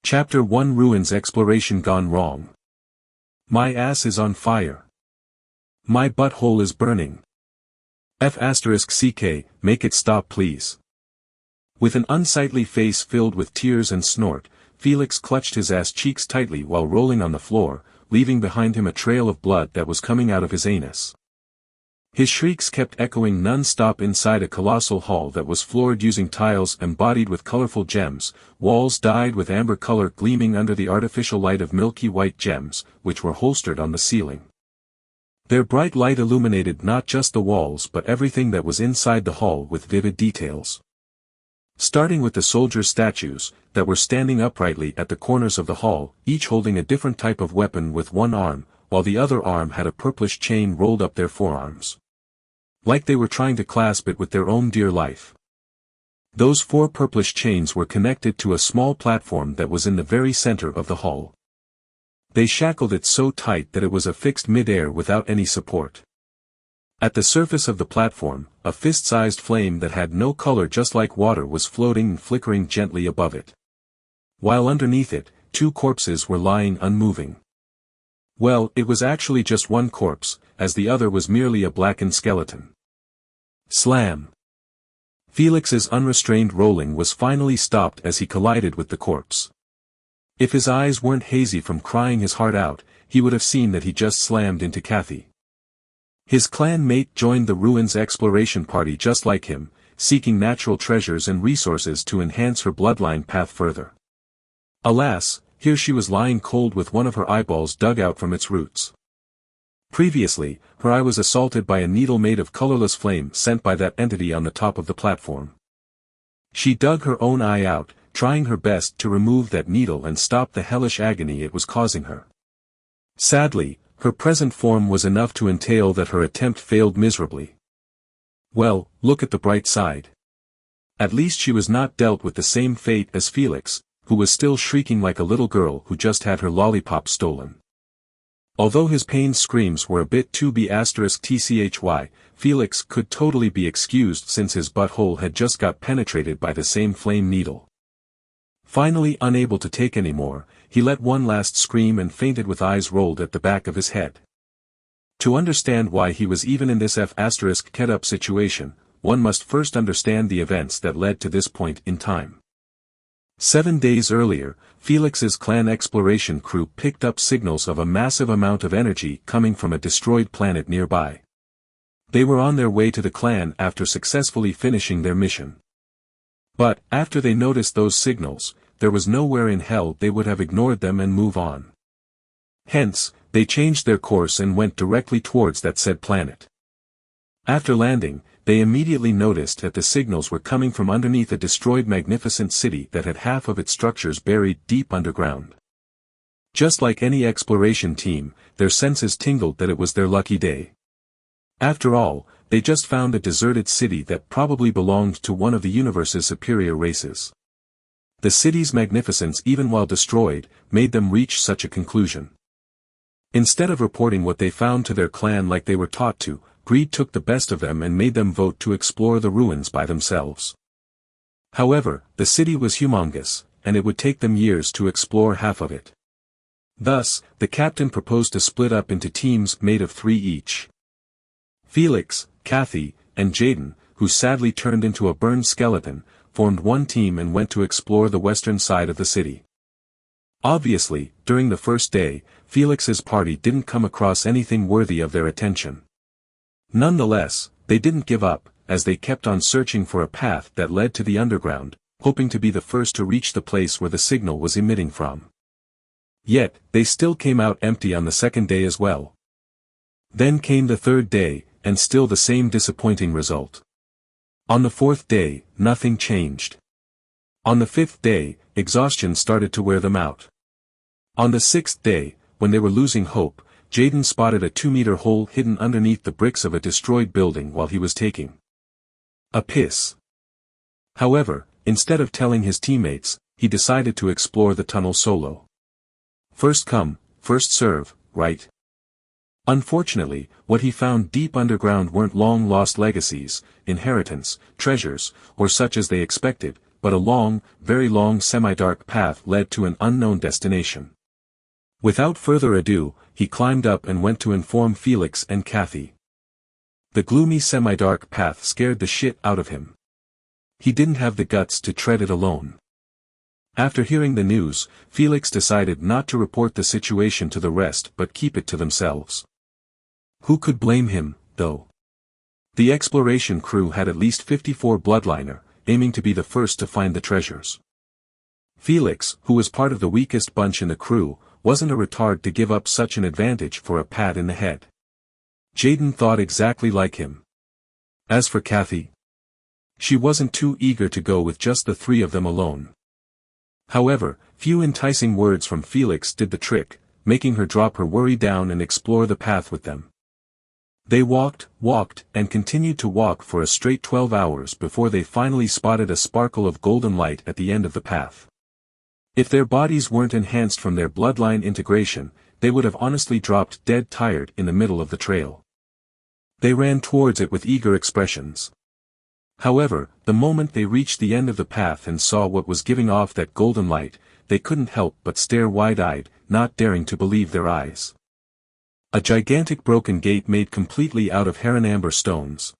Chapter 1 Ruins Exploration Gone Wrong. My ass is on fire. My butthole is burning. F***ck, make it stop please. With an unsightly face filled with tears and snort, Felix clutched his ass cheeks tightly while rolling on the floor, leaving behind him a trail of blood that was coming out of his anus. His shrieks kept echoing non-stop inside a colossal hall that was floored using tiles embodied with colorful gems, walls dyed with amber color gleaming under the artificial light of milky white gems, which were holstered on the ceiling. Their bright light illuminated not just the walls but everything that was inside the hall with vivid details. Starting with the soldier statues, that were standing uprightly at the corners of the hall, each holding a different type of weapon with one arm, while the other arm had a purplish chain rolled up their forearms. Like they were trying to clasp it with their own dear life. Those 4 purplish chains were connected to a small platform that was in the very center of the hall. They shackled it so tight that it was affixed mid-air without any support. At the surface of the platform, a fist-sized flame that had no color just like water was floating and flickering gently above it. While underneath it, 2 corpses were lying unmoving. Well, it was actually just one corpse, as the other was merely a blackened skeleton. Slam! Felix's unrestrained rolling was finally stopped as he collided with the corpse. If his eyes weren't hazy from crying his heart out, he would have seen that he just slammed into Kathy. His clan mate joined the ruins exploration party just like him, seeking natural treasures and resources to enhance her bloodline path further. Alas, here she was lying cold with one of her eyeballs dug out from its roots. Previously, her eye was assaulted by a needle made of colorless flame sent by that entity on the top of the platform. She dug her own eye out, trying her best to remove that needle and stop the hellish agony it was causing her. Sadly, her present form was enough to entail that her attempt failed miserably. Well, look at the bright side. At least she was not dealt with the same fate as Felix, who was still shrieking like a little girl who just had her lollipop stolen. Although his pained screams were a bit too *tchy, Felix could totally be excused since his butthole had just got penetrated by the same flame needle. Finally unable to take any more, he let one last scream and fainted with eyes rolled at the back of his head. To understand why he was even in this F***ed-up situation, one must first understand the events that led to this point in time. 7 days earlier, Felix's clan exploration crew picked up signals of a massive amount of energy coming from a destroyed planet nearby. They were on their way to the clan after successfully finishing their mission. But, after they noticed those signals, there was nowhere in hell they would have ignored them and move on. Hence, they changed their course and went directly towards that said planet. After landing, they immediately noticed that the signals were coming from underneath a destroyed magnificent city that had half of its structures buried deep underground. Just like any exploration team, their senses tingled that it was their lucky day. After all, they just found a deserted city that probably belonged to one of the universe's superior races. The city's magnificence, even while destroyed, made them reach such a conclusion. Instead of reporting what they found to their clan like they were taught to, greed took the best of them and made them vote to explore the ruins by themselves. However, the city was humongous, and it would take them years to explore half of it. Thus, the captain proposed to split up into teams made of 3 each. Felix, Kathy, and Jaden, who sadly turned into a burned skeleton, formed one team and went to explore the western side of the city. Obviously, during the first day, Felix's party didn't come across anything worthy of their attention. Nonetheless, they didn't give up, as they kept on searching for a path that led to the underground, hoping to be the first to reach the place where the signal was emitting from. Yet, they still came out empty on the second day as well. Then came the third day, and still the same disappointing result. On the fourth day, nothing changed. On the fifth day, exhaustion started to wear them out. On the sixth day, when they were losing hope, Jaden spotted a 2-meter hole hidden underneath the bricks of a destroyed building while he was taking a piss. However, instead of telling his teammates, he decided to explore the tunnel solo. First come, first serve, right? Unfortunately, what he found deep underground weren't long-lost legacies, inheritance, treasures, or such as they expected, but a long, very long semi-dark path led to an unknown destination. Without further ado, he climbed up and went to inform Felix and Kathy. The gloomy semi-dark path scared the shit out of him. He didn't have the guts to tread it alone. After hearing the news, Felix decided not to report the situation to the rest but keep it to themselves. Who could blame him, though? The exploration crew had at least 54 bloodliner, aiming to be the first to find the treasures. Felix, who was part of the weakest bunch in the crew, wasn't a retard to give up such an advantage for a pat in the head. Jaden thought exactly like him. As for Kathy, she wasn't too eager to go with just the three of them alone. However, few enticing words from Felix did the trick, making her drop her worry down and explore the path with them. They walked, and continued to walk for a straight 12 hours before they finally spotted a sparkle of golden light at the end of the path. If their bodies weren't enhanced from their bloodline integration, they would have honestly dropped dead tired in the middle of the trail. They ran towards it with eager expressions. However, the moment they reached the end of the path and saw what was giving off that golden light, they couldn't help but stare wide-eyed, not daring to believe their eyes. A gigantic broken gate made completely out of heron-amber stones.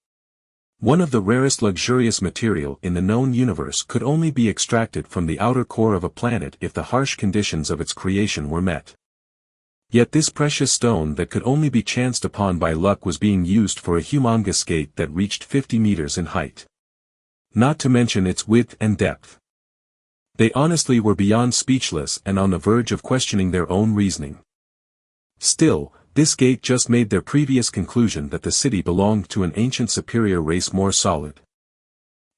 One of the rarest luxurious material in the known universe could only be extracted from the outer core of a planet if the harsh conditions of its creation were met. Yet this precious stone that could only be chanced upon by luck was being used for a humongous gate that reached 50 meters in height. Not to mention its width and depth. They honestly were beyond speechless and on the verge of questioning their own reasoning. Still, this gate just made their previous conclusion that the city belonged to an ancient superior race more solid.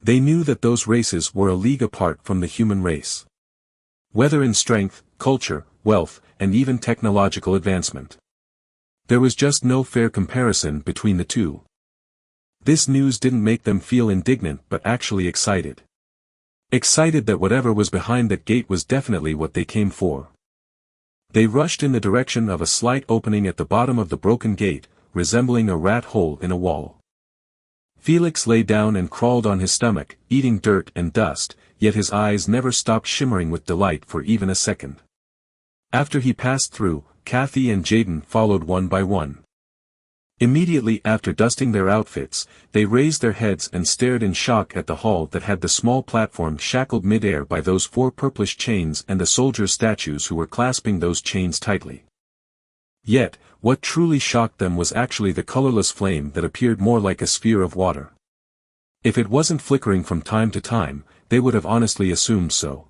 They knew that those races were a league apart from the human race. Whether in strength, culture, wealth, and even technological advancement. There was just no fair comparison between the two. This news didn't make them feel indignant but actually excited. Excited that whatever was behind that gate was definitely what they came for. They rushed in the direction of a slight opening at the bottom of the broken gate, resembling a rat hole in a wall. Felix lay down and crawled on his stomach, eating dirt and dust, yet his eyes never stopped shimmering with delight for even a second. After he passed through, Kathy and Jaden followed one by one. Immediately after dusting their outfits, they raised their heads and stared in shock at the hall that had the small platform shackled mid-air by those 4 purplish chains and the soldiers' statues who were clasping those chains tightly. Yet, what truly shocked them was actually the colorless flame that appeared more like a sphere of water. If it wasn't flickering from time to time, they would have honestly assumed so.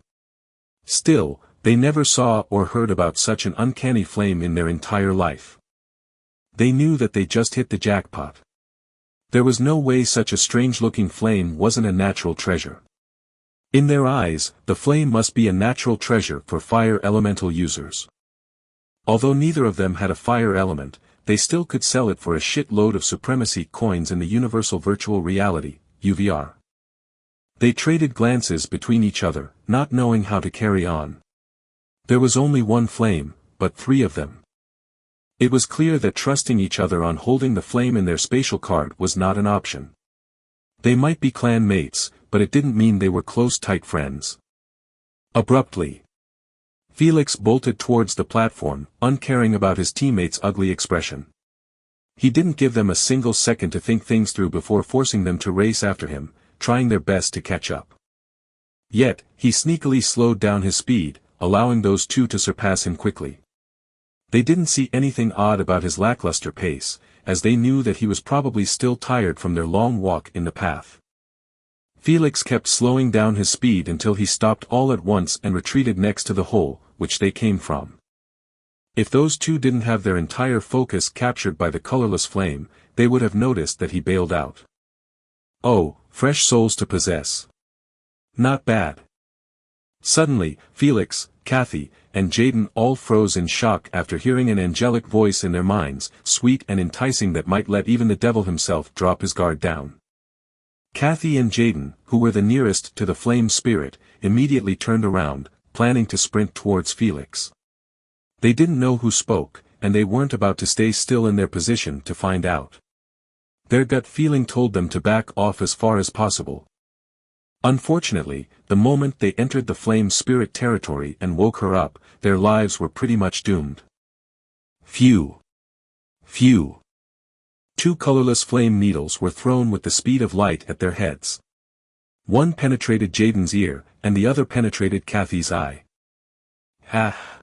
Still, they never saw or heard about such an uncanny flame in their entire life. They knew that they just hit the jackpot. There was no way such a strange-looking flame wasn't a natural treasure. In their eyes, the flame must be a natural treasure for fire elemental users. Although neither of them had a fire element, they still could sell it for a shitload of supremacy coins in the Universal Virtual Reality, UVR. They traded glances between each other, not knowing how to carry on. There was only one flame, but 3 of them. It was clear that trusting each other on holding the flame in their spatial card was not an option. They might be clan mates, but it didn't mean they were close tight friends. Abruptly, Felix bolted towards the platform, uncaring about his teammates' ugly expression. He didn't give them a single second to think things through before forcing them to race after him, trying their best to catch up. Yet, he sneakily slowed down his speed, allowing those 2 to surpass him quickly. They didn't see anything odd about his lackluster pace, as they knew that he was probably still tired from their long walk in the path. Felix kept slowing down his speed until he stopped all at once and retreated next to the hole, which they came from. If those 2 didn't have their entire focus captured by the colorless flame, they would have noticed that he bailed out. Oh, fresh souls to possess. Not bad. Suddenly, Felix, Kathy, and Jaden all froze in shock after hearing an angelic voice in their minds, sweet and enticing that might let even the devil himself drop his guard down. Kathy and Jaden, who were the nearest to the flame spirit, immediately turned around, planning to sprint towards Felix. They didn't know who spoke, and they weren't about to stay still in their position to find out. Their gut feeling told them to back off as far as possible. Unfortunately, the moment they entered the flame spirit territory and woke her up, their lives were pretty much doomed. Phew! Phew! Two colorless flame needles were thrown with the speed of light at their heads. One penetrated Jaden's ear, and the other penetrated Kathy's eye. Ha!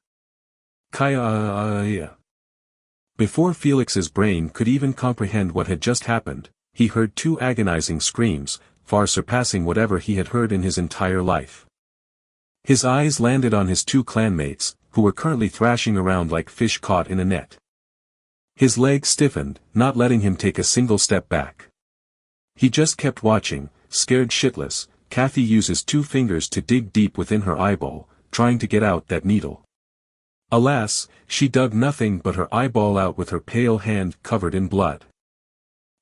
Kaya! Before Felix's brain could even comprehend what had just happened, he heard two agonizing screams, far surpassing whatever he had heard in his entire life. His eyes landed on his two clanmates, who were currently thrashing around like fish caught in a net. His legs stiffened, not letting him take a single step back. He just kept watching, scared shitless. Kathy uses two fingers to dig deep within her eyeball, trying to get out that needle. Alas, she dug nothing but her eyeball out with her pale hand covered in blood.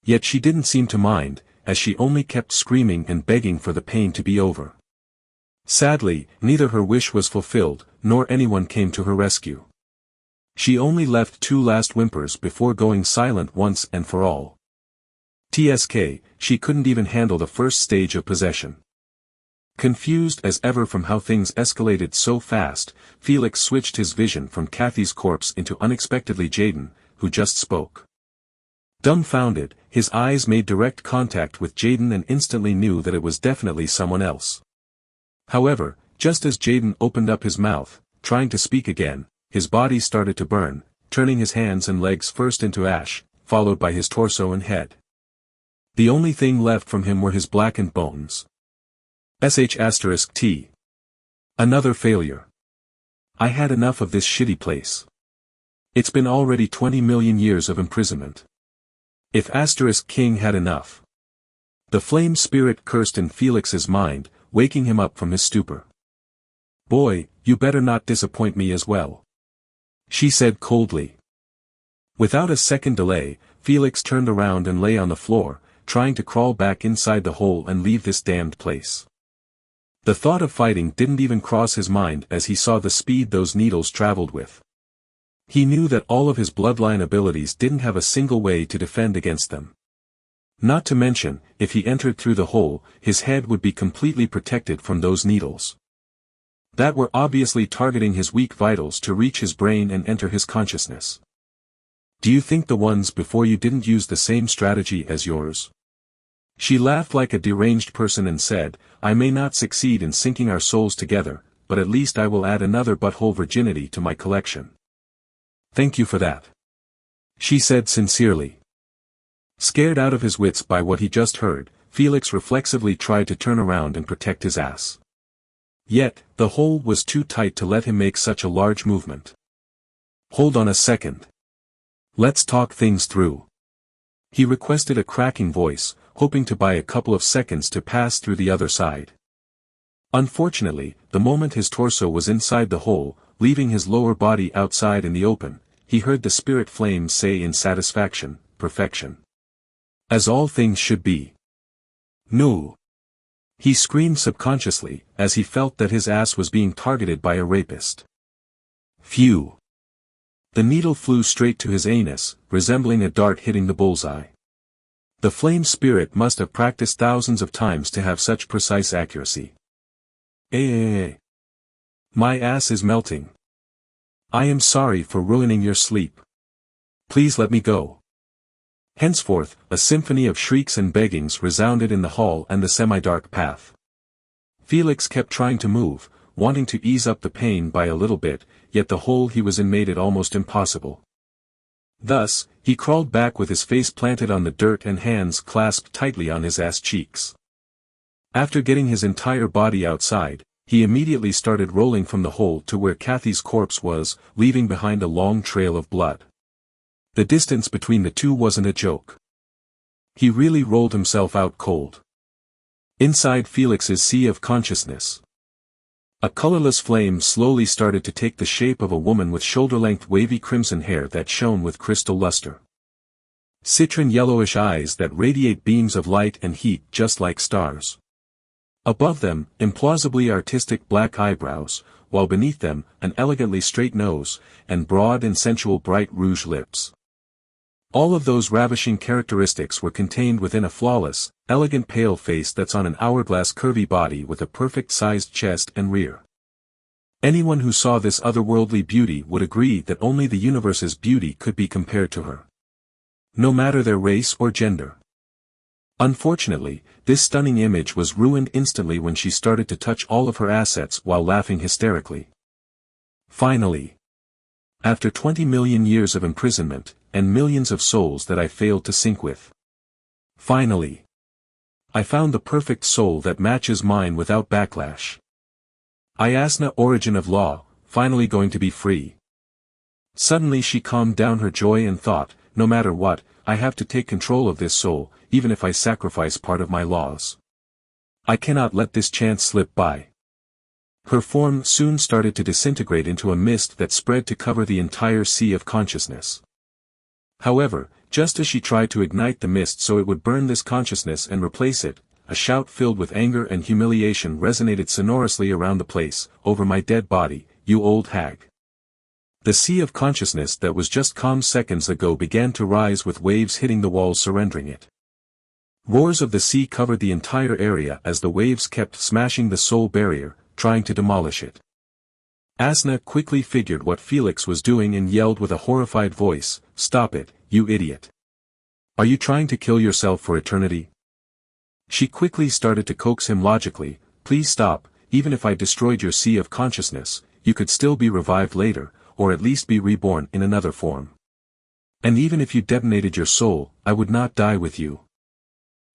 Yet she didn't seem to mind, as she only kept screaming and begging for the pain to be over. Sadly, neither her wish was fulfilled, nor anyone came to her rescue. She only left two last whimpers before going silent once and for all. TSK, she couldn't even handle the first stage of possession. Confused as ever from how things escalated so fast, Felix switched his vision from Kathy's corpse into unexpectedly Jaden, who just spoke. Dumbfounded, his eyes made direct contact with Jaden and instantly knew that it was definitely someone else. However, just as Jaden opened up his mouth, trying to speak again, his body started to burn, turning his hands and legs first into ash, followed by his torso and head. The only thing left from him were his blackened bones. *T. Another failure. I had enough of this shitty place. It's been already 20 million years of imprisonment. If *King had enough. The flame spirit cursed in Felix's mind, waking him up from his stupor. Boy, you better not disappoint me as well. She said coldly. Without a second delay, Felix turned around and lay on the floor, trying to crawl back inside the hole and leave this damned place. The thought of fighting didn't even cross his mind as he saw the speed those needles traveled with. He knew that all of his bloodline abilities didn't have a single way to defend against them. Not to mention, if he entered through the hole, his head would be completely protected from those needles. That were obviously targeting his weak vitals to reach his brain and enter his consciousness. Do you think the ones before you didn't use the same strategy as yours? She laughed like a deranged person and said, I may not succeed in syncing our souls together, but at least I will add another butthole virginity to my collection. Thank you for that. She said sincerely. Scared out of his wits by what he just heard, Felix reflexively tried to turn around and protect his ass. Yet, the hole was too tight to let him make such a large movement. Hold on a second. Let's talk things through. He requested a cracking voice, hoping to buy a couple of seconds to pass through the other side. Unfortunately, the moment his torso was inside the hole, leaving his lower body outside in the open, he heard the spirit flames say in satisfaction, perfection. As all things should be. No. He screamed subconsciously, as he felt that his ass was being targeted by a rapist. Phew. The needle flew straight to his anus, resembling a dart hitting the bullseye. The flame spirit must have practiced thousands of times to have such precise accuracy. My ass is melting. I am sorry for ruining your sleep. Please let me go. Henceforth, a symphony of shrieks and beggings resounded in the hall and the semi-dark path. Felix kept trying to move, wanting to ease up the pain by a little bit, yet the hole he was in made it almost impossible. Thus, he crawled back with his face planted on the dirt and hands clasped tightly on his ass cheeks. After getting his entire body outside, he immediately started rolling from the hole to where Kathy's corpse was, leaving behind a long trail of blood. The distance between the two wasn't a joke. He really rolled himself out cold. Inside Felix's sea of consciousness, a colorless flame slowly started to take the shape of a woman with shoulder-length wavy crimson hair that shone with crystal luster. Citron yellowish eyes that radiate beams of light and heat just like stars. Above them, implausibly artistic black eyebrows, while beneath them, an elegantly straight nose, and broad and sensual bright rouge lips. All of those ravishing characteristics were contained within a flawless, elegant pale face that's on an hourglass curvy body with a perfect-sized chest and rear. Anyone who saw this otherworldly beauty would agree that only the universe's beauty could be compared to her. No matter their race or gender. Unfortunately, this stunning image was ruined instantly when she started to touch all of her assets while laughing hysterically. Finally. After 20 million years of imprisonment, and millions of souls that I failed to sync with. Finally. I found the perfect soul that matches mine without backlash. Asna, origin of law, finally going to be free. Suddenly she calmed down her joy and thought, no matter what, I have to take control of this soul, even if I sacrifice part of my laws. I cannot let this chance slip by. Her form soon started to disintegrate into a mist that spread to cover the entire sea of consciousness. However, just as she tried to ignite the mist so it would burn this consciousness and replace it, a shout filled with anger and humiliation resonated sonorously around the place, "Over my dead body, you old hag." The sea of consciousness that was just calm seconds ago began to rise with waves hitting the walls surrendering it. Roars of the sea covered the entire area as the waves kept smashing the soul barrier, trying to demolish it. Asna quickly figured what Felix was doing and yelled with a horrified voice, "Stop it, you idiot. Are you trying to kill yourself for eternity?" She quickly started to coax him logically, "Please stop, even if I destroyed your sea of consciousness, you could still be revived later, or at least be reborn in another form. And even if you detonated your soul, I would not die with you."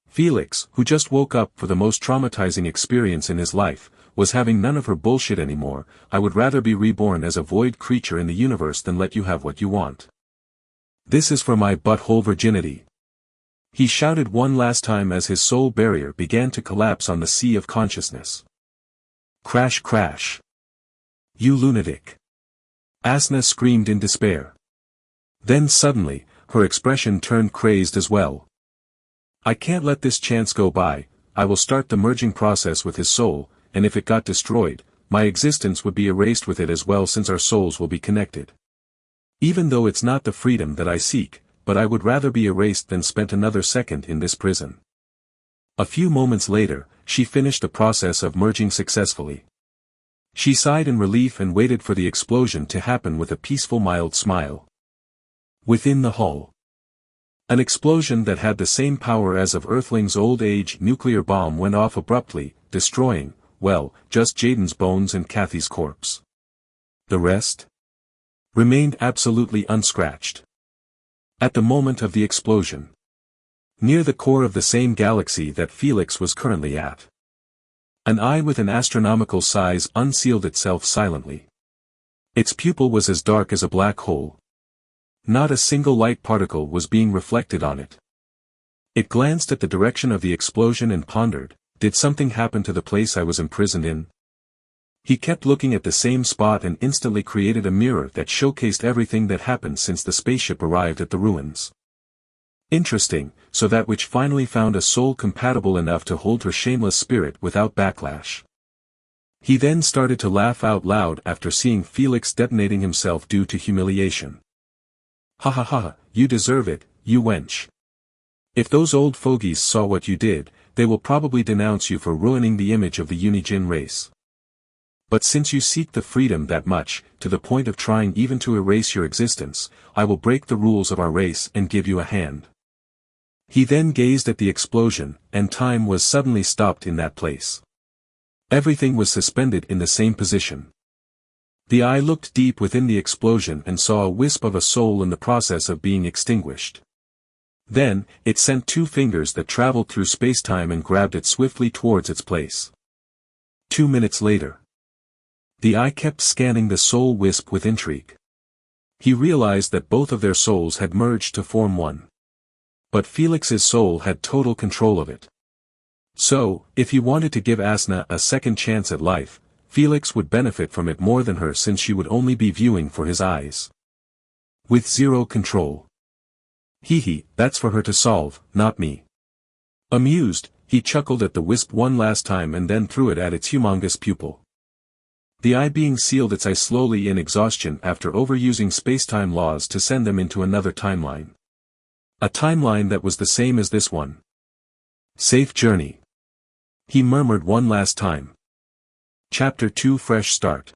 Felix, who just woke up for the most traumatizing experience in his life, was having none of her bullshit anymore. "I would rather be reborn as a void creature in the universe than let you have what you want. This is for my butthole virginity." He shouted one last time as his soul barrier began to collapse on the sea of consciousness. Crash crash. "You lunatic." Asna screamed in despair. Then suddenly, her expression turned crazed as well. "I can't let this chance go by. I will start the merging process with his soul, and if it got destroyed, my existence would be erased with it as well since our souls will be connected. Even though it's not the freedom that I seek, but I would rather be erased than spent another second in this prison." A few moments later, she finished the process of merging successfully. She sighed in relief and waited for the explosion to happen with a peaceful mild smile. Within the hull. An explosion that had the same power as of Earthling's old age nuclear bomb went off abruptly, destroying, well, just Jaden's bones and Kathy's corpse. The rest remained absolutely unscratched. At the moment of the explosion. Near the core of the same galaxy that Felix was currently at. An eye with an astronomical size unsealed itself silently. Its pupil was as dark as a black hole. Not a single light particle was being reflected on it. It glanced at the direction of the explosion and pondered, did something happen to the place I was imprisoned in? He kept looking at the same spot and instantly created a mirror that showcased everything that happened since the spaceship arrived at the ruins. Interesting, so that which finally found a soul compatible enough to hold her shameless spirit without backlash. He then started to laugh out loud after seeing Felix detonating himself due to humiliation. "Ha ha ha, you deserve it, you wench. If those old fogies saw what you did, they will probably denounce you for ruining the image of the Unijin race. But since you seek the freedom that much, to the point of trying even to erase your existence, I will break the rules of our race and give you a hand." He then gazed at the explosion, and time was suddenly stopped in that place. Everything was suspended in the same position. The eye looked deep within the explosion and saw a wisp of a soul in the process of being extinguished. Then, it sent two fingers that traveled through space-time and grabbed it swiftly towards its place. 2 minutes later. The eye kept scanning the soul wisp with intrigue. He realized that both of their souls had merged to form one. But Felix's soul had total control of it. So, if he wanted to give Asna a second chance at life, Felix would benefit from it more than her since she would only be viewing for his eyes. With zero control. Hee, that's for her to solve, not me. Amused, he chuckled at the wisp one last time and then threw it at its humongous pupil. The eye being sealed its eye slowly in exhaustion after overusing space-time laws to send them into another timeline. A timeline that was the same as this one. Safe journey. He murmured one last time. Chapter 2 Fresh Start.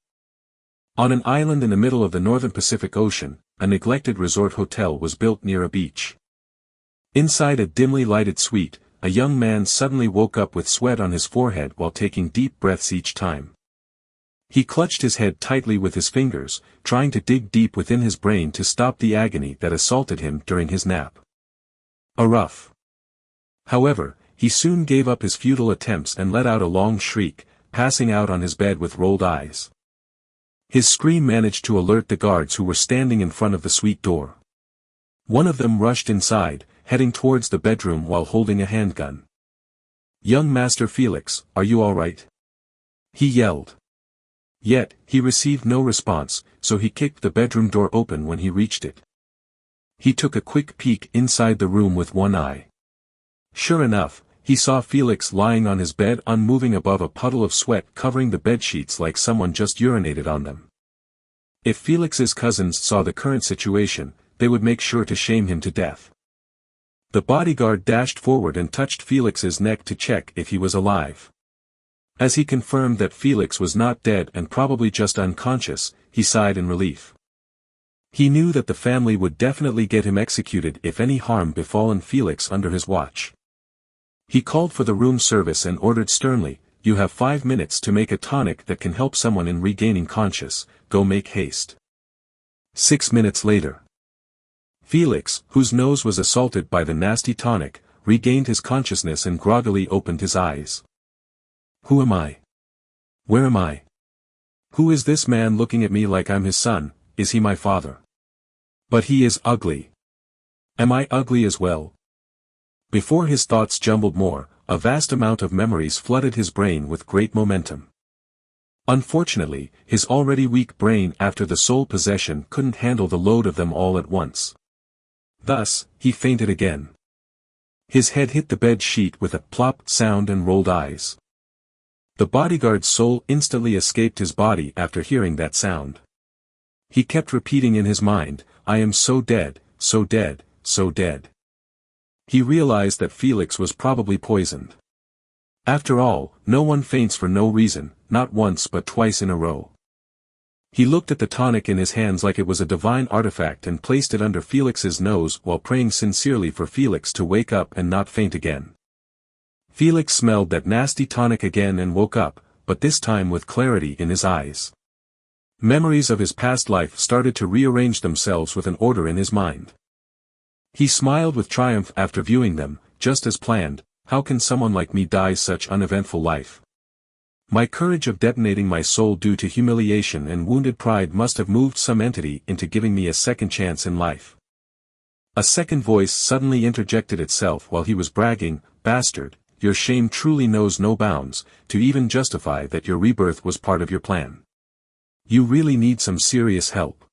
On an island in the middle of the northern Pacific Ocean, a neglected resort hotel was built near a beach. Inside a dimly lighted suite, a young man suddenly woke up with sweat on his forehead while taking deep breaths each time. He clutched his head tightly with his fingers, trying to dig deep within his brain to stop the agony that assaulted him during his nap. A rough. However, he soon gave up his futile attempts and let out a long shriek, passing out on his bed with rolled eyes. His scream managed to alert the guards who were standing in front of the suite door. One of them rushed inside, heading towards the bedroom while holding a handgun. "Young Master Felix, are you all right?" he yelled. Yet, he received no response, so he kicked the bedroom door open when he reached it. He took a quick peek inside the room with one eye. Sure enough, he saw Felix lying on his bed unmoving above a puddle of sweat covering the bedsheets like someone just urinated on them. If Felix's cousins saw the current situation, they would make sure to shame him to death. The bodyguard dashed forward and touched Felix's neck to check if he was alive. As he confirmed that Felix was not dead and probably just unconscious, he sighed in relief. He knew that the family would definitely get him executed if any harm befallen Felix under his watch. He called for the room service and ordered sternly, "You have 5 minutes to make a tonic that can help someone in regaining conscious, go make haste." 6 minutes later. Felix, whose nose was assaulted by the nasty tonic, regained his consciousness and groggily opened his eyes. Who am I? Where am I? Who is this man looking at me like I'm his son? Is he my father? But he is ugly. Am I ugly as well? Before his thoughts jumbled more, a vast amount of memories flooded his brain with great momentum. Unfortunately, his already weak brain after the soul possession couldn't handle the load of them all at once. Thus, he fainted again. His head hit the bed sheet with a plop sound and rolled eyes. The bodyguard's soul instantly escaped his body after hearing that sound. He kept repeating in his mind, "I am so dead, so dead, so dead." He realized that Felix was probably poisoned. After all, no one faints for no reason, not once but twice in a row. He looked at the tonic in his hands like it was a divine artifact and placed it under Felix's nose while praying sincerely for Felix to wake up and not faint again. Felix smelled that nasty tonic again and woke up, but this time with clarity in his eyes. Memories of his past life started to rearrange themselves with an order in his mind. He smiled with triumph after viewing them, just as planned. How can someone like me die such uneventful life? My courage of detonating my soul due to humiliation and wounded pride must have moved some entity into giving me a second chance in life. A second voice suddenly interjected itself while he was bragging, "Bastard, your shame truly knows no bounds, to even justify that your rebirth was part of your plan. You really need some serious help."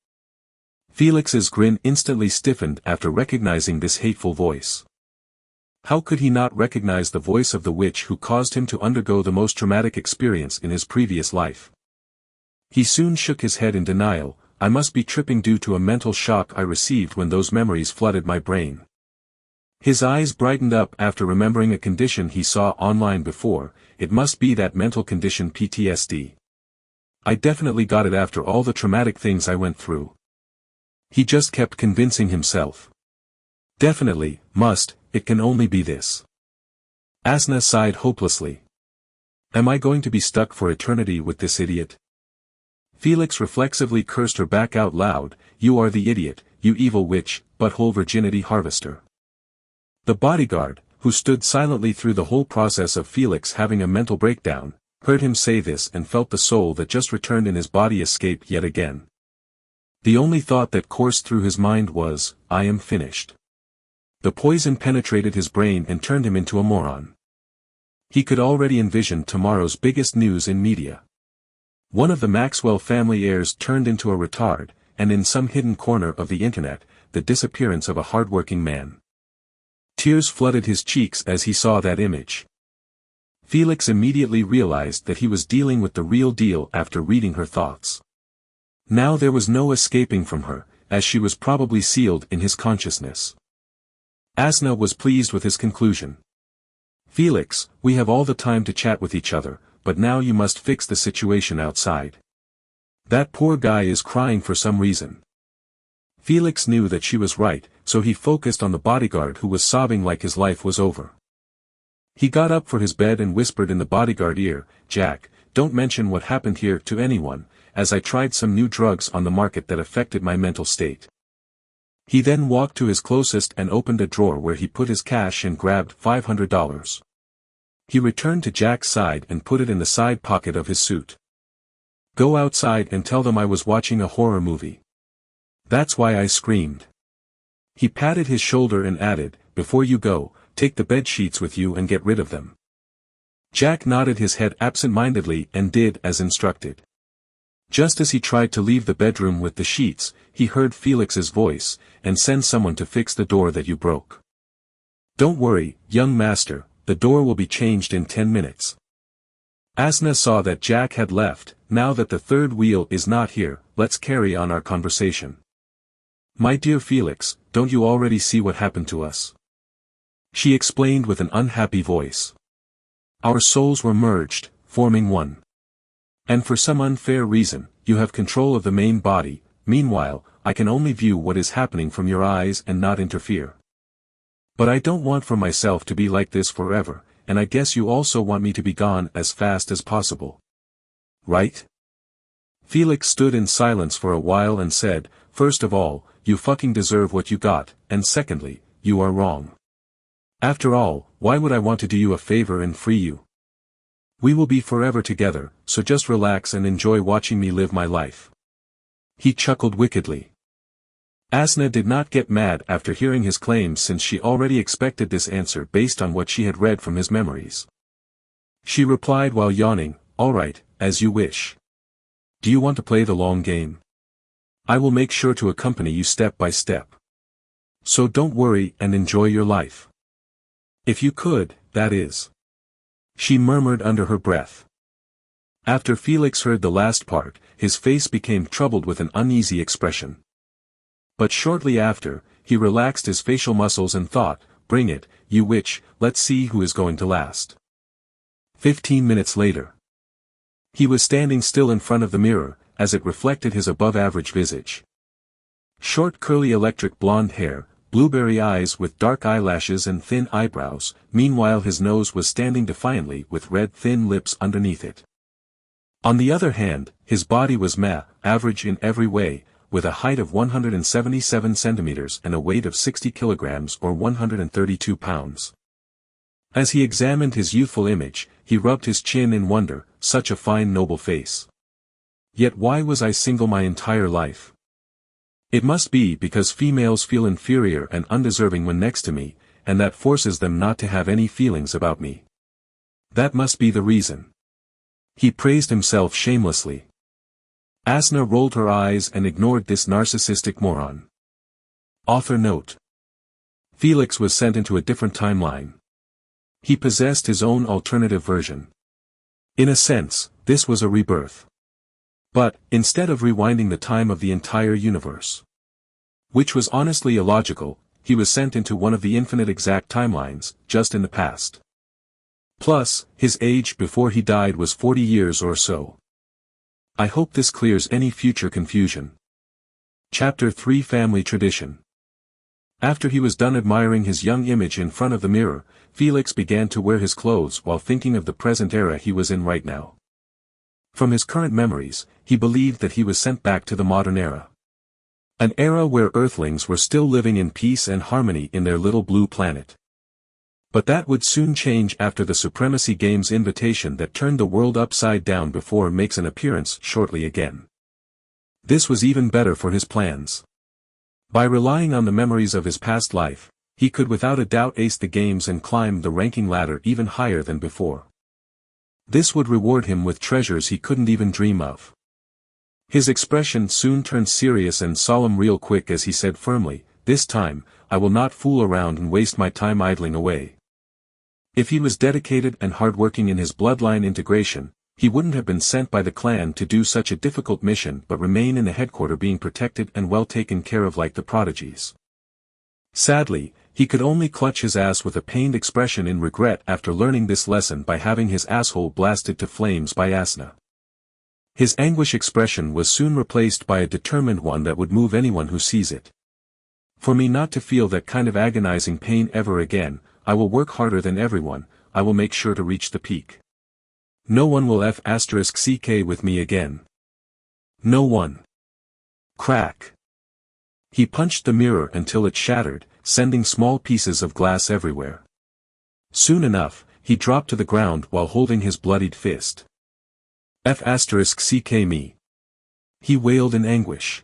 Felix's grin instantly stiffened after recognizing this hateful voice. How could he not recognize the voice of the witch who caused him to undergo the most traumatic experience in his previous life? He soon shook his head in denial. "I must be tripping due to a mental shock I received when those memories flooded my brain." His eyes brightened up after remembering a condition he saw online before. It must be that mental condition PTSD. I definitely got it after all the traumatic things I went through. He just kept convincing himself. Definitely, must, it can only be this. Asna sighed hopelessly. Am I going to be stuck for eternity with this idiot? Felix reflexively cursed her back out loud. You are the idiot, you evil witch, butthole virginity harvester. The bodyguard, who stood silently through the whole process of Felix having a mental breakdown, heard him say this and felt the soul that just returned in his body escape yet again. The only thought that coursed through his mind was, I am finished. The poison penetrated his brain and turned him into a moron. He could already envision tomorrow's biggest news in media. One of the Maxwell family heirs turned into a retard, and in some hidden corner of the internet, the disappearance of a hardworking man. Tears flooded his cheeks as he saw that image. Felix immediately realized that he was dealing with the real deal after reading her thoughts. Now there was no escaping from her, as she was probably sealed in his consciousness. Asna was pleased with his conclusion. Felix, we have all the time to chat with each other, but now you must fix the situation outside. That poor guy is crying for some reason. Felix knew that she was right, so he focused on the bodyguard who was sobbing like his life was over. He got up for his bed and whispered in the bodyguard's ear, "Jack, don't mention what happened here to anyone, as I tried some new drugs on the market that affected my mental state." He then walked to his closest and opened a drawer where he put his cash and grabbed $500. He returned to Jack's side and put it in the side pocket of his suit. "Go outside and tell them I was watching a horror movie. That's why I screamed." He patted his shoulder and added, "Before you go, take the bed sheets with you and get rid of them." Jack nodded his head absent-mindedly and did as instructed. Just as he tried to leave the bedroom with the sheets, he heard Felix's voice, "And send someone to fix the door that you broke. Don't worry, young master, the door will be changed in 10 minutes. Asna saw that Jack had left. "Now that the third wheel is not here, let's carry on our conversation. My dear Felix, don't you already see what happened to us?" She explained with an unhappy voice. "Our souls were merged, forming one. And for some unfair reason, you have control of the main body. Meanwhile, I can only view what is happening from your eyes and not interfere. But I don't want for myself to be like this forever, and I guess you also want me to be gone as fast as possible. Right?" Felix stood in silence for a while and said, "First of all, you fucking deserve what you got, and secondly, you are wrong. After all, why would I want to do you a favor and free you? We will be forever together, so just relax and enjoy watching me live my life." He chuckled wickedly. Asna did not get mad after hearing his claims since she already expected this answer based on what she had read from his memories. She replied while yawning, "All right, as you wish. Do you want to play the long game? I will make sure to accompany you step by step. So don't worry and enjoy your life. If you could, that is." She murmured under her breath. After Felix heard the last part, his face became troubled with an uneasy expression. But shortly after, he relaxed his facial muscles and thought, "Bring it, you witch, let's see who is going to last." 15 minutes later. He was standing still in front of the mirror, as it reflected his above-average visage. Short curly electric blonde hair, blueberry eyes with dark eyelashes and thin eyebrows, meanwhile his nose was standing defiantly with red thin lips underneath it. On the other hand, his body was average in every way, with a height of 177 centimeters and a weight of 60 kilograms or 132 pounds. As he examined his youthful image, he rubbed his chin in wonder, such a fine noble face. Yet why was I single my entire life? It must be because females feel inferior and undeserving when next to me, and that forces them not to have any feelings about me. That must be the reason. He praised himself shamelessly. Asna rolled her eyes and ignored this narcissistic moron. Author note. Felix was sent into a different timeline. He possessed his own alternative version. In a sense, this was a rebirth. But, instead of rewinding the time of the entire universe, which was honestly illogical, he was sent into one of the infinite exact timelines, just in the past. Plus, his age before he died was 40 years or so. I hope this clears any future confusion. Chapter 3 Family Tradition. After he was done admiring his young image in front of the mirror, Felix began to wear his clothes while thinking of the present era he was in right now. From his current memories, he believed that he was sent back to the modern era. An era where Earthlings were still living in peace and harmony in their little blue planet. But that would soon change after the Supremacy Games invitation that turned the world upside down before makes an appearance shortly again. This was even better for his plans. By relying on the memories of his past life, he could without a doubt ace the games and climb the ranking ladder even higher than before. This would reward him with treasures he couldn't even dream of. His expression soon turned serious and solemn real quick as he said firmly, "This time, I will not fool around and waste my time idling away." If he was dedicated and hardworking in his bloodline integration, he wouldn't have been sent by the clan to do such a difficult mission but remain in the headquarters being protected and well taken care of like the prodigies. Sadly, He could only clutch his ass with a pained expression in regret after learning this lesson by having his asshole blasted to flames by Asna. His anguish expression was soon replaced by a determined one that would move anyone who sees it. For me not to feel that kind of agonizing pain ever again, I will work harder than everyone, I will make sure to reach the peak. No one will f*ck with me again. No one. Crack. He punched the mirror until it shattered, sending small pieces of glass everywhere. Soon enough, he dropped to the ground while holding his bloodied fist. F*ck me. He wailed in anguish.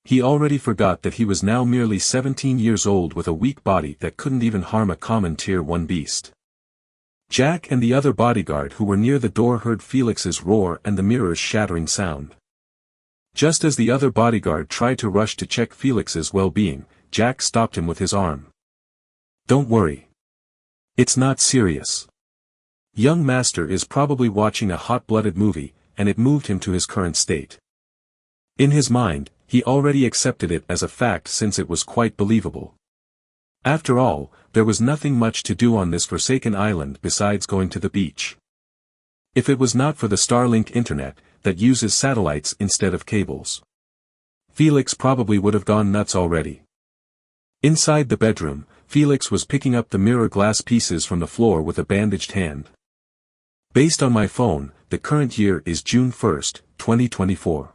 He already forgot that he was now merely 17 years old with a weak body that couldn't even harm a common Tier 1 beast. Jack and the other bodyguard who were near the door heard Felix's roar and the mirror's shattering sound. Just as the other bodyguard tried to rush to check Felix's well-being, Jack stopped him with his arm. Don't worry. It's not serious. Young Master is probably watching a hot-blooded movie, and it moved him to his current state. In his mind, he already accepted it as a fact since it was quite believable. After all, there was nothing much to do on this forsaken island besides going to the beach. If it was not for the Starlink internet, that uses satellites instead of cables, Felix probably would have gone nuts already. Inside the bedroom, Felix was picking up the mirror glass pieces from the floor with a bandaged hand. Based on my phone, the current year is June 1st, 2024.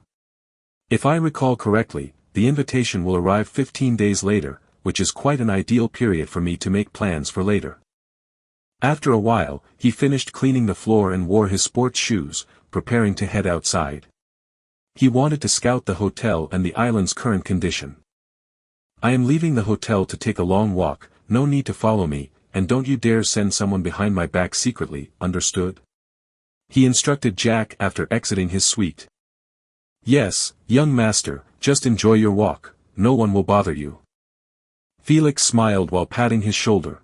If I recall correctly, the invitation will arrive 15 days later, which is quite an ideal period for me to make plans for later. After a while, he finished cleaning the floor and wore his sports shoes, preparing to head outside. He wanted to scout the hotel and the island's current condition. I am leaving the hotel to take a long walk, no need to follow me, and don't you dare send someone behind my back secretly, understood? He instructed Jack after exiting his suite. Yes, young master, just enjoy your walk, no one will bother you. Felix smiled while patting his shoulder.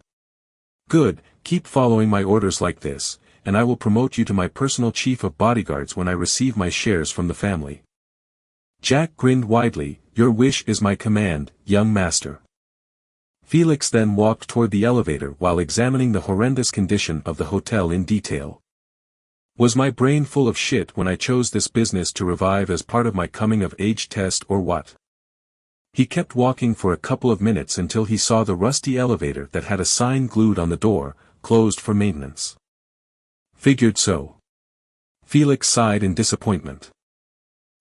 Good, keep following my orders like this, and I will promote you to my personal chief of bodyguards when I receive my shares from the family. Jack grinned widely, your wish is my command, young master. Felix then walked toward the elevator while examining the horrendous condition of the hotel in detail. Was my brain full of shit when I chose this business to revive as part of my coming-of-age test or what? He kept walking for a couple of minutes until he saw the rusty elevator that had a sign glued on the door, closed for maintenance. Figured so. Felix sighed in disappointment.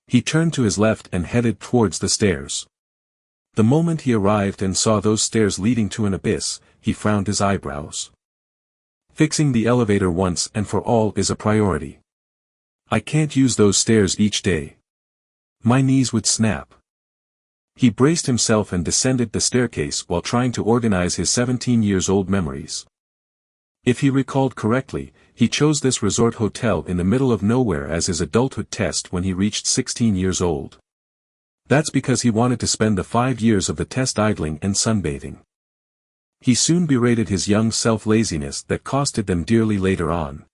He turned to his left and headed towards the stairs. The moment he arrived and saw those stairs leading to an abyss, he frowned his eyebrows. Fixing the elevator once and for all is a priority. I can't use those stairs each day. My knees would snap. He braced himself and descended the staircase while trying to organize his 17-years-old memories. If he recalled correctly, he chose this resort hotel in the middle of nowhere as his adulthood test when he reached 16 years old. That's because he wanted to spend the 5 years of the test idling and sunbathing. He soon berated his young self-laziness that costed them dearly later on.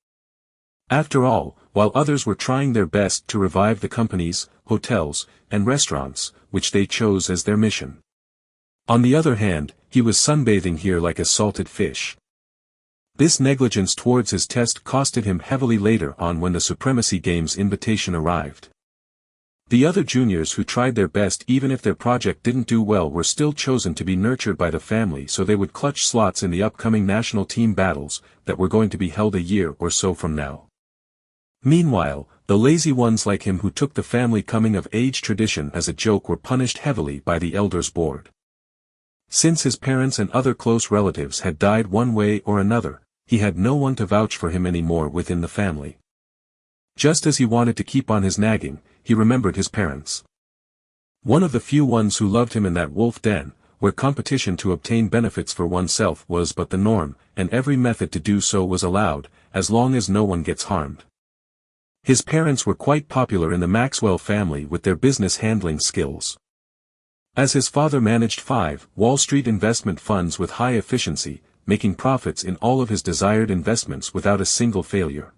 After all, while others were trying their best to revive the companies, hotels, and restaurants, which they chose as their mission. On the other hand, he was sunbathing here like a salted fish. This negligence towards his test costed him heavily later on when the Supremacy Games invitation arrived. The other juniors who tried their best even if their project didn't do well were still chosen to be nurtured by the family so they would clutch slots in the upcoming national team battles that were going to be held a year or so from now. Meanwhile, the lazy ones like him who took the family coming-of-age tradition as a joke were punished heavily by the elders' board. Since his parents and other close relatives had died one way or another, he had no one to vouch for him anymore within the family. Just as he wanted to keep on his nagging, he remembered his parents. One of the few ones who loved him in that wolf den, where competition to obtain benefits for oneself was but the norm, and every method to do so was allowed, as long as no one gets harmed. His parents were quite popular in the Maxwell family with their business handling skills. As his father managed 5 Wall Street investment funds with high efficiency, making profits in all of his desired investments without a single failure.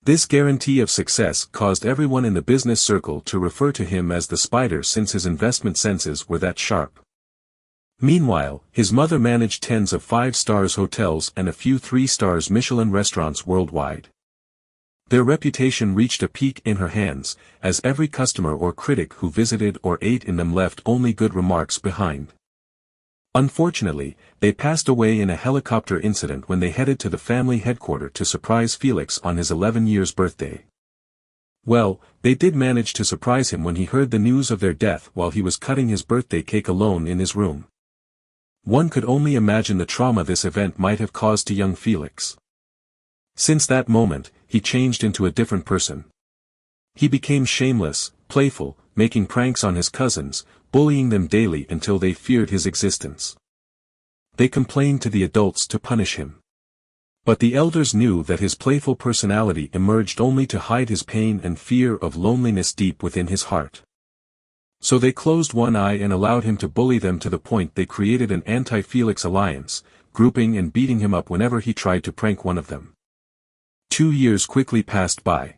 This guarantee of success caused everyone in the business circle to refer to him as the spider since his investment senses were that sharp. Meanwhile, his mother managed tens of 5-star hotels and a few 3-star Michelin restaurants worldwide. Their reputation reached a peak in her hands, as every customer or critic who visited or ate in them left only good remarks behind. Unfortunately, they passed away in a helicopter incident when they headed to the family headquarters to surprise Felix on his 11-year birthday. Well, they did manage to surprise him when he heard the news of their death while he was cutting his birthday cake alone in his room. One could only imagine the trauma this event might have caused to young Felix. Since that moment, he changed into a different person. He became shameless, playful, making pranks on his cousins, bullying them daily until they feared his existence. They complained to the adults to punish him. But the elders knew that his playful personality emerged only to hide his pain and fear of loneliness deep within his heart. So they closed one eye and allowed him to bully them to the point they created an anti-Felix alliance, grouping and beating him up whenever he tried to prank one of them. 2 years quickly passed by.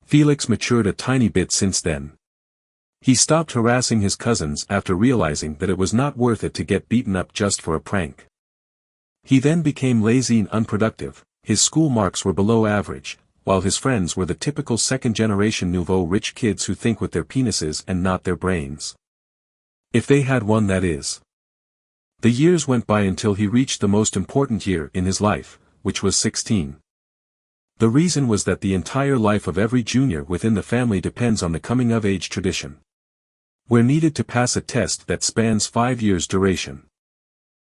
Felix matured a tiny bit since then. He stopped harassing his cousins after realizing that it was not worth it to get beaten up just for a prank. He then became lazy and unproductive, his school marks were below average, while his friends were the typical second-generation nouveau rich kids who think with their penises and not their brains. If they had one, that is. The years went by until he reached the most important year in his life, which was 16. The reason was that the entire life of every junior within the family depends on the coming-of-age tradition. We're needed to pass a test that spans 5 years' duration.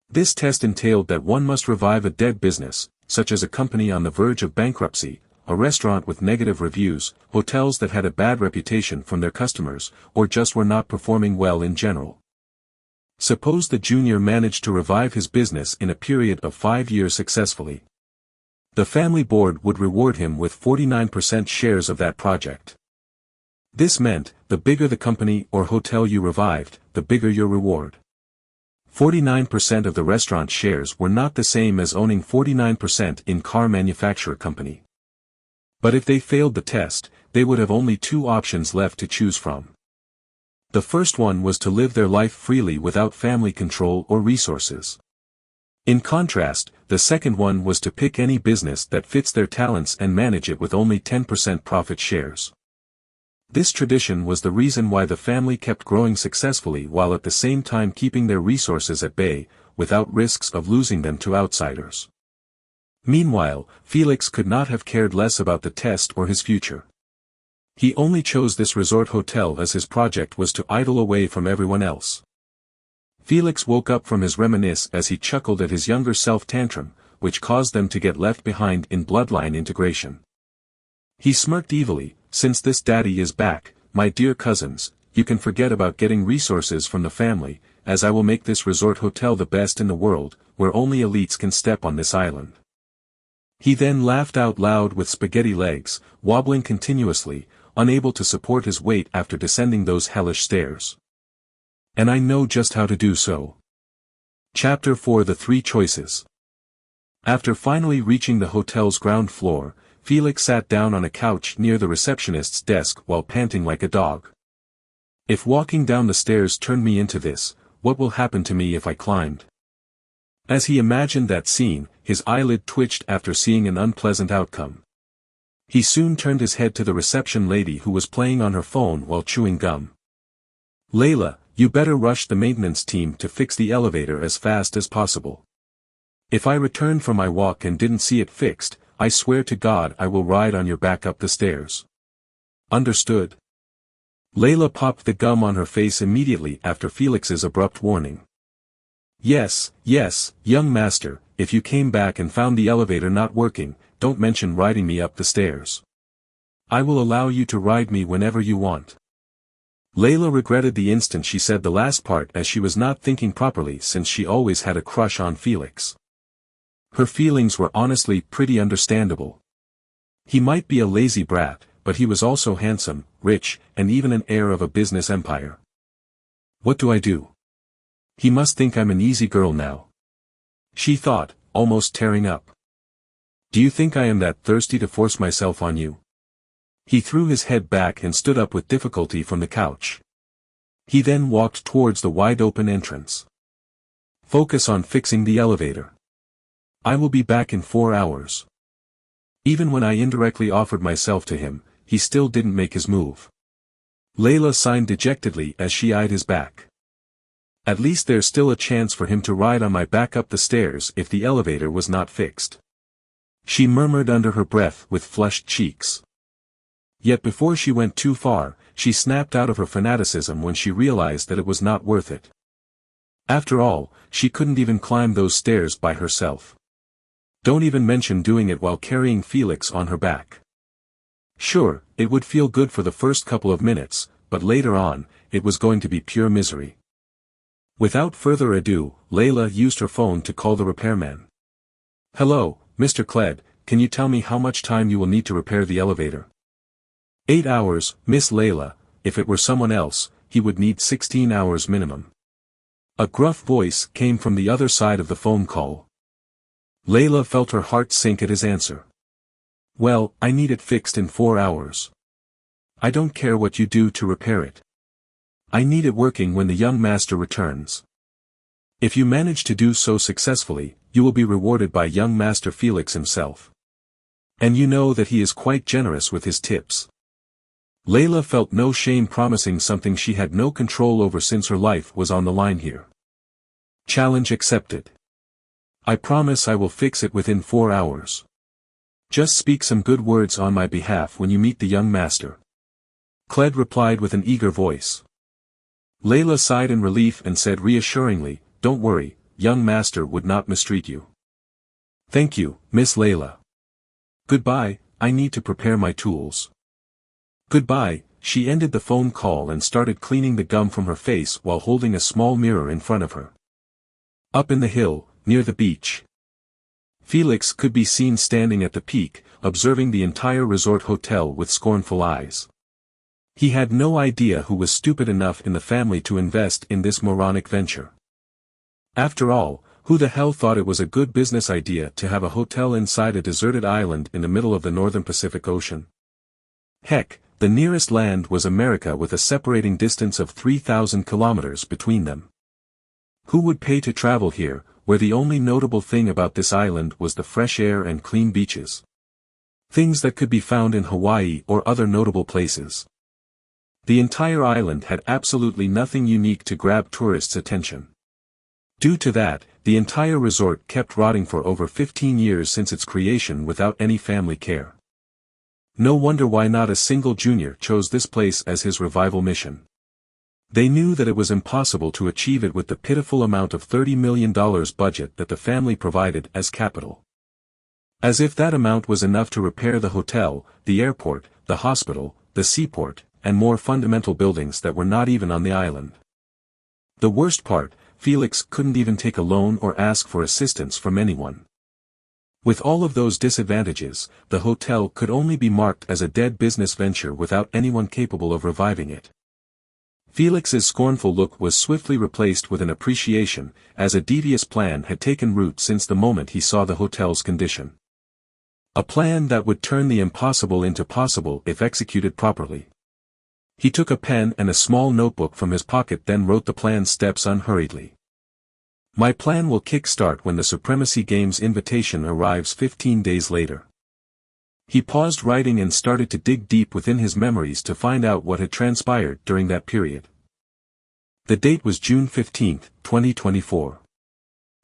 This test entailed that one must revive a dead business, such as a company on the verge of bankruptcy, a restaurant with negative reviews, hotels that had a bad reputation from their customers, or just were not performing well in general. Suppose the junior managed to revive his business in a period of 5 years successfully. The family board would reward him with 49% shares of that project. This meant, the bigger the company or hotel you revived, the bigger your reward. 49% of the restaurant shares were not the same as owning 49% in car manufacturer company. But if they failed the test, they would have only 2 options left to choose from. The first one was to live their life freely without family control or resources. In contrast, the second one was to pick any business that fits their talents and manage it with only 10% profit shares. This tradition was the reason why the family kept growing successfully while at the same time keeping their resources at bay, without risks of losing them to outsiders. Meanwhile, Felix could not have cared less about the test or his future. He only chose this resort hotel as his project was to idle away from everyone else. Felix woke up from his reminisce as he chuckled at his younger self tantrum, which caused them to get left behind in bloodline integration. He smirked evilly, "Since this daddy is back, my dear cousins, you can forget about getting resources from the family, as I will make this resort hotel the best in the world, where only elites can step on this island." He then laughed out loud with spaghetti legs, wobbling continuously, unable to support his weight after descending those hellish stairs. And I know just how to do so. Chapter 4: The 3 Choices. After finally reaching the hotel's ground floor, Felix sat down on a couch near the receptionist's desk while panting like a dog. If walking down the stairs turned me into this, what will happen to me if I climbed? As he imagined that scene, his eyelid twitched after seeing an unpleasant outcome. He soon turned his head to the reception lady who was playing on her phone while chewing gum. "Layla, you better rush the maintenance team to fix the elevator as fast as possible. If I returned from my walk and didn't see it fixed, I swear to God I will ride on your back up the stairs." "Understood." Layla popped the gum on her face immediately after Felix's abrupt warning. Yes, young master, if you came back and found the elevator not working, don't mention riding me up the stairs. I will allow you to ride me whenever you want." Layla regretted the instant she said the last part, as she was not thinking properly since she always had a crush on Felix. Her feelings were honestly pretty understandable. He might be a lazy brat, but he was also handsome, rich, and even an heir of a business empire. What do I do? He must think I'm an easy girl now, she thought, almost tearing up. Do you think I am that thirsty to force myself on you? He threw his head back and stood up with difficulty from the couch. He then walked towards the wide-open entrance. Focus on fixing the elevator. I will be back in 4 hours. Even when I indirectly offered myself to him, he still didn't make his move. Layla sighed dejectedly as she eyed his back. At least there's still a chance for him to ride on my back up the stairs if the elevator was not fixed. She murmured under her breath with flushed cheeks. Yet before she went too far, she snapped out of her fanaticism when she realized that it was not worth it. After all, she couldn't even climb those stairs by herself. Don't even mention doing it while carrying Felix on her back. Sure, it would feel good for the first couple of minutes, but later on, it was going to be pure misery. Without further ado, Layla used her phone to call the repairman. Hello, Mr. Kled, can you tell me how much time you will need to repair the elevator? 8 hours, Miss Layla. If it were someone else, he would need 16 hours minimum. A gruff voice came from the other side of the phone call. Layla felt her heart sink at his answer. Well, I need it fixed in 4 hours. I don't care what you do to repair it. I need it working when the young master returns. If you manage to do so successfully, you will be rewarded by young Master Felix himself. And you know that he is quite generous with his tips. Layla felt no shame promising something she had no control over since her life was on the line here. Challenge accepted. I promise I will fix it within 4 hours. Just speak some good words on my behalf when you meet the young master. Kled replied with an eager voice. Layla sighed in relief and said reassuringly, Don't worry, young master would not mistreat you. Thank you, Miss Layla. Goodbye, I need to prepare my tools. Goodbye. She ended the phone call and started cleaning the gum from her face while holding a small mirror in front of her. Up in the hill, near the beach. Felix could be seen standing at the peak, observing the entire resort hotel with scornful eyes. He had no idea who was stupid enough in the family to invest in this moronic venture. After all, who the hell thought it was a good business idea to have a hotel inside a deserted island in the middle of the northern Pacific Ocean? Heck, the nearest land was America with a separating distance of 3,000 kilometers between them. Who would pay to travel here, where the only notable thing about this island was the fresh air and clean beaches? Things that could be found in Hawaii or other notable places. The entire island had absolutely nothing unique to grab tourists' attention. Due to that, the entire resort kept rotting for over 15 years since its creation without any family care. No wonder why not a single junior chose this place as his revival mission. They knew that it was impossible to achieve it with the pitiful amount of $30 million budget that the family provided as capital. As if that amount was enough to repair the hotel, the airport, the hospital, the seaport, and more fundamental buildings that were not even on the island. The worst part, Felix couldn't even take a loan or ask for assistance from anyone. With all of those disadvantages, the hotel could only be marked as a dead business venture without anyone capable of reviving it. Felix's scornful look was swiftly replaced with an appreciation, as a devious plan had taken root since the moment he saw the hotel's condition. A plan that would turn the impossible into possible if executed properly. He took a pen and a small notebook from his pocket, then wrote the plan's steps unhurriedly. My plan will kick-start when the Supremacy Games invitation arrives 15 days later. He paused writing and started to dig deep within his memories to find out what had transpired during that period. The date was June 15, 2024.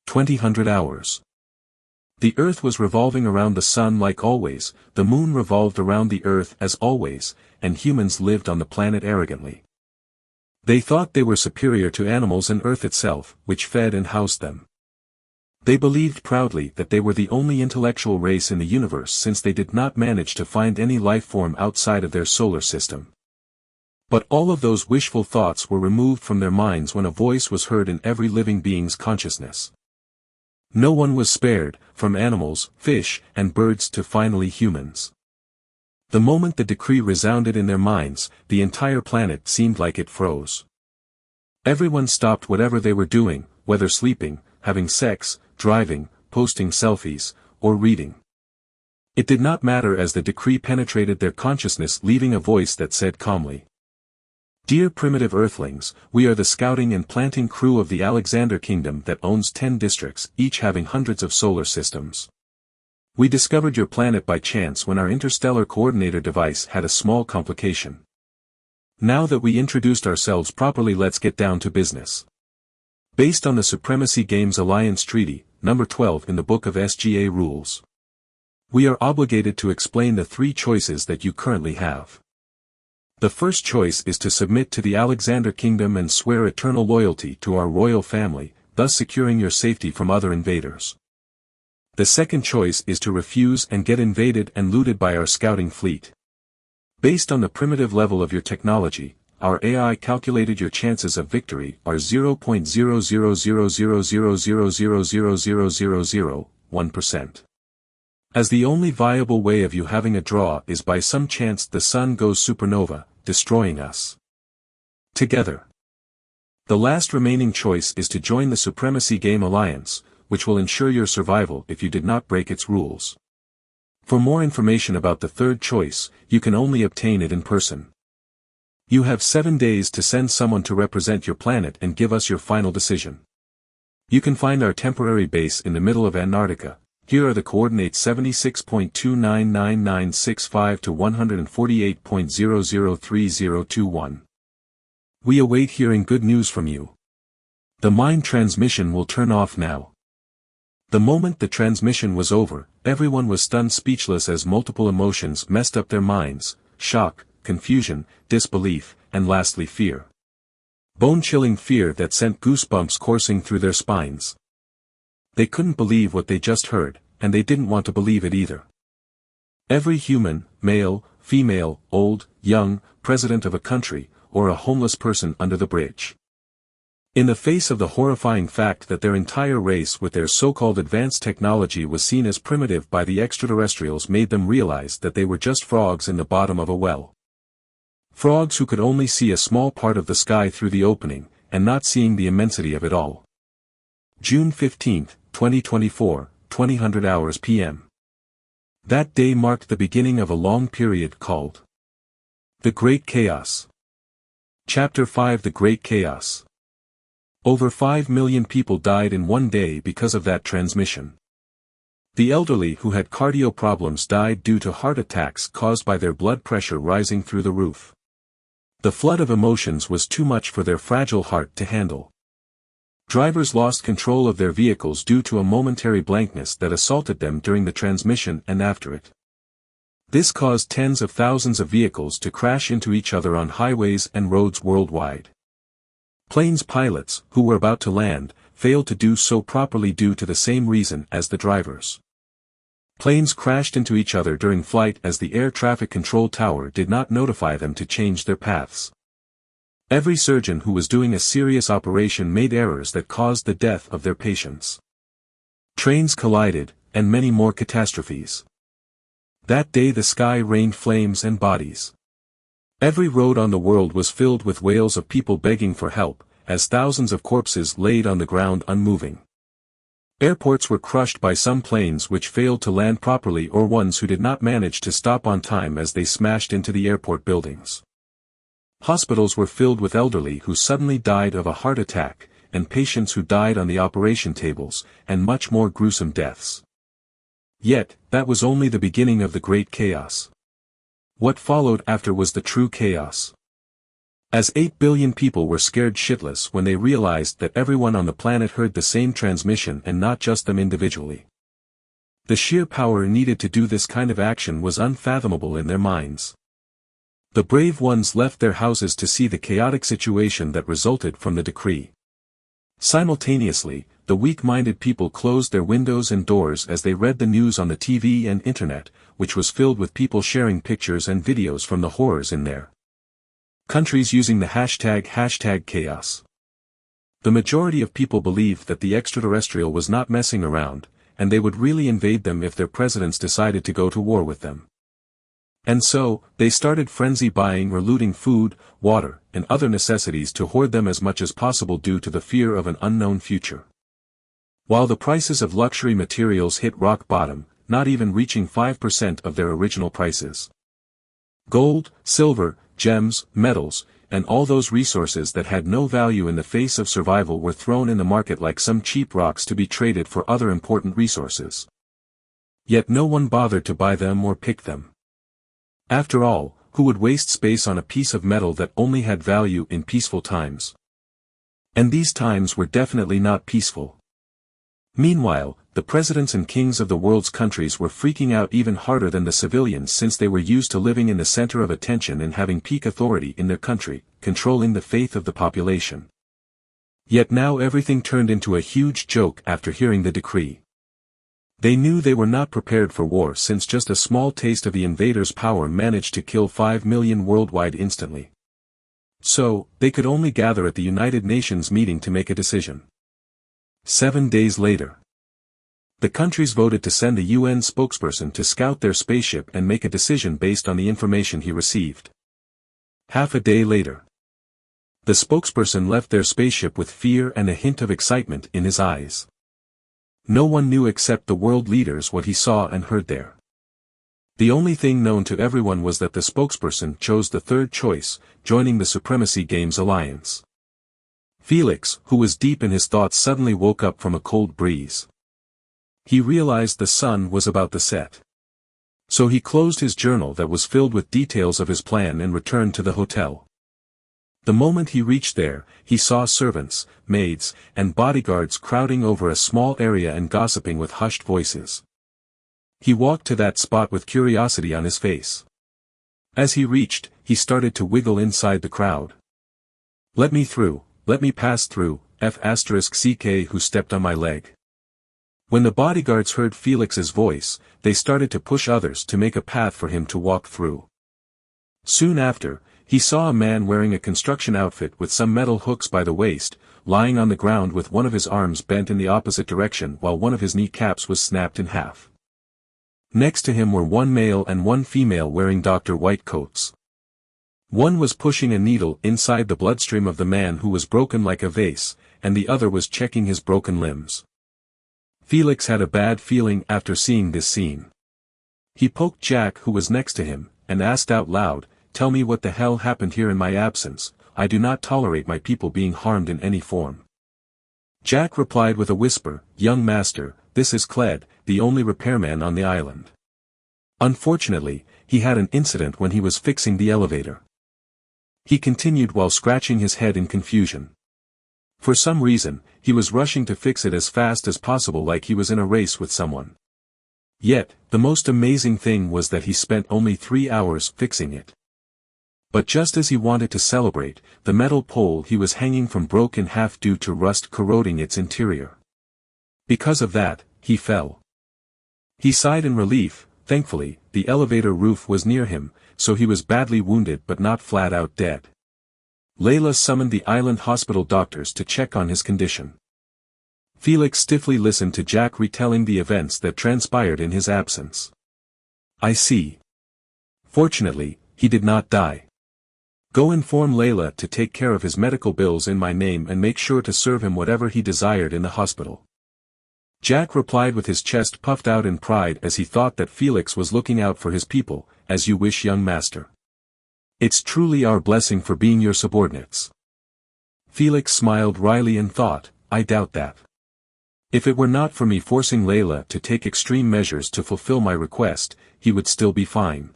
2000 hours. The Earth was revolving around the Sun like always, the Moon revolved around the Earth as always, and humans lived on the planet arrogantly. They thought they were superior to animals and Earth itself, which fed and housed them. They believed proudly that they were the only intellectual race in the universe since they did not manage to find any life form outside of their solar system. But all of those wishful thoughts were removed from their minds when a voice was heard in every living being's consciousness. No one was spared, from animals, fish, and birds to finally humans. The moment the decree resounded in their minds, the entire planet seemed like it froze. Everyone stopped whatever they were doing, whether sleeping, having sex, driving, posting selfies, or reading. It did not matter as the decree penetrated their consciousness, leaving a voice that said calmly, Dear primitive Earthlings, we are the scouting and planting crew of the Alexander Kingdom that owns 10 districts, each having hundreds of solar systems. We discovered your planet by chance when our interstellar coordinator device had a small complication. Now that we introduced ourselves properly, let's get down to business. Based on the Supremacy Games Alliance Treaty, number 12 in the Book of SGA Rules, we are obligated to explain the 3 choices that you currently have. The first choice is to submit to the Alexander Kingdom and swear eternal loyalty to our royal family, thus securing your safety from other invaders. The second choice is to refuse and get invaded and looted by our scouting fleet. Based on the primitive level of your technology, our AI calculated your chances of victory are 0.0000000000001%. As the only viable way of you having a draw is by some chance the sun goes supernova, destroying us together. The last remaining choice is to join the Supremacy Game Alliance, which will ensure your survival if you did not break its rules. For more information about the third choice, you can only obtain it in person. You have 7 days to send someone to represent your planet and give us your final decision. You can find our temporary base in the middle of Antarctica. Here are the coordinates 76.299965 to 148.003021. We await hearing good news from you. The mind transmission will turn off now. The moment the transmission was over, everyone was stunned speechless as multiple emotions messed up their minds: shock, confusion, disbelief, and lastly fear. Bone-chilling fear that sent goosebumps coursing through their spines. They couldn't believe what they just heard, and they didn't want to believe it either. Every human, male, female, old, young, president of a country, or a homeless person under the bridge. In the face of the horrifying fact that their entire race with their so-called advanced technology was seen as primitive by the extraterrestrials made them realize that they were just frogs in the bottom of a well. Frogs who could only see a small part of the sky through the opening, and not seeing the immensity of it all. June 15, 2024, 2000 hours p.m. That day marked the beginning of a long period called The Great Chaos. Chapter 5: The Great Chaos. Over 5 million people died in one day because of that transmission. The elderly who had cardio problems died due to heart attacks caused by their blood pressure rising through the roof. The flood of emotions was too much for their fragile heart to handle. Drivers lost control of their vehicles due to a momentary blankness that assaulted them during the transmission and after it. This caused tens of thousands of vehicles to crash into each other on highways and roads worldwide. Planes' pilots, who were about to land, failed to do so properly due to the same reason as the drivers. Planes crashed into each other during flight as the air traffic control tower did not notify them to change their paths. Every surgeon who was doing a serious operation made errors that caused the death of their patients. Trains collided, and many more catastrophes. That day the sky rained flames and bodies. Every road on the world was filled with wails of people begging for help, as thousands of corpses laid on the ground unmoving. Airports were crushed by some planes which failed to land properly or ones who did not manage to stop on time as they smashed into the airport buildings. Hospitals were filled with elderly who suddenly died of a heart attack, and patients who died on the operation tables, and much more gruesome deaths. Yet, that was only the beginning of the Great Chaos. What followed after was the true chaos. As 8 billion people were scared shitless when they realized that everyone on the planet heard the same transmission and not just them individually. The sheer power needed to do this kind of action was unfathomable in their minds. The brave ones left their houses to see the chaotic situation that resulted from the decree. Simultaneously, the weak-minded people closed their windows and doors as they read the news on the TV and internet, which was filled with people sharing pictures and videos from the horrors in their countries using the hashtag chaos. The majority of people believed that the extraterrestrial was not messing around, and they would really invade them if their presidents decided to go to war with them. And so, they started frenzy buying or looting food, water, and other necessities to hoard them as much as possible due to the fear of an unknown future. While the prices of luxury materials hit rock bottom, not even reaching 5% of their original prices. Gold, silver, gems, metals, and all those resources that had no value in the face of survival were thrown in the market like some cheap rocks to be traded for other important resources. Yet no one bothered to buy them or pick them. After all, who would waste space on a piece of metal that only had value in peaceful times? And these times were definitely not peaceful. Meanwhile, the presidents and kings of the world's countries were freaking out even harder than the civilians, since they were used to living in the center of attention and having peak authority in their country, controlling the faith of the population. Yet now everything turned into a huge joke after hearing the decree. They knew they were not prepared for war, since just a small taste of the invaders' power managed to kill 5 million worldwide instantly. So, they could only gather at the United Nations meeting to make a decision. 7 days later, the countries voted to send a UN spokesperson to scout their spaceship and make a decision based on the information he received. Half a day later, the spokesperson left their spaceship with fear and a hint of excitement in his eyes. No one knew except the world leaders what he saw and heard there. The only thing known to everyone was that the spokesperson chose the third choice, joining the Supremacy Games Alliance. Felix, who was deep in his thoughts, suddenly woke up from a cold breeze. He realized the sun was about to set. So he closed his journal that was filled with details of his plan and returned to the hotel. The moment he reached there, he saw servants, maids, and bodyguards crowding over a small area and gossiping with hushed voices. He walked to that spot with curiosity on his face. As he reached, he started to wiggle inside the crowd. "Let me through, let me pass through, F***CK who stepped on my leg." When the bodyguards heard Felix's voice, they started to push others to make a path for him to walk through. Soon after, he saw a man wearing a construction outfit with some metal hooks by the waist, lying on the ground with one of his arms bent in the opposite direction while one of his kneecaps was snapped in half. Next to him were one male and one female wearing Dr. White coats. One was pushing a needle inside the bloodstream of the man who was broken like a vase, and the other was checking his broken limbs. Felix had a bad feeling after seeing this scene. He poked Jack, who was next to him, and asked out loud, "Tell me what the hell happened here in my absence. I do not tolerate my people being harmed in any form." Jack replied with a whisper, "Young master, this is Cled, the only repairman on the island. Unfortunately, he had an incident when he was fixing the elevator." He continued while scratching his head in confusion. For some reason, he was rushing to fix it as fast as possible, like he was in a race with someone. Yet, the most amazing thing was that he spent only 3 hours fixing it. But just as he wanted to celebrate, the metal pole he was hanging from broke in half due to rust corroding its interior. Because of that, he fell. He sighed in relief. Thankfully, the elevator roof was near him, so he was badly wounded but not flat out dead. Layla summoned the island hospital doctors to check on his condition. Felix stiffly listened to Jack retelling the events that transpired in his absence. "I see. Fortunately, he did not die. Go inform Layla to take care of his medical bills in my name and make sure to serve him whatever he desired in the hospital." Jack replied with his chest puffed out in pride as he thought that Felix was looking out for his people. "As you wish, young master. It's truly our blessing for being your subordinates." Felix smiled wryly and thought, "I doubt that. If it were not for me forcing Layla to take extreme measures to fulfill my request, he would still be fine."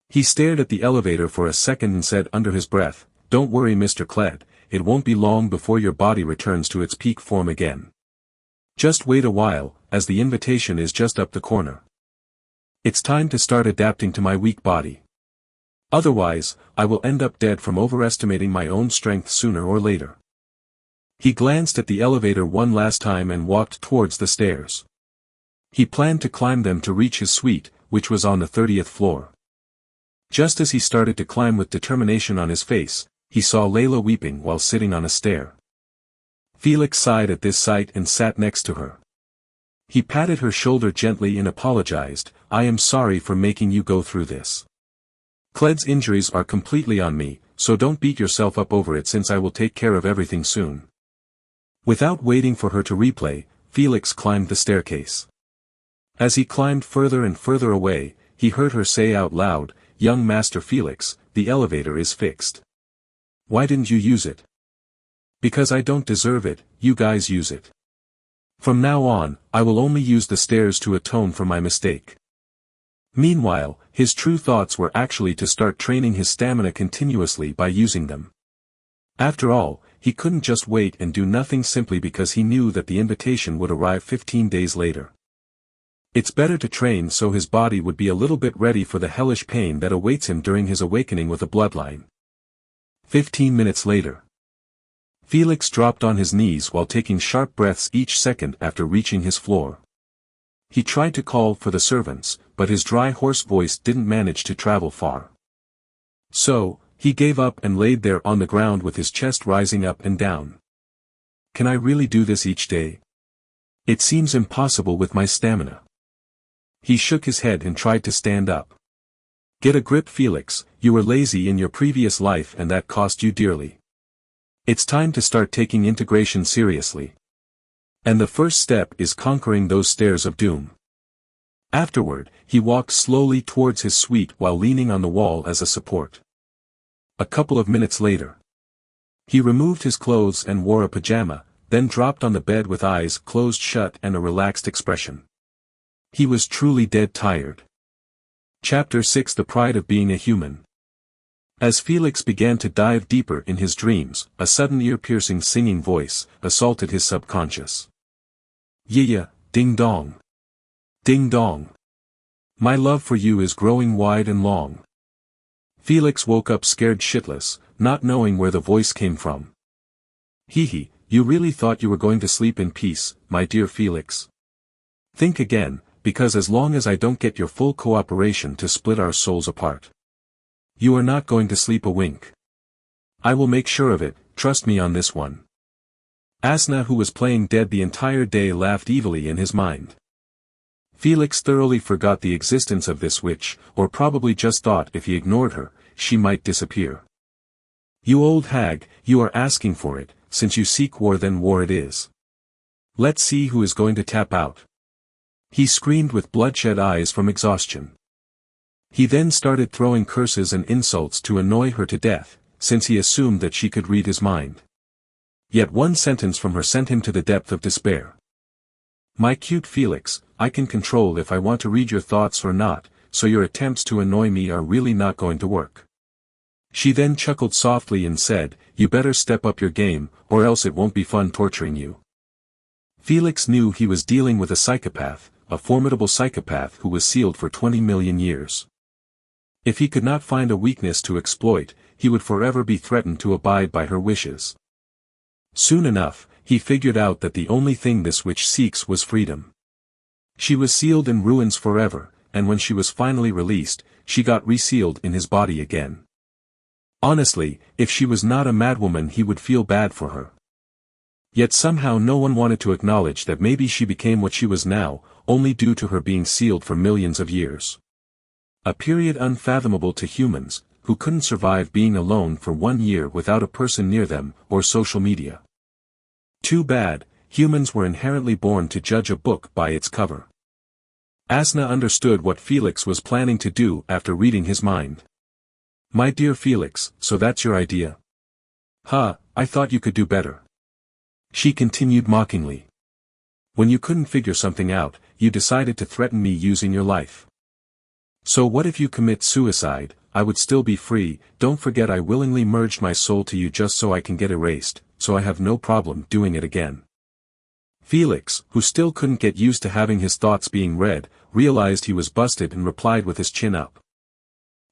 He stared at the elevator for a second and said under his breath, "Don't worry, Mr. Cled, it won't be long before your body returns to its peak form again. Just wait a while, as the invitation is just up the corner. It's time to start adapting to my weak body. Otherwise, I will end up dead from overestimating my own strength sooner or later." He glanced at the elevator one last time and walked towards the stairs. He planned to climb them to reach his suite, which was on the 30th floor. Just as he started to climb with determination on his face, he saw Layla weeping while sitting on a stair. Felix sighed at this sight and sat next to her. He patted her shoulder gently and apologized, "I am sorry for making you go through this. Cled's injuries are completely on me, so don't beat yourself up over it, since I will take care of everything soon." Without waiting for her to reply, Felix climbed the staircase. As he climbed further and further away, he heard her say out loud, "Young Master Felix, the elevator is fixed. Why didn't you use it? Because I don't deserve it, you guys use it. From now on, I will only use the stairs to atone for my mistake. Meanwhile, his true thoughts were actually to start training his stamina continuously by using them. After all, he couldn't just wait and do nothing simply because he knew that the invitation would arrive 15 days later. It's better to train so his body would be a little bit ready for the hellish pain that awaits him during his awakening with a bloodline. 15 minutes later. Felix dropped on his knees while taking sharp breaths each second after reaching his floor. He tried to call for the servants, but his dry hoarse voice didn't manage to travel far. So, he gave up and laid there on the ground with his chest rising up and down. Can I really do this each day? It seems impossible with my stamina. He shook his head and tried to stand up. Get a grip, Felix, you were lazy in your previous life and that cost you dearly. It's time to start taking integration seriously. And the first step is conquering those stairs of doom. Afterward, he walked slowly towards his suite while leaning on the wall as a support. A couple of minutes later. He removed his clothes and wore a pajama, then dropped on the bed with eyes closed shut and a relaxed expression. He was truly dead tired. Chapter 6 The Pride of Being a Human. As Felix began to dive deeper in his dreams, a sudden ear-piercing singing voice assaulted his subconscious. Yeah, ding dong. Ding dong. My love for you is growing wide and long. Felix woke up scared shitless, not knowing where the voice came from. Hee, you really thought you were going to sleep in peace, my dear Felix? Think again, because as long as I don't get your full cooperation to split our souls apart, you are not going to sleep a wink. I will make sure of it, trust me on this one. Asna, who was playing dead the entire day, laughed evilly in his mind. Felix thoroughly forgot the existence of this witch, or probably just thought if he ignored her, she might disappear. You old hag, you are asking for it, since you seek war then war it is. Let's see who is going to tap out. He screamed with bloodshot eyes from exhaustion. He then started throwing curses and insults to annoy her to death, since he assumed that she could read his mind. Yet one sentence from her sent him to the depth of despair. My cute Felix, I can control if I want to read your thoughts or not, so your attempts to annoy me are really not going to work. She then chuckled softly and said, you better step up your game, or else it won't be fun torturing you. Felix knew he was dealing with a psychopath, a formidable psychopath who was sealed for 20 million years. If he could not find a weakness to exploit, he would forever be threatened to abide by her wishes. Soon enough, he figured out that the only thing this witch seeks was freedom. She was sealed in ruins forever, and when she was finally released, she got resealed in his body again. Honestly, if she was not a madwoman he would feel bad for her. Yet somehow no one wanted to acknowledge that maybe she became what she was now, only due to her being sealed for millions of years. A period unfathomable to humans, who couldn't survive being alone for 1 year without a person near them, or social media. Too bad, humans were inherently born to judge a book by its cover. Asna understood what Felix was planning to do after reading his mind. My dear Felix, so that's your idea? I thought you could do better. She continued mockingly. When you couldn't figure something out, you decided to threaten me using your life. So what if you commit suicide? I would still be free. Don't forget I willingly merged my soul to you just so I can get erased, so I have no problem doing it again. Felix, who still couldn't get used to having his thoughts being read, realized he was busted and replied with his chin up.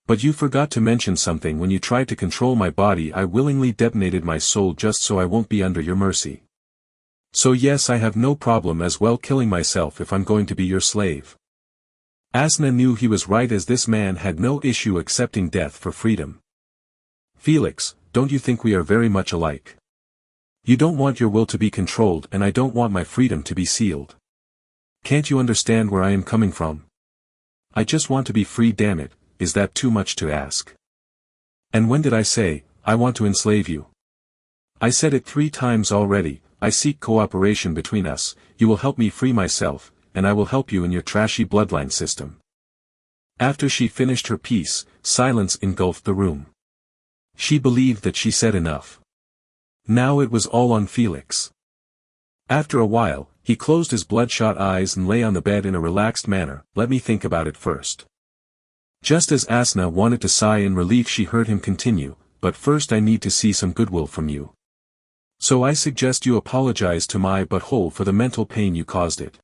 But you forgot to mention something. When you tried to control my body I willingly detonated my soul just so I won't be under your mercy. So yes, I have no problem as well killing myself if I'm going to be your slave. Asna knew he was right, as this man had no issue accepting death for freedom. Felix, don't you think we are very much alike? You don't want your will to be controlled and I don't want my freedom to be sealed. Can't you understand where I am coming from? I just want to be free, damn it, is that too much to ask? And when did I say, I want to enslave you? I said it 3 times already. I seek cooperation between us, you will help me free myself, and I will help you in your trashy bloodline system. After she finished her piece, silence engulfed the room. She believed that she said enough. Now it was all on Felix. After a while, he closed his bloodshot eyes and lay on the bed in a relaxed manner. Let me think about it first. Just as Asna wanted to sigh in relief, she heard him continue, but first I need to see some goodwill from you. So I suggest you apologize to my butthole for the mental pain you caused it.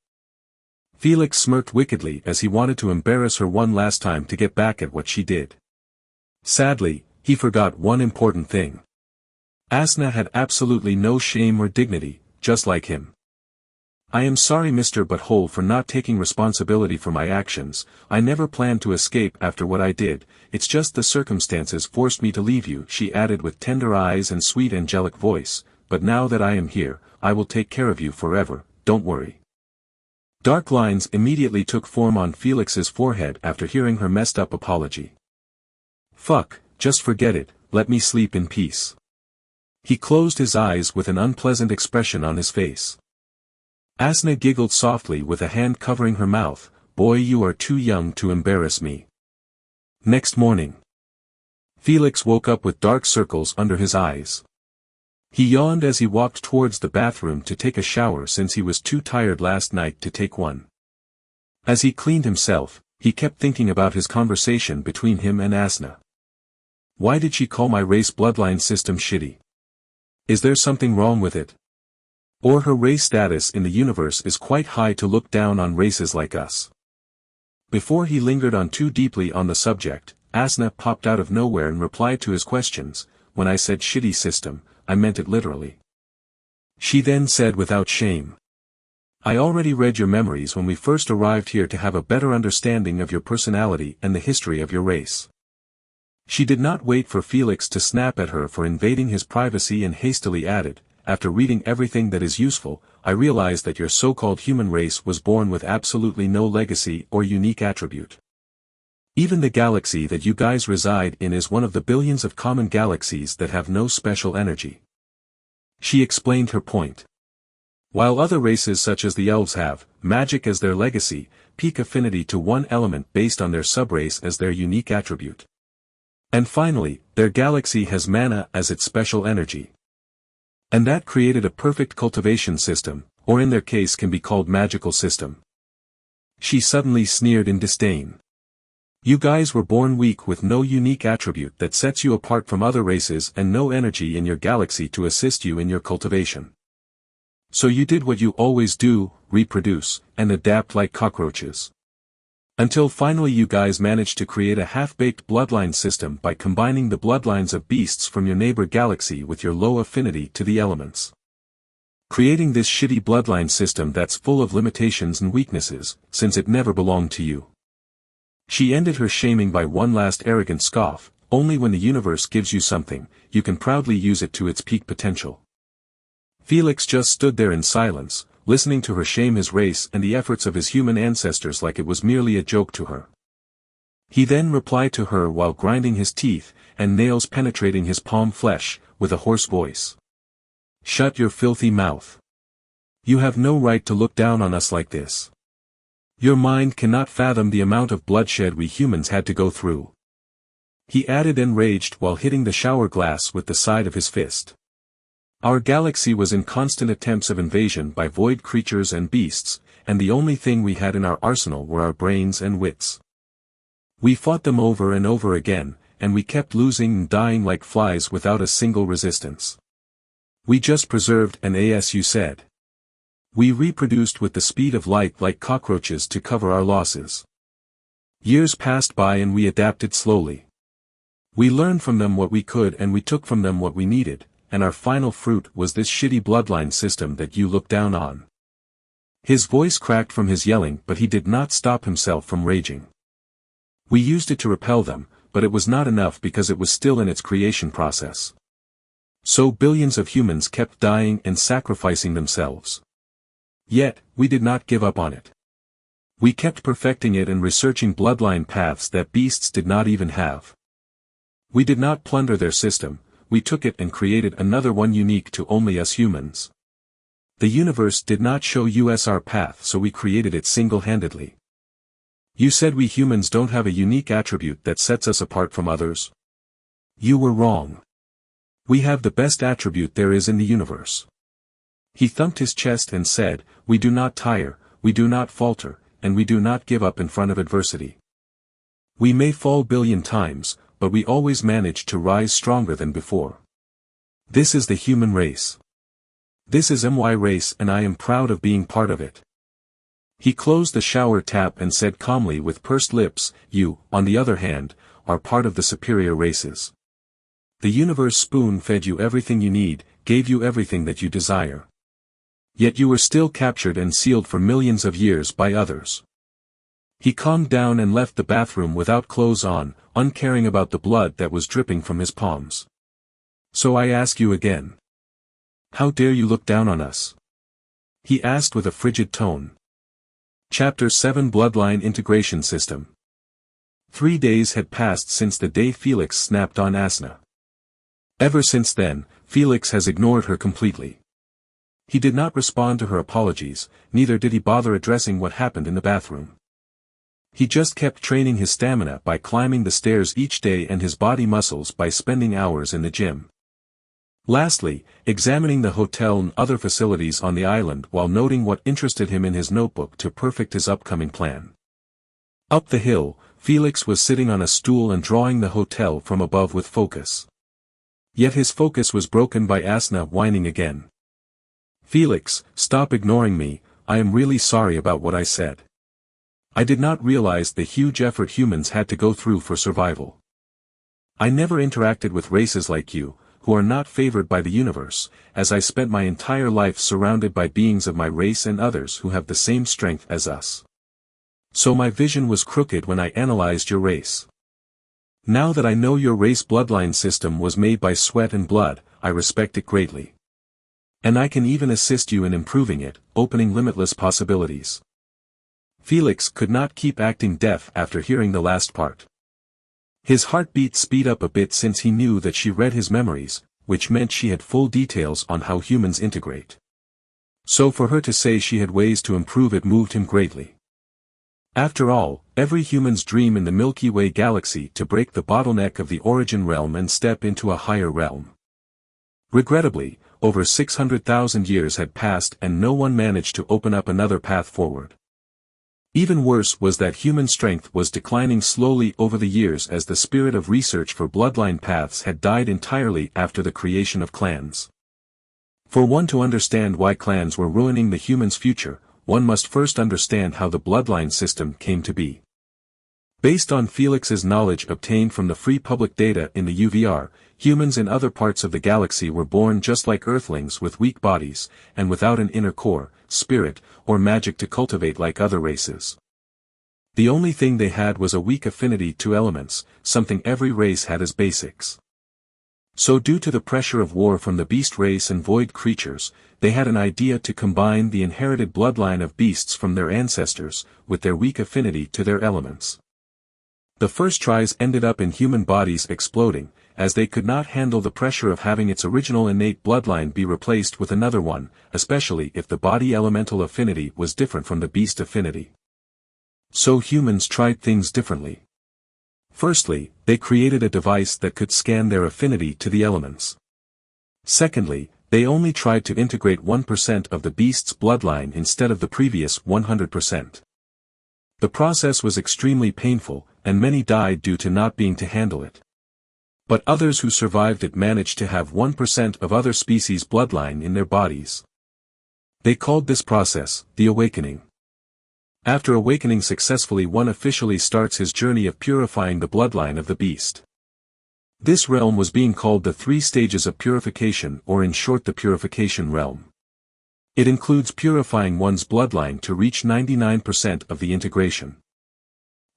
Felix smirked wickedly as he wanted to embarrass her one last time to get back at what she did. Sadly, he forgot one important thing. Asna had absolutely no shame or dignity, just like him. I am sorry Mr. Butthole for not taking responsibility for my actions. I never planned to escape after what I did, it's just the circumstances forced me to leave you, she added with tender eyes and sweet angelic voice, but now that I am here, I will take care of you forever, don't worry. Dark lines immediately took form on Felix's forehead after hearing her messed up apology. Fuck, just forget it, let me sleep in peace. He closed his eyes with an unpleasant expression on his face. Asna giggled softly with a hand covering her mouth. Boy, you are too young to embarrass me. Next morning. Felix woke up with dark circles under his eyes. He yawned as he walked towards the bathroom to take a shower since he was too tired last night to take one. As he cleaned himself, he kept thinking about his conversation between him and Asna. Why did she call my race bloodline system shitty? Is there something wrong with it? Or her race status in the universe is quite high to look down on races like us. Before he lingered on too deeply on the subject, Asna popped out of nowhere and replied to his questions. When I said shitty system, I meant it literally. She then said without shame. I already read your memories when we first arrived here to have a better understanding of your personality and the history of your race. She did not wait for Felix to snap at her for invading his privacy and hastily added, after reading everything that is useful, I realized that your so-called human race was born with absolutely no legacy or unique attribute. Even the galaxy that you guys reside in is one of the billions of common galaxies that have no special energy. She explained her point. While other races such as the elves have magic as their legacy, peak affinity to one element based on their subrace as their unique attribute. And finally, their galaxy has mana as its special energy. And that created a perfect cultivation system, or in their case can be called magical system. She suddenly sneered in disdain. You guys were born weak with no unique attribute that sets you apart from other races and no energy in your galaxy to assist you in your cultivation. So you did what you always do, reproduce, and adapt like cockroaches. Until finally you guys managed to create a half-baked bloodline system by combining the bloodlines of beasts from your neighbor galaxy with your low affinity to the elements. Creating this shitty bloodline system that's full of limitations and weaknesses, since it never belonged to you. She ended her shaming by one last arrogant scoff. Only when the universe gives you something, you can proudly use it to its peak potential. Felix just stood there in silence, listening to her shame his race and the efforts of his human ancestors like it was merely a joke to her. He then replied to her while grinding his teeth, and nails penetrating his palm flesh, with a hoarse voice. Shut your filthy mouth. You have no right to look down on us like this. Your mind cannot fathom the amount of bloodshed we humans had to go through. He added enraged while hitting the shower glass with the side of his fist. Our galaxy was in constant attempts of invasion by void creatures and beasts, and the only thing we had in our arsenal were our brains and wits. We fought them over and over again, and we kept losing and dying like flies without a single resistance. We just preserved and as you said. We reproduced with the speed of light like cockroaches to cover our losses. Years passed by and we adapted slowly. We learned from them what we could and we took from them what we needed. And our final fruit was this shitty bloodline system that you look down on. His voice cracked from his yelling, but he did not stop himself from raging. We used it to repel them, but it was not enough because it was still in its creation process. So billions of humans kept dying and sacrificing themselves. Yet, we did not give up on it. We kept perfecting it and researching bloodline paths that beasts did not even have. We did not plunder their system. We took it and created another one unique to only us humans. The universe did not show us our path, so we created it single-handedly. You said we humans don't have a unique attribute that sets us apart from others. You were wrong. We have the best attribute there is in the universe. He thumped his chest and said, we do not tire, we do not falter, and we do not give up in front of adversity. We may fall billion times, but we always manage to rise stronger than before. This is the human race. This is my race and I am proud of being part of it. He closed the shower tap and said calmly with pursed lips, you, on the other hand, are part of the superior races. The universe spoon-fed you everything you need, gave you everything that you desire. Yet you were still captured and sealed for millions of years by others. He calmed down and left the bathroom without clothes on, uncaring about the blood that was dripping from his palms. So I ask you again. How dare you look down on us? He asked with a frigid tone. Chapter 7 Bloodline Integration System. 3 days had passed since the day Felix snapped on Asna. Ever since then, Felix has ignored her completely. He did not respond to her apologies, neither did he bother addressing what happened in the bathroom. He just kept training his stamina by climbing the stairs each day and his body muscles by spending hours in the gym. Lastly, examining the hotel and other facilities on the island while noting what interested him in his notebook to perfect his upcoming plan. Up the hill, Felix was sitting on a stool and drawing the hotel from above with focus. Yet his focus was broken by Asna whining again. Felix, stop ignoring me, I am really sorry about what I said. I did not realize the huge effort humans had to go through for survival. I never interacted with races like you, who are not favored by the universe, as I spent my entire life surrounded by beings of my race and others who have the same strength as us. So my vision was crooked when I analyzed your race. Now that I know your race bloodline system was made by sweat and blood, I respect it greatly. And I can even assist you in improving it, opening limitless possibilities. Felix could not keep acting deaf after hearing the last part. His heartbeat speed up a bit since he knew that she read his memories, which meant she had full details on how humans integrate. So for her to say she had ways to improve it moved him greatly. After all, every human's dream in the Milky Way galaxy to break the bottleneck of the origin realm and step into a higher realm. Regrettably, over 600,000 years had passed and no one managed to open up another path forward. Even worse was that human strength was declining slowly over the years as the spirit of research for bloodline paths had died entirely after the creation of clans. For one to understand why clans were ruining the human's future, one must first understand how the bloodline system came to be. Based on Felix's knowledge obtained from the free public data in the UVR, humans in other parts of the galaxy were born just like Earthlings with weak bodies, and without an inner core, spirit, or magic to cultivate like other races. The only thing they had was a weak affinity to elements, something every race had as basics. So due to the pressure of war from the beast race and void creatures, they had an idea to combine the inherited bloodline of beasts from their ancestors, with their weak affinity to their elements. The first tries ended up in human bodies exploding, as they could not handle the pressure of having its original innate bloodline be replaced with another one, especially if the body elemental affinity was different from the beast affinity. So humans tried things differently. Firstly, they created a device that could scan their affinity to the elements. Secondly, they only tried to integrate 1% of the beast's bloodline instead of the previous 100%. The process was extremely painful, and many died due to not being to handle it. But others who survived it managed to have 1% of other species' bloodline in their bodies. They called this process, the awakening. After awakening successfully, one officially starts his journey of purifying the bloodline of the beast. This realm was being called the 3 stages of purification, or in short the purification realm. It includes purifying one's bloodline to reach 99% of the integration.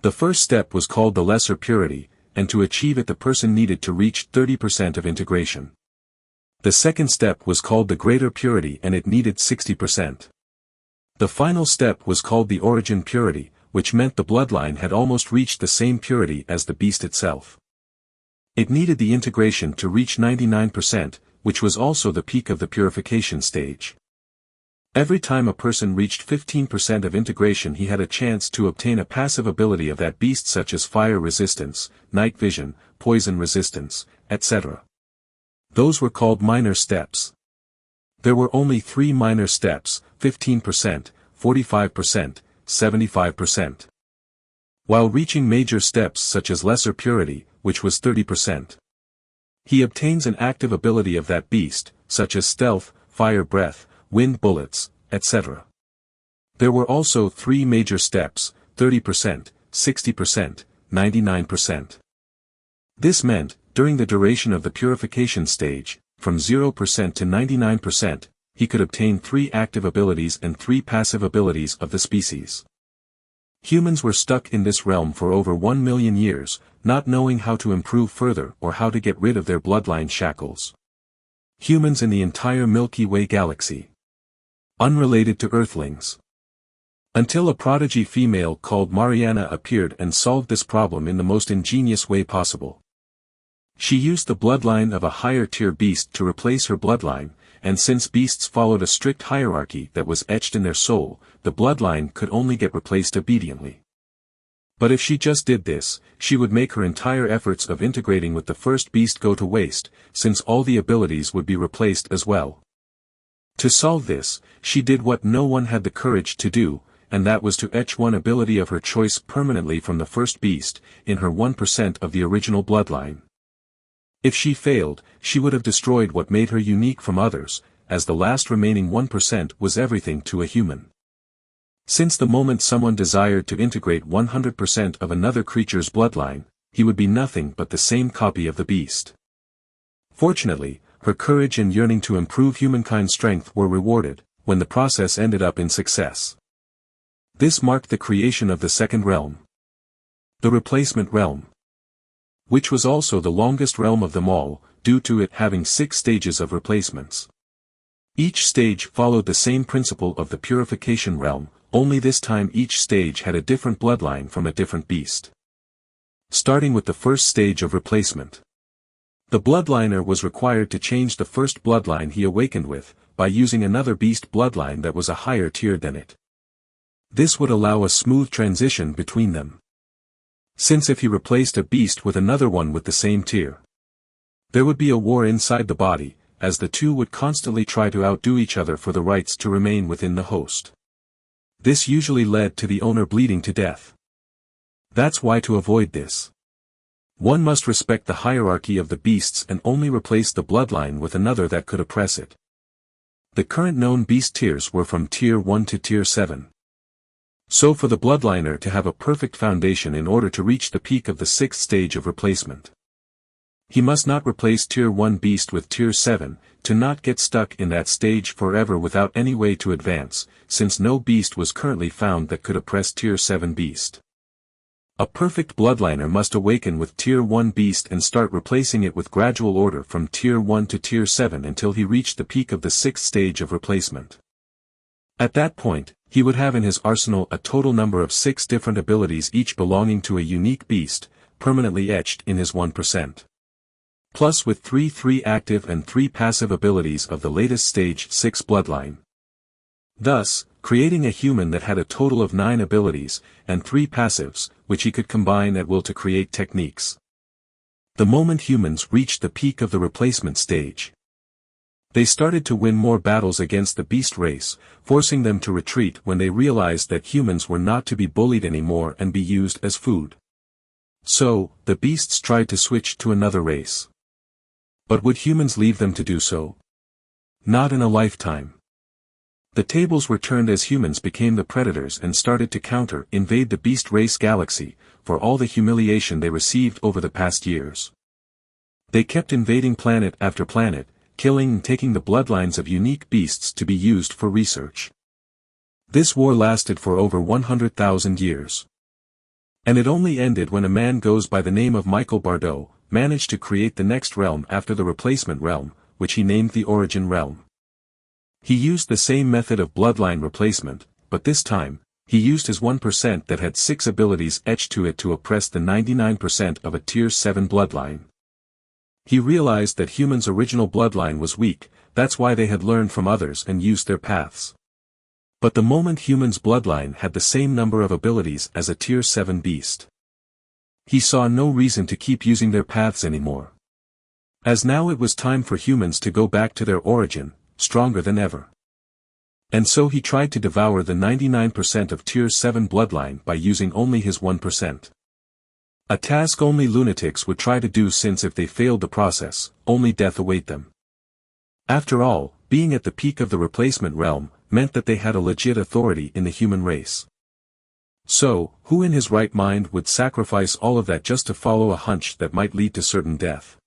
The first step was called the lesser purity, and to achieve it the person needed to reach 30% of integration. The second step was called the greater purity and it needed 60%. The final step was called the origin purity, which meant the bloodline had almost reached the same purity as the beast itself. It needed the integration to reach 99%, which was also the peak of the purification stage. Every time a person reached 15% of integration he had a chance to obtain a passive ability of that beast such as fire resistance, night vision, poison resistance, etc. Those were called minor steps. There were only 3 minor steps, 15%, 45%, 75%. While reaching major steps such as lesser purity, which was 30%. He obtains an active ability of that beast, such as stealth, fire breath, wind bullets, etc. There were also 3 major steps, 30%, 60%, 99%. This meant, during the duration of the purification stage, from 0% to 99%, he could obtain 3 active abilities and 3 passive abilities of the species. Humans were stuck in this realm for over 1 million years, not knowing how to improve further or how to get rid of their bloodline shackles. Humans in the entire Milky Way galaxy. Unrelated to Earthlings. Until a prodigy female called Mariana appeared and solved this problem in the most ingenious way possible. She used the bloodline of a higher-tier beast to replace her bloodline, and since beasts followed a strict hierarchy that was etched in their soul, the bloodline could only get replaced obediently. But if she just did this, she would make her entire efforts of integrating with the first beast go to waste, since all the abilities would be replaced as well. To solve this, she did what no one had the courage to do, and that was to etch one ability of her choice permanently from the first beast, in her 1% of the original bloodline. If she failed, she would have destroyed what made her unique from others, as the last remaining 1% was everything to a human. Since the moment someone desired to integrate 100% of another creature's bloodline, he would be nothing but the same copy of the beast. Fortunately, her courage and yearning to improve humankind's strength were rewarded, when the process ended up in success. This marked the creation of the second realm. The replacement realm. Which was also the longest realm of them all, due to it having 6 stages of replacements. Each stage followed the same principle of the purification realm, only this time each stage had a different bloodline from a different beast. Starting with the first stage of replacement. The bloodliner was required to change the first bloodline he awakened with, by using another beast bloodline that was a higher tier than it. This would allow a smooth transition between them. Since if he replaced a beast with another one with the same tier, there would be a war inside the body, as the two would constantly try to outdo each other for the rights to remain within the host. This usually led to the owner bleeding to death. That's why to avoid this, one must respect the hierarchy of the beasts and only replace the bloodline with another that could oppress it. The current known beast tiers were from tier 1 to tier 7. So for the bloodliner to have a perfect foundation in order to reach the peak of the 6th stage of replacement, he must not replace tier 1 beast with tier 7, to not get stuck in that stage forever without any way to advance, since no beast was currently found that could oppress tier 7 beast. A perfect bloodliner must awaken with tier 1 beast and start replacing it with gradual order from tier 1 to tier 7 until he reached the peak of the 6th stage of replacement. At that point, he would have in his arsenal a total number of 6 different abilities each belonging to a unique beast, permanently etched in his 1%. Plus with 3 active and 3 passive abilities of the latest stage 6 bloodline. Thus, creating a human that had a total of 9 abilities, and 3 passives, which he could combine at will to create techniques. The moment humans reached the peak of the replacement stage, they started to win more battles against the beast race, forcing them to retreat when they realized that humans were not to be bullied anymore and be used as food. So, the beasts tried to switch to another race. But would humans leave them to do so? Not in a lifetime. The tables were turned as humans became the predators and started to invade the beast race galaxy, for all the humiliation they received over the past years. They kept invading planet after planet, killing and taking the bloodlines of unique beasts to be used for research. This war lasted for over 100,000 years. And it only ended when a man goes by the name of Michael Bardot, managed to create the next realm after the replacement realm, which he named the Origin Realm. He used the same method of bloodline replacement, but this time, he used his 1% that had 6 abilities etched to it to oppress the 99% of a tier 7 bloodline. He realized that humans' original bloodline was weak, that's why they had learned from others and used their paths. But the moment human's bloodline had the same number of abilities as a tier 7 beast, he saw no reason to keep using their paths anymore. As now it was time for humans to go back to their origin, stronger than ever. And so he tried to devour the 99% of tier 7 bloodline by using only his 1%. A task only lunatics would try to do, since if they failed the process, only death await them. After all, being at the peak of the replacement realm meant that they had a legit authority in the human race. So, who in his right mind would sacrifice all of that just to follow a hunch that might lead to certain death?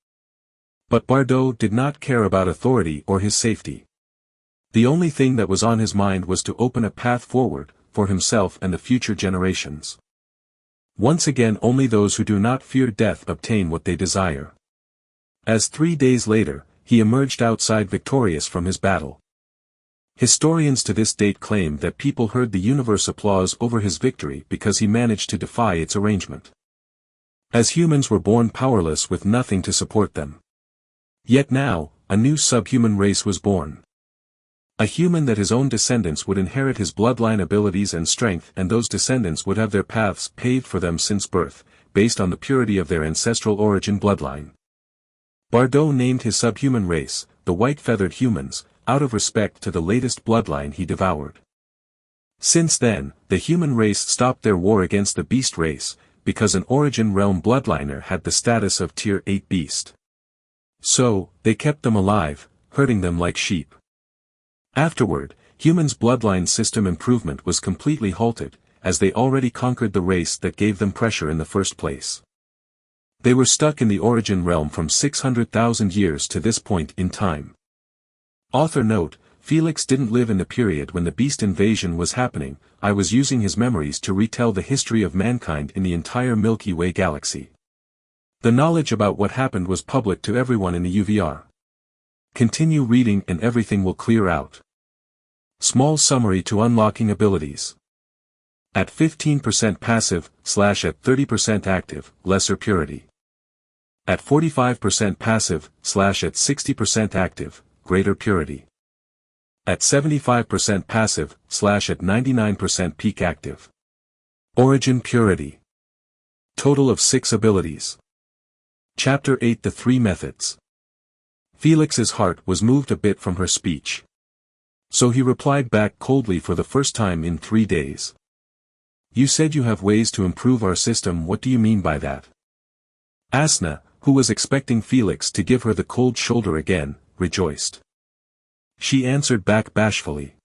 But Bardot did not care about authority or his safety. The only thing that was on his mind was to open a path forward, for himself and the future generations. Once again, only those who do not fear death obtain what they desire. As 3 days later, he emerged outside victorious from his battle. Historians to this date claim that people heard the universe applause over his victory because he managed to defy its arrangement. As humans were born powerless with nothing to support them. Yet now, a new subhuman race was born. A human that his own descendants would inherit his bloodline abilities and strength, and those descendants would have their paths paved for them since birth, based on the purity of their ancestral origin bloodline. Bardot named his subhuman race, the white-feathered humans, out of respect to the latest bloodline he devoured. Since then, the human race stopped their war against the beast race, because an origin realm bloodliner had the status of tier 8 beast. So, they kept them alive, herding them like sheep. Afterward, humans' bloodline system improvement was completely halted, as they already conquered the race that gave them pressure in the first place. They were stuck in the origin realm from 600,000 years to this point in time. Author note: Felix didn't live in the period when the beast invasion was happening. I was using his memories to retell the history of mankind in the entire Milky Way galaxy. The knowledge about what happened was public to everyone in the UVR. Continue reading and everything will clear out. Small summary to unlocking abilities. At 15% passive, / at 30% active, lesser purity. At 45% passive, / at 60% active, greater purity. At 75% passive, / at 99% peak active. Origin purity. Total of 6 abilities. Chapter 8: The 3 Methods. Felix's heart was moved a bit from her speech. So he replied back coldly for the first time in 3 days. You said you have ways to improve our system. What do you mean by that? Asna, who was expecting Felix to give her the cold shoulder again, rejoiced. She answered back bashfully.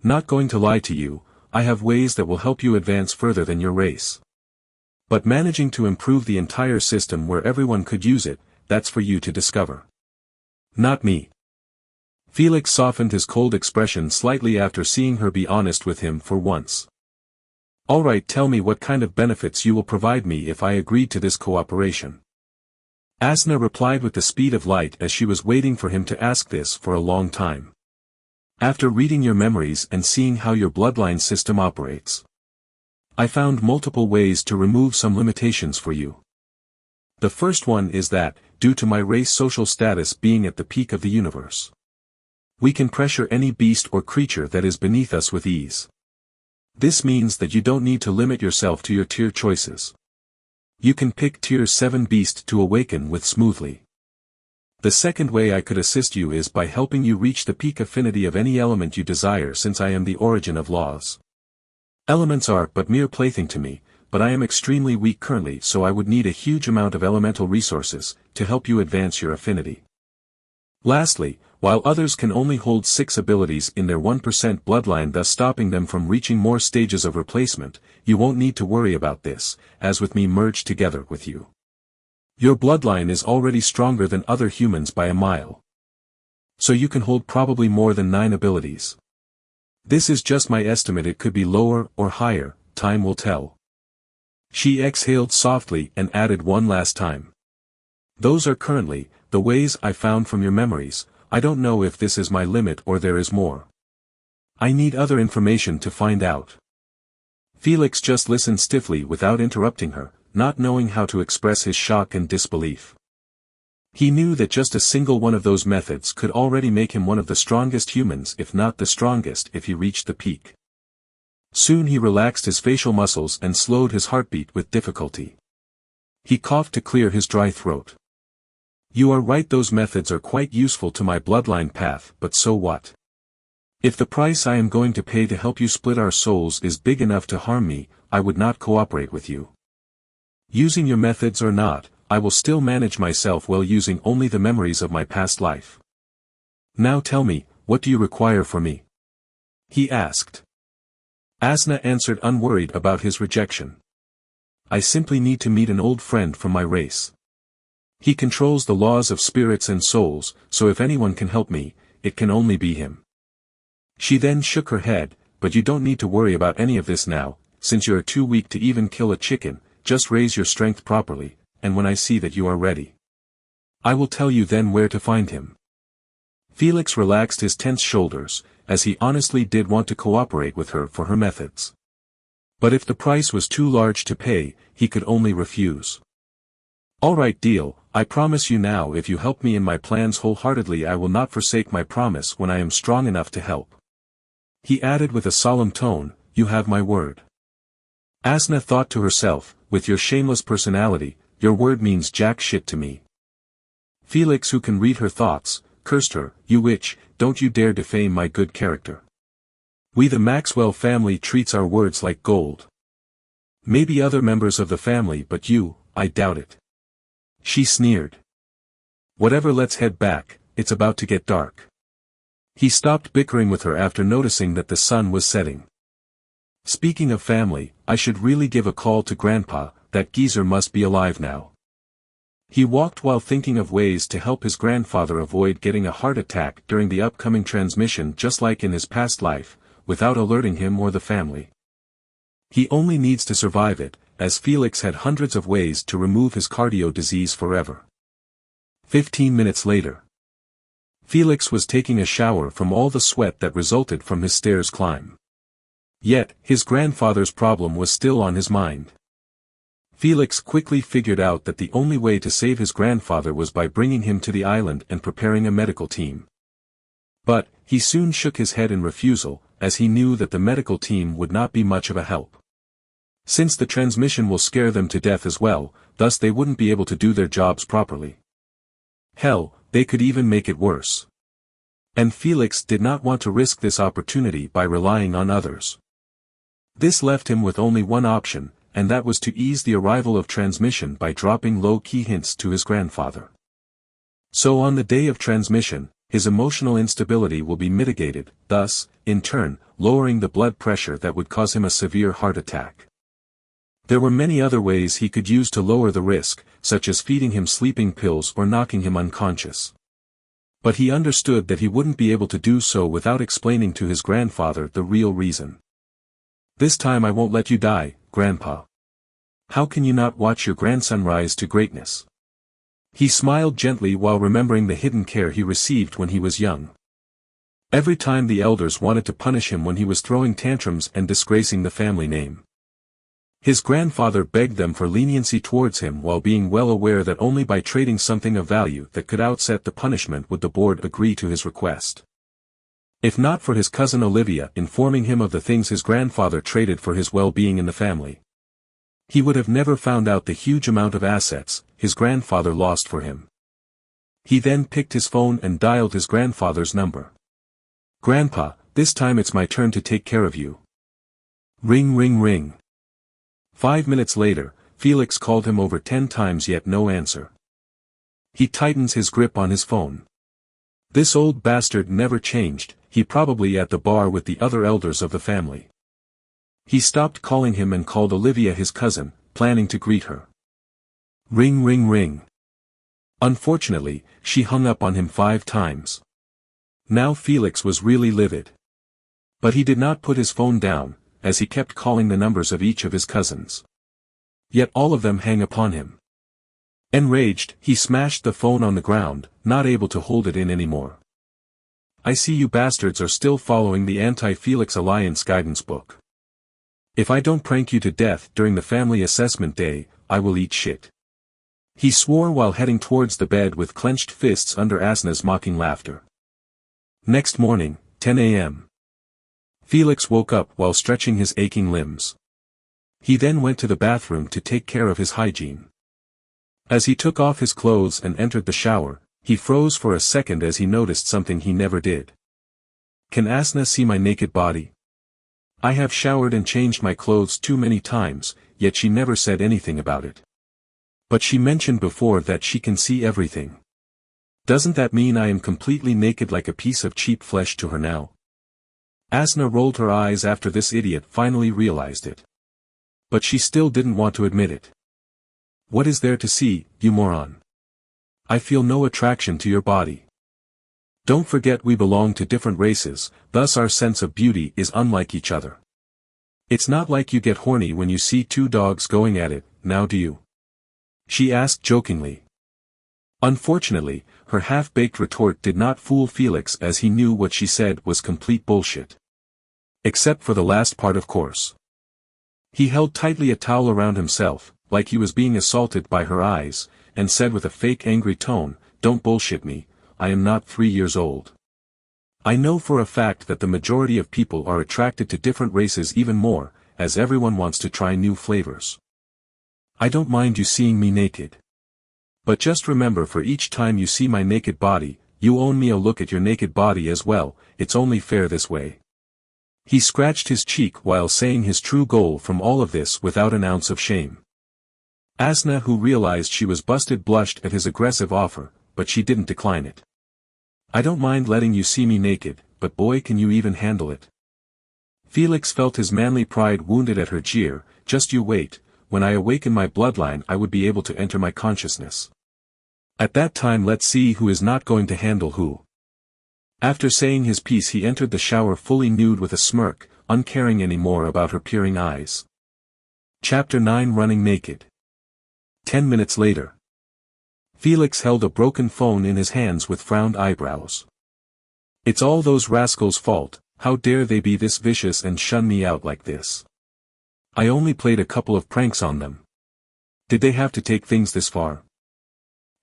Not going to lie to you, I have ways that will help you advance further than your race. But managing to improve the entire system where everyone could use it, that's for you to discover. Not me. Felix softened his cold expression slightly after seeing her be honest with him for once. All right, tell me what kind of benefits you will provide me if I agree to this cooperation. Asna replied with the speed of light, as she was waiting for him to ask this for a long time. After reading your memories and seeing how your bloodline system operates, I found multiple ways to remove some limitations for you. The first one is that, due to my race social status being at the peak of the universe, we can pressure any beast or creature that is beneath us with ease. This means that you don't need to limit yourself to your tier choices. You can pick tier 7 beast to awaken with smoothly. The second way I could assist you is by helping you reach the peak affinity of any element you desire, since I am the origin of laws. Elements are but mere plaything to me, but I am extremely weak currently, so I would need a huge amount of elemental resources to help you advance your affinity. Lastly, while others can only hold 6 abilities in their 1% bloodline, thus stopping them from reaching more stages of replacement, you won't need to worry about this, as with me merged together with you, your bloodline is already stronger than other humans by a mile. So you can hold probably more than 9 abilities. This is just my estimate, it could be lower or higher, time will tell. She exhaled softly and added one last time. Those are currently the ways I found from your memories. I don't know if this is my limit or there is more. I need other information to find out. Felix just listened stiffly without interrupting her, not knowing how to express his shock and disbelief. He knew that just a single one of those methods could already make him one of the strongest humans, if not the strongest, if he reached the peak. Soon he relaxed his facial muscles and slowed his heartbeat with difficulty. He coughed to clear his dry throat. You are right, those methods are quite useful to my bloodline path, but so what? If the price I am going to pay to help you split our souls is big enough to harm me, I would not cooperate with you. Using your methods or not, I will still manage myself well using only the memories of my past life. Now tell me, what do you require from me? He asked. Asna answered, unworried about his rejection. I simply need to meet an old friend from my race. He controls the laws of spirits and souls, so if anyone can help me, it can only be him. She then shook her head, but you don't need to worry about any of this now, since you are too weak to even kill a chicken, just raise your strength properly, and when I see that you are ready, I will tell you then where to find him. Felix relaxed his tense shoulders, as he honestly did want to cooperate with her for her methods. But if the price was too large to pay, he could only refuse. All right, deal, I promise you now, if you help me in my plans wholeheartedly, I will not forsake my promise when I am strong enough to help. He added with a solemn tone, you have my word. Asna thought to herself, with your shameless personality, your word means jack shit to me. Felix, who can read her thoughts, cursed her, you witch, don't you dare defame my good character. We the Maxwell family treats our words like gold. Maybe other members of the family, but you, I doubt it. She sneered. Whatever, let's head back, it's about to get dark. He stopped bickering with her after noticing that the sun was setting. Speaking of family, I should really give a call to Grandpa, that geezer must be alive now. He walked while thinking of ways to help his grandfather avoid getting a heart attack during the upcoming transmission, just like in his past life, without alerting him or the family. He only needs to survive it, as Felix had hundreds of ways to remove his cardio disease forever. 15 minutes later. Felix was taking a shower from all the sweat that resulted from his stairs climb. Yet, his grandfather's problem was still on his mind. Felix quickly figured out that the only way to save his grandfather was by bringing him to the island and preparing a medical team. But, he soon shook his head in refusal, as he knew that the medical team would not be much of a help. Since the transmission will scare them to death as well, thus they wouldn't be able to do their jobs properly. Hell, they could even make it worse. And Felix did not want to risk this opportunity by relying on others. This left him with only one option, and that was to ease the arrival of transmission by dropping low-key hints to his grandfather. So on the day of transmission, his emotional instability will be mitigated, thus, in turn, lowering the blood pressure that would cause him a severe heart attack. There were many other ways he could use to lower the risk, such as feeding him sleeping pills or knocking him unconscious. But he understood that he wouldn't be able to do so without explaining to his grandfather the real reason. This time I won't let you die, Grandpa. How can you not watch your grandson rise to greatness? He smiled gently while remembering the hidden care he received when he was young. Every time the elders wanted to punish him when he was throwing tantrums and disgracing the family name. His grandfather begged them for leniency towards him while being well aware that only by trading something of value that could outset the punishment would the board agree to his request. If not for his cousin Olivia informing him of the things his grandfather traded for his well-being in the family, he would have never found out the huge amount of assets his grandfather lost for him. He then picked his phone and dialed his grandfather's number. Grandpa, this time it's my turn to take care of you. Ring ring ring. 5 minutes later, Felix called him over 10 times yet no answer. He tightens his grip on his phone. This old bastard never changed, he probably at the bar with the other elders of the family. He stopped calling him and called Olivia his cousin, planning to greet her. Ring ring ring. Unfortunately, she hung up on him 5 times. Now Felix was really livid. But he did not put his phone down, as he kept calling the numbers of each of his cousins. Yet all of them hang upon him. Enraged, he smashed the phone on the ground, not able to hold it in anymore. I see you bastards are still following the Anti-Felix Alliance guidance book. If I don't prank you to death during the family assessment day, I will eat shit. He swore while heading towards the bed with clenched fists under Asna's mocking laughter. Next morning, 10 a.m. Felix woke up while stretching his aching limbs. He then went to the bathroom to take care of his hygiene. As he took off his clothes and entered the shower, he froze for a second as he noticed something he never did. Can Asna see my naked body? I have showered and changed my clothes too many times, yet she never said anything about it. But she mentioned before that she can see everything. Doesn't that mean I am completely naked like a piece of cheap flesh to her now? Asna rolled her eyes after this idiot finally realized it. But she still didn't want to admit it. What is there to see, you moron? I feel no attraction to your body. Don't forget we belong to different races, thus our sense of beauty is unlike each other. It's not like you get horny when you see two dogs going at it, now do you? She asked jokingly. Unfortunately, her half-baked retort did not fool Felix as he knew what she said was complete bullshit. Except for the last part of course. He held tightly a towel around himself, like he was being assaulted by her eyes, and said with a fake angry tone, "Don't bullshit me, I am not 3 years old. I know for a fact that the majority of people are attracted to different races even more, as everyone wants to try new flavors. I don't mind you seeing me naked. But just remember, for each time you see my naked body, you owe me a look at your naked body as well, it's only fair this way." He scratched his cheek while saying his true goal from all of this without an ounce of shame. Asna, who realized she was busted, blushed at his aggressive offer, but she didn't decline it. "I don't mind letting you see me naked, but boy can you even handle it." Felix felt his manly pride wounded at her jeer. "Just you wait, when I awaken my bloodline I would be able to enter my consciousness. At that time let's see who is not going to handle who." After saying his piece he entered the shower fully nude with a smirk, uncaring any more about her peering eyes. Chapter 9, Running Naked. 10 minutes later. Felix held a broken phone in his hands with frowned eyebrows. "It's all those rascals' fault, how dare they be this vicious and shun me out like this? I only played a couple of pranks on them. Did they have to take things this far?"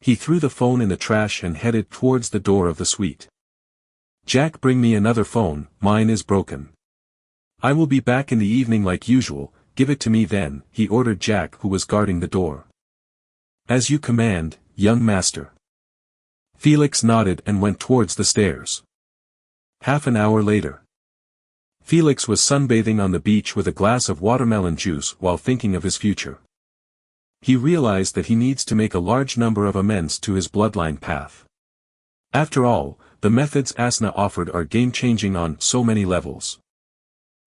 He threw the phone in the trash and headed towards the door of the suite. "Jack, bring me another phone, mine is broken." "I will be back in the evening like usual, give it to me then," he ordered Jack, who was guarding the door. "As you command, young master." Felix nodded and went towards the stairs. Half an hour later. Felix was sunbathing on the beach with a glass of watermelon juice while thinking of his future. He realized that he needs to make a large number of amends to his bloodline path. After all, the methods Asna offered are game-changing on so many levels.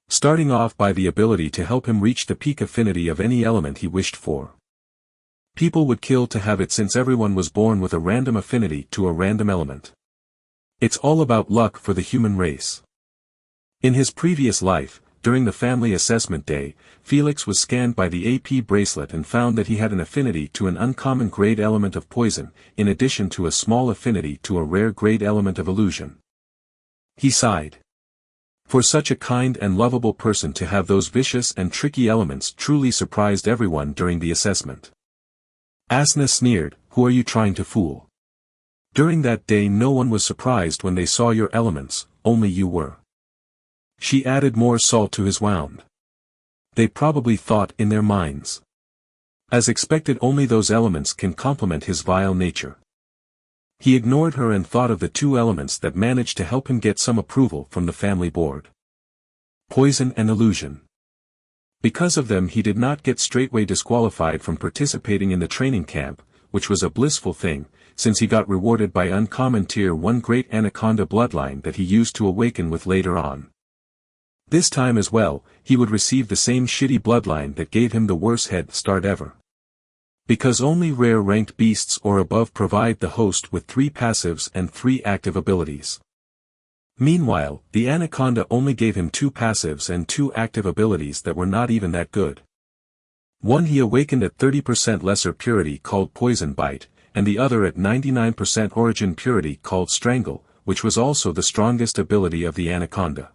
Starting off by the ability to help him reach the peak affinity of any element he wished for. People would kill to have it since everyone was born with a random affinity to a random element. It's all about luck for the human race. In his previous life, during the family assessment day, Felix was scanned by the AP bracelet and found that he had an affinity to an uncommon grade element of poison, in addition to a small affinity to a rare grade element of illusion. He sighed. For such a kind and lovable person to have those vicious and tricky elements truly surprised everyone during the assessment. Asna sneered, "Who are you trying to fool? During that day no one was surprised when they saw your elements, only you were." She added more salt to his wound. "They probably thought in their minds. As expected, only those elements can complement his vile nature." He ignored her and thought of the two elements that managed to help him get some approval from the family board. Poison and illusion. Because of them he did not get straightway disqualified from participating in the training camp, which was a blissful thing, since he got rewarded by uncommon tier 1 great anaconda bloodline that he used to awaken with later on. This time as well, he would receive the same shitty bloodline that gave him the worst head start ever. Because only rare ranked beasts or above provide the host with 3 passives and 3 active abilities. Meanwhile, the anaconda only gave him 2 passives and 2 active abilities that were not even that good. One he awakened at 30% lesser purity called Poison Bite, and the other at 99% origin purity called Strangle, which was also the strongest ability of the anaconda.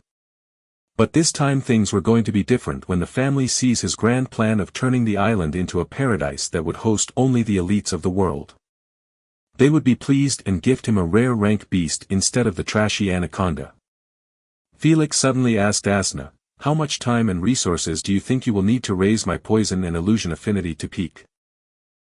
But this time things were going to be different when the family sees his grand plan of turning the island into a paradise that would host only the elites of the world. They would be pleased and gift him a rare rank beast instead of the trashy anaconda. Felix suddenly asked Asna, "How much time and resources do you think you will need to raise my poison and illusion affinity to peak?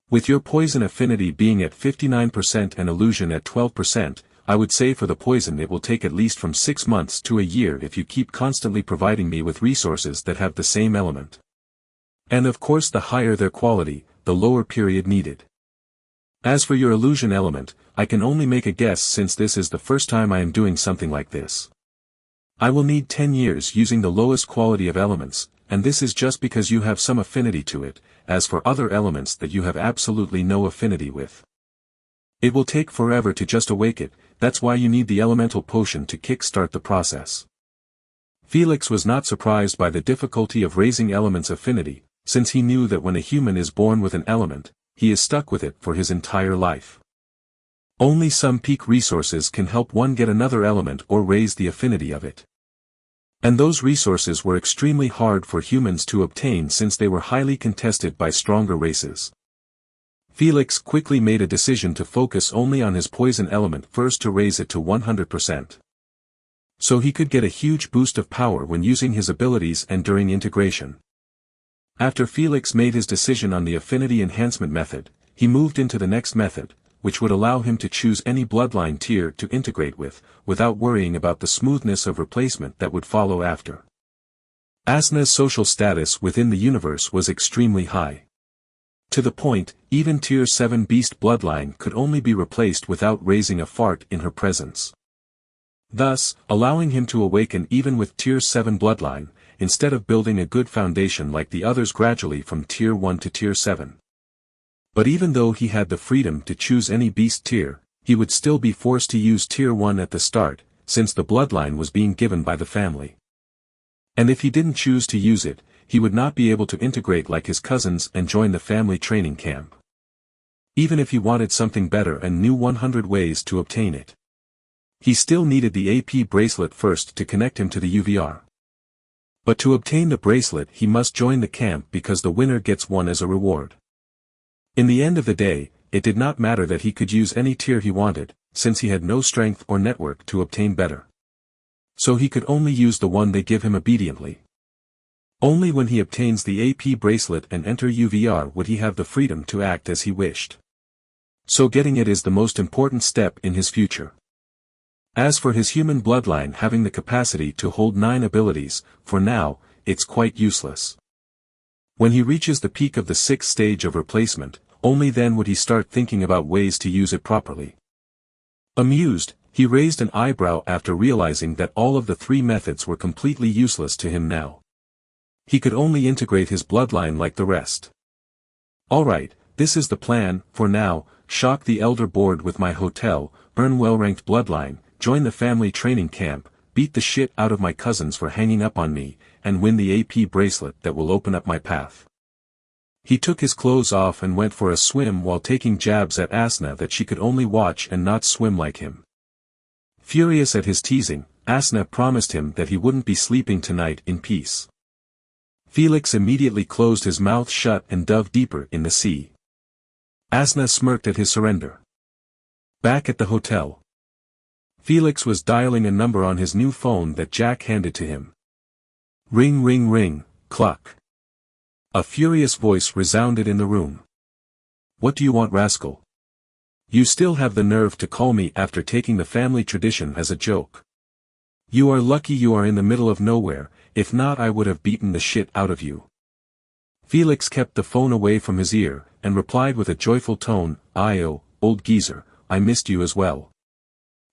With your poison affinity being at 59% and illusion at 12%, I would say for the poison it will take at least from 6 months to a year if you keep constantly providing me with resources that have the same element. And of course the higher their quality, the lower period needed. As for your illusion element, I can only make a guess since this is the first time I am doing something like this. I will need 10 years using the lowest quality of elements, and this is just because you have some affinity to it, as for other elements that you have absolutely no affinity with. It will take forever to just awake it, that's why you need the elemental potion to kick-start the process." Felix was not surprised by the difficulty of raising elements' affinity, since he knew that when a human is born with an element, he is stuck with it for his entire life. Only some peak resources can help one get another element or raise the affinity of it. And those resources were extremely hard for humans to obtain since they were highly contested by stronger races. Felix quickly made a decision to focus only on his poison element first to raise it to 100%. So he could get a huge boost of power when using his abilities and during integration. After Felix made his decision on the affinity enhancement method, he moved into the next method, which would allow him to choose any bloodline tier to integrate with, without worrying about the smoothness of replacement that would follow after. Asna's social status within the universe was extremely high. To the point, even Tier 7 beast bloodline could only be replaced without raising a fart in her presence. Thus, allowing him to awaken even with Tier 7 bloodline, instead of building a good foundation like the others gradually from Tier 1 to Tier 7. But even though he had the freedom to choose any beast tier, he would still be forced to use Tier 1 at the start, since the bloodline was being given by the family. And if he didn't choose to use it, he would not be able to integrate like his cousins and join the family training camp. Even if he wanted something better and knew 100 ways to obtain it. He still needed the AP bracelet first to connect him to the UVR. But to obtain the bracelet he must join the camp because the winner gets one as a reward. In the end of the day, it did not matter that he could use any tier he wanted, since he had no strength or network to obtain better. So he could only use the one they give him obediently. Only when he obtains the AP bracelet and enter UVR would he have the freedom to act as he wished. So getting it is the most important step in his future. As for his human bloodline having the capacity to hold 9 abilities, for now, it's quite useless. When he reaches the peak of the 6th stage of replacement, only then would he start thinking about ways to use it properly. Amused, he raised an eyebrow after realizing that all of the 3 methods were completely useless to him now. He could only integrate his bloodline like the rest. Alright, this is the plan, for now, shock the elder board with my hotel, earn well-ranked bloodline, join the family training camp, beat the shit out of my cousins for hanging up on me, and win the AP bracelet that will open up my path. He took his clothes off and went for a swim while taking jabs at Asna that she could only watch and not swim like him. Furious at his teasing, Asna promised him that he wouldn't be sleeping tonight in peace. Felix immediately closed his mouth shut and dove deeper in the sea. Asna smirked at his surrender. Back at the hotel, Felix was dialing a number on his new phone that Jack handed to him. Ring ring ring, cluck. A furious voice resounded in the room. What do you want, rascal? You still have the nerve to call me after taking the family tradition as a joke. You are lucky you are in the middle of nowhere, if not I would have beaten the shit out of you. Felix kept the phone away from his ear, and replied with a joyful tone, "Ayo, old geezer, I missed you as well.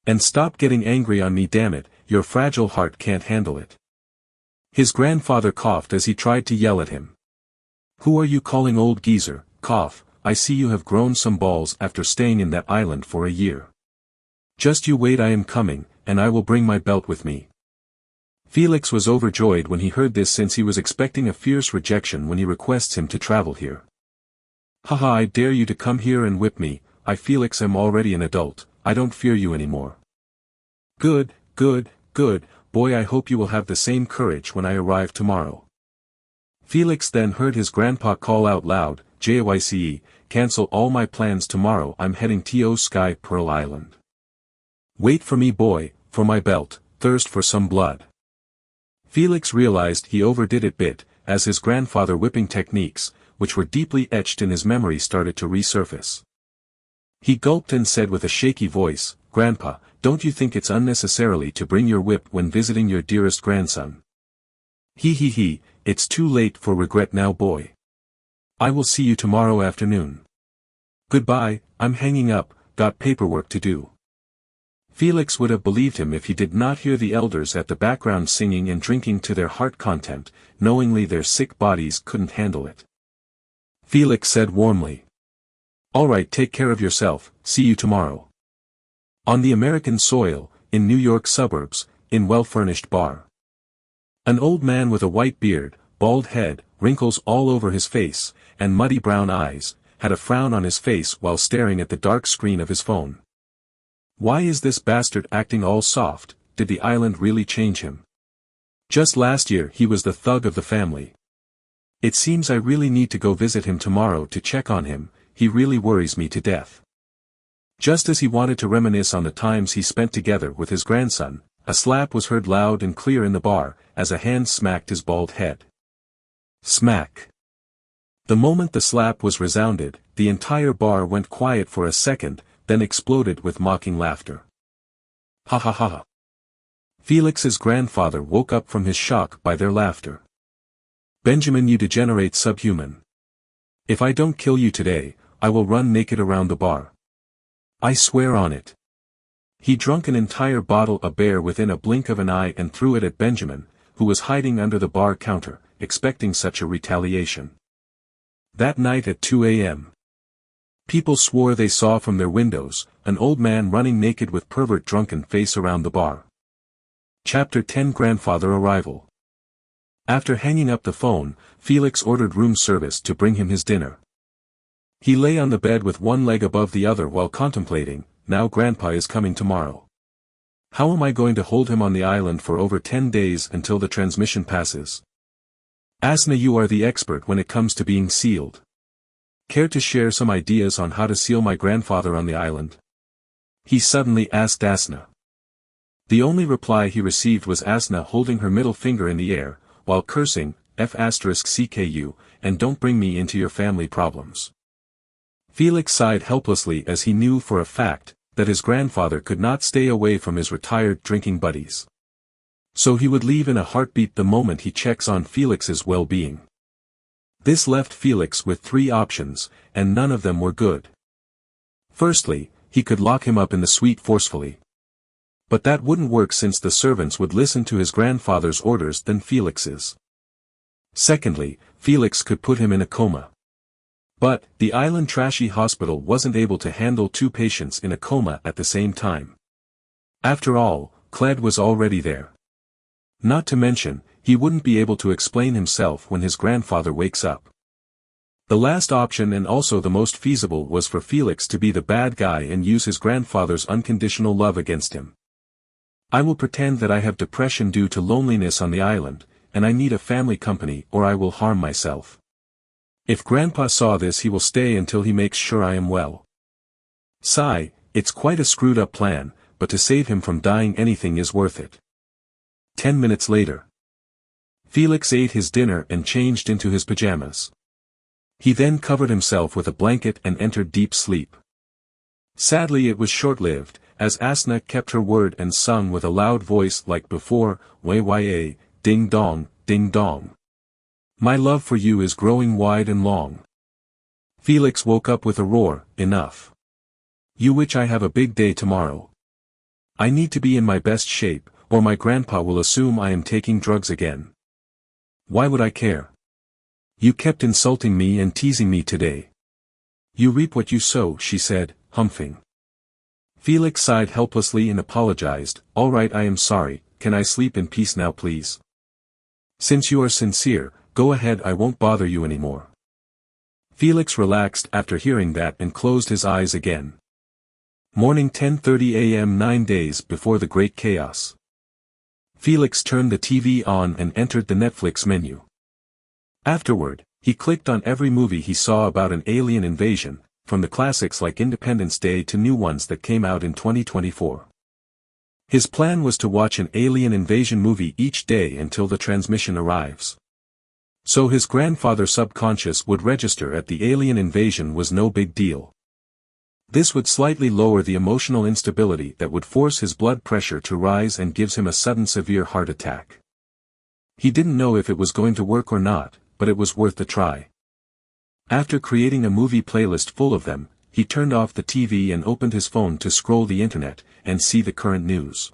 And stop getting angry on me, damn it, your fragile heart can't handle it." His grandfather coughed as he tried to yell at him. Who are you calling old geezer? Cough, I see you have grown some balls after staying in that island for a year. Just you wait, I am coming, and I will bring my belt with me. Felix was overjoyed when he heard this since he was expecting a fierce rejection when he requests him to travel here. Haha, I dare you to come here and whip me, I Felix am already an adult, I don't fear you anymore. Good, good, good, boy, I hope you will have the same courage when I arrive tomorrow. Felix then heard his grandpa call out loud, "JYCE, cancel all my plans tomorrow, I'm heading to Sky Pearl Island. Wait for me boy, for my belt, thirst for some blood." Felix realized he overdid it bit, as his grandfather whipping techniques, which were deeply etched in his memory, started to resurface. He gulped and said with a shaky voice, "Grandpa, don't you think it's unnecessarily to bring your whip when visiting your dearest grandson?" He, it's too late for regret now boy. I will see you tomorrow afternoon. Goodbye, I'm hanging up, got paperwork to do." Felix would have believed him if he did not hear the elders at the background singing and drinking to their heart content, knowingly their sick bodies couldn't handle it. Felix said warmly, "All right, take care of yourself, see you tomorrow." On the American soil, in New York suburbs, in well-furnished bar. An old man with a white beard, bald head, wrinkles all over his face, and muddy brown eyes, had a frown on his face while staring at the dark screen of his phone. Why is this bastard acting all soft? Did the island really change him? Just last year he was the thug of the family. It seems I really need to go visit him tomorrow to check on him, he really worries me to death. Just as he wanted to reminisce on the times he spent together with his grandson, a slap was heard loud and clear in the bar, as a hand smacked his bald head. Smack. The moment the slap was resounded, the entire bar went quiet for a second, then exploded with mocking laughter. Ha ha ha ha. Felix's grandfather woke up from his shock by their laughter. "Benjamin, you degenerate subhuman. If I don't kill you today, I will run naked around the bar. I swear on it." He drank an entire bottle of beer within a blink of an eye and threw it at Benjamin, who was hiding under the bar counter, expecting such a retaliation. That night at 2 a.m. people swore they saw from their windows, an old man running naked with pervert drunken face around the bar. Chapter 10 Grandfather Arrival. After hanging up the phone, Felix ordered room service to bring him his dinner. He lay on the bed with one leg above the other while contemplating, now Grandpa is coming tomorrow. How am I going to hold him on the island for over 10 days until the transmission passes? Asna, you are the expert when it comes to being sealed. Care to share some ideas on how to seal my grandfather on the island? He suddenly asked Asna. The only reply he received was Asna holding her middle finger in the air, while cursing, F***CKU, and don't bring me into your family problems. Felix sighed helplessly as he knew for a fact that his grandfather could not stay away from his retired drinking buddies. So he would leave in a heartbeat the moment he checks on Felix's well-being. This left Felix with 3 options, and none of them were good. Firstly, he could lock him up in the suite forcefully. But that wouldn't work since the servants would listen to his grandfather's orders than Felix's. Secondly, Felix could put him in a coma. But, the island trashy hospital wasn't able to handle 2 patients in a coma at the same time. After all, Cled was already there. Not to mention, he wouldn't be able to explain himself when his grandfather wakes up. The last option and also the most feasible was for Felix to be the bad guy and use his grandfather's unconditional love against him. I will pretend that I have depression due to loneliness on the island, and I need a family company or I will harm myself. If Grandpa saw this he will stay until he makes sure I am well. Sigh, it's quite a screwed up plan, but to save him from dying anything is worth it. 10 minutes later. Felix ate his dinner and changed into his pajamas. He then covered himself with a blanket and entered deep sleep. Sadly it was short-lived, as Asna kept her word and sung with a loud voice like before, "Waya, ding dong, ding dong. My love for you is growing wide and long." Felix woke up with a roar, "Enough. You witch, I have a big day tomorrow. I need to be in my best shape, or my grandpa will assume I am taking drugs again. Why would I care? You kept insulting me and teasing me today. You reap what you sow," she said, humping. Felix sighed helplessly and apologized, "All right, I am sorry, can I sleep in peace now please? Since you are sincere, go ahead, I won't bother you anymore." Felix relaxed after hearing that and closed his eyes again. Morning 10:30 a.m. 9 days before the Great Chaos. Felix turned the TV on and entered the Netflix menu. Afterward, he clicked on every movie he saw about an alien invasion, from the classics like Independence Day to new ones that came out in 2024. His plan was to watch an alien invasion movie each day until the transmission arrives. So his grandfather's subconscious would register at the alien invasion was no big deal. This would slightly lower the emotional instability that would force his blood pressure to rise and gives him a sudden severe heart attack. He didn't know if it was going to work or not, but it was worth the try. After creating a movie playlist full of them, he turned off the TV and opened his phone to scroll the internet and see the current news.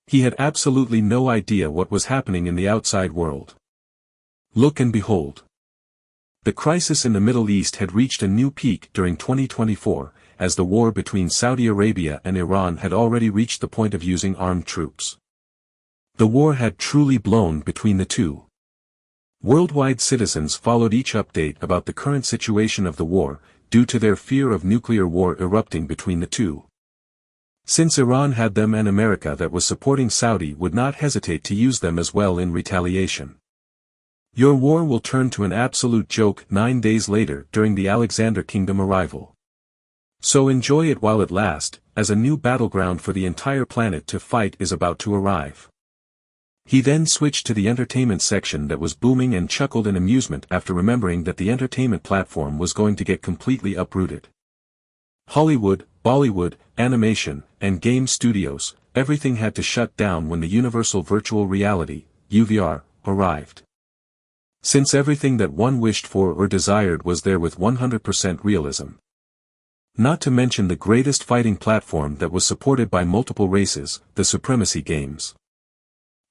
He had absolutely no idea what was happening in the outside world. Look and behold. The crisis in the Middle East had reached a new peak during 2024, as the war between Saudi Arabia and Iran had already reached the point of using armed troops. The war had truly blown between the two. Worldwide citizens followed each update about the current situation of the war, due to their fear of nuclear war erupting between the two. Since Iran had them and America that was supporting Saudi would not hesitate to use them as well in retaliation. Your war will turn to an absolute joke 9 days later during the Alexander Kingdom arrival. So enjoy it while it lasts, as a new battleground for the entire planet to fight is about to arrive. He then switched to the entertainment section that was booming and chuckled in amusement after remembering that the entertainment platform was going to get completely uprooted. Hollywood, Bollywood, animation, and game studios, everything had to shut down when the Universal Virtual Reality, UVR, arrived. Since everything that one wished for or desired was there with 100% realism. Not to mention the greatest fighting platform that was supported by multiple races, the Supremacy games.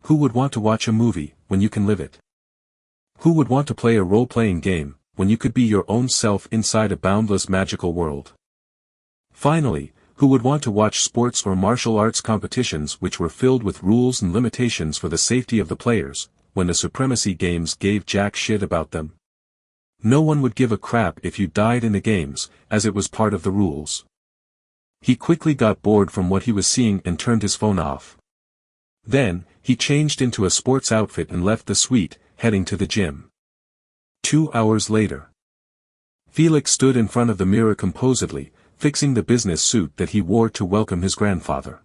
Who would want to watch a movie, when you can live it? Who would want to play a role-playing game, when you could be your own self inside a boundless magical world? Finally, who would want to watch sports or martial arts competitions which were filled with rules and limitations for the safety of the players, when the Supremacy games gave jack shit about them? No one would give a crap if you died in the games, as it was part of the rules. He quickly got bored from what he was seeing and turned his phone off. Then, he changed into a sports outfit and left the suite, heading to the gym. 2 hours later. Felix stood in front of the mirror composedly, fixing the business suit that he wore to welcome his grandfather.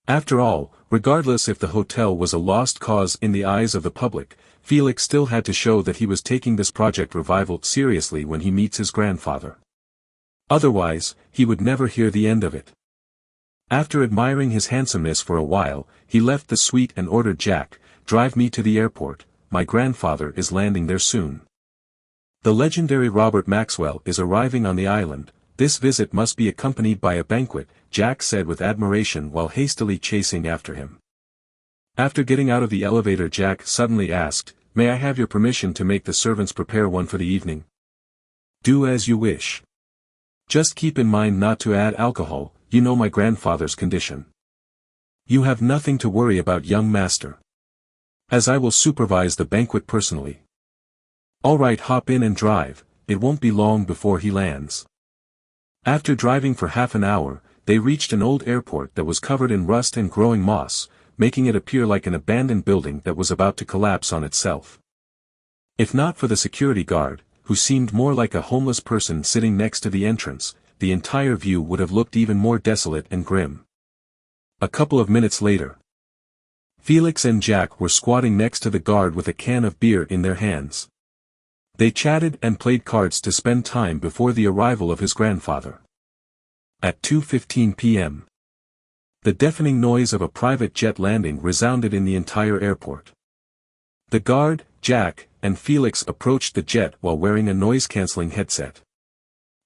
After all, regardless if the hotel was a lost cause in the eyes of the public, Felix still had to show that he was taking this project revival seriously when he meets his grandfather. Otherwise, he would never hear the end of it. After admiring his handsomeness for a while, he left the suite and ordered Jack, "Drive me to the airport, my grandfather is landing there soon. The legendary Robert Maxwell is arriving on the island, this visit must be accompanied by a banquet," Jack said with admiration while hastily chasing after him. After getting out of the elevator, Jack suddenly asked, "May I have your permission to make the servants prepare one for the evening?" "Do as you wish. Just keep in mind not to add alcohol, you know my grandfather's condition." "You have nothing to worry about, young master. As I will supervise the banquet personally." "All right, hop in and drive, it won't be long before he lands." After driving for half an hour, they reached an old airport that was covered in rust and growing moss, making it appear like an abandoned building that was about to collapse on itself. If not for the security guard, who seemed more like a homeless person sitting next to the entrance, the entire view would have looked even more desolate and grim. A couple of minutes later, Felix and Jack were squatting next to the guard with a can of beer in their hands. They chatted and played cards to spend time before the arrival of his grandfather. At 2:15 p.m. the deafening noise of a private jet landing resounded in the entire airport. The guard, Jack, and Felix approached the jet while wearing a noise-canceling headset.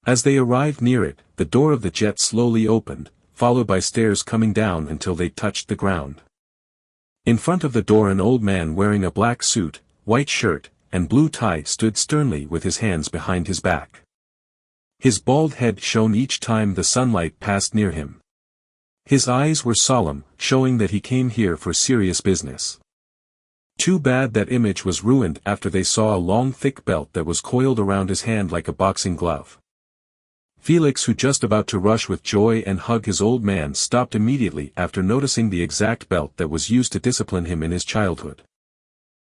As they arrived near it, the door of the jet slowly opened, followed by stairs coming down until they touched the ground. In front of the door an old man wearing a black suit, white shirt, and blue tie stood sternly with his hands behind his back. His bald head shone each time the sunlight passed near him. His eyes were solemn, showing that he came here for serious business. Too bad that image was ruined after they saw a long thick belt that was coiled around his hand like a boxing glove. Felix, who just about to rush with joy and hug his old man, stopped immediately after noticing the exact belt that was used to discipline him in his childhood.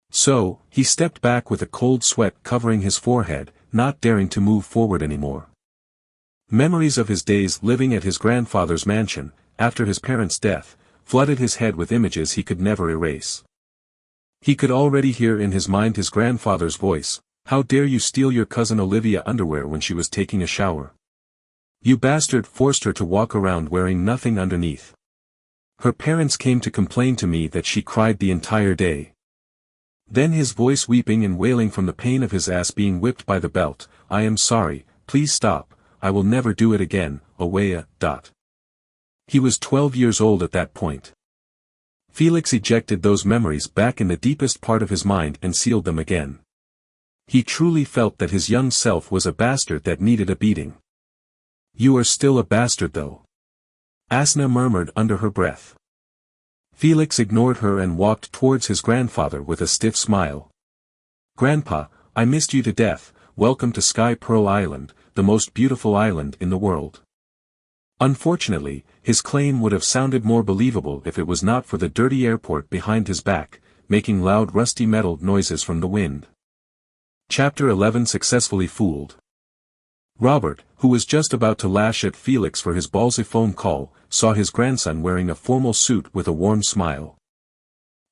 So, he stepped back with a cold sweat covering his forehead, not daring to move forward anymore. Memories of his days living at his grandfather's mansion, after his parents' death, flooded his head with images he could never erase. He could already hear in his mind his grandfather's voice, "How dare you steal your cousin Olivia underwear when she was taking a shower? You bastard, forced her to walk around wearing nothing underneath. Her parents came to complain to me that she cried the entire day." Then his voice weeping and wailing from the pain of his ass being whipped by the belt, "I am sorry, please stop, I will never do it again, Awaya." He was 12 years old at that point. Felix ejected those memories back in the deepest part of his mind and sealed them again. He truly felt that his young self was a bastard that needed a beating. "You are still a bastard though," Asna murmured under her breath. Felix ignored her and walked towards his grandfather with a stiff smile. "Grandpa, I missed you to death, welcome to Sky Pearl Island, the most beautiful island in the world." Unfortunately, his claim would have sounded more believable if it was not for the dirty airport behind his back, making loud rusty metal noises from the wind. Chapter 11 Successfully Fooled. Robert, who was just about to lash at Felix for his ballsy phone call, saw his grandson wearing a formal suit with a warm smile.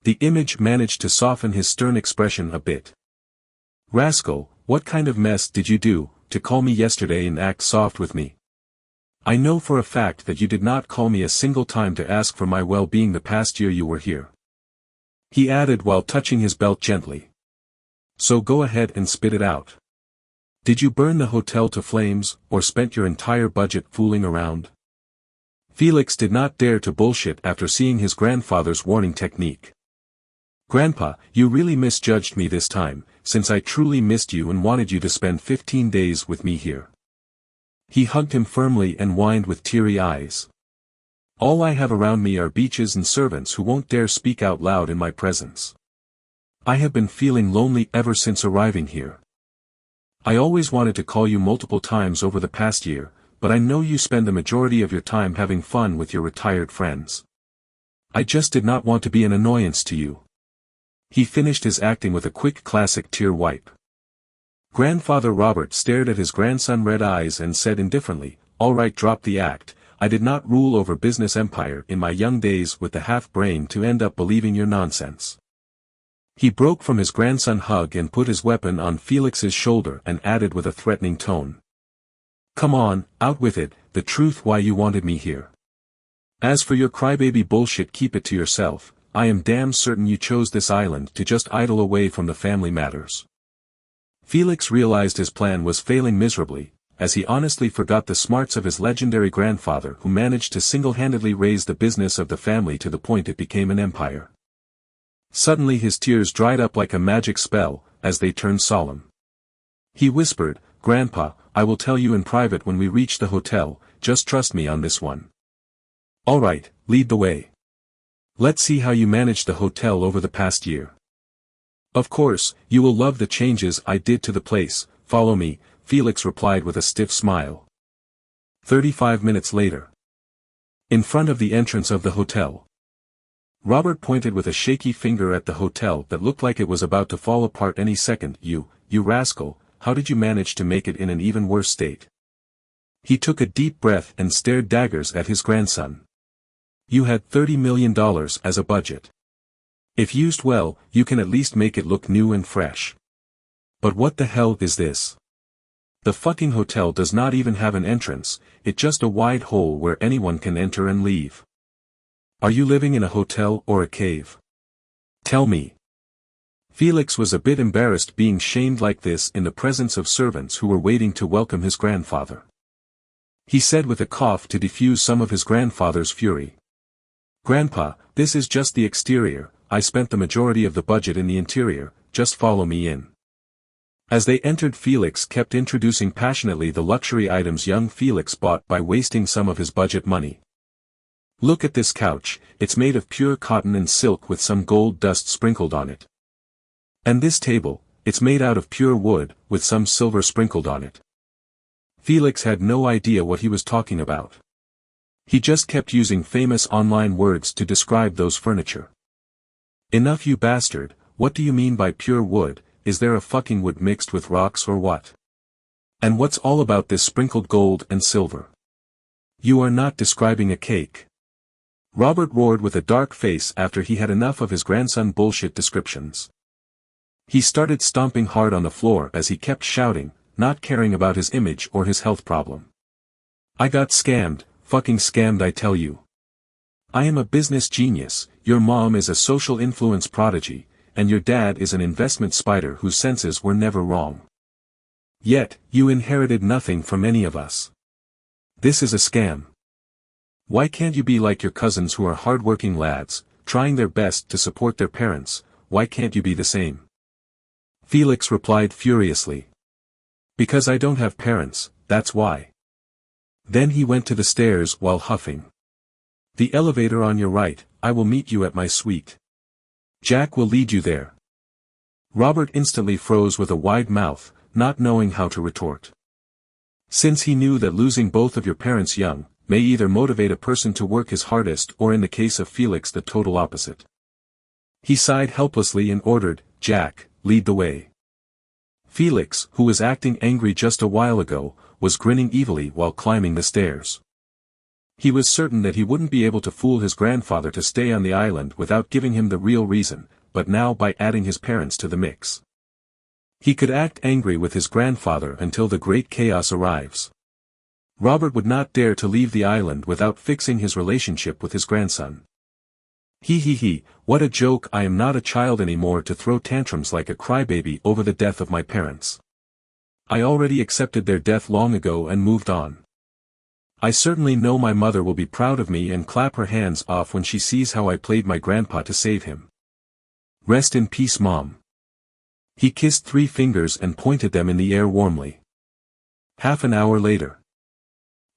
The image managed to soften his stern expression a bit. "Rascal, what kind of mess did you do, to call me yesterday and act soft with me? I know for a fact that you did not call me a single time to ask for my well-being the past year you were here," he added while touching his belt gently. "So go ahead and spit it out. Did you burn the hotel to flames, or spent your entire budget fooling around?" Felix did not dare to bullshit after seeing his grandfather's warning technique. "Grandpa, you really misjudged me this time, since I truly missed you and wanted you to spend 15 days with me here." He hugged him firmly and whined with teary eyes. "All I have around me are beaches and servants who won't dare speak out loud in my presence. I have been feeling lonely ever since arriving here. I always wanted to call you multiple times over the past year, but I know you spend the majority of your time having fun with your retired friends. I just did not want to be an annoyance to you." He finished his acting with a quick classic tear wipe. Grandfather Robert stared at his grandson red eyes and said indifferently, "All right, drop the act. I did not rule over business empire in my young days with the half-brain to end up believing your nonsense." He broke from his grandson hug and put his weapon on Felix's shoulder and added with a threatening tone, "Come on, out with it, the truth why you wanted me here. As for your crybaby bullshit, keep it to yourself. I am damn certain you chose this island to just idle away from the family matters." Felix realized his plan was failing miserably, as he honestly forgot the smarts of his legendary grandfather who managed to single-handedly raise the business of the family to the point it became an empire. Suddenly his tears dried up like a magic spell, as they turned solemn. He whispered, "Grandpa, I will tell you in private when we reach the hotel, just trust me on this one." "All right, lead the way. Let's see how you managed the hotel over the past year. Of course, you will love the changes I did to the place, follow me," Felix replied with a stiff smile. 35 minutes later. In front of the entrance of the hotel. Robert pointed with a shaky finger at the hotel that looked like it was about to fall apart any second. You rascal, how did you manage to make it in an even worse state?" He took a deep breath and stared daggers at his grandson. "You had $30 million as a budget. If used well, you can at least make it look new and fresh. But what the hell is this? The fucking hotel does not even have an entrance, it's just a wide hole where anyone can enter and leave. Are you living in a hotel or a cave? Tell me." Felix was a bit embarrassed being shamed like this in the presence of servants who were waiting to welcome his grandfather. He said with a cough to defuse some of his grandfather's fury. "Grandpa, this is just the exterior, I spent the majority of the budget in the interior, just follow me in." As they entered, Felix kept introducing passionately the luxury items young Felix bought by wasting some of his budget money. "Look at this couch, it's made of pure cotton and silk with some gold dust sprinkled on it. And this table, it's made out of pure wood, with some silver sprinkled on it." Felix had no idea what he was talking about. He just kept using famous online words to describe those furniture. Enough, you bastard, what do you mean by pure wood? Is there a fucking wood mixed with rocks or what? And what's all about this sprinkled gold and silver? You are not describing a cake. Robert roared with a dark face after he had enough of his grandson bullshit descriptions. He started stomping hard on the floor as he kept shouting, not caring about his image or his health problem. I got scammed, fucking scammed, I tell you. I am a business genius, your mom is a social influence prodigy, and your dad is an investment spider whose senses were never wrong. Yet, you inherited nothing from any of us. This is a scam. Why can't you be like your cousins who are hard-working lads, trying their best to support their parents? Why can't you be the same? Felix replied furiously. Because I don't have parents, that's why. Then he went to the stairs while huffing. The elevator on your right, I will meet you at my suite. Jack will lead you there. Robert instantly froze with a wide mouth, not knowing how to retort. Since he knew that losing both of your parents young, may either motivate a person to work his hardest or in the case of Felix the total opposite. He sighed helplessly and ordered, Jack, lead the way. Felix, who was acting angry just a while ago, was grinning evilly while climbing the stairs. He was certain that he wouldn't be able to fool his grandfather to stay on the island without giving him the real reason, but now by adding his parents to the mix. He could act angry with his grandfather until the great chaos arrives. Robert would not dare to leave the island without fixing his relationship with his grandson. He, what a joke, I am not a child anymore to throw tantrums like a crybaby over the death of my parents. I already accepted their death long ago and moved on. I certainly know my mother will be proud of me and clap her hands off when she sees how I played my grandpa to save him. Rest in peace, Mom. He kissed 3 fingers and pointed them in the air warmly. Half an hour later.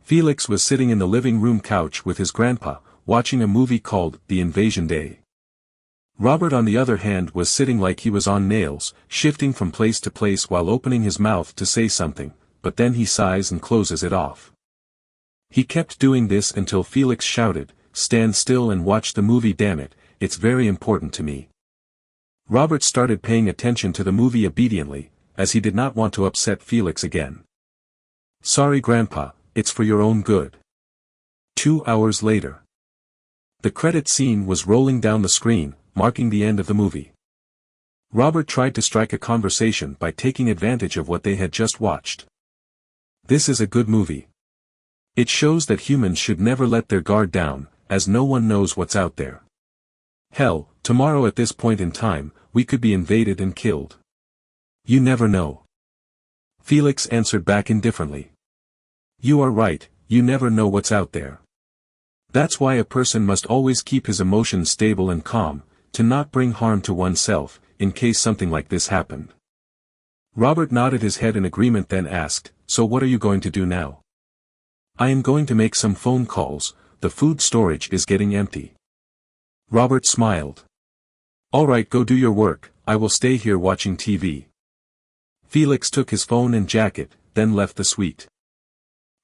Felix was sitting in the living room couch with his grandpa, watching a movie called The Invasion Day. Robert on the other hand was sitting like he was on nails, shifting from place to place while opening his mouth to say something, but then he sighs and closes it off. He kept doing this until Felix shouted, Stand still and watch the movie, damn it, it's very important to me. Robert started paying attention to the movie obediently, as he did not want to upset Felix again. Sorry Grandpa, it's for your own good. 2 hours later. The credit scene was rolling down the screen, marking the end of the movie. Robert tried to strike a conversation by taking advantage of what they had just watched. This is a good movie. It shows that humans should never let their guard down, as no one knows what's out there. Hell, tomorrow at this point in time, we could be invaded and killed. You never know. Felix answered back indifferently. You are right, you never know what's out there. That's why a person must always keep his emotions stable and calm, to not bring harm to oneself, in case something like this happened. Robert nodded his head in agreement, then asked, So what are you going to do now? I am going to make some phone calls, the food storage is getting empty. Robert smiled. All right, go do your work, I will stay here watching TV. Felix took his phone and jacket, then left the suite.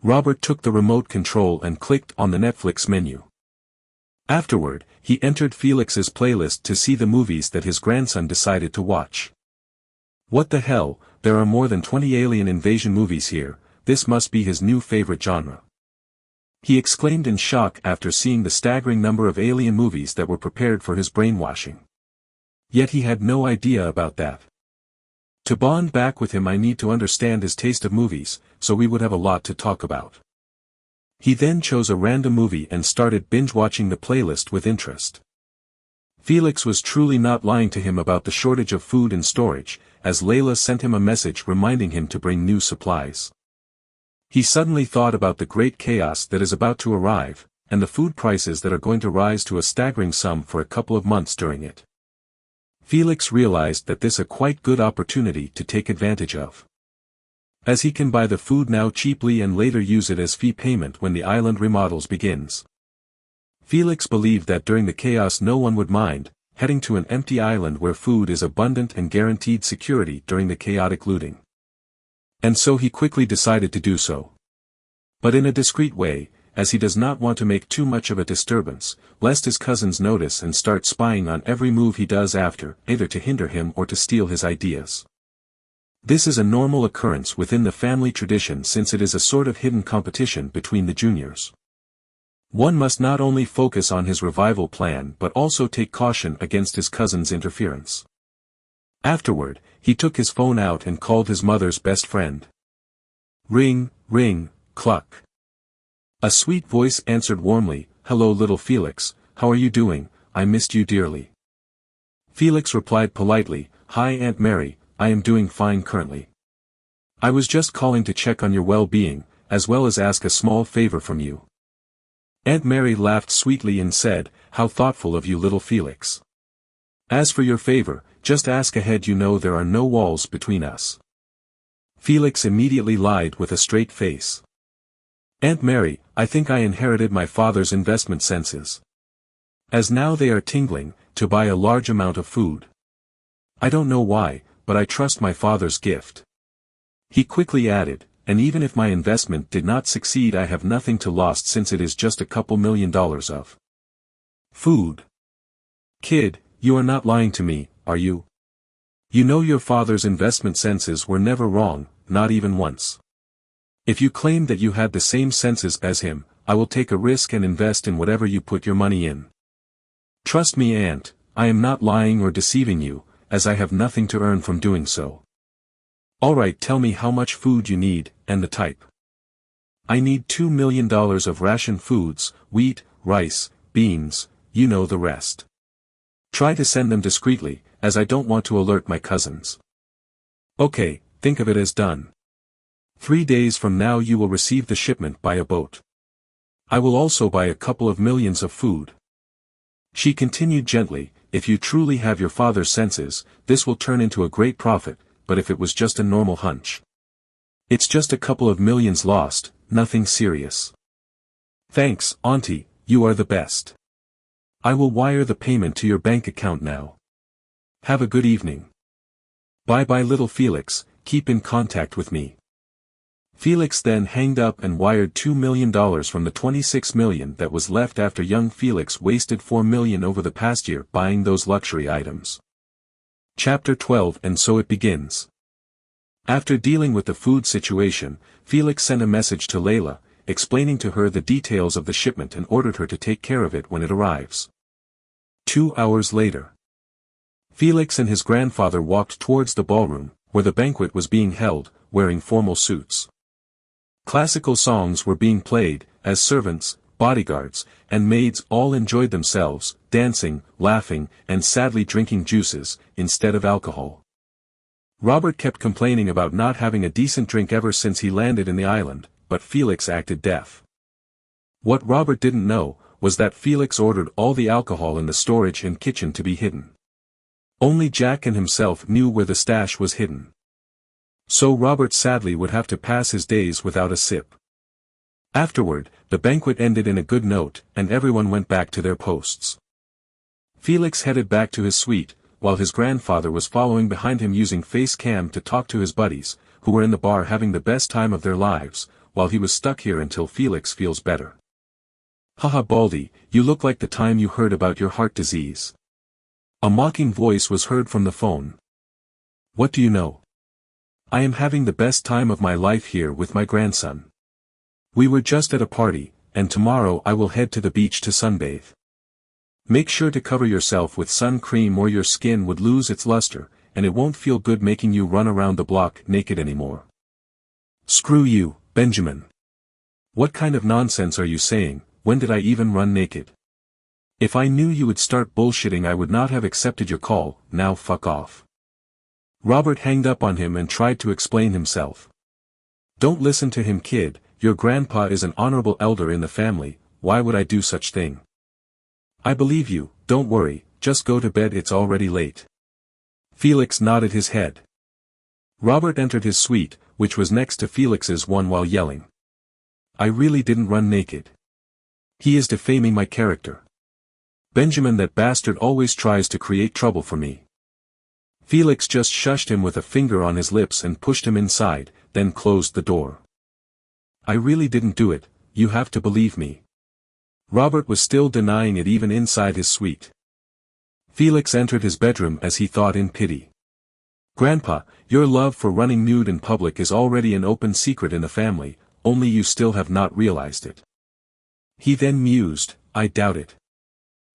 Robert took the remote control and clicked on the Netflix menu. Afterward, he entered Felix's playlist to see the movies that his grandson decided to watch. What the hell, there are more than 20 alien invasion movies here, this must be his new favorite genre. He exclaimed in shock after seeing the staggering number of alien movies that were prepared for his brainwashing. Yet he had no idea about that. To bond back with him I need to understand his taste of movies, so we would have a lot to talk about. He then chose a random movie and started binge-watching the playlist with interest. Felix was truly not lying to him about the shortage of food and storage, as Layla sent him a message reminding him to bring new supplies. He suddenly thought about the great chaos that is about to arrive, and the food prices that are going to rise to a staggering sum for a couple of months during it. Felix realized that this is a quite good opportunity to take advantage of. As he can buy the food now cheaply and later use it as fee payment when the island remodels begins. Felix believed that during the chaos no one would mind, heading to an empty island where food is abundant and guaranteed security during the chaotic looting. And so he quickly decided to do so. But in a discreet way, as he does not want to make too much of a disturbance, lest his cousins notice and start spying on every move he does after, either to hinder him or to steal his ideas. This is a normal occurrence within the family tradition since it is a sort of hidden competition between the juniors. One must not only focus on his revival plan but also take caution against his cousin's interference. Afterward, he took his phone out and called his mother's best friend. Ring, ring, cluck. A sweet voice answered warmly, "Hello little Felix, how are you doing? I missed you dearly." Felix replied politely, "Hi Aunt Mary, I am doing fine currently. I was just calling to check on your well-being, as well as ask a small favor from you." Aunt Mary laughed sweetly and said, "How thoughtful of you little Felix. As for your favor, just ask ahead, you know there are no walls between us." Felix immediately lied with a straight face. "Aunt Mary, I think I inherited my father's investment senses. As now they are tingling, to buy a large amount of food. I don't know why, but I trust my father's gift." He quickly added, "And even if my investment did not succeed, I have nothing to lose since it is just a couple $1 million of food." "Kid, you are not lying to me, are you? You know your father's investment senses were never wrong, not even once. If you claim that you had the same senses as him, I will take a risk and invest in whatever you put your money in. Trust me, Aunt, I am not lying or deceiving you, as I have nothing to earn from doing so. Alright, tell me how much food you need, and the type." "I need $2 million of ration foods, wheat, rice, beans, you know the rest. Try to send them discreetly, as I don't want to alert my cousins." "Okay, think of it as done. 3 days from now you will receive the shipment by a boat. I will also buy a couple of millions of food." She continued gently, "If you truly have your father's senses, this will turn into a great profit, but if it was just a normal hunch. It's just a couple of millions lost, nothing serious." "Thanks, Auntie, you are the best. I will wire the payment to your bank account now. Have a good evening. Bye-bye little Felix, keep in contact with me." Felix then hanged up and wired $2 million from the $26 million that was left after young Felix wasted $4 million over the past year buying those luxury items. Chapter 12. And so it begins. After dealing with the food situation, Felix sent a message to Layla, explaining to her the details of the shipment and ordered her to take care of it when it arrives. 2 hours later. Felix and his grandfather walked towards the ballroom, where the banquet was being held, wearing formal suits. Classical songs were being played, as servants, bodyguards, and maids all enjoyed themselves, dancing, laughing, and sadly drinking juices, instead of alcohol. Robert kept complaining about not having a decent drink ever since he landed in the island, but Felix acted deaf. What Robert didn't know, was that Felix ordered all the alcohol in the storage and kitchen to be hidden. Only Jack and himself knew where the stash was hidden. So Robert sadly would have to pass his days without a sip. Afterward, the banquet ended in a good note, and everyone went back to their posts. Felix headed back to his suite, while his grandfather was following behind him using face cam to talk to his buddies, who were in the bar having the best time of their lives, while he was stuck here until Felix feels better. "Haha Baldy, you look like the time you heard about your heart disease." A mocking voice was heard from the phone. "What do you know? I am having the best time of my life here with my grandson. We were just at a party, and tomorrow I will head to the beach to sunbathe. Make sure to cover yourself with sun cream or your skin would lose its luster, and it won't feel good making you run around the block naked anymore." "Screw you, Benjamin. What kind of nonsense are you saying? When did I even run naked? If I knew you would start bullshitting I would not have accepted your call, now fuck off." Robert hanged up on him and tried to explain himself. "Don't listen to him kid, your grandpa is an honorable elder in the family, why would I do such thing? I believe you, don't worry, just go to bed, it's already late." Felix nodded his head. Robert entered his suite, which was next to Felix's one, while yelling, "I really didn't run naked. He is defaming my character. Benjamin, that bastard always tries to create trouble for me." Felix just shushed him with a finger on his lips and pushed him inside, then closed the door. I really didn't do it, you have to believe me. Robert was still denying it even inside his suite. Felix entered his bedroom as he thought in pity. Grandpa, your love for running nude in public is already an open secret in the family, only you still have not realized it. He then mused, I doubt it.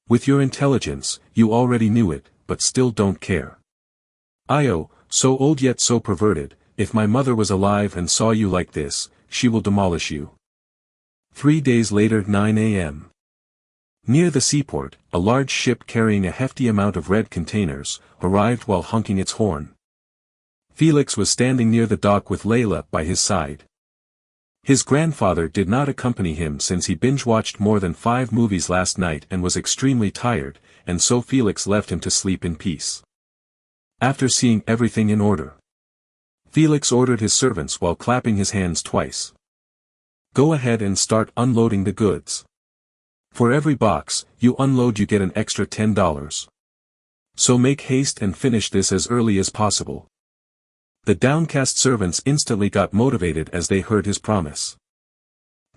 With your intelligence, you already knew it, but still don't care. Io, so old yet so perverted, if my mother was alive and saw you like this, she will demolish you. 3 days later 9 a.m. Near the seaport, a large ship carrying a hefty amount of red containers, arrived while honking its horn. Felix was standing near the dock with Layla by his side. His grandfather did not accompany him since he binge-watched more than 5 movies last night and was extremely tired, and so Felix left him to sleep in peace. After seeing everything in order, Felix ordered his servants while clapping his hands twice. Go ahead and start unloading the goods. For every box you unload you get an extra $10. So make haste and finish this as early as possible. The downcast servants instantly got motivated as they heard his promise.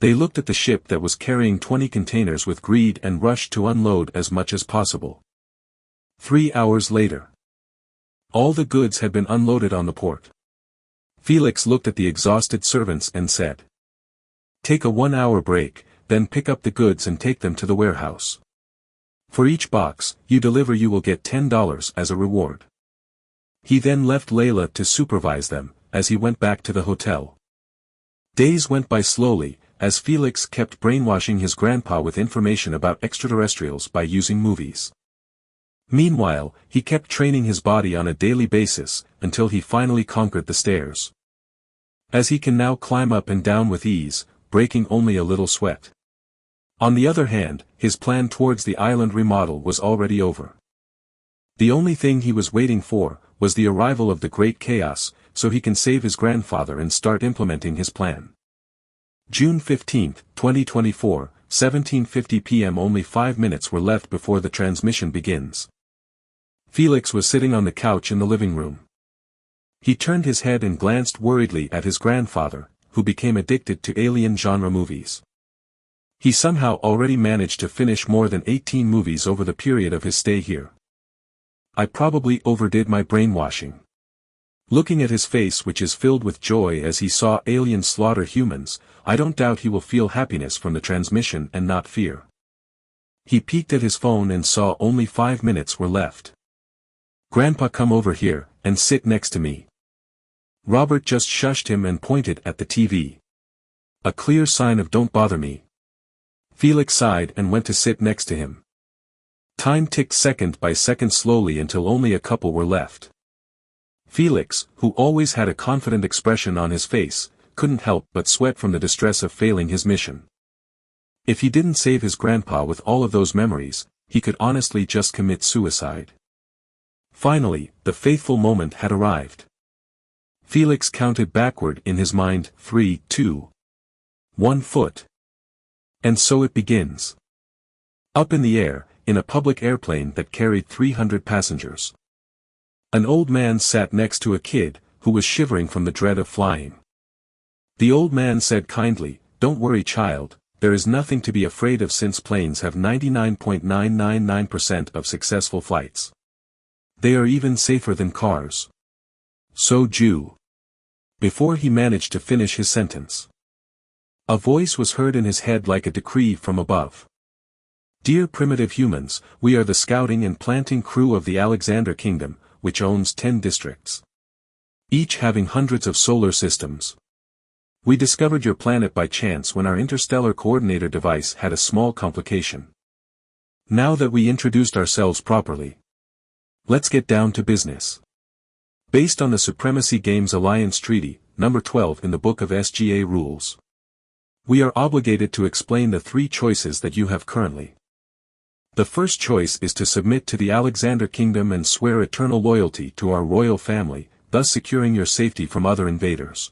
They looked at the ship that was carrying 20 containers with greed and rushed to unload as much as possible. 3 hours later, all the goods had been unloaded on the port. Felix looked at the exhausted servants and said, take a 1-hour break, then pick up the goods and take them to the warehouse. For each box you deliver you will get $10 as a reward. He then left Layla to supervise them, as he went back to the hotel. Days went by slowly, as Felix kept brainwashing his grandpa with information about extraterrestrials by using movies. Meanwhile, he kept training his body on a daily basis, until he finally conquered the stairs. As he can now climb up and down with ease, breaking only a little sweat. On the other hand, his plan towards the island remodel was already over. The only thing he was waiting for was the arrival of the Great Chaos, so he can save his grandfather and start implementing his plan. June 15, 2024, 17:50 p.m. Only 5 minutes were left before the transmission begins. Felix was sitting on the couch in the living room. He turned his head and glanced worriedly at his grandfather, who became addicted to alien genre movies. He somehow already managed to finish more than 18 movies over the period of his stay here. I probably overdid my brainwashing. Looking at his face, which is filled with joy as he saw aliens slaughter humans, I don't doubt he will feel happiness from the transmission and not fear. He peeked at his phone and saw only 5 minutes were left. Grandpa, come over here, and sit next to me. Robert just shushed him and pointed at the TV. A clear sign of don't bother me. Felix sighed and went to sit next to him. Time ticked second by second slowly until only a couple were left. Felix, who always had a confident expression on his face, couldn't help but sweat from the distress of failing his mission. If he didn't save his grandpa with all of those memories, he could honestly just commit suicide. Finally, the fateful moment had arrived. Felix counted backward in his mind, 3, 2, 1 foot. And so it begins. Up in the air, in a public airplane that carried 300 passengers. An old man sat next to a kid, who was shivering from the dread of flying. The old man said kindly, don't worry child, there is nothing to be afraid of since planes have 99.999% of successful flights. They are even safer than cars. So Jew. Before he managed to finish his sentence, a voice was heard in his head like a decree from above. Dear primitive humans, we are the scouting and planting crew of the Alexander Kingdom, which owns 10 districts, each having hundreds of solar systems. We discovered your planet by chance when our interstellar coordinator device had a small complication. Now that we introduced ourselves properly, let's get down to business. Based on the Supremacy Games Alliance Treaty, number 12 in the Book of SGA Rules, we are obligated to explain the 3 choices that you have currently. The first choice is to submit to the Alexander Kingdom and swear eternal loyalty to our royal family, thus securing your safety from other invaders.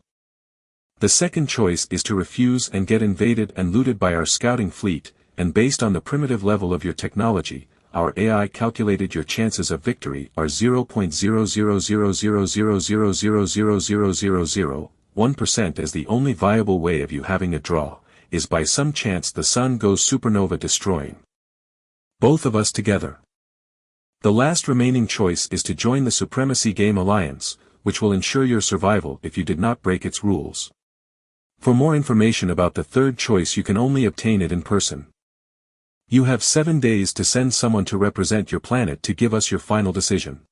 The second choice is to refuse and get invaded and looted by our scouting fleet, and based on the primitive level of your technology, our AI calculated your chances of victory are 0.0000000000000, 1% as the only viable way of you having a draw, is by some chance the sun goes supernova destroying both of us together. The last remaining choice is to join the Supremacy Game Alliance, which will ensure your survival if you did not break its rules. For more information about the third choice you can only obtain it in person. You have 7 days to send someone to represent your planet to give us your final decision.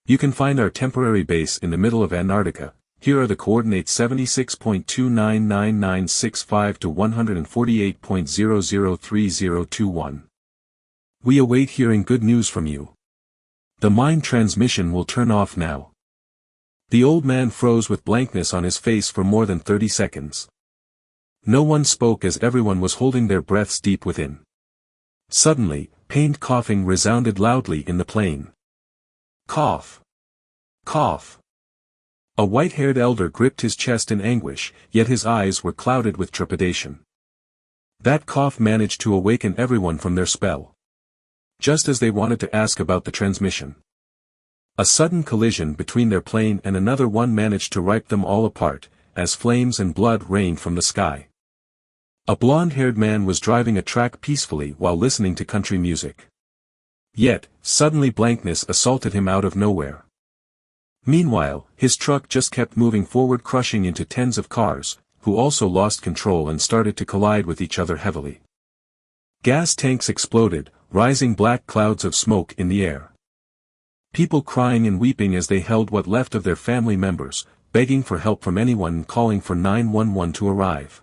You can find our temporary base in the middle of Antarctica. Here are the coordinates 76.299965 to 148.003021. We await hearing good news from you. The mind transmission will turn off now. The old man froze with blankness on his face for more than 30 seconds. No one spoke as everyone was holding their breaths deep within. Suddenly, pained coughing resounded loudly in the plane. Cough. Cough. A white-haired elder gripped his chest in anguish, yet his eyes were clouded with trepidation. That cough managed to awaken everyone from their spell. Just as they wanted to ask about the transmission. A sudden collision between their plane and another one managed to rip them all apart, as flames and blood rained from the sky. A blonde-haired man was driving a truck peacefully while listening to country music. Yet, suddenly blankness assaulted him out of nowhere. Meanwhile, his truck just kept moving forward, crushing into tens of cars, who also lost control and started to collide with each other heavily. Gas tanks exploded, rising black clouds of smoke in the air. People crying and weeping as they held what left of their family members, begging for help from anyone and calling for 911 to arrive.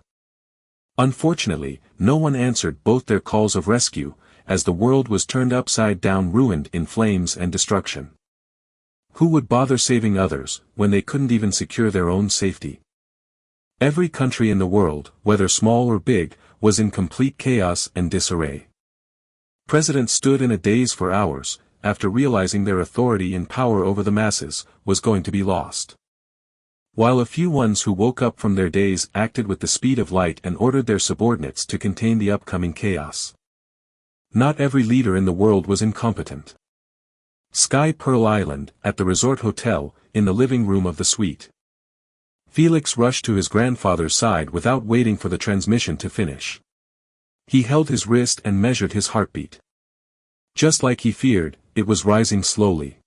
Unfortunately, no one answered both their calls of rescue, as the world was turned upside down, ruined in flames and destruction. Who would bother saving others, when they couldn't even secure their own safety? Every country in the world, whether small or big, was in complete chaos and disarray. Presidents stood in a daze for hours, after realizing their authority and power over the masses was going to be lost. While a few ones who woke up from their daze acted with the speed of light and ordered their subordinates to contain the upcoming chaos. Not every leader in the world was incompetent. Sky Pearl Island, at the resort hotel, in the living room of the suite. Felix rushed to his grandfather's side without waiting for the transmission to finish. He held his wrist and measured his heartbeat. Just like he feared, it was rising slowly.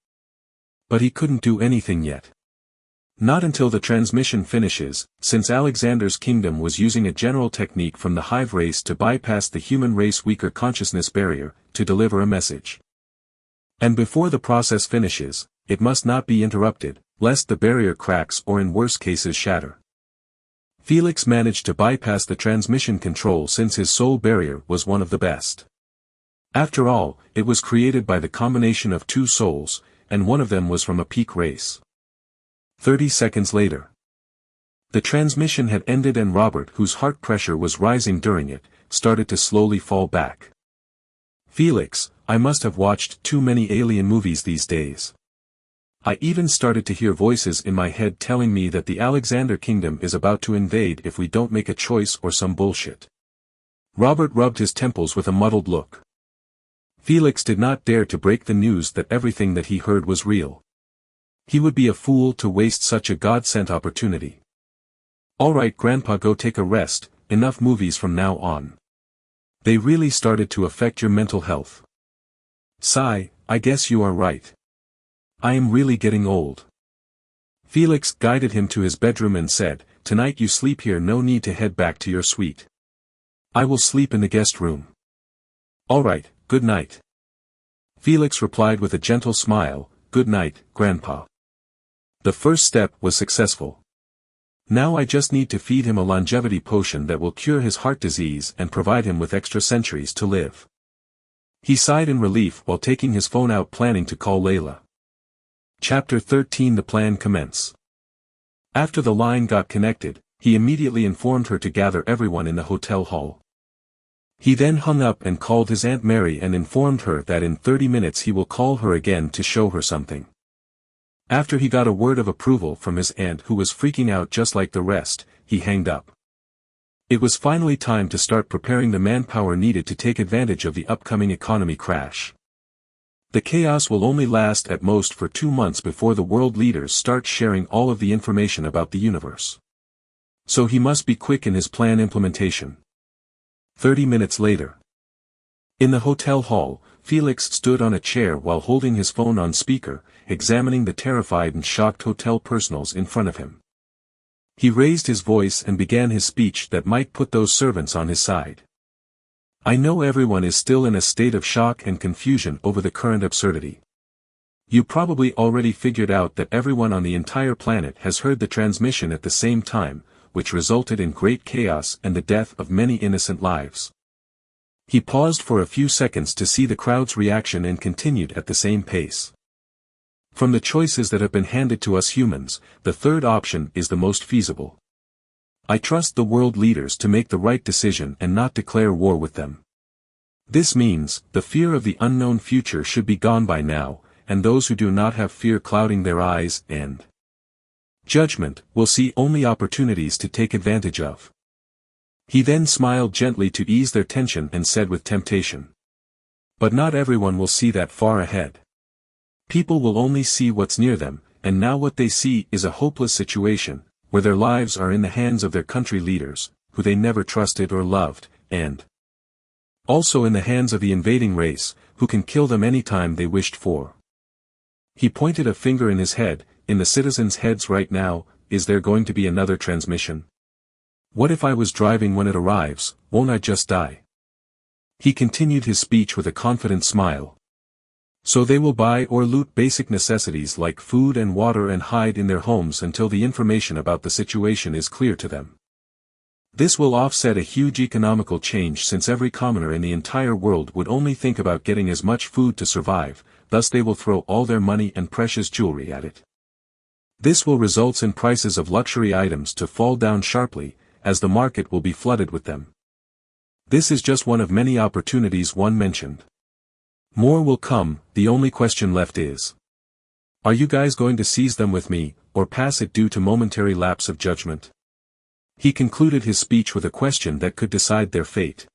But he couldn't do anything yet. Not until the transmission finishes, since Alexander's kingdom was using a general technique from the hive race to bypass the human race weaker consciousness barrier, to deliver a message. And before the process finishes, it must not be interrupted, lest the barrier cracks or in worse cases shatter. Felix managed to bypass the transmission control since his soul barrier was one of the best. After all, it was created by the combination of two souls, and one of them was from a peak race. 30 seconds later. The transmission had ended and Robert, whose heart pressure was rising during it, started to slowly fall back. Felix, I must have watched too many alien movies these days. I even started to hear voices in my head telling me that the Alexander Kingdom is about to invade if we don't make a choice or some bullshit. Robert rubbed his temples with a muddled look. Felix did not dare to break the news that everything that he heard was real. He would be a fool to waste such a God-sent opportunity. All right, Grandpa, go take a rest, enough movies from now on. They really started to affect your mental health. Sigh, I guess you are right. I am really getting old. Felix guided him to his bedroom and said, tonight you sleep here, no need to head back to your suite. I will sleep in the guest room. All right, good night. Felix replied with a gentle smile, good night, Grandpa. The first step was successful. Now I just need to feed him a longevity potion that will cure his heart disease and provide him with extra centuries to live. He sighed in relief while taking his phone out, planning to call Layla. Chapter 13. The plan commence. After the line got connected, he immediately informed her to gather everyone in the hotel hall. He then hung up and called his Aunt Mary and informed her that in 30 minutes he will call her again to show her something. After he got a word of approval from his aunt, who was freaking out just like the rest, he hanged up. It was finally time to start preparing the manpower needed to take advantage of the upcoming economy crash. The chaos will only last at most for 2 months before the world leaders start sharing all of the information about the universe. So he must be quick in his plan implementation. 30 minutes later. In the hotel hall, Felix stood on a chair while holding his phone on speaker, examining the terrified and shocked hotel personals in front of him. He raised his voice and began his speech that might put those servants on his side. I know everyone is still in a state of shock and confusion over the current absurdity. You probably already figured out that everyone on the entire planet has heard the transmission at the same time, which resulted in great chaos and the death of many innocent lives. He paused for a few seconds to see the crowd's reaction and continued at the same pace. From the choices that have been handed to us humans, the third option is the most feasible. I trust the world leaders to make the right decision and not declare war with them. This means, the fear of the unknown future should be gone by now, and those who do not have fear clouding their eyes and judgment will see only opportunities to take advantage of. He then smiled gently to ease their tension and said with temptation. But not everyone will see that far ahead. People will only see what's near them, and now what they see is a hopeless situation, where their lives are in the hands of their country leaders, who they never trusted or loved, and also in the hands of the invading race, who can kill them anytime they wished for. He pointed a finger in his head. In the citizens' heads right now, is there going to be another transmission? What if I was driving when it arrives, won't I just die? He continued his speech with a confident smile. So they will buy or loot basic necessities like food and water and hide in their homes until the information about the situation is clear to them. This will offset a huge economical change since every commoner in the entire world would only think about getting as much food to survive, thus they will throw all their money and precious jewelry at it. This will result in prices of luxury items to fall down sharply, as the market will be flooded with them. This is just one of many opportunities one mentioned. More will come. The only question left is, are you guys going to seize them with me, or pass it due to momentary lapse of judgment? He concluded his speech with a question that could decide their fate.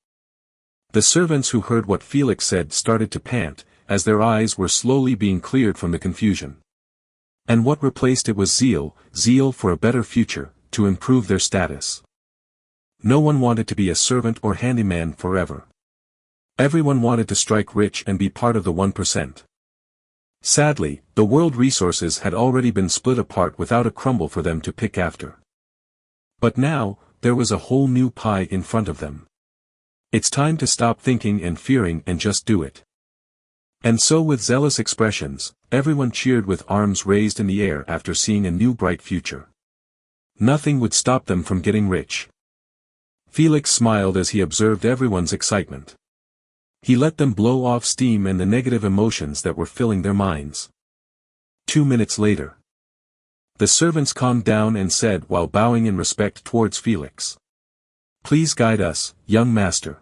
The servants who heard what Felix said started to pant, as their eyes were slowly being cleared from the confusion. And what replaced it was zeal for a better future, to improve their status. No one wanted to be a servant or handyman forever. Everyone wanted to strike rich and be part of the 1%. Sadly, the world resources had already been split apart without a crumble for them to pick after. But now, there was a whole new pie in front of them. It's time to stop thinking and fearing and just do it. And so with zealous expressions, everyone cheered with arms raised in the air after seeing a new bright future. Nothing would stop them from getting rich. Felix smiled as he observed everyone's excitement. He let them blow off steam and the negative emotions that were filling their minds. 2 minutes later. The servants calmed down and said while bowing in respect towards Felix. Please guide us, young master.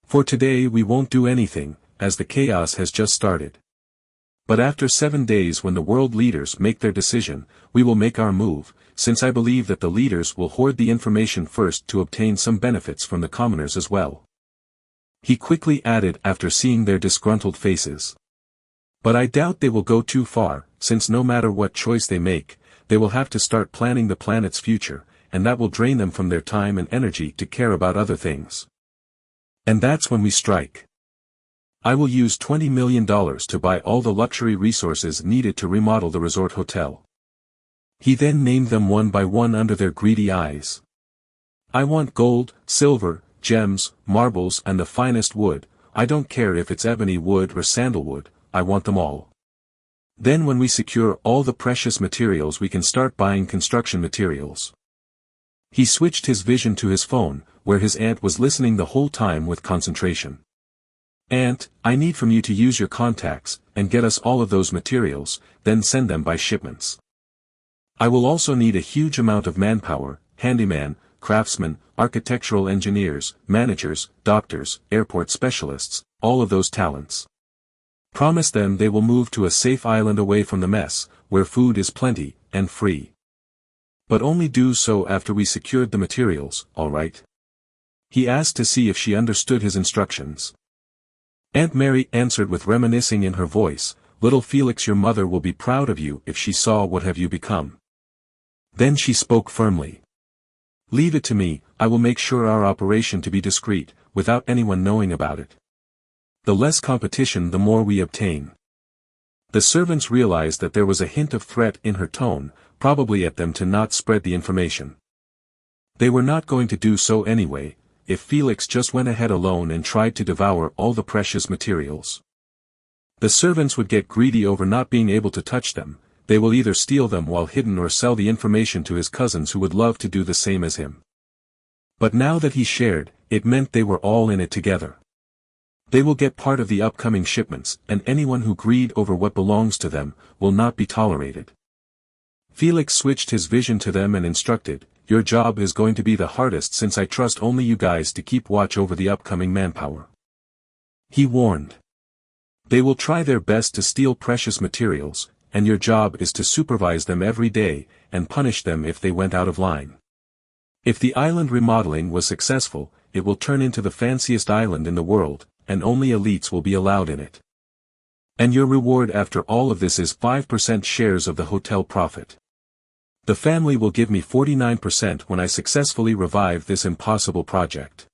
For today we won't do anything, as the chaos has just started. But after 7 days when the world leaders make their decision, we will make our move, since I believe that the leaders will hoard the information first to obtain some benefits from the commoners as well. He quickly added after seeing their disgruntled faces. But I doubt they will go too far, since no matter what choice they make, they will have to start planning the planet's future, and that will drain them from their time and energy to care about other things. And that's when we strike. I will use $20 million to buy all the luxury resources needed to remodel the resort hotel. He then named them one by one under their greedy eyes. I want gold, silver, gems, marbles and the finest wood. I don't care if it's ebony wood or sandalwood, I want them all. Then when we secure all the precious materials we can start buying construction materials. He switched his vision to his phone, where his aunt was listening the whole time with concentration. Aunt, I need from you to use your contacts, and get us all of those materials, then send them by shipments. I will also need a huge amount of manpower, handyman, craftsmen, architectural engineers, managers, doctors, airport specialists, all of those talents. Promise them they will move to a safe island away from the mess, where food is plenty, and free. But only do so after we secured the materials, all right? He asked to see if she understood his instructions. Aunt Mary answered with reminiscing in her voice, little Felix, your mother will be proud of you if she saw what have you become. Then she spoke firmly. Leave it to me, I will make sure our operation to be discreet, without anyone knowing about it. The less competition the more we obtain. The servants realized that there was a hint of threat in her tone, probably at them to not spread the information. They were not going to do so anyway, if Felix just went ahead alone and tried to devour all the precious materials. The servants would get greedy over not being able to touch them. They will either steal them while hidden or sell the information to his cousins who would love to do the same as him. But now that he shared, it meant they were all in it together. They will get part of the upcoming shipments, and anyone who greed over what belongs to them, will not be tolerated. Felix switched his vision to them and instructed, "Your job is going to be the hardest since I trust only you guys to keep watch over the upcoming manpower." He warned. They will try their best to steal precious materials, and your job is to supervise them every day, and punish them if they went out of line. If the island remodeling was successful, it will turn into the fanciest island in the world, and only elites will be allowed in it. And your reward after all of this is 5% shares of the hotel profit. The family will give me 49% when I successfully revive this impossible project.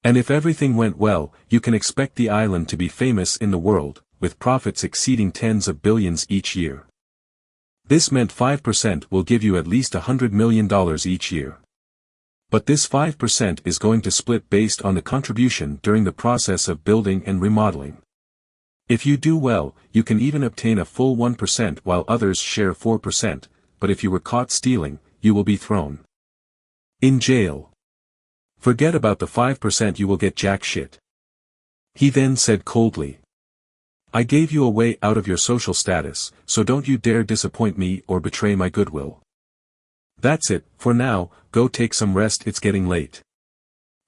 And if everything went well, you can expect the island to be famous in the world, with profits exceeding tens of billions each year. This meant 5% will give you at least $100 million each year. But this 5% is going to split based on the contribution during the process of building and remodeling. If you do well, you can even obtain a full 1% while others share 4%, but if you were caught stealing, you will be thrown in jail. Forget about the 5%, you will get jack shit. He then said coldly. I gave you a way out of your social status, so don't you dare disappoint me or betray my goodwill. That's it, for now, go take some rest, it's getting late.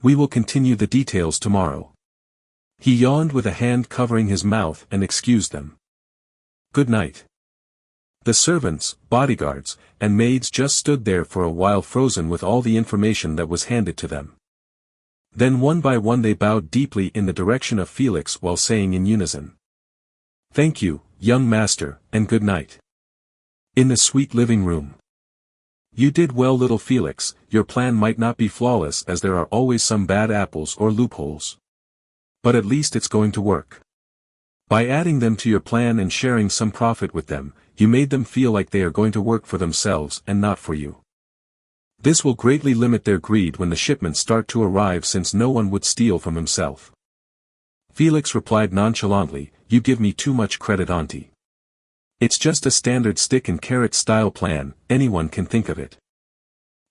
We will continue the details tomorrow. He yawned with a hand covering his mouth and excused them. Good night. The servants, bodyguards, and maids just stood there for a while frozen with all the information that was handed to them. Then one by one they bowed deeply in the direction of Felix while saying in unison. Thank you, young master, and good night. In the sweet living room. You did well, little Felix. Your plan might not be flawless as there are always some bad apples or loopholes. But at least it's going to work. By adding them to your plan and sharing some profit with them, you made them feel like they are going to work for themselves and not for you. This will greatly limit their greed when the shipments start to arrive, since no one would steal from himself. Felix replied nonchalantly, You give me too much credit, auntie. It's just a standard stick and carrot style plan, anyone can think of it.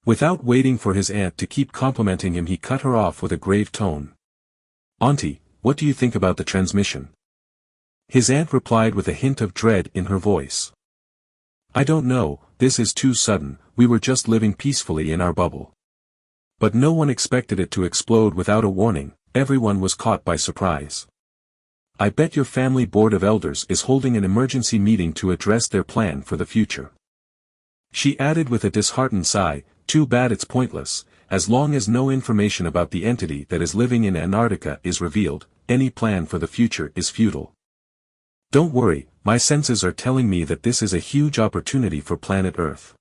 Without waiting for his aunt to keep complimenting him, he cut her off with a grave tone. Auntie, what do you think about the transmission? His aunt replied with a hint of dread in her voice. I don't know, this is too sudden, we were just living peacefully in our bubble. But no one expected it to explode without a warning, everyone was caught by surprise. I bet your family board of elders is holding an emergency meeting to address their plan for the future. She added with a disheartened sigh, Too bad it's pointless, as long as no information about the entity that is living in Antarctica is revealed, any plan for the future is futile. Don't worry, my senses are telling me that this is a huge opportunity for planet Earth.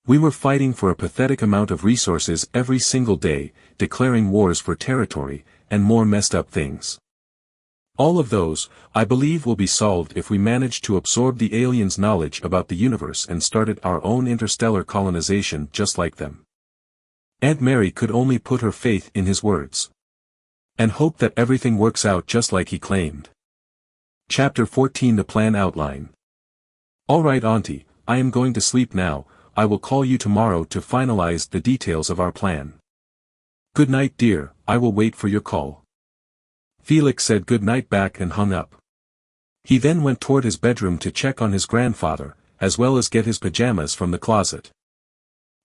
We were fighting for a pathetic amount of resources every single day, declaring wars for territory, and more messed up things. All of those, I believe, will be solved if we manage to absorb the aliens' knowledge about the universe and started our own interstellar colonization just like them. Aunt Mary could only put her faith in his words. And hope that everything works out just like he claimed. Chapter 14 The Plan Outline. Alright auntie, I am going to sleep now, I will call you tomorrow to finalize the details of our plan. Good night dear, I will wait for your call. Felix said good night back and hung up. He then went toward his bedroom to check on his grandfather, as well as get his pajamas from the closet.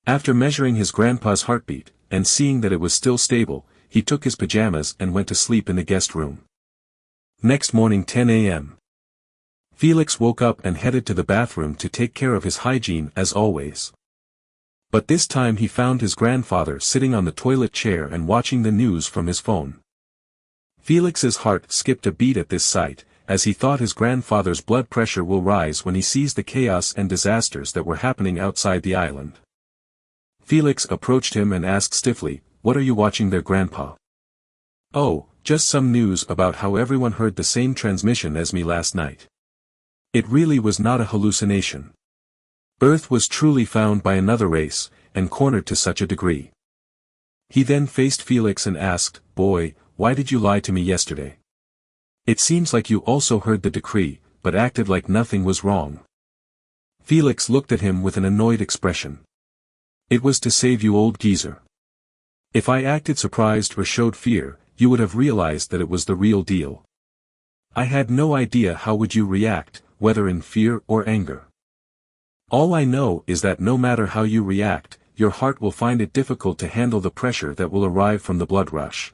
After measuring his grandpa's heartbeat, and seeing that it was still stable, he took his pajamas and went to sleep in the guest room. Next morning 10 a.m. Felix woke up and headed to the bathroom to take care of his hygiene as always. But this time he found his grandfather sitting on the toilet chair and watching the news from his phone. Felix's heart skipped a beat at this sight, as he thought his grandfather's blood pressure will rise when he sees the chaos and disasters that were happening outside the island. Felix approached him and asked stiffly, "What are you watching there, Grandpa?" "Oh, just some news about how everyone heard the same transmission as me last night. It really was not a hallucination. Earth was truly found by another race, and cornered to such a degree." He then faced Felix and asked, "Boy, why did you lie to me yesterday? It seems like you also heard the decree, but acted like nothing was wrong." Felix looked at him with an annoyed expression. "It was to save you, old geezer. If I acted surprised or showed fear, you would have realized that it was the real deal. I had no idea how would you react, whether in fear or anger. All I know is that no matter how you react, your heart will find it difficult to handle the pressure that will arrive from the blood rush."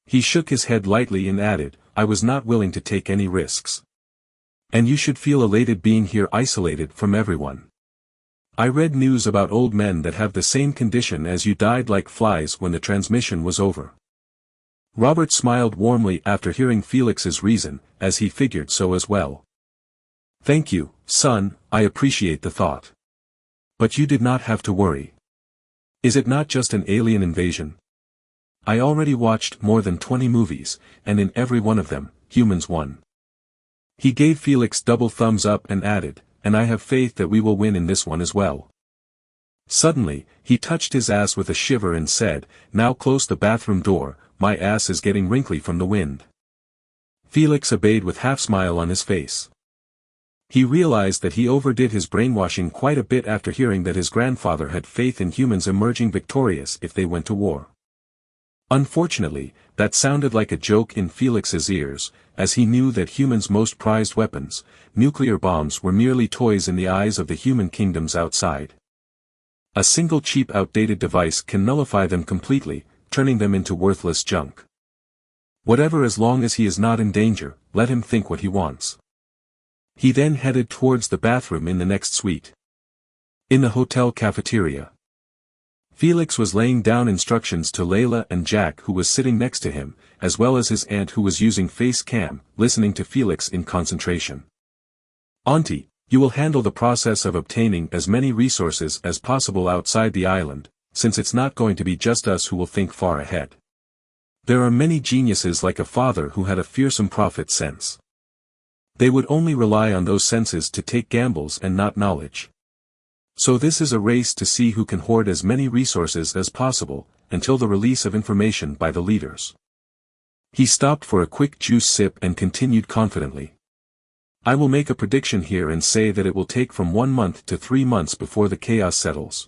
He shook his head lightly and added, "I was not willing to take any risks. And you should feel elated being here isolated from everyone. I read news about old men that have the same condition as you died like flies when the transmission was over." Robert smiled warmly after hearing Felix's reason, as he figured so as well. "Thank you, son, I appreciate the thought. But you did not have to worry. Is it not just an alien invasion? I already watched more than 20 movies, and in every one of them, humans won." He gave Felix double thumbs up and added, "And I have faith that we will win in this one as well." Suddenly, he touched his ass with a shiver and said, "Now close the bathroom door, my ass is getting wrinkly from the wind." Felix obeyed with half-smile on his face. He realized that he overdid his brainwashing quite a bit after hearing that his grandfather had faith in humans emerging victorious if they went to war. Unfortunately, that sounded like a joke in Felix's ears, as he knew that humans' most prized weapons, nuclear bombs, were merely toys in the eyes of the human kingdoms outside. A single cheap outdated device can nullify them completely, turning them into worthless junk. Whatever, as long as he is not in danger, let him think what he wants. He then headed towards the bathroom in the next suite. In the hotel cafeteria, Felix was laying down instructions to Layla and Jack, who was sitting next to him, as well as his aunt, who was using face cam, listening to Felix in concentration. "Auntie, you will handle the process of obtaining as many resources as possible outside the island, since it's not going to be just us who will think far ahead. There are many geniuses like a father who had a fearsome profit sense. They would only rely on those senses to take gambles and not knowledge. So this is a race to see who can hoard as many resources as possible, until the release of information by the leaders." He stopped for a quick juice sip and continued confidently. "I will make a prediction here and say that it will take from 1 month to 3 months before the chaos settles.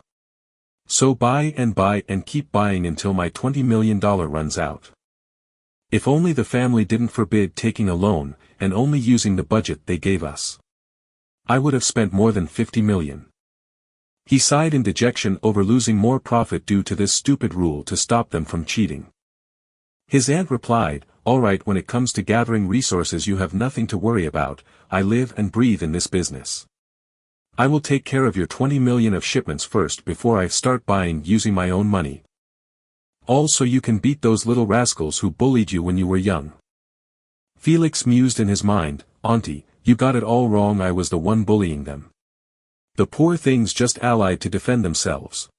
So buy and keep buying until my $20 million runs out. If only the family didn't forbid taking a loan, and only using the budget they gave us. I would have spent more than $50 million. He sighed in dejection over losing more profit due to this stupid rule to stop them from cheating. His aunt replied, "All right, when it comes to gathering resources you have nothing to worry about, I live and breathe in this business. I will take care of your 20 million of shipments first before I start buying using my own money. All so you can beat those little rascals who bullied you when you were young." Felix mused in his mind, "Auntie, you got it all wrong, I was the one bullying them. The poor things just allied to defend themselves."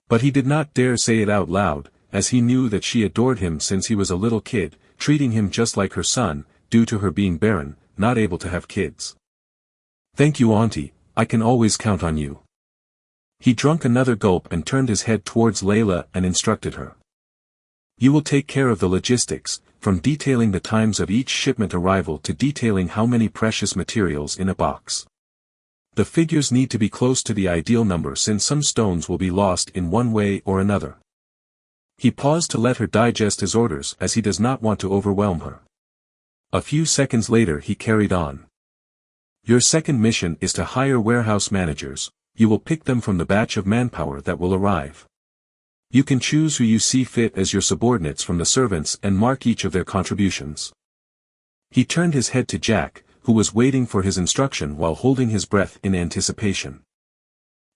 But he did not dare say it out loud, as he knew that she adored him since he was a little kid, treating him just like her son, due to her being barren, not able to have kids. "Thank you, Auntie, I can always count on you." He drank another gulp and turned his head towards Layla and instructed her. "You will take care of the logistics, from detailing the times of each shipment arrival to detailing how many precious materials in a box. The figures need to be close to the ideal number since some stones will be lost in one way or another." He paused to let her digest his orders as he does not want to overwhelm her. A few seconds later he carried on. "Your second mission is to hire warehouse managers. You will pick them from the batch of manpower that will arrive. You can choose who you see fit as your subordinates from the servants and mark each of their contributions." He turned his head to Jack, who was waiting for his instruction while holding his breath in anticipation.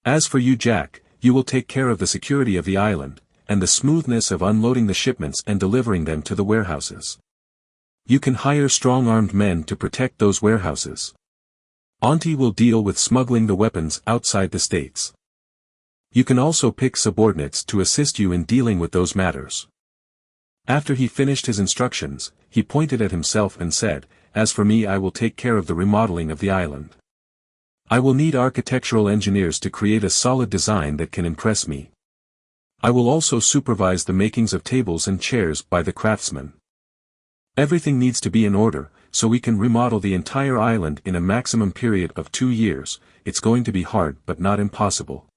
"As for you, Jack, you will take care of the security of the island, and the smoothness of unloading the shipments and delivering them to the warehouses. You can hire strong-armed men to protect those warehouses. Auntie will deal with smuggling the weapons outside the states." You can also pick subordinates to assist you in dealing with those matters. After he finished his instructions, he pointed at himself and said, "As for me, I will take care of the remodeling of the island. I will need architectural engineers to create a solid design that can impress me. I will also supervise the makings of tables and chairs by the craftsmen. Everything needs to be in order, so we can remodel the entire island in a maximum period of 2 years. It's going to be hard but not impossible."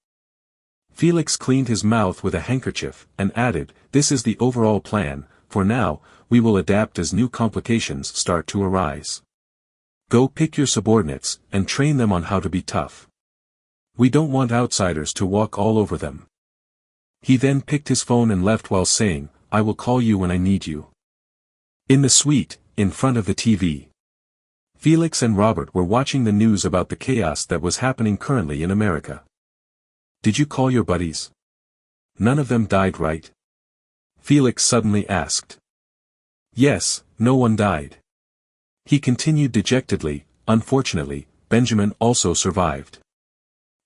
Felix cleaned his mouth with a handkerchief, and added, "This is the overall plan. For now, we will adapt as new complications start to arise. Go pick your subordinates, and train them on how to be tough. We don't want outsiders to walk all over them." He then picked his phone and left while saying, "I will call you when I need you." In the suite, in front of the TV, Felix and Robert were watching the news about the chaos that was happening currently in America. "Did you call your buddies? None of them died, right?" Felix suddenly asked. "Yes, no one died." He continued dejectedly, "Unfortunately, Benjamin also survived.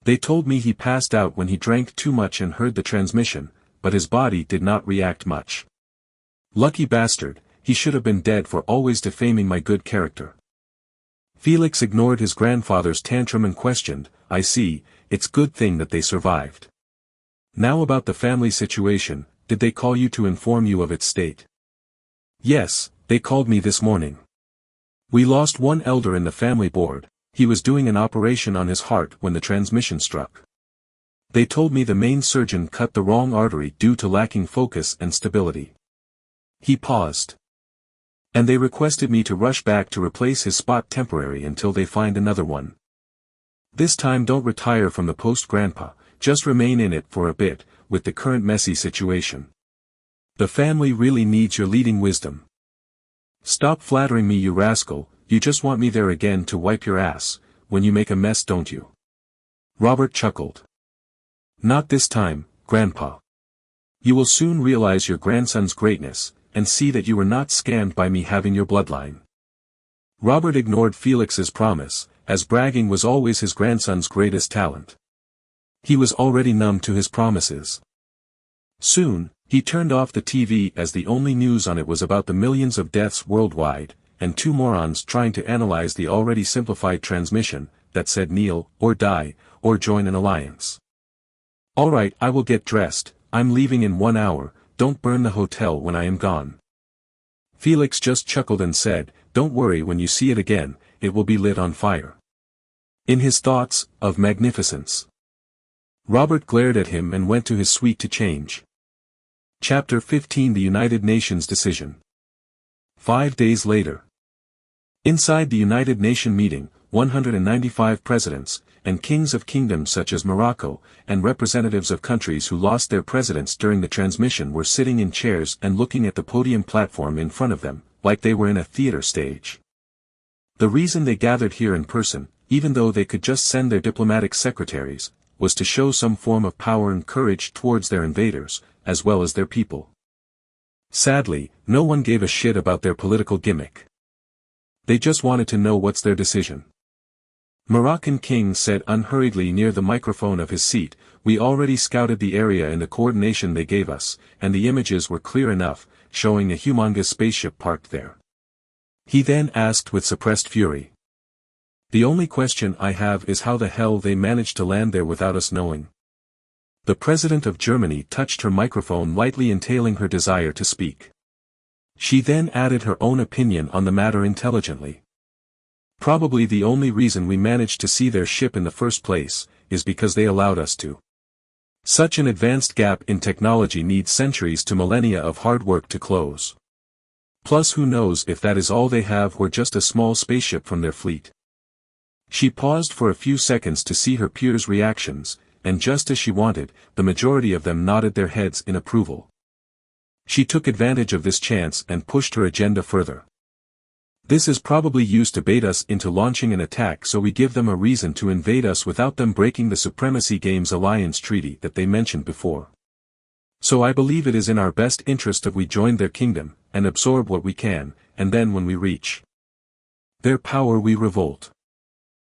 They told me he passed out when he drank too much and heard the transmission, but his body did not react much. Lucky bastard, he should have been dead for always defaming my good character." Felix ignored his grandfather's tantrum and questioned, "I see, it's good thing that they survived. Now about the family situation, did they call you to inform you of its state?" "Yes, they called me this morning. We lost one elder in the family board. He was doing an operation on his heart when the transmission struck. They told me the main surgeon cut the wrong artery due to lacking focus and stability." He paused. "And they requested me to rush back to replace his spot temporary until they find another one. This time don't retire from the post, Grandpa, just remain in it for a bit, with the current messy situation. The family really needs your leading wisdom. Stop flattering me, you rascal, you just want me there again to wipe your ass, when you make a mess, don't you?" Robert chuckled. "Not this time, Grandpa. You will soon realize your grandson's greatness, and see that you were not scammed by me having your bloodline." Robert ignored Felix's promise, as bragging was always his grandson's greatest talent. He was already numb to his promises. Soon, he turned off the TV as the only news on it was about the millions of deaths worldwide, and 2 morons trying to analyze the already simplified transmission, that said kneel, or die, or join an alliance. "All right, I will get dressed, I'm leaving in 1 hour, don't burn the hotel when I am gone." Felix just chuckled and said, "Don't worry, when you see it again, it will be lit on fire." In his thoughts, of magnificence. Robert glared at him and went to his suite to change. Chapter 15: The United Nations Decision. 5 days later. Inside the United Nations meeting, 195 presidents, and kings of kingdoms such as Morocco, and representatives of countries who lost their presidents during the transmission were sitting in chairs and looking at the podium platform in front of them, like they were in a theater stage. The reason they gathered here in person, even though they could just send their diplomatic secretaries, was to show some form of power and courage towards their invaders, as well as their people. Sadly, no one gave a shit about their political gimmick. They just wanted to know what's their decision. Moroccan King said unhurriedly near the microphone of his seat, "We already scouted the area in the coordination they gave us, and the images were clear enough, showing a humongous spaceship parked there." He then asked with suppressed fury, "The only question I have is how the hell they managed to land there without us knowing." The President of Germany touched her microphone lightly, entailing her desire to speak. She then added her own opinion on the matter intelligently. "Probably the only reason we managed to see their ship in the first place, is because they allowed us to. Such an advanced gap in technology needs centuries to millennia of hard work to close. Plus who knows if that is all they have or just a small spaceship from their fleet." She paused for a few seconds to see her peers' reactions, and just as she wanted, the majority of them nodded their heads in approval. She took advantage of this chance and pushed her agenda further. "This is probably used to bait us into launching an attack, so we give them a reason to invade us without them breaking the Supremacy Games Alliance Treaty that they mentioned before. So I believe it is in our best interest that we join their kingdom, and absorb what we can, and then when we reach their power we revolt."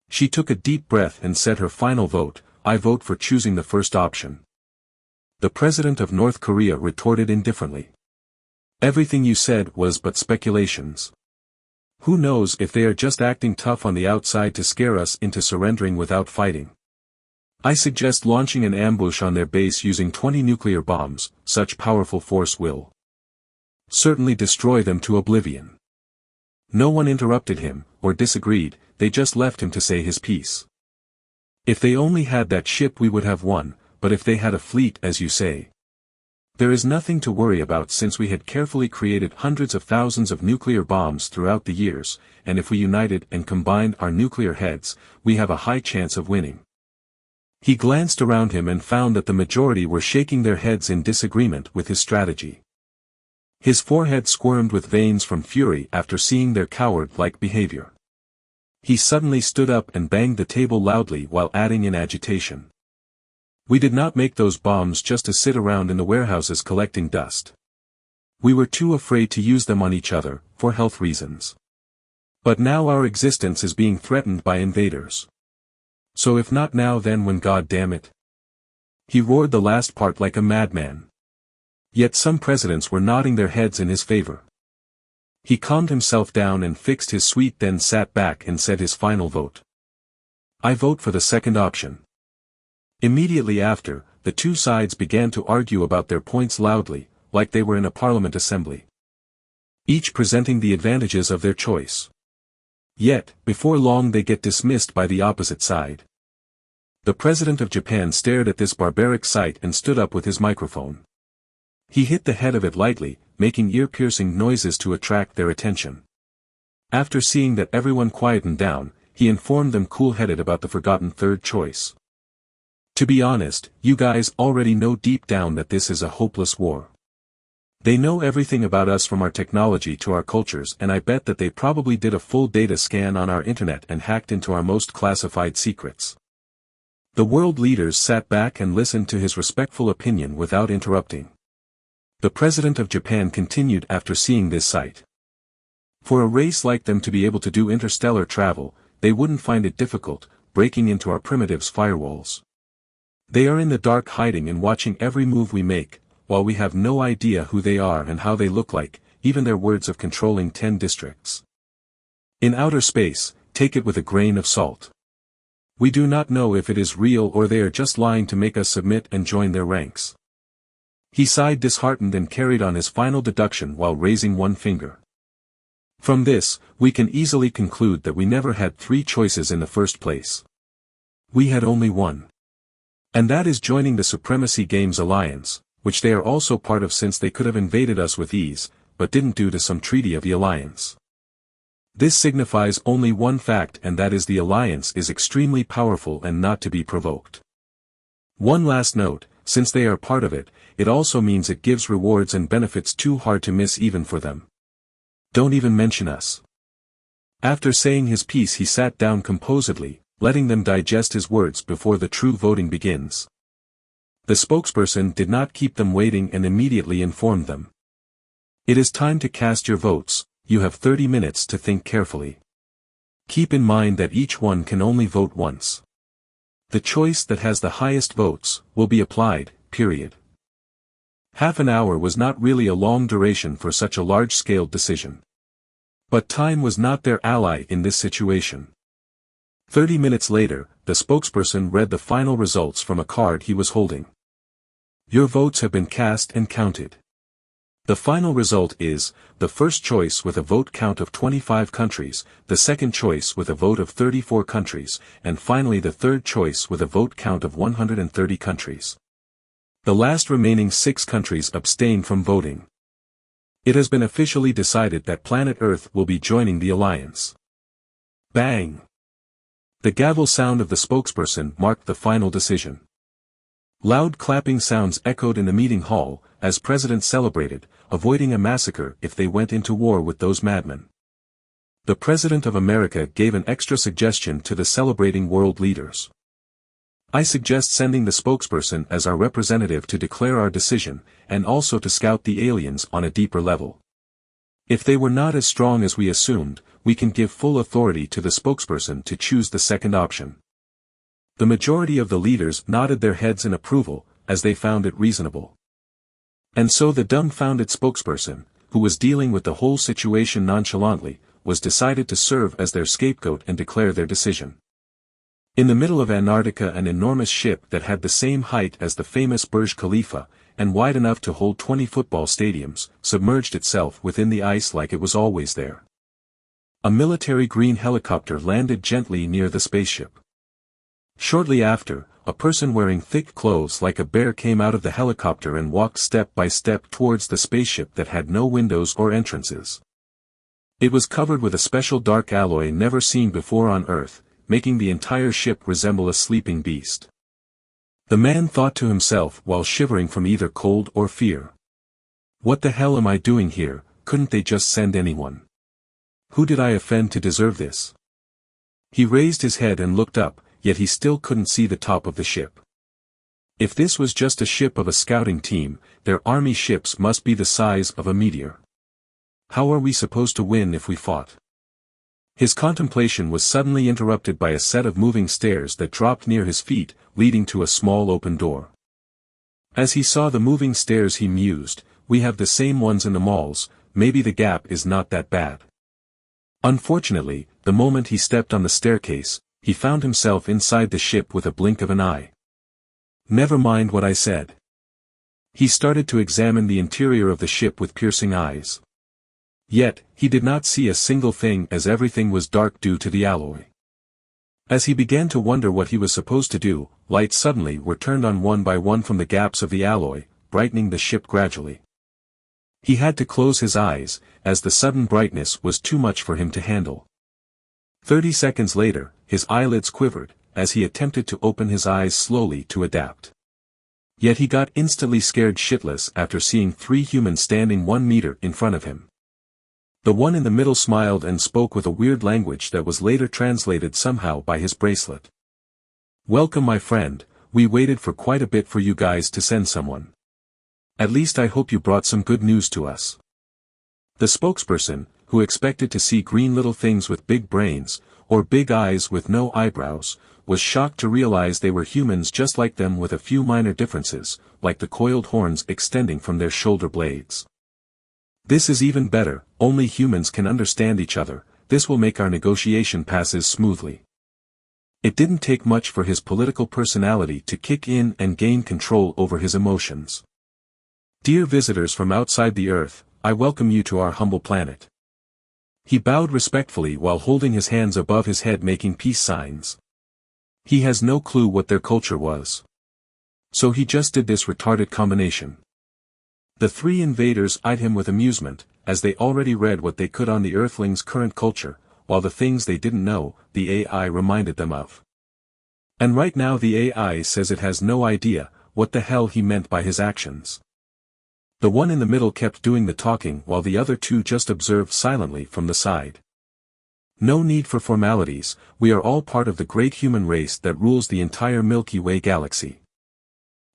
She took a deep breath and said her final vote, I vote for choosing the first option. The president of North Korea retorted indifferently. Everything you said was but speculations. Who knows if they are just acting tough on the outside to scare us into surrendering without fighting. I suggest launching an ambush on their base using 20 nuclear bombs. Such powerful force will certainly destroy them to oblivion. No one interrupted him, or disagreed, they just left him to say his piece. If they only had that ship we would have won, but if they had a fleet as you say. There is nothing to worry about since we had carefully created hundreds of thousands of nuclear bombs throughout the years, and if we united and combined our nuclear heads, we have a high chance of winning. He glanced around him and found that the majority were shaking their heads in disagreement with his strategy. His forehead squirmed with veins from fury after seeing their coward-like behavior. He suddenly stood up and banged the table loudly while adding in agitation. We did not make those bombs just to sit around in the warehouses collecting dust. We were too afraid to use them on each other, for health reasons. But now our existence is being threatened by invaders. So if not now then when, God damn it? He roared the last part like a madman. Yet some presidents were nodding their heads in his favor. He calmed himself down and fixed his sweet, then sat back and said his final vote. I vote for the second option. Immediately after, the two sides began to argue about their points loudly, like they were in a parliament assembly. Each presenting the advantages of their choice. Yet, before long they get dismissed by the opposite side. The president of Japan stared at this barbaric sight and stood up with his microphone. He hit the head of it lightly, making ear-piercing noises to attract their attention. After seeing that everyone quietened down, he informed them cool-headed about the forgotten third choice. To be honest, you guys already know deep down that this is a hopeless war. They know everything about us from our technology to our cultures, and I bet that they probably did a full data scan on our internet and hacked into our most classified secrets. The world leaders sat back and listened to his respectful opinion without interrupting. The president of Japan continued after seeing this sight. For a race like them to be able to do interstellar travel, they wouldn't find it difficult, breaking into our primitives' firewalls. They are in the dark hiding and watching every move we make, while we have no idea who they are and how they look like, even their words of controlling 10 districts. In outer space, take it with a grain of salt. We do not know if it is real or they are just lying to make us submit and join their ranks. He sighed disheartened and carried on his final deduction while raising one finger. From this, we can easily conclude that we never had three choices in the first place. We had only one. And that is joining the Supremacy Games Alliance, which they are also part of since they could have invaded us with ease, but didn't due to some treaty of the alliance. This signifies only one fact, and that is the alliance is extremely powerful and not to be provoked. One last note, since they are part of it, it also means it gives rewards and benefits too hard to miss even for them. Don't even mention us. After saying his piece he sat down composedly, letting them digest his words before the true voting begins. The spokesperson did not keep them waiting and immediately informed them. It is time to cast your votes, you have 30 minutes to think carefully. Keep in mind that each one can only vote once. The choice that has the highest votes will be applied, period. Half an hour was not really a long duration for such a large-scale decision. But time was not their ally in this situation. 30 minutes later, the spokesperson read the final results from a card he was holding. Your votes have been cast and counted. The final result is, the first choice with a vote count of 25 countries, the second choice with a vote of 34 countries, and finally the third choice with a vote count of 130 countries. The last remaining 6 countries abstained from voting. It has been officially decided that planet Earth will be joining the alliance. Bang! The gavel sound of the spokesperson marked the final decision. Loud clapping sounds echoed in the meeting hall, as President celebrated, avoiding a massacre if they went into war with those madmen. The President of America gave an extra suggestion to the celebrating world leaders. I suggest sending the spokesperson as our representative to declare our decision, and also to scout the aliens on a deeper level. If they were not as strong as we assumed, we can give full authority to the spokesperson to choose the second option. The majority of the leaders nodded their heads in approval, as they found it reasonable. And so the dumbfounded spokesperson, who was dealing with the whole situation nonchalantly, was decided to serve as their scapegoat and declare their decision. In the middle of Antarctica, an enormous ship that had the same height as the famous Burj Khalifa, and wide enough to hold 20 football stadiums, submerged itself within the ice like it was always there. A military green helicopter landed gently near the spaceship. Shortly after, a person wearing thick clothes like a bear came out of the helicopter and walked step by step towards the spaceship that had no windows or entrances. It was covered with a special dark alloy never seen before on Earth, making the entire ship resemble a sleeping beast. The man thought to himself while shivering from either cold or fear. What the hell am I doing here? Couldn't they just send anyone? Who did I offend to deserve this? He raised his head and looked up, yet he still couldn't see the top of the ship. If this was just a ship of a scouting team, their army ships must be the size of a meteor. How are we supposed to win if we fought? His contemplation was suddenly interrupted by a set of moving stairs that dropped near his feet, leading to a small open door. As he saw the moving stairs he mused, we have the same ones in the malls, maybe the gap is not that bad. Unfortunately, the moment he stepped on the staircase, he found himself inside the ship with a blink of an eye. Never mind what I said. He started to examine the interior of the ship with piercing eyes. Yet, he did not see a single thing as everything was dark due to the alloy. As he began to wonder what he was supposed to do, lights suddenly were turned on one by one from the gaps of the alloy, brightening the ship gradually. He had to close his eyes, as the sudden brightness was too much for him to handle. 30 seconds later, his eyelids quivered, as he attempted to open his eyes slowly to adapt. Yet he got instantly scared shitless after seeing 3 humans standing 1 meter in front of him. The one in the middle smiled and spoke with a weird language that was later translated somehow by his bracelet. "Welcome, my friend, we waited for quite a bit for you guys to send someone. At least I hope you brought some good news to us." The spokesperson, who expected to see green little things with big brains, or big eyes with no eyebrows, was shocked to realize they were humans just like them with a few minor differences, like the coiled horns extending from their shoulder blades. "This is even better, only humans can understand each other, this will make our negotiation passes smoothly." It didn't take much for his political personality to kick in and gain control over his emotions. "Dear visitors from outside the Earth, I welcome you to our humble planet." He bowed respectfully while holding his hands above his head making peace signs. He has no clue what their culture was. So he just did this retarded combination. The 3 invaders eyed him with amusement, as they already read what they could on the Earthlings' current culture, while the things they didn't know, the AI reminded them of. And right now the AI says it has no idea what the hell he meant by his actions. The one in the middle kept doing the talking while the other 2 just observed silently from the side. "No need for formalities, we are all part of the great human race that rules the entire Milky Way galaxy."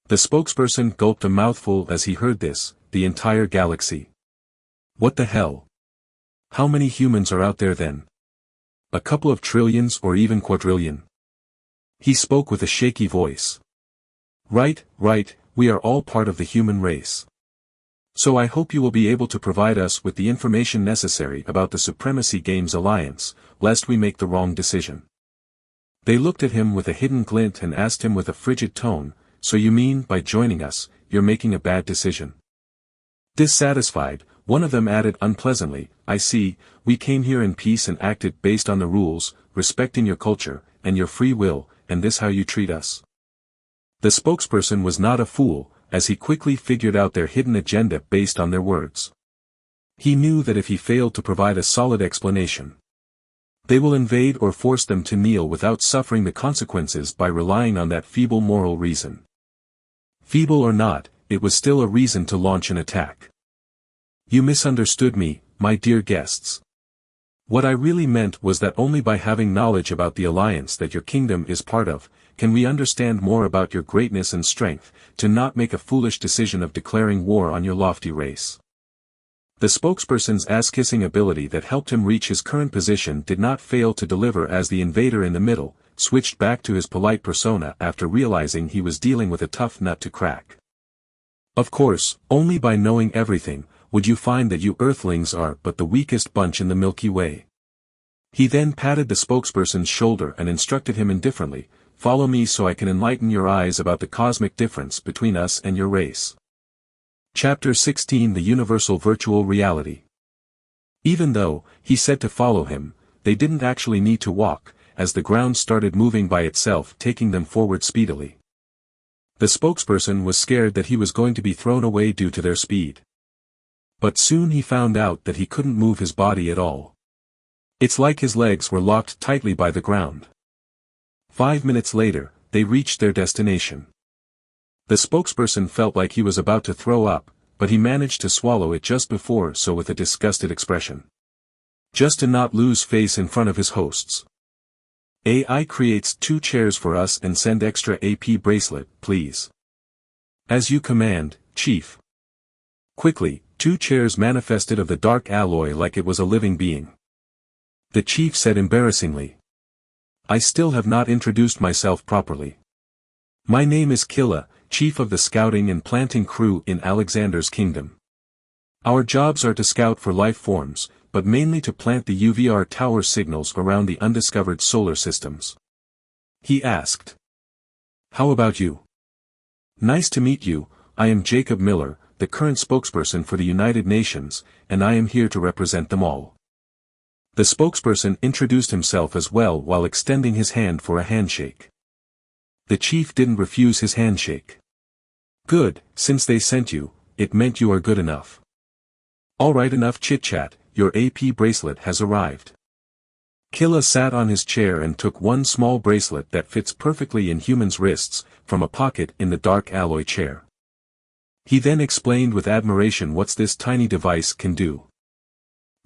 The spokesperson gulped a mouthful as he heard this, the entire galaxy. What the hell? How many humans are out there then? A couple of trillions or even quadrillion? He spoke with a shaky voice. Right, we are all part of the human race. So I hope you will be able to provide us with the information necessary about the Supremacy Games Alliance, lest we make the wrong decision. They looked at him with a hidden glint and asked him with a frigid tone, "So you mean, by joining us, you're making a bad decision?" Dissatisfied, one of them added unpleasantly, "I see, we came here in peace and acted based on the rules, respecting your culture, and your free will, and this how you treat us?" The spokesperson was not a fool, as he quickly figured out their hidden agenda based on their words. He knew that if he failed to provide a solid explanation, they will invade or force them to kneel without suffering the consequences by relying on that feeble moral reason. Feeble or not, it was still a reason to launch an attack. "You misunderstood me, my dear guests. What I really meant was that only by having knowledge about the alliance that your kingdom is part of, can we understand more about your greatness and strength, to not make a foolish decision of declaring war on your lofty race." The spokesperson's ass-kissing ability that helped him reach his current position did not fail to deliver as the invader in the middle, switched back to his polite persona after realizing he was dealing with a tough nut to crack. Of course, only by knowing everything, would you find that you Earthlings are but the weakest bunch in the Milky Way. He then patted the spokesperson's shoulder and instructed him indifferently, "Follow me so I can enlighten your eyes about the cosmic difference between us and your race." Chapter 16 The Universal Virtual Reality. Even though, he said to follow him, they didn't actually need to walk, as the ground started moving by itself, taking them forward speedily. The spokesperson was scared that he was going to be thrown away due to their speed. But soon he found out that he couldn't move his body at all. It's like his legs were locked tightly by the ground. 5 minutes later, they reached their destination. The spokesperson felt like he was about to throw up, but he managed to swallow it just before so with a disgusted expression. Just to not lose face in front of his hosts. "AI creates 2 chairs for us and send extra AP bracelet, please." "As you command, Chief." Quickly, 2 chairs manifested of the dark alloy like it was a living being. The chief said embarrassingly. "I still have not introduced myself properly. My name is Killa, chief of the scouting and planting crew in Alexander's kingdom. Our jobs are to scout for life forms, but mainly to plant the UVR tower signals around the undiscovered solar systems." He asked. "How about you?" "Nice to meet you, I am Jacob Miller, the current spokesperson for the United Nations, and I am here to represent them all." The spokesperson introduced himself as well while extending his hand for a handshake. The chief didn't refuse his handshake. "Good, since they sent you, it meant you are good enough. Alright, enough chit-chat, your AP bracelet has arrived." Killa sat on his chair and took one small bracelet that fits perfectly in humans' wrists, from a pocket in the dark alloy chair. He then explained with admiration what this tiny device can do.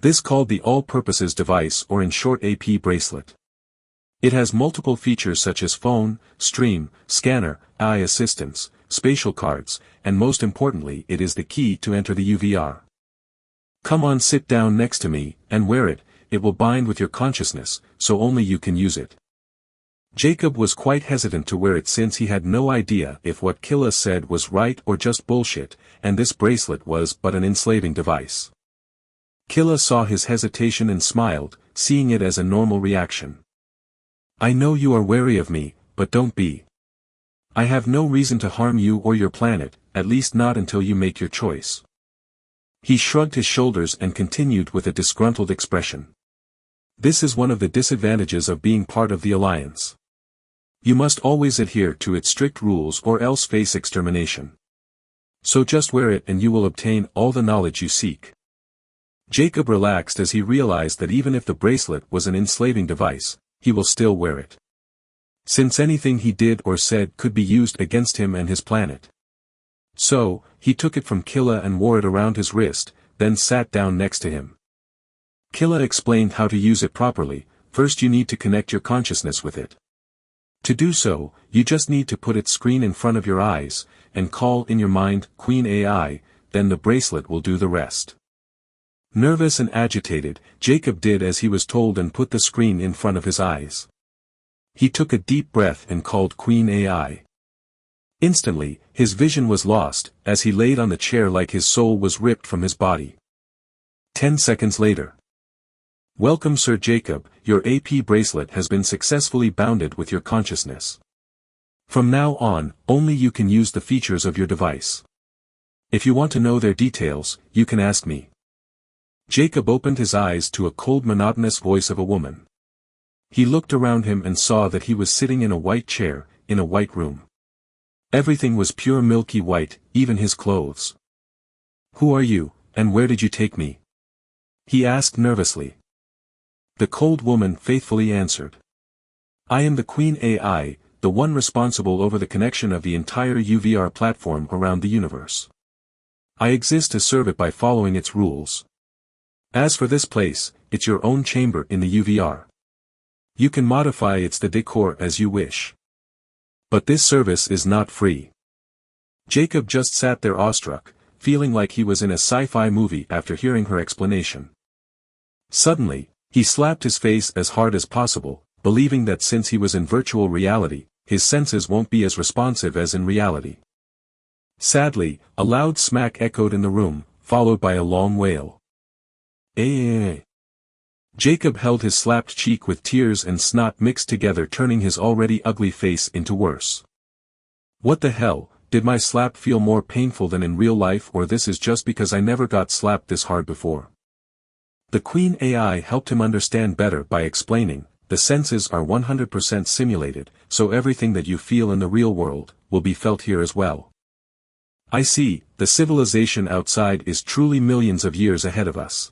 This called the all-purposes device, or in short AP bracelet. It has multiple features such as phone, stream, scanner, eye assistance, spatial cards, and most importantly it is the key to enter the UVR. "Come on, sit down next to me, and wear it, it will bind with your consciousness, so only you can use it." Jacob was quite hesitant to wear it since he had no idea if what Killa said was right or just bullshit, and this bracelet was but an enslaving device. Killa saw his hesitation and smiled, seeing it as a normal reaction. "I know you are wary of me, but don't be. I have no reason to harm you or your planet, at least not until you make your choice." He shrugged his shoulders and continued with a disgruntled expression. "This is one of the disadvantages of being part of the Alliance. You must always adhere to its strict rules or else face extermination. So just wear it and you will obtain all the knowledge you seek." Jacob relaxed as he realized that even if the bracelet was an enslaving device, he will still wear it. Since anything he did or said could be used against him and his planet. So, he took it from Killa and wore it around his wrist, then sat down next to him. Killa explained how to use it properly. First you need to connect your consciousness with it. To do so, you just need to put its screen in front of your eyes, and call in your mind, Queen AI, then the bracelet will do the rest. Nervous and agitated, Jacob did as he was told and put the screen in front of his eyes. He took a deep breath and called Queen AI. Instantly, his vision was lost, as he laid on the chair like his soul was ripped from his body. 10 seconds later. "Welcome Sir Jacob, your AP bracelet has been successfully bounded with your consciousness. From now on, only you can use the features of your device. If you want to know their details, you can ask me." Jacob opened his eyes to a cold monotonous voice of a woman. He looked around him and saw that he was sitting in a white chair, in a white room. Everything was pure milky white, even his clothes. "Who are you, and where did you take me?" he asked nervously. The cold woman faithfully answered. "I am the Queen AI, the one responsible over the connection of the entire UVR platform around the universe. I exist to serve it by following its rules. As for this place, it's your own chamber in the UVR. You can modify its the decor as you wish. But this service is not free." Jacob just sat there awestruck, feeling like he was in a sci-fi movie after hearing her explanation. Suddenly, he slapped his face as hard as possible, believing that since he was in virtual reality, his senses won't be as responsive as in reality. Sadly, a loud smack echoed in the room, followed by a long wail. Eh. Jacob held his slapped cheek with tears and snot mixed together, turning his already ugly face into worse. What the hell, did my slap feel more painful than in real life, or this is just because I never got slapped this hard before? The Queen AI helped him understand better by explaining, the senses are 100% simulated, so everything that you feel in the real world, will be felt here as well. I see, the civilization outside is truly millions of years ahead of us.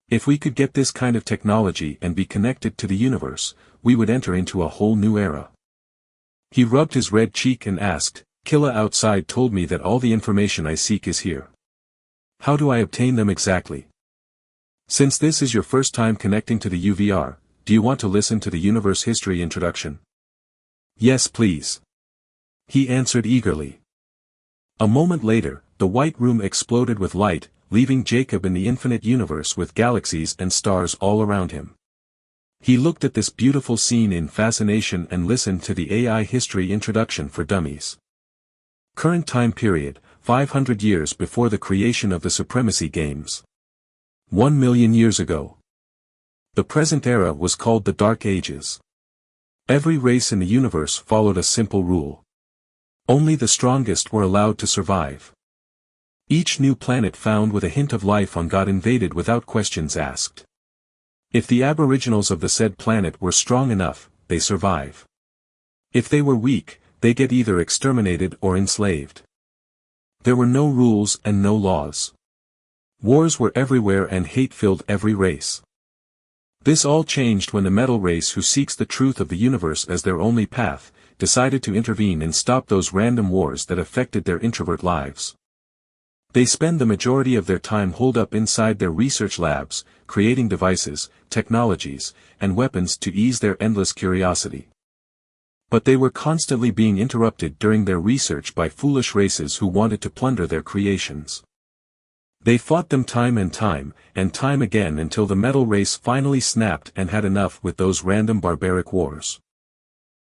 If we could get this kind of technology and be connected to the universe, we would enter into a whole new era. He rubbed his red cheek and asked, Killa outside told me that all the information I seek is here. How do I obtain them exactly? Since this is your first time connecting to the UVR, do you want to listen to the universe history introduction? Yes, please. He answered eagerly. A moment later, the white room exploded with light, leaving Jacob in the infinite universe with galaxies and stars all around him. He looked at this beautiful scene in fascination and listened to the AI history introduction for dummies. Current time period, 500 years before the creation of the Supremacy Games. 1 million years ago. The present era was called the Dark Ages. Every race in the universe followed a simple rule. Only the strongest were allowed to survive. Each new planet found with a hint of life on got invaded without questions asked. If the aboriginals of the said planet were strong enough, they survive. If they were weak, they get either exterminated or enslaved. There were no rules and no laws. Wars were everywhere and hate filled every race. This all changed when the metal race, who seeks the truth of the universe as their only path, decided to intervene and stop those random wars that affected their introvert lives. They spend the majority of their time holed up inside their research labs, creating devices, technologies, and weapons to ease their endless curiosity. But they were constantly being interrupted during their research by foolish races who wanted to plunder their creations. They fought them time and time again until the metal race finally snapped and had enough with those random barbaric wars.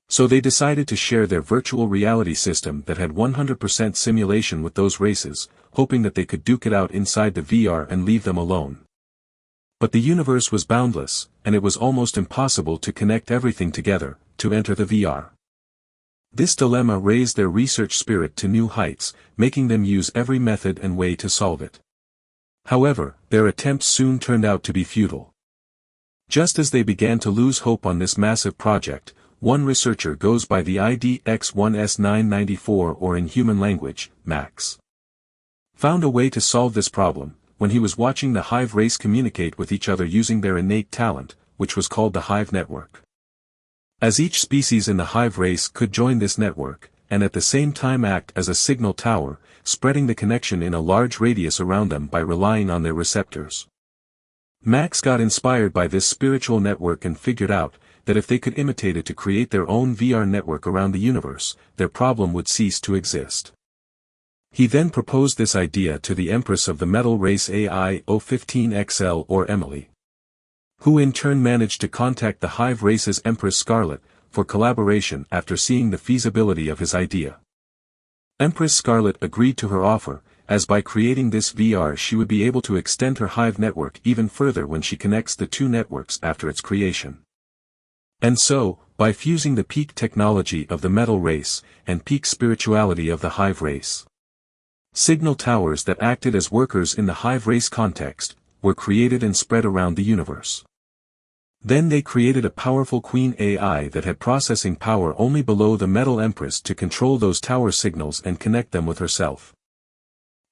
So they decided to share their virtual reality system that had 100% simulation with those races, hoping that they could duke it out inside the VR and leave them alone. But the universe was boundless, and it was almost impossible to connect everything together, to enter the VR. This dilemma raised their research spirit to new heights, making them use every method and way to solve it. However, their attempts soon turned out to be futile. Just as they began to lose hope on this massive project, one researcher goes by the ID X1S994, or in human language, Max, found a way to solve this problem, when he was watching the hive race communicate with each other using their innate talent, which was called the hive network. As each species in the hive race could join this network, and at the same time act as a signal tower, spreading the connection in a large radius around them by relying on their receptors. Max got inspired by this spiritual network and figured out that if they could imitate it to create their own VR network around the universe, their problem would cease to exist. He then proposed this idea to the Empress of the Metal Race AI 015XL, or Emily, who in turn managed to contact the hive race's Empress Scarlet for collaboration after seeing the feasibility of his idea. Empress Scarlet agreed to her offer, as by creating this VR she would be able to extend her hive network even further when she connects the two networks after its creation. And so, by fusing the peak technology of the metal race and peak spirituality of the hive race, signal towers that acted as workers in the hive race context were created and spread around the universe. Then they created a powerful Queen AI that had processing power only below the Metal Empress to control those tower signals and connect them with herself.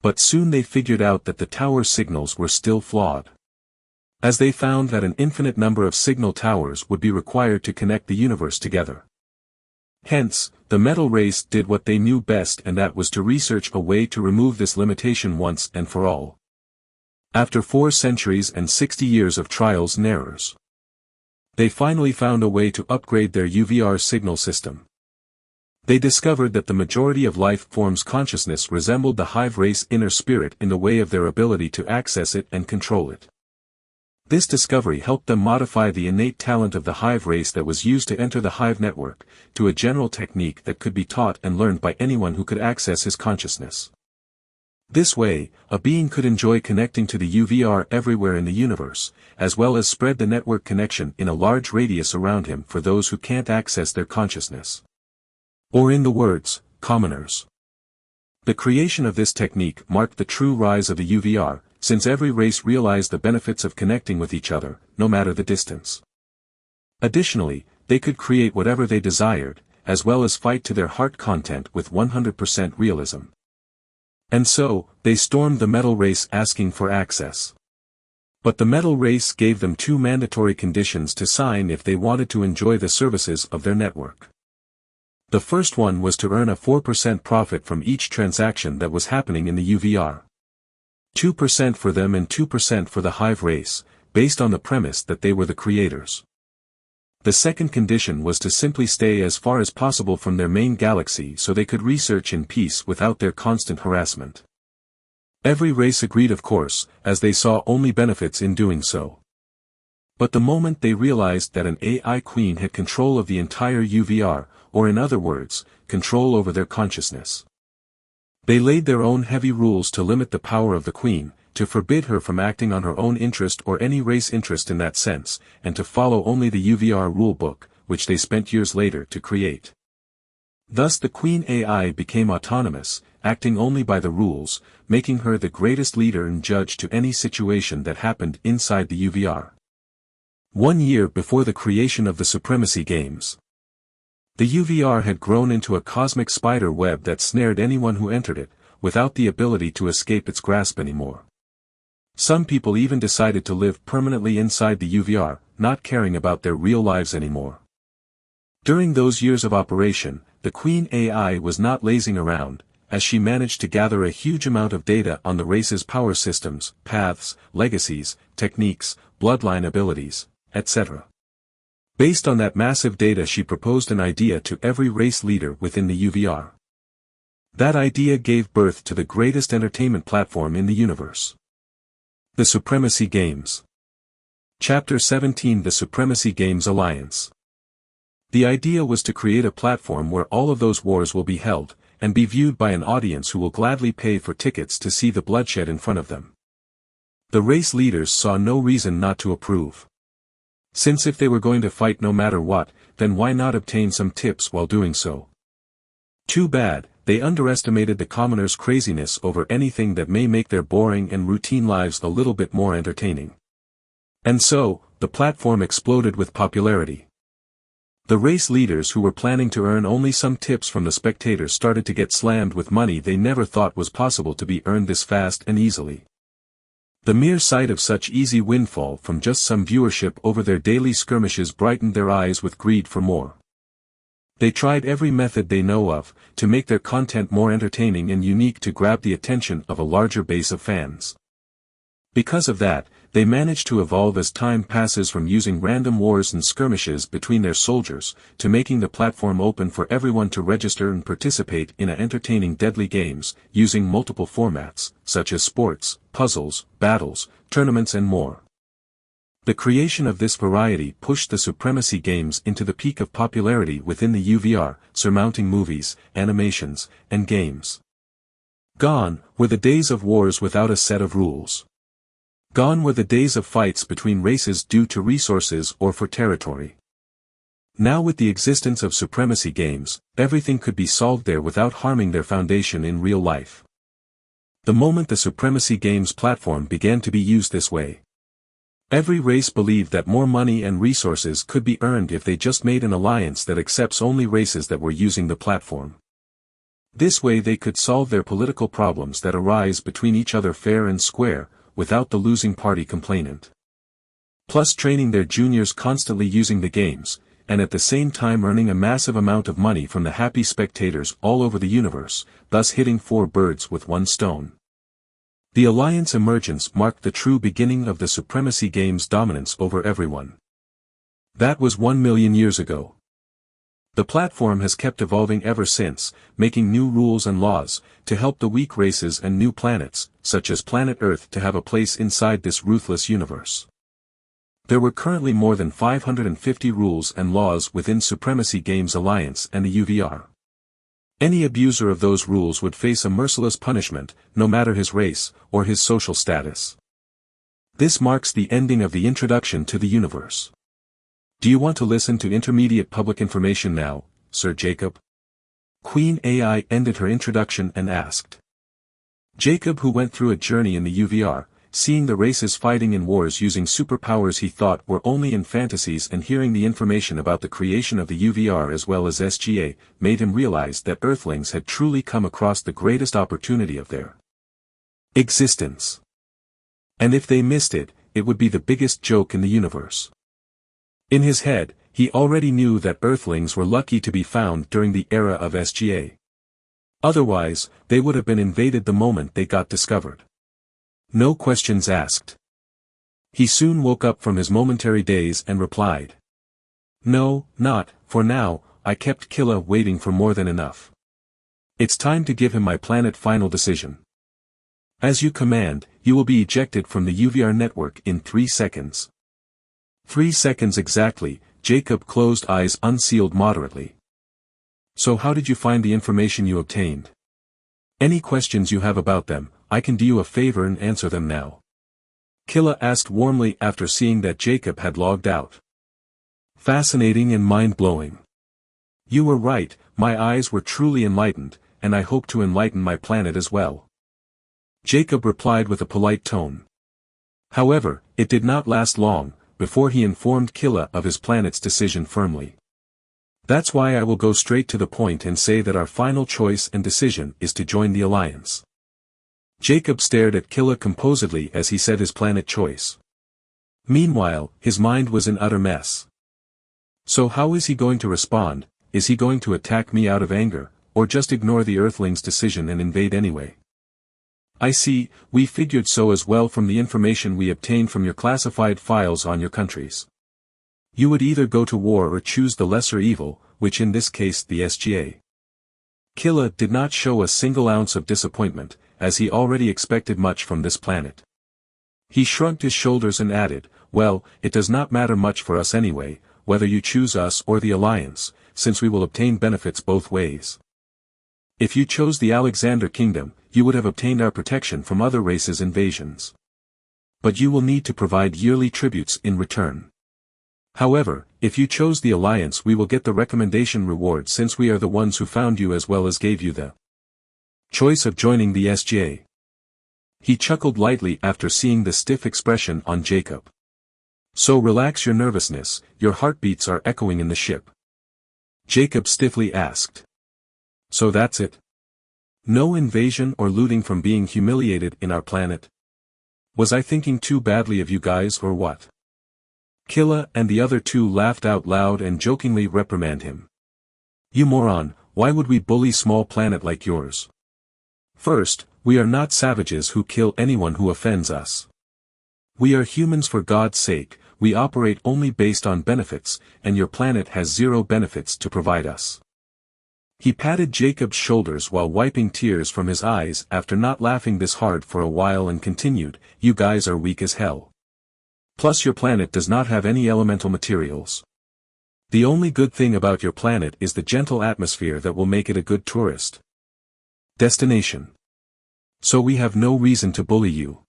But soon they figured out that the tower signals were still flawed, as they found that an infinite number of signal towers would be required to connect the universe together. Hence, the metal race did what they knew best, and that was to research a way to remove this limitation once and for all. After 4 centuries and 60 years of trials and errors, they finally found a way to upgrade their UVR signal system. They discovered that the majority of life forms' consciousness resembled the hive race inner spirit in the way of their ability to access it and control it. This discovery helped them modify the innate talent of the hive race that was used to enter the hive network, to a general technique that could be taught and learned by anyone who could access his consciousness. This way, a being could enjoy connecting to the UVR everywhere in the universe, as well as spread the network connection in a large radius around him for those who can't access their consciousness. Or in the words, commoners. The creation of this technique marked the true rise of the UVR, since every race realized the benefits of connecting with each other, no matter the distance. Additionally, they could create whatever they desired, as well as fight to their heart content with 100% realism. And so, they stormed the metal race asking for access. But the metal race gave them two mandatory conditions to sign if they wanted to enjoy the services of their network. The first one was to earn a 4% profit from each transaction that was happening in the UVR. 2% for them and 2% for the hive race, based on the premise that they were the creators. The second condition was to simply stay as far as possible from their main galaxy so they could research in peace without their constant harassment. Every race agreed, of course, as they saw only benefits in doing so. But the moment they realized that an AI queen had control of the entire UVR, or in other words, control over their consciousness, they laid their own heavy rules to limit the power of the queen, to forbid her from acting on her own interest or any race interest in that sense, and to follow only the UVR rulebook, which they spent years later to create. Thus the Queen AI became autonomous, acting only by the rules, making her the greatest leader and judge to any situation that happened inside the UVR. 1 year before the creation of the Supremacy Games, the UVR had grown into a cosmic spider web that snared anyone who entered it, without the ability to escape its grasp anymore. Some people even decided to live permanently inside the UVR, not caring about their real lives anymore. During those years of operation, the Queen AI was not lazing around, as she managed to gather a huge amount of data on the race's power systems, paths, legacies, techniques, bloodline abilities, etc. Based on that massive data, she proposed an idea to every race leader within the UVR. That idea gave birth to the greatest entertainment platform in the universe. The Supremacy Games. Chapter 17: The Supremacy Games Alliance. The idea was to create a platform where all of those wars will be held, and be viewed by an audience who will gladly pay for tickets to see the bloodshed in front of them. The race leaders saw no reason not to approve. Since if they were going to fight no matter what, then why not obtain some tips while doing so? Too bad, they underestimated the commoners' craziness over anything that may make their boring and routine lives a little bit more entertaining. And so, the platform exploded with popularity. The race leaders who were planning to earn only some tips from the spectators started to get slammed with money they never thought was possible to be earned this fast and easily. The mere sight of such easy windfall from just some viewership over their daily skirmishes brightened their eyes with greed for more. They tried every method they know of, to make their content more entertaining and unique to grab the attention of a larger base of fans. Because of that, they managed to evolve as time passes from using random wars and skirmishes between their soldiers, to making the platform open for everyone to register and participate in entertaining deadly games, using multiple formats, such as sports, puzzles, battles, tournaments and more. The creation of this variety pushed the Supremacy Games into the peak of popularity within the UVR, surmounting movies, animations, and games. Gone were the days of wars without a set of rules. Gone were the days of fights between races due to resources or for territory. Now with the existence of Supremacy Games, everything could be solved there without harming their foundation in real life. The moment the Supremacy Games platform began to be used this way, every race believed that more money and resources could be earned if they just made an alliance that accepts only races that were using the platform. This way they could solve their political problems that arise between each other fair and square, without the losing party complainant. Plus training their juniors constantly using the games, and at the same time earning a massive amount of money from the happy spectators all over the universe, thus hitting 4 birds with 1 stone. The Alliance emergence marked the true beginning of the Supremacy Games' dominance over everyone. That was 1 million years ago. The platform has kept evolving ever since, making new rules and laws, to help the weak races and new planets, such as planet Earth, to have a place inside this ruthless universe. There were currently more than 550 rules and laws within Supremacy Games Alliance and the UVR. Any abuser of those rules would face a merciless punishment, no matter his race, or his social status. This marks the ending of the introduction to the universe. Do you want to listen to intermediate public information now, Sir Jacob? Queen AI ended her introduction and asked. Jacob, who went through a journey in the UVR, seeing the races fighting in wars using superpowers he thought were only in fantasies and hearing the information about the creation of the UVR as well as SGA, made him realize that Earthlings had truly come across the greatest opportunity of their existence. And if they missed it, it would be the biggest joke in the universe. In his head, he already knew that Earthlings were lucky to be found during the era of SGA. Otherwise, they would have been invaded the moment they got discovered. No questions asked. He soon woke up from his momentary daze and replied. No, not, for now, I kept Killa waiting for more than enough. It's time to give him my planet final decision. As you command, you will be ejected from the UVR network in 3 seconds. 3 seconds exactly, Jacob closed eyes unsealed moderately. So how did you find the information you obtained? Any questions you have about them, I can do you a favor and answer them now. Killa asked warmly after seeing that Jacob had logged out. Fascinating and mind-blowing. You were right, my eyes were truly enlightened, and I hope to enlighten my planet as well. Jacob replied with a polite tone. However, it did not last long, before he informed Killa of his planet's decision firmly. That's why I will go straight to the point and say that our final choice and decision is to join the Alliance. Jacob stared at Killa composedly as he said his planet choice. Meanwhile, his mind was in utter mess. So how is he going to respond? Is he going to attack me out of anger, or just ignore the Earthlings' decision and invade anyway? I see, we figured so as well from the information we obtained from your classified files on your countries. You would either go to war or choose the lesser evil, which in this case the SGA. Killa did not show a single ounce of disappointment, as he already expected much from this planet. He shrugged his shoulders and added, well, it does not matter much for us anyway, whether you choose us or the Alliance, since we will obtain benefits both ways. If you chose the Alexander Kingdom, you would have obtained our protection from other races' invasions. But you will need to provide yearly tributes in return. However, if you chose the Alliance, we will get the recommendation reward since we are the ones who found you as well as gave you the choice of joining the SGA. He chuckled lightly after seeing the stiff expression on Jacob. So relax your nervousness, your heartbeats are echoing in the ship. Jacob stiffly asked. So that's it? No invasion or looting from being humiliated in our planet? Was I thinking too badly of you guys or what? Killa and the other two laughed out loud and jokingly reprimanded him. You moron, why would we bully small planet like yours? First, we are not savages who kill anyone who offends us. We are humans for God's sake, we operate only based on benefits, and your planet has zero benefits to provide us. He patted Jacob's shoulders while wiping tears from his eyes after not laughing this hard for a while and continued, you guys are weak as hell. Plus your planet does not have any elemental materials. The only good thing about your planet is the gentle atmosphere that will make it a good tourist destination. So we have no reason to bully you.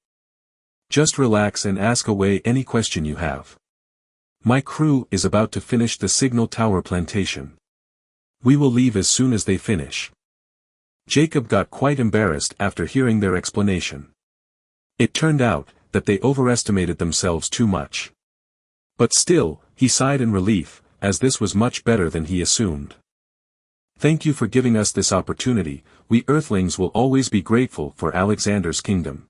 Just relax and ask away any question you have. My crew is about to finish the signal tower plantation. We will leave as soon as they finish. Jacob got quite embarrassed after hearing their explanation. It turned out that they overestimated themselves too much. But still, he sighed in relief, as this was much better than he assumed. Thank you for giving us this opportunity, we Earthlings will always be grateful for Alexander's kingdom.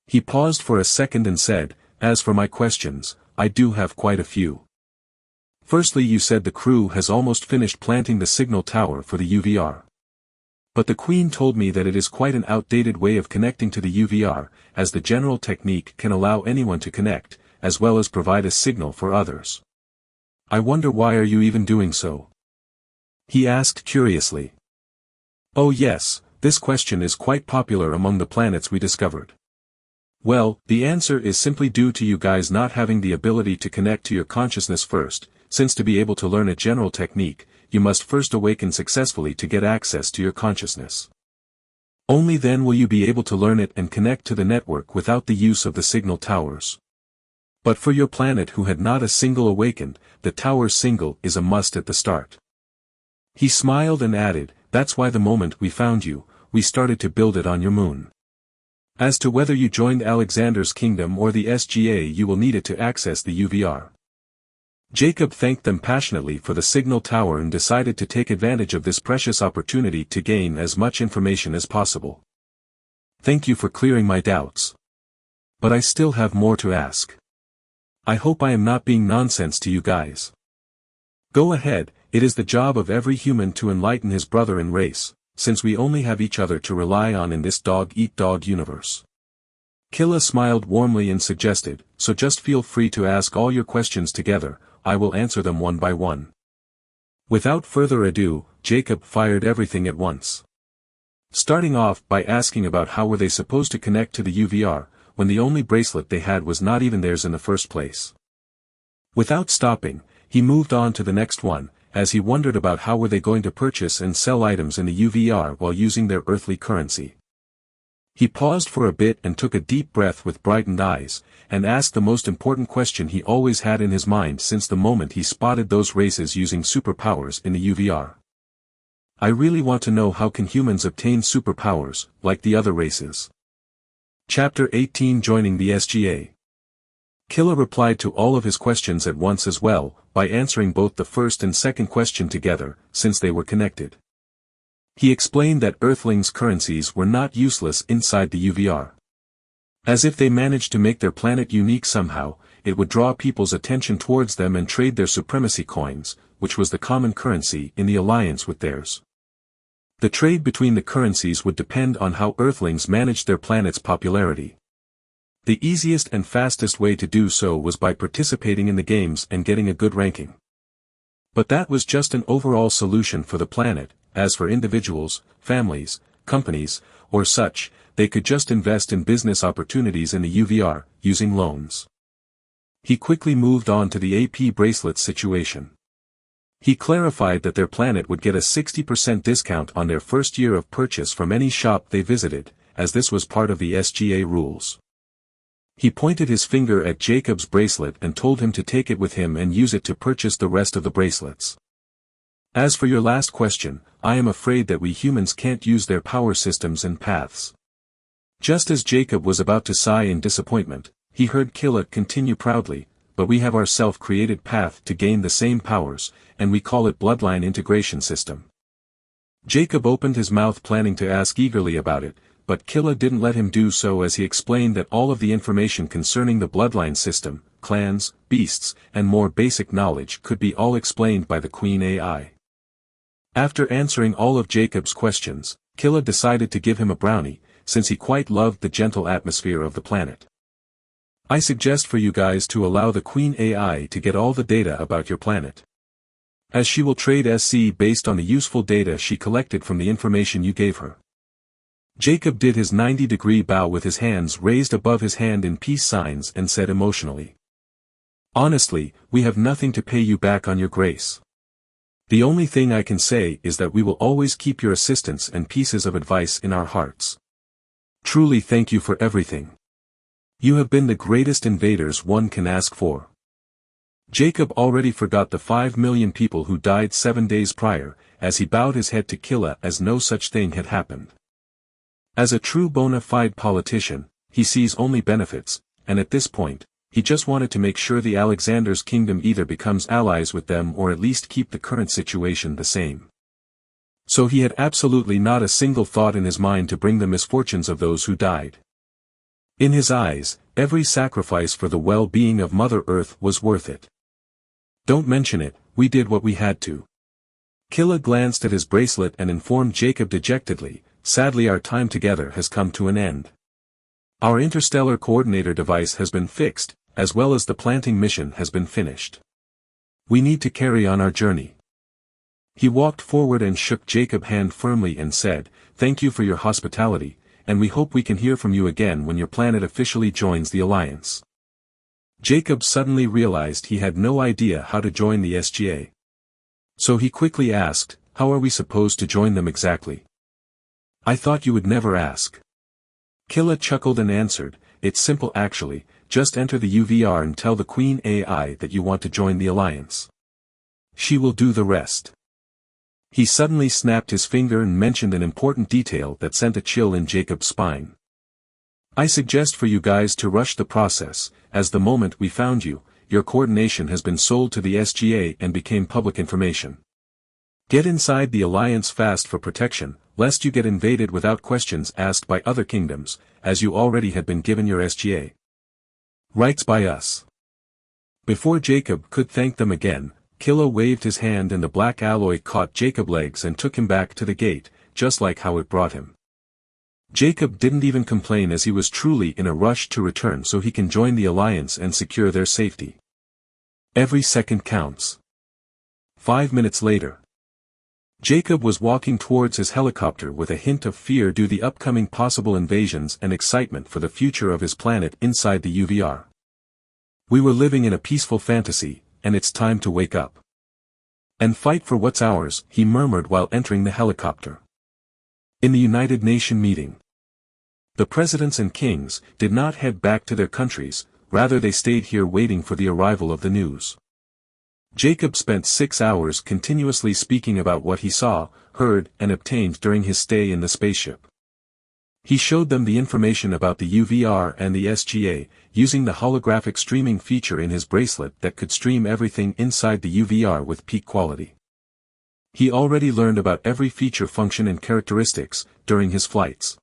He paused for a second and said, as for my questions, I do have quite a few. Firstly, you said the crew has almost finished planting the signal tower for the UVR. But the Queen told me that it is quite an outdated way of connecting to the UVR, as the general technique can allow anyone to connect, as well as provide a signal for others. I wonder why are you even doing so? He asked curiously. Oh yes, this question is quite popular among the planets we discovered. Well, the answer is simply due to you guys not having the ability to connect to your consciousness first, since to be able to learn a general technique, you must first awaken successfully to get access to your consciousness. Only then will you be able to learn it and connect to the network without the use of the signal towers. But for your planet who had not a single awakened, the tower single is a must at the start. He smiled and added, that's why the moment we found you, we started to build it on your moon. As to whether you joined Alexander's kingdom or the SGA, you will need it to access the UVR. Jacob thanked them passionately for the signal tower and decided to take advantage of this precious opportunity to gain as much information as possible. Thank you for clearing my doubts. But I still have more to ask. I hope I am not being nonsense to you guys. Go ahead, it is the job of every human to enlighten his brother and race, since we only have each other to rely on in this dog-eat-dog universe. Killa smiled warmly and suggested, so just feel free to ask all your questions together, I will answer them one by one. Without further ado, Jacob fired everything at once. Starting off by asking about how were they supposed to connect to the UVR, when the only bracelet they had was not even theirs in the first place. Without stopping, he moved on to the next one, as he wondered about how were they going to purchase and sell items in the UVR while using their earthly currency. He paused for a bit and took a deep breath with brightened eyes, and asked the most important question he always had in his mind since the moment he spotted those races using superpowers in the UVR. I really want to know how can humans obtain superpowers, like the other races. Chapter 18 Joining the SGA. Killa replied to all of his questions at once as well, by answering both the first and second question together, since they were connected. He explained that Earthlings' currencies were not useless inside the UVR. As if they managed to make their planet unique somehow, it would draw people's attention towards them and trade their supremacy coins, which was the common currency in the alliance with theirs. The trade between the currencies would depend on how Earthlings managed their planet's popularity. The easiest and fastest way to do so was by participating in the games and getting a good ranking. But that was just an overall solution for the planet. As for individuals, families, companies, or such, they could just invest in business opportunities in the UVR, using loans. He quickly moved on to the AP bracelet situation. He clarified that their planet would get a 60% discount on their first year of purchase from any shop they visited, as this was part of the SGA rules. He pointed his finger at Jacob's bracelet and told him to take it with him and use it to purchase the rest of the bracelets. As for your last question, I am afraid that we humans can't use their power systems and paths. Just as Jacob was about to sigh in disappointment, he heard Killa continue proudly, but we have our self-created path to gain the same powers, and we call it Bloodline Integration System. Jacob opened his mouth planning to ask eagerly about it, but Killa didn't let him do so as he explained that all of the information concerning the bloodline system, clans, beasts, and more basic knowledge could be all explained by the Queen AI. After answering all of Jacob's questions, Killa decided to give him a brownie, since he quite loved the gentle atmosphere of the planet. I suggest for you guys to allow the Queen AI to get all the data about your planet, as she will trade SC based on the useful data she collected from the information you gave her. Jacob did his 90-degree bow with his hands raised above his hand in peace signs and said emotionally, honestly, we have nothing to pay you back on your grace. The only thing I can say is that we will always keep your assistance and pieces of advice in our hearts. Truly thank you for everything. You have been the greatest invaders one can ask for. Jacob already forgot the 5 million people who died 7 days prior, as he bowed his head to Killa as no such thing had happened. As a true bona fide politician, he sees only benefits, and at this point, he just wanted to make sure the Alexander's kingdom either becomes allies with them or at least keep the current situation the same. So he had absolutely not a single thought in his mind to bring the misfortunes of those who died. In his eyes, every sacrifice for the well-being of Mother Earth was worth it. Don't mention it, we did what we had to. Killa glanced at his bracelet and informed Jacob dejectedly, sadly our time together has come to an end. Our interstellar coordinator device has been fixed, as well as the planting mission has been finished. We need to carry on our journey. He walked forward and shook Jacob's hand firmly and said, thank you for your hospitality, and we hope we can hear from you again when your planet officially joins the Alliance. Jacob suddenly realized he had no idea how to join the SGA. So he quickly asked, how are we supposed to join them exactly? I thought you would never ask. Killa chuckled and answered, it's simple actually, just enter the UVR and tell the Queen AI that you want to join the Alliance. She will do the rest. He suddenly snapped his finger and mentioned an important detail that sent a chill in Jacob's spine. I suggest for you guys to rush the process, as the moment we found you, your coordination has been sold to the SGA and became public information. Get inside the Alliance fast for protection, lest you get invaded without questions asked by other kingdoms, as you already had been given your SGA rights by us. Before Jacob could thank them again, Killa waved his hand and the black alloy caught Jacob's legs and took him back to the gate, just like how it brought him. Jacob didn't even complain as he was truly in a rush to return so he can join the Alliance and secure their safety. Every second counts. 5 minutes later. Jacob was walking towards his helicopter with a hint of fear due to the upcoming possible invasions and excitement for the future of his planet inside the UVR. We were living in a peaceful fantasy, and it's time to wake up. And fight for what's ours, he murmured while entering the helicopter. In the United Nations meeting, the presidents and kings did not head back to their countries, rather they stayed here waiting for the arrival of the news. Jacob spent 6 hours continuously speaking about what he saw, heard, and obtained during his stay in the spaceship. He showed them the information about the UVR and the SGA, using the holographic streaming feature in his bracelet that could stream everything inside the UVR with peak quality. He already learned about every feature, function and characteristics, during his flights.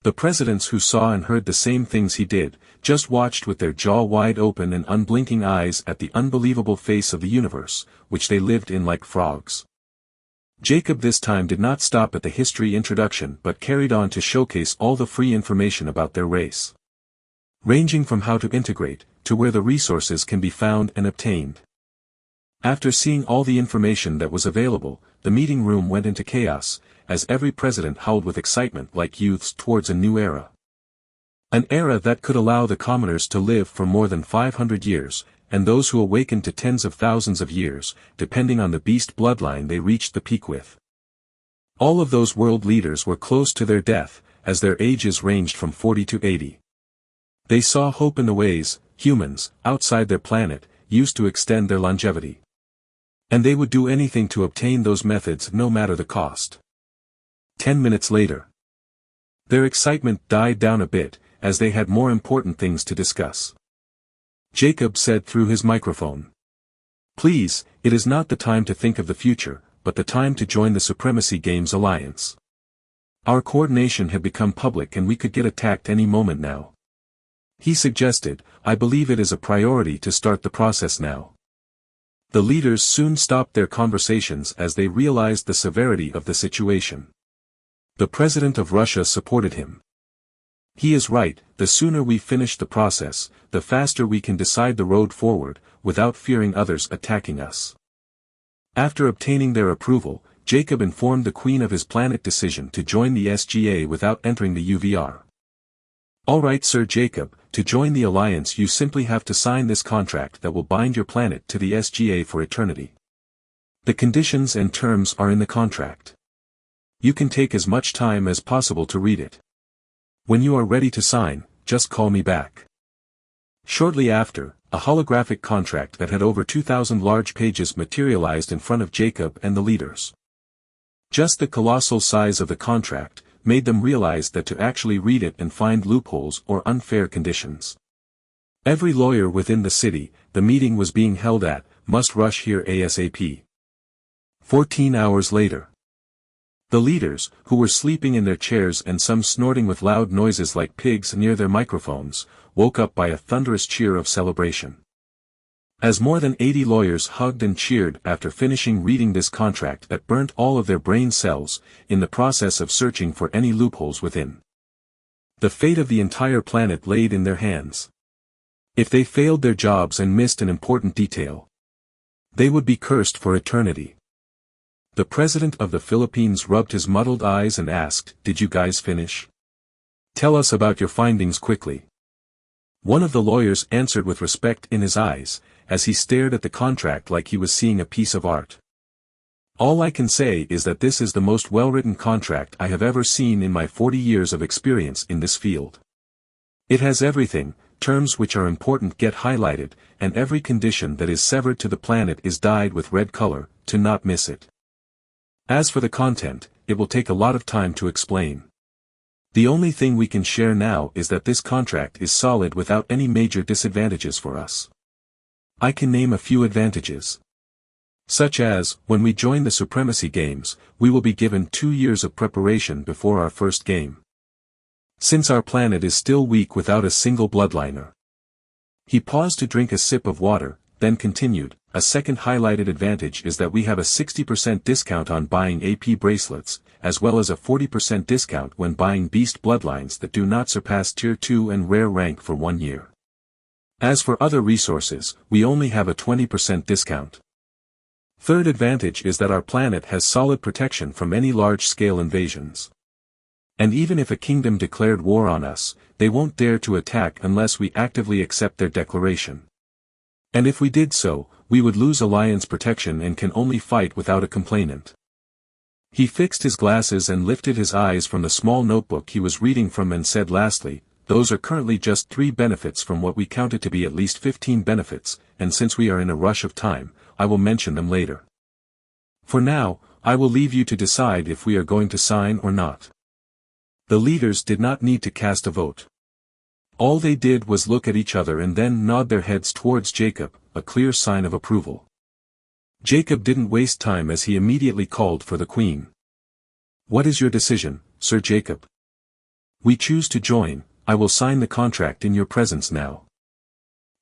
The presidents who saw and heard the same things he did, just watched with their jaw wide open and unblinking eyes at the unbelievable face of the universe, which they lived in like frogs. Jacob this time did not stop at the history introduction but carried on to showcase all the free information about their race. Ranging from how to integrate, to where the resources can be found and obtained. After seeing all the information that was available, the meeting room went into chaos, as every president howled with excitement like youths towards a new era. An era that could allow the commoners to live for more than 500 years, and those who awakened to tens of thousands of years, depending on the beast bloodline they reached the peak with. All of those world leaders were close to their death, as their ages ranged from 40 to 80. They saw hope in the ways, humans, outside their planet, used to extend their longevity. And they would do anything to obtain those methods no matter the cost. 10 minutes later. Their excitement died down a bit, as they had more important things to discuss. Jacob said through his microphone. Please, it is not the time to think of the future, but the time to join the Supremacy Games Alliance. Our coordination had become public and we could get attacked any moment now. He suggested, I believe it is a priority to start the process now. The leaders soon stopped their conversations as they realized the severity of the situation. The president of Russia supported him. He is right, the sooner we finish the process, the faster we can decide the road forward, without fearing others attacking us. After obtaining their approval, Jacob informed the Queen of his planet decision to join the SGA without entering the UVR. Alright Sir Jacob, to join the Alliance you simply have to sign this contract that will bind your planet to the SGA for eternity. The conditions and terms are in the contract. You can take as much time as possible to read it. When you are ready to sign, just call me back. Shortly after, a holographic contract that had over 2,000 large pages materialized in front of Jacob and the leaders. Just the colossal size of the contract made them realize that to actually read it and find loopholes or unfair conditions. Every lawyer within the city the meeting was being held at must rush here ASAP. 14 hours later. The leaders, who were sleeping in their chairs and some snorting with loud noises like pigs near their microphones, woke up by a thunderous cheer of celebration. As more than 80 lawyers hugged and cheered after finishing reading this contract that burnt all of their brain cells, in the process of searching for any loopholes within. The fate of the entire planet laid in their hands. If they failed their jobs and missed an important detail, they would be cursed for eternity. The president of the Philippines rubbed his muddled eyes and asked, "Did you guys finish?" Tell us about your findings quickly. One of the lawyers answered with respect in his eyes, as he stared at the contract like he was seeing a piece of art. All I can say is that this is the most well-written contract I have ever seen in my 40 years of experience in this field. It has everything, terms which are important get highlighted, and every condition that is severed to the planet is dyed with red color, to not miss it. As for the content, it will take a lot of time to explain. The only thing we can share now is that this contract is solid without any major disadvantages for us. I can name a few advantages. Such as, when we join the Supremacy Games, we will be given 2 years of preparation before our first game. Since our planet is still weak without a single bloodliner. He paused to drink a sip of water, then continued, a second highlighted advantage is that we have a 60% discount on buying AP bracelets, as well as a 40% discount when buying beast bloodlines that do not surpass Tier 2 and rare rank for 1 year. As for other resources, we only have a 20% discount. Third advantage is that our planet has solid protection from any large-scale invasions. And even if a kingdom declared war on us, they won't dare to attack unless we actively accept their declaration. And if we did so, we would lose alliance protection and can only fight without a complainant. He fixed his glasses and lifted his eyes from the small notebook he was reading from and said lastly, those are currently just 3 benefits from what we counted to be at least 15 benefits, and since we are in a rush of time, I will mention them later. For now, I will leave you to decide if we are going to sign or not. The leaders did not need to cast a vote. All they did was look at each other and then nod their heads towards Jacob, a clear sign of approval. Jacob didn't waste time as he immediately called for the Queen. What is your decision, Sir Jacob? We choose to join. I will sign the contract in your presence now.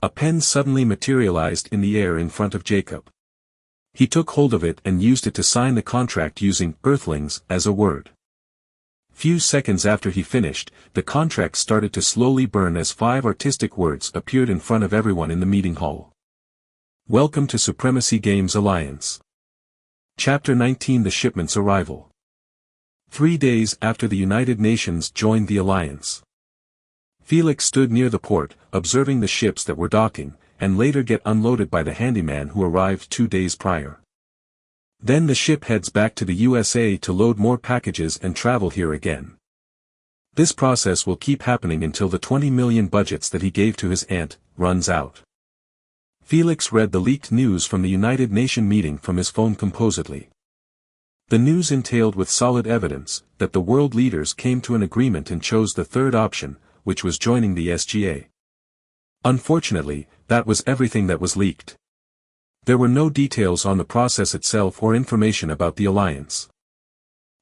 A pen suddenly materialized in the air in front of Jacob. He took hold of it and used it to sign the contract using Earthlings as a word. Few seconds after he finished, the contract started to slowly burn as 5 artistic words appeared in front of everyone in the meeting hall. Welcome to Supremacy Games Alliance. Chapter 19 The Shipment's Arrival. 3 days after the United Nations joined the alliance. Felix stood near the port, observing the ships that were docking, and later get unloaded by the handyman who arrived 2 days prior. Then the ship heads back to the USA to load more packages and travel here again. This process will keep happening until the 20 million budgets that he gave to his aunt runs out. Felix read the leaked news from the United Nations meeting from his phone composedly. The news entailed with solid evidence that the world leaders came to an agreement and chose the third option, which was joining the SGA. Unfortunately, that was everything that was leaked. There were no details on the process itself or information about the alliance.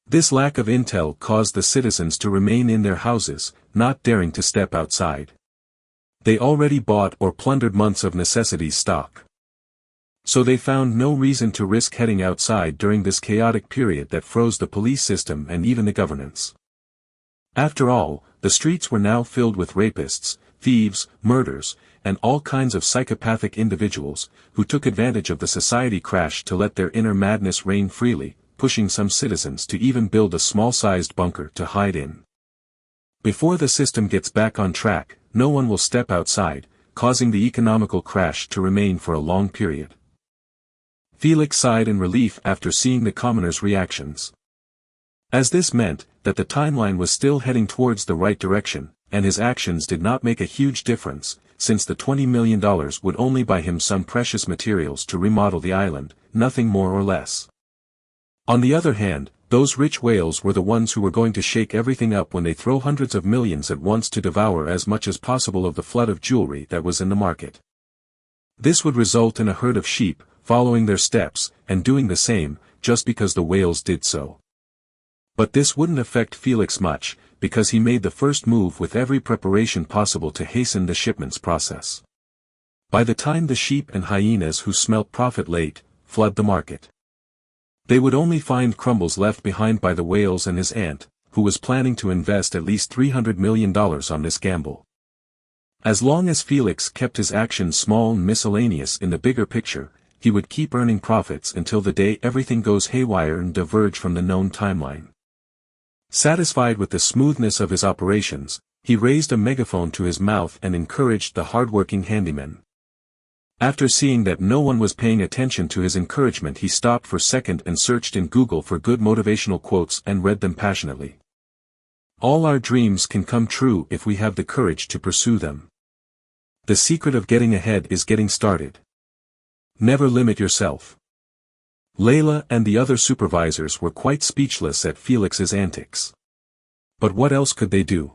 This lack of intel caused the citizens to remain in their houses, not daring to step outside. They already bought or plundered months of necessities stock. So they found no reason to risk heading outside during this chaotic period that froze the police system and even the governance. After all, the streets were now filled with rapists, thieves, murderers, and all kinds of psychopathic individuals, who took advantage of the society crash to let their inner madness reign freely, pushing some citizens to even build a small-sized bunker to hide in. Before the system gets back on track, no one will step outside, causing the economical crash to remain for a long period. Felix sighed in relief after seeing the commoners' reactions. As this meant that the timeline was still heading towards the right direction, and his actions did not make a huge difference, since the $20 million would only buy him some precious materials to remodel the island, nothing more or less. On the other hand, those rich whales were the ones who were going to shake everything up when they throw hundreds of millions at once to devour as much as possible of the flood of jewelry that was in the market. This would result in a herd of sheep, following their steps, and doing the same, just because the whales did so. But this wouldn't affect Felix much, because he made the first move with every preparation possible to hasten the shipment's process. By the time the sheep and hyenas who smelt profit late, flood the market, they would only find crumbles left behind by the whales and his aunt, who was planning to invest at least $300 million on this gamble. As long as Felix kept his actions small and miscellaneous in the bigger picture, he would keep earning profits until the day everything goes haywire and diverge from the known timeline. Satisfied with the smoothness of his operations, he raised a megaphone to his mouth and encouraged the hard-working handyman. After seeing that no one was paying attention to his encouragement, he stopped for a second and searched in Google for good motivational quotes and read them passionately. All our dreams can come true if we have the courage to pursue them. The secret of getting ahead is getting started. Never limit yourself. Layla and the other supervisors were quite speechless at Felix's antics. But what else could they do?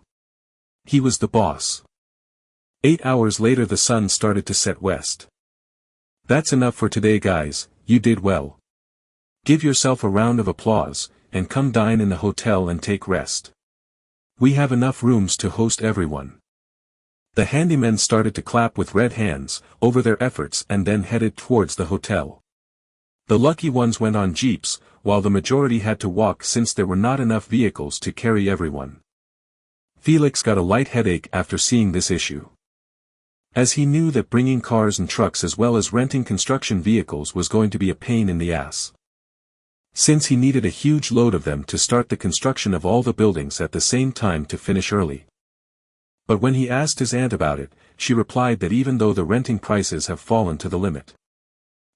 He was the boss. 8 hours later the sun started to set west. That's enough for today, guys, you did well. Give yourself a round of applause, and come dine in the hotel and take rest. We have enough rooms to host everyone. The handymen started to clap with red hands over their efforts and then headed towards the hotel. The lucky ones went on jeeps, while the majority had to walk since there were not enough vehicles to carry everyone. Felix got a light headache after seeing this issue. As he knew that bringing cars and trucks as well as renting construction vehicles was going to be a pain in the ass. Since he needed a huge load of them to start the construction of all the buildings at the same time to finish early. But when he asked his aunt about it, she replied that even though the renting prices have fallen to the limit,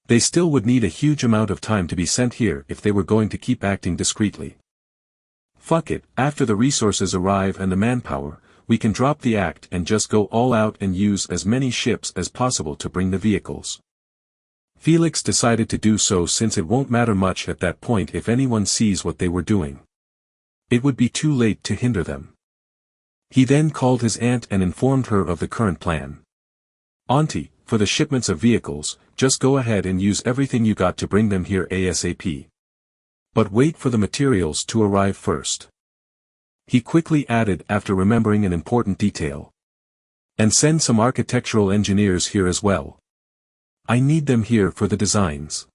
they still would need a huge amount of time to be sent here if they were going to keep acting discreetly. Fuck it, after the resources arrive and the manpower, we can drop the act and just go all out and use as many ships as possible to bring the vehicles. Felix decided to do so since it won't matter much at that point if anyone sees what they were doing. It would be too late to hinder them. He then called his aunt and informed her of the current plan. Auntie, for the shipments of vehicles, just go ahead and use everything you got to bring them here ASAP. But wait for the materials to arrive first. He quickly added after remembering an important detail. And send some architectural engineers here as well. I need them here for the designs.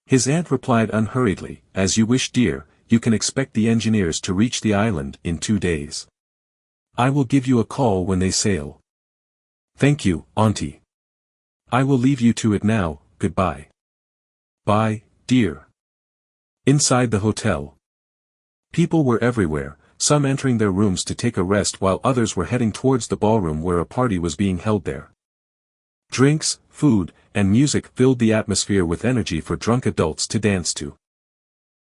His aunt replied unhurriedly, as you wish, dear, you can expect the engineers to reach the island in 2 days. I will give you a call when they sail. Thank you, Auntie. I will leave you to it now, goodbye. Bye, dear. Inside the hotel. People were everywhere, some entering their rooms to take a rest while others were heading towards the ballroom where a party was being held there. Drinks, food, and music filled the atmosphere with energy for drunk adults to dance to.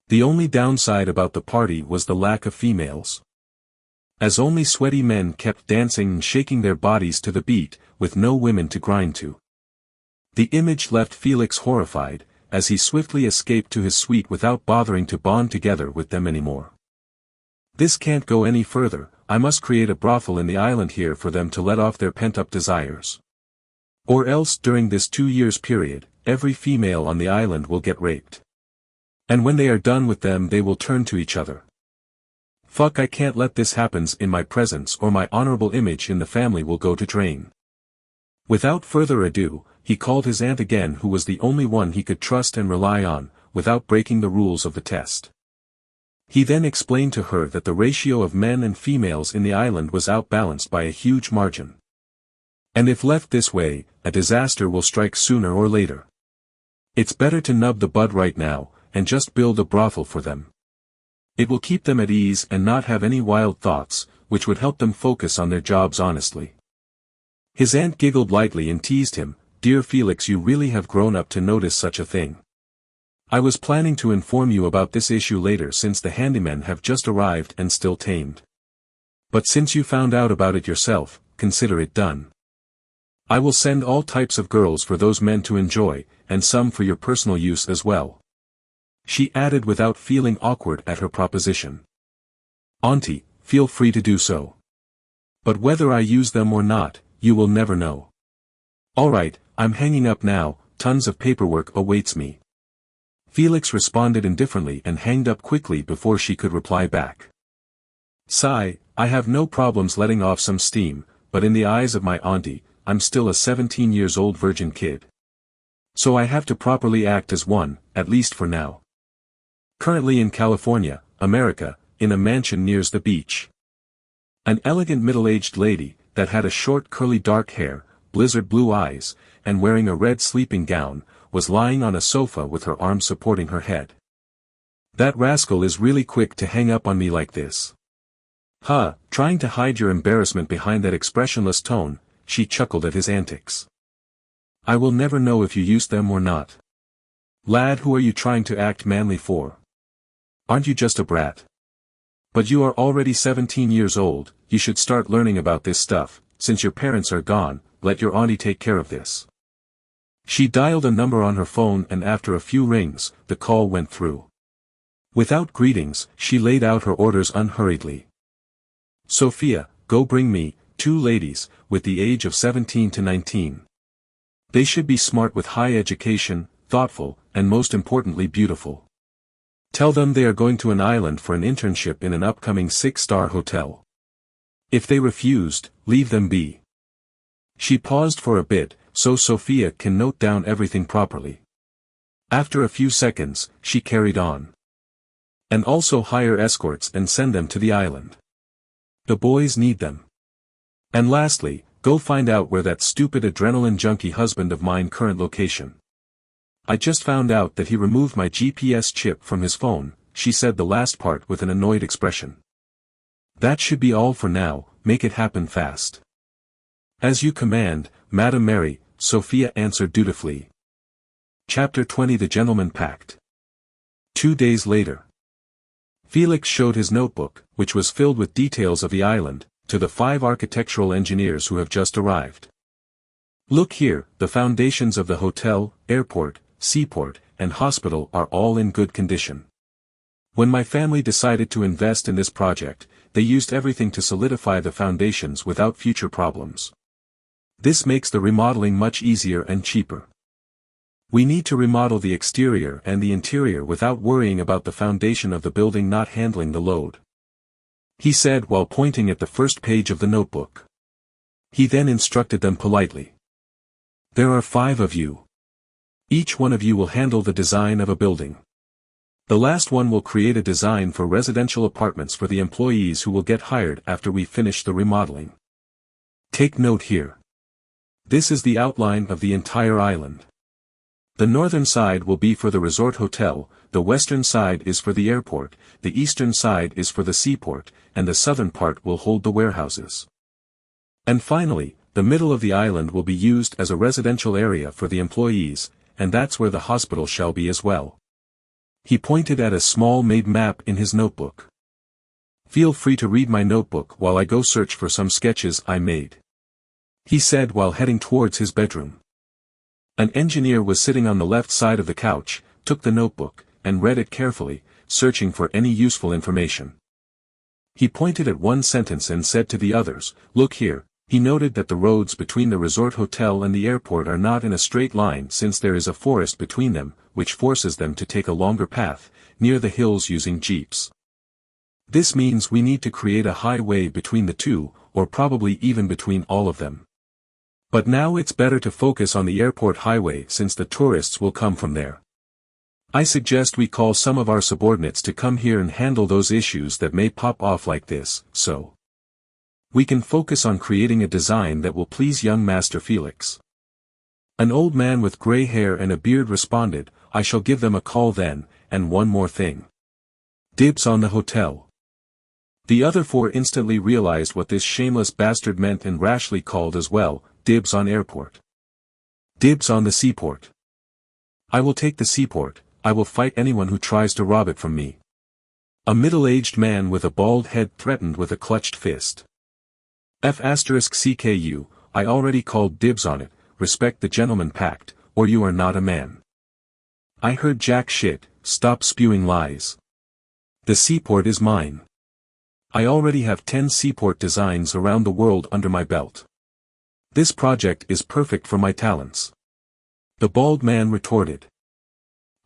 The only downside about the party was the lack of females. As only sweaty men kept dancing and shaking their bodies to the beat, with no women to grind to. The image left Felix horrified, as he swiftly escaped to his suite without bothering to bond together with them anymore. This can't go any further, I must create a brothel in the island here for them to let off their pent-up desires. Or else during this 2 years period, every female on the island will get raped. And when they are done with them they will turn to each other. Fuck, I can't let this happen in my presence or my honorable image in the family will go to drain. Without further ado, he called his aunt again, who was the only one he could trust and rely on, without breaking the rules of the test. He then explained to her that the ratio of men and females in the island was outbalanced by a huge margin. And if left this way, a disaster will strike sooner or later. It's better to nub the bud right now, and just build a brothel for them. It will keep them at ease and not have any wild thoughts, which would help them focus on their jobs honestly. His aunt giggled lightly and teased him, Dear Felix, you really have grown up to notice such a thing. I was planning to inform you about this issue later since the handymen have just arrived and still tamed. But since you found out about it yourself, consider it done. I will send all types of girls for those men to enjoy, and some for your personal use as well. She added without feeling awkward at her proposition. Auntie, feel free to do so. But whether I use them or not, you will never know. Alright, I'm hanging up now, tons of paperwork awaits me. Felix responded indifferently and hanged up quickly before she could reply back. Sigh, I have no problems letting off some steam, but in the eyes of my auntie, I'm still a 17-year-old virgin kid. So I have to properly act as one, at least for now. Currently in California, America, in a mansion near the beach. An elegant middle-aged lady, that had a short curly dark hair, blizzard blue eyes, and wearing a red sleeping gown, was lying on a sofa with her arms supporting her head. That rascal is really quick to hang up on me like this. Huh, trying to hide your embarrassment behind that expressionless tone, she chuckled at his antics. I will never know if you used them or not. Lad, who are you trying to act manly for? Aren't you just a brat? But you are already 17 years old, you should start learning about this stuff. Since your parents are gone, let your auntie take care of this. She dialed a number on her phone, and after a few rings, the call went through. Without greetings, she laid out her orders unhurriedly. Sophia, go bring me 2 ladies, with the age of 17 to 19. They should be smart with high education, thoughtful, and most importantly beautiful. Tell them they are going to an island for an internship in an upcoming 6-star hotel. If they refused, leave them be. She paused for a bit, so Sophia can note down everything properly. After a few seconds, she carried on. And also hire escorts and send them to the island. The boys need them. And lastly, go find out where that stupid adrenaline junkie husband of mine current location. I just found out that he removed my GPS chip from his phone, she said the last part with an annoyed expression. That should be all for now, make it happen fast. As you command, Madam Mary, Sophia answered dutifully. Chapter 20 The Gentleman Pact. 2 days later. Felix showed his notebook, which was filled with details of the island, to the 5 architectural engineers who have just arrived. Look here, the foundations of the hotel, airport, seaport, and hospital are all in good condition. When my family decided to invest in this project, they used everything to solidify the foundations without future problems. This makes the remodeling much easier and cheaper. We need to remodel the exterior and the interior without worrying about the foundation of the building not handling the load. He said while pointing at the first page of the notebook. He then instructed them politely. There are 5 of you. Each one of you will handle the design of a building. The last one will create a design for residential apartments for the employees who will get hired after we finish the remodeling. Take note here. This is the outline of the entire island. The northern side will be for the resort hotel, the western side is for the airport, the eastern side is for the seaport, and the southern part will hold the warehouses. And finally, the middle of the island will be used as a residential area for the employees, and that's where the hospital shall be as well. He pointed at a small made map in his notebook. Feel free to read my notebook while I go search for some sketches I made. He said while heading towards his bedroom. An engineer was sitting on the left side of the couch, took the notebook, and read it carefully, searching for any useful information. He pointed at one sentence and said to the others, look here. He noted that the roads between the resort hotel and the airport are not in a straight line since there is a forest between them, which forces them to take a longer path, near the hills using jeeps. This means we need to create a highway between the two, or probably even between all of them. But now it's better to focus on the airport highway since the tourists will come from there. I suggest we call some of our subordinates to come here and handle those issues that may pop off like this, so we can focus on creating a design that will please young Master Felix. An old man with gray hair and a beard responded, I shall give them a call then, and one more thing. Dibs on the hotel. The other 4 instantly realized what this shameless bastard meant and rashly called as well, dibs on airport. Dibs on the seaport. I will take the seaport, I will fight anyone who tries to rob it from me. A middle-aged man with a bald head threatened with a clutched fist. F*CKU, I already called dibs on it, respect the gentleman pact, or you are not a man. I heard jack shit, stop spewing lies. The seaport is mine. I already have 10 seaport designs around the world under my belt. This project is perfect for my talents. The bald man retorted.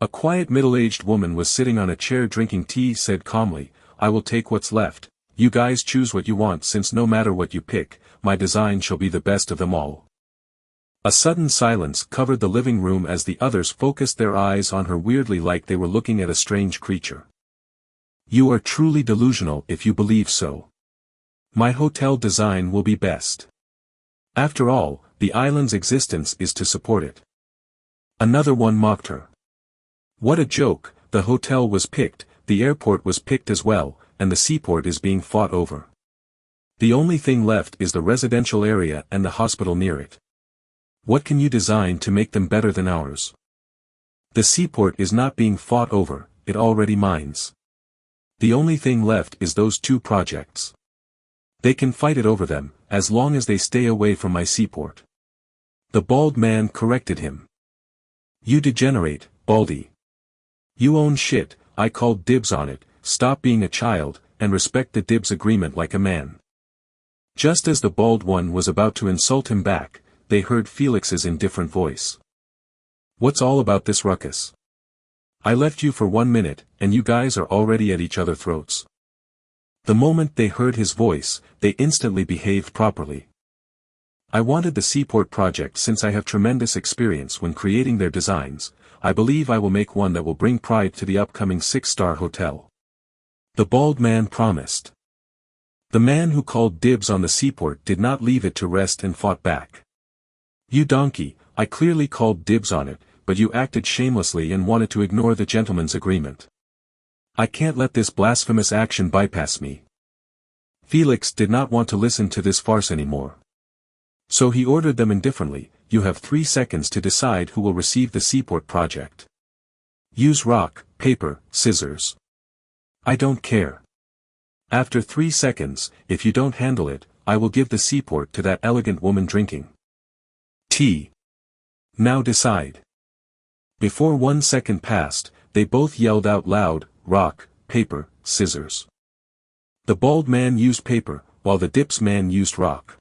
A quiet middle-aged woman was sitting on a chair drinking tea said calmly, I will take what's left. You guys choose what you want since no matter what you pick, my design shall be the best of them all. A sudden silence covered the living room as the others focused their eyes on her weirdly like they were looking at a strange creature. You are truly delusional if you believe so. My hotel design will be best. After all, the island's existence is to support it. Another one mocked her. What a joke, the hotel was picked, the airport was picked as well, and the seaport is being fought over. The only thing left is the residential area and the hospital near it. What can you design to make them better than ours? The seaport is not being fought over, it already mines. The only thing left is those two projects. They can fight it over them, as long as they stay away from my seaport. The bald man corrected him. You degenerate, Baldy. You own shit, I called dibs on it, stop being a child, and respect the dibs agreement like a man. Just as the bald one was about to insult him back, they heard Felix's indifferent voice. What's all about this ruckus? I left you for 1 minute, and you guys are already at each other's throats. The moment they heard his voice, they instantly behaved properly. I wanted the seaport project since I have tremendous experience when creating their designs. I believe I will make one that will bring pride to the upcoming 6-star hotel. The bald man promised. The man who called dibs on the seaport did not leave it to rest and fought back. You donkey, I clearly called dibs on it, but you acted shamelessly and wanted to ignore the gentleman's agreement. I can't let this blasphemous action bypass me. Felix did not want to listen to this farce anymore. So he ordered them indifferently, you have 3 seconds to decide who will receive the seaport project. Use rock, paper, scissors. I don't care. After 3 seconds, if you don't handle it, I will give the seaport to that elegant woman drinking tea. Now decide. Before 1 second passed, they both yelled out loud, rock, paper, scissors. The bald man used paper, while the dips man used rock.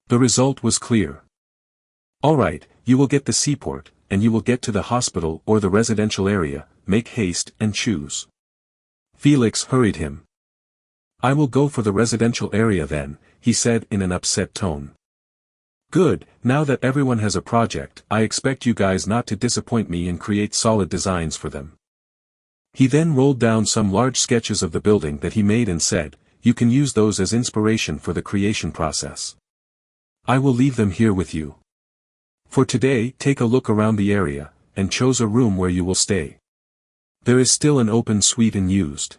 The result was clear. Alright, you will get the seaport, and you will get to the hospital or the residential area, make haste and choose. Felix hurried him. I will go for the residential area then, he said in an upset tone. Good, now that everyone has a project, I expect you guys not to disappoint me and create solid designs for them. He then rolled down some large sketches of the building that he made and said, you can use those as inspiration for the creation process. I will leave them here with you. For today, take a look around the area, and choose a room where you will stay. There is still an open suite unused.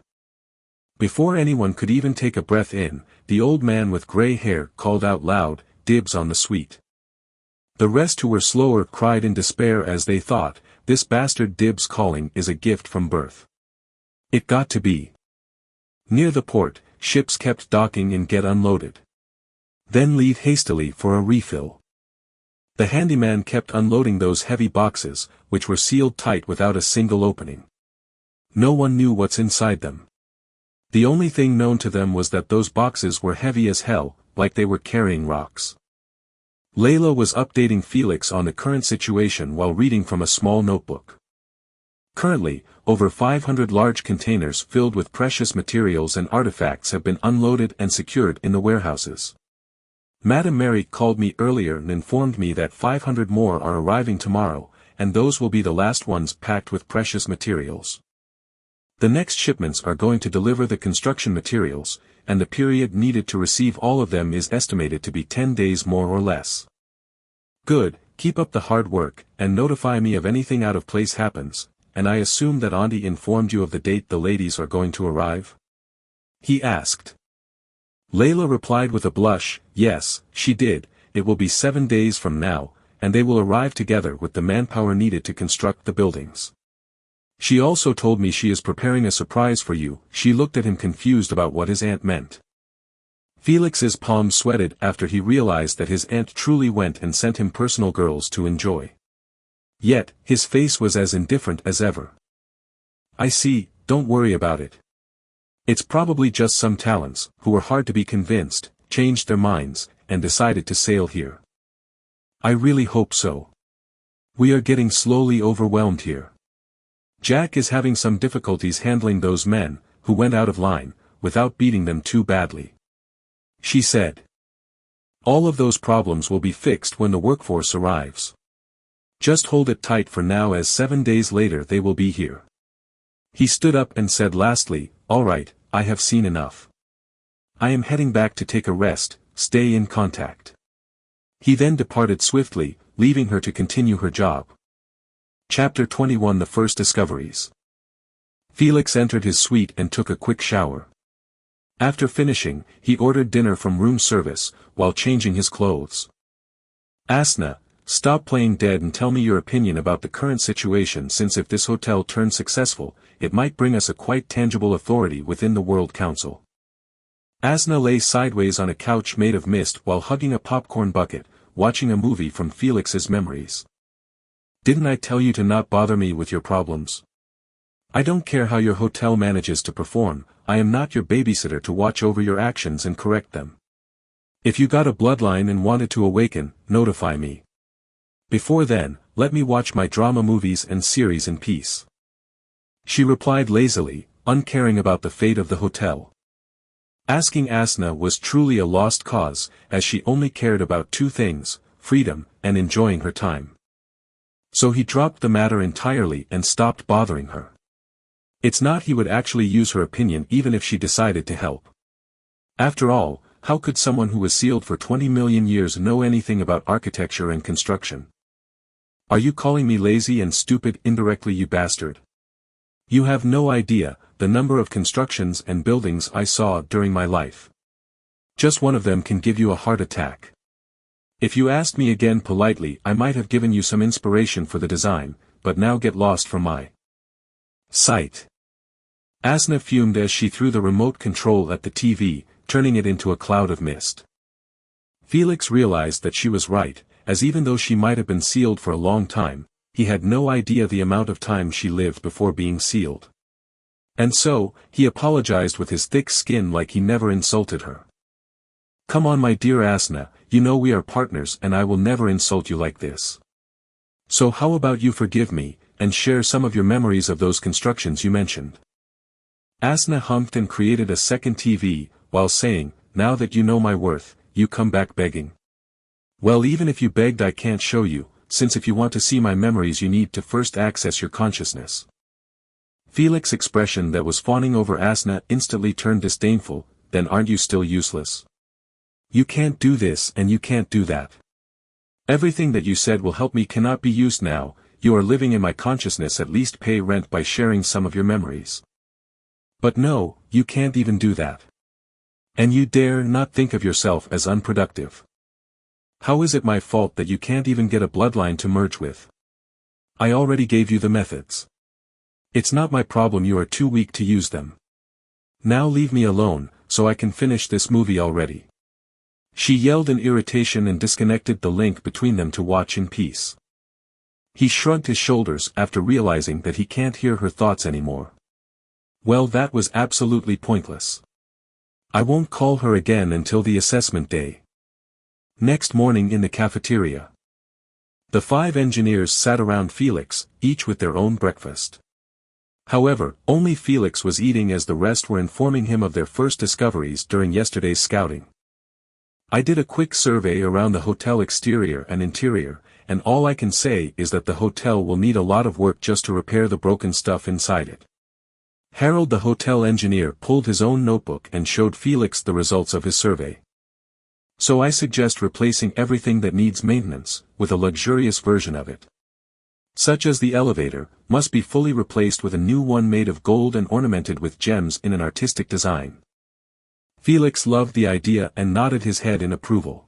Before anyone could even take a breath in, the old man with gray hair called out loud, dibs on the suite. The rest who were slower cried in despair as they thought, this bastard dibs calling is a gift from birth. It got to be. Near the port, ships kept docking and get unloaded. Then leave hastily for a refill. The handyman kept unloading those heavy boxes, which were sealed tight without a single opening. No one knew what's inside them. The only thing known to them was that those boxes were heavy as hell, like they were carrying rocks. Layla was updating Felix on the current situation while reading from a small notebook. Currently, over 500 large containers filled with precious materials and artifacts have been unloaded and secured in the warehouses. Madame Mary called me earlier and informed me that 500 more are arriving tomorrow, and those will be the last ones packed with precious materials. The next shipments are going to deliver the construction materials, and the period needed to receive all of them is estimated to be 10 days more or less. Good, keep up the hard work, and notify me of anything out of place happens, and I assume that Auntie informed you of the date the ladies are going to arrive? He asked. Layla replied with a blush, yes, she did, it will be 7 days from now, and they will arrive together with the manpower needed to construct the buildings. She also told me she is preparing a surprise for you. She looked at him confused about what his aunt meant. Felix's palms sweated after he realized that his aunt truly went and sent him personal girls to enjoy. Yet, his face was as indifferent as ever. I see, don't worry about it. It's probably just some talents, who were hard to be convinced, changed their minds, and decided to sail here. I really hope so. We are getting slowly overwhelmed here. Jack is having some difficulties handling those men, who went out of line, without beating them too badly. She said. All of those problems will be fixed when the workforce arrives. Just hold it tight for now, as 7 days later they will be here. He stood up and said lastly, all right, I have seen enough. I am heading back to take a rest, stay in contact. He then departed swiftly, leaving her to continue her job. Chapter 21 The First Discoveries. Felix entered his suite and took a quick shower. After finishing, he ordered dinner from room service, while changing his clothes. Asna, stop playing dead and tell me your opinion about the current situation, since if this hotel turns successful, it might bring us a quite tangible authority within the World Council. Asna lay sideways on a couch made of mist while hugging a popcorn bucket, watching a movie from Felix's memories. Didn't I tell you to not bother me with your problems? I don't care how your hotel manages to perform, I am not your babysitter to watch over your actions and correct them. If you got a bloodline and wanted to awaken, notify me. Before then, let me watch my drama movies and series in peace. She replied lazily, uncaring about the fate of the hotel. Asking Asna was truly a lost cause, as she only cared about two things, freedom, and enjoying her time. So he dropped the matter entirely and stopped bothering her. It's not he would actually use her opinion even if she decided to help. After all, how could someone who was sealed for 20 million years know anything about architecture and construction? Are you calling me lazy and stupid indirectly, you bastard? You have no idea the number of constructions and buildings I saw during my life. Just one of them can give you a heart attack. If you asked me again politely, I might have given you some inspiration for the design, but now get lost from my sight. Asna fumed as she threw the remote control at the TV, turning it into a cloud of mist. Felix realized that she was right, as even though she might have been sealed for a long time, he had no idea the amount of time she lived before being sealed. And so, he apologized with his thick skin like he never insulted her. Come on, my dear Asna, you know we are partners and I will never insult you like this. So how about you forgive me, and share some of your memories of those constructions you mentioned? Asna humped and created a second TV, while saying, now that you know my worth, you come back begging. Well, even if you begged, I can't show you, since if you want to see my memories you need to first access your consciousness. Felix's expression that was fawning over Asna instantly turned disdainful. Then aren't you still useless? You can't do this and you can't do that. Everything that you said will help me cannot be used now. You are living in my consciousness, at least pay rent by sharing some of your memories. But no, you can't even do that. And you dare not think of yourself as unproductive. How is it my fault that you can't even get a bloodline to merge with? I already gave you the methods. It's not my problem you are too weak to use them. Now leave me alone, so I can finish this movie already. She yelled in irritation and disconnected the link between them to watch in peace. He shrugged his shoulders after realizing that he can't hear her thoughts anymore. Well, that was absolutely pointless. I won't call her again until the assessment day. Next morning in the cafeteria. The 5 engineers sat around Felix, each with their own breakfast. However, only Felix was eating as the rest were informing him of their first discoveries during yesterday's scouting. I did a quick survey around the hotel exterior and interior, and all I can say is that the hotel will need a lot of work just to repair the broken stuff inside it. Harold, the hotel engineer, pulled his own notebook and showed Felix the results of his survey. So I suggest replacing everything that needs maintenance, with a luxurious version of it. Such as the elevator, must be fully replaced with a new one made of gold and ornamented with gems in an artistic design. Felix loved the idea and nodded his head in approval.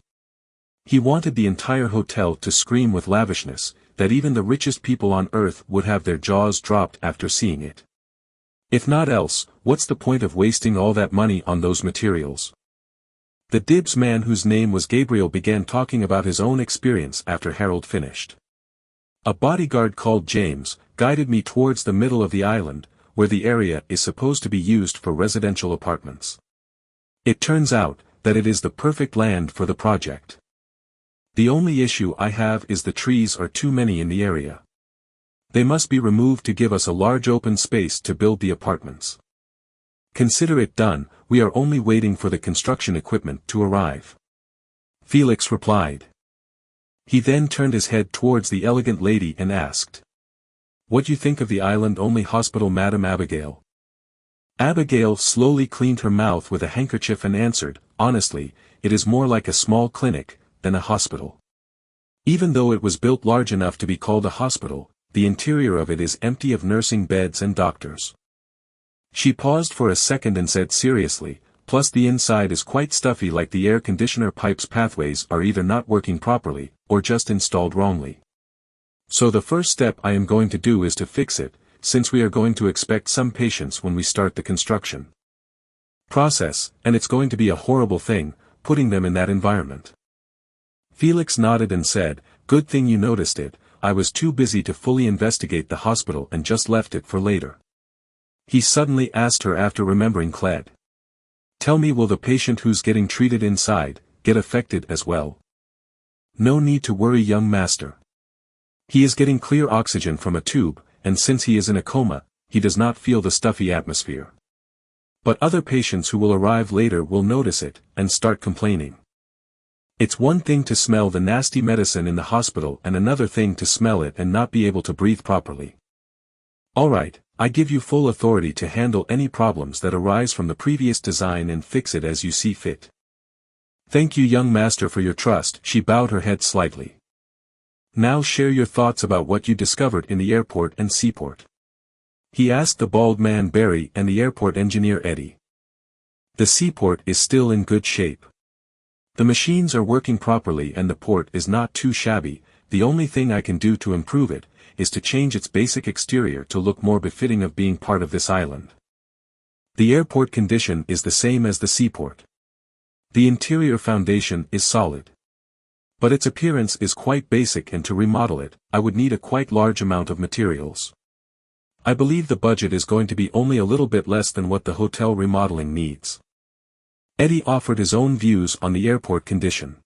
He wanted the entire hotel to scream with lavishness, that even the richest people on earth would have their jaws dropped after seeing it. If not else, what's the point of wasting all that money on those materials? The dibs man, whose name was Gabriel, began talking about his own experience after Harold finished. A bodyguard called James guided me towards the middle of the island, where the area is supposed to be used for residential apartments. It turns out that it is the perfect land for the project. The only issue I have is the trees are too many in the area. They must be removed to give us a large open space to build the apartments. Consider it done, we are only waiting for the construction equipment to arrive. Felix replied. He then turned his head towards the elegant lady and asked. What do you think of the island-only hospital, Madam Abigail? Abigail slowly cleaned her mouth with a handkerchief and answered, honestly, it is more like a small clinic than a hospital. Even though it was built large enough to be called a hospital, the interior of it is empty of nursing beds and doctors. She paused for a second and said seriously, plus the inside is quite stuffy, like the air conditioner pipe's pathways are either not working properly, or just installed wrongly. So the first step I am going to do is to fix it, since we are going to expect some patients when we start the construction process, and it's going to be a horrible thing, putting them in that environment. Felix nodded and said, "Good thing you noticed it, I was too busy to fully investigate the hospital and just left it for later." He suddenly asked her after remembering Cled. "Tell me, will the patient who's getting treated inside get affected as well?" "No need to worry, young master. He is getting clear oxygen from a tube, and since he is in a coma, he does not feel the stuffy atmosphere. But other patients who will arrive later will notice it, and start complaining. It's one thing to smell the nasty medicine in the hospital and another thing to smell it and not be able to breathe properly. Alright, I give you full authority to handle any problems that arise from the previous design and fix it as you see fit." "Thank you, young master, for your trust." She bowed her head slightly. "Now share your thoughts about what you discovered in the airport and seaport." He asked the bald man Barry and the airport engineer Eddie. "The seaport is still in good shape. The machines are working properly and the port is not too shabby. The only thing I can do to improve it is to change its basic exterior to look more befitting of being part of this island. The airport condition is the same as the seaport. The interior foundation is solid. But its appearance is quite basic, and to remodel it, I would need a quite large amount of materials. I believe the budget is going to be only a little bit less than what the hotel remodeling needs." Eddie offered his own views on the airport condition.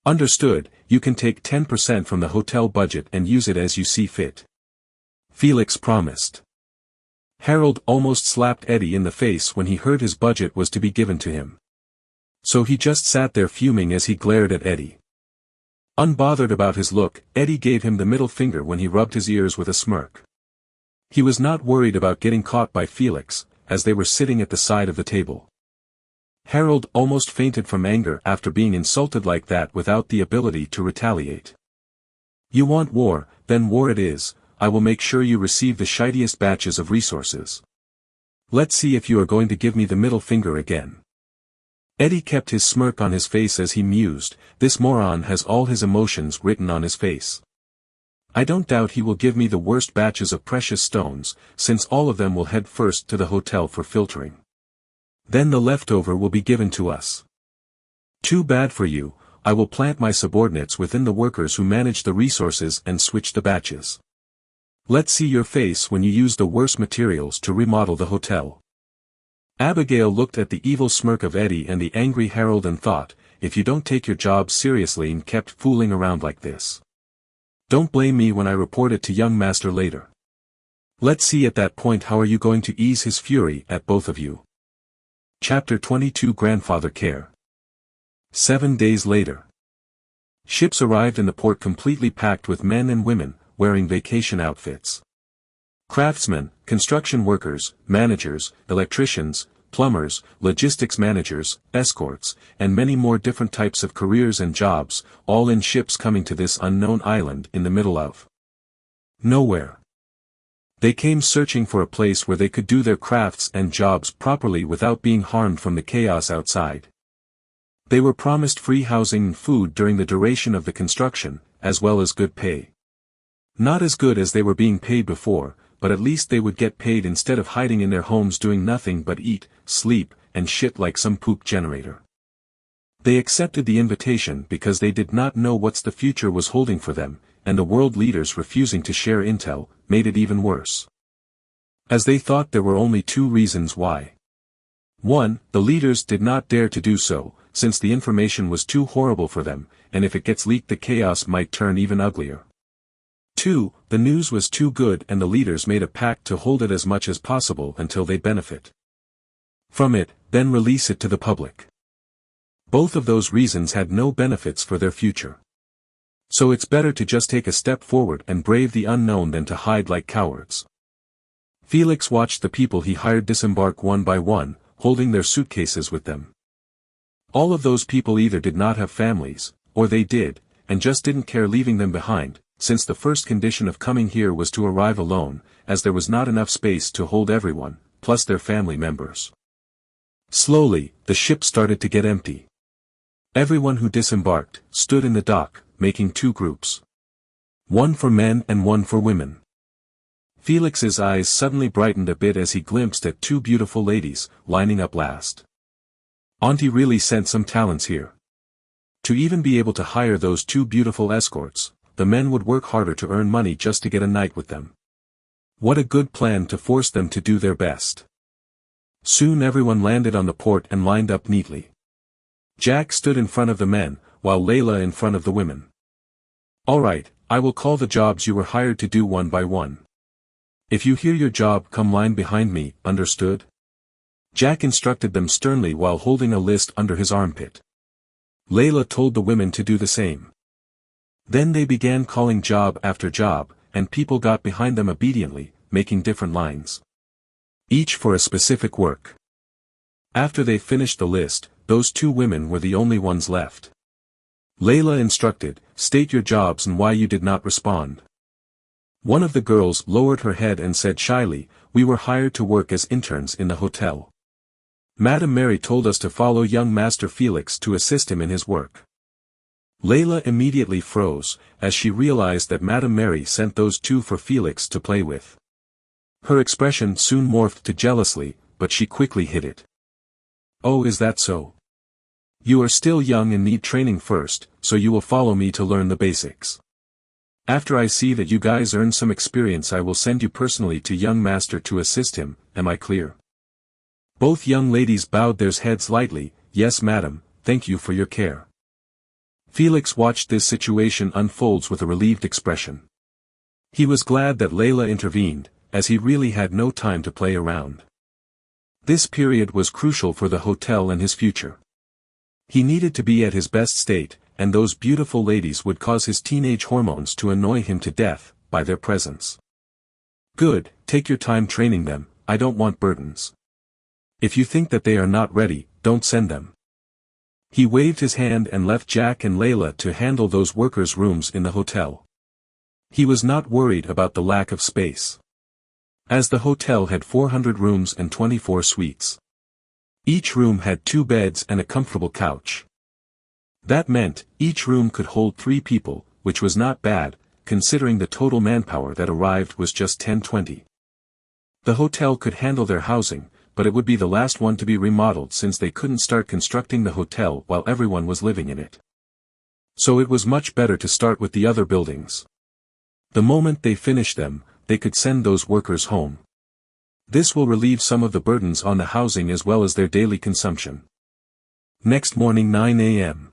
"Understood, you can take 10% from the hotel budget and use it as you see fit," Felix promised. Harold almost slapped Eddie in the face when he heard his budget was to be given to him. So he just sat there fuming as he glared at Eddie. Unbothered about his look, Eddie gave him the middle finger when he rubbed his ears with a smirk. He was not worried about getting caught by Felix, as they were sitting at the side of the table. Harold almost fainted from anger after being insulted like that without the ability to retaliate. "You want war, then war it is. I will make sure you receive the shittiest batches of resources. Let's see if you are going to give me the middle finger again." Eddie kept his smirk on his face as he mused, "This moron has all his emotions written on his face. I don't doubt he will give me the worst batches of precious stones, since all of them will head first to the hotel for filtering. Then the leftover will be given to us. Too bad for you. I will plant my subordinates within the workers who manage the resources and switch the batches. Let's see your face when you use the worst materials to remodel the hotel." Abigail looked at the evil smirk of Eddie and the angry Harold and thought, "If you don't take your job seriously and kept fooling around like this, don't blame me when I report it to young master later. Let's see at that point how are you going to ease his fury at both of you." Chapter 22 Grandfather Care. 7 days later. Ships arrived in the port completely packed with men and women, wearing vacation outfits. Craftsmen, construction workers, managers, electricians, plumbers, logistics managers, escorts, and many more different types of careers and jobs, all in ships coming to this unknown island in the middle of nowhere. They came searching for a place where they could do their crafts and jobs properly without being harmed from the chaos outside. They were promised free housing and food during the duration of the construction, as well as good pay. Not as good as they were being paid before, but at least they would get paid instead of hiding in their homes doing nothing but eat, sleep, and shit like some poop generator. They accepted the invitation because they did not know what the future was holding for them, and the world leaders refusing to share intel made it even worse. As they thought there were only 2 reasons why. 1, the leaders did not dare to do so, since the information was too horrible for them, and if it gets leaked the chaos might turn even uglier. 2, the news was too good and the leaders made a pact to hold it as much as possible until they benefit from it, then release it to the public. Both of those reasons had no benefits for their future. So it's better to just take a step forward and brave the unknown than to hide like cowards. Felix watched the people he hired disembark one by one, holding their suitcases with them. All of those people either did not have families, or they did, and just didn't care leaving them behind, since the first condition of coming here was to arrive alone, as there was not enough space to hold everyone, plus their family members. Slowly, the ship started to get empty. Everyone who disembarked stood in the dock, making two groups. One for men and one for women. Felix's eyes suddenly brightened a bit as he glimpsed at two beautiful ladies, lining up last. Auntie really sent some talents here. To even be able to hire those two beautiful escorts, the men would work harder to earn money just to get a night with them. What a good plan to force them to do their best. Soon everyone landed on the port and lined up neatly. Jack stood in front of the men, while Layla in front of the women. All right, I will call the jobs you were hired to do one by one. If you hear your job, come line behind me, understood? Jack instructed them sternly while holding a list under his armpit. Layla told the women to do the same. Then they began calling job after job, and people got behind them obediently, making different lines. Each for a specific work. After they finished the list, those two women were the only ones left. Layla instructed, state your jobs and why you did not respond. One of the girls lowered her head and said shyly, we were hired to work as interns in the hotel. Madame Mary told us to follow young Master Felix to assist him in his work. Layla immediately froze, as she realized that Madame Mary sent those two for Felix to play with. Her expression soon morphed to jealousy, but she quickly hid it. Oh, is that so? You are still young and need training first, so you will follow me to learn the basics. After I see that you guys earn some experience, I will send you personally to young master to assist him, am I clear? Both young ladies bowed their heads lightly, yes madam, thank you for your care. Felix watched this situation unfolds with a relieved expression. He was glad that Layla intervened, as he really had no time to play around. This period was crucial for the hotel and his future. He needed to be at his best state, and those beautiful ladies would cause his teenage hormones to annoy him to death, by their presence. Good, take your time training them, I don't want burdens. If you think that they are not ready, don't send them. He waved his hand and left Jack and Layla to handle those workers' rooms in the hotel. He was not worried about the lack of space. As the hotel had 400 rooms and 24 suites. Each room had 2 beds and a comfortable couch. That meant, each room could hold 3 people, which was not bad, considering the total manpower that arrived was just 10-20. The hotel could handle their housing, but it would be the last one to be remodeled since they couldn't start constructing the hotel while everyone was living in it. So it was much better to start with the other buildings. The moment they finished them, they could send those workers home. This will relieve some of the burdens on the housing as well as their daily consumption. Next morning 9 a.m.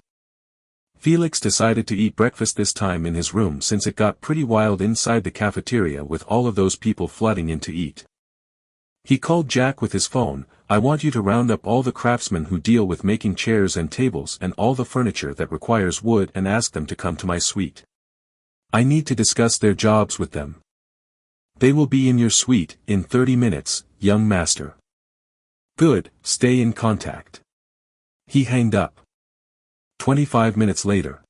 Felix decided to eat breakfast this time in his room since it got pretty wild inside the cafeteria with all of those people flooding in to eat. He called Jack with his phone, I want you to round up all the craftsmen who deal with making chairs and tables and all the furniture that requires wood and ask them to come to my suite. I need to discuss their jobs with them. They will be in your suite in 30 minutes, young master. Good, stay in contact. He hanged up. 25 minutes later.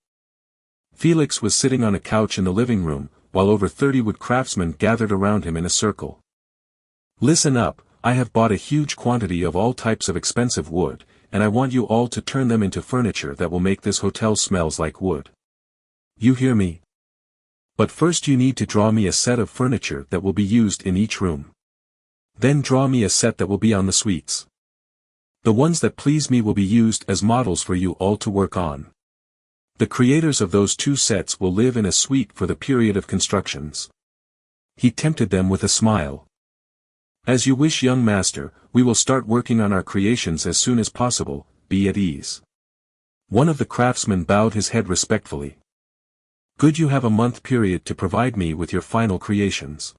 Felix was sitting on a couch in the living room, while over 30 wood craftsmen gathered around him in a circle. Listen up, I have bought a huge quantity of all types of expensive wood, and I want you all to turn them into furniture that will make this hotel smells like wood. You hear me? But first you need to draw me a set of furniture that will be used in each room. Then draw me a set that will be on the suites. The ones that please me will be used as models for you all to work on. The creators of those 2 sets will live in a suite for the period of constructions. He tempted them with a smile. As you wish, young master, we will start working on our creations as soon as possible, be at ease. One of the craftsmen bowed his head respectfully. Good, you have a month period to provide me with your final creations.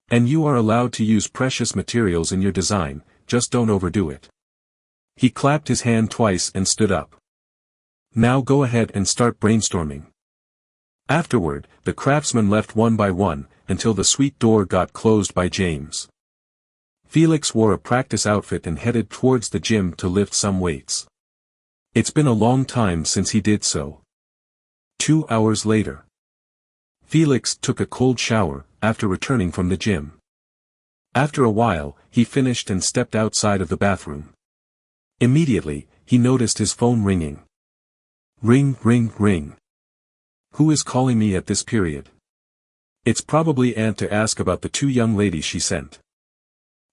And you are allowed to use precious materials in your design, just don't overdo it. He clapped his hand twice and stood up. Now go ahead and start brainstorming. Afterward, the craftsmen left one by one, until the suite door got closed by James. Felix wore a practice outfit and headed towards the gym to lift some weights. It's been a long time since he did so. 2 hours later. Felix took a cold shower, after returning from the gym. After a while, he finished and stepped outside of the bathroom. Immediately, he noticed his phone ringing. Ring, ring, ring. Who is calling me at this period? It's probably Aunt to ask about the 2 young ladies she sent.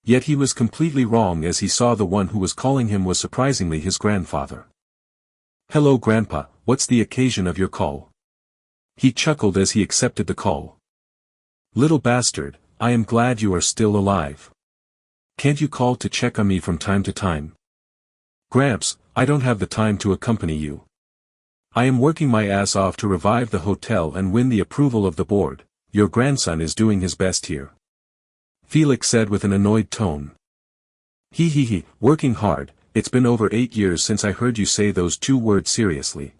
Yet he was completely wrong, as he saw the one who was calling him was surprisingly his grandfather. Hello Grandpa, what's the occasion of your call? He chuckled as he accepted the call. Little bastard, I am glad you are still alive. Can't you call to check on me from time to time? Gramps, I don't have the time to accompany you. I am working my ass off to revive the hotel and win the approval of the board. Your grandson is doing his best here. Felix said with an annoyed tone. He, working hard. It's been over 8 years since I heard you say those 2 words seriously.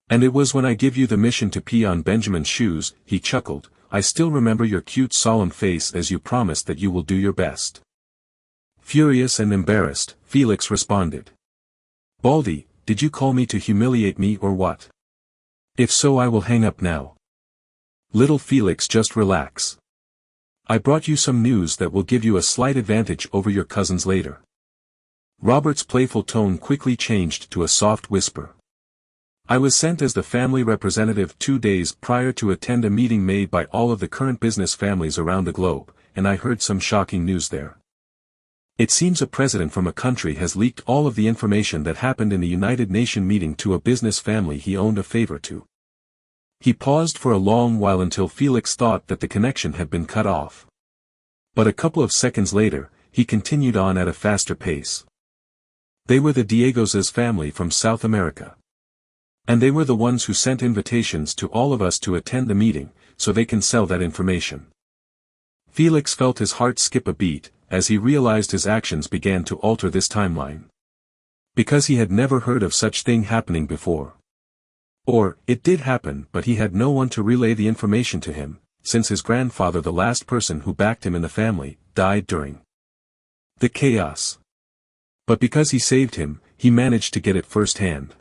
And it was when I give you the mission to pee on Benjamin's shoes, he chuckled. I still remember your cute solemn face as you promised that you will do your best. Furious and embarrassed, Felix responded. Baldy, did you call me to humiliate me or what? If so, I will hang up now. Little Felix, just relax. I brought you some news that will give you a slight advantage over your cousins later. Robert's playful tone quickly changed to a soft whisper. I was sent as the family representative 2 days prior to attend a meeting made by all of the current business families around the globe, and I heard some shocking news there. It seems a president from a country has leaked all of the information that happened in the United Nations meeting to a business family he owned a favor to. He paused for a long while until Felix thought that the connection had been cut off. But a couple of seconds later, he continued on at a faster pace. They were the Diegos' family from South America. And they were the ones who sent invitations to all of us to attend the meeting, so they can sell that information. Felix felt his heart skip a beat, as he realized his actions began to alter this timeline. Because he had never heard of such thing happening before. Or, it did happen, but he had no one to relay the information to him, since his grandfather, the last person who backed him in the family, died during the chaos. But because he saved him, he managed to get it firsthand.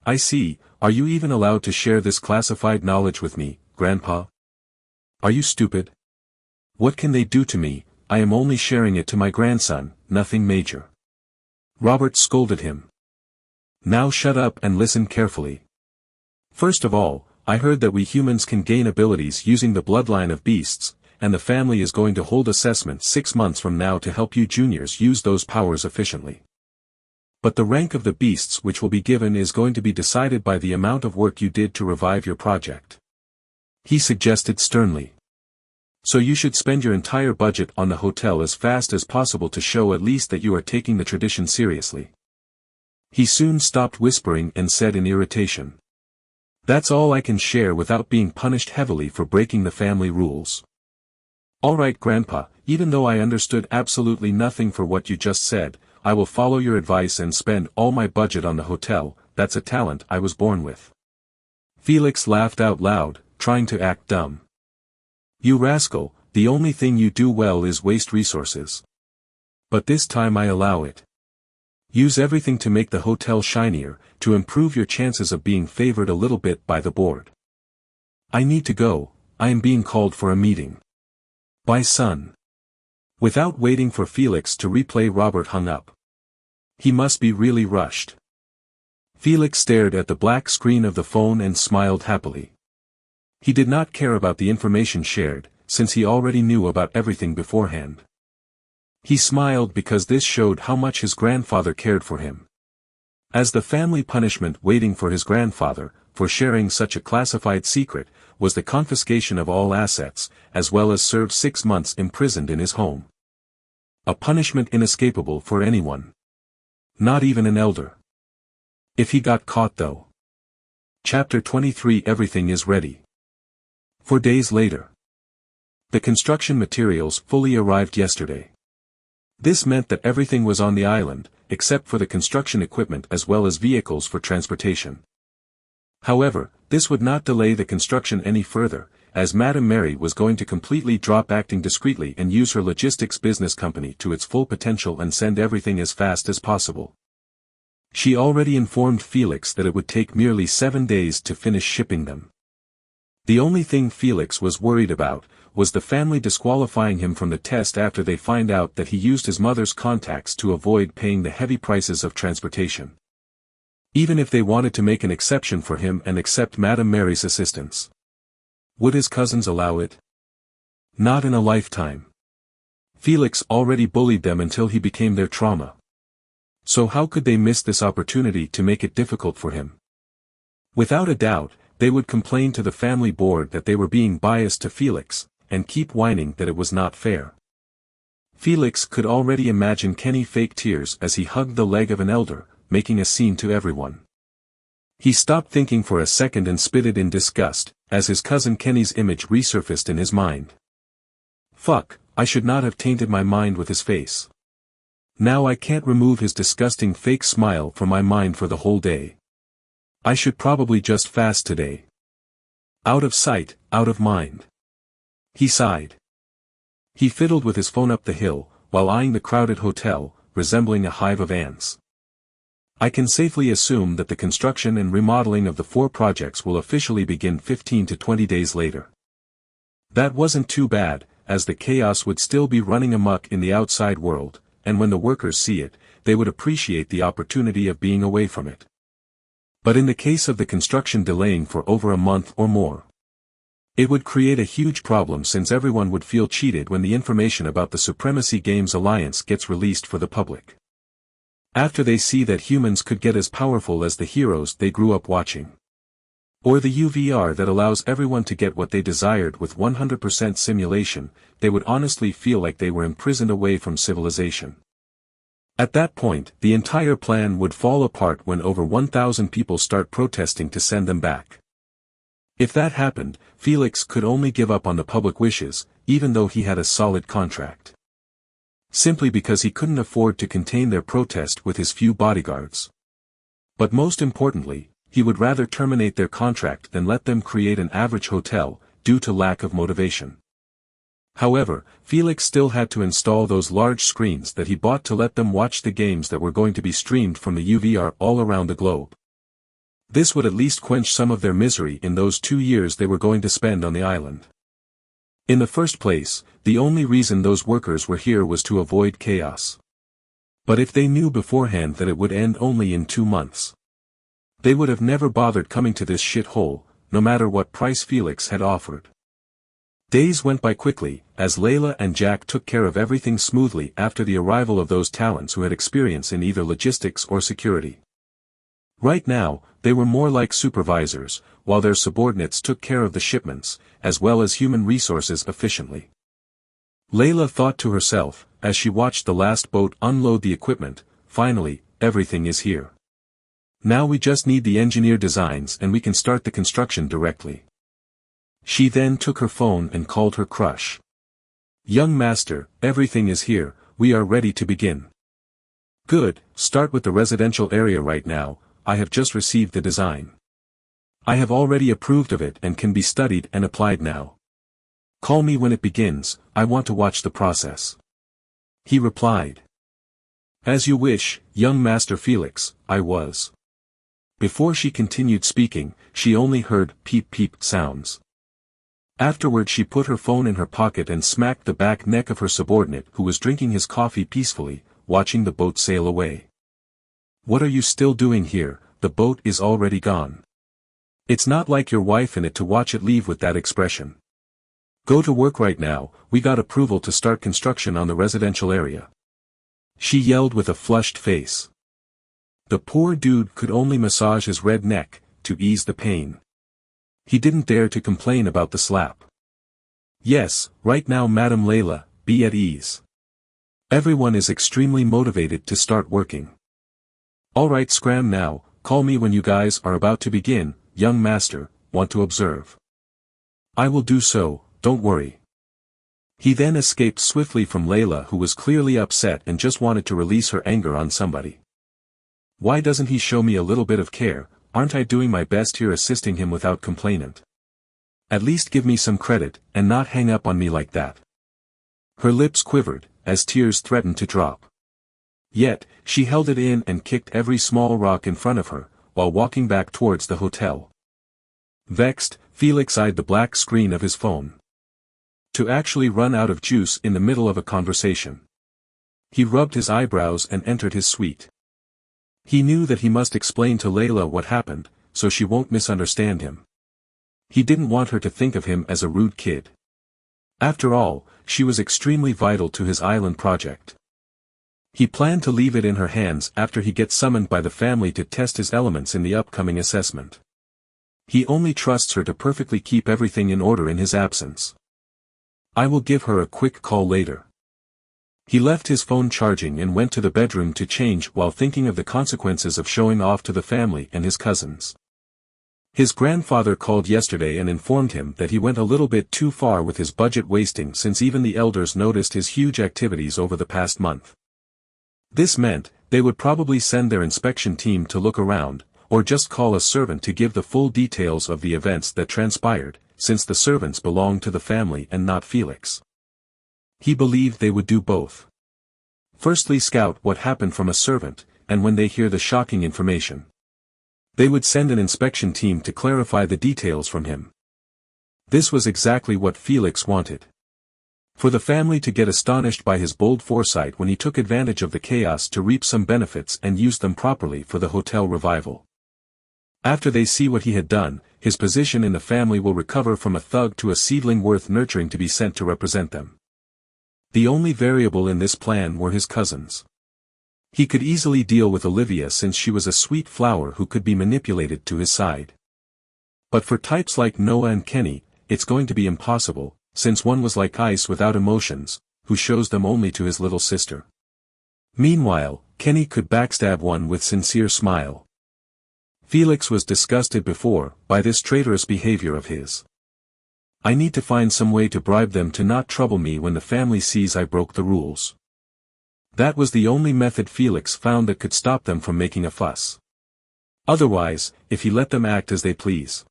I see. Are you even allowed to share this classified knowledge with me, Grandpa? Are you stupid? What can they do to me? I am only sharing it to my grandson, nothing major. Robert scolded him. Now shut up and listen carefully. First of all, I heard that we humans can gain abilities using the bloodline of beasts, and the family is going to hold assessment 6 months from now to help you juniors use those powers efficiently. But the rank of the beasts which will be given is going to be decided by the amount of work you did to revive your project. He suggested sternly. So you should spend your entire budget on the hotel as fast as possible to show at least that you are taking the tradition seriously. He soon stopped whispering and said in irritation. That's all I can share without being punished heavily for breaking the family rules. All right, Grandpa, even though I understood absolutely nothing for what you just said, I will follow your advice and spend all my budget on the hotel. That's a talent I was born with. Felix laughed out loud, trying to act dumb. You rascal, the only thing you do well is waste resources. But this time I allow it. Use everything to make the hotel shinier, to improve your chances of being favored a little bit by the board. I need to go, I am being called for a meeting. Bye, son. Without waiting for Felix to replay, Robert hung up. He must be really rushed. Felix stared at the black screen of the phone and smiled happily. He did not care about the information shared, since he already knew about everything beforehand. He smiled because this showed how much his grandfather cared for him. As the family punishment waiting for his grandfather, for sharing such a classified secret, was the confiscation of all assets, as well as serve 6 months imprisoned in his home. A punishment inescapable for anyone. Not even an elder. If he got caught though. Chapter 23. Everything is ready. 4 days later. The construction materials fully arrived yesterday. This meant that everything was on the island, except for the construction equipment as well as vehicles for transportation. However, this would not delay the construction any further, as Madame Mary was going to completely drop acting discreetly and use her logistics business company to its full potential and send everything as fast as possible. She already informed Felix that it would take merely 7 days to finish shipping them. The only thing Felix was worried about was the family disqualifying him from the test after they find out that he used his mother's contacts to avoid paying the heavy prices of transportation. Even if they wanted to make an exception for him and accept Madame Mary's assistance, would his cousins allow it? Not in a lifetime. Felix already bullied them until he became their trauma. So how could they miss this opportunity to make it difficult for him? Without a doubt, they would complain to the family board that they were being biased to Felix, and keep whining that it was not fair. Felix could already imagine Kenny fake tears as he hugged the leg of an elder, making a scene to everyone. He stopped thinking for a second and spitted in disgust, as his cousin Kenny's image resurfaced in his mind. Fuck, I should not have tainted my mind with his face. Now I can't remove his disgusting fake smile from my mind for the whole day. I should probably just fast today. Out of sight, out of mind. He sighed. He fiddled with his phone up the hill, while eyeing the crowded hotel, resembling a hive of ants. I can safely assume that the construction and remodeling of the 4 projects will officially begin 15 to 20 days later. That wasn't too bad, as the chaos would still be running amok in the outside world, and when the workers see it, they would appreciate the opportunity of being away from it. But in the case of the construction delaying for over a month or more, it would create a huge problem since everyone would feel cheated when the information about the Supremacy Games Alliance gets released for the public. After they see that humans could get as powerful as the heroes they grew up watching. Or the UVR that allows everyone to get what they desired with 100% simulation, they would honestly feel like they were imprisoned away from civilization. At that point, the entire plan would fall apart when over 1,000 people start protesting to send them back. If that happened, Felix could only give up on the public wishes, even though he had a solid contract. Simply because he couldn't afford to contain their protest with his few bodyguards. But most importantly, he would rather terminate their contract than let them create an average hotel, due to lack of motivation. However, Felix still had to install those large screens that he bought to let them watch the games that were going to be streamed from the UVR all around the globe. This would at least quench some of their misery in those 2 years they were going to spend on the island. In the first place, the only reason those workers were here was to avoid chaos. But if they knew beforehand that it would end only in 2 months, they would have never bothered coming to this shithole, no matter what price Felix had offered. Days went by quickly, as Layla and Jack took care of everything smoothly after the arrival of those talents who had experience in either logistics or security. Right now, they were more like supervisors, while their subordinates took care of the shipments, as well as human resources efficiently. Layla thought to herself, as she watched the last boat unload the equipment, finally, everything is here. Now we just need the engineer designs and we can start the construction directly. She then took her phone and called her crush. Young master, everything is here, we are ready to begin. Good, start with the residential area right now, I have just received the design. I have already approved of it and can be studied and applied now. Call me when it begins, I want to watch the process. He replied. As you wish, young Master Felix, I was. Before she continued speaking, she only heard peep-peep sounds. Afterward she put her phone in her pocket and smacked the back neck of her subordinate who was drinking his coffee peacefully, watching the boat sail away. What are you still doing here? The boat is already gone. It's not like your wife in it to watch it leave with that expression. Go to work right now, we got approval to start construction on the residential area. She yelled with a flushed face. The poor dude could only massage his red neck, to ease the pain. He didn't dare to complain about the slap. Yes, right now Madame Layla, be at ease. Everyone is extremely motivated to start working. Alright, scram now, call me when you guys are about to begin, young master, want to observe. I will do so, don't worry. He then escaped swiftly from Layla who was clearly upset and just wanted to release her anger on somebody. Why doesn't he show me a little bit of care? Aren't I doing my best here assisting him without complaint? At least give me some credit, and not hang up on me like that. Her lips quivered, as tears threatened to drop. Yet, she held it in and kicked every small rock in front of her, while walking back towards the hotel. Vexed, Felix eyed the black screen of his phone. To actually run out of juice in the middle of a conversation. He rubbed his eyebrows and entered his suite. He knew that he must explain to Layla what happened, so she won't misunderstand him. He didn't want her to think of him as a rude kid. After all, she was extremely vital to his island project. He planned to leave it in her hands after he gets summoned by the family to test his elements in the upcoming assessment. He only trusts her to perfectly keep everything in order in his absence. I will give her a quick call later. He left his phone charging and went to the bedroom to change while thinking of the consequences of showing off to the family and his cousins. His grandfather called yesterday and informed him that he went a little bit too far with his budget wasting since even the elders noticed his huge activities over the past month. This meant, they would probably send their inspection team to look around, or just call a servant to give the full details of the events that transpired, since the servants belonged to the family and not Felix. He believed they would do both. Firstly scout what happened from a servant, and when they hear the shocking information, they would send an inspection team to clarify the details from him. This was exactly what Felix wanted. For the family to get astonished by his bold foresight when he took advantage of the chaos to reap some benefits and use them properly for the hotel revival. After they see what he had done, his position in the family will recover from a thug to a seedling worth nurturing to be sent to represent them. The only variable in this plan were his cousins. He could easily deal with Olivia since she was a sweet flower who could be manipulated to his side. But for types like Noah and Kenny, it's going to be impossible, since one was like ice without emotions, who shows them only to his little sister. Meanwhile, Kenny could backstab one with sincere smile. Felix was disgusted before, by this traitorous behavior of his. I need to find some way to bribe them to not trouble me when the family sees I broke the rules. That was the only method Felix found that could stop them from making a fuss. Otherwise, if he let them act as they please,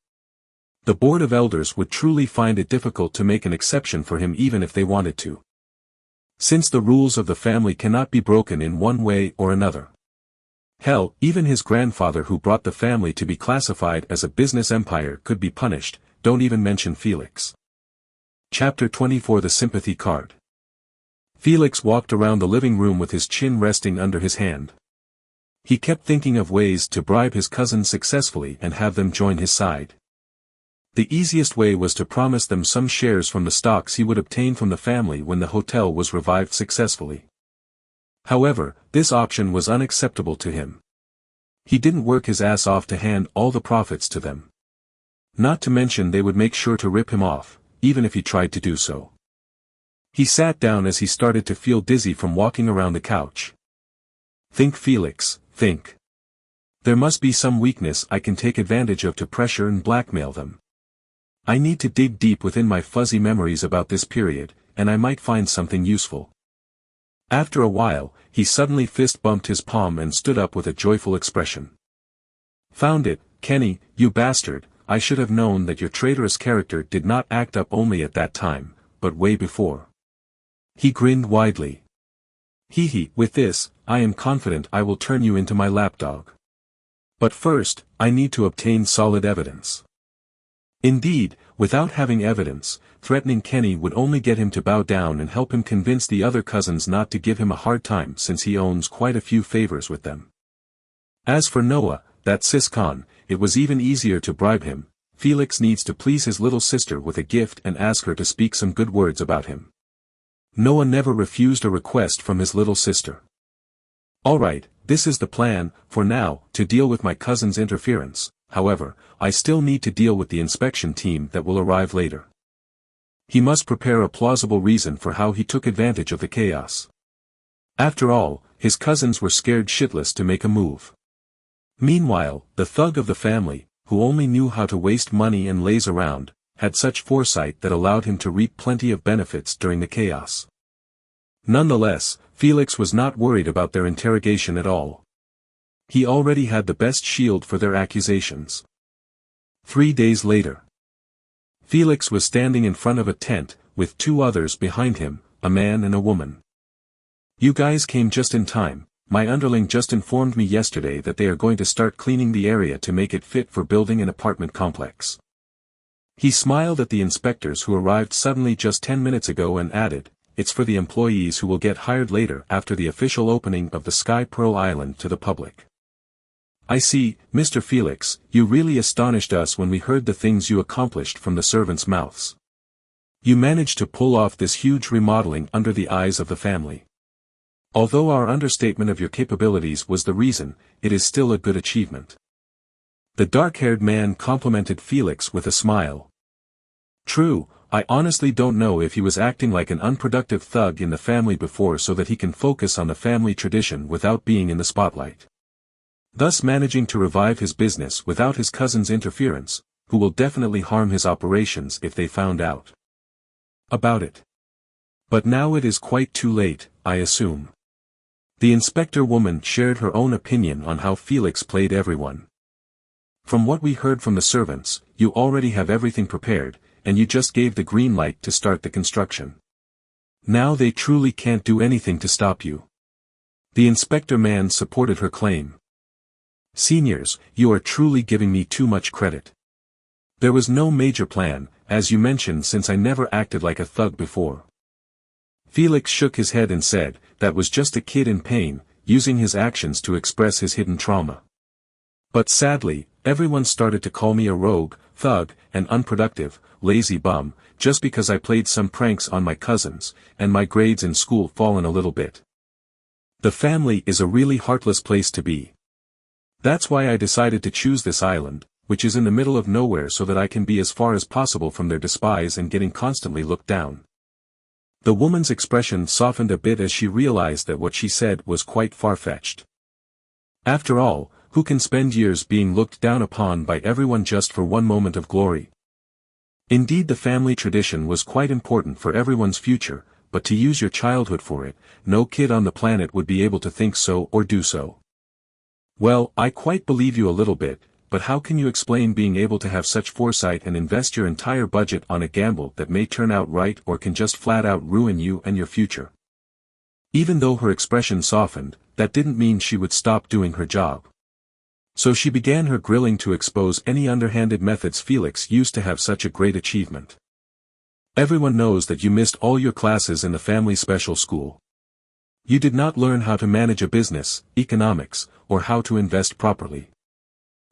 the board of elders would truly find it difficult to make an exception for him even if they wanted to. Since the rules of the family cannot be broken in one way or another. Hell, even his grandfather who brought the family to be classified as a business empire could be punished, don't even mention Felix. Chapter 24 The Sympathy Card. Felix walked around the living room with his chin resting under his hand. He kept thinking of ways to bribe his cousins successfully and have them join his side. The easiest way was to promise them some shares from the stocks he would obtain from the family when the hotel was revived successfully. However, this option was unacceptable to him. He didn't work his ass off to hand all the profits to them. Not to mention they would make sure to rip him off, even if he tried to do so. He sat down as he started to feel dizzy from walking around the couch. Think, Felix, think. There must be some weakness I can take advantage of to pressure and blackmail them. I need to dig deep within my fuzzy memories about this period, and I might find something useful. After a while, he suddenly fist-bumped his palm and stood up with a joyful expression. Found it, Kenny, you bastard. I should have known that your traitorous character did not act up only at that time, but way before. He grinned widely. Hee hee, with this, I am confident I will turn you into my lapdog. But first, I need to obtain solid evidence. Indeed, without having evidence, threatening Kenny would only get him to bow down and help him convince the other cousins not to give him a hard time since he owns quite a few favors with them. As for Noah, that siscon, it was even easier to bribe him. Felix needs to please his little sister with a gift and ask her to speak some good words about him. Noah never refused a request from his little sister. Alright, this is the plan, for now, to deal with my cousin's interference. However, I still need to deal with the inspection team that will arrive later. He must prepare a plausible reason for how he took advantage of the chaos. After all, his cousins were scared shitless to make a move. Meanwhile, the thug of the family, who only knew how to waste money and laze around, had such foresight that allowed him to reap plenty of benefits during the chaos. Nonetheless, Felix was not worried about their interrogation at all. He already had the best shield for their accusations. 3 days later. Felix was standing in front of a tent, with 2 others behind him, a man and a woman. You guys came just in time. My underling just informed me yesterday that they are going to start cleaning the area to make it fit for building an apartment complex. He smiled at the inspectors who arrived suddenly just 10 minutes ago and added, "It's for the employees who will get hired later after the official opening of the Sky Pearl Island to the public." "I see, Mr. Felix, you really astonished us when we heard the things you accomplished from the servants' mouths. You managed to pull off this huge remodeling under the eyes of the family. Although our understatement of your capabilities was the reason, it is still a good achievement." The dark-haired man complimented Felix with a smile. "True, I honestly don't know if he was acting like an unproductive thug in the family before so that he can focus on the family tradition without being in the spotlight. Thus managing to revive his business without his cousin's interference, who will definitely harm his operations if they found out about it. But now it is quite too late, I assume." The inspector woman shared her own opinion on how Felix played everyone. "From what we heard from the servants, you already have everything prepared, and you just gave the green light to start the construction. Now they truly can't do anything to stop you." The inspector man supported her claim. "Seniors, you are truly giving me too much credit. There was no major plan, as you mentioned, since I never acted like a thug before." Felix shook his head and said, "That was just a kid in pain, using his actions to express his hidden trauma. But sadly, everyone started to call me a rogue, thug, and unproductive, lazy bum, just because I played some pranks on my cousins, and my grades in school fallen a little bit. The family is a really heartless place to be. That's why I decided to choose this island, which is in the middle of nowhere so that I can be as far as possible from their despise and getting constantly looked down." The woman's expression softened a bit as she realized that what she said was quite far-fetched. After all, who can spend years being looked down upon by everyone just for one moment of glory? Indeed, the family tradition was quite important for everyone's future, but to use your childhood for it, no kid on the planet would be able to think so or do so. "Well, I quite believe you a little bit, but how can you explain being able to have such foresight and invest your entire budget on a gamble that may turn out right or can just flat out ruin you and your future?" Even though her expression softened, that didn't mean she would stop doing her job. So she began her grilling to expose any underhanded methods Felix used to have such a great achievement. "Everyone knows that you missed all your classes in the family special school. You did not learn how to manage a business, economics, or how to invest properly.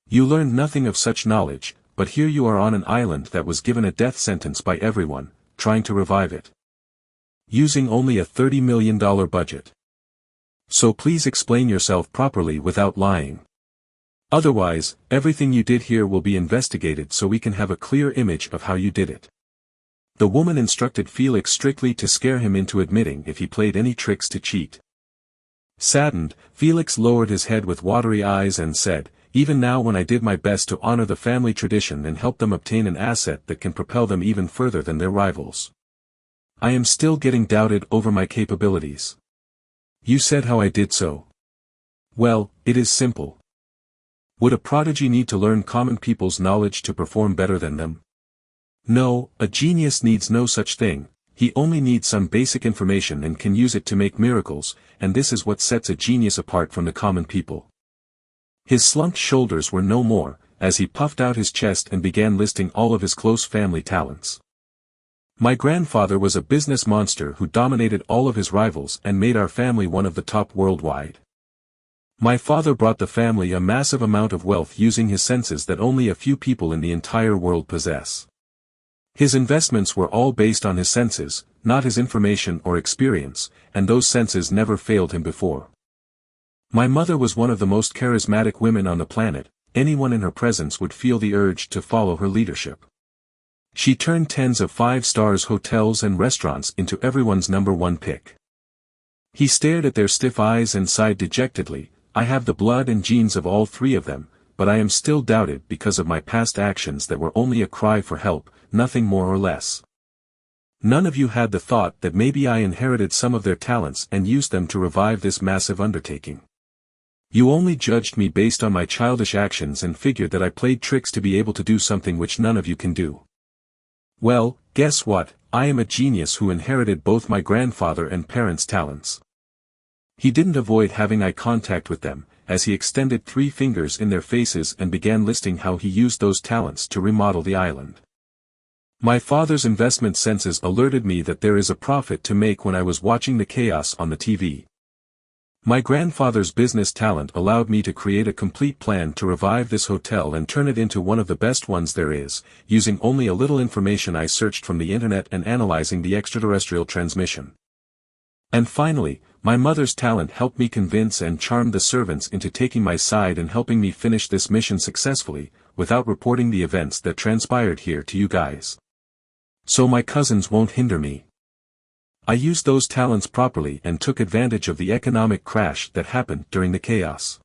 You learned nothing of such knowledge, but here you are on an island that was given a death sentence by everyone, trying to revive it. Using only a $30 million budget. So please explain yourself properly without lying. Otherwise, everything you did here will be investigated so we can have a clear image of how you did it." The woman instructed Felix strictly to scare him into admitting if he played any tricks to cheat. Saddened, Felix lowered his head with watery eyes and said, "Even now when I did my best to honor the family tradition and help them obtain an asset that can propel them even further than their rivals, I am still getting doubted over my capabilities." "You said how I did so. Well, it is simple. Would a prodigy need to learn common people's knowledge to perform better than them? No, a genius needs no such thing, he only needs some basic information and can use it to make miracles, and this is what sets a genius apart from the common people." His slumped shoulders were no more, as he puffed out his chest and began listing all of his close family talents. "My grandfather was a business monster who dominated all of his rivals and made our family one of the top worldwide. My father brought the family a massive amount of wealth using his senses that only a few people in the entire world possess. His investments were all based on his senses, not his information or experience, and those senses never failed him before. My mother was one of the most charismatic women on the planet, anyone in her presence would feel the urge to follow her leadership. She turned tens of five-star hotels and restaurants into everyone's number one pick." He stared at their stiff eyes and sighed dejectedly, "I have the blood and genes of all three of them, but I am still doubted because of my past actions that were only a cry for help, nothing more or less. None of you had the thought that maybe I inherited some of their talents and used them to revive this massive undertaking. You only judged me based on my childish actions and figured that I played tricks to be able to do something which none of you can do. Well, guess what, I am a genius who inherited both my grandfather and parents' talents." He didn't avoid having eye contact with them, as he extended 3 fingers in their faces and began listing how he used those talents to remodel the island. My father's investment senses alerted me that there is a profit to make when I was watching the chaos on the TV. My grandfather's business talent allowed me to create a complete plan to revive this hotel and turn it into one of the best ones there is, using only a little information I searched from the internet and analyzing the extraterrestrial transmission. And finally, my mother's talent helped me convince and charm the servants into taking my side and helping me finish this mission successfully, without reporting the events that transpired here to you guys. So my cousins won't hinder me. I used those talents properly and took advantage of the economic crash that happened during the chaos.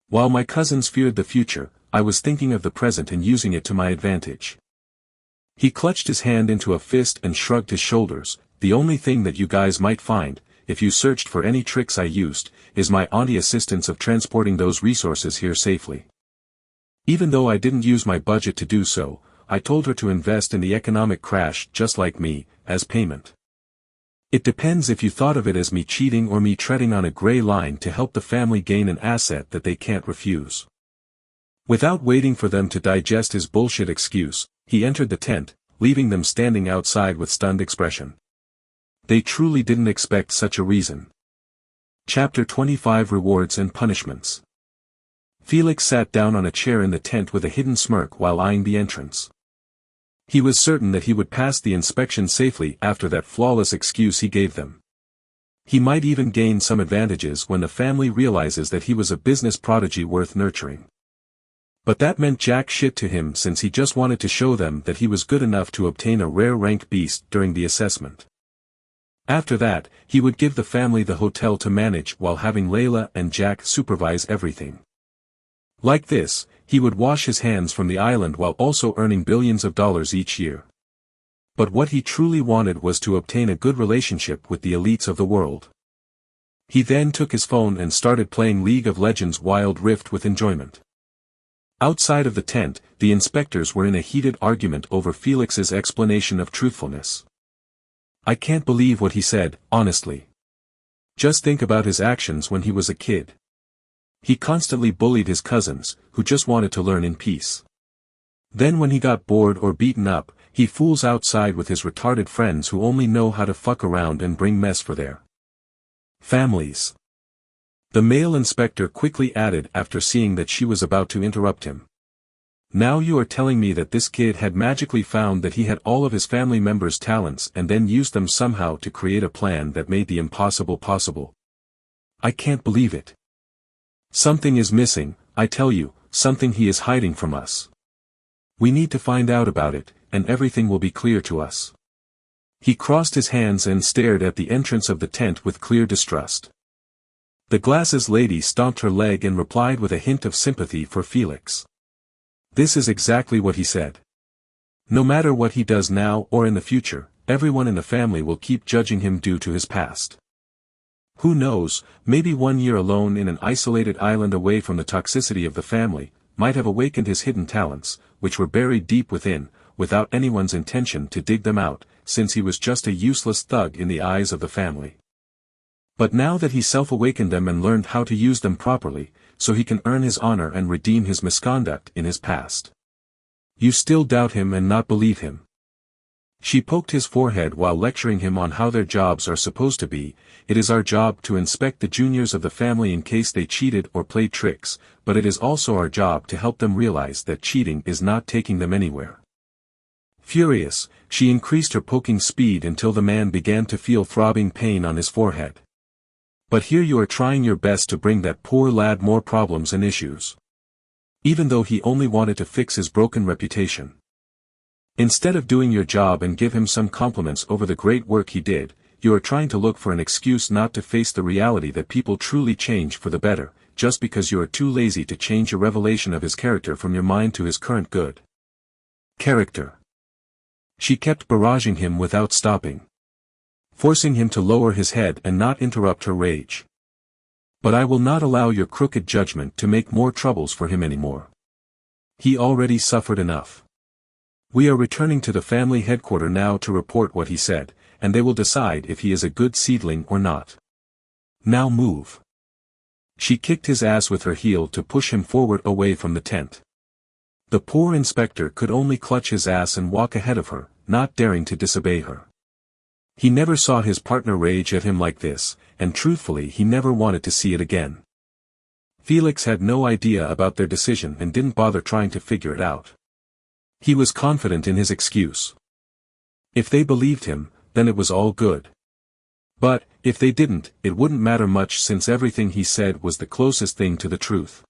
While my cousins feared the future, I was thinking of the present and using it to my advantage. He clutched his hand into a fist and shrugged his shoulders. The only thing that you guys might find, if you searched for any tricks I used, is my auntie assistance of transporting those resources here safely. Even though I didn't use my budget to do so, I told her to invest in the economic crash just like me, as payment. It depends if you thought of it as me cheating or me treading on a gray line to help the family gain an asset that they can't refuse. Without waiting for them to digest his bullshit excuse, he entered the tent, leaving them standing outside with stunned expression. They truly didn't expect such a reason. Chapter 25 Rewards and Punishments. Felix sat down on a chair in the tent with a hidden smirk while eyeing the entrance. He was certain that he would pass the inspection safely after that flawless excuse he gave them. He might even gain some advantages when the family realizes that he was a business prodigy worth nurturing. But that meant jack shit to him since he just wanted to show them that he was good enough to obtain a rare rank beast during the assessment. After that, he would give the family the hotel to manage while having Layla and Jack supervise everything. Like this, he would wash his hands from the island while also earning billions of dollars each year. But what he truly wanted was to obtain a good relationship with the elites of the world. He then took his phone and started playing League of Legends Wild Rift with enjoyment. Outside of the tent, the inspectors were in a heated argument over Felix's explanation of truthfulness. I can't believe what he said, honestly. Just think about his actions when he was a kid. He constantly bullied his cousins, who just wanted to learn in peace. Then when he got bored or beaten up, he fools outside with his retarded friends who only know how to fuck around and bring mess for their families. The male inspector quickly added after seeing that she was about to interrupt him. Now you are telling me that this kid had magically found that he had all of his family members' talents and then used them somehow to create a plan that made the impossible possible. I can't believe it. Something is missing, I tell you, something he is hiding from us. We need to find out about it, and everything will be clear to us. He crossed his hands and stared at the entrance of the tent with clear distrust. The glasses lady stomped her leg and replied with a hint of sympathy for Felix. This is exactly what he said. No matter what he does now or in the future, everyone in the family will keep judging him due to his past. Who knows, maybe 1 year alone in an isolated island away from the toxicity of the family, might have awakened his hidden talents, which were buried deep within, without anyone's intention to dig them out, since he was just a useless thug in the eyes of the family. But now that he self-awakened them and learned how to use them properly, so he can earn his honor and redeem his misconduct in his past. You still doubt him and not believe him. She poked his forehead while lecturing him on how their jobs are supposed to be. It is our job to inspect the juniors of the family in case they cheated or played tricks, but it is also our job to help them realize that cheating is not taking them anywhere. Furious, she increased her poking speed until the man began to feel throbbing pain on his forehead. But here you are trying your best to bring that poor lad more problems and issues. Even though he only wanted to fix his broken reputation. Instead of doing your job and give him some compliments over the great work he did, you are trying to look for an excuse not to face the reality that people truly change for the better, just because you are too lazy to change a revelation of his character from your mind to his current good character. She kept barraging him without stopping, forcing him to lower his head and not interrupt her rage. But I will not allow your crooked judgment to make more troubles for him anymore. He already suffered enough. We are returning to the family headquarters now to report what he said, and they will decide if he is a good seedling or not. Now move. She kicked his ass with her heel to push him forward away from the tent. The poor inspector could only clutch his ass and walk ahead of her, not daring to disobey her. He never saw his partner rage at him like this, and truthfully he never wanted to see it again. Felix had no idea about their decision and didn't bother trying to figure it out. He was confident in his excuse. If they believed him, then it was all good. But, if they didn't, it wouldn't matter much since everything he said was the closest thing to the truth.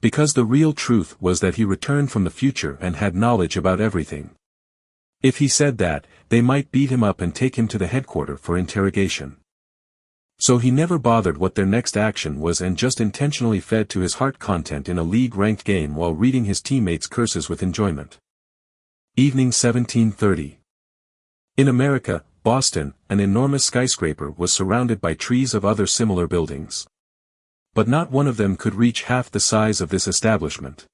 Because the real truth was that he returned from the future and had knowledge about everything. If he said that, they might beat him up and take him to the headquarters for interrogation. So he never bothered what their next action was and just intentionally fed to his heart content in a league-ranked game while reading his teammates' curses with enjoyment. Evening 17:30. In America, Boston, an enormous skyscraper was surrounded by trees of other similar buildings. But not one of them could reach half the size of this establishment.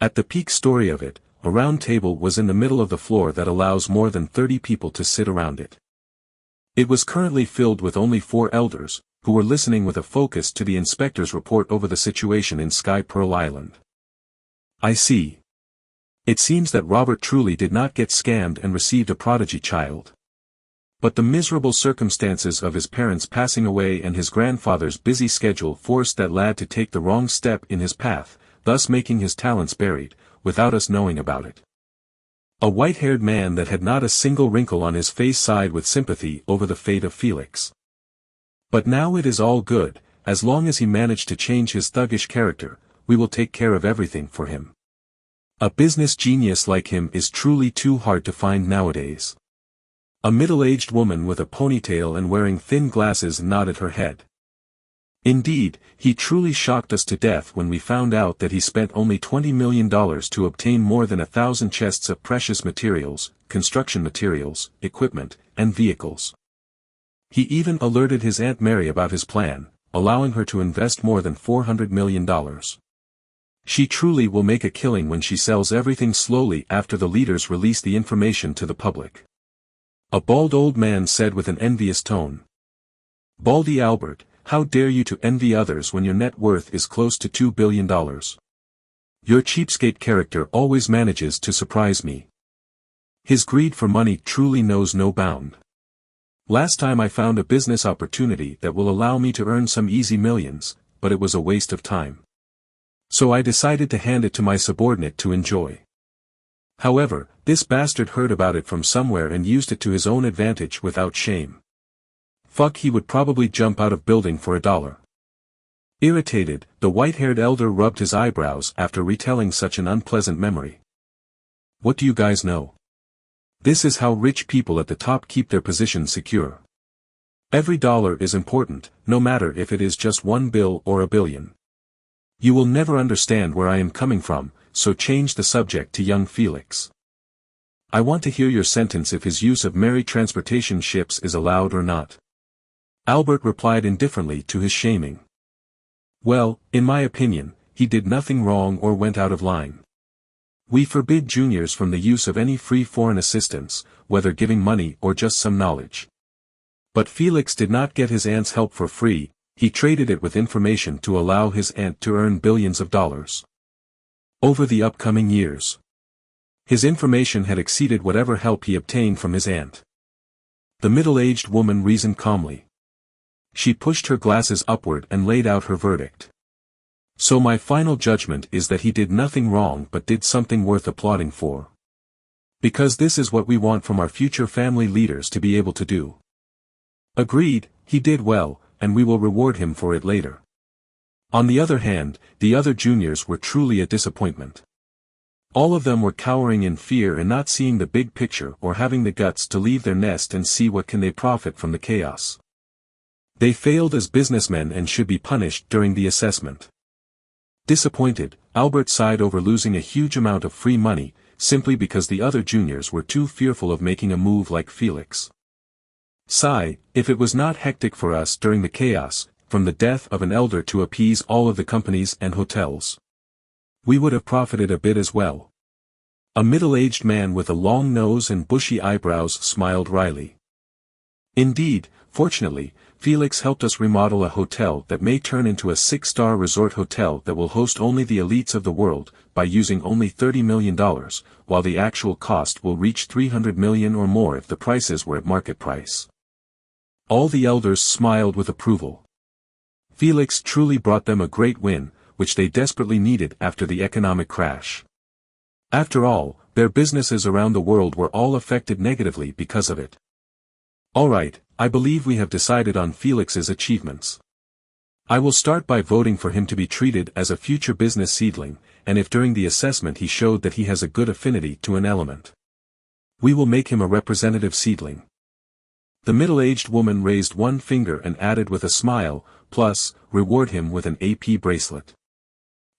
At the peak story of it, a round table was in the middle of the floor that allows more than 30 people to sit around it. It was currently filled with only 4 elders, who were listening with a focus to the inspector's report over the situation in Sky Pearl Island. I see. It seems that Robert truly did not get scammed and received a prodigy child. But the miserable circumstances of his parents passing away and his grandfather's busy schedule forced that lad to take the wrong step in his path, thus making his talents buried, without us knowing about it. A white-haired man that had not a single wrinkle on his face sighed with sympathy over the fate of Felix. But now it is all good, as long as he managed to change his thuggish character, we will take care of everything for him. A business genius like him is truly too hard to find nowadays. A middle-aged woman with a ponytail and wearing thin glasses nodded her head. Indeed, he truly shocked us to death when we found out that he spent only $20 million to obtain more than 1,000 chests of precious materials, construction materials, equipment, and vehicles. He even alerted his Aunt Mary about his plan, allowing her to invest more than $400 million. She truly will make a killing when she sells everything slowly after the leaders release the information to the public. A bald old man said with an envious tone. Baldy Albert, how dare you to envy others when your net worth is close to $2 billion? Your cheapskate character always manages to surprise me. His greed for money truly knows no bound. Last time I found a business opportunity that will allow me to earn some easy millions, but it was a waste of time. So I decided to hand it to my subordinate to enjoy. However, this bastard heard about it from somewhere and used it to his own advantage without shame. Fuck, he would probably jump out of building for $1. Irritated, the white-haired elder rubbed his eyebrows after retelling such an unpleasant memory. What do you guys know? This is how rich people at the top keep their positions secure. Every dollar is important, no matter if it is just $1 bill or $1 billion. You will never understand where I am coming from, so change the subject to young Felix. I want to hear your sentence if his use of merry transportation ships is allowed or not. Albert replied indifferently to his shaming. Well, in my opinion, he did nothing wrong or went out of line. We forbid juniors from the use of any free foreign assistance, whether giving money or just some knowledge. But Felix did not get his aunt's help for free, he traded it with information to allow his aunt to earn billions of dollars. Over the upcoming years, his information had exceeded whatever help he obtained from his aunt. The middle-aged woman reasoned calmly. She pushed her glasses upward and laid out her verdict. So my final judgment is that he did nothing wrong but did something worth applauding for. Because this is what we want from our future family leaders to be able to do. Agreed, he did well, and we will reward him for it later. On the other hand, the other juniors were truly a disappointment. All of them were cowering in fear and not seeing the big picture or having the guts to leave their nest and see what can they profit from the chaos. They failed as businessmen and should be punished during the assessment. Disappointed, Albert sighed over losing a huge amount of free money, simply because the other juniors were too fearful of making a move like Felix. Sigh, if it was not hectic for us during the chaos, from the death of an elder to appease all of the companies and hotels, we would have profited a bit as well. A middle-aged man with a long nose and bushy eyebrows smiled wryly. Indeed, fortunately, Felix helped us remodel a hotel that may turn into a 6-star resort hotel that will host only the elites of the world, by using only $30 million, while the actual cost will reach $300 million or more if the prices were at market price. All the elders smiled with approval. Felix truly brought them a great win, which they desperately needed after the economic crash. After all, their businesses around the world were all affected negatively because of it. Alright, I believe we have decided on Felix's achievements. I will start by voting for him to be treated as a future business seedling, and if during the assessment he showed that he has a good affinity to an element, we will make him a representative seedling. The middle-aged woman raised one finger and added with a smile, plus, reward him with an AP bracelet.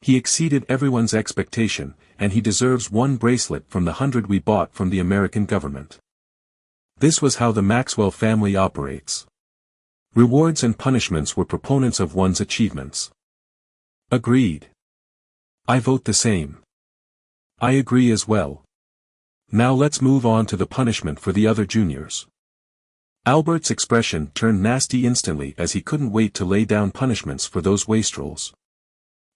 He exceeded everyone's expectation, and he deserves one bracelet from the 100 we bought from the American government. This was how the Maxwell family operates. Rewards and punishments were proponents of one's achievements. Agreed. I vote the same. I agree as well. Now let's move on to the punishment for the other juniors. Albert's expression turned nasty instantly as he couldn't wait to lay down punishments for those wastrels.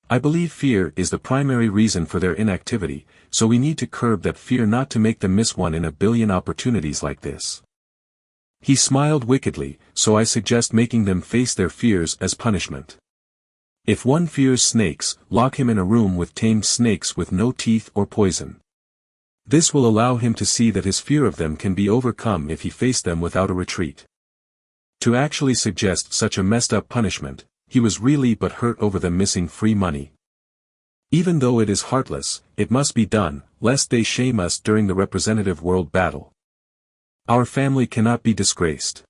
I believe fear is the primary reason for their inactivity, so we need to curb that fear not to make them miss one in a billion opportunities like this. He smiled wickedly, so I suggest making them face their fears as punishment. If one fears snakes, lock him in a room with tamed snakes with no teeth or poison. This will allow him to see that his fear of them can be overcome if he faced them without a retreat. To actually suggest such a messed up punishment, he was really but hurt over them missing free money. Even though it is heartless, it must be done, lest they shame us during the representative world battle. Our family cannot be disgraced.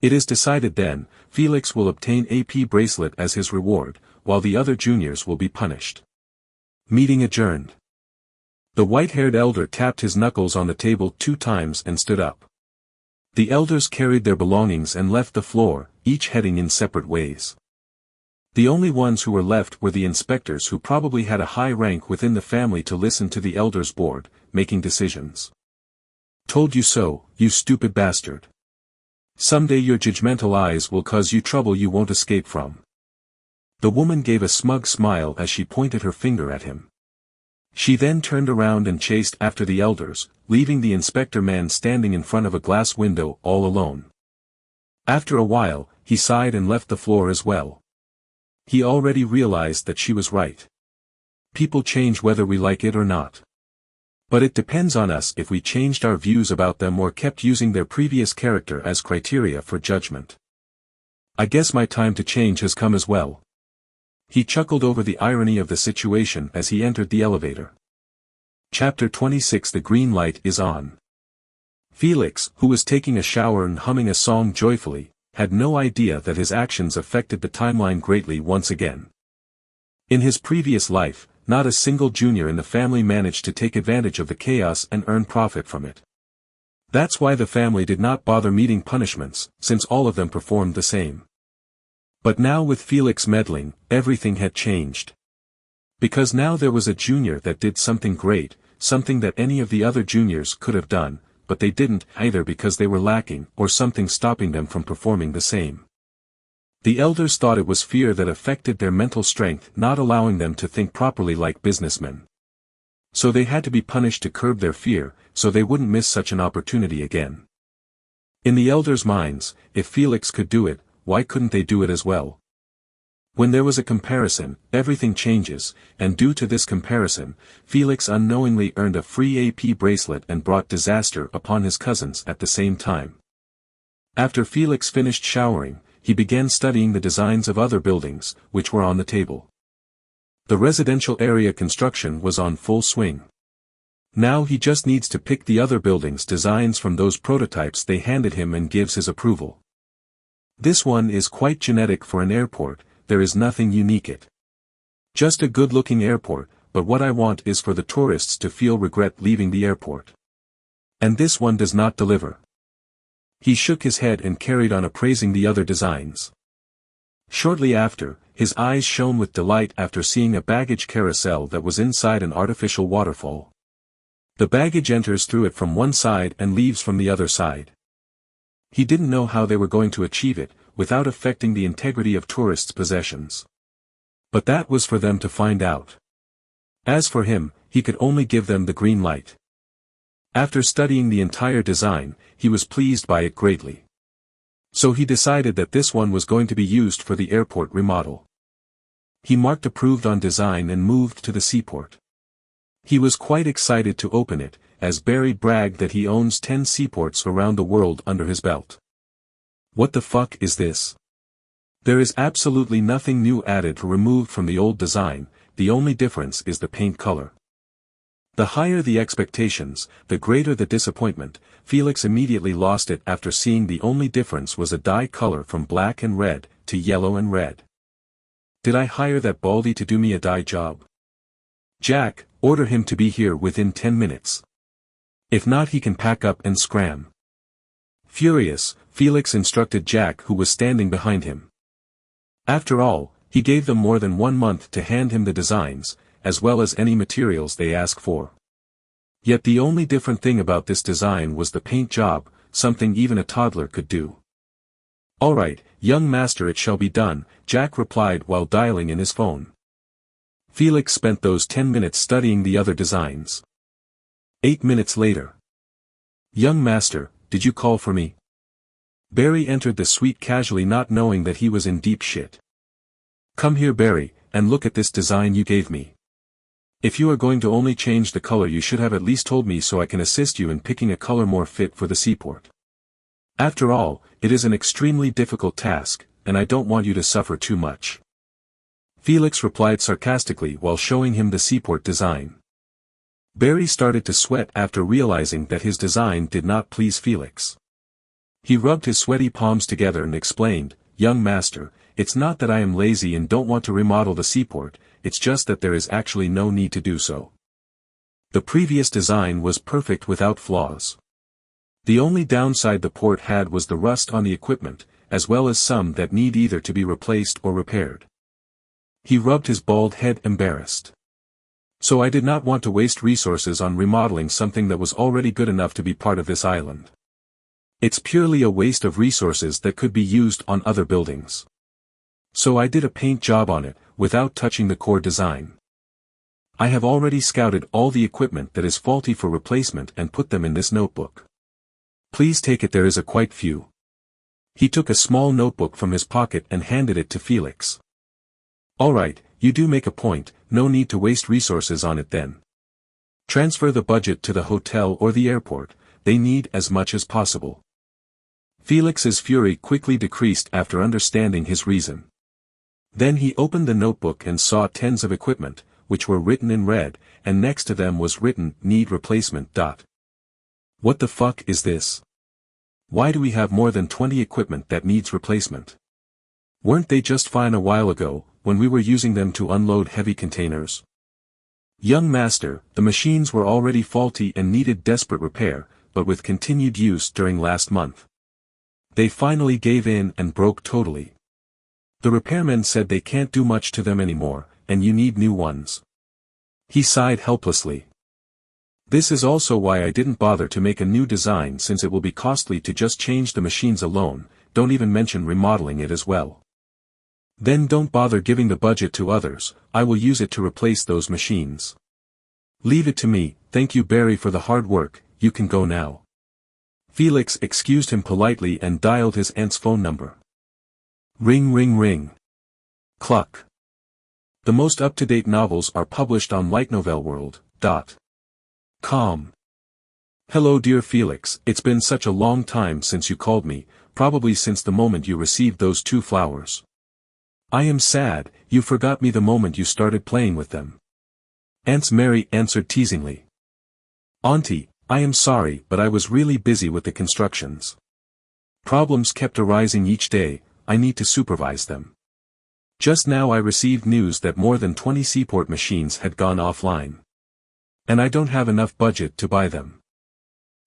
It is decided then, Felix will obtain AP bracelet as his reward, while the other juniors will be punished. Meeting adjourned. The white-haired elder tapped his knuckles on the table 2 times and stood up. The elders carried their belongings and left the floor, each heading in separate ways. The only ones who were left were the inspectors who probably had a high rank within the family to listen to the elders' board, making decisions. Told you so, you stupid bastard. Someday your judgmental eyes will cause you trouble you won't escape from. The woman gave a smug smile as she pointed her finger at him. She then turned around and chased after the elders, leaving the inspector man standing in front of a glass window all alone. After a while, he sighed and left the floor as well. He already realized that she was right. People change whether we like it or not. But it depends on us if we changed our views about them or kept using their previous character as criteria for judgment. I guess my time to change has come as well. He chuckled over the irony of the situation as he entered the elevator. Chapter 26. The green light is on. Felix, who was taking a shower and humming a song joyfully, had no idea that his actions affected the timeline greatly once again. In his previous life, not a single junior in the family managed to take advantage of the chaos and earn profit from it. That's why the family did not bother meeting punishments, since all of them performed the same. But now with Felix meddling, everything had changed. Because now there was a junior that did something great, something that any of the other juniors could have done, but they didn't, either because they were lacking or something stopping them from performing the same. The elders thought it was fear that affected their mental strength, not allowing them to think properly like businessmen. So they had to be punished to curb their fear, so they wouldn't miss such an opportunity again. In the elders' minds, if Felix could do it, why couldn't they do it as well? When there was a comparison, everything changes, and due to this comparison, Felix unknowingly earned a free AP bracelet and brought disaster upon his cousins at the same time. After Felix finished showering, he began studying the designs of other buildings, which were on the table. The residential area construction was on full swing. Now he just needs to pick the other buildings' designs from those prototypes they handed him and gives his approval. This one is quite genetic for an airport. There is nothing unique it. Just a good-looking airport, but what I want is for the tourists to feel regret leaving the airport. And this one does not deliver. He shook his head and carried on appraising the other designs. Shortly after, his eyes shone with delight after seeing a baggage carousel that was inside an artificial waterfall. The baggage enters through it from one side and leaves from the other side. He didn't know how they were going to achieve it, without affecting the integrity of tourists' possessions. But that was for them to find out. As for him, he could only give them the green light. After studying the entire design, he was pleased by it greatly. So he decided that this one was going to be used for the airport remodel. He marked approved on design and moved to the seaport. He was quite excited to open it, as Barry bragged that he owns 10 seaports around the world under his belt. What the fuck is this? There is absolutely nothing new added or removed from the old design, the only difference is the paint color. The higher the expectations, the greater the disappointment. Felix immediately lost it after seeing the only difference was a dye color from black and red to yellow and red. Did I hire that baldy to do me a dye job? Jack, order him to be here within 10 minutes. If not, he can pack up and scram. Furious, Felix instructed Jack, who was standing behind him. After all, he gave them more than 1 month to hand him the designs, as well as any materials they ask for. Yet the only different thing about this design was the paint job, something even a toddler could do. "All right, young master, it shall be done," Jack replied while dialing in his phone. Felix spent those 10 minutes studying the other designs. 8 minutes later. "Young master, did you call for me?" Barry entered the suite casually, not knowing that he was in deep shit. "Come here, Barry, and look at this design you gave me. If you are going to only change the color, you should have at least told me so I can assist you in picking a color more fit for the seaport. After all, it is an extremely difficult task, and I don't want you to suffer too much." Felix replied sarcastically while showing him the seaport design. Barry started to sweat after realizing that his design did not please Felix. He rubbed his sweaty palms together and explained, "Young master, it's not that I am lazy and don't want to remodel the seaport, it's just that there is actually no need to do so. The previous design was perfect without flaws. The only downside the port had was the rust on the equipment, as well as some that need either to be replaced or repaired." He rubbed his bald head, embarrassed. "So I did not want to waste resources on remodeling something that was already good enough to be part of this island. It's purely a waste of resources that could be used on other buildings. So I did a paint job on it, without touching the core design. I have already scouted all the equipment that is faulty for replacement and put them in this notebook. Please take it, there is a quite few." He took a small notebook from his pocket and handed it to Felix. "All right, you do make a point, no need to waste resources on it then. Transfer the budget to the hotel or the airport, they need as much as possible." Felix's fury quickly decreased after understanding his reason. Then he opened the notebook and saw tens of equipment, which were written in red, and next to them was written, "Need replacement." What the fuck is this? Why do we have more than 20 equipment that needs replacement? Weren't they just fine a while ago, when we were using them to unload heavy containers? "Young master, the machines were already faulty and needed desperate repair, but with continued use during last month. They finally gave in and broke totally. The repairmen said they can't do much to them anymore, and you need new ones." He sighed helplessly. "This is also why I didn't bother to make a new design, since it will be costly to just change the machines alone, don't even mention remodeling it as well. Then don't bother giving the budget to others, I will use it to replace those machines. Leave it to me, thank you Barry for the hard work, you can go now." Felix excused him politely and dialed his aunt's phone number. Ring ring ring. Cluck. The most up-to-date novels are published on lightnovelworld.com. "Hello dear Felix, it's been such a long time since you called me, probably since the moment you received those 2 flowers. I am sad, you forgot me the moment you started playing with them." Aunt Mary answered teasingly. "Auntie, I am sorry, but I was really busy with the constructions. Problems kept arising each day, I need to supervise them. Just now I received news that more than 20 seaport machines had gone offline. And I don't have enough budget to buy them.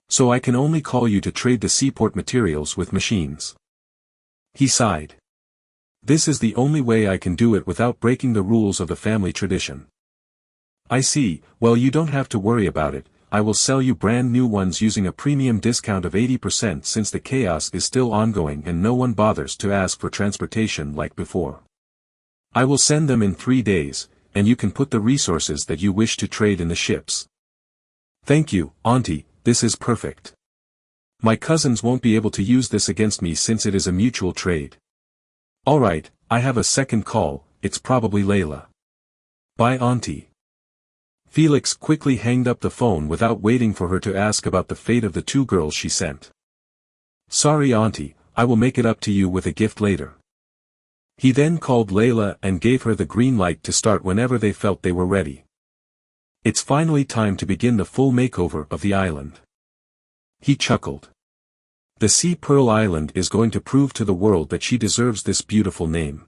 So I can only call you to trade the seaport materials with machines." He sighed. "This is the only way I can do it without breaking the rules of the family tradition." "I see, well you don't have to worry about it, I will sell you brand new ones using a premium discount of 80% since the chaos is still ongoing and no one bothers to ask for transportation like before. I will send them in 3 days, and you can put the resources that you wish to trade in the ships. Thank you, Auntie, this is perfect. My cousins won't be able to use this against me since it is a mutual trade. Alright, I have a second call, it's probably Layla. Bye Auntie. Felix quickly hanged up the phone without waiting for her to ask about the fate of the 2 girls she sent. Sorry Auntie, I will make it up to you with a gift later. He then called Layla and gave her the green light to start whenever they felt they were ready. It's finally time to begin the full makeover of the island. He chuckled. The Sea Pearl Island is going to prove to the world that she deserves this beautiful name.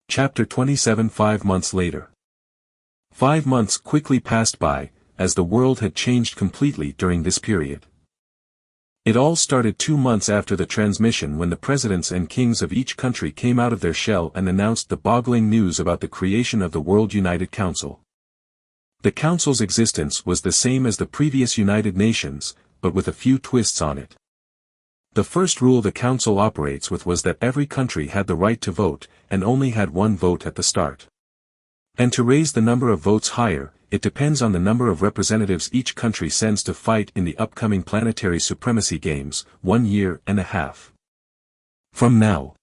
Chapter 27 5 months later. 5 months quickly passed by, as the world had changed completely during this period. It all started 2 months after the transmission when the presidents and kings of each country came out of their shell and announced the boggling news about the creation of the World United Council. The Council's existence was the same as the previous United Nations, but with a few twists on it. The first rule the Council operates with was that every country had the right to vote, and only had 1 vote at the start. And to raise the number of votes higher, it depends on the number of representatives each country sends to fight in the upcoming planetary supremacy games, 1.5 years from now.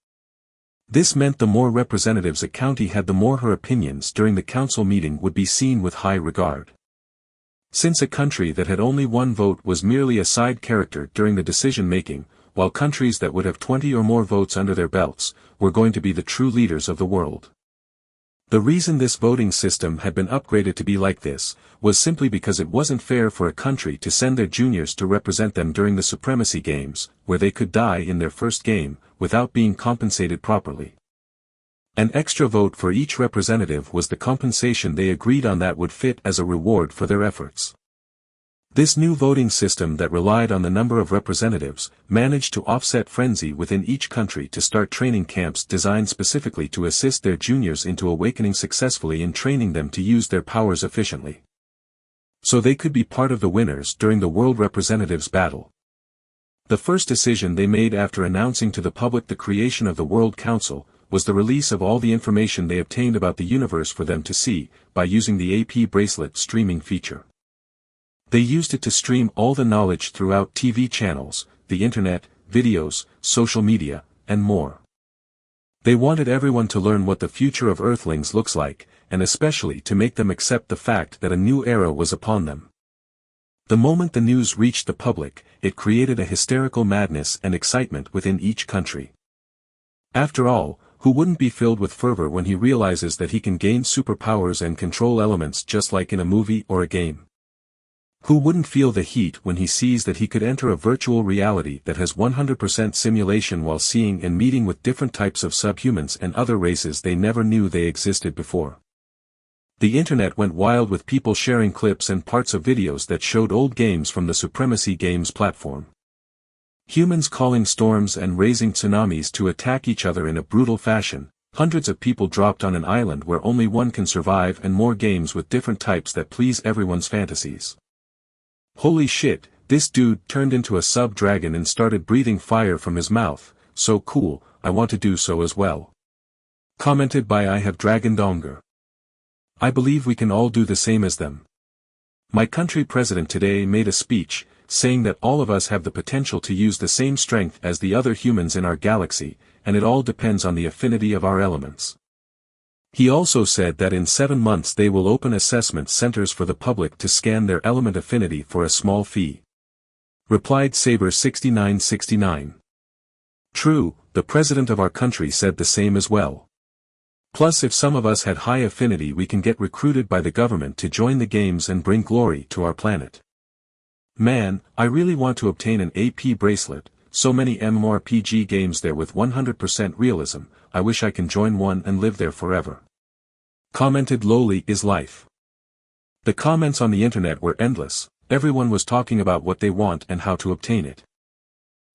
This meant the more representatives a county had, the more her opinions during the council meeting would be seen with high regard. Since a country that had only 1 vote was merely a side character during the decision-making, while countries that would have 20 or more votes under their belts, were going to be the true leaders of the world. The reason this voting system had been upgraded to be like this, was simply because it wasn't fair for a country to send their juniors to represent them during the supremacy games, where they could die in their first game, without being compensated properly. An extra vote for each representative was the compensation they agreed on that would fit as a reward for their efforts. This new voting system that relied on the number of representatives, managed to offset frenzy within each country to start training camps designed specifically to assist their juniors into awakening successfully and training them to use their powers efficiently, so they could be part of the winners during the World Representatives Battle. The first decision they made after announcing to the public the creation of the World Council, was the release of all the information they obtained about the universe for them to see, by using the AP bracelet streaming feature. They used it to stream all the knowledge throughout TV channels, the internet, videos, social media, and more. They wanted everyone to learn what the future of Earthlings looks like, and especially to make them accept the fact that a new era was upon them. The moment the news reached the public, it created a hysterical madness and excitement within each country. After all, who wouldn't be filled with fervor when he realizes that he can gain superpowers and control elements just like in a movie or a game? Who wouldn't feel the heat when he sees that he could enter a virtual reality that has 100% simulation while seeing and meeting with different types of subhumans and other races they never knew they existed before? The internet went wild with people sharing clips and parts of videos that showed old games from the Supremacy Games platform. Humans calling storms and raising tsunamis to attack each other in a brutal fashion, hundreds of people dropped on an island where only one can survive, and more games with different types that please everyone's fantasies. Holy shit, this dude turned into a sub-dragon and started breathing fire from his mouth, so cool, I want to do so as well. Commented by I Have Dragon Donger. I believe we can all do the same as them. My country president today made a speech, saying that all of us have the potential to use the same strength as the other humans in our galaxy, and it all depends on the affinity of our elements. He also said that in 7 months they will open assessment centers for the public to scan their element affinity for a small fee. Replied Saber 6969. True, the president of our country said the same as well. Plus, if some of us had high affinity, we can get recruited by the government to join the games and bring glory to our planet. Man, I really want to obtain an AP bracelet, so many MMORPG games there with 100% realism, I wish I can join one and live there forever. Commented Lowly is life. The comments on the internet were endless, everyone was talking about what they want and how to obtain it.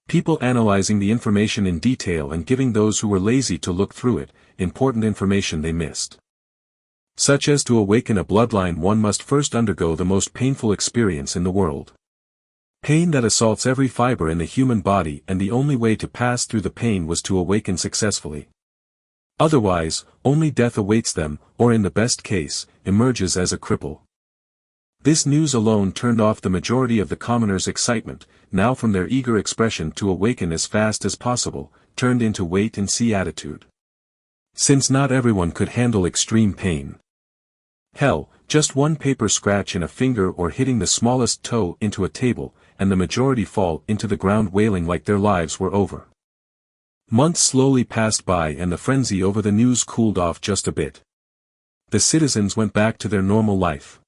People analyzing the information in detail and giving those who were lazy to look through it, important information they missed. Such as to awaken a bloodline, one must first undergo the most painful experience in the world. Pain that assaults every fiber in the human body, and the only way to pass through the pain was to awaken successfully. Otherwise, only death awaits them, or in the best case, emerges as a cripple. This news alone turned off the majority of the commoners' excitement, now from their eager expression to awaken as fast as possible, turned into wait-and-see attitude. Since not everyone could handle extreme pain. Hell, just one paper scratch in a finger or hitting the smallest toe into a table, and the majority fall into the ground wailing like their lives were over. Months slowly passed by and the frenzy over the news cooled off just a bit. The citizens went back to their normal life.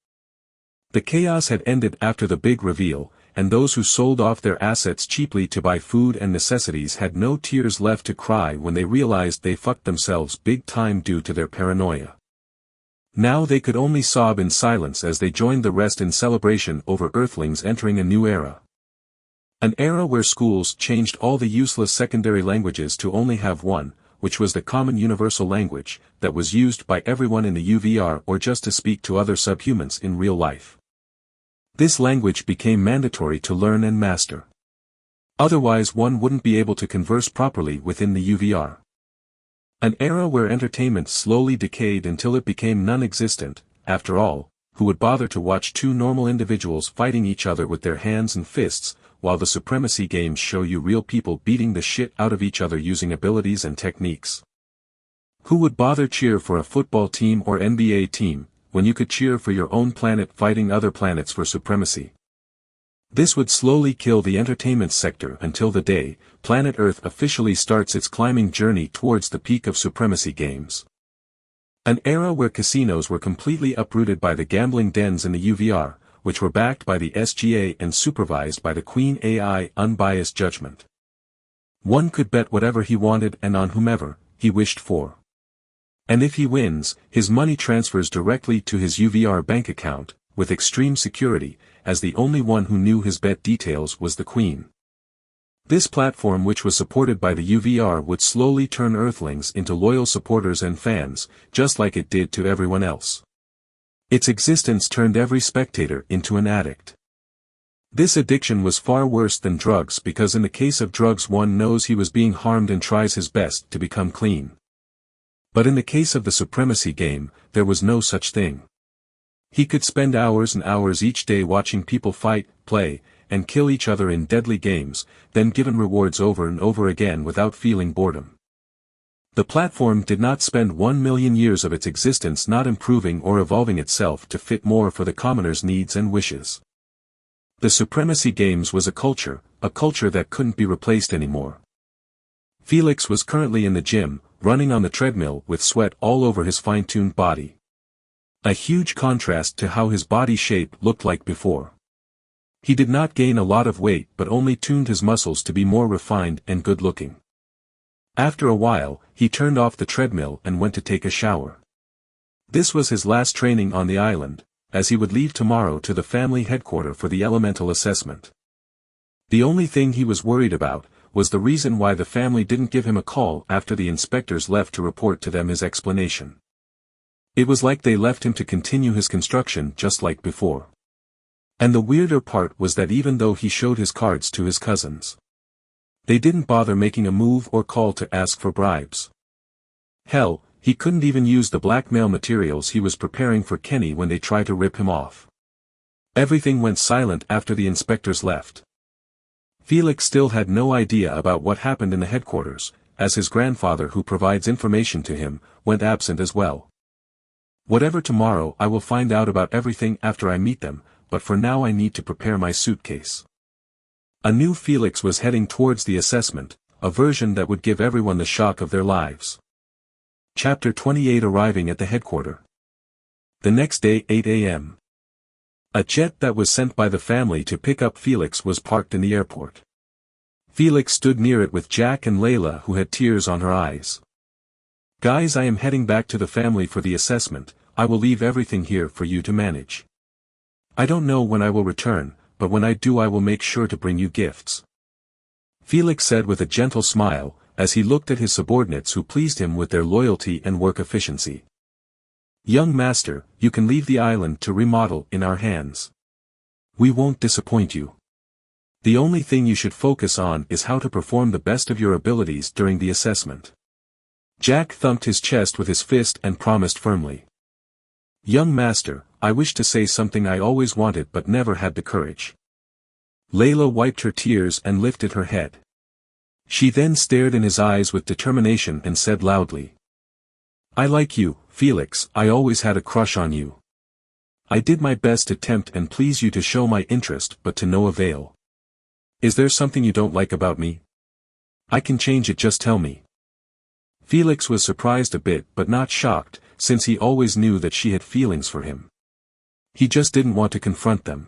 The chaos had ended after the big reveal, and those who sold off their assets cheaply to buy food and necessities had no tears left to cry when they realized they fucked themselves big time due to their paranoia. Now they could only sob in silence as they joined the rest in celebration over Earthlings entering a new era. An era where schools changed all the useless secondary languages to only have one, which was the common universal language, that was used by everyone in the UVR or just to speak to other subhumans in real life. This language became mandatory to learn and master. Otherwise one wouldn't be able to converse properly within the UVR. An era where entertainment slowly decayed until it became non-existent. After all, who would bother to watch two normal individuals fighting each other with their hands and fists, while the supremacy games show you real people beating the shit out of each other using abilities and techniques? Who would bother cheer for a football team or NBA team, when you could cheer for your own planet fighting other planets for supremacy? This would slowly kill the entertainment sector until the day planet Earth officially starts its climbing journey towards the peak of supremacy games. An era where casinos were completely uprooted by the gambling dens in the UVR, which were backed by the SGA and supervised by the Queen AI unbiased judgment. One could bet whatever he wanted and on whomever he wished for. And if he wins, his money transfers directly to his UVR bank account, with extreme security, as the only one who knew his bet details was the Queen. This platform, which was supported by the UVR, would slowly turn Earthlings into loyal supporters and fans, just like it did to everyone else. Its existence turned every spectator into an addict. This addiction was far worse than drugs because in the case of drugs one knows he was being harmed and tries his best to become clean. But in the case of the supremacy game, there was no such thing. He could spend hours and hours each day watching people fight, play, and kill each other in deadly games, then given rewards over and over again without feeling boredom. The platform did not spend 1 million years of its existence not improving or evolving itself to fit more for the commoner's needs and wishes. The supremacy games was a culture that couldn't be replaced anymore. Felix was currently in the gym, running on the treadmill with sweat all over his fine-tuned body. A huge contrast to how his body shape looked like before. He did not gain a lot of weight but only tuned his muscles to be more refined and good-looking. After a while, he turned off the treadmill and went to take a shower. This was his last training on the island, as he would leave tomorrow to the family headquarters for the elemental assessment. The only thing he was worried about was the reason why the family didn't give him a call after the inspectors left to report to them his explanation. It was like they left him to continue his construction just like before. And the weirder part was that even though he showed his cards to his cousins, they didn't bother making a move or call to ask for bribes. Hell, he couldn't even use the blackmail materials he was preparing for Kenny when they tried to rip him off. Everything went silent after the inspectors left. Felix still had no idea about what happened in the headquarters, as his grandfather, who provides information to him, went absent as well. Whatever tomorrow, I will find out about everything after I meet them, but for now I need to prepare my suitcase. A new Felix was heading towards the assessment, a version that would give everyone the shock of their lives. Chapter 28. Arriving at the headquarters. The next day, 8 a.m. A jet that was sent by the family to pick up Felix was parked in the airport. Felix stood near it with Jack and Layla, who had tears on her eyes. Guys, I am heading back to the family for the assessment. I will leave everything here for you to manage. I don't know when I will return, but when I do I will make sure to bring you gifts. Felix said with a gentle smile, as he looked at his subordinates who pleased him with their loyalty and work efficiency. Young master, you can leave the island to remodel in our hands. We won't disappoint you. The only thing you should focus on is how to perform the best of your abilities during the assessment. Jack thumped his chest with his fist and promised firmly. Young master, I wish to say something I always wanted but never had the courage. Layla wiped her tears and lifted her head. She then stared in his eyes with determination and said loudly. I like you, Felix, I always had a crush on you. I did my best to tempt and please you to show my interest but to no avail. Is there something you don't like about me? I can change it, just tell me. Felix was surprised a bit but not shocked, since he always knew that she had feelings for him. He just didn't want to confront them.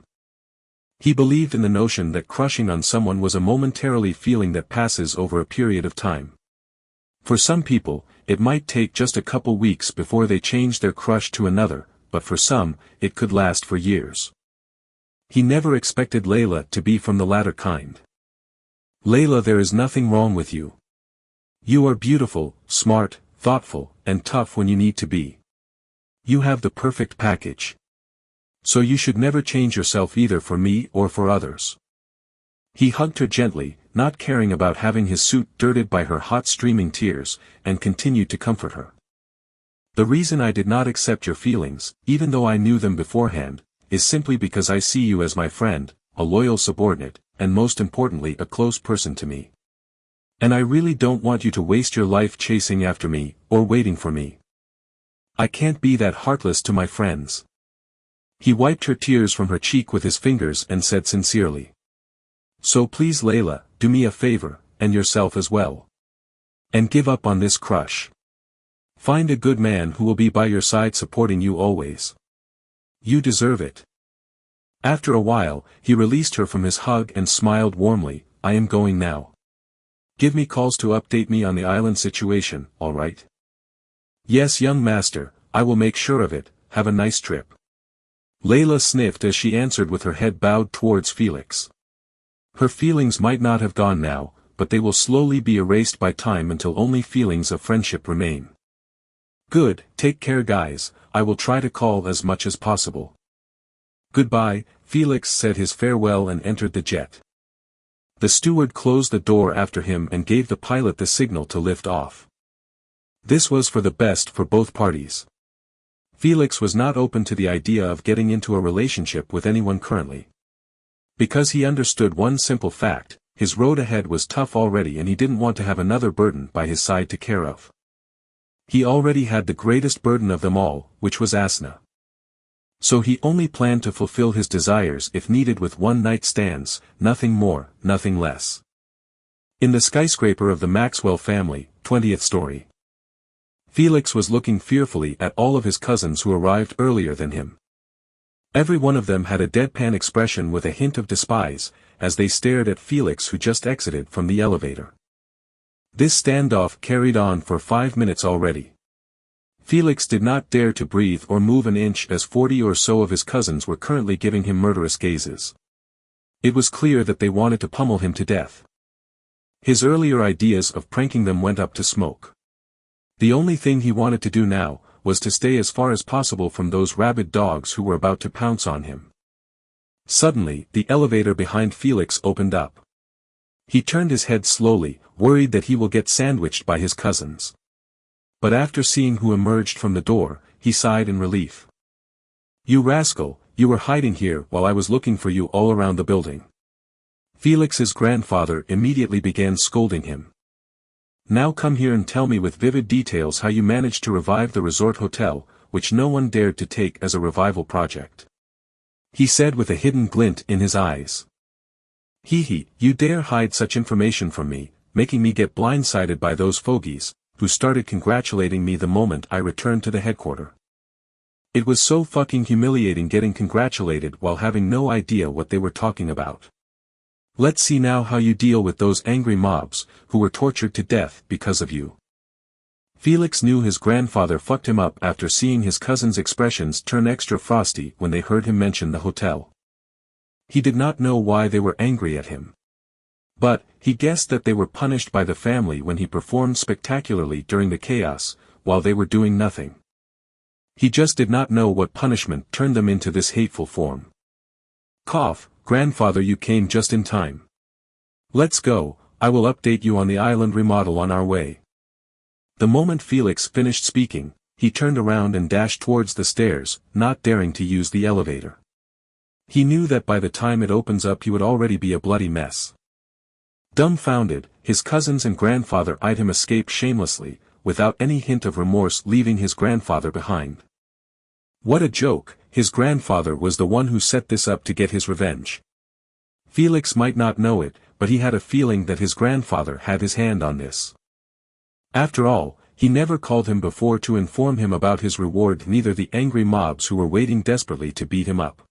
He believed in the notion that crushing on someone was a momentarily feeling that passes over a period of time. For some people, it might take just a couple weeks before they change their crush to another, but for some, it could last for years. He never expected Layla to be from the latter kind. Layla, there is nothing wrong with you. You are beautiful, smart, thoughtful, and tough when you need to be. You have the perfect package. So you should never change yourself either for me or for others. He hugged her gently, not caring about having his suit dirted by her hot streaming tears, and continued to comfort her. The reason I did not accept your feelings, even though I knew them beforehand, is simply because I see you as my friend, a loyal subordinate, and most importantly a close person to me. And I really don't want you to waste your life chasing after me, or waiting for me. I can't be that heartless to my friends. He wiped her tears from her cheek with his fingers and said sincerely. So please Layla, do me a favor, and yourself as well. And give up on this crush. Find a good man who will be by your side supporting you always. You deserve it. After a while, he released her from his hug and smiled warmly. I am going now. Give me calls to update me on the island situation, all right? Yes, young master, I will make sure of it. Have a nice trip. Layla sniffed as she answered with her head bowed towards Felix. Her feelings might not have gone now, but they will slowly be erased by time until only feelings of friendship remain. Good, take care guys, I will try to call as much as possible. Goodbye, Felix said his farewell and entered the jet. The steward closed the door after him and gave the pilot the signal to lift off. This was for the best for both parties. Felix was not open to the idea of getting into a relationship with anyone currently. Because he understood one simple fact, his road ahead was tough already and he didn't want to have another burden by his side to care of. He already had the greatest burden of them all, which was Asna. So he only planned to fulfill his desires if needed with one-night stands, nothing more, nothing less. In the skyscraper of the Maxwell family, 20th story. Felix was looking fearfully at all of his cousins who arrived earlier than him. Every one of them had a deadpan expression with a hint of despise, as they stared at Felix who just exited from the elevator. This standoff carried on for 5 minutes already. Felix did not dare to breathe or move an inch as 40 or so of his cousins were currently giving him murderous gazes. It was clear that they wanted to pummel him to death. His earlier ideas of pranking them went up to smoke. The only thing he wanted to do now, was to stay as far as possible from those rabid dogs who were about to pounce on him. Suddenly, the elevator behind Felix opened up. He turned his head slowly, worried that he will get sandwiched by his cousins. But after seeing who emerged from the door, he sighed in relief. You rascal, you were hiding here while I was looking for you all around the building. Felix's grandfather immediately began scolding him. Now come here and tell me with vivid details how you managed to revive the resort hotel, which no one dared to take as a revival project. He said with a hidden glint in his eyes. Hee, you dare hide such information from me, making me get blindsided by those fogies, who started congratulating me the moment I returned to the headquarters. It was so fucking humiliating getting congratulated while having no idea what they were talking about. Let's see now how you deal with those angry mobs, who were tortured to death because of you. Felix knew his grandfather fucked him up after seeing his cousin's expressions turn extra frosty when they heard him mention the hotel. He did not know why they were angry at him. But, he guessed that they were punished by the family when he performed spectacularly during the chaos, while they were doing nothing. He just did not know what punishment turned them into this hateful form. Cough, grandfather, you came just in time. Let's go, I will update you on the island remodel on our way. The moment Felix finished speaking, he turned around and dashed towards the stairs, not daring to use the elevator. He knew that by the time it opens up he would already be a bloody mess. Dumbfounded, his cousins and grandfather eyed him escape shamelessly, without any hint of remorse, leaving his grandfather behind. What a joke, his grandfather was the one who set this up to get his revenge. Felix might not know it, but he had a feeling that his grandfather had his hand on this. After all, he never called him before to inform him about his reward, neither the angry mobs who were waiting desperately to beat him up.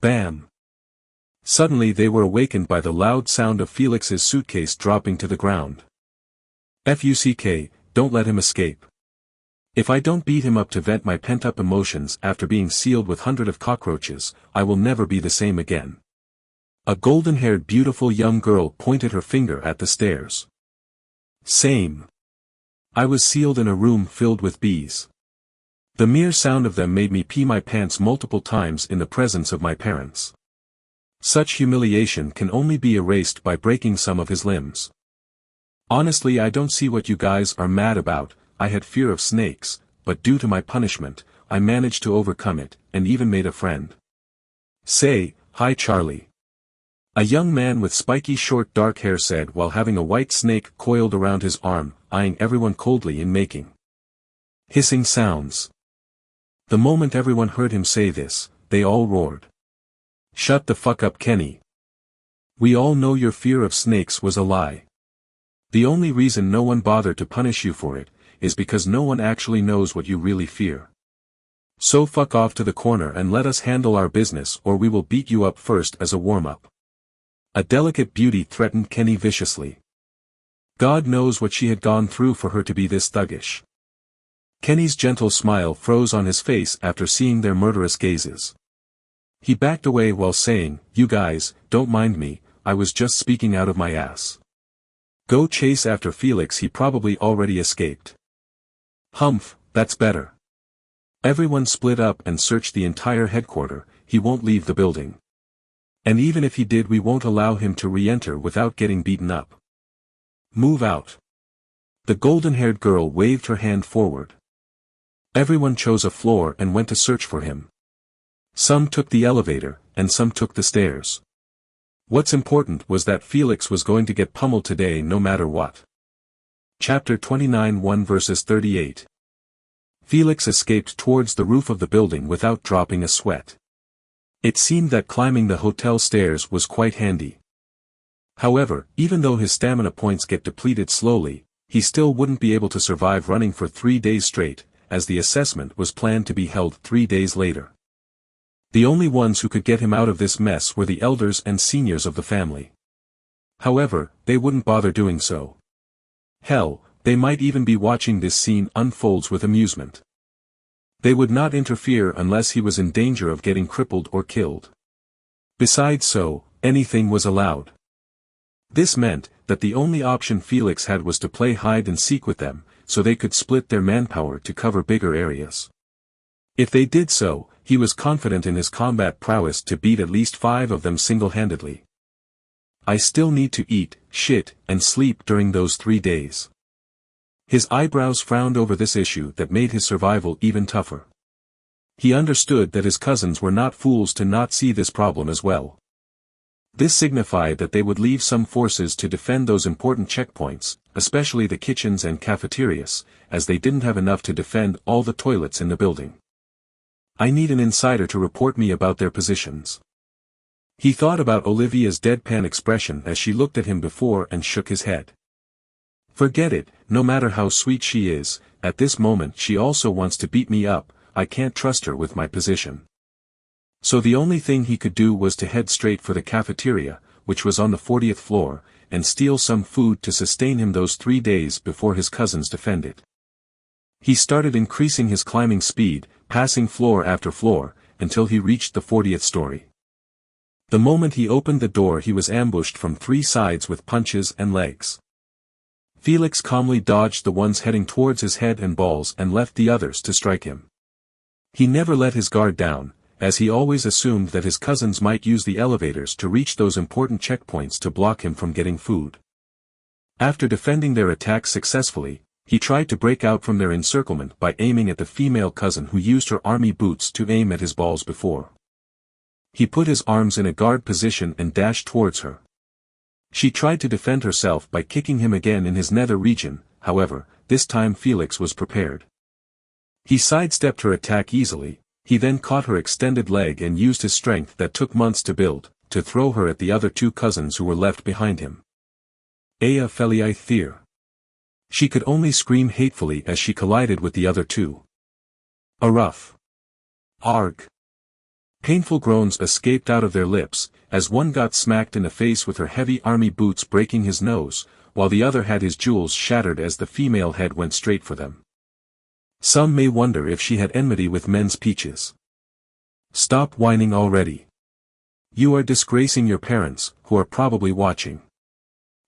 Bam! Suddenly they were awakened by the loud sound of Felix's suitcase dropping to the ground. "Fuck, don't let him escape. If I don't beat him up to vent my pent-up emotions after being sealed with hundreds of cockroaches, I will never be the same again." A golden-haired beautiful young girl pointed her finger at the stairs. "Same. I was sealed in a room filled with bees. The mere sound of them made me pee my pants multiple times in the presence of my parents. Such humiliation can only be erased by breaking some of his limbs. Honestly, I don't see what you guys are mad about. I had fear of snakes, but due to my punishment, I managed to overcome it, and even made a friend. Say, hi Charlie." A young man with spiky short dark hair said while having a white snake coiled around his arm, eyeing everyone coldly and making hissing sounds. The moment everyone heard him say this, they all roared. "Shut the fuck up, Kenny. We all know your fear of snakes was a lie. The only reason no one bothered to punish you for it, is because no one actually knows what you really fear. So fuck off to the corner and let us handle our business, or we will beat you up first as a warm-up." A delicate beauty threatened Kenny viciously. God knows what she had gone through for her to be this thuggish. Kenny's gentle smile froze on his face after seeing their murderous gazes. He backed away while saying, "You guys, don't mind me, I was just speaking out of my ass. Go chase after Felix, he probably already escaped." "Humph, that's better. Everyone split up and searched the entire headquarters, he won't leave the building. And even if he did, we won't allow him to re-enter without getting beaten up. Move out." The golden-haired girl waved her hand forward. Everyone chose a floor and went to search for him. Some took the elevator, and some took the stairs. What's important was that Felix was going to get pummeled today no matter what. Chapter 29 1 verses 38. Felix escaped towards the roof of the building without dropping a sweat. It seemed that climbing the hotel stairs was quite handy. However, even though his stamina points get depleted slowly, he still wouldn't be able to survive running for 3 days straight, as the assessment was planned to be held 3 days later. The only ones who could get him out of this mess were the elders and seniors of the family. However, they wouldn't bother doing so. Hell, they might even be watching this scene unfolds with amusement. They would not interfere unless he was in danger of getting crippled or killed. Besides, so, anything was allowed. This meant that the only option Felix had was to play hide and seek with them, so they could split their manpower to cover bigger areas. If they did so, he was confident in his combat prowess to beat at least 5 of them single-handedly. I still need to eat, shit, and sleep during those 3 days. His eyebrows frowned over this issue that made his survival even tougher. He understood that his cousins were not fools to not see this problem as well. This signified that they would leave some forces to defend those important checkpoints, especially the kitchens and cafeterias, as they didn't have enough to defend all the toilets in the building. I need an insider to report me about their positions. He thought about Olivia's deadpan expression as she looked at him before and shook his head. Forget it, no matter how sweet she is, at this moment she also wants to beat me up, I can't trust her with my position. So the only thing he could do was to head straight for the cafeteria, which was on the 40th floor, and steal some food to sustain him those 3 days before his cousins defend it. He started increasing his climbing speed, passing floor after floor, until he reached the 40th story. The moment he opened the door he was ambushed from 3 sides with punches and legs. Felix calmly dodged the ones heading towards his head and balls and left the others to strike him. He never let his guard down, as he always assumed that his cousins might use the elevators to reach those important checkpoints to block him from getting food. After defending their attack successfully, he tried to break out from their encirclement by aiming at the female cousin who used her army boots to aim at his balls before. He put his arms in a guard position and dashed towards her. She tried to defend herself by kicking him again in his nether region, however, this time Felix was prepared. He sidestepped her attack easily. He then caught her extended leg and used his strength that took months to build, to throw her at the other two cousins who were left behind him. Ea felii thir. She could only scream hatefully as she collided with the other two. A rough. Arg. Painful groans escaped out of their lips, as one got smacked in the face with her heavy army boots breaking his nose, while the other had his jewels shattered as the female head went straight for them. Some may wonder if she had enmity with men's peaches. Stop whining already. You are disgracing your parents, who are probably watching.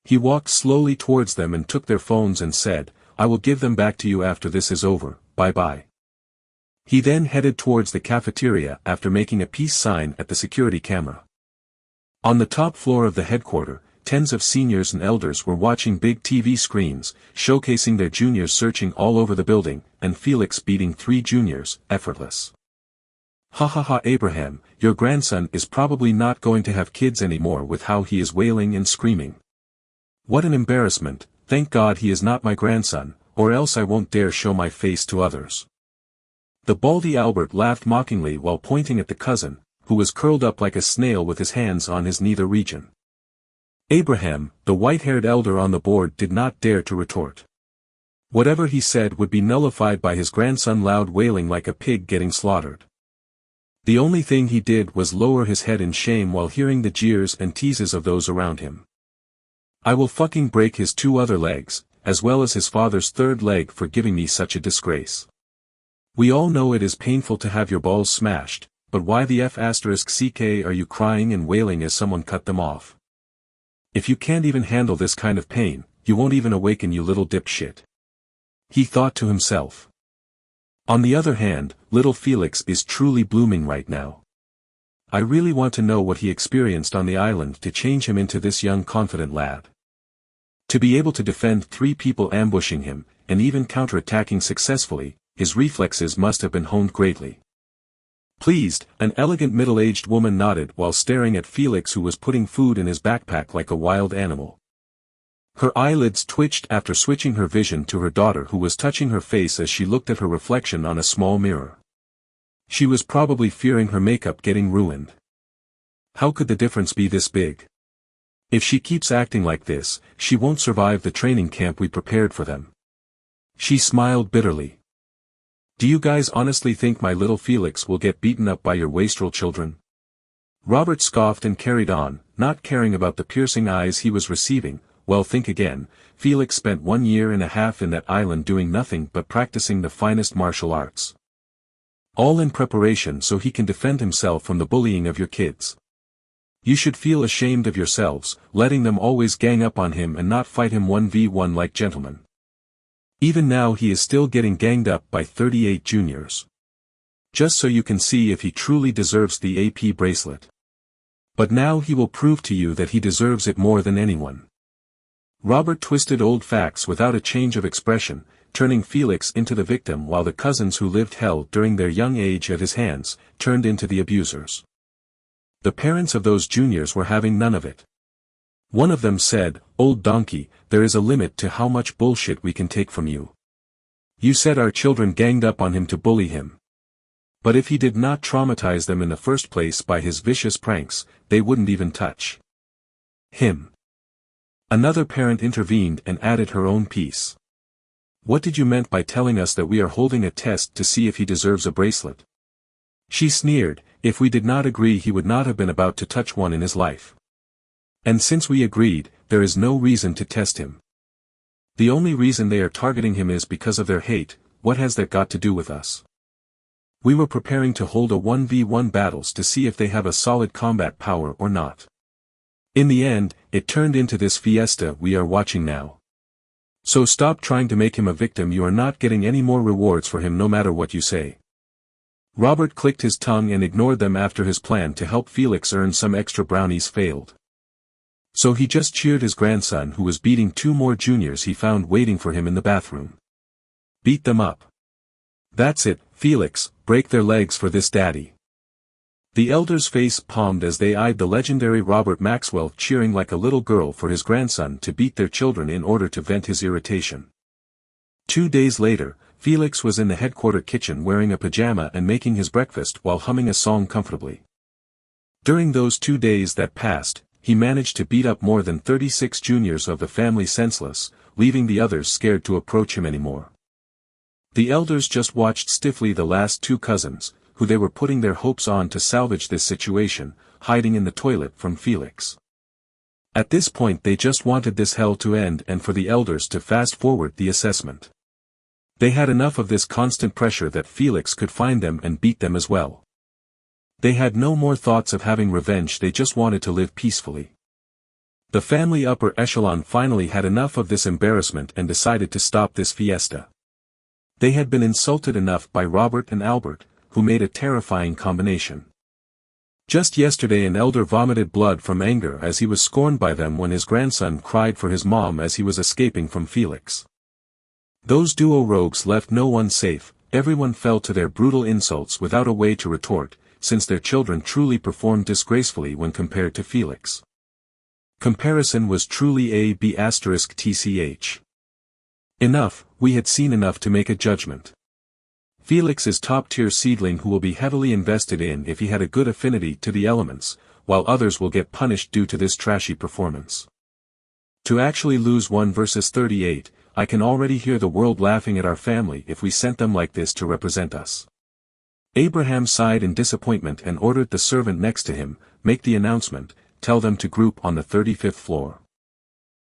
He walked slowly towards them and took their phones and said, I will give them back to you after this is over, bye-bye. He then headed towards the cafeteria after making a peace sign at the security camera. On the top floor of the headquarters, tens of seniors and elders were watching big TV screens, showcasing their juniors searching all over the building, and Felix beating 3 juniors, effortless. Ha ha ha Abraham, your grandson is probably not going to have kids anymore with how he is wailing and screaming. What an embarrassment, thank God he is not my grandson, or else I won't dare show my face to others. The baldy Albert laughed mockingly while pointing at the cousin, who was curled up like a snail with his hands on his nether region. Abraham, the white-haired elder on the board, did not dare to retort. Whatever he said would be nullified by his grandson loud wailing like a pig getting slaughtered. The only thing he did was lower his head in shame while hearing the jeers and teases of those around him. I will fucking break his 2 other legs, as well as his father's 3rd leg for giving me such a disgrace. We all know it is painful to have your balls smashed, but why the f***ck are you crying and wailing as someone cut them off? If you can't even handle this kind of pain, you won't even awaken, you little dipshit. He thought to himself. On the other hand, little Felix is truly blooming right now. I really want to know what he experienced on the island to change him into this young confident lad. To be able to defend 3 people ambushing him, and even counterattacking successfully, his reflexes must have been honed greatly. Pleased, an elegant middle-aged woman nodded while staring at Felix, who was putting food in his backpack like a wild animal. Her eyelids twitched after switching her vision to her daughter, who was touching her face as she looked at her reflection on a small mirror. She was probably fearing her makeup getting ruined. How could the difference be this big? If she keeps acting like this, she won't survive the training camp we prepared for them. She smiled bitterly. Do you guys honestly think my little Felix will get beaten up by your wastrel children? Robert scoffed and carried on, not caring about the piercing eyes he was receiving. Well, think again, Felix spent 1.5 years in that island doing nothing but practicing the finest martial arts. All in preparation so he can defend himself from the bullying of your kids. You should feel ashamed of yourselves, letting them always gang up on him and not fight him 1v1 like gentlemen. Even now he is still getting ganged up by 38 juniors. Just so you can see if he truly deserves the AP bracelet. But now he will prove to you that he deserves it more than anyone. Robert twisted old facts without a change of expression, turning Felix into the victim while the cousins who lived hell during their young age at his hands, turned into the abusers. The parents of those juniors were having none of it. One of them said, "Old donkey, there is a limit to how much bullshit we can take from you. You said our children ganged up on him to bully him. But if he did not traumatize them in the first place by his vicious pranks, they wouldn't even touch him." Another parent intervened and added her own piece. "What did you meant by telling us that we are holding a test to see if he deserves a bracelet?" She sneered. "If we did not agree, he would not have been about to touch one in his life. And since we agreed, there is no reason to test him. The only reason they are targeting him is because of their hate. What has that got to do with us? We were preparing to hold a 1v1 battles to see if they have a solid combat power or not. In the end, it turned into this fiesta we are watching now. So stop trying to make him a victim. You are not getting any more rewards for him no matter what you say." Robert clicked his tongue and ignored them after his plan to help Felix earn some extra brownies failed. So he just cheered his grandson who was beating two more juniors he found waiting for him in the bathroom. Beat them up. That's it, Felix, break their legs for this daddy. The elders face palmed as they eyed the legendary Robert Maxwell cheering like a little girl for his grandson to beat their children in order to vent his irritation. 2 days later, Felix was in the headquarter kitchen wearing a pajama and making his breakfast while humming a song comfortably. During those 2 days that passed, he managed to beat up more than 36 juniors of the family senseless, leaving the others scared to approach him anymore. The elders just watched stiffly the last 2 cousins, who they were putting their hopes on to salvage this situation, hiding in the toilet from Felix. At this point they just wanted this hell to end and for the elders to fast forward the assessment. They had enough of this constant pressure that Felix could find them and beat them as well. They had no more thoughts of having revenge, they just wanted to live peacefully. The family upper echelon finally had enough of this embarrassment and decided to stop this fiesta. They had been insulted enough by Robert and Albert, who made a terrifying combination. Just yesterday an elder vomited blood from anger as he was scorned by them when his grandson cried for his mom as he was escaping from Felix. Those duo rogues left no one safe, everyone fell to their brutal insults without a way to retort, since their children truly performed disgracefully when compared to Felix. Comparison was truly a b*tch. Enough, we had seen enough to make a judgment. Felix is top-tier seedling who will be heavily invested in if he had a good affinity to the elements, while others will get punished due to this trashy performance. To actually lose 1 versus 38, I can already hear the world laughing at our family if we sent them like this to represent us. Abraham sighed in disappointment and ordered the servant next to him, make the announcement, tell them to group on the 35th floor.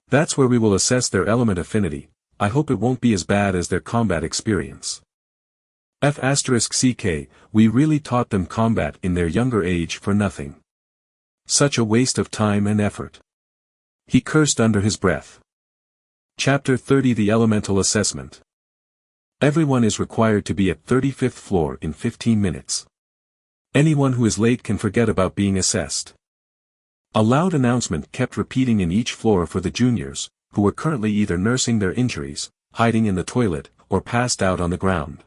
That's where we will assess their element affinity. I hope it won't be as bad as their combat experience. F***ck, we really taught them combat in their younger age for nothing. Such a waste of time and effort. He cursed under his breath. Chapter 30 The Elemental Assessment. Everyone is required to be at 35th floor in 15 minutes. Anyone who is late can forget about being assessed. A loud announcement kept repeating in each floor for the juniors, who were currently either nursing their injuries, hiding in the toilet, or passed out on the ground.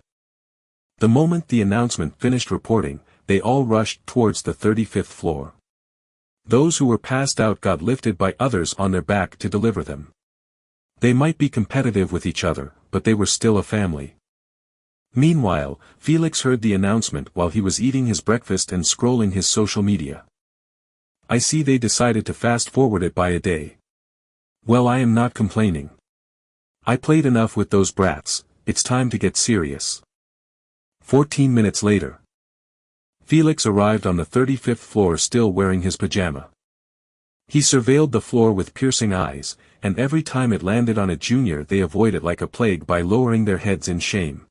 The moment the announcement finished reporting, they all rushed towards the 35th floor. Those who were passed out got lifted by others on their back to deliver them. They might be competitive with each other, but they were still a family. Meanwhile, Felix heard the announcement while he was eating his breakfast and scrolling his social media. I see they decided to fast forward it by a day. Well, I am not complaining. I played enough with those brats, it's time to get serious. 14 minutes later. Felix arrived on the 35th floor still wearing his pajama. He surveilled the floor with piercing eyes, and every time it landed on a junior they avoided it like a plague by lowering their heads in shame.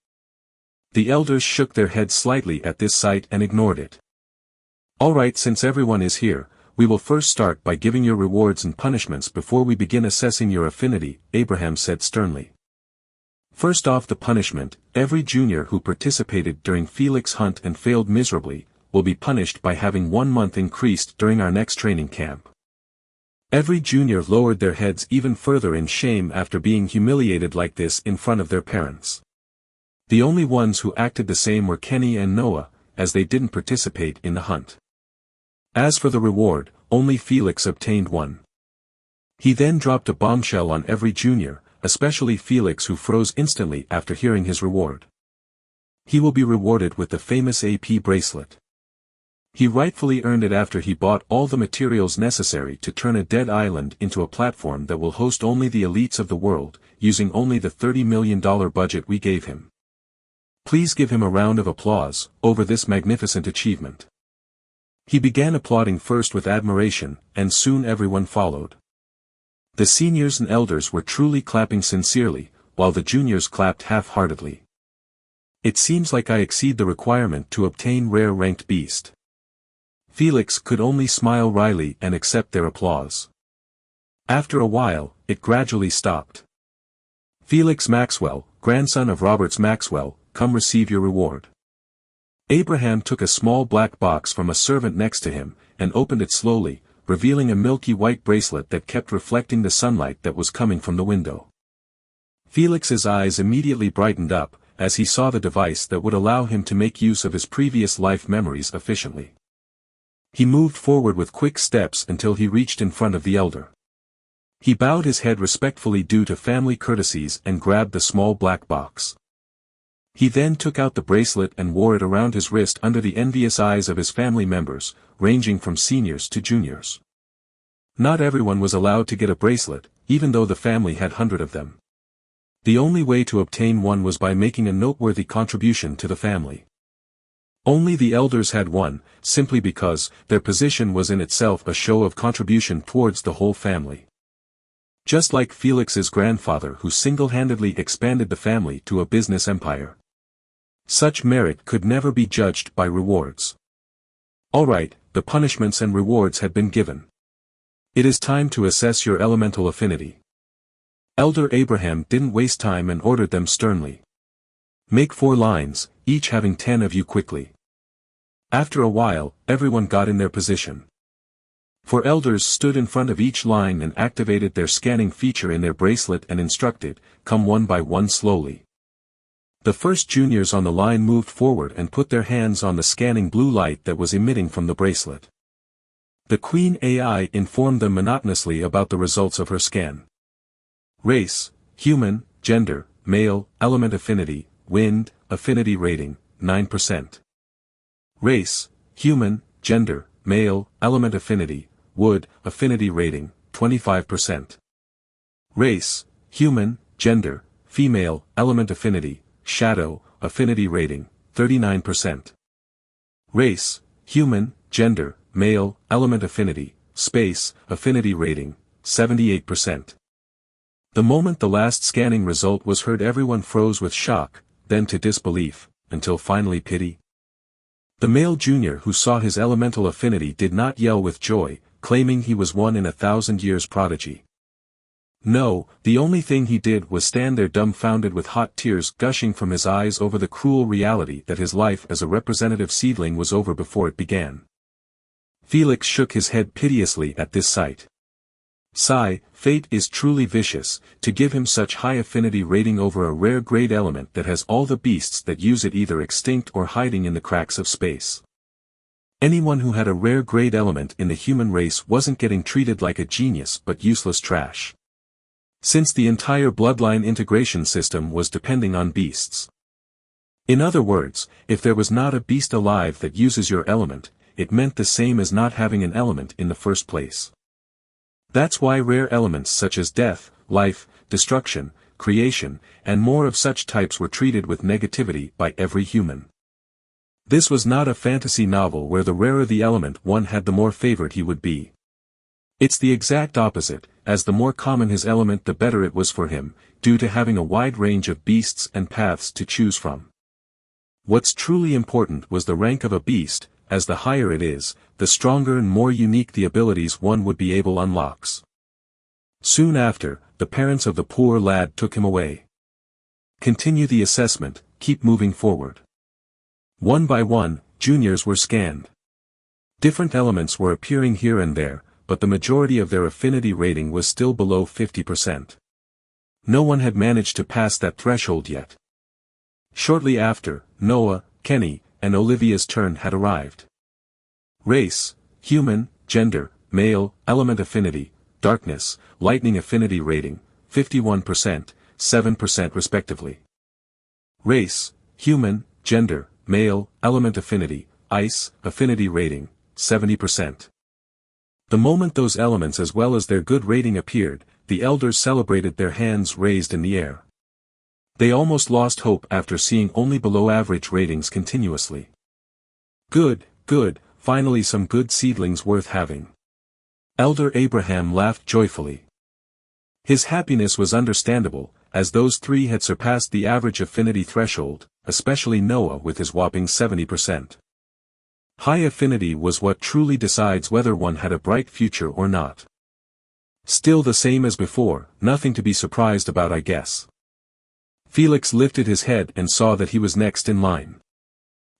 The elders shook their heads slightly at this sight and ignored it. Alright, since everyone is here, we will first start by giving your rewards and punishments before we begin assessing your affinity, Abraham said sternly. First off, the punishment, every junior who participated during Felix hunt and failed miserably, will be punished by having 1 month increased during our next training camp. Every junior lowered their heads even further in shame after being humiliated like this in front of their parents. The only ones who acted the same were Kenny and Noah, as they didn't participate in the hunt. As for the reward, only Felix obtained 1. He then dropped a bombshell on every junior, especially Felix, who froze instantly after hearing his reward. He will be rewarded with the famous AP bracelet. He rightfully earned it after he bought all the materials necessary to turn a dead island into a platform that will host only the elites of the world, using only the $30 million budget we gave him. Please give him a round of applause over this magnificent achievement. He began applauding first with admiration, and soon everyone followed. The seniors and elders were truly clapping sincerely, while the juniors clapped half-heartedly. It seems like I exceed the requirement to obtain rare ranked beast. Felix could only smile wryly and accept their applause. After a while, it gradually stopped. Felix Maxwell, grandson of Roberts Maxwell, come receive your reward. Abraham took a small black box from a servant next to him, and opened it slowly, revealing a milky white bracelet that kept reflecting the sunlight that was coming from the window. Felix's eyes immediately brightened up, as he saw the device that would allow him to make use of his previous life memories efficiently. He moved forward with quick steps until he reached in front of the elder. He bowed his head respectfully due to family courtesies and grabbed the small black box. He then took out the bracelet and wore it around his wrist under the envious eyes of his family members, ranging from seniors to juniors. Not everyone was allowed to get a bracelet, even though the family had hundreds of them. The only way to obtain one was by making a noteworthy contribution to the family. Only the elders had one, simply because their position was in itself a show of contribution towards the whole family. Just like Felix's grandfather who single-handedly expanded the family to a business empire. Such merit could never be judged by rewards. Alright, the punishments and rewards had been given. It is time to assess your elemental affinity. Elder Abraham didn't waste time and ordered them sternly. Make 4 lines, each having 10 of you quickly. After a while, everyone got in their position. 4 elders stood in front of each line and activated their scanning feature in their bracelet and instructed, come one by one slowly. The first juniors on the line moved forward and put their hands on the scanning blue light that was emitting from the bracelet. The Queen AI informed them monotonously about the results of her scan. Race, human, gender, male, element affinity, wind, affinity rating, 9%. Race, human, gender, male, element affinity, wood, affinity rating, 25%. Race, human, gender, female, element affinity, shadow, affinity rating, 39%. Race, human, gender, male, element affinity, space, affinity rating, 78%. The moment the last scanning result was heard, everyone froze with shock, then to disbelief, until finally pity. The male junior who saw his elemental affinity did not yell with joy, claiming he was 1 in 1,000 years prodigy. No, the only thing he did was stand there dumbfounded with hot tears gushing from his eyes over the cruel reality that his life as a representative seedling was over before it began. Felix shook his head piteously at this sight. Sigh, fate is truly vicious, to give him such high affinity rating over a rare grade element that has all the beasts that use it either extinct or hiding in the cracks of space. Anyone who had a rare grade element in the human race wasn't getting treated like a genius but useless trash. Since the entire bloodline integration system was depending on beasts. In other words, if there was not a beast alive that uses your element, it meant the same as not having an element in the first place. That's why rare elements such as death, life, destruction, creation, and more of such types were treated with negativity by every human. This was not a fantasy novel where the rarer the element one had the more favored he would be. It's the exact opposite, as the more common his element the better it was for him, due to having a wide range of beasts and paths to choose from. What's truly important was the rank of a beast, as the higher it is, the stronger and more unique the abilities one would be able unlocks. Soon after, the parents of the poor lad took him away. Continue the assessment, keep moving forward. One by one, juniors were scanned. Different elements were appearing here and there, but the majority of their affinity rating was still below 50%. No one had managed to pass that threshold yet. Shortly after, Noah, Kenny, and Olivia's turn had arrived. Race, human, gender, male, element affinity, darkness, lightning affinity rating, 51%, 7% respectively. Race, human, gender, male, element affinity, ice, affinity rating, 70%. The moment those elements as well as their good rating appeared, the elders celebrated, their hands raised in the air. They almost lost hope after seeing only below average ratings continuously. Good, good, finally some good seedlings worth having. Elder Abraham laughed joyfully. His happiness was understandable, as those 3 had surpassed the average affinity threshold, especially Noah with his whopping 70%. High affinity was what truly decides whether one had a bright future or not. Still the same as before, nothing to be surprised about, I guess. Felix lifted his head and saw that he was next in line.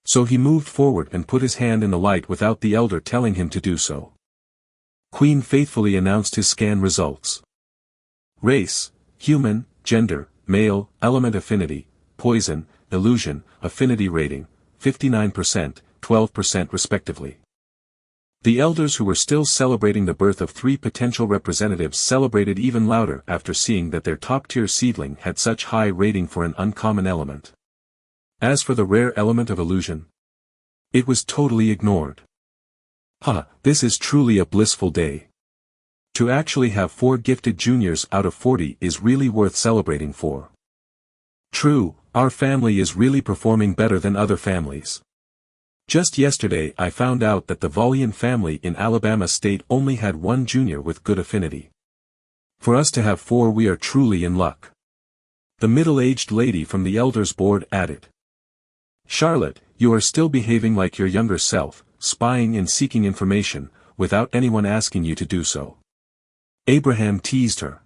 So he moved forward and put his hand in the light without the elder telling him to do so. Queen faithfully announced his scan results. Race, human, gender, male, element affinity, poison, illusion, affinity rating, 59%, 12% respectively. The elders who were still celebrating the birth of 3 potential representatives celebrated even louder after seeing that their top-tier seedling had such high rating for an uncommon element. As for the rare element of illusion, it was totally ignored. This is truly a blissful day. To actually have 4 gifted juniors out of 40 is really worth celebrating for. True, our family is really performing better than other families. Just yesterday I found out that the Valian family in Alabama State only had 1 junior with good affinity. For us to have 4, we are truly in luck. The middle-aged lady from the elders board added. Charlotte, you are still behaving like your younger self, spying and seeking information, without anyone asking you to do so. Abraham teased her.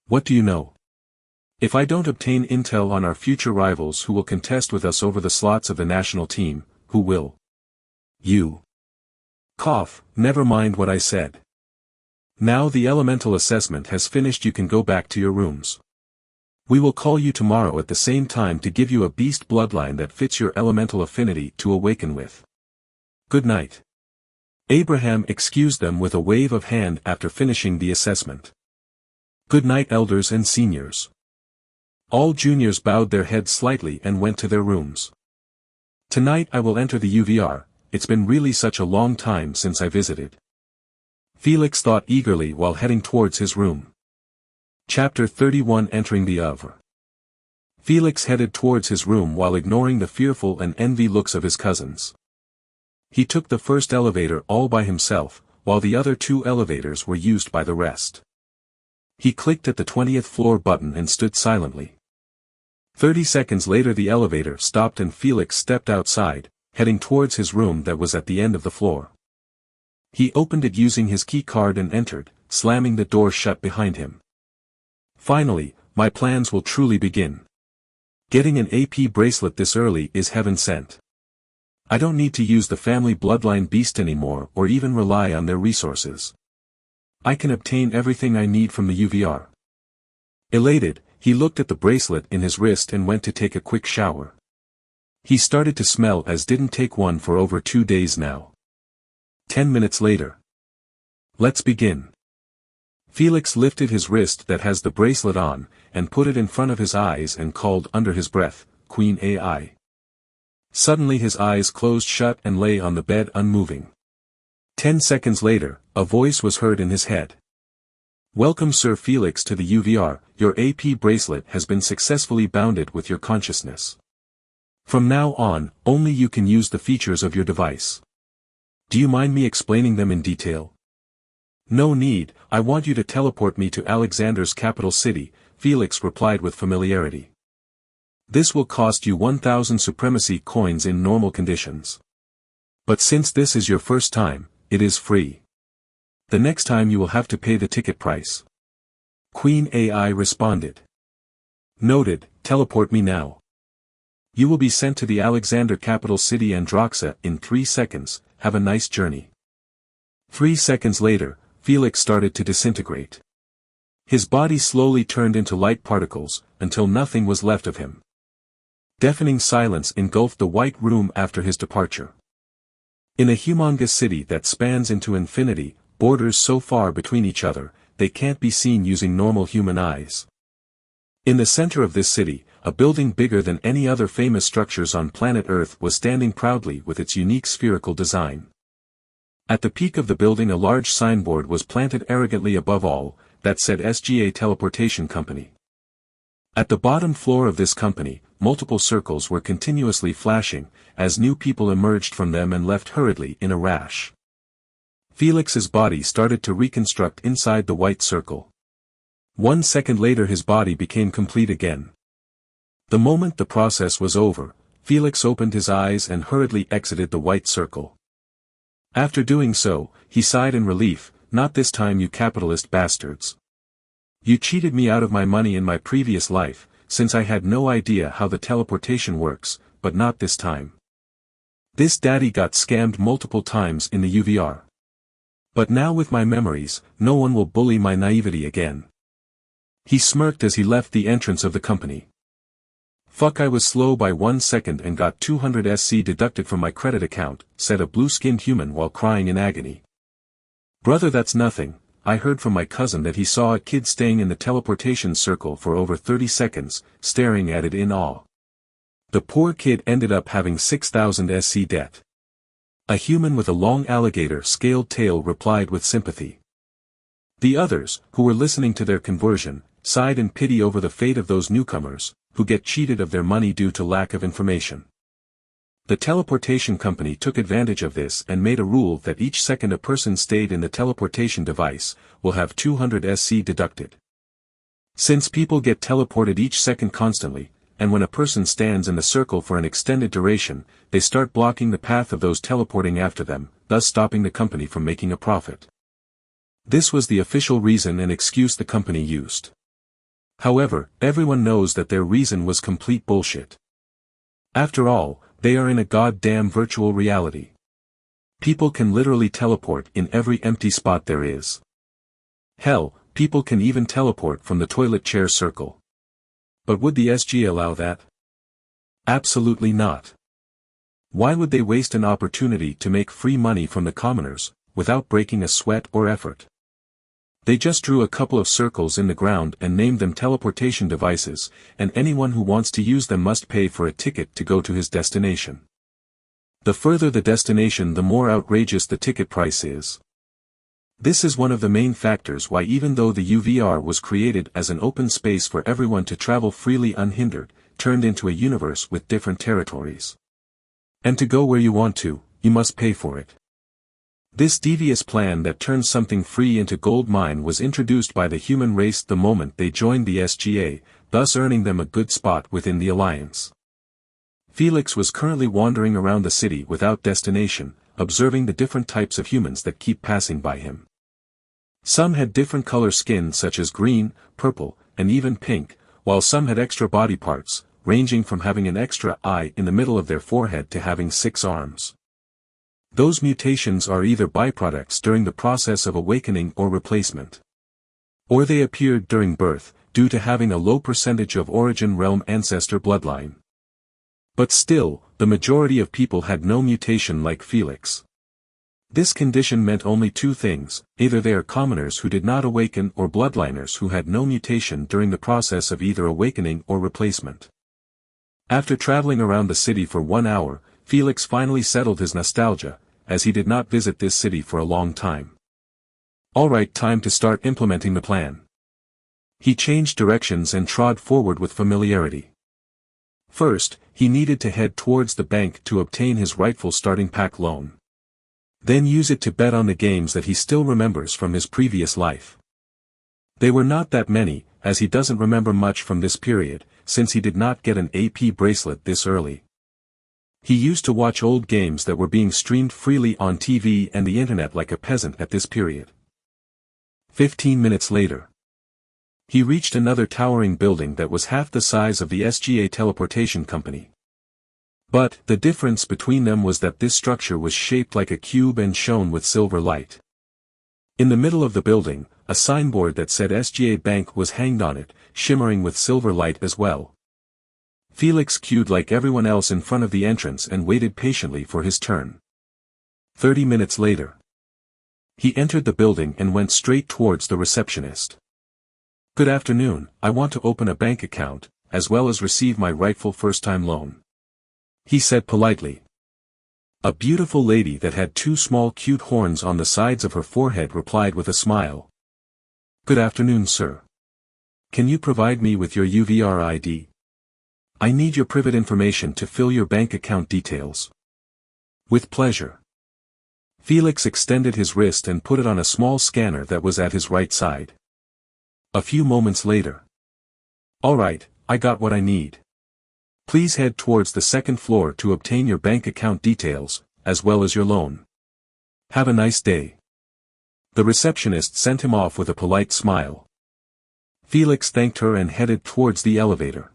What do you know? If I don't obtain intel on our future rivals who will contest with us over the slots of the national team, who will? You. Cough, never mind what I said. Now the elemental assessment has finished, you can go back to your rooms. We will call you tomorrow at the same time to give you a beast bloodline that fits your elemental affinity to awaken with. Good night. Abraham excused them with a wave of hand after finishing the assessment. Good night, elders and seniors. All juniors bowed their heads slightly and went to their rooms. Tonight I will enter the UVR, it's been really such a long time since I visited. Felix thought eagerly while heading towards his room. Chapter 31, Entering the Oeuvre. Felix headed towards his room while ignoring the fearful and envy looks of his cousins. He took the first elevator all by himself, while the other 2 elevators were used by the rest. He clicked at the 20th floor button and stood silently. 30 seconds later the elevator stopped and Felix stepped outside, heading towards his room that was at the end of the floor. He opened it using his key card and entered, slamming the door shut behind him. Finally, my plans will truly begin. Getting an AP bracelet this early is heaven sent. I don't need to use the family bloodline beast anymore or even rely on their resources. I can obtain everything I need from the UVR. Elated, he looked at the bracelet in his wrist and went to take a quick shower. He started to smell as didn't take one for over 2 days now. 10 minutes later. Let's begin. Felix lifted his wrist that has the bracelet on, and put it in front of his eyes and called under his breath, Queen AI. Suddenly his eyes closed shut and lay on the bed unmoving. 10 seconds later, a voice was heard in his head. Welcome Sir Felix to the UVR, your AP bracelet has been successfully bounded with your consciousness. From now on, only you can use the features of your device. Do you mind me explaining them in detail? No need, I want you to teleport me to Alexander's capital city, Felix replied with familiarity. This will cost you 1,000 supremacy coins in normal conditions. But since this is your first time, it is free. The next time you will have to pay the ticket price. Queen AI responded. Noted, teleport me now. You will be sent to the Alexander capital city Androxa in 3 seconds, have a nice journey. 3 seconds later, Felix started to disintegrate. His body slowly turned into light particles, until nothing was left of him. Deafening silence engulfed the white room after his departure. In a humongous city that spans into infinity, borders so far between each other, they can't be seen using normal human eyes. In the center of this city, a building bigger than any other famous structures on planet Earth was standing proudly with its unique spherical design. At the peak of the building a large signboard was planted arrogantly above all, that said SGA Teleportation Company. At the bottom floor of this company, multiple circles were continuously flashing, as new people emerged from them and left hurriedly in a rash. Felix's body started to reconstruct inside the white circle. 1 second later his body became complete again. The moment the process was over, Felix opened his eyes and hurriedly exited the white circle. After doing so, he sighed in relief, not this time you capitalist bastards. You cheated me out of my money in my previous life, since I had no idea how the teleportation works, but not this time. This daddy got scammed multiple times in the UVR. But now with my memories, no one will bully my naivety again. He smirked as he left the entrance of the company. Fuck, I was slow by 1 second and got 200 SC deducted from my credit account, said a blue-skinned human while crying in agony. Brother, that's nothing. I heard from my cousin that he saw a kid staying in the teleportation circle for over 30 seconds, staring at it in awe. The poor kid ended up having 6,000 SC debt. A human with a long alligator-scaled tail replied with sympathy. The others, who were listening to their conversion, sighed in pity over the fate of those newcomers, who get cheated of their money due to lack of information. The teleportation company took advantage of this and made a rule that each second a person stayed in the teleportation device, will have 200 SC deducted. Since people get teleported each second constantly, and when a person stands in the circle for an extended duration, they start blocking the path of those teleporting after them, thus stopping the company from making a profit. This was the official reason and excuse the company used. However, everyone knows that their reason was complete bullshit. After all, they are in a goddamn virtual reality. People can literally teleport in every empty spot there is. Hell, people can even teleport from the toilet chair circle. But would the SG allow that? Absolutely not. Why would they waste an opportunity to make free money from the commoners, without breaking a sweat or effort? They just drew a couple of circles in the ground and named them teleportation devices, and anyone who wants to use them must pay for a ticket to go to his destination. The further the destination, the more outrageous the ticket price is. This is one of the main factors why, even though the UVR was created as an open space for everyone to travel freely unhindered, turned into a universe with different territories. And to go where you want to, you must pay for it. This devious plan that turns something free into gold mine was introduced by the human race the moment they joined the SGA, thus earning them a good spot within the alliance. Felix was currently wandering around the city without destination, observing the different types of humans that keep passing by him. Some had different color skin such as green, purple, and even pink, while some had extra body parts, ranging from having an extra eye in the middle of their forehead to having 6 arms. Those mutations are either byproducts during the process of awakening or replacement. Or they appeared during birth, due to having a low percentage of origin realm ancestor bloodline. But still, the majority of people had no mutation like Felix. This condition meant only 2 things: either they are commoners who did not awaken or bloodliners who had no mutation during the process of either awakening or replacement. After traveling around the city for 1 hour, Felix finally settled his nostalgia, as he did not visit this city for a long time. Alright, time to start implementing the plan. He changed directions and trod forward with familiarity. First, he needed to head towards the bank to obtain his rightful starting pack loan. Then use it to bet on the games that he still remembers from his previous life. They were not that many, as he doesn't remember much from this period, since he did not get an AP bracelet this early. He used to watch old games that were being streamed freely on TV and the internet like a peasant at this period. 15 minutes later, he reached another towering building that was half the size of the SGA teleportation company. But the difference between them was that this structure was shaped like a cube and shone with silver light. In the middle of the building, a signboard that said SGA Bank was hanged on it, shimmering with silver light as well. Felix queued like everyone else in front of the entrance and waited patiently for his turn. 30 minutes later, he entered the building and went straight towards the receptionist. "Good afternoon, I want to open a bank account, as well as receive my rightful first-time loan," he said politely. A beautiful lady that had 2 small cute horns on the sides of her forehead replied with a smile. "Good afternoon, sir. Can you provide me with your UVR ID? I need your private information to fill your bank account details." "With pleasure." Felix extended his wrist and put it on a small scanner that was at his right side. A few moments later. "Alright, I got what I need. Please head towards the 2nd floor to obtain your bank account details, as well as your loan. Have a nice day." The receptionist sent him off with a polite smile. Felix thanked her and headed towards the elevator.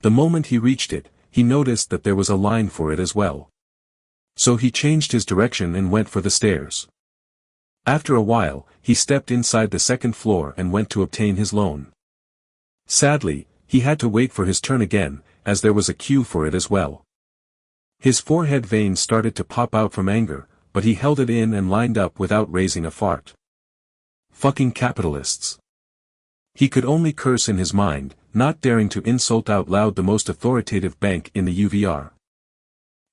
The moment he reached it, he noticed that there was a line for it as well. So he changed his direction and went for the stairs. After a while, he stepped inside the second floor and went to obtain his loan. Sadly, he had to wait for his turn again, as there was a queue for it as well. His forehead veins started to pop out from anger, but he held it in and lined up without raising a fart. Fucking capitalists. He could only curse in his mind, not daring to insult out loud the most authoritative bank in the UVR.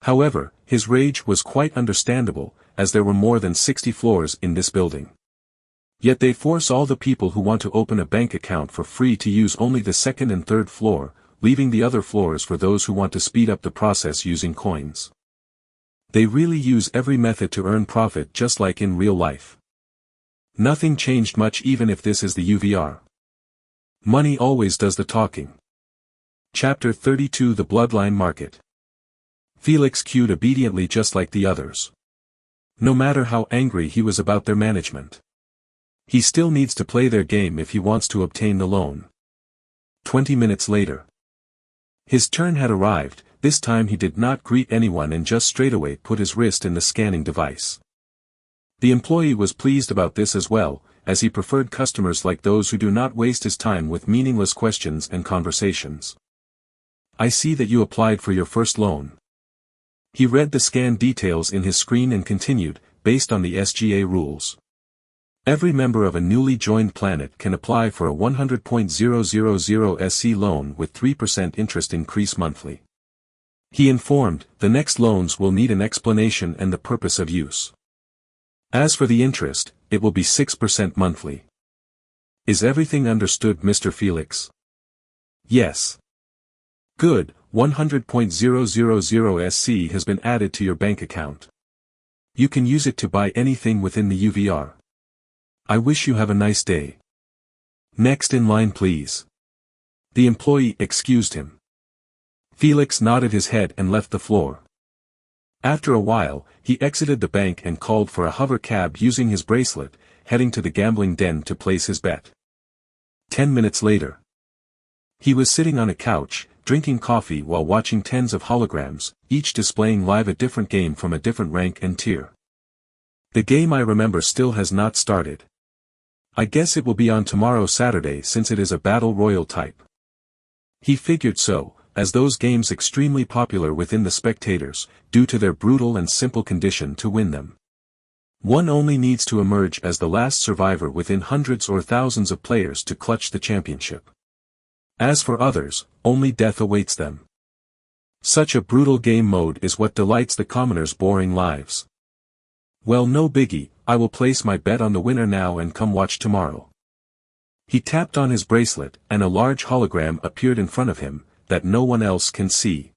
However, his rage was quite understandable, as there were more than 60 floors in this building. Yet they force all the people who want to open a bank account for free to use only the second and third floor, leaving the other floors for those who want to speed up the process using coins. They really use every method to earn profit just like in real life. Nothing changed much even if this is the UVR. Money always does the talking. Chapter 32 The Bloodline Market. Felix queued obediently just like the others. No matter how angry he was about their management. He still needs to play their game if he wants to obtain the loan. 20 minutes later. His turn had arrived. This time he did not greet anyone and just straightaway put his wrist in the scanning device. The employee was pleased about this as well, as he preferred customers like those who do not waste his time with meaningless questions and conversations. I see that you applied for your first loan. He read the scan details in his screen and continued, based on the SGA rules. Every member of a newly joined planet can apply for a 100.000 SC loan with 3% interest increase monthly. He informed, the next loans will need an explanation and the purpose of use. As for the interest, it will be 6% monthly. Is everything understood, Mr. Felix? Yes. Good, 100.000 SC has been added to your bank account. You can use it to buy anything within the UVR. I wish you have a nice day. Next in line please. The employee excused him. Felix nodded his head and left the floor. After a while, he exited the bank and called for a hover cab using his bracelet, heading to the gambling den to place his bet. 10 minutes later. He was sitting on a couch, drinking coffee while watching tens of holograms, each displaying live a different game from a different rank and tier. The game I remember still has not started. I guess it will be on tomorrow Saturday since it is a battle royal type. He figured so, as those games extremely popular within the spectators, due to their brutal and simple condition to win them. One only needs to emerge as the last survivor within hundreds or thousands of players to clutch the championship. As for others, only death awaits them. Such a brutal game mode is what delights the commoners' boring lives. Well, no biggie, I will place my bet on the winner now and come watch tomorrow. He tapped on his bracelet and a large hologram appeared in front of him, that no one else can see.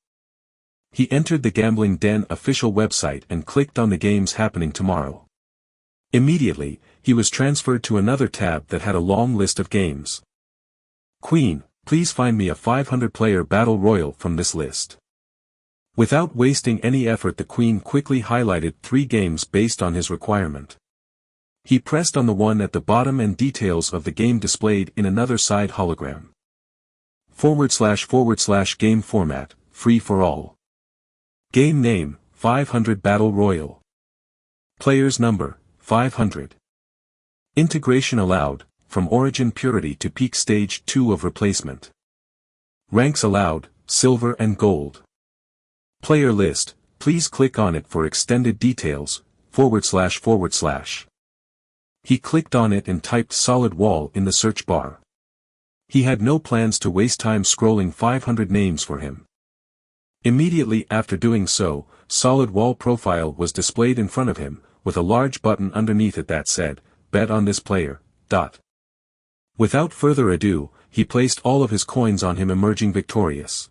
He entered the gambling den official website and clicked on the games happening tomorrow. Immediately, he was transferred to another tab that had a long list of games. Queen, please find me a 500-player battle royal from this list. Without wasting any effort, the Queen quickly highlighted 3 games based on his requirement. He pressed on the one at the bottom and details of the game displayed in another side hologram. // game format, free for all. Game name, 500 Battle Royal. Players number, 500. Integration allowed, from Origin Purity to Peak Stage 2 of Replacement. Ranks allowed, Silver and Gold. Player list, please click on it for extended details, //. He clicked on it and typed solid wall in the search bar. He had no plans to waste time scrolling 500 names for him. Immediately after doing so, solid wall profile was displayed in front of him, with a large button underneath it that said, bet on this player, . Without further ado, he placed all of his coins on him, emerging victorious.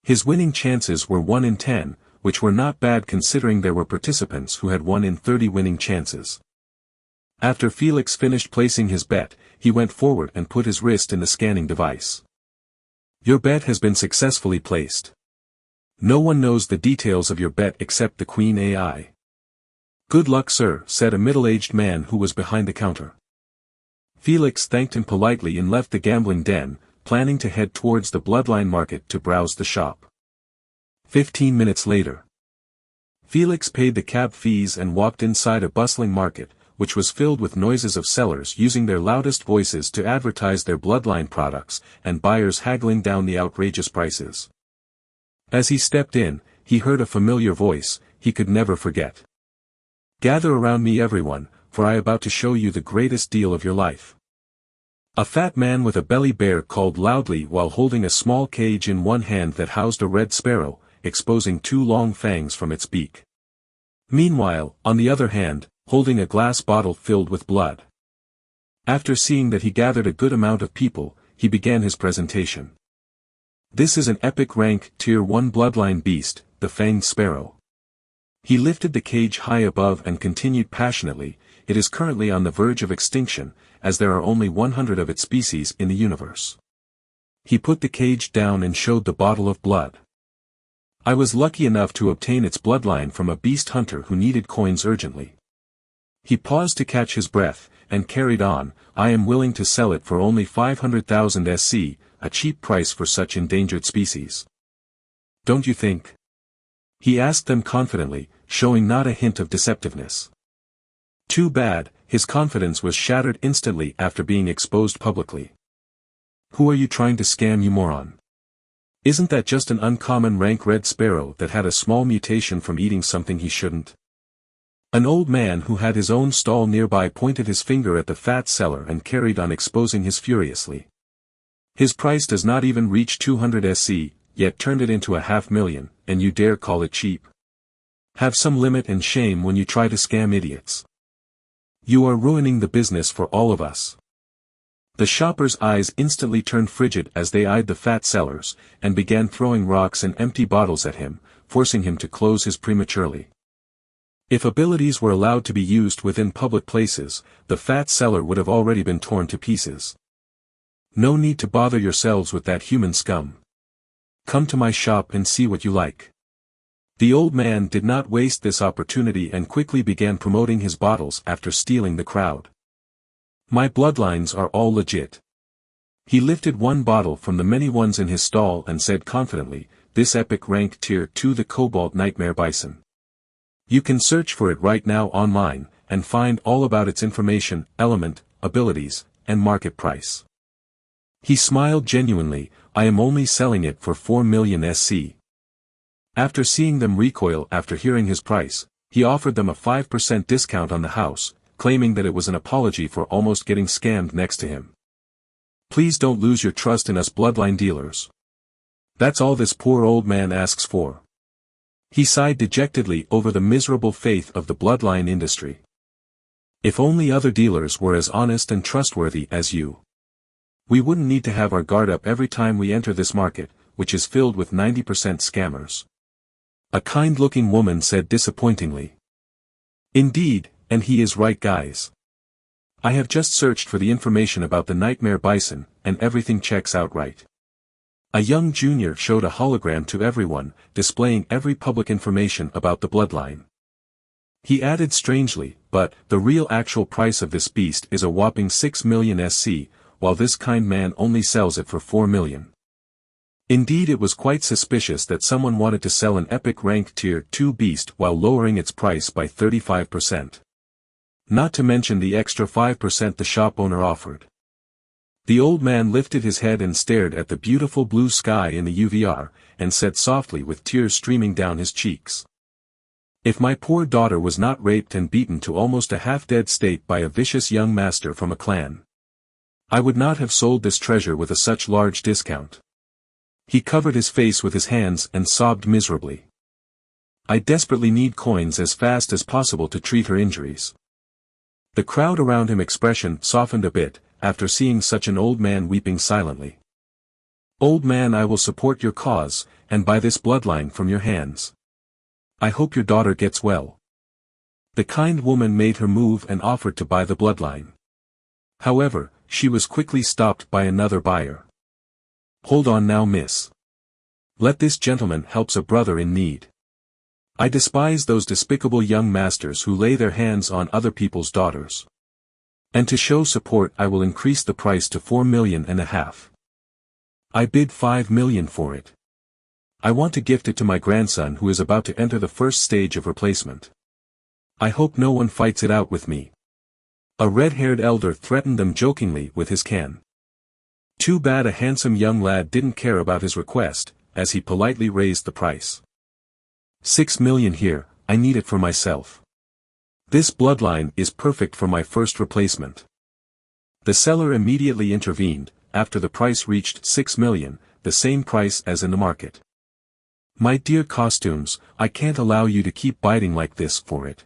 His winning chances were 1 in 10, which were not bad considering there were participants who had 1 in 30 winning chances. After Felix finished placing his bet, he went forward and put his wrist in the scanning device. Your bet has been successfully placed. No one knows the details of your bet except the Queen AI. Good luck, sir, said a middle-aged man who was behind the counter. Felix thanked him politely and left the gambling den, planning to head towards the Bloodline Market to browse the shop. 15 minutes later. Felix paid the cab fees and walked inside a bustling market, which was filled with noises of sellers using their loudest voices to advertise their bloodline products, and buyers haggling down the outrageous prices. As he stepped in, he heard a familiar voice he could never forget. "Gather around me everyone, for I am about to show you the greatest deal of your life." A fat man with a belly bare called loudly while holding a small cage in one hand that housed a red sparrow, exposing two long fangs from its beak. Meanwhile, on the other hand, holding a glass bottle filled with blood. After seeing that he gathered a good amount of people, he began his presentation. "This is an epic rank Tier 1 bloodline beast, the fanged sparrow." He lifted the cage high above and continued passionately, "It is currently on the verge of extinction, as there are only 100 of its species in the universe." He put the cage down and showed the bottle of blood. "I was lucky enough to obtain its bloodline from a beast hunter who needed coins urgently." He paused to catch his breath, and carried on, "I am willing to sell it for only 500,000 SC, a cheap price for such endangered species. Don't you think?" He asked them confidently, showing not a hint of deceptiveness. Too bad, his confidence was shattered instantly after being exposed publicly. "Who are you trying to scam, you moron? Isn't that just an uncommon rank red sparrow that had a small mutation from eating something he shouldn't?" An old man who had his own stall nearby pointed his finger at the fat seller and carried on exposing his furiously. "His price does not even reach 200 SC, yet turned it into 500,000, and you dare call it cheap? Have some limit and shame when you try to scam idiots. You are ruining the business for all of us." The shoppers' eyes instantly turned frigid as they eyed the fat sellers, and began throwing rocks and empty bottles at him, forcing him to close his prematurely. If abilities were allowed to be used within public places, the fat seller would have already been torn to pieces. "No need to bother yourselves with that human scum. Come to my shop and see what you like." The old man did not waste this opportunity and quickly began promoting his bottles after stealing the crowd. "My bloodlines are all legit." He lifted one bottle from the many ones in his stall and said confidently, "This epic rank Tier 2 the Cobalt Nightmare Bison. You can search for it right now online, and find all about its information, element, abilities, and market price." He smiled genuinely, "I am only selling it for 4 million SC. After seeing them recoil after hearing his price, he offered them a 5% discount on the house, claiming that it was an apology for almost getting scammed next to him. "Please don't lose your trust in us bloodline dealers. That's all this poor old man asks for." He sighed dejectedly over the miserable fate of the bloodline industry. "If only other dealers were as honest and trustworthy as you. We wouldn't need to have our guard up every time we enter this market, which is filled with 90% scammers." A kind-looking woman said disappointingly. "Indeed, and he is right, guys. I have just searched for the information about the Nightmare Bison, and everything checks out right." A young junior showed a hologram to everyone, displaying every public information about the bloodline. He added strangely, "But, the real actual price of this beast is a whopping 6 million SC, while this kind man only sells it for 4 million. Indeed, it was quite suspicious that someone wanted to sell an epic rank Tier 2 beast while lowering its price by 35%. Not to mention the extra 5% the shop owner offered." The old man lifted his head and stared at the beautiful blue sky in the UVR, and said softly with tears streaming down his cheeks, "If my poor daughter was not raped and beaten to almost a half-dead state by a vicious young master from a clan, I would not have sold this treasure with such large discount." He covered his face with his hands and sobbed miserably. "I desperately need coins as fast as possible to treat her injuries." The crowd around him expression softened a bit, after seeing such an old man weeping silently. "Old man, I will support your cause, and buy this bloodline from your hands. I hope your daughter gets well." The kind woman made her move and offered to buy the bloodline. However, she was quickly stopped by another buyer. "Hold on now, miss. Let this gentleman helps a brother in need. I despise those despicable young masters who lay their hands on other people's daughters. And to show support I will increase the price to 4 million and a half. I bid 5 million for it. I want to gift it to my grandson who is about to enter the first stage of replacement. I hope no one fights it out with me. A red-haired elder threatened them jokingly with his can. Too bad a handsome young lad didn't care about his request, as he politely raised the price. 6 million here, I need it for myself. This bloodline is perfect for my first replacement. The seller immediately intervened, after the price reached 6 million, the same price as in the market. My dear costumes, I can't allow you to keep biting like this for it.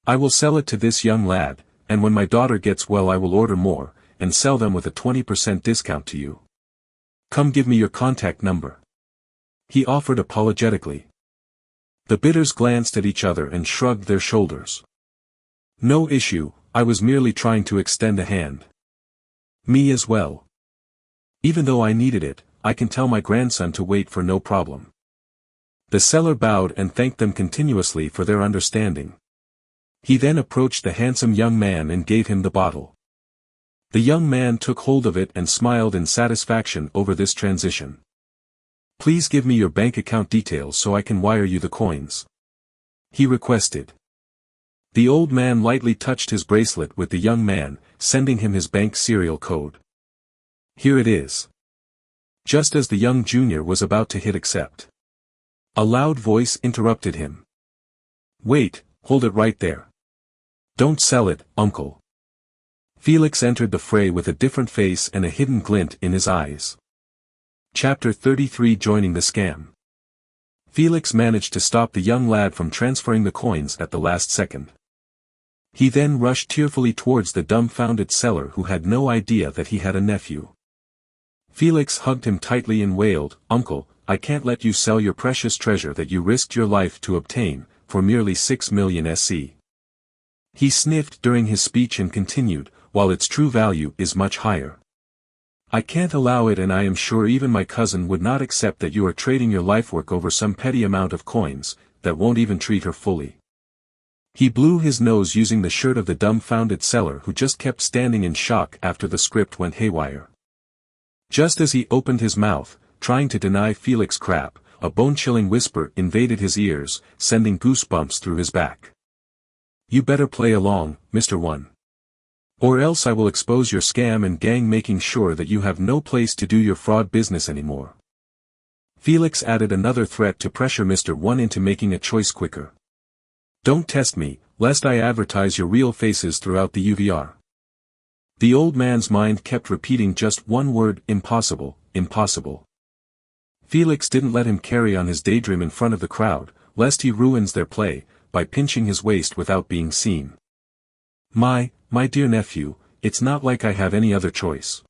I will sell it to this young lad, and when my daughter gets well I will order more, and sell them with a 20% discount to you. Come give me your contact number. He offered apologetically. The bidders glanced at each other and shrugged their shoulders. No issue, I was merely trying to extend a hand. Me as well. Even though I needed it, I can tell my grandson to wait for no problem. The seller bowed and thanked them continuously for their understanding. He then approached the handsome young man and gave him the bottle. The young man took hold of it and smiled in satisfaction over this transition. Please give me your bank account details so I can wire you the coins. He requested. The old man lightly touched his bracelet with the young man, sending him his bank serial code. Here it is. Just as the young junior was about to hit accept, a loud voice interrupted him. Wait, hold it right there. Don't sell it, uncle. Felix entered the fray with a different face and a hidden glint in his eyes. Chapter 33 Joining the Scam. Felix managed to stop the young lad from transferring the coins at the last second. He then rushed tearfully towards the dumbfounded seller who had no idea that he had a nephew. Felix hugged him tightly and wailed, Uncle, I can't let you sell your precious treasure that you risked your life to obtain, for merely 6 million SC. He sniffed during his speech and continued, while its true value is much higher. I can't allow it, and I am sure even my cousin would not accept that you are trading your lifework over some petty amount of coins, that won't even treat her fully. He blew his nose using the shirt of the dumbfounded seller who just kept standing in shock after the script went haywire. Just as he opened his mouth, trying to deny Felix crap, a bone-chilling whisper invaded his ears, sending goosebumps through his back. You better play along, Mr. One. Or else I will expose your scam and gang, making sure that you have no place to do your fraud business anymore. Felix added another threat to pressure Mr. One into making a choice quicker. Don't test me, lest I advertise your real faces throughout the UVR. The old man's mind kept repeating just one word, impossible, impossible. Felix didn't let him carry on his daydream in front of the crowd, lest he ruins their play, by pinching his waist without being seen. My dear nephew, it's not like I have any other choice.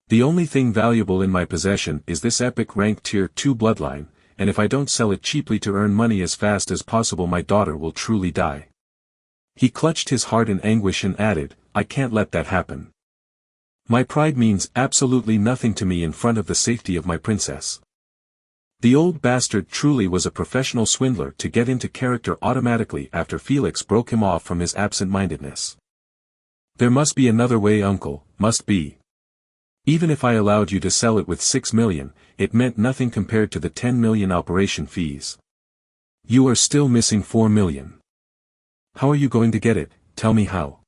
The only thing valuable in my possession is this epic rank tier 2 bloodline, and if I don't sell it cheaply to earn money as fast as possible, my daughter will truly die. He clutched his heart in anguish and added, I can't let that happen. My pride means absolutely nothing to me in front of the safety of my princess. The old bastard truly was a professional swindler to get into character automatically after Felix broke him off from his absent-mindedness. There must be another way, uncle, must be. Even if I allowed you to sell it with 6 million, it meant nothing compared to the 10 million operation fees. You are still missing 4 million. How are you going to get it? Tell me how.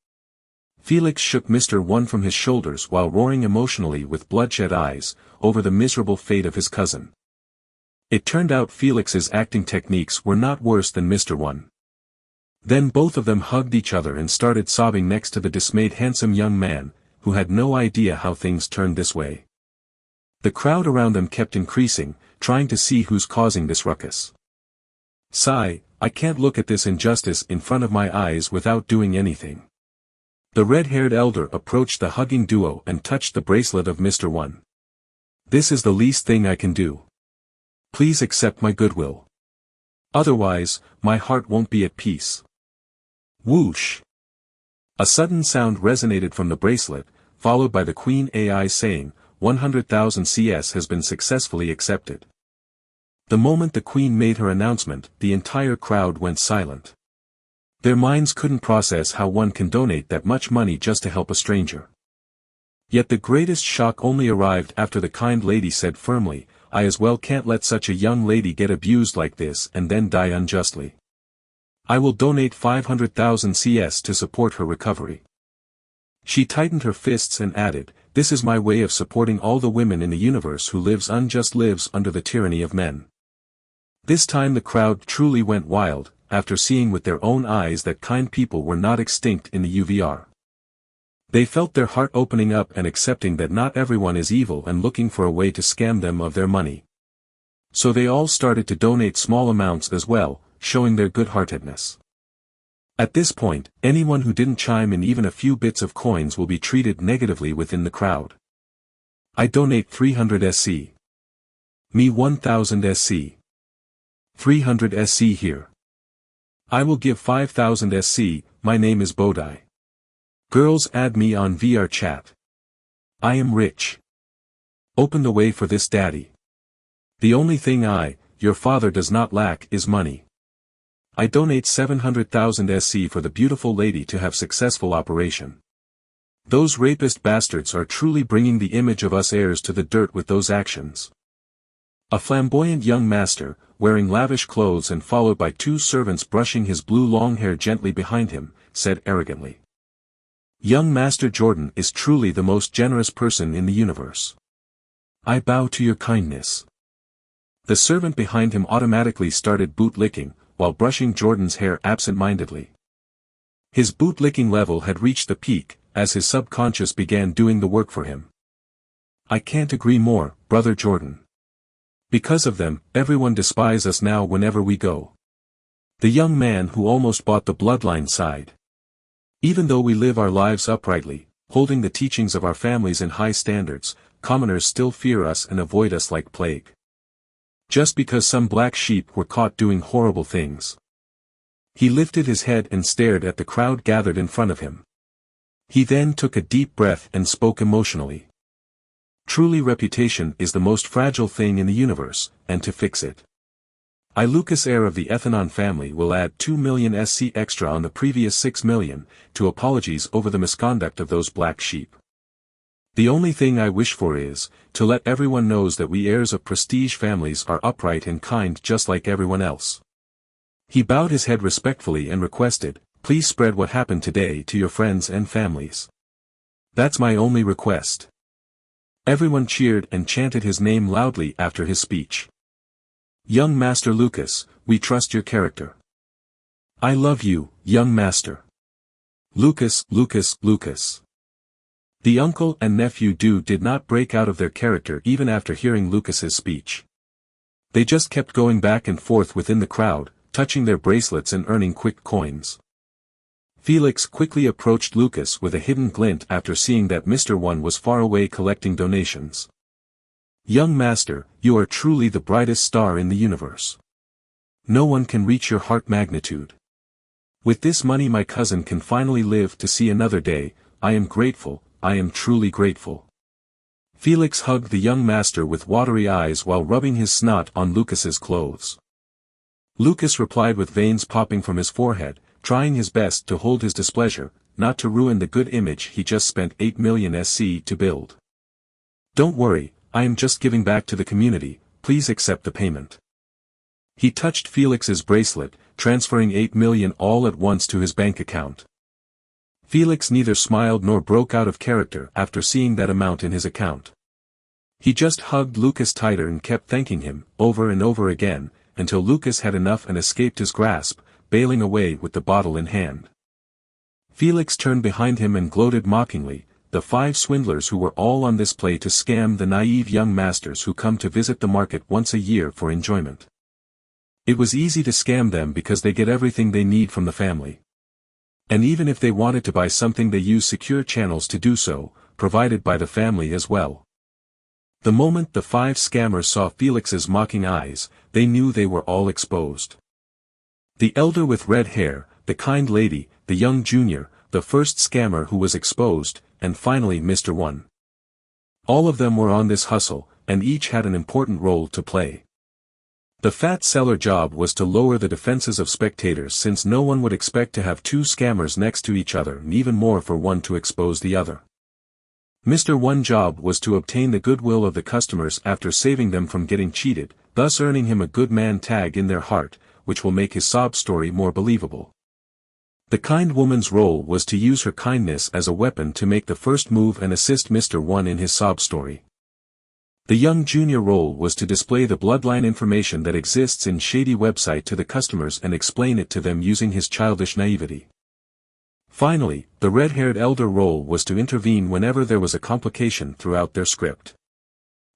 Felix shook Mr. One from his shoulders while roaring emotionally with bloodshot eyes, over the miserable fate of his cousin. It turned out Felix's acting techniques were not worse than Mr. One. Then both of them hugged each other and started sobbing next to the dismayed handsome young man, who had no idea how things turned this way. The crowd around them kept increasing, trying to see who's causing this ruckus. Sigh, I can't look at this injustice in front of my eyes without doing anything. The red-haired elder approached the hugging duo and touched the bracelet of Mr. One. This is the least thing I can do. Please accept my goodwill. Otherwise, my heart won't be at peace. Whoosh! A sudden sound resonated from the bracelet, followed by the Queen AI saying, 100,000 CS has been successfully accepted. The moment the Queen made her announcement, the entire crowd went silent. Their minds couldn't process how one can donate that much money just to help a stranger. Yet the greatest shock only arrived after the kind lady said firmly, I as well can't let such a young lady get abused like this and then die unjustly. I will donate 500,000 CS to support her recovery. She tightened her fists and added, this is my way of supporting all the women in the universe who lives under the tyranny of men. This time the crowd truly went wild, after seeing with their own eyes that kind people were not extinct in the UVR. They felt their heart opening up and accepting that not everyone is evil and looking for a way to scam them of their money. So they all started to donate small amounts as well, showing their good-heartedness. At this point, anyone who didn't chime in even a few bits of coins will be treated negatively within the crowd. I donate 300 SC. Me 1000 SC. 300 SC here. I will give 5000 SC, my name is Bodai. Girls add me on VR chat. I am rich. Open the way for this daddy. The only thing your father does not lack is money. I donate 700,000 SC for the beautiful lady to have successful operation. Those rapist bastards are truly bringing the image of us heirs to the dirt with those actions. A flamboyant young master, wearing lavish clothes and followed by 2 servants brushing his blue long hair gently behind him, said arrogantly. Young Master Jordan is truly the most generous person in the universe. I bow to your kindness. The servant behind him automatically started boot-licking, while brushing Jordan's hair absent-mindedly. His boot-licking level had reached the peak, as his subconscious began doing the work for him. I can't agree more, Brother Jordan. Because of them, everyone despises us now whenever we go. The young man who almost bought the bloodline sighed. Even though we live our lives uprightly, holding the teachings of our families in high standards, commoners still fear us and avoid us like plague. Just because some black sheep were caught doing horrible things. He lifted his head and stared at the crowd gathered in front of him. He then took a deep breath and spoke emotionally. Truly, reputation is the most fragile thing in the universe, and to fix it, I, Lucas, heir of the Ethenon family, will add 2 million SC extra on the previous 6 million, to apologies over the misconduct of those black sheep. The only thing I wish for is, to let everyone knows that we heirs of prestige families are upright and kind just like everyone else. He bowed his head respectfully and requested, please spread what happened today to your friends and families. That's my only request. Everyone cheered and chanted his name loudly after his speech. Young Master Lucas, we trust your character. I love you, young master. Lucas, Lucas, Lucas. The uncle and nephew did not break out of their character even after hearing Lucas's speech. They just kept going back and forth within the crowd, touching their bracelets and earning quick coins. Felix quickly approached Lucas with a hidden glint after seeing that Mr. One was far away collecting donations. Young master, you are truly the brightest star in the universe. No one can reach your heart magnitude. With this money my cousin can finally live to see another day. I am grateful, I am truly grateful. Felix hugged the young master with watery eyes while rubbing his snot on Lucas's clothes. Lucas replied with veins popping from his forehead, trying his best to hold his displeasure, not to ruin the good image he just spent 8 million SC to build. Don't worry, I am just giving back to the community, please accept the payment. He touched Felix's bracelet, transferring 8 million all at once to his bank account. Felix neither smiled nor broke out of character after seeing that amount in his account. He just hugged Lucas tighter and kept thanking him, over and over again, until Lucas had enough and escaped his grasp, bailing away with the bottle in hand. Felix turned behind him and gloated mockingly, the 5 swindlers who were all on this play to scam the naive young masters who come to visit the market once a year for enjoyment. It was easy to scam them because they get everything they need from the family. And even if they wanted to buy something they use secure channels to do so, provided by the family as well. The moment the 5 scammers saw Felix's mocking eyes, they knew they were all exposed. The elder with red hair, the kind lady, the young junior, the first scammer who was exposed, and finally Mr. One. All of them were on this hustle, and each had an important role to play. The fat seller job was to lower the defenses of spectators since no one would expect to have 2 scammers next to each other and even more for one to expose the other. Mr. One's job was to obtain the goodwill of the customers after saving them from getting cheated, thus earning him a good man tag in their heart, which will make his sob story more believable. The kind woman's role was to use her kindness as a weapon to make the first move and assist Mr. One in his sob story. The young junior role was to display the bloodline information that exists in shady website to the customers and explain it to them using his childish naivety. Finally, the red-haired elder role was to intervene whenever there was a complication throughout their script.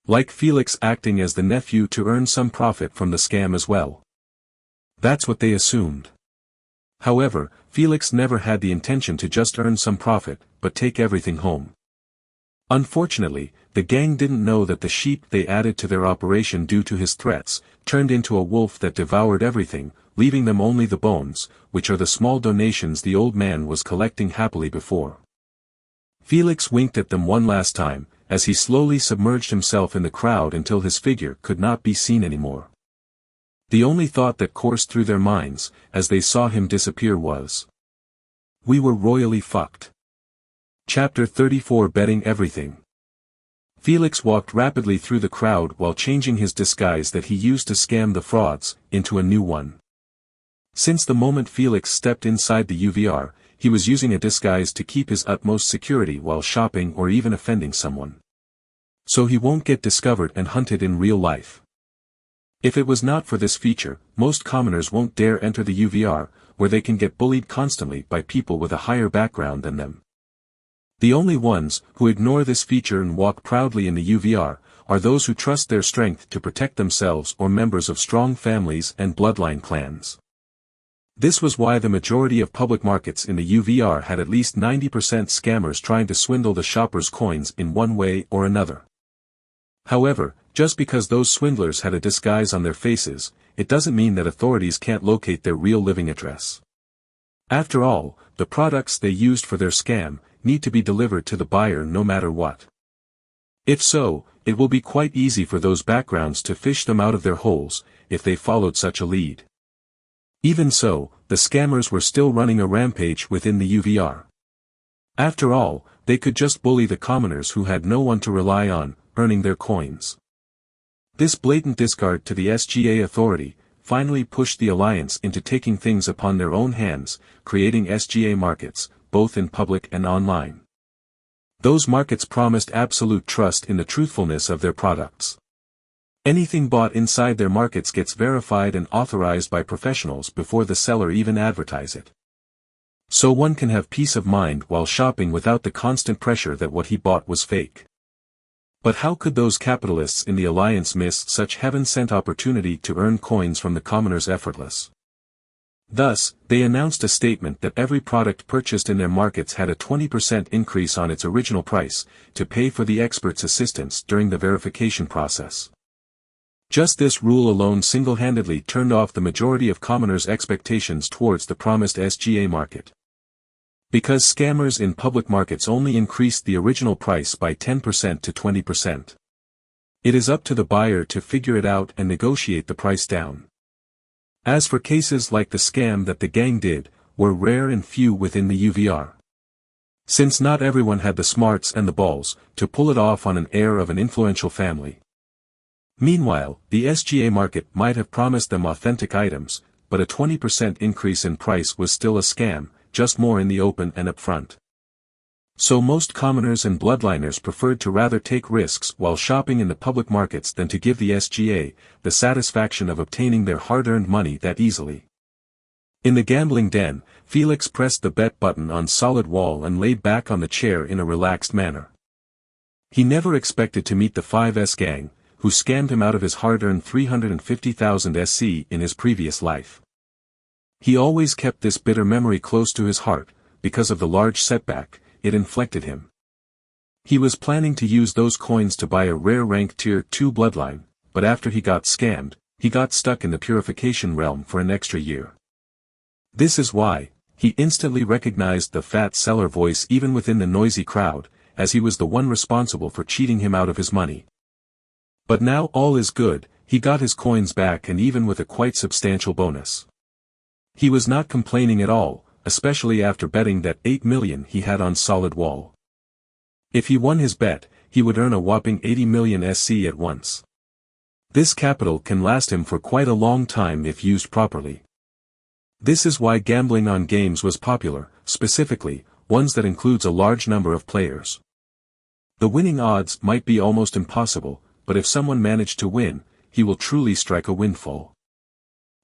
Like Felix acting as the nephew to earn some profit from the scam as well. That's what they assumed. However, Felix never had the intention to just earn some profit, but take everything home. Unfortunately, the gang didn't know that the sheep they added to their operation due to his threats, turned into a wolf that devoured everything, leaving them only the bones, which are the small donations the old man was collecting happily before. Felix winked at them one last time, as he slowly submerged himself in the crowd until his figure could not be seen anymore. The only thought that coursed through their minds, as they saw him disappear was, "We were royally fucked." Chapter 34 Betting Everything. Felix walked rapidly through the crowd while changing his disguise that he used to scam the frauds, into a new one. Since the moment Felix stepped inside the UVR, he was using a disguise to keep his utmost security while shopping or even offending someone. So he won't get discovered and hunted in real life. If it was not for this feature, most commoners won't dare enter the UVR, where they can get bullied constantly by people with a higher background than them. The only ones who ignore this feature and walk proudly in the UVR are those who trust their strength to protect themselves or members of strong families and bloodline clans. This was why the majority of public markets in the UVR had at least 90% scammers trying to swindle the shoppers' coins in one way or another. However, just because those swindlers had a disguise on their faces, it doesn't mean that authorities can't locate their real living address. After all, the products they used for their scam need to be delivered to the buyer no matter what. If so, it will be quite easy for those backgrounds to fish them out of their holes, if they followed such a lead. Even so, the scammers were still running a rampage within the UVR. After all, they could just bully the commoners who had no one to rely on, earning their coins. This blatant discard to the SGA authority finally pushed the alliance into taking things upon their own hands, creating SGA markets, both in public and online. Those markets promised absolute trust in the truthfulness of their products. Anything bought inside their markets gets verified and authorized by professionals before the seller even advertise it. So one can have peace of mind while shopping without the constant pressure that what he bought was fake. But how could those capitalists in the alliance miss such heaven-sent opportunity to earn coins from the commoners effortless? Thus, they announced a statement that every product purchased in their markets had a 20% increase on its original price, to pay for the expert's assistance during the verification process. Just this rule alone single-handedly turned off the majority of commoners' expectations towards the promised SGA market. Because scammers in public markets only increased the original price by 10% to 20%. It is up to the buyer to figure it out and negotiate the price down. As for cases like the scam that the gang did, were rare and few within the UVR. Since not everyone had the smarts and the balls to pull it off on an heir of an influential family. Meanwhile, the SGA market might have promised them authentic items, but a 20% increase in price was still a scam, just more in the open and upfront. So most commoners and bloodliners preferred to rather take risks while shopping in the public markets than to give the SGA the satisfaction of obtaining their hard-earned money that easily. In the gambling den, Felix pressed the bet button on solid wall and laid back on the chair in a relaxed manner. He never expected to meet the 5S gang, who scammed him out of his hard-earned 350,000 SC in his previous life. He always kept this bitter memory close to his heart, because of the large setback it inflicted him. He was planning to use those coins to buy a rare rank tier 2 bloodline, but after he got scammed, he got stuck in the purification realm for an extra year. This is why, he instantly recognized the fat seller voice even within the noisy crowd, as he was the one responsible for cheating him out of his money. But now all is good, he got his coins back and even with a quite substantial bonus. He was not complaining at all, especially after betting that 8 million he had on solid wall. If he won his bet, he would earn a whopping 80 million SC at once. This capital can last him for quite a long time if used properly. This is why gambling on games was popular, specifically, ones that includes a large number of players. The winning odds might be almost impossible, but if someone managed to win, he will truly strike a windfall.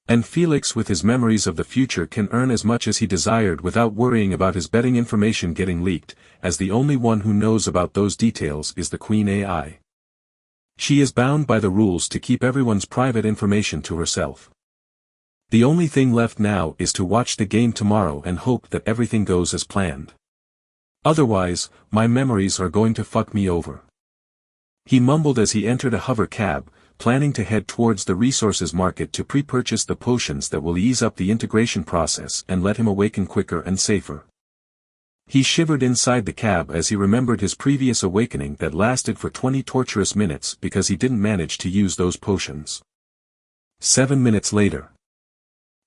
And Felix with his memories of the future can earn as much as he desired without worrying about his betting information getting leaked, as the only one who knows about those details is the Queen AI. She is bound by the rules to keep everyone's private information to herself. The only thing left now is to watch the game tomorrow and hope that everything goes as planned. Otherwise, my memories are going to fuck me over. He mumbled as he entered a hover cab, planning to head towards the resources market to pre-purchase the potions that will ease up the integration process and let him awaken quicker and safer. He shivered inside the cab as he remembered his previous awakening that lasted for 20 torturous minutes because he didn't manage to use those potions. 7 minutes later.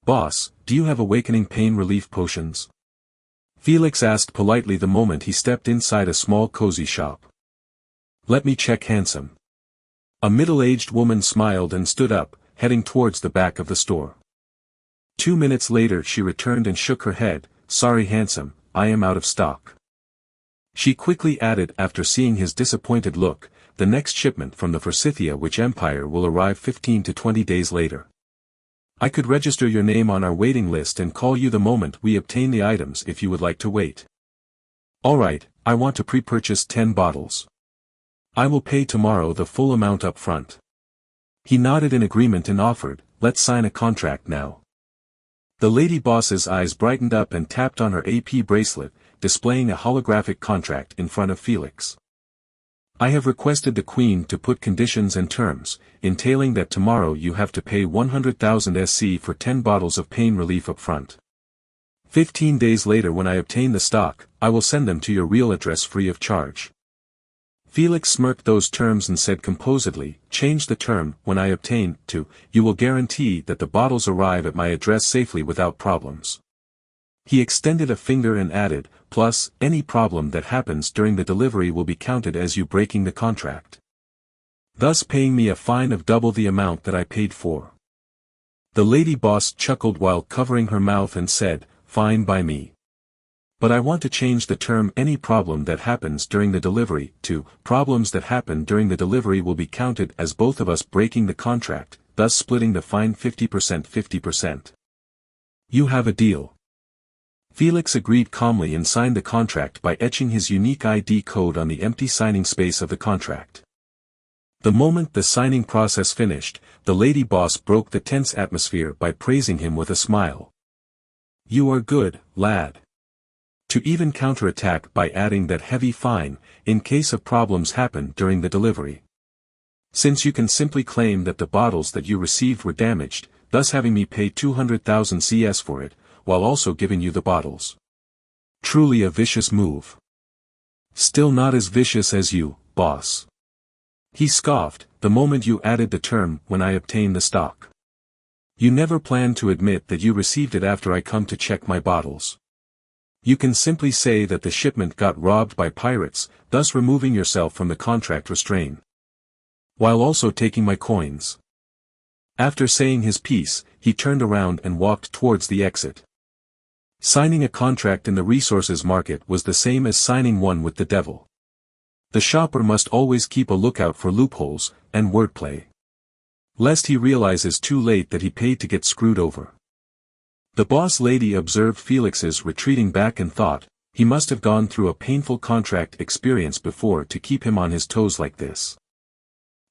"Boss, do you have awakening pain relief potions?" Felix asked politely the moment he stepped inside a small cozy shop. "Let me check, handsome." A middle-aged woman smiled and stood up, heading towards the back of the store. 2 minutes later she returned and shook her head, "Sorry handsome, I am out of stock." She quickly added after seeing his disappointed look, "The next shipment from the Forsythia Witch Empire will arrive 15 to 20 days later. I could register your name on our waiting list and call you the moment we obtain the items if you would like to wait." "Alright, I want to pre-purchase 10 bottles. I will pay tomorrow the full amount up front." He nodded in agreement and offered, "Let's sign a contract now." The lady boss's eyes brightened up and tapped on her AP bracelet, displaying a holographic contract in front of Felix. "I have requested the Queen to put conditions and terms, entailing that tomorrow you have to pay 100,000 SC for 10 bottles of pain relief up front. 15 days later when I obtain the stock, I will send them to your real address free of charge." Felix smirked those terms and said composedly, "Change the term, when I obtain, to, you will guarantee that the bottles arrive at my address safely without problems." He extended a finger and added, "Plus, any problem that happens during the delivery will be counted as you breaking the contract, thus paying me a fine of double the amount that I paid for." The lady boss chuckled while covering her mouth and said, "Fine by me. But I want to change the term any problem that happens during the delivery to, problems that happen during the delivery will be counted as both of us breaking the contract, thus splitting the fine 50% 50%. You have a deal." Felix agreed calmly and signed the contract by etching his unique ID code on the empty signing space of the contract. The moment the signing process finished, the lady boss broke the tense atmosphere by praising him with a smile. "You are good, lad." To even counterattack by adding that heavy fine, in case of problems happen during the delivery. Since you can simply claim that the bottles that you received were damaged, thus having me pay 200,000 CS for it, while also giving you the bottles. Truly a vicious move. "Still not as vicious as you, boss." He scoffed, "The moment you added the term, when I obtain the stock. You never planned to admit that you received it after I come to check my bottles. You can simply say that the shipment got robbed by pirates, thus removing yourself from the contract restraint. While also taking my coins." After saying his piece, he turned around and walked towards the exit. Signing a contract in the resources market was the same as signing one with the devil. The shopper must always keep a lookout for loopholes, and wordplay. Lest he realizes too late that he paid to get screwed over. The boss lady observed Felix's retreating back and thought, he must have gone through a painful contract experience before to keep him on his toes like this.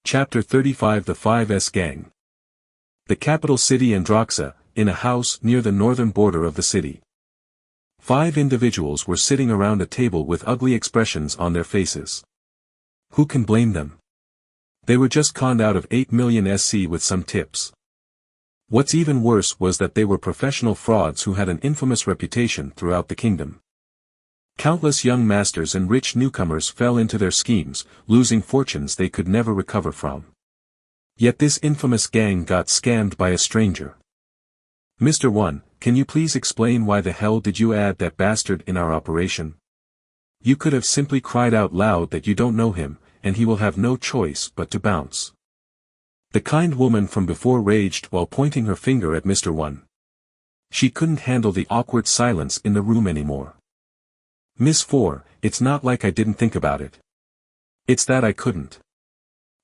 Chapter 35 The 5S Gang. The capital city Androxa, in a house near the northern border of the city. 5 individuals were sitting around a table with ugly expressions on their faces. Who can blame them? They were just conned out of 8 million SC with some tips. What's even worse was that they were professional frauds who had an infamous reputation throughout the kingdom. Countless young masters and rich newcomers fell into their schemes, losing fortunes they could never recover from. Yet this infamous gang got scammed by a stranger. "Mr. 1, can you please explain why the hell did you add that bastard in our operation?" You could have simply cried out loud that you don't know him, and he will have no choice but to bounce. The kind woman from before raged while pointing her finger at Mr. 1. She couldn't handle the awkward silence in the room anymore. Miss 4, it's not like I didn't think about it. It's that I couldn't.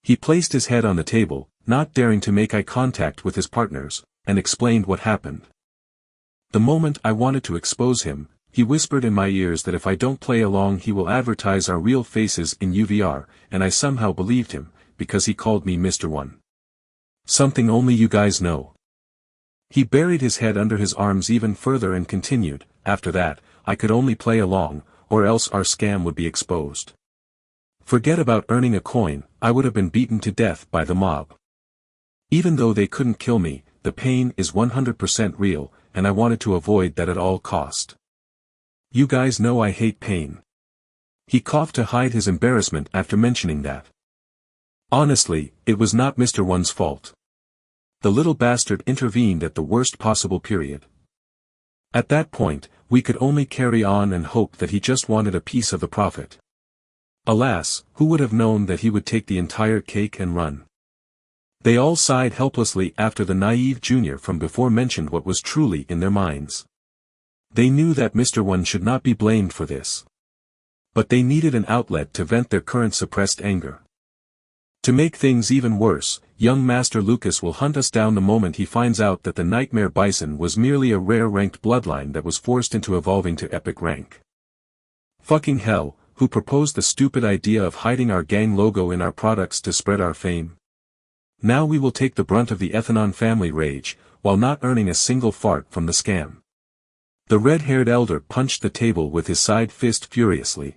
He placed his head on the table, not daring to make eye contact with his partners, and explained what happened. The moment I wanted to expose him, he whispered in my ears that if I don't play along he will advertise our real faces in UVR, and I somehow believed him, because he called me Mr. 1. Something only you guys know. He buried his head under his arms even further and continued, after that, I could only play along, or else our scam would be exposed. Forget about earning a coin, I would have been beaten to death by the mob. Even though they couldn't kill me, the pain is 100% real, and I wanted to avoid that at all cost. You guys know I hate pain. He coughed to hide his embarrassment after mentioning that. Honestly, it was not Mr. 1's fault. The little bastard intervened at the worst possible period. At that point, we could only carry on and hope that he just wanted a piece of the profit. Alas, who would have known that he would take the entire cake and run? They all sighed helplessly after the naive junior from before mentioned what was truly in their minds. They knew that Mr. 1 should not be blamed for this. But they needed an outlet to vent their current suppressed anger. To make things even worse, young Master Lucas will hunt us down the moment he finds out that the Nightmare Bison was merely a rare ranked bloodline that was forced into evolving to epic rank. Fucking hell, who proposed the stupid idea of hiding our gang logo in our products to spread our fame? Now we will take the brunt of the Ethanon family rage, while not earning a single fart from the scam. The red-haired elder punched the table with his side fist furiously.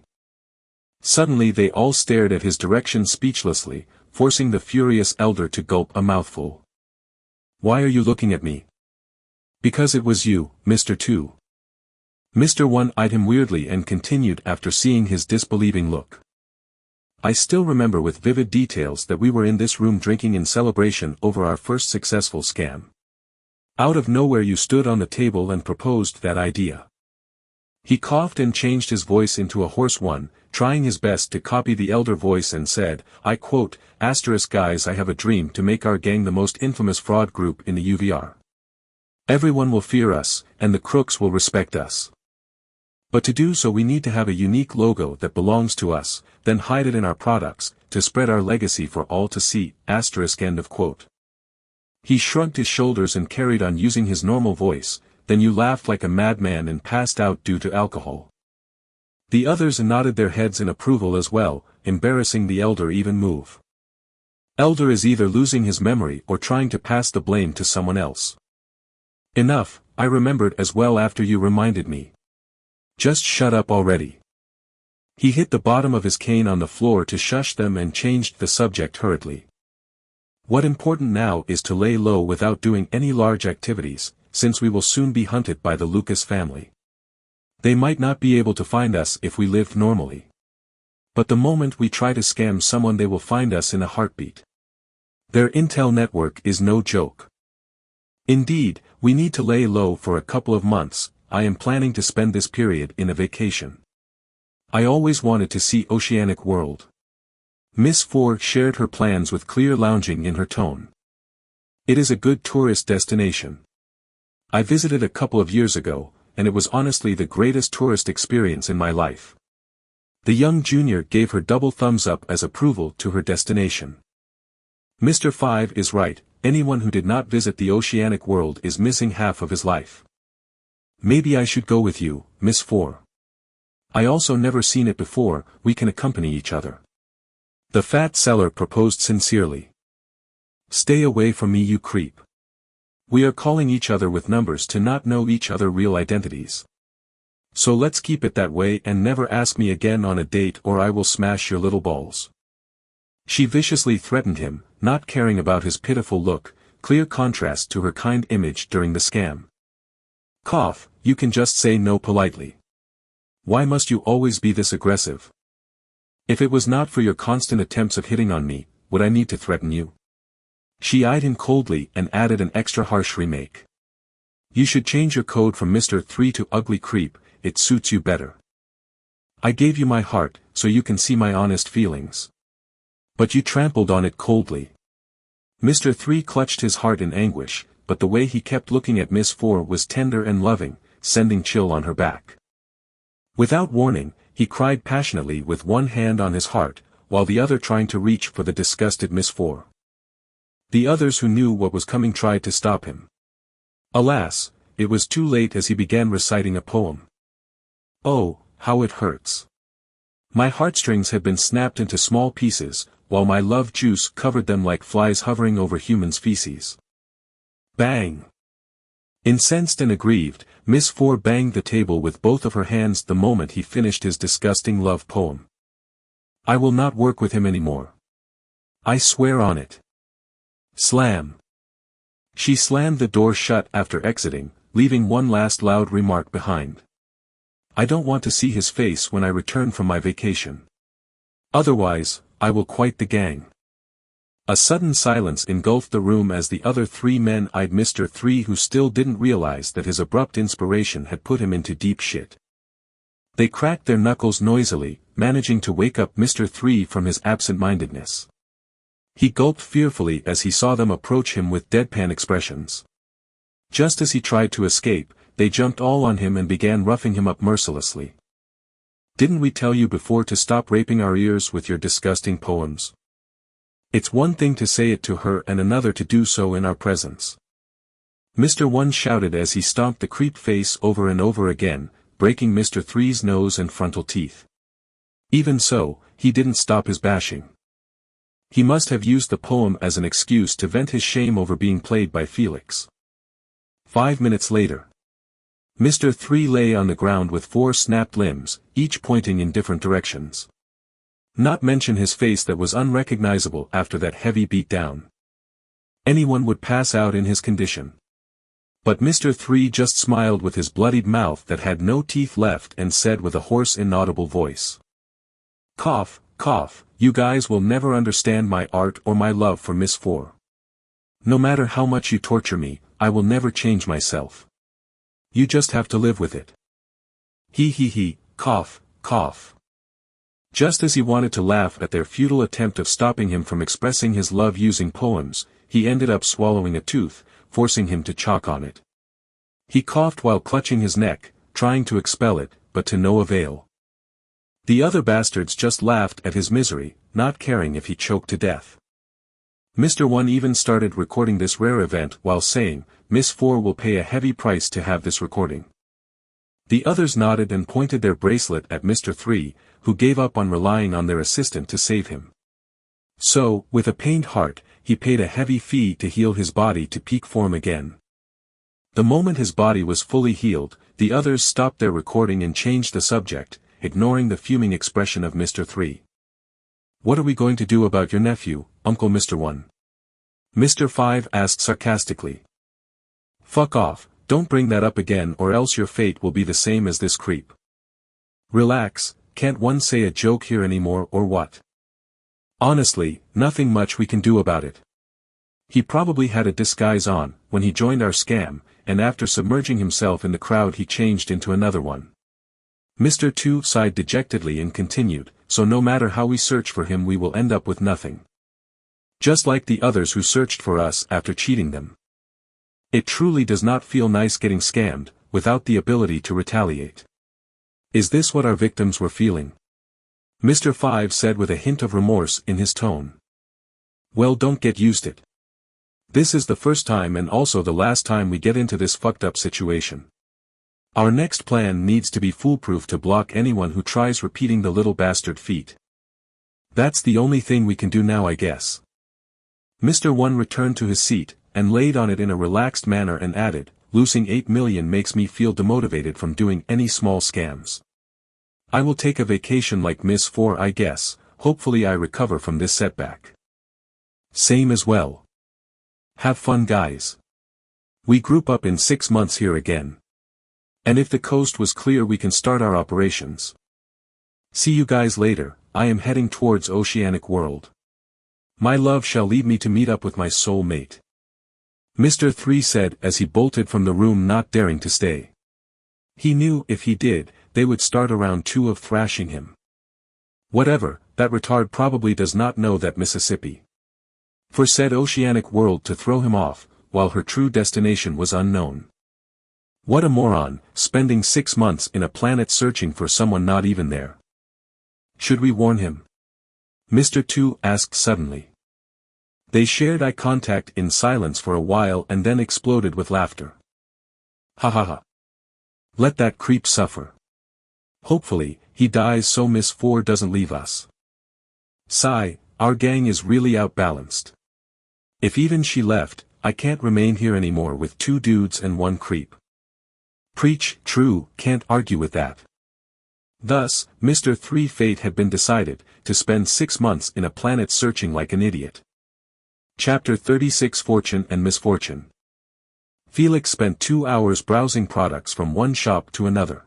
Suddenly they all stared at his direction speechlessly, forcing the furious elder to gulp a mouthful. Why are you looking at me? Because it was you, Mr. 2. Mr. 1 eyed him weirdly and continued after seeing his disbelieving look. I still remember with vivid details that we were in this room drinking in celebration over our first successful scam. Out of nowhere you stood on the table and proposed that idea. He coughed and changed his voice into a hoarse one, trying his best to copy the elder voice and said, I quote, "Guys, I have a dream to make our gang the most infamous fraud group in the UVR. Everyone will fear us, and the crooks will respect us. But to do so we need to have a unique logo that belongs to us, then hide it in our products, to spread our legacy for all to see, End of quote." He shrugged his shoulders and carried on using his normal voice, then you laughed like a madman and passed out due to alcohol. The others nodded their heads in approval as well, embarrassing the elder even move. Elder is either losing his memory or trying to pass the blame to someone else. Enough, I remembered as well after you reminded me. Just shut up already. He hit the bottom of his cane on the floor to shush them and changed the subject hurriedly. What important now is to lay low without doing any large activities, since we will soon be hunted by the Lucas family. They might not be able to find us if we lived normally. But the moment we try to scam someone they will find us in a heartbeat. Their intel network is no joke. Indeed, we need to lay low for a couple of months. I am planning to spend this period in a vacation. I always wanted to see Oceanic World. Miss 4 shared her plans with clear lounging in her tone. It is a good tourist destination. I visited a couple of years ago, and it was honestly the greatest tourist experience in my life. The young junior gave her double thumbs up as approval to her destination. Mr. 5 is right, anyone who did not visit the Oceanic World is missing half of his life. Maybe I should go with you, Miss 4. I also never seen it before, we can accompany each other. The fat seller proposed sincerely. Stay away from me, you creep. We are calling each other with numbers to not know each other real identities. So let's keep it that way and never ask me again on a date or I will smash your little balls. She viciously threatened him, not caring about his pitiful look, clear contrast to her kind image during the scam. Cough, you can just say no politely. Why must you always be this aggressive? If it was not for your constant attempts of hitting on me, would I need to threaten you? She eyed him coldly and added an extra harsh remake. You should change your code from Mr. 3 to Ugly Creep, it suits you better. I gave you my heart, so you can see my honest feelings. But you trampled on it coldly. Mr. 3 clutched his heart in anguish, but the way he kept looking at Miss 4 was tender and loving, sending chill on her back. Without warning, he cried passionately with one hand on his heart, while the other trying to reach for the disgusted Miss 4. The others who knew what was coming tried to stop him. Alas, it was too late as he began reciting a poem. Oh, how it hurts. My heartstrings had been snapped into small pieces, while my love juice covered them like flies hovering over humans' feces. Bang! Incensed and aggrieved, Miss 4 banged the table with both of her hands the moment he finished his disgusting love poem. I will not work with him anymore. I swear on it. Slam. She slammed the door shut after exiting, leaving one last loud remark behind. I don't want to see his face when I return from my vacation. Otherwise, I will quite the gang. A sudden silence engulfed the room as the other three men eyed Mr. 3, who still didn't realize that his abrupt inspiration had put him into deep shit. They cracked their knuckles noisily, managing to wake up Mr. 3 from his absent-mindedness. He gulped fearfully as he saw them approach him with deadpan expressions. Just as he tried to escape, they jumped all on him and began roughing him up mercilessly. Didn't we tell you before to stop raping our ears with your disgusting poems? It's one thing to say it to her and another to do so in our presence. Mr. 1 shouted as he stomped the creep face over and over again, breaking Mr. 3's nose and frontal teeth. Even so, he didn't stop his bashing. He must have used the poem as an excuse to vent his shame over being played by Felix. 5 minutes later. Mr. 3 lay on the ground with 4 snapped limbs, each pointing in different directions. Not mention his face that was unrecognizable after that heavy beatdown. Anyone would pass out in his condition. But Mr. 3 just smiled with his bloodied mouth that had no teeth left and said with a hoarse inaudible voice. Cough, cough, you guys will never understand my art or my love for Miss 4. No matter how much you torture me, I will never change myself. You just have to live with it. He, cough, cough. Just as he wanted to laugh at their futile attempt of stopping him from expressing his love using poems, he ended up swallowing a tooth, forcing him to choke on it. He coughed while clutching his neck, trying to expel it, but to no avail. The other bastards just laughed at his misery, not caring if he choked to death. Mr. 1 even started recording this rare event while saying, Miss 4 will pay a heavy price to have this recording. The others nodded and pointed their bracelet at Mr. 3, who gave up on relying on their assistant to save him. So, with a pained heart, he paid a heavy fee to heal his body to peak form again. The moment his body was fully healed, the others stopped their recording and changed the subject, ignoring the fuming expression of Mr. 3. What are we going to do about your nephew, Uncle Mr. 1? Mr. 5 asked sarcastically. Fuck off, don't bring that up again or else your fate will be the same as this creep. Relax, can't one say a joke here anymore or what? Honestly, nothing much we can do about it. He probably had a disguise on, when he joined our scam, and after submerging himself in the crowd he changed into another one. Mr. 2 sighed dejectedly and continued, so no matter how we search for him we will end up with nothing. Just like the others who searched for us after cheating them. It truly does not feel nice getting scammed, without the ability to retaliate. Is this what our victims were feeling? Mr. 5 said with a hint of remorse in his tone. Well, don't get used it. This is the first time and also the last time we get into this fucked up situation. Our next plan needs to be foolproof to block anyone who tries repeating the little bastard feat. That's the only thing we can do now, I guess. Mr. 1 returned to his seat, and laid on it in a relaxed manner and added, losing 8 million makes me feel demotivated from doing any small scams. I will take a vacation like Miss 4, I guess, hopefully I recover from this setback. Same as well. Have fun, guys. We group up in 6 months here again. And if the coast was clear we can start our operations. See you guys later, I am heading towards Oceanic World. My love shall lead me to meet up with my soul mate. Mr. 3 said as he bolted from the room, not daring to stay. He knew if he did, they would start a round 2 of thrashing him. Whatever, that retard probably does not know that Mississippi. For said oceanic world to throw him off, while her true destination was unknown. What a moron, spending 6 months in a planet searching for someone not even there. Should we warn him? Mr. Tu asked suddenly. They shared eye contact in silence for a while and then exploded with laughter. Ha ha ha. Let that creep suffer. Hopefully, he dies so Miss 4 doesn't leave us. Sigh, our gang is really outbalanced. If even she left, I can't remain here anymore with 2 dudes and 1 creep. Preach, true, can't argue with that. Thus, Mr. 3 fate had been decided, to spend 6 months in a planet searching like an idiot. Chapter 36 Fortune and Misfortune. Felix spent 2 hours browsing products from one shop to another.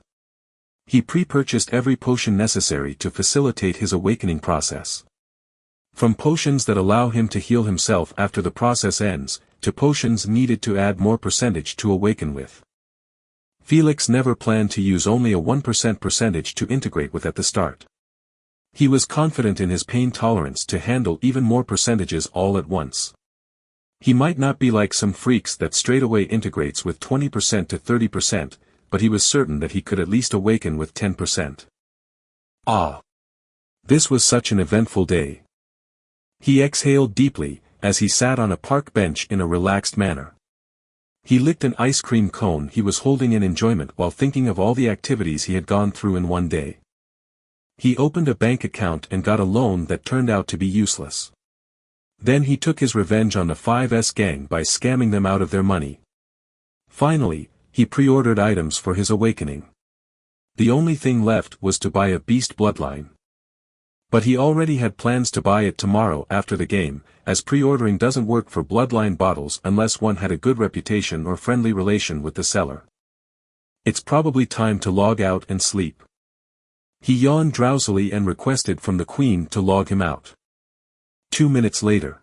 He pre-purchased every potion necessary to facilitate his awakening process. From potions that allow him to heal himself after the process ends, to potions needed to add more percentage to awaken with. Felix never planned to use only a 1% percentage to integrate with at the start. He was confident in his pain tolerance to handle even more percentages all at once. He might not be like some freaks that straightaway integrates with 20% to 30%, but he was certain that he could at least awaken with 10%. Ah! This was such an eventful day. He exhaled deeply, as he sat on a park bench in a relaxed manner. He licked an ice cream cone he was holding in enjoyment while thinking of all the activities he had gone through in one day. He opened a bank account and got a loan that turned out to be useless. Then he took his revenge on the 5S gang by scamming them out of their money. Finally, he pre-ordered items for his awakening. The only thing left was to buy a beast bloodline. But he already had plans to buy it tomorrow after the game, as pre-ordering doesn't work for bloodline bottles unless one had a good reputation or friendly relation with the seller. It's probably time to log out and sleep. He yawned drowsily and requested from the queen to log him out. 2 minutes later.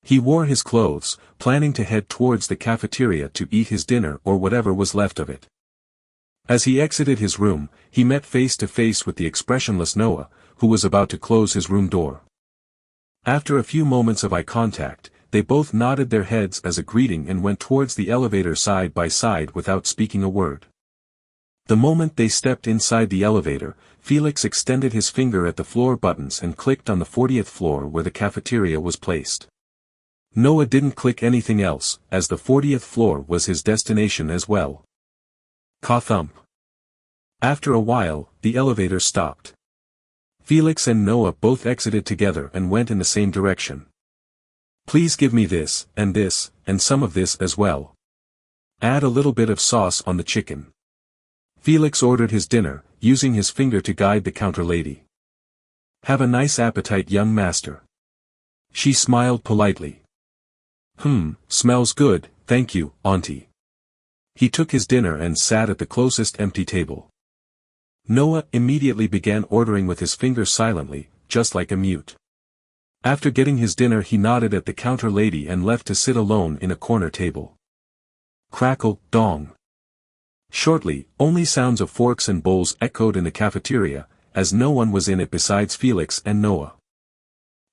He wore his clothes, planning to head towards the cafeteria to eat his dinner or whatever was left of it. As he exited his room, he met face to face with the expressionless Noah, who was about to close his room door. After a few moments of eye contact, they both nodded their heads as a greeting and went towards the elevator side by side without speaking a word. The moment they stepped inside the elevator, Felix extended his finger at the floor buttons and clicked on the 40th floor where the cafeteria was placed. Noah didn't click anything else, as the 40th floor was his destination as well. Ka-thump. After a while, the elevator stopped. Felix and Noah both exited together and went in the same direction. Please give me this, and some of this as well. Add a little bit of sauce on the chicken. Felix ordered his dinner, using his finger to guide the counter lady. Have a nice appetite, young master. She smiled politely. Smells good, thank you, auntie. He took his dinner and sat at the closest empty table. Noah immediately began ordering with his finger silently, just like a mute. After getting his dinner he nodded at the counter lady and left to sit alone in a corner table. Crackle, dong. Shortly, only sounds of forks and bowls echoed in the cafeteria, as no one was in it besides Felix and Noah.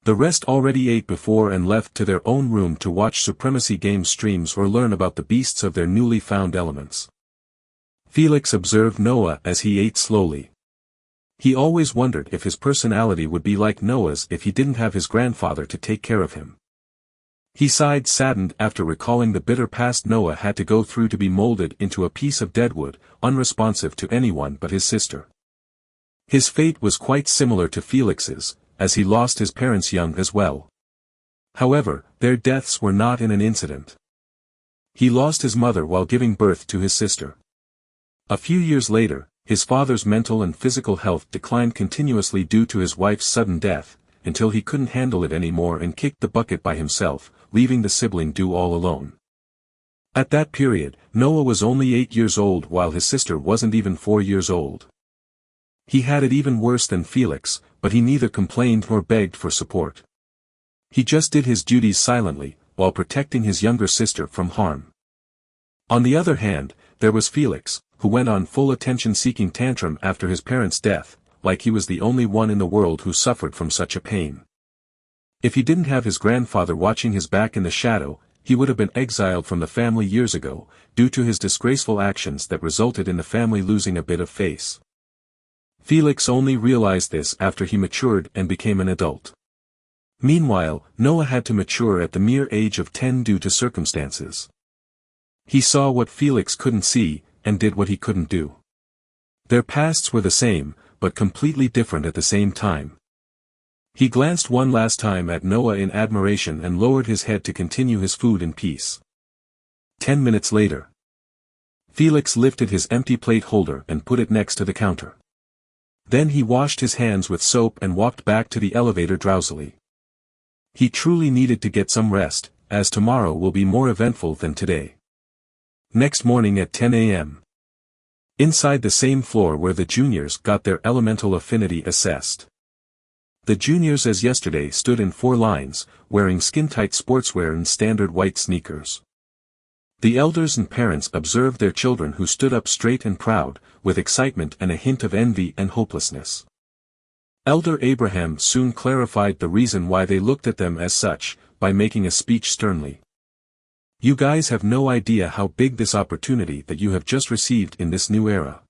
The rest already ate before and left to their own room to watch Supremacy Game streams or learn about the beasts of their newly found elements. Felix observed Noah as he ate slowly. He always wondered if his personality would be like Noah's if he didn't have his grandfather to take care of him. He sighed saddened after recalling the bitter past Noah had to go through to be molded into a piece of deadwood, unresponsive to anyone but his sister. His fate was quite similar to Felix's, as he lost his parents young as well. However, their deaths were not in an incident. He lost his mother while giving birth to his sister. A few years later, his father's mental and physical health declined continuously due to his wife's sudden death, until he couldn't handle it anymore and kicked the bucket by himself, leaving the sibling due all alone. At that period, Noah was only 8 years old while his sister wasn't even 4 years old. He had it even worse than Felix, but he neither complained nor begged for support. He just did his duties silently, while protecting his younger sister from harm. On the other hand, there was Felix, who went on full attention-seeking tantrum after his parents' death, like he was the only one in the world who suffered from such a pain. If he didn't have his grandfather watching his back in the shadow, he would have been exiled from the family years ago, due to his disgraceful actions that resulted in the family losing a bit of face. Felix only realized this after he matured and became an adult. Meanwhile, Noah had to mature at the mere age of 10 due to circumstances. He saw what Felix couldn't see, and did what he couldn't do. Their pasts were the same, but completely different at the same time. He glanced one last time at Noah in admiration and lowered his head to continue his food in peace. 10 minutes later. Felix lifted his empty plate holder and put it next to the counter. Then he washed his hands with soap and walked back to the elevator drowsily. He truly needed to get some rest, as tomorrow will be more eventful than today. Next morning at 10 a.m. Inside the same floor where the juniors got their elemental affinity assessed. The juniors as yesterday stood in 4 lines, wearing skin-tight sportswear and standard white sneakers. The elders and parents observed their children who stood up straight and proud, with excitement and a hint of envy and hopelessness. Elder Abraham soon clarified the reason why they looked at them as such, by making a speech sternly. You guys have no idea how big this opportunity that you have just received in this new era.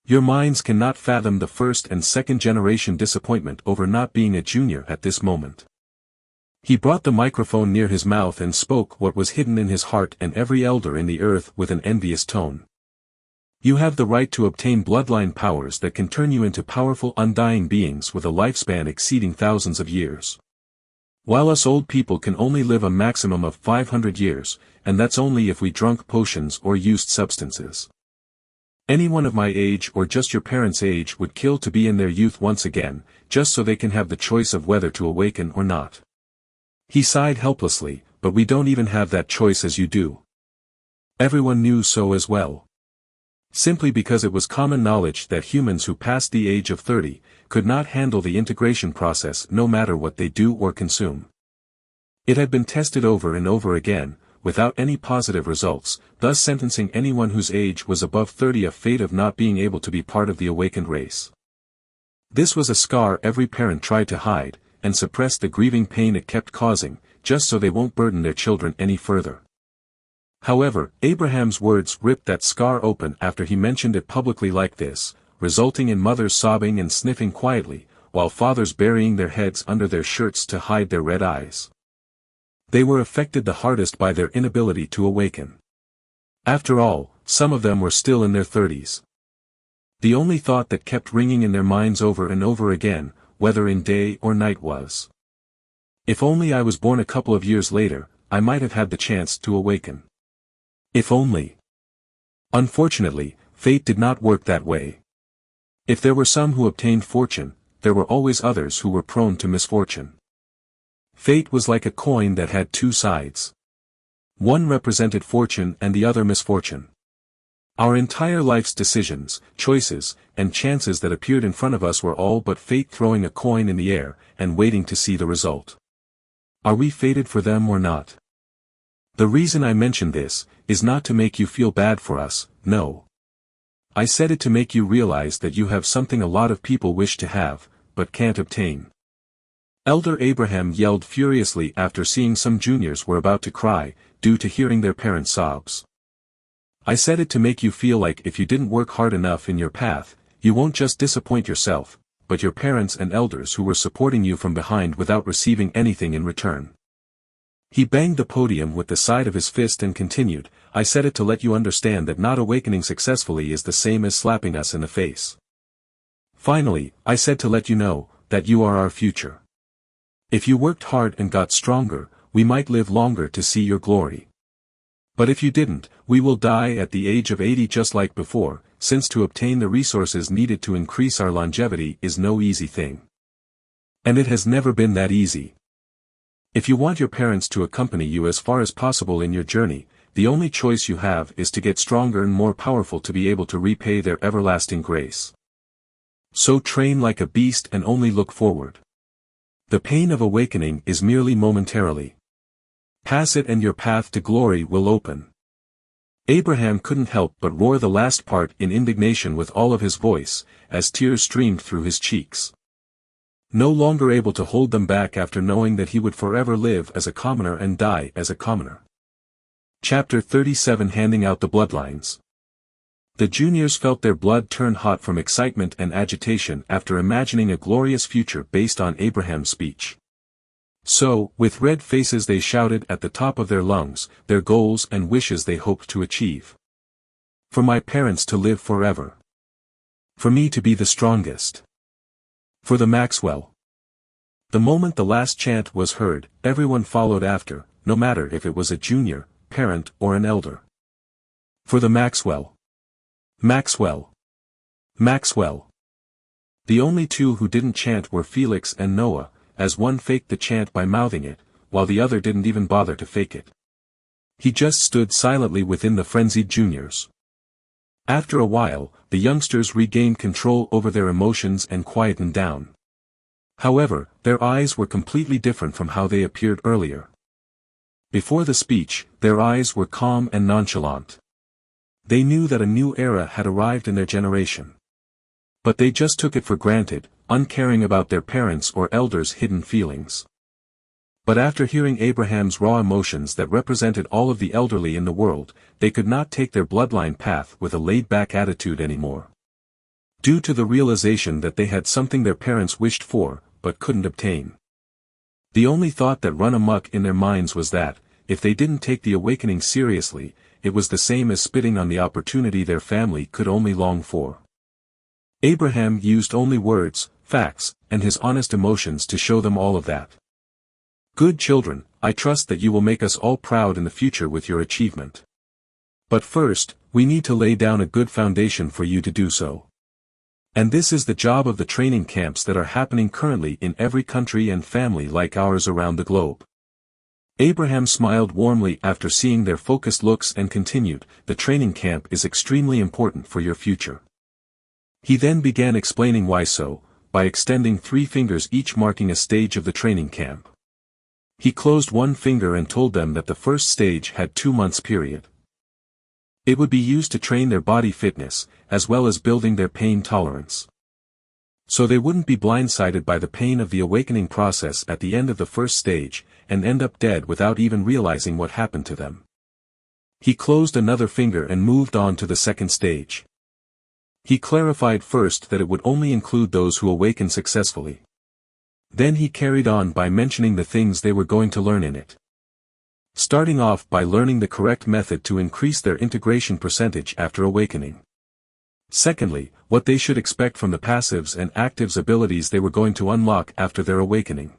Your minds cannot fathom the first and second generation disappointment over not being a junior at this moment. He brought the microphone near his mouth and spoke what was hidden in his heart and every elder in the earth with an envious tone. You have the right to obtain bloodline powers that can turn you into powerful undying beings with a lifespan exceeding thousands of years. While us old people can only live a maximum of 500 years, and that's only if we drunk potions or used substances. Anyone of my age or just your parents' age would kill to be in their youth once again, just so they can have the choice of whether to awaken or not. He sighed helplessly, but we don't even have that choice as you do. Everyone knew so as well. Simply because it was common knowledge that humans who passed the age of 30, could not handle the integration process no matter what they do or consume. It had been tested over and over again, without any positive results, thus sentencing anyone whose age was above 30 a fate of not being able to be part of the awakened race. This was a scar every parent tried to hide, and suppress the grieving pain it kept causing, just so they won't burden their children any further. However, Abraham's words ripped that scar open after he mentioned it publicly like this, resulting in mothers sobbing and sniffing quietly, while fathers burying their heads under their shirts to hide their red eyes. They were affected the hardest by their inability to awaken. After all, some of them were still in their 30s. The only thought that kept ringing in their minds over and over again, whether in day or night was, if only I was born a couple of years later, I might have had the chance to awaken. If only. Unfortunately, fate did not work that way. If there were some who obtained fortune, there were always others who were prone to misfortune. Fate was like a coin that had 2 sides. One represented fortune and the other misfortune. Our entire life's decisions, choices, and chances that appeared in front of us were all but fate throwing a coin in the air, and waiting to see the result. Are we fated for them or not? The reason I mention this, is not to make you feel bad for us, no. I said it to make you realize that you have something a lot of people wish to have, but can't obtain. Elder Abraham yelled furiously after seeing some juniors were about to cry, due to hearing their parents' sobs. I said it to make you feel like if you didn't work hard enough in your path, you won't just disappoint yourself, but your parents and elders who were supporting you from behind without receiving anything in return. He banged the podium with the side of his fist and continued, I said it to let you understand that not awakening successfully is the same as slapping us in the face. Finally, I said to let you know, that you are our future. If you worked hard and got stronger, we might live longer to see your glory. But if you didn't, we will die at the age of 80 just like before, since to obtain the resources needed to increase our longevity is no easy thing. And it has never been that easy. If you want your parents to accompany you as far as possible in your journey, the only choice you have is to get stronger and more powerful to be able to repay their everlasting grace. So train like a beast and only look forward. The pain of awakening is merely momentarily. Pass it and your path to glory will open. Abraham couldn't help but roar the last part in indignation with all of his voice, as tears streamed through his cheeks. No longer able to hold them back after knowing that he would forever live as a commoner and die as a commoner. Chapter 37 Handing out the bloodlines. The juniors felt their blood turn hot from excitement and agitation after imagining a glorious future based on Abraham's speech. So, with red faces they shouted at the top of their lungs, their goals and wishes they hoped to achieve. For my parents to live forever. For me to be the strongest. For the Maxwell. The moment the last chant was heard, everyone followed after, no matter if it was a junior, parent or an elder. For the Maxwell. Maxwell. Maxwell. The only two who didn't chant were Felix and Noah, as one faked the chant by mouthing it, while the other didn't even bother to fake it. He just stood silently within the frenzied juniors. After a while, the youngsters regained control over their emotions and quietened down. However, their eyes were completely different from how they appeared earlier. Before the speech, their eyes were calm and nonchalant. They knew that a new era had arrived in their generation. But they just took it for granted, uncaring about their parents' or elders' hidden feelings. But after hearing Abraham's raw emotions that represented all of the elderly in the world, they could not take their bloodline path with a laid-back attitude anymore. Due to the realization that they had something their parents wished for, but couldn't obtain. The only thought that ran amok in their minds was that, if they didn't take the awakening seriously, it was the same as spitting on the opportunity their family could only long for. Abraham used only words, facts, and his honest emotions to show them all of that. Good children, I trust that you will make us all proud in the future with your achievement. But first, we need to lay down a good foundation for you to do so. And this is the job of the training camps that are happening currently in every country and family like ours around the globe. Abraham smiled warmly after seeing their focused looks and continued, the training camp is extremely important for your future. He then began explaining why so, by extending 3 fingers each marking a stage of the training camp. He closed one finger and told them that the first stage had 2 months period. It would be used to train their body fitness, as well as building their pain tolerance. So they wouldn't be blindsided by the pain of the awakening process at the end of the first stage, and end up dead without even realizing what happened to them. He closed another finger and moved on to the second stage. He clarified first that it would only include those who awaken successfully. Then he carried on by mentioning the things they were going to learn in it. Starting off by learning the correct method to increase their integration percentage after awakening. Secondly, what they should expect from the passives and actives abilities they were going to unlock after their awakening.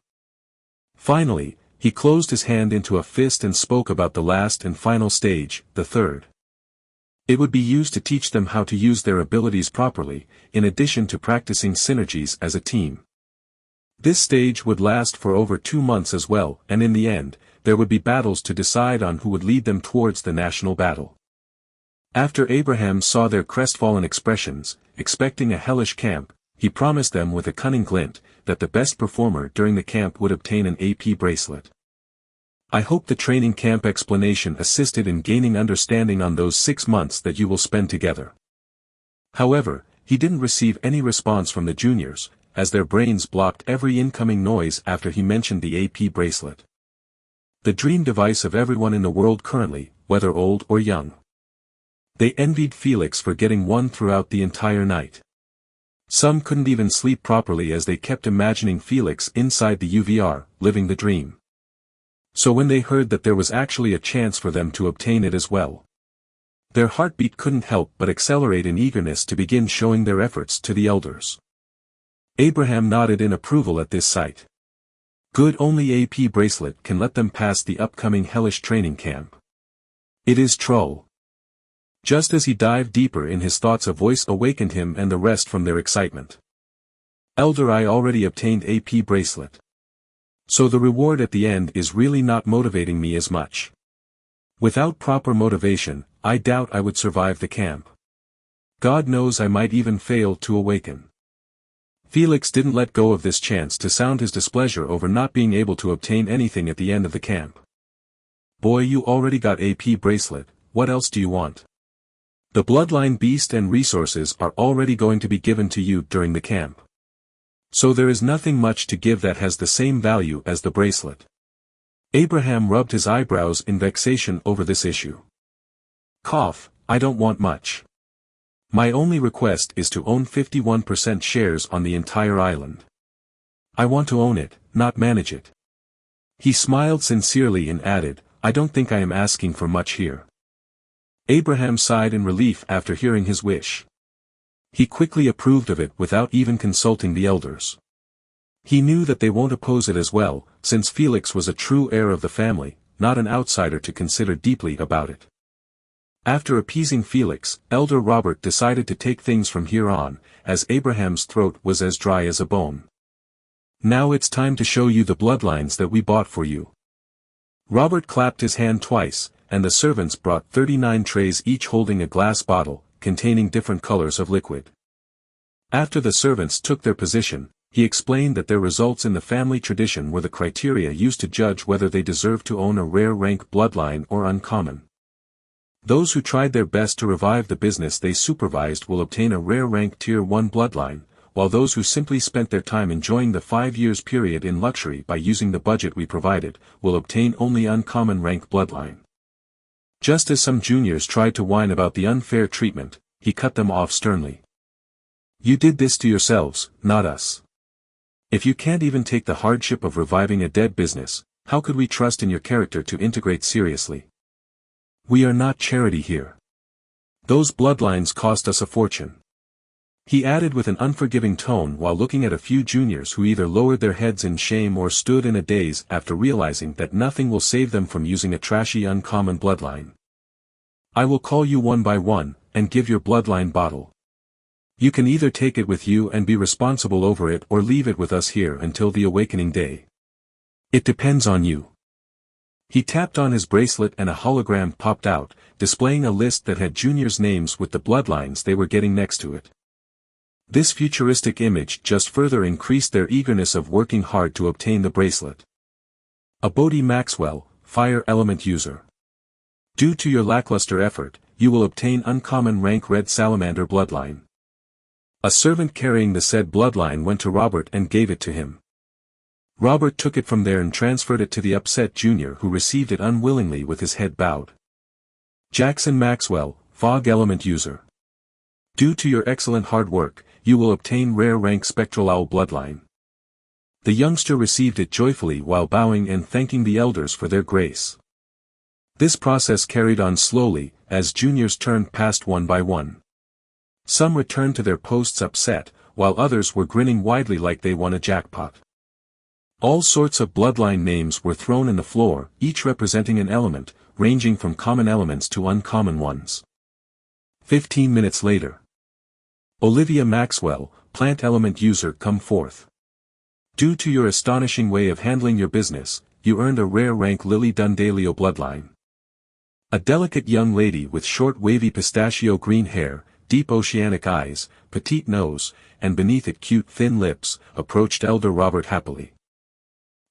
Finally, he closed his hand into a fist and spoke about the last and final stage, the third. It would be used to teach them how to use their abilities properly, in addition to practicing synergies as a team. This stage would last for over 2 months as well, and in the end, there would be battles to decide on who would lead them towards the national battle. After Abraham saw their crestfallen expressions, expecting a hellish camp, he promised them with a cunning glint, that the best performer during the camp would obtain an AP bracelet. I hope the training camp explanation assisted in gaining understanding on those 6 months that you will spend together. However, he didn't receive any response from the juniors, as their brains blocked every incoming noise after he mentioned the AP bracelet. The dream device of everyone in the world currently, whether old or young. They envied Felix for getting one throughout the entire night. Some couldn't even sleep properly as they kept imagining Felix inside the UVR, living the dream. So when they heard that there was actually a chance for them to obtain it as well, their heartbeat couldn't help but accelerate in eagerness to begin showing their efforts to the elders. Abraham nodded in approval at this sight. Good, only AP bracelet can let them pass the upcoming hellish training camp. It is Troll. Just as he dived deeper in his thoughts, a voice awakened him and the rest from their excitement. Elder, I already obtained AP bracelet. So the reward at the end is really not motivating me as much. Without proper motivation, I doubt I would survive the camp. God knows I might even fail to awaken. Felix didn't let go of this chance to sound his displeasure over not being able to obtain anything at the end of the camp. Boy, you already got AP bracelet, what else do you want? The bloodline beast and resources are already going to be given to you during the camp. So there is nothing much to give that has the same value as the bracelet. Abraham rubbed his eyebrows in vexation over this issue. Cough, I don't want much. My only request is to own 51% shares on the entire island. I want to own it, not manage it. He smiled sincerely and added, I don't think I am asking for much here. Abraham sighed in relief after hearing his wish. He quickly approved of it without even consulting the elders. He knew that they won't oppose it as well, since Felix was a true heir of the family, not an outsider to consider deeply about it. After appeasing Felix, Elder Robert decided to take things from here on, as Abraham's throat was as dry as a bone. Now it's time to show you the bloodlines that we bought for you. Robert clapped his hand twice, and the servants brought 39 trays each holding a glass bottle, containing different colors of liquid. After the servants took their position, he explained that their results in the family tradition were the criteria used to judge whether they deserved to own a rare rank bloodline or uncommon. Those who tried their best to revive the business they supervised will obtain a rare rank tier 1 bloodline, while those who simply spent their time enjoying the 5 years period in luxury by using the budget we provided, will obtain only uncommon rank bloodline. Just as some juniors tried to whine about the unfair treatment, he cut them off sternly. You did this to yourselves, not us. If you can't even take the hardship of reviving a dead business, how could we trust in your character to integrate seriously? We are not charity here. Those bloodlines cost us a fortune. He added with an unforgiving tone while looking at a few juniors who either lowered their heads in shame or stood in a daze after realizing that nothing will save them from using a trashy uncommon bloodline. I will call you one by one, and give your bloodline bottle. You can either take it with you and be responsible over it or leave it with us here until the awakening day. It depends on you. He tapped on his bracelet and a hologram popped out, displaying a list that had juniors' names with the bloodlines they were getting next to it. This futuristic image just further increased their eagerness of working hard to obtain the bracelet. Abodi Maxwell, Fire Element User. Due to your lackluster effort, you will obtain uncommon rank Red Salamander bloodline. A servant carrying the said bloodline went to Robert and gave it to him. Robert took it from there and transferred it to the upset junior who received it unwillingly with his head bowed. Jackson Maxwell, Fog Element User. Due to your excellent hard work, you will obtain rare rank Spectral Owl bloodline. The youngster received it joyfully while bowing and thanking the elders for their grace. This process carried on slowly, as juniors turned past one by one. Some returned to their posts upset, while others were grinning widely like they won a jackpot. All sorts of bloodline names were thrown in the floor, each representing an element, ranging from common elements to uncommon ones. 15 minutes later. Olivia Maxwell, Plant Element User, come forth. Due to your astonishing way of handling your business, you earned a rare rank Lily Dundalio bloodline. A delicate young lady with short wavy pistachio green hair, deep oceanic eyes, petite nose, and beneath it cute thin lips, approached Elder Robert happily.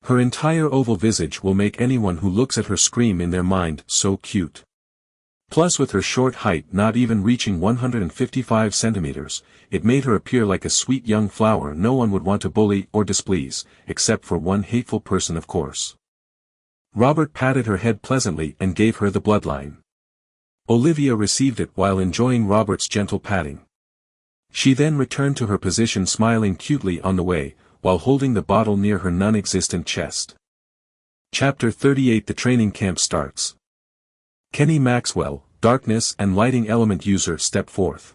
Her entire oval visage will make anyone who looks at her scream in their mind, so cute. Plus with her short height not even reaching 155 centimeters, it made her appear like a sweet young flower no one would want to bully or displease, except for one hateful person of course. Robert patted her head pleasantly and gave her the bloodline. Olivia received it while enjoying Robert's gentle patting. She then returned to her position smiling cutely on the way, while holding the bottle near her non-existent chest. Chapter 38 The Training Camp starts. Kenny Maxwell, Darkness and Lighting Element User, step forth.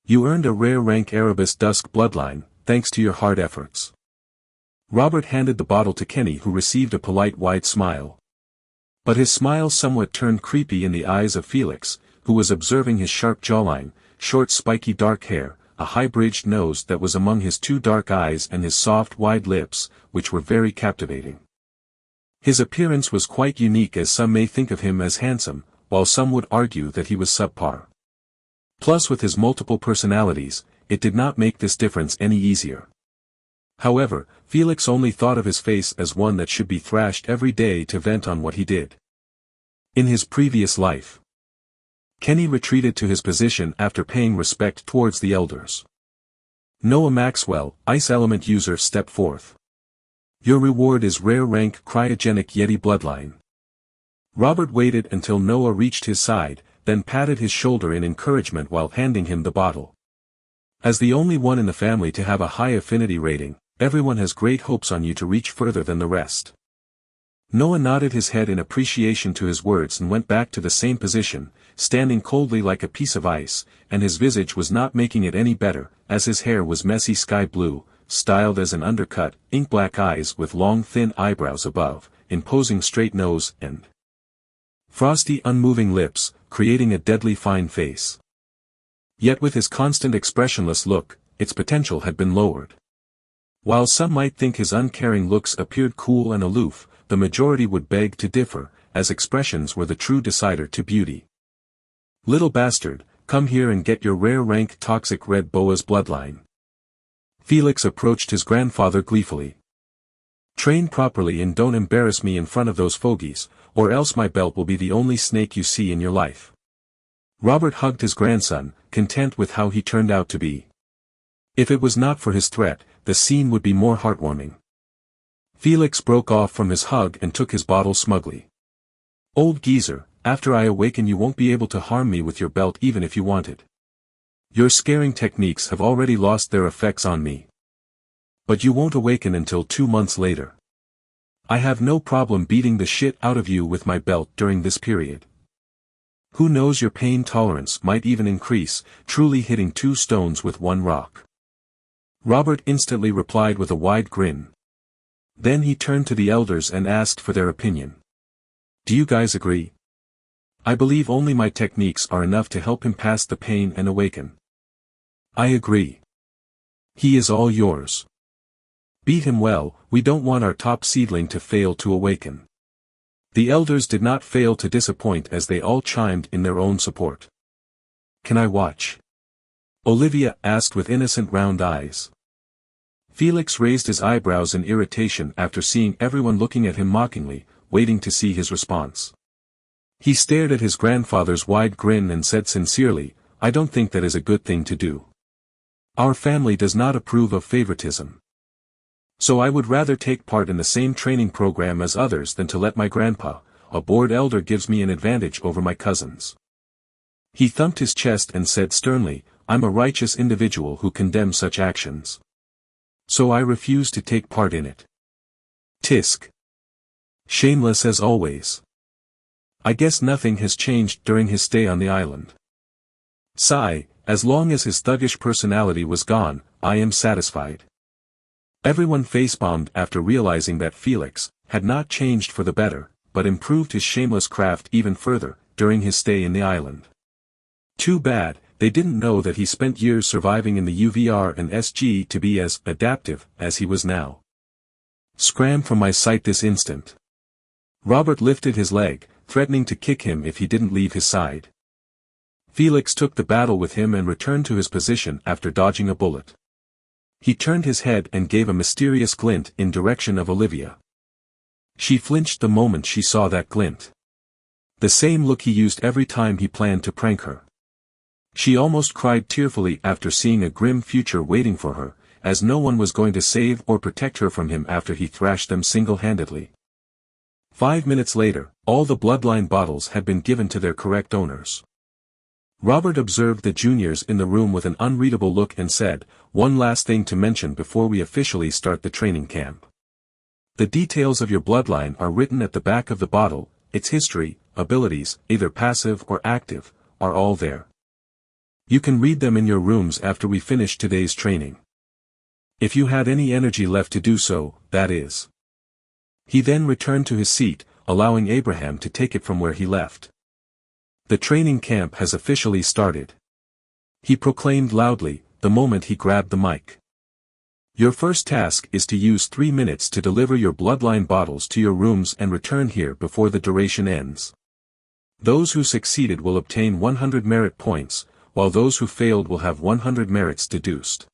You earned a rare rank Erebus Dusk bloodline, thanks to your hard efforts. Robert handed the bottle to Kenny, who received a polite wide smile. But his smile somewhat turned creepy in the eyes of Felix, who was observing his sharp jawline, short spiky dark hair, a high-bridged nose that was among his two dark eyes and his soft wide lips, which were very captivating. His appearance was quite unique, as some may think of him as handsome, while some would argue that he was subpar. Plus with his multiple personalities, it did not make this difference any easier. However, Felix only thought of his face as one that should be thrashed every day to vent on what he did in his previous life. Kenny retreated to his position after paying respect towards the elders. Noah Maxwell, Ice Element user, step forth. Your reward is rare rank cryogenic Yeti bloodline. Robert waited until Noah reached his side, then patted his shoulder in encouragement while handing him the bottle. As the only one in the family to have a high affinity rating, everyone has great hopes on you to reach further than the rest. Noah nodded his head in appreciation to his words and went back to the same position, standing coldly like a piece of ice, and his visage was not making it any better, as his hair was messy sky blue, styled as an undercut, ink-black eyes with long thin eyebrows above, imposing straight nose and frosty unmoving lips, creating a deadly fine face. Yet with his constant expressionless look, its potential had been lowered. While some might think his uncaring looks appeared cool and aloof, the majority would beg to differ, as expressions were the true decider to beauty. Little bastard, come here and get your rare rank toxic red boa's bloodline. Felix approached his grandfather gleefully. Train properly and don't embarrass me in front of those fogies, or else my belt will be the only snake you see in your life. Robert hugged his grandson, content with how he turned out to be. If it was not for his threat, the scene would be more heartwarming. Felix broke off from his hug and took his bottle smugly. Old geezer, after I awaken you won't be able to harm me with your belt even if you wanted. Your scaring techniques have already lost their effects on me. But you won't awaken until 2 months later. I have no problem beating the shit out of you with my belt during this period. Who knows, your pain tolerance might even increase, truly hitting 2 stones with 1 rock. Robert instantly replied with a wide grin. Then he turned to the elders and asked for their opinion. Do you guys agree? I believe only my techniques are enough to help him pass the pain and awaken. I agree. He is all yours. Beat him well, we don't want our top seedling to fail to awaken. The elders did not fail to disappoint as they all chimed in their own support. Can I watch? Olivia asked with innocent round eyes. Felix raised his eyebrows in irritation after seeing everyone looking at him mockingly, waiting to see his response. He stared at his grandfather's wide grin and said sincerely, I don't think that is a good thing to do. Our family does not approve of favoritism. So I would rather take part in the same training program as others than to let my grandpa, a bored elder, gives me an advantage over my cousins. He thumped his chest and said sternly, I'm a righteous individual who condemns such actions. So I refuse to take part in it. Tisk. Shameless as always. I guess nothing has changed during his stay on the island. Sigh, as long as his thuggish personality was gone, I am satisfied. Everyone facepalmed after realizing that Felix had not changed for the better, but improved his shameless craft even further, during his stay in the island. Too bad, they didn't know that he spent years surviving in the UVR and SG to be as adaptive as he was now. Scram from my sight this instant. Robert lifted his leg, threatening to kick him if he didn't leave his side. Felix took the battle with him and returned to his position after dodging a bullet. He turned his head and gave a mysterious glint in direction of Olivia. She flinched the moment she saw that glint. The same look he used every time he planned to prank her. She almost cried tearfully after seeing a grim future waiting for her, as no one was going to save or protect her from him after he thrashed them single-handedly. 5 minutes later, all the bloodline bottles had been given to their correct owners. Robert observed the juniors in the room with an unreadable look and said, one last thing to mention before we officially start the training camp. The details of your bloodline are written at the back of the bottle, its history, abilities, either passive or active, are all there. You can read them in your rooms after we finish today's training. If you had any energy left to do so, that is. He then returned to his seat, allowing Abraham to take it from where he left. The training camp has officially started. He proclaimed loudly, the moment he grabbed the mic. Your first task is to use 3 minutes to deliver your bloodline bottles to your rooms and return here before the duration ends. Those who succeeded will obtain 100 merit points, while those who failed will have 100 merits deduced.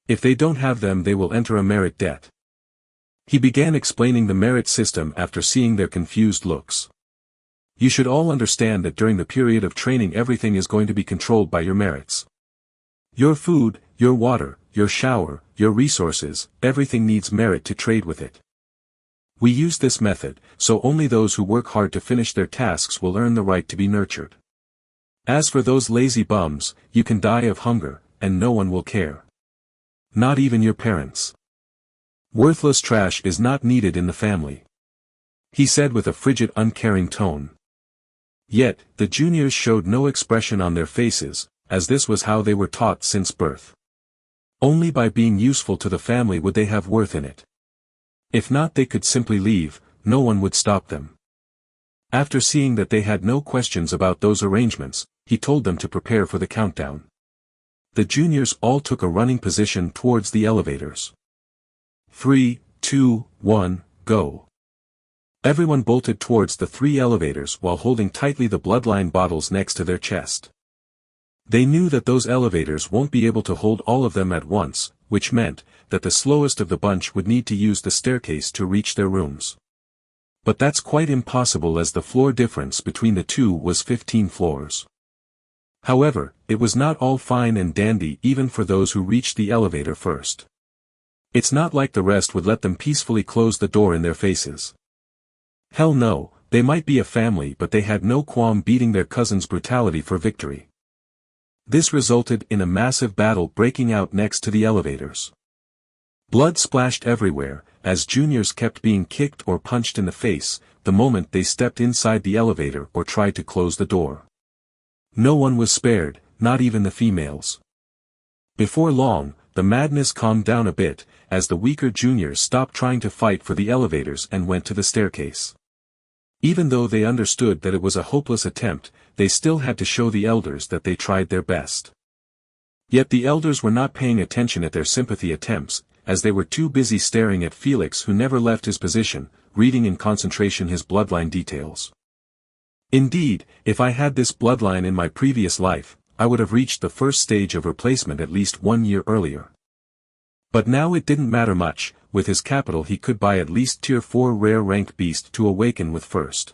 If they don't have them, they will enter a merit debt. He began explaining the merit system after seeing their confused looks. You should all understand that during the period of training everything is going to be controlled by your merits. Your food, your water, your shower, your resources, everything needs merit to trade with it. We use this method, so only those who work hard to finish their tasks will earn the right to be nurtured. As for those lazy bums, you can die of hunger, and no one will care. Not even your parents. Worthless trash is not needed in the family, he said with a frigid, uncaring tone. Yet, the juniors showed no expression on their faces, as this was how they were taught since birth. Only by being useful to the family would they have worth in it. If not, they could simply leave, no one would stop them. After seeing that they had no questions about those arrangements, he told them to prepare for the countdown. The juniors all took a running position towards the elevators. 3, 2, 1, go. Everyone bolted towards the 3 elevators while holding tightly the bloodline bottles next to their chest. They knew that those elevators won't be able to hold all of them at once, which meant that the slowest of the bunch would need to use the staircase to reach their rooms. But that's quite impossible as the floor difference between the two was 15 floors. However, it was not all fine and dandy even for those who reached the elevator first. It's not like the rest would let them peacefully close the door in their faces. Hell no, they might be a family but they had no qualm beating their cousin's brutality for victory. This resulted in a massive battle breaking out next to the elevators. Blood splashed everywhere, as juniors kept being kicked or punched in the face, the moment they stepped inside the elevator or tried to close the door. No one was spared, not even the females. Before long, the madness calmed down a bit, as the weaker juniors stopped trying to fight for the elevators and went to the staircase. Even though they understood that it was a hopeless attempt, they still had to show the elders that they tried their best. Yet the elders were not paying attention at their sympathy attempts, as they were too busy staring at Felix, who never left his position, reading in concentration his bloodline details. Indeed, if I had this bloodline in my previous life, I would have reached the first stage of replacement at least 1 year earlier. But now it didn't matter much, with his capital he could buy at least tier 4 rare rank beast to awaken with first.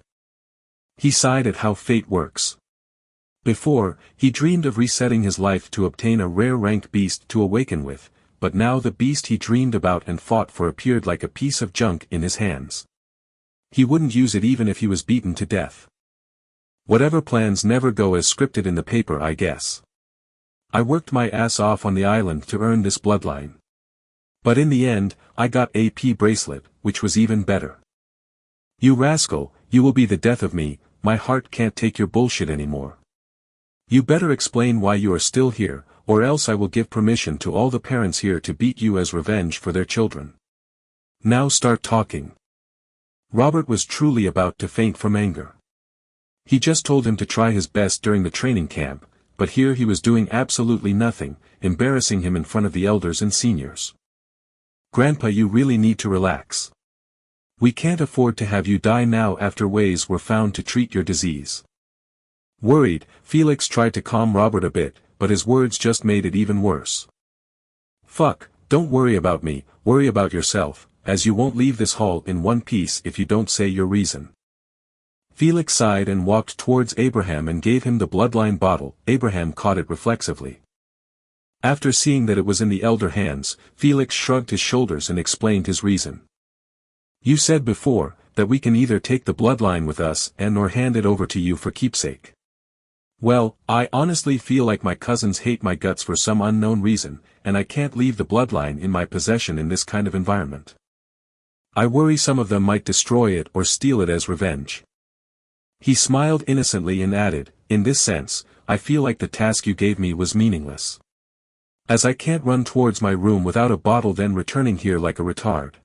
He sighed at how fate works. Before, he dreamed of resetting his life to obtain a rare rank beast to awaken with, but now the beast he dreamed about and fought for appeared like a piece of junk in his hands. He wouldn't use it even if he was beaten to death. Whatever plans never go as scripted in the paper, I guess. I worked my ass off on the island to earn this bloodline. But in the end, I got a AP bracelet, which was even better. You rascal, you will be the death of me, my heart can't take your bullshit anymore. You better explain why you are still here, or else I will give permission to all the parents here to beat you as revenge for their children. Now start talking. Robert was truly about to faint from anger. He just told him to try his best during the training camp, but here he was doing absolutely nothing, embarrassing him in front of the elders and seniors. Grandpa, you really need to relax. We can't afford to have you die now after ways were found to treat your disease. Worried, Felix tried to calm Robert a bit, but his words just made it even worse. Fuck, don't worry about me, worry about yourself, as you won't leave this hall in one piece if you don't say your reason. Felix sighed and walked towards Abraham and gave him the bloodline bottle. Abraham caught it reflexively. After seeing that it was in the elder hands, Felix shrugged his shoulders and explained his reason. You said before, that we can either take the bloodline with us and/or hand it over to you for keepsake. Well, I honestly feel like my cousins hate my guts for some unknown reason, and I can't leave the bloodline in my possession in this kind of environment. I worry some of them might destroy it or steal it as revenge. He smiled innocently and added, in this sense, I feel like the task you gave me was meaningless. As I can't run towards my room without a bottle then returning here like a retard.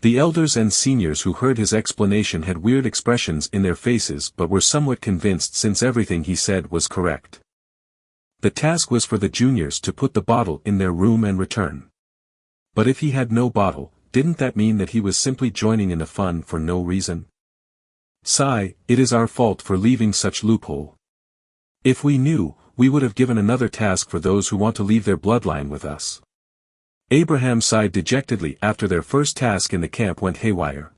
The elders and seniors who heard his explanation had weird expressions in their faces but were somewhat convinced since everything he said was correct. The task was for the juniors to put the bottle in their room and return. But if he had no bottle, didn't that mean that he was simply joining in the fun for no reason? Sigh, it is our fault for leaving such loophole. If we knew, we would have given another task for those who want to leave their bloodline with us. Abraham sighed dejectedly after their first task in the camp went haywire.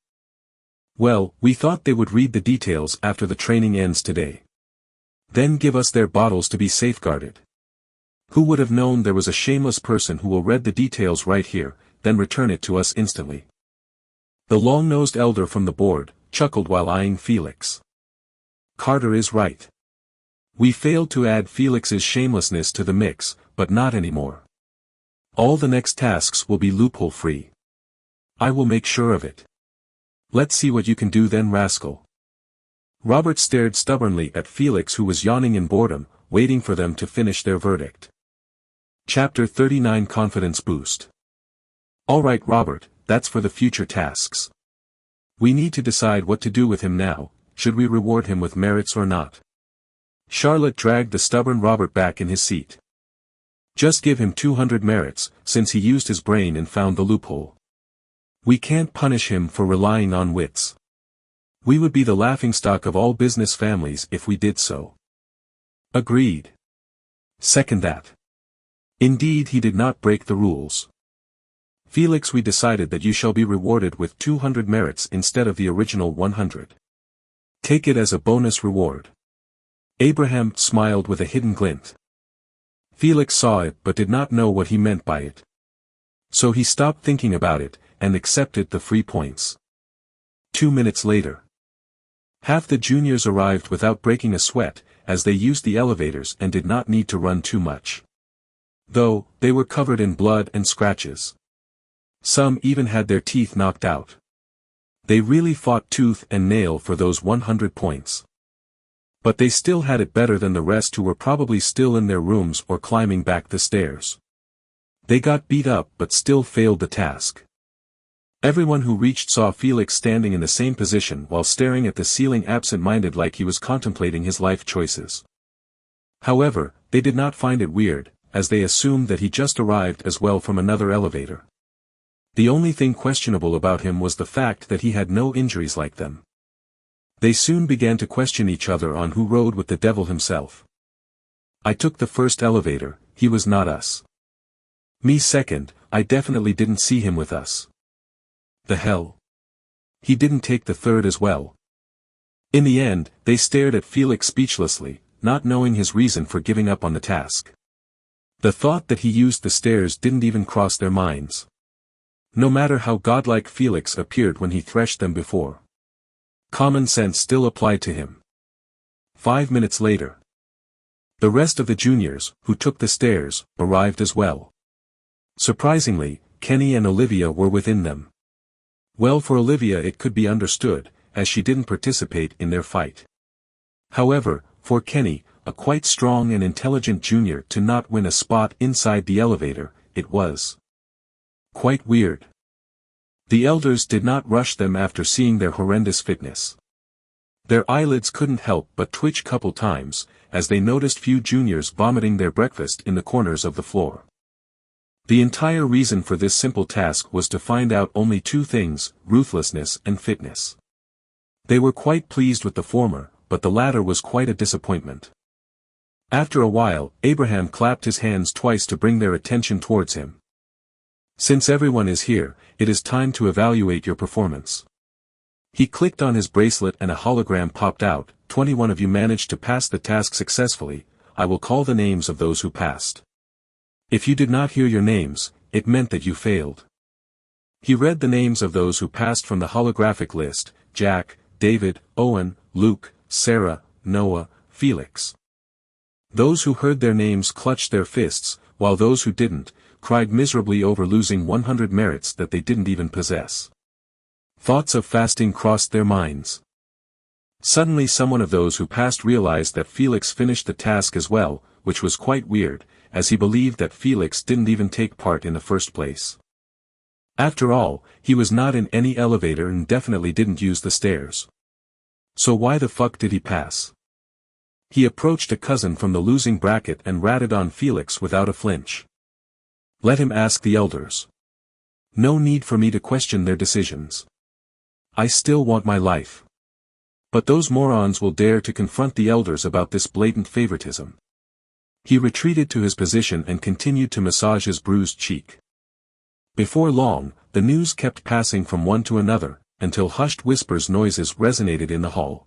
Well, we thought they would read the details after the training ends today. Then give us their bottles to be safeguarded. Who would have known there was a shameless person who will read the details right here, then return it to us instantly. The long-nosed elder from the board chuckled while eyeing Felix. Carter is right. We failed to add Felix's shamelessness to the mix, but not anymore. All the next tasks will be loophole-free. I will make sure of it. Let's see what you can do then, rascal. Robert stared stubbornly at Felix, who was yawning in boredom, waiting for them to finish their verdict. Chapter 39 Confidence Boost. All right, Robert, that's for the future tasks. We need to decide what to do with him now. Should we reward him with merits or not? Charlotte dragged the stubborn Robert back in his seat. Just give him 200 merits, since he used his brain and found the loophole. We can't punish him for relying on wits. We would be the laughingstock of all business families if we did so. Agreed. Second that. Indeed, he did not break the rules. Felix, we decided that you shall be rewarded with 200 merits instead of the original 100. Take it as a bonus reward. Abraham smiled with a hidden glint. Felix saw it but did not know what he meant by it. So he stopped thinking about it, and accepted the free points. 2 minutes later. Half the juniors arrived without breaking a sweat, as they used the elevators and did not need to run too much. Though, they were covered in blood and scratches. Some even had their teeth knocked out. They really fought tooth and nail for those 100 points. But they still had it better than the rest, who were probably still in their rooms or climbing back the stairs. They got beat up but still failed the task. Everyone who reached saw Felix standing in the same position while staring at the ceiling, absent-minded, like he was contemplating his life choices. However, they did not find it weird, as they assumed that he just arrived as well from another elevator. The only thing questionable about him was the fact that he had no injuries like them. They soon began to question each other on who rode with the devil himself. I took the first elevator, he was not us. Me second, I definitely didn't see him with us. The hell? He didn't take the third as well. In the end, they stared at Felix speechlessly, not knowing his reason for giving up on the task. The thought that he used the stairs didn't even cross their minds. No matter how godlike Felix appeared when he threshed them before. Common sense still applied to him. 5 minutes later. The rest of the juniors, who took the stairs, arrived as well. Surprisingly, Kenny and Olivia were within them. Well, for Olivia it could be understood, as she didn't participate in their fight. However, for Kenny, a quite strong and intelligent junior, to not win a spot inside the elevator, it was quite weird. The elders did not rush them after seeing their horrendous fitness. Their eyelids couldn't help but twitch couple times, as they noticed few juniors vomiting their breakfast in the corners of the floor. The entire reason for this simple task was to find out only 2 things, ruthlessness and fitness. They were quite pleased with the former, but the latter was quite a disappointment. After a while, Abraham clapped his hands twice to bring their attention towards him. Since everyone is here, it is time to evaluate your performance. He clicked on his bracelet and a hologram popped out. 21 of you managed to pass the task successfully. I will call the names of those who passed. If you did not hear your names, it meant that you failed. He read the names of those who passed from the holographic list: Jack, David, Owen, Luke, Sarah, Noah, Felix. Those who heard their names clutched their fists, while those who didn't, cried miserably over losing 100 merits that they didn't even possess. Thoughts of fasting crossed their minds. Suddenly someone of those who passed realized that Felix finished the task as well, which was quite weird, as he believed that Felix didn't even take part in the first place. After all, he was not in any elevator and definitely didn't use the stairs. So why the fuck did he pass? He approached a cousin from the losing bracket and ratted on Felix without a flinch. Let him ask the elders. No need for me to question their decisions. I still want my life. But those morons will dare to confront the elders about this blatant favoritism. He retreated to his position and continued to massage his bruised cheek. Before long, the news kept passing from one to another, until hushed whispers noises resonated in the hall.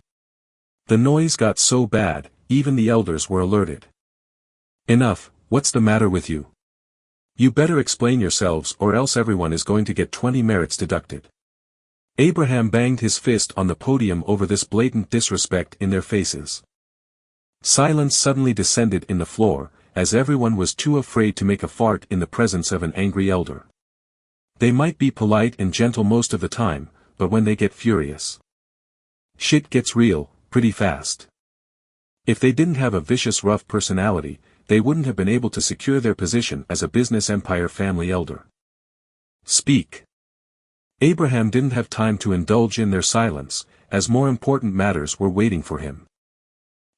The noise got so bad, even the elders were alerted. "Enough, what's the matter with you? You better explain yourselves or else everyone is going to get 20 merits deducted." Abraham banged his fist on the podium over this blatant disrespect in their faces. Silence suddenly descended in the floor, as everyone was too afraid to make a fart in the presence of an angry elder. They might be polite and gentle most of the time, but when they get furious, shit gets real, pretty fast. If they didn't have a vicious rough personality, they wouldn't have been able to secure their position as a business empire family elder. "Speak." Abraham didn't have time to indulge in their silence, as more important matters were waiting for him.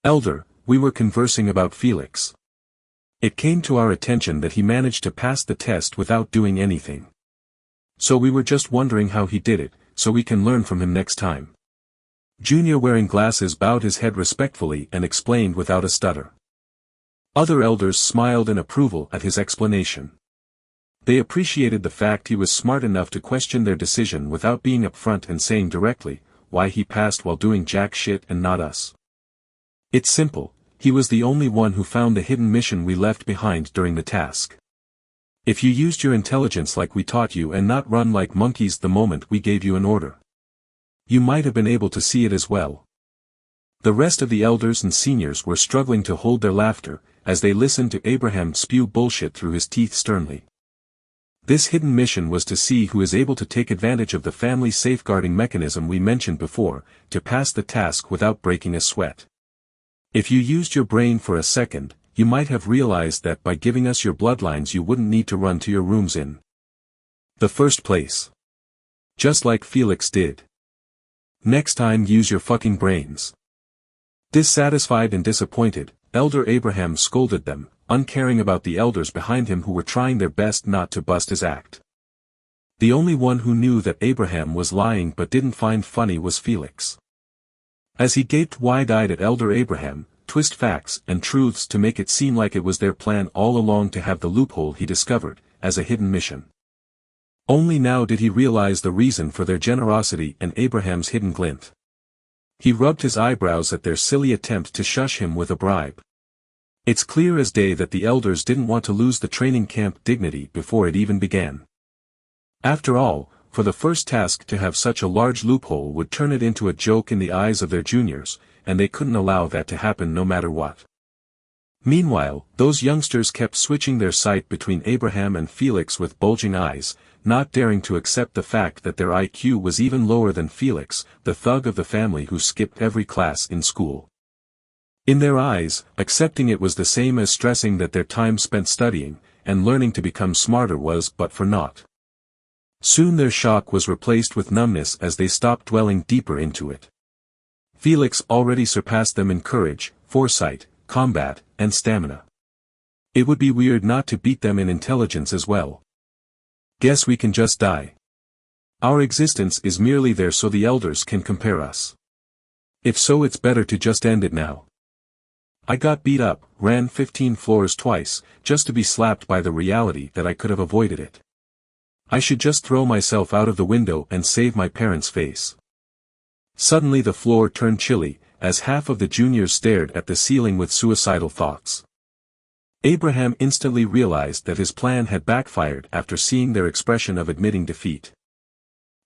"Elder, we were conversing about Felix. It came to our attention that he managed to pass the test without doing anything. So we were just wondering how he did it, so we can learn from him next time." Junior wearing glasses bowed his head respectfully and explained without a stutter. Other elders smiled in approval at his explanation. They appreciated the fact he was smart enough to question their decision without being upfront and saying directly, why he passed while doing jack shit and not us. "It's simple, he was the only one who found the hidden mission we left behind during the task. If you used your intelligence like we taught you and not run like monkeys the moment we gave you an order, you might have been able to see it as well." The rest of the elders and seniors were struggling to hold their laughter, as they listened to Abraham spew bullshit through his teeth sternly. This hidden mission was to see who is able to take advantage of the family safeguarding mechanism we mentioned before, to pass the task without breaking a sweat. If you used your brain for a second, you might have realized that by giving us your bloodlines you wouldn't need to run to your rooms in the first place. Just like Felix did. Next time use your fucking brains. Dissatisfied and disappointed, Elder Abraham scolded them, uncaring about the elders behind him who were trying their best not to bust his act. The only one who knew that Abraham was lying but didn't find funny was Felix. As he gaped wide-eyed at Elder Abraham, twist facts and truths to make it seem like it was their plan all along to have the loophole he discovered, as a hidden mission. Only now did he realize the reason for their generosity and Abraham's hidden glint. He rubbed his eyebrows at their silly attempt to shush him with a bribe. It's clear as day that the elders didn't want to lose the training camp dignity before it even began. After all, for the first task to have such a large loophole would turn it into a joke in the eyes of their juniors, and they couldn't allow that to happen no matter what. Meanwhile, those youngsters kept switching their sight between Abraham and Felix with bulging eyes, not daring to accept the fact that their IQ was even lower than Felix, the thug of the family who skipped every class in school. In their eyes, accepting it was the same as stressing that their time spent studying, and learning to become smarter was but for naught. Soon their shock was replaced with numbness as they stopped dwelling deeper into it. Felix already surpassed them in courage, foresight, combat, and stamina. It would be weird not to beat them in intelligence as well. Guess we can just die. Our existence is merely there so the elders can compare us. If so, it's better to just end it now. I got beat up, ran 15 floors twice, just to be slapped by the reality that I could have avoided it. I should just throw myself out of the window and save my parents' face. Suddenly the floor turned chilly, as half of the juniors stared at the ceiling with suicidal thoughts. Abraham instantly realized that his plan had backfired after seeing their expression of admitting defeat.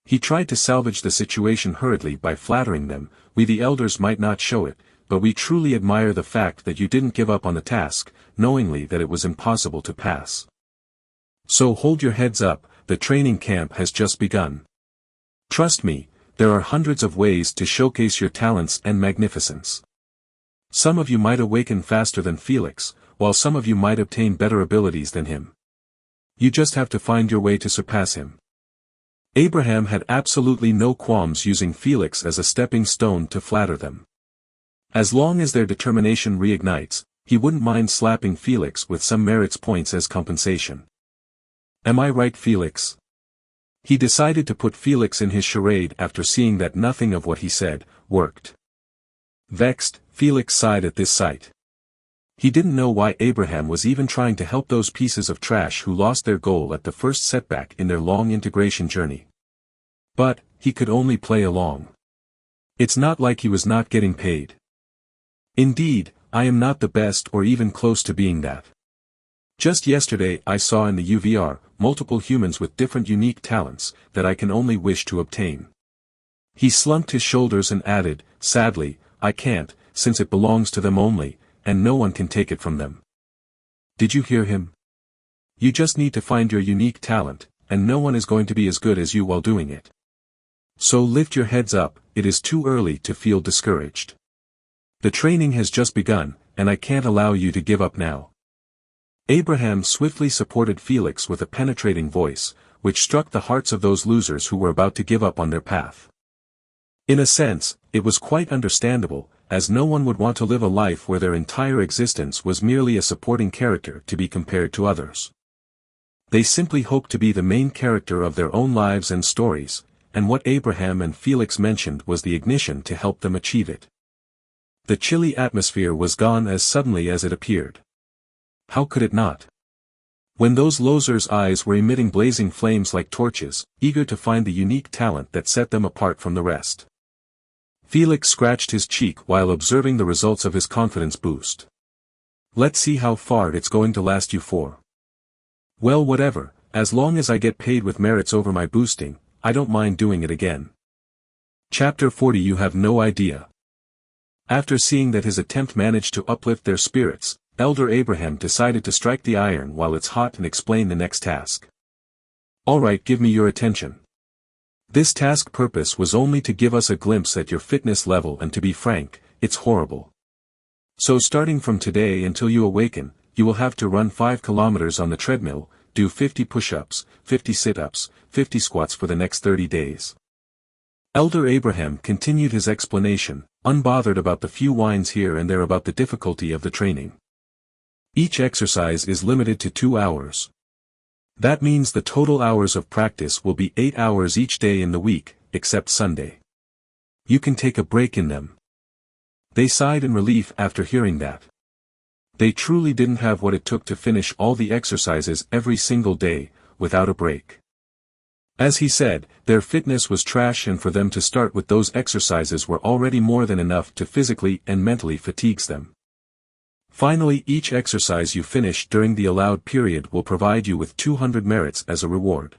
He tried to salvage the situation hurriedly by flattering them, "We the elders might not show it, but we truly admire the fact that you didn't give up on the task, knowingly that it was impossible to pass. So hold your heads up, the training camp has just begun. Trust me, there are hundreds of ways to showcase your talents and magnificence. Some of you might awaken faster than Felix, while some of you might obtain better abilities than him. You just have to find your way to surpass him." Abraham had absolutely no qualms using Felix as a stepping stone to flatter them. As long as their determination reignites, he wouldn't mind slapping Felix with some merits points as compensation. Am I right, Felix? He decided to put Felix in his charade after seeing that nothing of what he said worked. Vexed, Felix sighed at this sight. He didn't know why Abraham was even trying to help those pieces of trash who lost their goal at the first setback in their long integration journey. But, he could only play along. It's not like he was not getting paid. Indeed, I am not the best or even close to being that. Just yesterday I saw in the UVR, multiple humans with different unique talents, that I can only wish to obtain. He slumped his shoulders and added, sadly, I can't, since it belongs to them only, and no one can take it from them. Did you hear him? You just need to find your unique talent, and no one is going to be as good as you while doing it. So lift your heads up, it is too early to feel discouraged. The training has just begun, and I can't allow you to give up now. Abraham swiftly supported Felix with a penetrating voice, which struck the hearts of those losers who were about to give up on their path. In a sense, it was quite understandable, as no one would want to live a life where their entire existence was merely a supporting character to be compared to others. They simply hoped to be the main character of their own lives and stories, and what Abraham and Felix mentioned was the ignition to help them achieve it. The chilly atmosphere was gone as suddenly as it appeared. How could it not? When those losers' eyes were emitting blazing flames like torches, eager to find the unique talent that set them apart from the rest. Felix scratched his cheek while observing the results of his confidence boost. Let's see how far it's going to last you for. Well, whatever, as long as I get paid with merits over my boosting, I don't mind doing it again. Chapter 40. You have no idea. After seeing that his attempt managed to uplift their spirits, Elder Abraham decided to strike the iron while it's hot and explain the next task. Alright, give me your attention. This task purpose was only to give us a glimpse at your fitness level, and to be frank, it's horrible. So starting from today until you awaken, you will have to run 5 kilometers on the treadmill, do 50 push-ups, 50 sit-ups, 50 squats for the next 30 days. Elder Abraham continued his explanation, unbothered about the few whines here and there about the difficulty of the training. Each exercise is limited to 2 hours. That means the total hours of practice will be 8 hours each day in the week, except Sunday. You can take a break in them. They sighed in relief after hearing that. They truly didn't have what it took to finish all the exercises every single day, without a break. As he said, their fitness was trash, and for them to start with those exercises were already more than enough to physically and mentally fatigue them. Finally, each exercise you finish during the allowed period will provide you with 200 merits as a reward.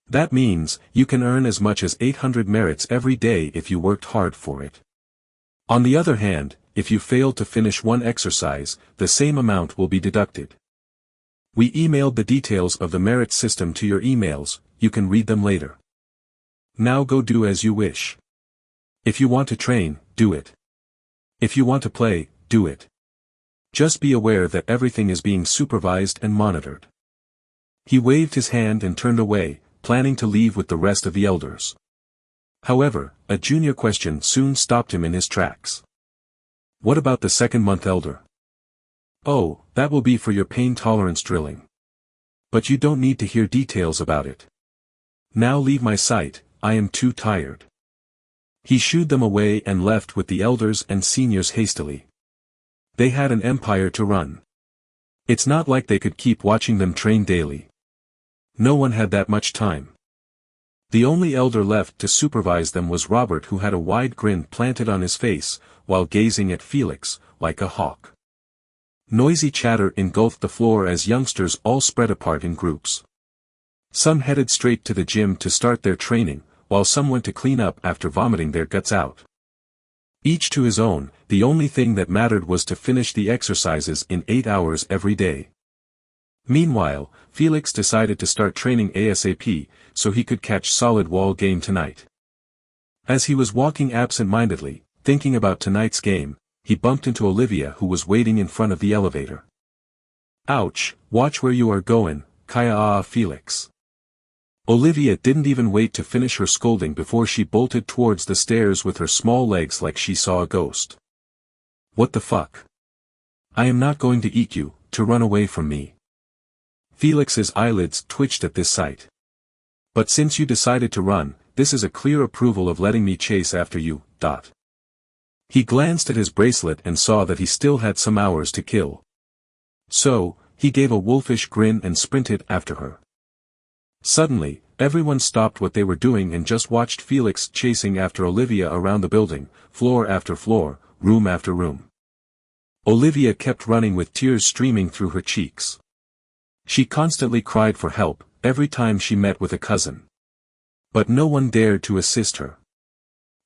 That means, you can earn as much as 800 merits every day if you worked hard for it. On the other hand, if you fail to finish one exercise, the same amount will be deducted. We emailed the details of the merit system to your emails, you can read them later. Now go do as you wish. If you want to train, do it. If you want to play, do it. Just be aware that everything is being supervised and monitored. He waved his hand and turned away, planning to leave with the rest of the elders. However, a junior question soon stopped him in his tracks. What about the second month elder? Oh, that will be for your pain tolerance drilling. But you don't need to hear details about it. Now leave my sight, I am too tired. He shooed them away and left with the elders and seniors hastily. They had an empire to run. It's not like they could keep watching them train daily. No one had that much time. The only elder left to supervise them was Robert, who had a wide grin planted on his face, while gazing at Felix, like a hawk. Noisy chatter engulfed the floor as youngsters all spread apart in groups. Some headed straight to the gym to start their training, while some went to clean up after vomiting their guts out. Each to his own, the only thing that mattered was to finish the exercises in 8 hours every day. Meanwhile, Felix decided to start training ASAP, so he could catch solid wall game tonight. As he was walking absent-mindedly, thinking about tonight's game, he bumped into Olivia, who was waiting in front of the elevator. Ouch, watch where you are going, Kaya Felix. Olivia didn't even wait to finish her scolding before she bolted towards the stairs with her small legs like she saw a ghost. What the fuck? I am not going to eat you, to run away from me. Felix's eyelids twitched at this sight. But since you decided to run, this is a clear approval of letting me chase after you, . He glanced at his bracelet and saw that he still had some hours to kill. So, he gave a wolfish grin and sprinted after her. Suddenly, everyone stopped what they were doing and just watched Felix chasing after Olivia around the building, floor after floor, room after room. Olivia kept running with tears streaming through her cheeks. She constantly cried for help, every time she met with a cousin. But no one dared to assist her.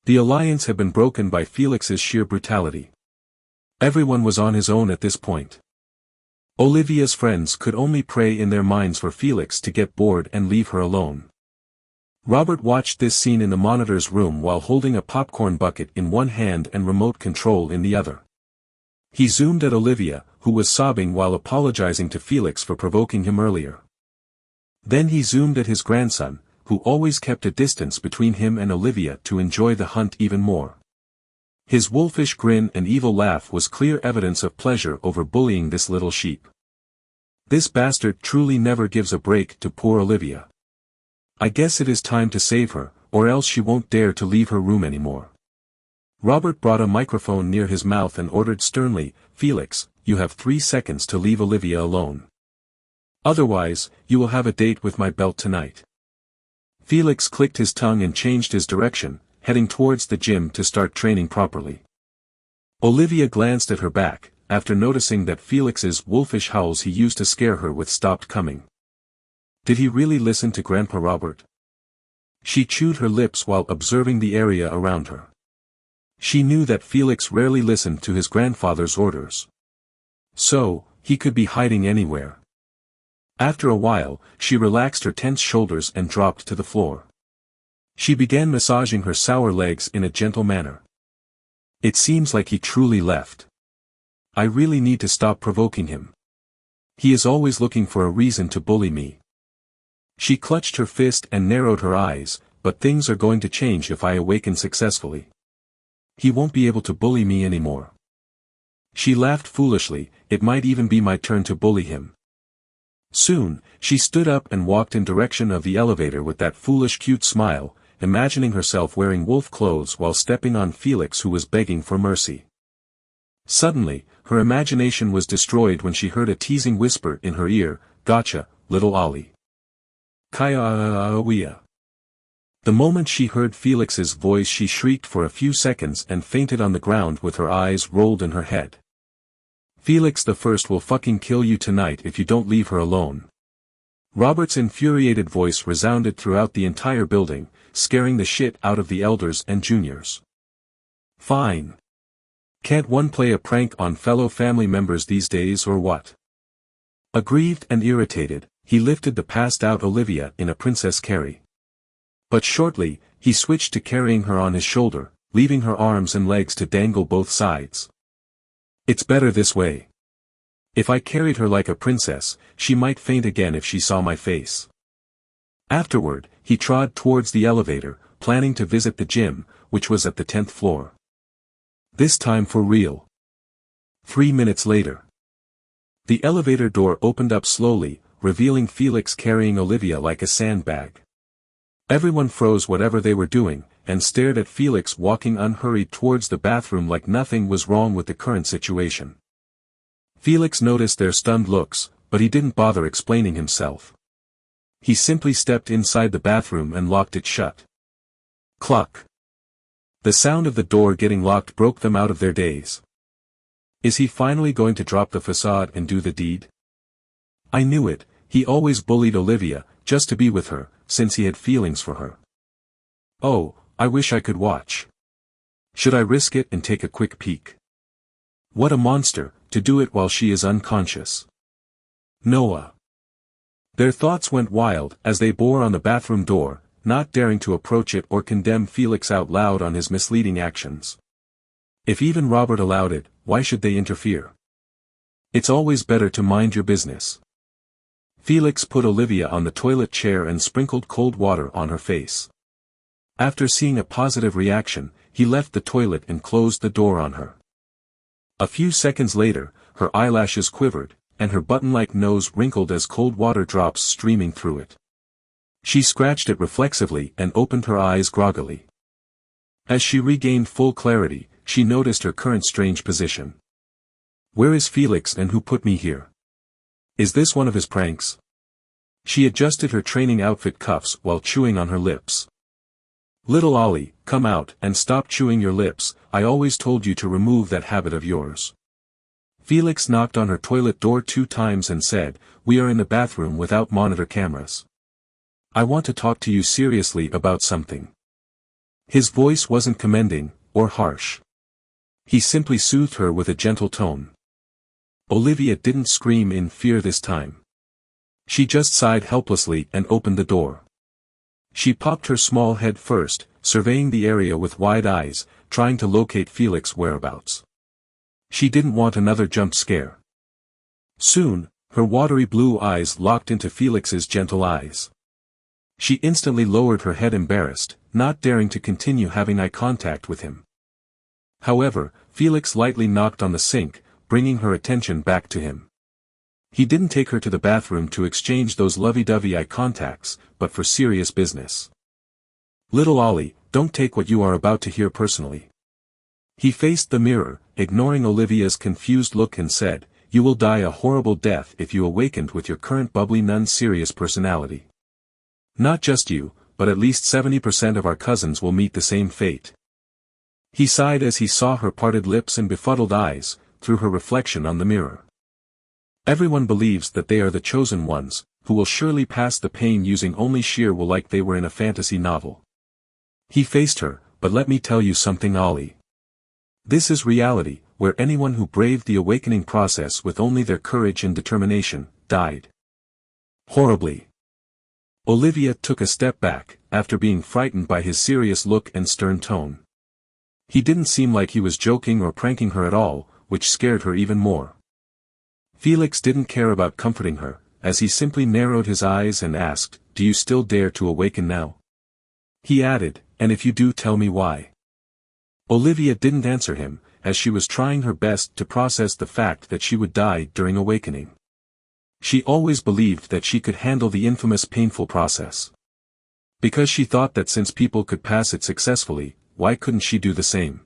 The alliance had been broken by Felix's sheer brutality. Everyone was on his own at this point. Olivia's friends could only pray in their minds for Felix to get bored and leave her alone. Robert watched this scene in the monitor's room while holding a popcorn bucket in one hand and remote control in the other. He zoomed at Olivia, who was sobbing while apologizing to Felix for provoking him earlier. Then he zoomed at his grandson, who always kept a distance between him and Olivia to enjoy the hunt even more. His wolfish grin and evil laugh was clear evidence of pleasure over bullying this little sheep. This bastard truly never gives a break to poor Olivia. I guess it is time to save her, or else she won't dare to leave her room anymore. Robert brought a microphone near his mouth and ordered sternly, "Felix, you have 3 seconds to leave Olivia alone. Otherwise, you will have a date with my belt tonight." Felix clicked his tongue and changed his direction, heading towards the gym to start training properly. Olivia glanced at her back, after noticing that Felix's wolfish howls he used to scare her with stopped coming. Did he really listen to Grandpa Robert? She chewed her lips while observing the area around her. She knew that Felix rarely listened to his grandfather's orders. So, he could be hiding anywhere. After a while, she relaxed her tense shoulders and dropped to the floor. She began massaging her sour legs in a gentle manner. It seems like he truly left. I really need to stop provoking him. He is always looking for a reason to bully me. She clutched her fist and narrowed her eyes, but things are going to change if I awaken successfully. He won't be able to bully me anymore. She laughed foolishly, it might even be my turn to bully him. Soon, she stood up and walked in direction of the elevator with that foolish cute smile, imagining herself wearing wolf clothes while stepping on Felix who was begging for mercy. Suddenly, her imagination was destroyed when she heard a teasing whisper in her ear, "Gotcha, little Ollie." Kaya. The moment she heard Felix's voice she shrieked for a few seconds and fainted on the ground with her eyes rolled in her head. "Felix the First will fucking kill you tonight if you don't leave her alone." Robert's infuriated voice resounded throughout the entire building, scaring the shit out of the elders and juniors. Fine. Can't one play a prank on fellow family members these days or what? Aggrieved and irritated, he lifted the passed-out Olivia in a princess carry. But shortly, he switched to carrying her on his shoulder, leaving her arms and legs to dangle both sides. It's better this way. If I carried her like a princess, she might faint again if she saw my face. Afterward, he trod towards the elevator, planning to visit the gym, which was at the 10th floor. This time for real. 3 minutes later. The elevator door opened up slowly, revealing Felix carrying Olivia like a sandbag. Everyone froze whatever they were doing, and stared at Felix walking unhurried towards the bathroom like nothing was wrong with the current situation. Felix noticed their stunned looks, but he didn't bother explaining himself. He simply stepped inside the bathroom and locked it shut. Cluck. The sound of the door getting locked broke them out of their daze. Is he finally going to drop the facade and do the deed? I knew it, he always bullied Olivia, just to be with her, since he had feelings for her. Oh, I wish I could watch. Should I risk it and take a quick peek? What a monster, to do it while she is unconscious. Noah. Their thoughts went wild as they bore on the bathroom door, not daring to approach it or condemn Felix out loud on his misleading actions. If even Robert allowed it, why should they interfere? It's always better to mind your business. Felix put Olivia on the toilet chair and sprinkled cold water on her face. After seeing a positive reaction, he left the toilet and closed the door on her. A few seconds later, her eyelashes quivered, and her button-like nose wrinkled as cold water drops streaming through it. She scratched it reflexively and opened her eyes groggily. As she regained full clarity, she noticed her current strange position. Where is Felix and who put me here? Is this one of his pranks? She adjusted her training outfit cuffs while chewing on her lips. "Little Ollie, come out and stop chewing your lips, I always told you to remove that habit of yours." Felix knocked on her toilet door 2 times and said, "We are in the bathroom without monitor cameras. I want to talk to you seriously about something." His voice wasn't commending, or harsh. He simply soothed her with a gentle tone. Olivia didn't scream in fear this time. She just sighed helplessly and opened the door. She popped her small head first, surveying the area with wide eyes, trying to locate Felix's whereabouts. She didn't want another jump scare. Soon, her watery blue eyes locked into Felix's gentle eyes. She instantly lowered her head embarrassed, not daring to continue having eye contact with him. However, Felix lightly knocked on the sink, bringing her attention back to him. He didn't take her to the bathroom to exchange those lovey-dovey eye contacts, but for serious business. "Little Ollie, don't take what you are about to hear personally." He faced the mirror, ignoring Olivia's confused look and said, "You will die a horrible death if you awakened with your current bubbly non-serious personality. Not just you, but at least 70% of our cousins will meet the same fate." He sighed as he saw her parted lips and befuddled eyes, through her reflection on the mirror. Everyone believes that they are the chosen ones, who will surely pass the pain using only sheer will like they were in a fantasy novel. He faced her, "But let me tell you something, Ollie. This is reality, where anyone who braved the awakening process with only their courage and determination, died. Horribly." Olivia took a step back, after being frightened by his serious look and stern tone. He didn't seem like he was joking or pranking her at all, which scared her even more. Felix didn't care about comforting her, as he simply narrowed his eyes and asked, "Do you still dare to awaken now?" He added, "And if you do, tell me why." Olivia didn't answer him, as she was trying her best to process the fact that she would die during awakening. She always believed that she could handle the infamous painful process. Because she thought that since people could pass it successfully, why couldn't she do the same?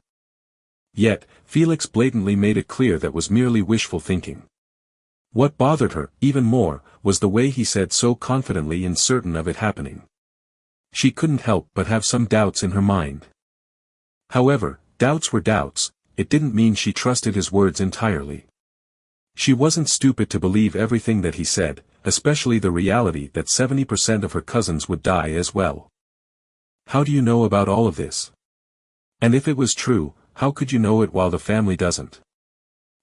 Yet, Felix blatantly made it clear that was merely wishful thinking. What bothered her, even more, was the way he said so confidently and certain of it happening. She couldn't help but have some doubts in her mind. However, doubts were doubts, it didn't mean she trusted his words entirely. She wasn't stupid to believe everything that he said, especially the reality that 70% of her cousins would die as well. "How do you know about all of this? And if it was true, how could you know it while the family doesn't?"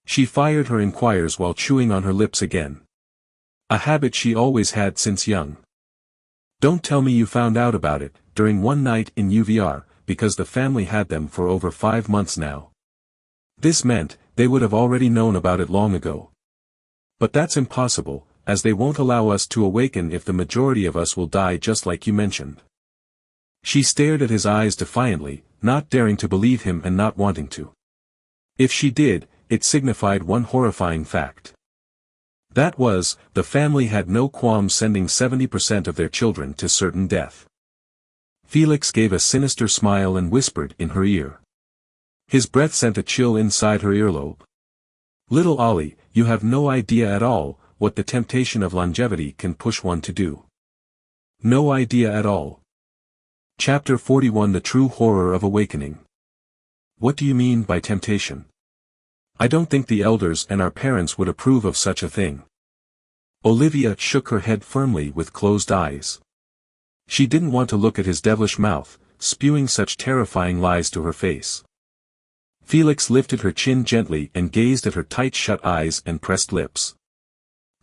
She fired her inquiries while chewing on her lips again. A habit she always had since young. "Don't tell me you found out about it, during one night in UVR, because the family had them for over 5 months now. This meant, they would have already known about it long ago. But that's impossible, as they won't allow us to awaken if the majority of us will die just like you mentioned." She stared at his eyes defiantly, not daring to believe him and not wanting to. If she did, it signified one horrifying fact. That was, the family had no qualms sending 70% of their children to certain death. Felix gave a sinister smile and whispered in her ear. His breath sent a chill inside her earlobe. "Little Ollie, you have no idea at all, what the temptation of longevity can push one to do. No idea at all." Chapter 41 The True Horror of Awakening. "What do you mean by temptation? I don't think the elders and our parents would approve of such a thing." Olivia shook her head firmly with closed eyes. She didn't want to look at his devilish mouth, spewing such terrifying lies to her face. Felix lifted her chin gently and gazed at her tight-shut eyes and pressed lips.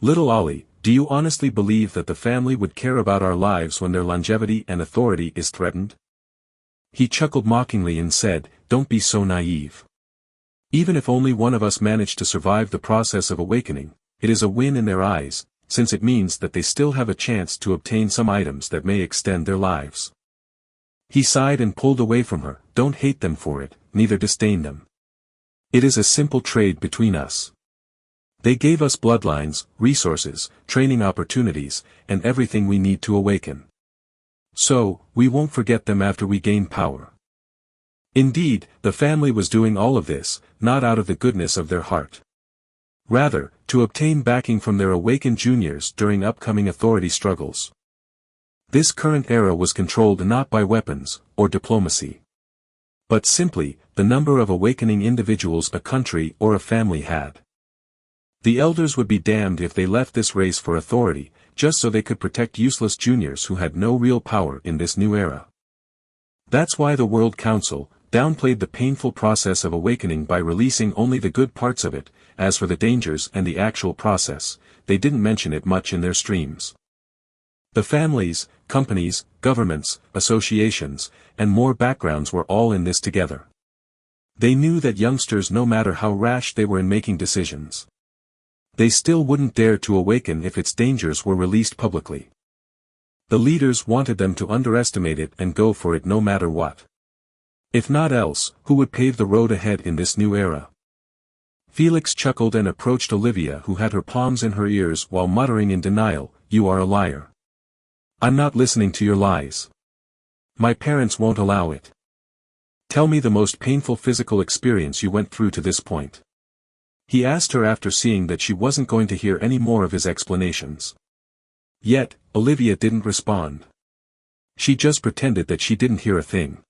"Little Ollie, do you honestly believe that the family would care about our lives when their longevity and authority is threatened?" He chuckled mockingly and said, "Don't be so naive. Even if only one of us managed to survive the process of awakening, it is a win in their eyes, since it means that they still have a chance to obtain some items that may extend their lives." He sighed and pulled away from her. "Don't hate them for it, neither disdain them. It is a simple trade between us. They gave us bloodlines, resources, training opportunities, and everything we need to awaken. So, we won't forget them after we gain power." Indeed, the family was doing all of this, not out of the goodness of their heart. Rather, to obtain backing from their awakened juniors during upcoming authority struggles. This current era was controlled not by weapons, or diplomacy, but simply, the number of awakening individuals a country or a family had. The elders would be damned if they left this race for authority, just so they could protect useless juniors who had no real power in this new era. That's why the World Council downplayed the painful process of awakening by releasing only the good parts of it. As for the dangers and the actual process, they didn't mention it much in their streams. The families, companies, governments, associations, and more backgrounds were all in this together. They knew that youngsters, no matter how rash they were in making decisions, they still wouldn't dare to awaken if its dangers were released publicly. The leaders wanted them to underestimate it and go for it no matter what. If not else, who would pave the road ahead in this new era? Felix chuckled and approached Olivia, who had her palms in her ears while muttering in denial, "You are a liar. I'm not listening to your lies. My parents won't allow it. Tell me the most painful physical experience you went through to this point." He asked her after seeing that she wasn't going to hear any more of his explanations. Yet, Olivia didn't respond. She just pretended that she didn't hear a thing.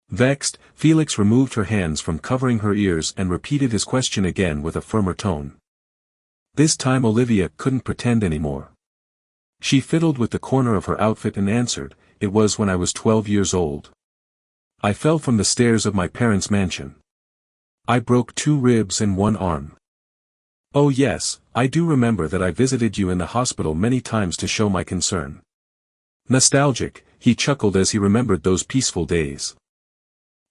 Vexed, Felix removed her hands from covering her ears and repeated his question again with a firmer tone. This time Olivia couldn't pretend anymore. She fiddled with the corner of her outfit and answered, "It was when I was 12 years old. I fell from the stairs of my parents' mansion. I broke 2 ribs and 1 arm. Oh yes, I do remember that I visited you in the hospital many times to show my concern." Nostalgic, he chuckled as he remembered those peaceful days.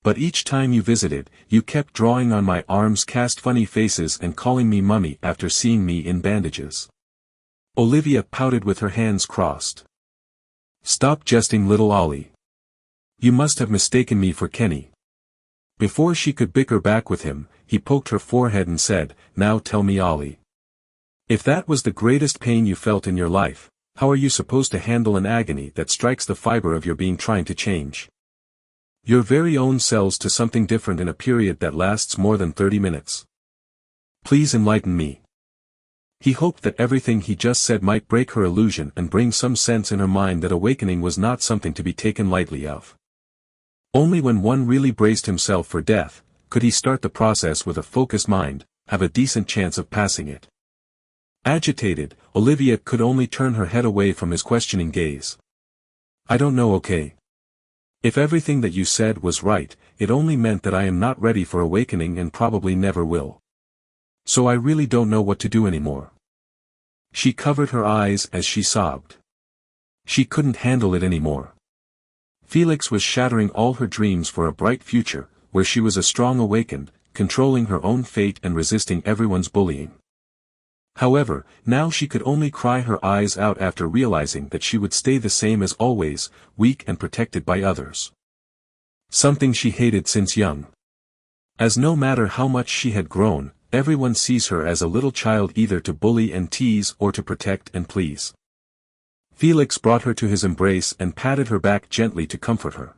"But each time you visited, you kept drawing on my arms, cast funny faces and calling me mummy after seeing me in bandages." Olivia pouted with her hands crossed. "Stop jesting, little Ollie. You must have mistaken me for Kenny." Before she could bicker back with him, he poked her forehead and said, "Now tell me, Ollie. If that was the greatest pain you felt in your life, how are you supposed to handle an agony that strikes the fiber of your being, trying to change your very own cells to something different in a period that lasts more than 30 minutes? Please enlighten me." He hoped that everything he just said might break her illusion and bring some sense in her mind that awakening was not something to be taken lightly of. Only when one really braced himself for death, could he start the process with a focused mind, have a decent chance of passing it. Agitated, Olivia could only turn her head away from his questioning gaze. "I don't know, okay? If everything that you said was right, it only meant that I am not ready for awakening and probably never will. So I really don't know what to do anymore." She covered her eyes as she sobbed. She couldn't handle it anymore. Felix was shattering all her dreams for a bright future, where she was a strong awakened, controlling her own fate and resisting everyone's bullying. However, now she could only cry her eyes out after realizing that she would stay the same as always, weak and protected by others. Something she hated since young. As no matter how much she had grown, everyone sees her as a little child, either to bully and tease or to protect and please. Felix brought her to his embrace and patted her back gently to comfort her.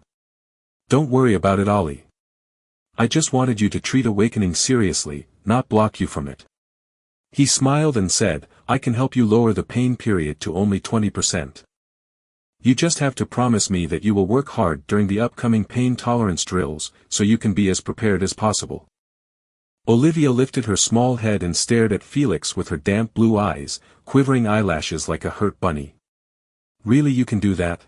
"Don't worry about it, Ollie. I just wanted you to treat awakening seriously, not block you from it." He smiled and said, "I can help you lower the pain period to only 20%. You just have to promise me that you will work hard during the upcoming pain tolerance drills, so you can be as prepared as possible." Olivia lifted her small head and stared at Felix with her damp blue eyes, quivering eyelashes like a hurt bunny. "Really, you can do that?"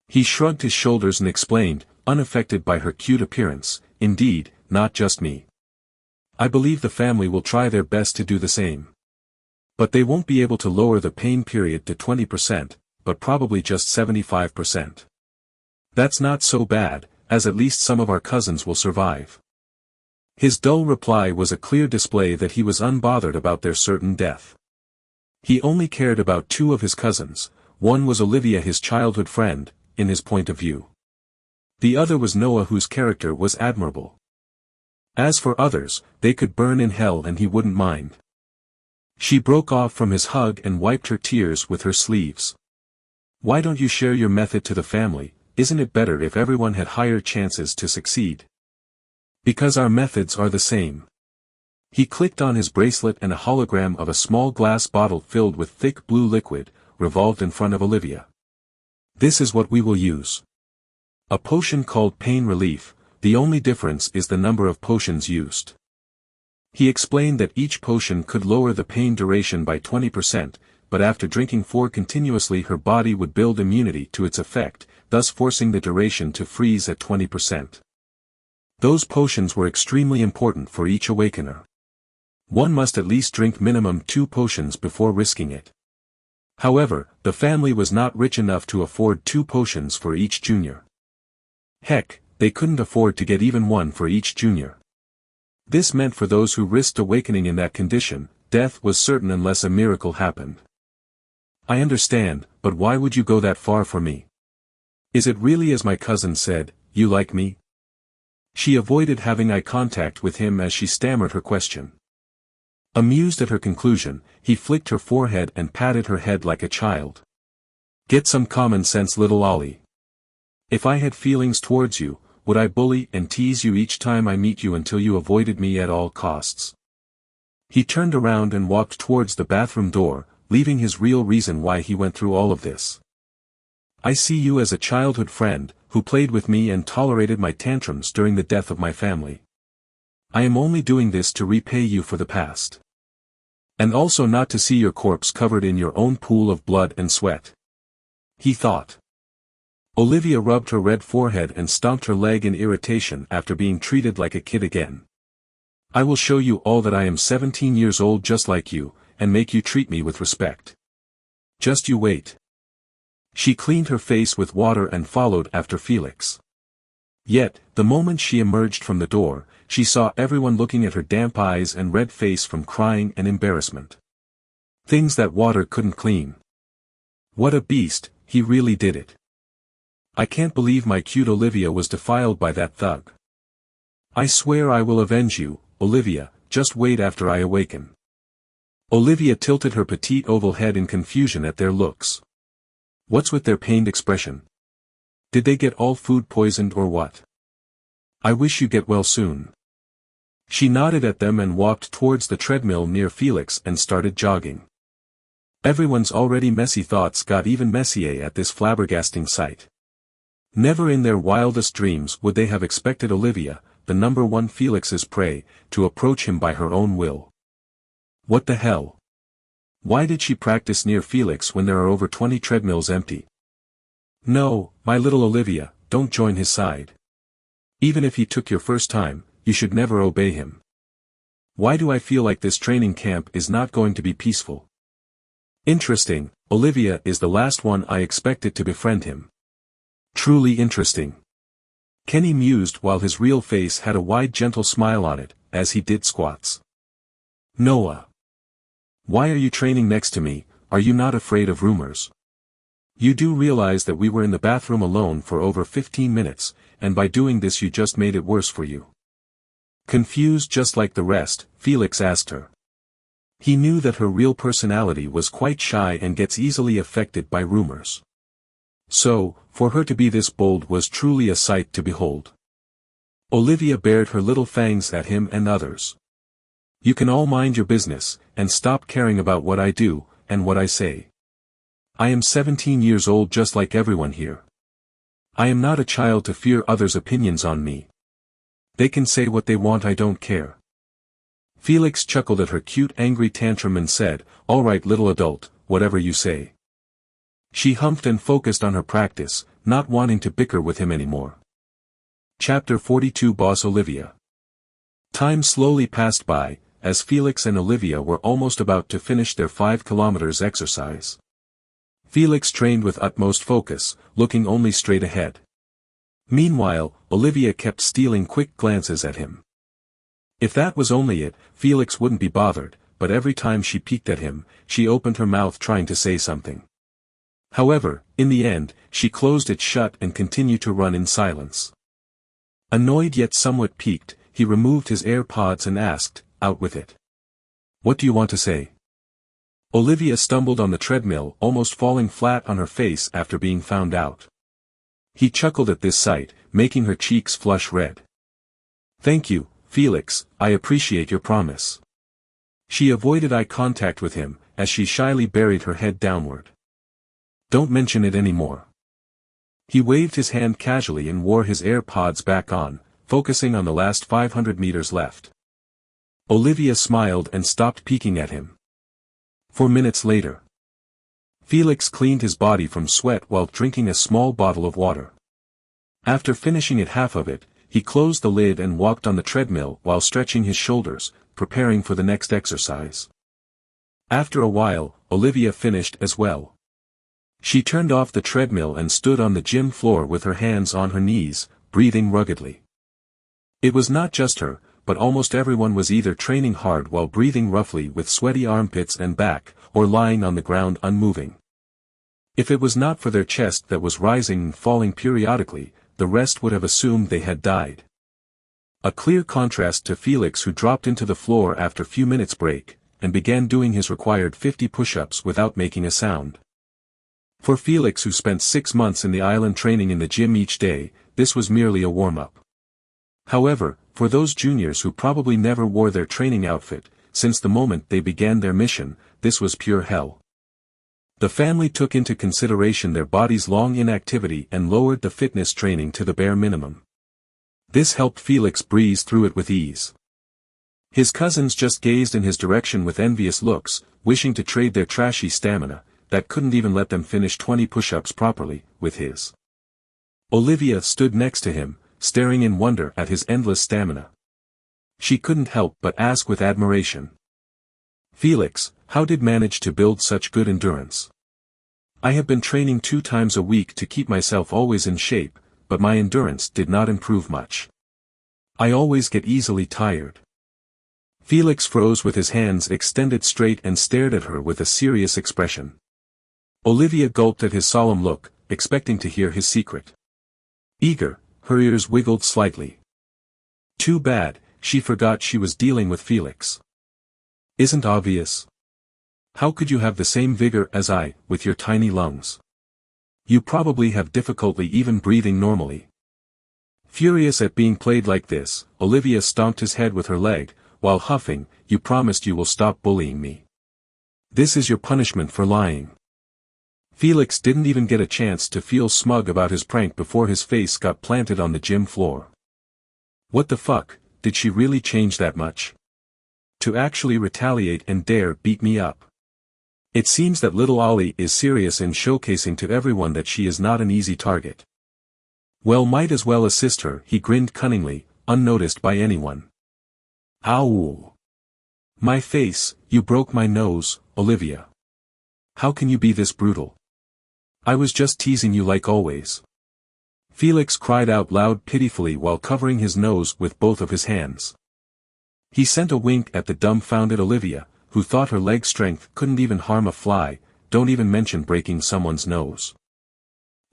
He shrugged his shoulders and explained, unaffected by her cute appearance, "Indeed, not just me. I believe the family will try their best to do the same. But they won't be able to lower the pain period to 20%, but probably just 75%. That's not so bad, as at least some of our cousins will survive." His dull reply was a clear display that he was unbothered about their certain death. He only cared about 2 of his cousins. One was Olivia, his childhood friend, in his point of view. The other was Noah, whose character was admirable. As for others, they could burn in hell and he wouldn't mind. She broke off from his hug and wiped her tears with her sleeves. "Why don't you share your method to the family? Isn't it better if everyone had higher chances to succeed?" "Because our methods are the same." He clicked on his bracelet and a hologram of a small glass bottle filled with thick blue liquid, revolved in front of Olivia. This is what we will use. A potion called Pain Relief, the only difference is the number of potions used. He explained that each potion could lower the pain duration by 20%, but after drinking 4 continuously her body would build immunity to its effect, thus forcing the duration to freeze at 20%. Those potions were extremely important for each awakener. One must at least drink minimum 2 potions before risking it. However, the family was not rich enough to afford 2 potions for each junior. Heck, they couldn't afford to get even 1 for each junior. This meant for those who risked awakening in that condition, death was certain unless a miracle happened. I understand, but why would you go that far for me? Is it really as my cousin said, you like me? She avoided having eye contact with him as she stammered her question. Amused at her conclusion, he flicked her forehead and patted her head like a child. Get some common sense, little Ollie. If I had feelings towards you, would I bully and tease you each time I meet you until you avoided me at all costs? He turned around and walked towards the bathroom door, leaving his real reason why he went through all of this. I see you as a childhood friend, who played with me and tolerated my tantrums during the death of my family. I am only doing this to repay you for the past. And also not to see your corpse covered in your own pool of blood and sweat. He thought. Olivia rubbed her red forehead and stomped her leg in irritation after being treated like a kid again. I will show you all that I am 17 years old just like you, and make you treat me with respect. Just you wait. She cleaned her face with water and followed after Felix. Yet, the moment she emerged from the door, she saw everyone looking at her damp eyes and red face from crying and embarrassment. Things that water couldn't clean. What a beast, he really did it. I can't believe my cute Olivia was defiled by that thug. I swear I will avenge you, Olivia, just wait after I awaken. Olivia tilted her petite oval head in confusion at their looks. What's with their pained expression? Did they get all food poisoned or what? I wish you get well soon. She nodded at them and walked towards the treadmill near Felix and started jogging. Everyone's already messy thoughts got even messier at this flabbergasting sight. Never in their wildest dreams would they have expected Olivia, the number one Felix's prey, to approach him by her own will. What the hell? Why did she practice near Felix when there are over 20 treadmills empty? No, my little Olivia, don't join his side. Even if he took your first time, you should never obey him. Why do I feel like this training camp is not going to be peaceful? Interesting, Olivia is the last one I expected to befriend him. Truly interesting. Kenny mused while his real face had a wide gentle smile on it, as he did squats. Noah. Why are you training next to me? Are you not afraid of rumors? You do realize that we were in the bathroom alone for over 15 minutes, and by doing this you just made it worse for you. Confused just like the rest, Felix asked her. He knew that her real personality was quite shy and gets easily affected by rumors. So, for her to be this bold was truly a sight to behold. Olivia bared her little fangs at him and others. You can all mind your business, and stop caring about what I do, and what I say. I am 17 years old just like everyone here. I am not a child to fear others' opinions on me. They can say what they want, I don't care. Felix chuckled at her cute angry tantrum and said, all right little adult, whatever you say. She humphed and focused on her practice, not wanting to bicker with him anymore. Chapter 42 Boss Olivia. Time slowly passed by, as Felix and Olivia were almost about to finish their 5 kilometers exercise. Felix trained with utmost focus, looking only straight ahead. Meanwhile, Olivia kept stealing quick glances at him. If that was only it, Felix wouldn't be bothered, but every time she peeked at him, she opened her mouth trying to say something. However, in the end, she closed it shut and continued to run in silence. Annoyed yet somewhat piqued, he removed his AirPods and asked, out with it. What do you want to say? Olivia stumbled on the treadmill, almost falling flat on her face after being found out. He chuckled at this sight, making her cheeks flush red. Thank you, Felix, I appreciate your promise. She avoided eye contact with him, as she shyly buried her head downward. Don't mention it anymore. He waved his hand casually and wore his AirPods back on, focusing on the last 500 meters left. Olivia smiled and stopped peeking at him. 4 minutes later. Felix cleaned his body from sweat while drinking a small bottle of water. After finishing it half of it, he closed the lid and walked on the treadmill while stretching his shoulders, preparing for the next exercise. After a while, Olivia finished as well. She turned off the treadmill and stood on the gym floor with her hands on her knees, breathing ruggedly. It was not just her, but almost everyone was either training hard while breathing roughly with sweaty armpits and back, or lying on the ground unmoving. If it was not for their chest that was rising and falling periodically, the rest would have assumed they had died. A clear contrast to Felix, who dropped into the floor after a few minutes break, and began doing his required 50 push-ups without making a sound. For Felix, who spent 6 months in the island training in the gym each day, this was merely a warm-up. However, for those juniors who probably never wore their training outfit, since the moment they began their mission, this was pure hell. The family took into consideration their body's long inactivity and lowered the fitness training to the bare minimum. This helped Felix breeze through it with ease. His cousins just gazed in his direction with envious looks, wishing to trade their trashy stamina, that couldn't even let them finish 20 push-ups properly, with his. Olivia stood next to him, staring in wonder at his endless stamina. She couldn't help but ask with admiration. Felix, how did you manage to build such good endurance? I have been training 2 times a week to keep myself always in shape, but my endurance did not improve much. I always get easily tired. Felix froze with his hands extended straight and stared at her with a serious expression. Olivia gulped at his solemn look, expecting to hear his secret. Eager, her ears wiggled slightly. Too bad, she forgot she was dealing with Felix. Isn't obvious? How could you have the same vigor as I, with your tiny lungs? You probably have difficulty even breathing normally. Furious at being played like this, Olivia stomped his head with her leg, while huffing, you promised you will stop bullying me. This is your punishment for lying. Felix didn't even get a chance to feel smug about his prank before his face got planted on the gym floor. What the fuck, did she really change that much? To actually retaliate and dare beat me up. It seems that little Ollie is serious in showcasing to everyone that she is not an easy target. Well, might as well assist her, he grinned cunningly, unnoticed by anyone. Ow! My face, you broke my nose, Olivia. How can you be this brutal? I was just teasing you like always. Felix cried out loud pitifully while covering his nose with both of his hands. He sent a wink at the dumbfounded Olivia, who thought her leg strength couldn't even harm a fly, don't even mention breaking someone's nose.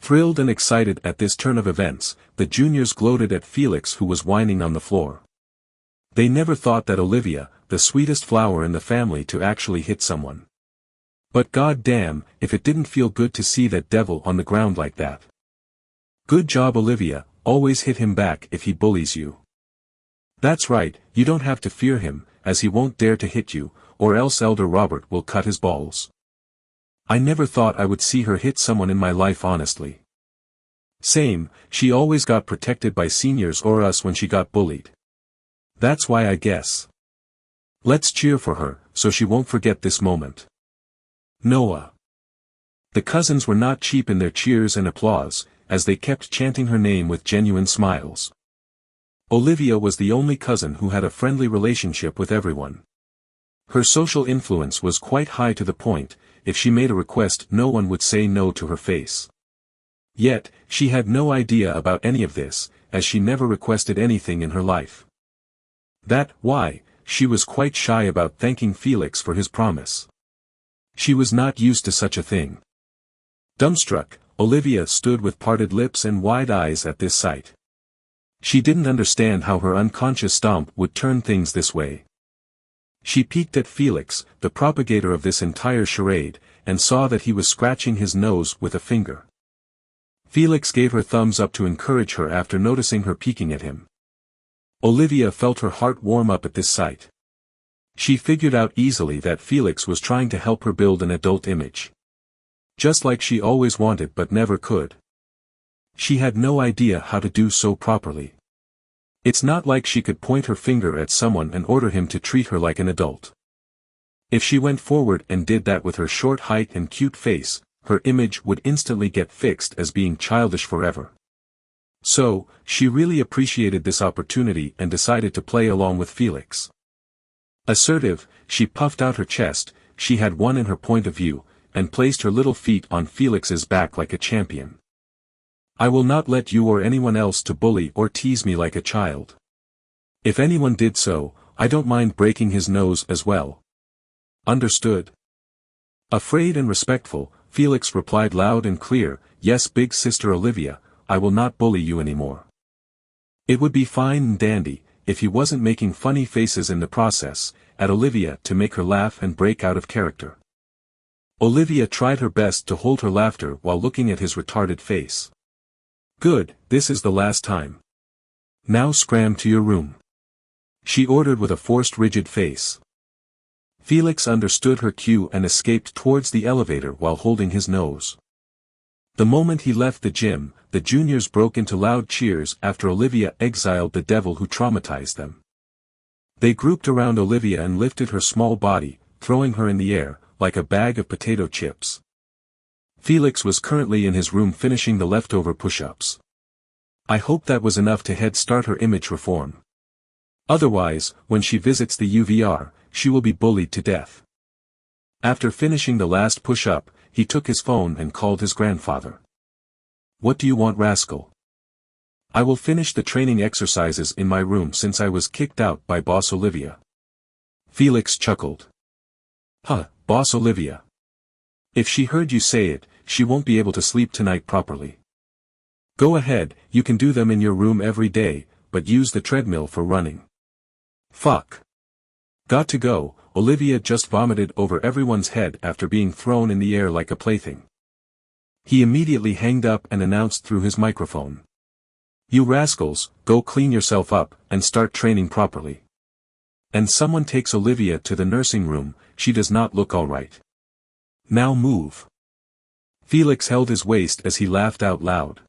Thrilled and excited at this turn of events, the juniors gloated at Felix, who was whining on the floor. They never thought that Olivia, the sweetest flower in the family, to actually hit someone. But god damn, if it didn't feel good to see that devil on the ground like that. Good job, Olivia, always hit him back if he bullies you. That's right, you don't have to fear him, as he won't dare to hit you, or else Elder Robert will cut his balls. I never thought I would see her hit someone in my life, honestly. Same, she always got protected by seniors or us when she got bullied. That's why, I guess. Let's cheer for her, so she won't forget this moment. Noah. The cousins were not cheap in their cheers and applause, as they kept chanting her name with genuine smiles. Olivia was the only cousin who had a friendly relationship with everyone. Her social influence was quite high, to the point, if she made a request no one would say no to her face. Yet, she had no idea about any of this, as she never requested anything in her life. Why, she was quite shy about thanking Felix for his promise. She was not used to such a thing. Dumbstruck, Olivia stood with parted lips and wide eyes at this sight. She didn't understand how her unconscious stomp would turn things this way. She peeked at Felix, the propagator of this entire charade, and saw that he was scratching his nose with a finger. Felix gave her thumbs up to encourage her after noticing her peeking at him. Olivia felt her heart warm up at this sight. She figured out easily that Felix was trying to help her build an adult image. Just like she always wanted but never could. She had no idea how to do so properly. It's not like she could point her finger at someone and order him to treat her like an adult. If she went forward and did that with her short height and cute face, her image would instantly get fixed as being childish forever. So, she really appreciated this opportunity and decided to play along with Felix. Assertive, she puffed out her chest, she had one in her point of view, and placed her little feet on Felix's back like a champion. I will not let you or anyone else to bully or tease me like a child. If anyone did so, I don't mind breaking his nose as well. Understood? Afraid and respectful, Felix replied loud and clear, yes big sister Olivia, I will not bully you anymore. It would be fine and dandy, if he wasn't making funny faces in the process, at Olivia to make her laugh and break out of character. Olivia tried her best to hold her laughter while looking at his retarded face. Good, this is the last time. Now scram to your room. She ordered with a forced rigid face. Felix understood her cue and escaped towards the elevator while holding his nose. The moment he left the gym, the juniors broke into loud cheers after Olivia exiled the devil who traumatized them. They grouped around Olivia and lifted her small body, throwing her in the air, like a bag of potato chips. Felix was currently in his room finishing the leftover push-ups. I hope that was enough to head start her image reform. Otherwise, when she visits the UVR, she will be bullied to death. After finishing the last push-up, he took his phone and called his grandfather. What do you want, rascal? I will finish the training exercises in my room since I was kicked out by Boss Olivia. Felix chuckled. Huh, Boss Olivia. If she heard you say it, she won't be able to sleep tonight properly. Go ahead, you can do them in your room every day, but use the treadmill for running. Fuck. Got to go, Olivia just vomited over everyone's head after being thrown in the air like a plaything. He immediately hanged up and announced through his microphone. You rascals, go clean yourself up, and start training properly. And someone takes Olivia to the nursing room, she does not look alright. Now move. Felix held his waist as he laughed out loud.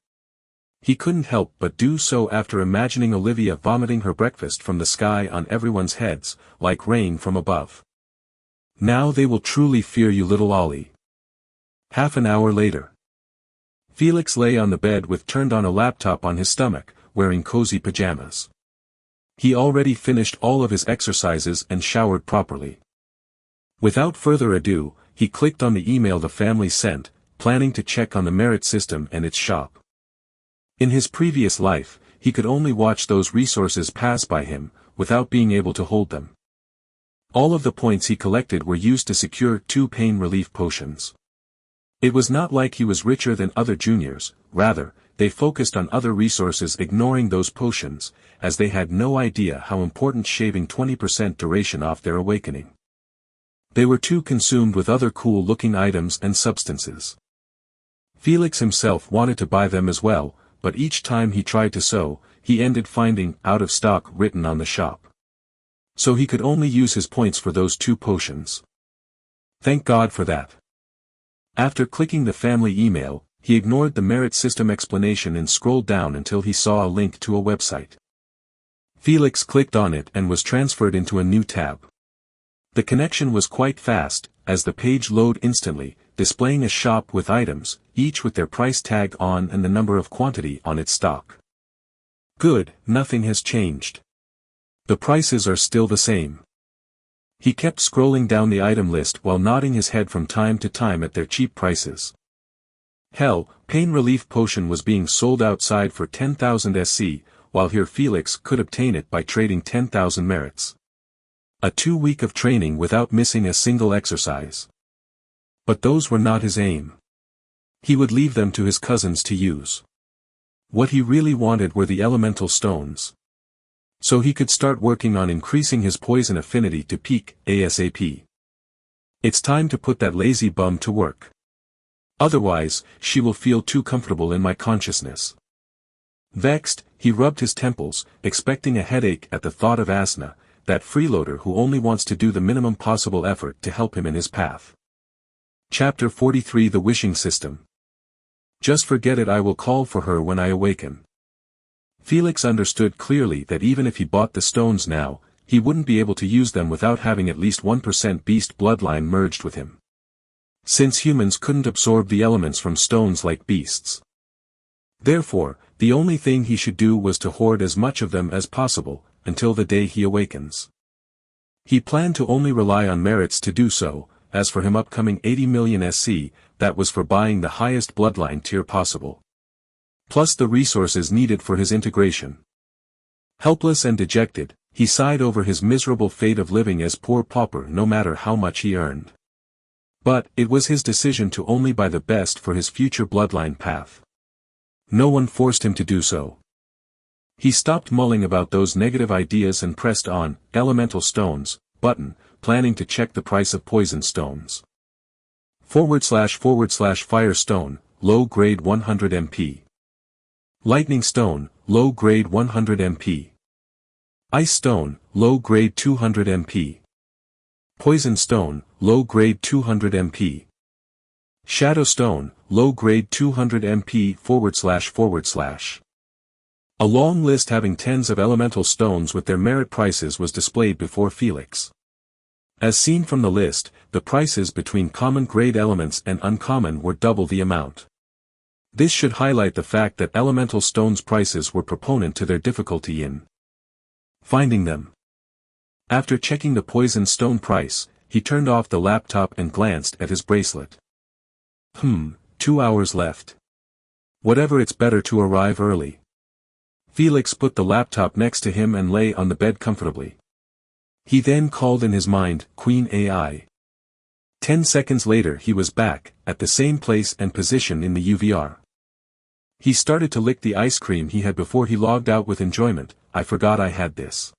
He couldn't help but do so after imagining Olivia vomiting her breakfast from the sky on everyone's heads, like rain from above. Now they will truly fear you, little Ollie. Half an hour later. Felix lay on the bed with turned on a laptop on his stomach, wearing cozy pajamas. He already finished all of his exercises and showered properly. Without further ado, he clicked on the email the family sent, planning to check on the merit system and its shop. In his previous life, he could only watch those resources pass by him, without being able to hold them. All of the points he collected were used to secure 2 pain relief potions. It was not like he was richer than other juniors, rather, they focused on other resources ignoring those potions, as they had no idea how important shaving 20% duration off their awakening. They were too consumed with other cool-looking items and substances. Felix himself wanted to buy them as well, but each time he tried to so, he ended finding out of stock written on the shop. So he could only use his points for those 2 potions. Thank God for that. After clicking the family email, he ignored the merit system explanation and scrolled down until he saw a link to a website. Felix clicked on it and was transferred into a new tab. The connection was quite fast, as the page loaded instantly, displaying a shop with items, each with their price tag on and the number of quantity on its stock. Good, nothing has changed. The prices are still the same. He kept scrolling down the item list while nodding his head from time to time at their cheap prices. Hell, pain relief potion was being sold outside for 10,000 SC, while here Felix could obtain it by trading 10,000 merits. A 2 week of training without missing a single exercise. But those were not his aim. He would leave them to his cousins to use. What he really wanted were the elemental stones. So he could start working on increasing his poison affinity to peak ASAP. It's time to put that lazy bum to work. Otherwise, she will feel too comfortable in my consciousness. Vexed, he rubbed his temples, expecting a headache at the thought of Asna, that freeloader who only wants to do the minimum possible effort to help him in his path. Chapter 43 The Wishing System. Just forget it, I will call for her when I awaken. Felix understood clearly that even if he bought the stones now, he wouldn't be able to use them without having at least 1% beast bloodline merged with him. Since humans couldn't absorb the elements from stones like beasts. Therefore, the only thing he should do was to hoard as much of them as possible, until the day he awakens. He planned to only rely on merits to do so. As for him upcoming 80 million SC, that was for buying the highest bloodline tier possible. Plus the resources needed for his integration. Helpless and dejected, he sighed over his miserable fate of living as poor pauper no matter how much he earned. But, it was his decision to only buy the best for his future bloodline path. No one forced him to do so. He stopped mulling about those negative ideas and pressed on, elemental stones, button, planning to check the price of poison stones. / Fire stone, low grade 100 MP. Lightning stone, low grade 100 MP. Ice stone, low grade 200 MP. Poison stone, low grade 200 MP. Shadow stone, low grade 200 MP // A long list having tens of elemental stones with their merit prices was displayed before Felix. As seen from the list, the prices between common grade elements and uncommon were double the amount. This should highlight the fact that elemental stones' prices were proportionate to their difficulty in finding them. After checking the poison stone price, he turned off the laptop and glanced at his bracelet. 2 hours left. Whatever, it's better to arrive early. Felix put the laptop next to him and lay on the bed comfortably. He then called in his mind, Queen AI. 10 seconds later he was back, at the same place and position in the UVR. He started to lick the ice cream he had before he logged out with enjoyment. I forgot I had this.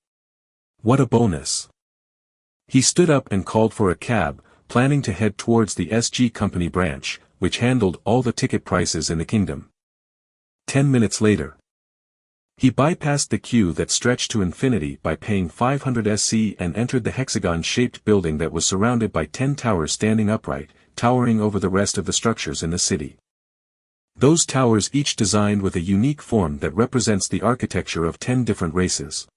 What a bonus. He stood up and called for a cab, planning to head towards the SG Company branch, which handled all the ticket prices in the kingdom. 10 minutes later. He bypassed the queue that stretched to infinity by paying 500 SC and entered the hexagon-shaped building that was surrounded by 10 towers standing upright, towering over the rest of the structures in the city. Those towers each designed with a unique form that represents the architecture of 10 different races.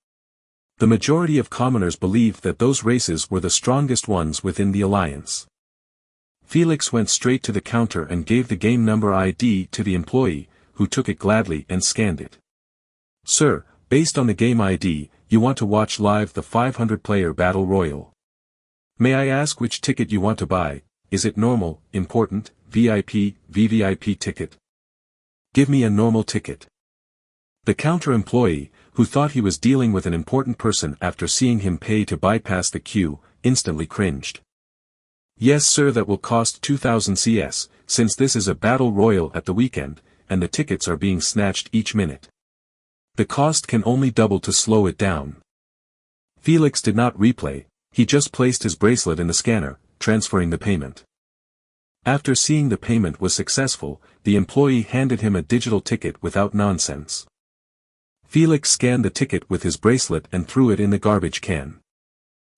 The majority of commoners believed that those races were the strongest ones within the alliance. Felix went straight to the counter and gave the game number ID to the employee, who took it gladly and scanned it. Sir, based on the game ID, you want to watch live the 500-player Battle Royale. May I ask which ticket you want to buy? Is it normal, important, VIP, VVIP ticket? Give me a normal ticket. The counter employee, who thought he was dealing with an important person after seeing him pay to bypass the queue, instantly cringed. Yes sir, that will cost 2000 CS, since this is a Battle Royale at the weekend, and the tickets are being snatched each minute. The cost can only double to slow it down. Felix did not replay, he just placed his bracelet in the scanner, transferring the payment. After seeing the payment was successful, the employee handed him a digital ticket without nonsense. Felix scanned the ticket with his bracelet and threw it in the garbage can.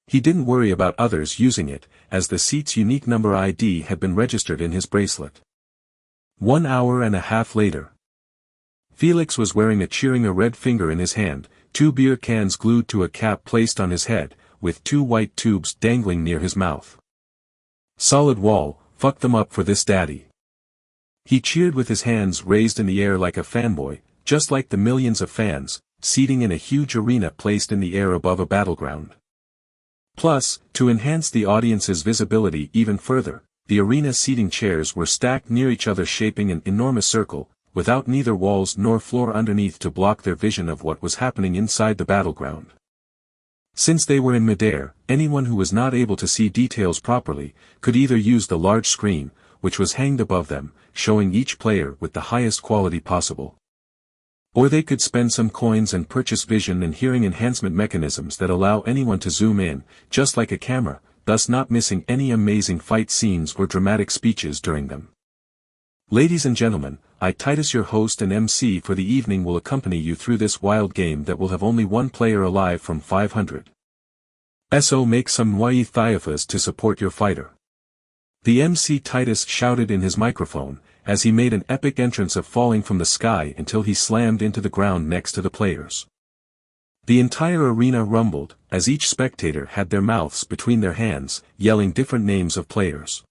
He didn't worry about others using it, as the seat's unique number ID had been registered in his bracelet. 1 hour and a half later. Felix was wearing a red finger in his hand, 2 beer cans glued to a cap placed on his head, with 2 white tubes dangling near his mouth. Solid wall, fuck them up for this daddy. He cheered with his hands raised in the air like a fanboy, just like the millions of fans, seating in a huge arena placed in the air above a battleground. Plus, to enhance the audience's visibility even further, the arena seating chairs were stacked near each other shaping an enormous circle, without neither walls nor floor underneath to block their vision of what was happening inside the battleground. Since they were in midair, anyone who was not able to see details properly, could either use the large screen, which was hanged above them, showing each player with the highest quality possible. Or they could spend some coins and purchase vision and hearing enhancement mechanisms that allow anyone to zoom in, just like a camera, thus not missing any amazing fight scenes or dramatic speeches during them. Ladies and gentlemen, I Titus, your host and MC for the evening, will accompany you through this wild game that will have only one player alive from 500. So make some Muay Thaiafas to support your fighter. The MC Titus shouted in his microphone, as he made an epic entrance of falling from the sky until he slammed into the ground next to the players. The entire arena rumbled, as each spectator had their mouths between their hands, yelling different names of players.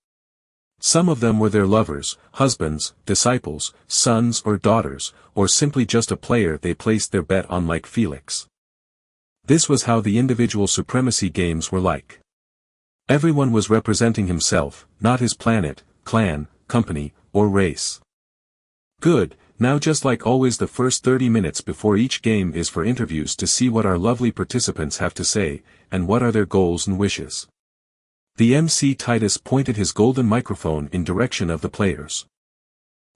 Some of them were their lovers, husbands, disciples, sons or daughters, or simply just a player they placed their bet on like Felix. This was how the individual supremacy games were like. Everyone was representing himself, not his planet, clan, company, or race. Good, now just like always the first 30 minutes before each game is for interviews to see what our lovely participants have to say, and what are their goals and wishes. The MC Titus pointed his golden microphone in direction of the players.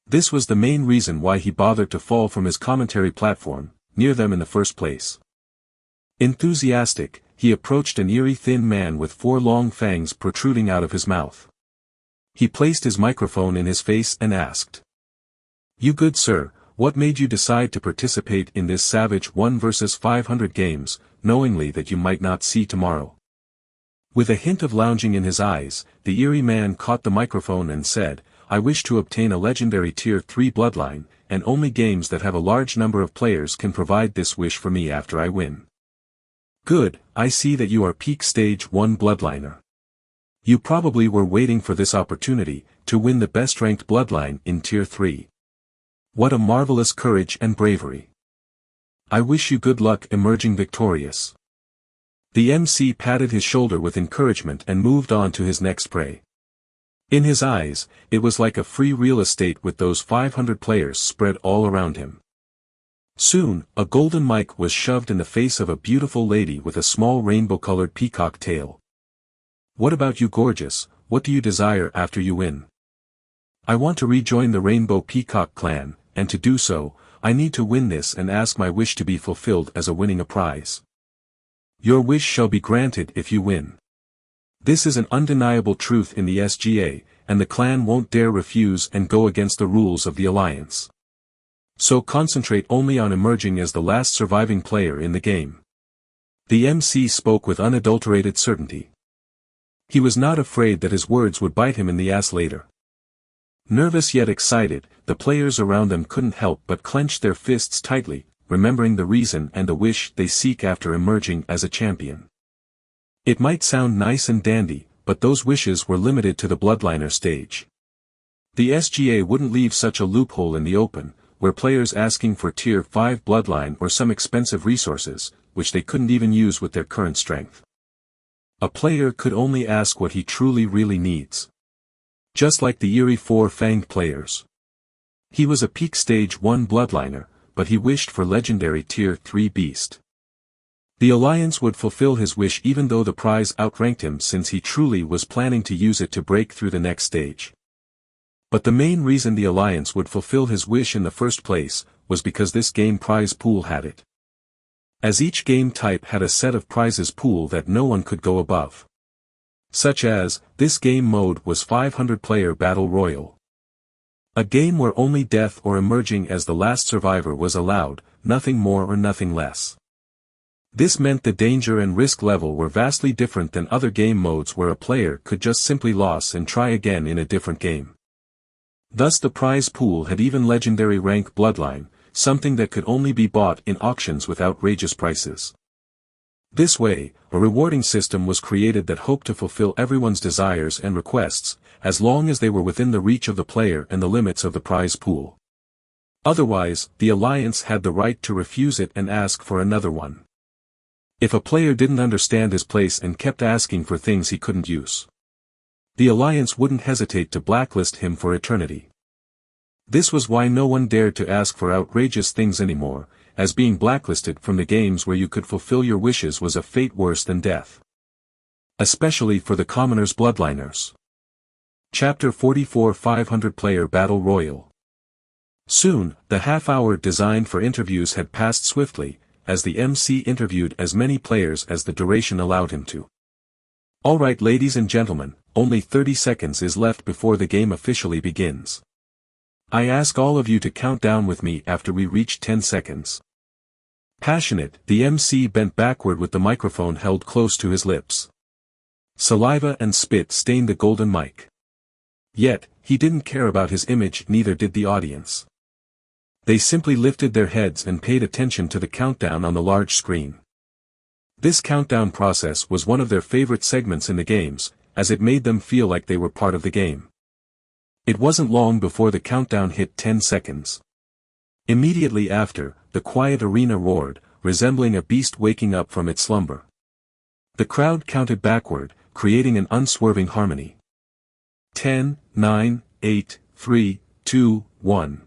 This was the main reason why he bothered to fall from his commentary platform, near them in the first place. Enthusiastic, he approached an eerie thin man with 4 long fangs protruding out of his mouth. He placed his microphone in his face and asked, "You good sir, what made you decide to participate in this savage 1 versus 500 games, knowingly that you might not see tomorrow?" With a hint of lounging in his eyes, the eerie man caught the microphone and said, "I wish to obtain a legendary Tier 3 bloodline, and only games that have a large number of players can provide this wish for me after I win." Good, I see that you are peak stage 1 bloodliner. You probably were waiting for this opportunity, to win the best ranked bloodline in Tier 3. What a marvelous courage and bravery. I wish you good luck emerging victorious. The MC patted his shoulder with encouragement and moved on to his next prey. In his eyes, it was like a free real estate with those 500 players spread all around him. Soon, a golden mic was shoved in the face of a beautiful lady with a small rainbow-colored peacock tail. "What about you gorgeous, what do you desire after you win?" "I want to rejoin the Rainbow Peacock clan, and to do so, I need to win this and ask my wish to be fulfilled as a winning a prize." "Your wish shall be granted if you win. This is an undeniable truth in the SGA, and the clan won't dare refuse and go against the rules of the alliance. So concentrate only on emerging as the last surviving player in the game." The MC spoke with unadulterated certainty. He was not afraid that his words would bite him in the ass later. Nervous yet excited, the players around them couldn't help but clench their fists tightly, remembering the reason and the wish they seek after emerging as a champion. It might sound nice and dandy, but those wishes were limited to the bloodliner stage. The SGA wouldn't leave such a loophole in the open, where players asking for Tier 5 bloodline or some expensive resources, which they couldn't even use with their current strength. A player could only ask what he truly really needs. Just like the eerie 4-fanged players. He was a peak stage 1 bloodliner, but he wished for legendary Tier 3 beast. The alliance would fulfill his wish even though the prize outranked him since he truly was planning to use it to break through the next stage. But the main reason the alliance would fulfill his wish in the first place, was because this game prize pool had it. As each game type had a set of prizes pool that no one could go above. Such as, this game mode was 500-player Battle Royale. A game where only death or emerging as the last survivor was allowed, nothing more or nothing less. This meant the danger and risk level were vastly different than other game modes where a player could just simply lose and try again in a different game. Thus the prize pool had even legendary rank bloodline, something that could only be bought in auctions with outrageous prices. This way, a rewarding system was created that hoped to fulfill everyone's desires and requests, as long as they were within the reach of the player and the limits of the prize pool. Otherwise, the alliance had the right to refuse it and ask for another one. If a player didn't understand his place and kept asking for things he couldn't use, the alliance wouldn't hesitate to blacklist him for eternity. This was why no one dared to ask for outrageous things anymore, as being blacklisted from the games where you could fulfill your wishes was a fate worse than death. Especially for the commoners' bloodliners. Chapter 44 500-Player Battle Royale. Soon, the half-hour designed for interviews had passed swiftly, as the MC interviewed as many players as the duration allowed him to. Alright ladies and gentlemen, only 30 seconds is left before the game officially begins. I ask all of you to count down with me after we reach 10 seconds. Passionate, the MC bent backward with the microphone held close to his lips. Saliva and spit stained the golden mic. Yet, he didn't care about his image, neither did the audience. They simply lifted their heads and paid attention to the countdown on the large screen. This countdown process was one of their favorite segments in the games, as it made them feel like they were part of the game. It wasn't long before the countdown hit 10 seconds. Immediately after, the quiet arena roared, resembling a beast waking up from its slumber. The crowd counted backward, creating an unswerving harmony. 10, 9, 8, 3, 2, 1.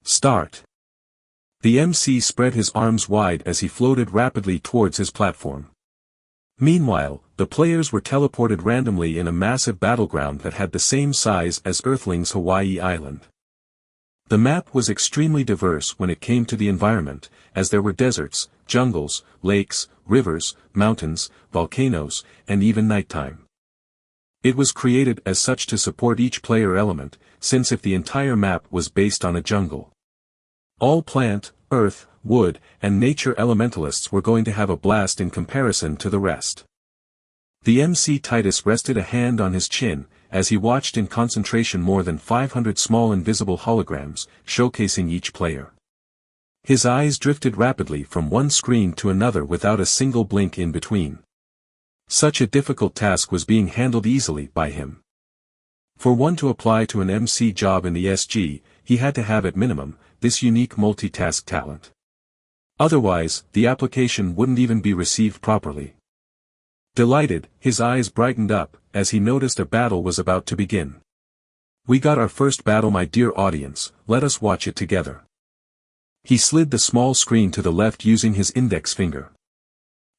Start. The MC spread his arms wide as he floated rapidly towards his platform. Meanwhile, the players were teleported randomly in a massive battleground that had the same size as Earthling's Hawaii Island. The map was extremely diverse when it came to the environment, as there were deserts, jungles, lakes, rivers, mountains, volcanoes, and even nighttime. It was created as such to support each player element, since if the entire map was based on a jungle, all plant, earth, wood, and nature elementalists were going to have a blast in comparison to the rest. The MC Titus rested a hand on his chin, as he watched in concentration more than 500 small invisible holograms, showcasing each player. His eyes drifted rapidly from one screen to another without a single blink in between. Such a difficult task was being handled easily by him. For one to apply to an MC job in the SG, he had to have at minimum, this unique multitask talent. Otherwise, the application wouldn't even be received properly. Delighted, his eyes brightened up, as he noticed a battle was about to begin. We got our first battle, my dear audience, let us watch it together. He slid the small screen to the left using his index finger.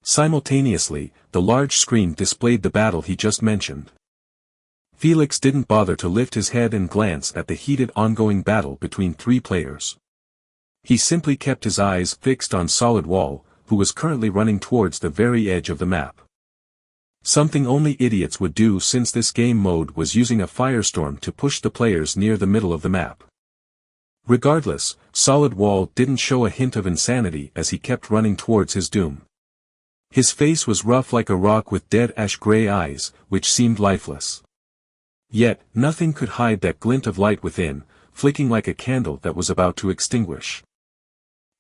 Simultaneously, the large screen displayed the battle he just mentioned. Felix didn't bother to lift his head and glance at the heated ongoing battle between three players. He simply kept his eyes fixed on Solid Wall, who was currently running towards the very edge of the map. Something only idiots would do, since this game mode was using a firestorm to push the players near the middle of the map. Regardless, Solid Wall didn't show a hint of insanity as he kept running towards his doom. His face was rough like a rock with dead ash-gray eyes, which seemed lifeless. Yet, nothing could hide that glint of light within, flicking like a candle that was about to extinguish.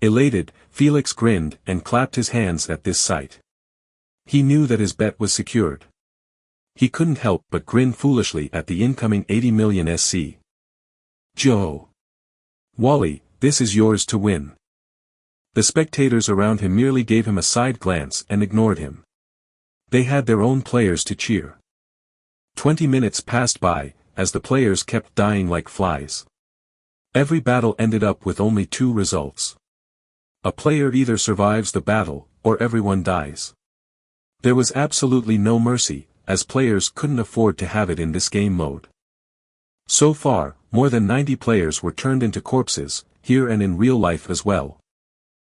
Elated, Felix grinned and clapped his hands at this sight. He knew that his bet was secured. He couldn't help but grin foolishly at the incoming 80 million SC. Joe. Wally, this is yours to win. The spectators around him merely gave him a side glance and ignored him. They had their own players to cheer. 20 minutes passed by, as the players kept dying like flies. Every battle ended up with only two results. A player either survives the battle, or everyone dies. There was absolutely no mercy, as players couldn't afford to have it in this game mode. So far, more than 90 players were turned into corpses, here and in real life as well.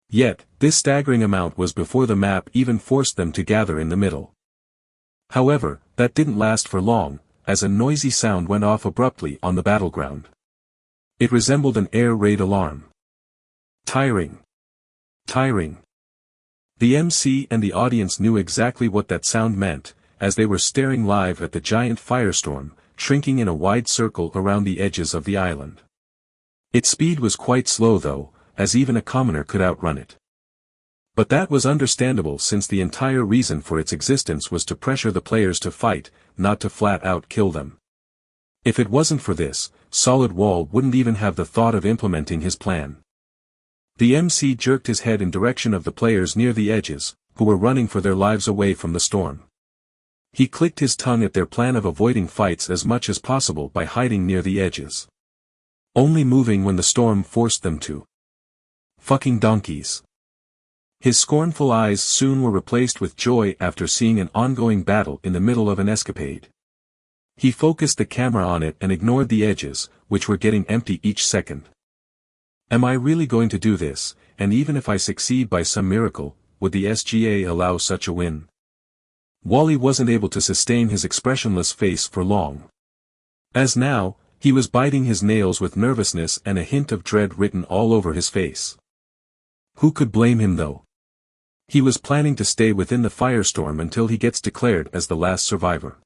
Yet, this staggering amount was before the map even forced them to gather in the middle. However, that didn't last for long, as a noisy sound went off abruptly on the battleground. It resembled an air raid alarm. Tiring. Tiring. The MC and the audience knew exactly what that sound meant, as they were staring live at the giant firestorm, shrinking in a wide circle around the edges of the island. Its speed was quite slow though, as even a commoner could outrun it. But that was understandable, since the entire reason for its existence was to pressure the players to fight, not to flat out kill them. If it wasn't for this, Solid Wall wouldn't even have the thought of implementing his plan. The MC jerked his head in direction of the players near the edges, who were running for their lives away from the storm. He clicked his tongue at their plan of avoiding fights as much as possible by hiding near the edges. Only moving when the storm forced them to. Fucking donkeys. His scornful eyes soon were replaced with joy after seeing an ongoing battle in the middle of an escapade. He focused the camera on it and ignored the edges, which were getting empty each second. Am I really going to do this, and even if I succeed by some miracle, would the SGA allow such a win? Wally wasn't able to sustain his expressionless face for long. As now, he was biting his nails with nervousness and a hint of dread written all over his face. Who could blame him though? He was planning to stay within the firestorm until he gets declared as the last survivor.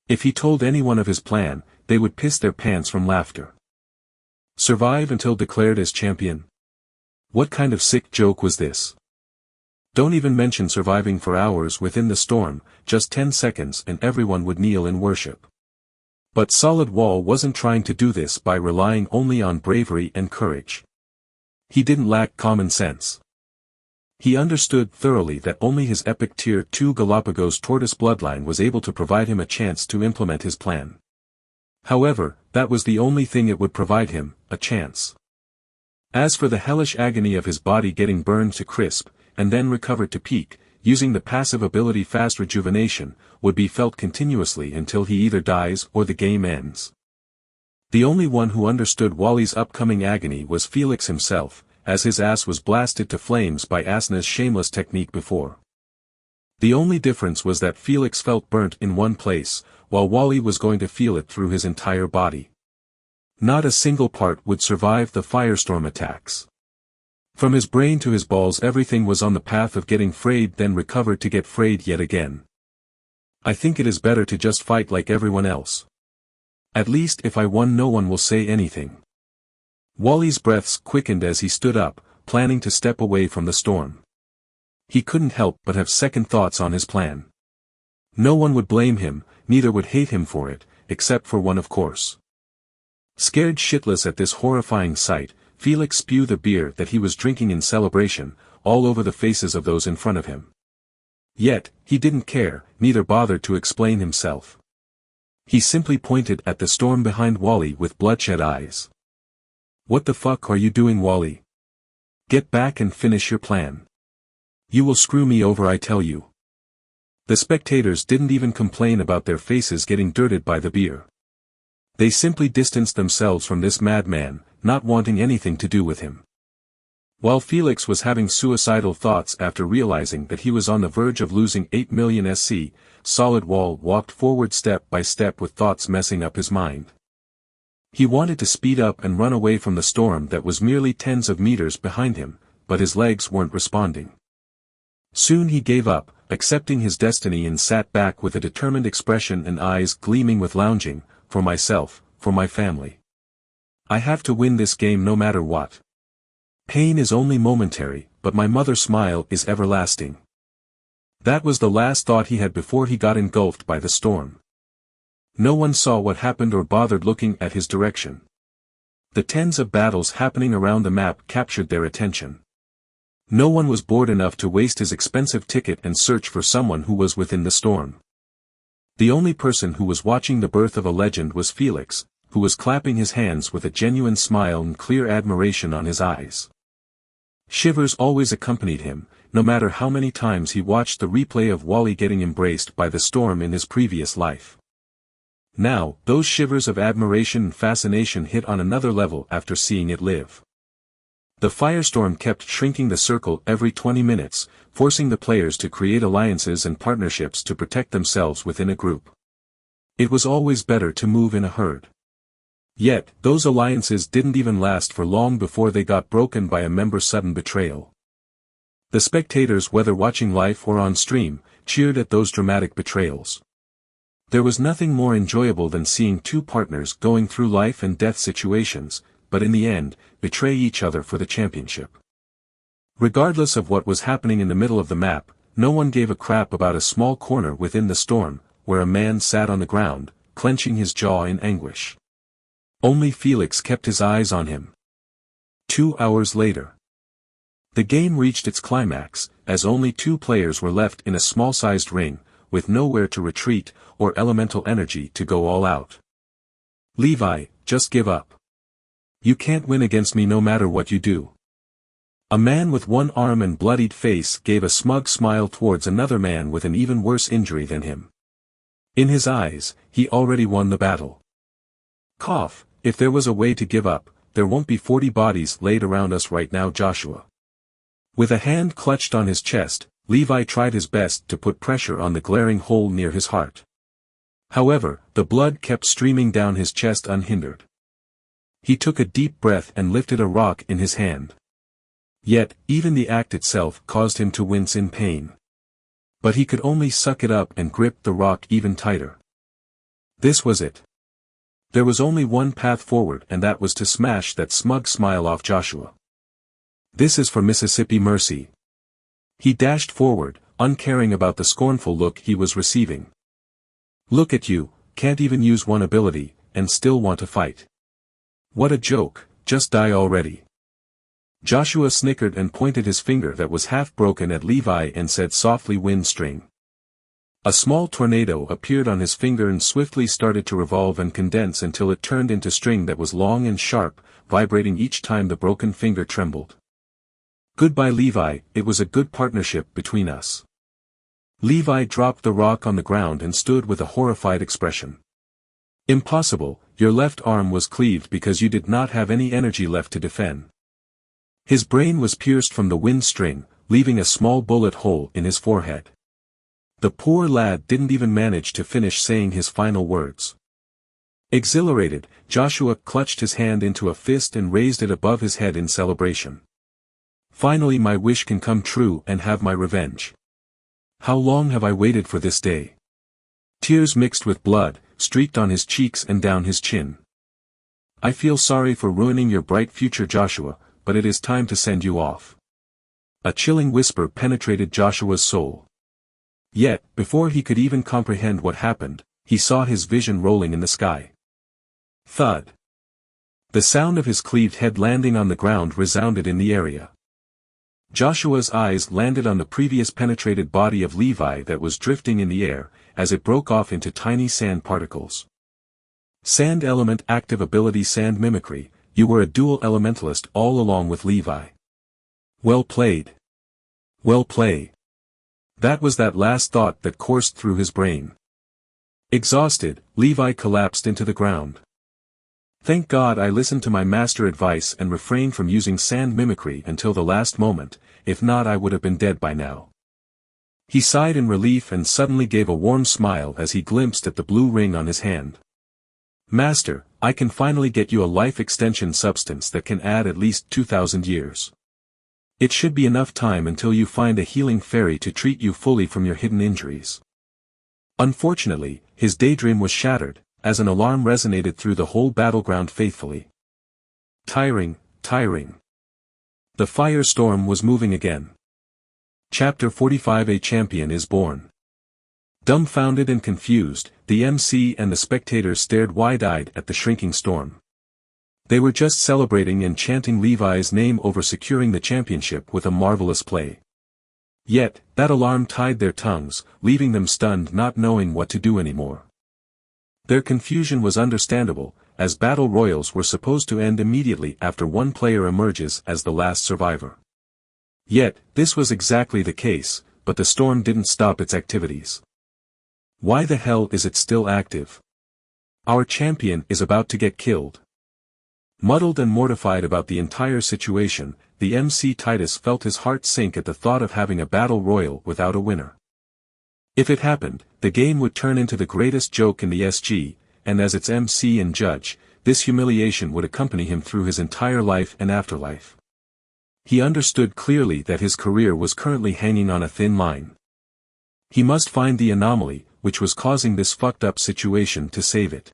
If he told anyone of his plan, they would piss their pants from laughter. Survive until declared as champion? What kind of sick joke was this? Don't even mention surviving for hours within the storm, just 10 seconds and everyone would kneel in worship. But Solid Wall wasn't trying to do this by relying only on bravery and courage. He didn't lack common sense. He understood thoroughly that only his epic Tier 2 Galapagos tortoise bloodline was able to provide him a chance to implement his plan. However, that was the only thing it would provide him, a chance. As for the hellish agony of his body getting burned to crisp, and then recovered to peak, using the passive ability Fast Rejuvenation, would be felt continuously until he either dies or the game ends. The only one who understood Wally's upcoming agony was Felix himself, as his ass was blasted to flames by Asna's shameless technique before. The only difference was that Felix felt burnt in one place, while Wally was going to feel it through his entire body. Not a single part would survive the firestorm attacks. From his brain to his balls everything was on the path of getting frayed, then recovered to get frayed yet again. I think it is better to just fight like everyone else. At least if I won no one will say anything. Wally's breaths quickened as he stood up, planning to step away from the storm. He couldn't help but have second thoughts on his plan. No one would blame him, neither would hate him for it, except for one of course. Scared shitless at this horrifying sight, Felix spewed the beer that he was drinking in celebration, all over the faces of those in front of him. Yet, he didn't care, neither bothered to explain himself. He simply pointed at the storm behind Wally with bloodshot eyes. What the fuck are you doing, Wally? Get back and finish your plan. You will screw me over, I tell you. The spectators didn't even complain about their faces getting dirted by the beer. They simply distanced themselves from this madman, not wanting anything to do with him. While Felix was having suicidal thoughts after realizing that he was on the verge of losing 8 million SC, Solid Wall walked forward step by step with thoughts messing up his mind. He wanted to speed up and run away from the storm that was merely tens of meters behind him, but his legs weren't responding. Soon he gave up, accepting his destiny, and sat back with a determined expression and eyes gleaming with lounging, for myself, for my family. I have to win this game no matter what. Pain is only momentary, but my mother's smile is everlasting. That was the last thought he had before he got engulfed by the storm. No one saw what happened or bothered looking at his direction. The tens of battles happening around the map captured their attention. No one was bored enough to waste his expensive ticket and search for someone who was within the storm. The only person who was watching the birth of a legend was Felix, who was clapping his hands with a genuine smile and clear admiration on his eyes. Shivers always accompanied him, no matter how many times he watched the replay of Wally getting embraced by the storm in his previous life. Now, those shivers of admiration and fascination hit on another level after seeing it live. The firestorm kept shrinking the circle every 20 minutes, forcing the players to create alliances and partnerships to protect themselves within a group. It was always better to move in a herd. Yet, those alliances didn't even last for long before they got broken by a member's sudden betrayal. The spectators, whether watching live or on stream, cheered at those dramatic betrayals. There was nothing more enjoyable than seeing two partners going through life and death situations, but in the end, betray each other for the championship. Regardless of what was happening in the middle of the map, no one gave a crap about a small corner within the storm, where a man sat on the ground, clenching his jaw in anguish. Only Felix kept his eyes on him. 2 hours later. The game reached its climax, as only 2 players were left in a small-sized ring, with nowhere to retreat, or elemental energy to go all out. Levi, just give up. You can't win against me no matter what you do. A man with one arm and bloodied face gave a smug smile towards another man with an even worse injury than him. In his eyes, he already won the battle. Cough, if there was a way to give up, there won't be 40 bodies laid around us right now, Joshua. With a hand clutched on his chest, Levi tried his best to put pressure on the glaring hole near his heart. However, the blood kept streaming down his chest unhindered. He took a deep breath and lifted a rock in his hand. Yet, even the act itself caused him to wince in pain. But he could only suck it up and grip the rock even tighter. This was it. There was only one path forward, and that was to smash that smug smile off Joshua. This is for Mississippi mercy. He dashed forward, uncaring about the scornful look he was receiving. Look at you, can't even use one ability, and still want to fight. What a joke, just die already. Joshua snickered and pointed his finger that was half broken at Levi and said softly, wind string. A small tornado appeared on his finger and swiftly started to revolve and condense until it turned into string that was long and sharp, vibrating each time the broken finger trembled. Goodbye Levi, it was a good partnership between us. Levi dropped the rock on the ground and stood with a horrified expression. Impossible, your left arm was cleaved because you did not have any energy left to defend. His brain was pierced from the wind string, leaving a small bullet hole in his forehead. The poor lad didn't even manage to finish saying his final words. Exhilarated, Joshua clutched his hand into a fist and raised it above his head in celebration. Finally my wish can come true and have my revenge. How long have I waited for this day? Tears mixed with blood, streaked on his cheeks and down his chin. I feel sorry for ruining your bright future Joshua, but it is time to send you off. A chilling whisper penetrated Joshua's soul. Yet, before he could even comprehend what happened, he saw his vision rolling in the sky. Thud. The sound of his cleaved head landing on the ground resounded in the area. Joshua's eyes landed on the previous penetrated body of Levi that was drifting in the air, as it broke off into tiny sand particles. Sand element active ability sand mimicry, you were a dual elementalist all along with Levi. Well played. Well played. That was that last thought that coursed through his brain. Exhausted, Levi collapsed into the ground. Thank God I listened to my master advice and refrained from using sand mimicry until the last moment, if not I would have been dead by now. He sighed in relief and suddenly gave a warm smile as he glimpsed at the blue ring on his hand. Master, I can finally get you a life extension substance that can add at least 2,000 years. It should be enough time until you find a healing fairy to treat you fully from your hidden injuries. Unfortunately, his daydream was shattered, as an alarm resonated through the whole battleground faithfully. Tiring, tiring. The firestorm was moving again. Chapter 45 A Champion is Born. Dumbfounded and confused, the MC and the spectators stared wide-eyed at the shrinking storm. They were just celebrating and chanting Levi's name over securing the championship with a marvelous play. Yet, that alarm tied their tongues, leaving them stunned, not knowing what to do anymore. Their confusion was understandable, as battle royals were supposed to end immediately after one player emerges as the last survivor. Yet, this was exactly the case, but the storm didn't stop its activities. Why the hell is it still active? Our champion is about to get killed. Muddled and mortified about the entire situation, the MC Titus felt his heart sink at the thought of having a battle royal without a winner. If it happened, the game would turn into the greatest joke in the SG, and as its MC and judge, this humiliation would accompany him through his entire life and afterlife. He understood clearly that his career was currently hanging on a thin line. He must find the anomaly, which was causing this fucked up situation to save it.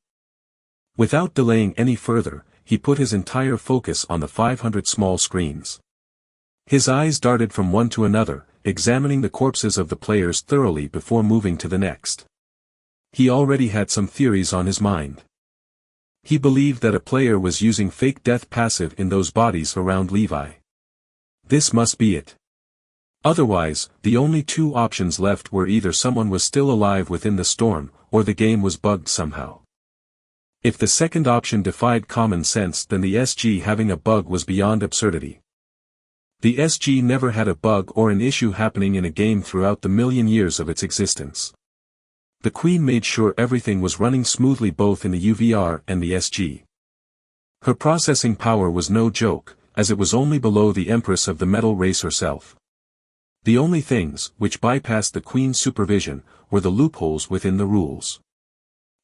Without delaying any further, he put his entire focus on the 500 small screens. His eyes darted from one to another, examining the corpses of the players thoroughly before moving to the next. He already had some theories on his mind. He believed that a player was using fake death passive in those bodies around Levi. This must be it. Otherwise, the only two options left were either someone was still alive within the storm, or the game was bugged somehow. If the second option defied common sense, then the SG having a bug was beyond absurdity. The SG never had a bug or an issue happening in a game throughout the million years of its existence. The Queen made sure everything was running smoothly both in the UVR and the SG. Her processing power was no joke, as it was only below the Empress of the Metal Race herself. The only things which bypassed the Queen's supervision were the loopholes within the rules.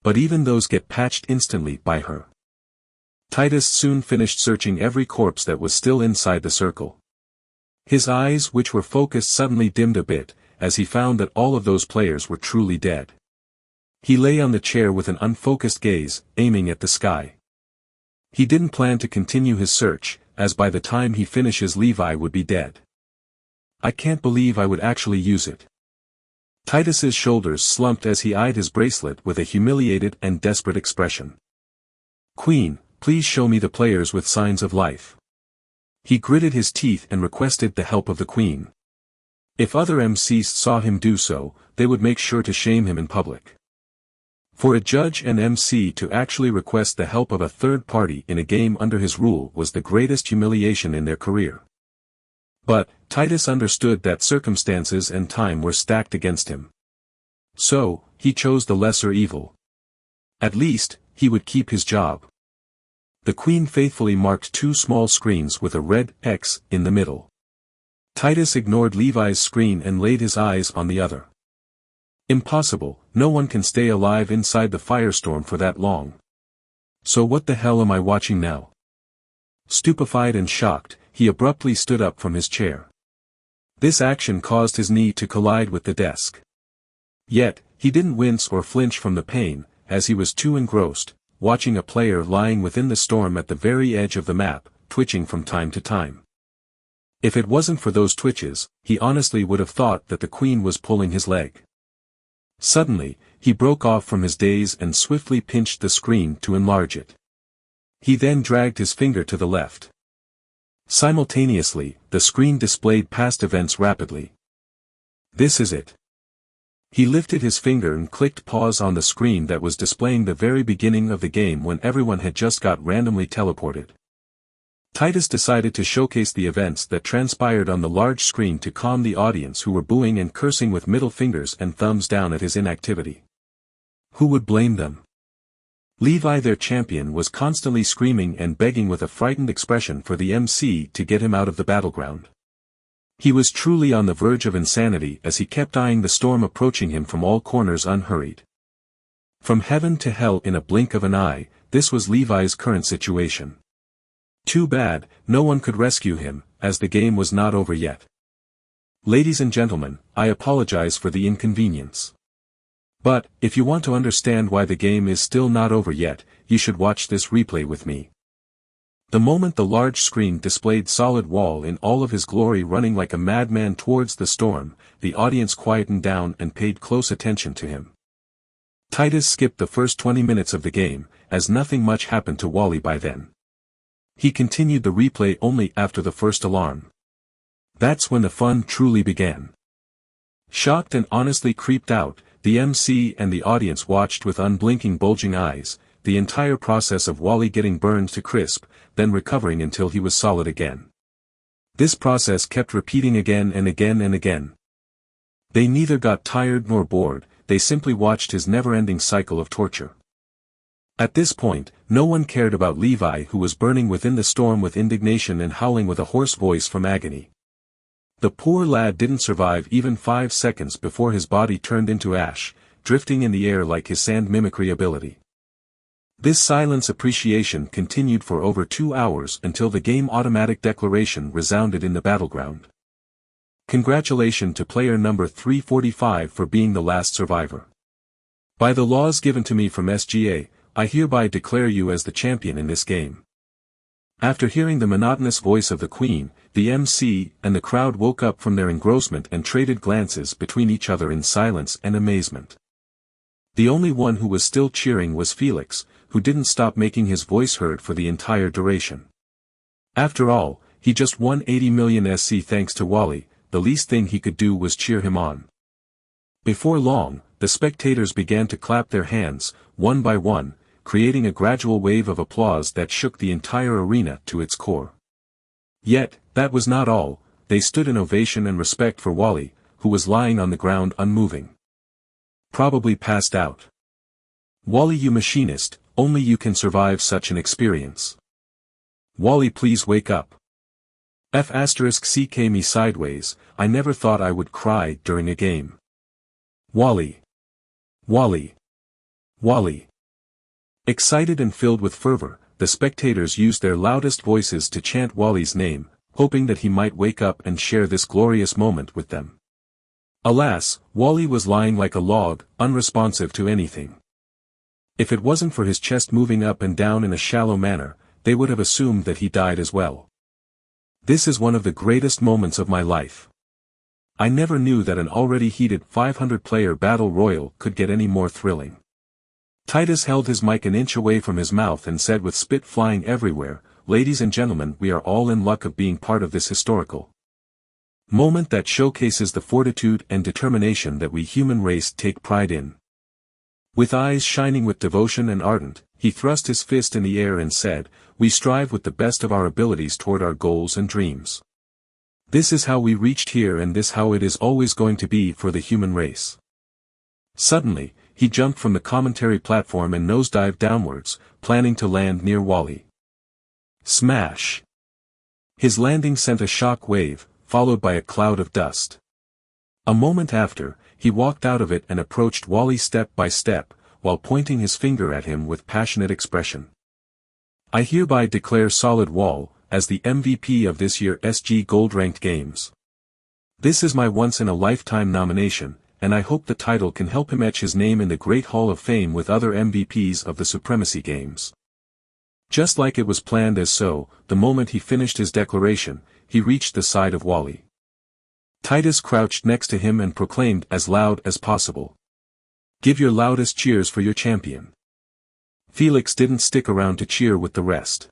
But even those get patched instantly by her. Titus soon finished searching every corpse that was still inside the circle. His eyes, which were focused, suddenly dimmed a bit, as he found that all of those players were truly dead. He lay on the chair with an unfocused gaze, aiming at the sky. He didn't plan to continue his search, as by the time he finishes Levi would be dead. I can't believe I would actually use it. Titus's shoulders slumped as he eyed his bracelet with a humiliated and desperate expression. Queen, please show me the players with signs of life. He gritted his teeth and requested the help of the Queen. If other MCs saw him do so, they would make sure to shame him in public. For a judge and MC to actually request the help of a third party in a game under his rule was the greatest humiliation in their career. But, Titus understood that circumstances and time were stacked against him. So, he chose the lesser evil. At least, he would keep his job. The Queen faithfully marked two small screens with a red X in the middle. Titus ignored Levi's screen and laid his eyes on the other. Impossible, no one can stay alive inside the firestorm for that long. So what the hell am I watching now? Stupefied and shocked, he abruptly stood up from his chair. This action caused his knee to collide with the desk. Yet, he didn't wince or flinch from the pain, as he was too engrossed, watching a player lying within the storm at the very edge of the map, twitching from time to time. If it wasn't for those twitches, he honestly would have thought that the Queen was pulling his leg. Suddenly, he broke off from his daze and swiftly pinched the screen to enlarge it. He then dragged his finger to the left. Simultaneously, the screen displayed past events rapidly. This is it. He lifted his finger and clicked pause on the screen that was displaying the very beginning of the game when everyone had just got randomly teleported. Titus decided to showcase the events that transpired on the large screen to calm the audience who were booing and cursing with middle fingers and thumbs down at his inactivity. Who would blame them? Levi, their champion, was constantly screaming and begging with a frightened expression for the MC to get him out of the battleground. He was truly on the verge of insanity as he kept eyeing the storm approaching him from all corners unhurried. From heaven to hell in a blink of an eye, this was Levi's current situation. Too bad, no one could rescue him, as the game was not over yet. Ladies and gentlemen, I apologize for the inconvenience. But, if you want to understand why the game is still not over yet, you should watch this replay with me. The moment the large screen displayed Solid Wall in all of his glory running like a madman towards the storm, the audience quietened down and paid close attention to him. Titus skipped the first 20 minutes of the game, as nothing much happened to Wally by then. He continued the replay only after the first alarm. That's when the fun truly began. Shocked and honestly creeped out, the MC and the audience watched with unblinking bulging eyes, the entire process of Wally getting burned to crisp, then recovering until he was solid again. This process kept repeating again and again and again. They neither got tired nor bored, they simply watched his never-ending cycle of torture. At this point, no one cared about Levi, who was burning within the storm with indignation and howling with a hoarse voice from agony. The poor lad didn't survive even 5 seconds before his body turned into ash, drifting in the air like his sand mimicry ability. This silence appreciation continued for over 2 hours until the game automatic declaration resounded in the battleground. Congratulations to player number 345 for being the last survivor. By the laws given to me from SGA, I hereby declare you as the champion in this game. After hearing the monotonous voice of the Queen, the MC and the crowd woke up from their engrossment and traded glances between each other in silence and amazement. The only one who was still cheering was Felix, who didn't stop making his voice heard for the entire duration. After all, he just won 80 million SC thanks to Wally, the least thing he could do was cheer him on. Before long, the spectators began to clap their hands, one by one, creating a gradual wave of applause that shook the entire arena to its core. Yet, that was not all, they stood in ovation and respect for Wally, who was lying on the ground unmoving. Probably passed out. Wally, you machinist, only you can survive such an experience. Wally, please wake up. *CK me sideways, I never thought I would cry during a game. Wally. Wally. Wally. Excited and filled with fervor, the spectators used their loudest voices to chant Wally's name, hoping that he might wake up and share this glorious moment with them. Alas, Wally was lying like a log, unresponsive to anything. If it wasn't for his chest moving up and down in a shallow manner, they would have assumed that he died as well. This is one of the greatest moments of my life. I never knew that an already heated 500-player battle royal could get any more thrilling. Titus held his mic an inch away from his mouth and said with spit flying everywhere, "Ladies and gentlemen, we are all in luck of being part of this historical moment that showcases the fortitude and determination that we human race take pride in." With eyes shining with devotion and ardent, he thrust his fist in the air and said, "We strive with the best of our abilities toward our goals and dreams. This is how we reached here, and this how it is always going to be for the human race." Suddenly, he jumped from the commentary platform and nosedived downwards, planning to land near Wally. Smash! His landing sent a shock wave, followed by a cloud of dust. A moment after, he walked out of it and approached Wally step by step, while pointing his finger at him with passionate expression. "I hereby declare Solid Wall as the MVP of this year's SG Gold-ranked games. This is my once-in-a-lifetime nomination, and I hope the title can help him etch his name in the Great Hall of Fame with other MVPs of the Supremacy Games." Just like it was planned as so, the moment he finished his declaration, he reached the side of Wally. Titus crouched next to him and proclaimed as loud as possible, "Give your loudest cheers for your champion." Felix didn't stick around to cheer with the rest.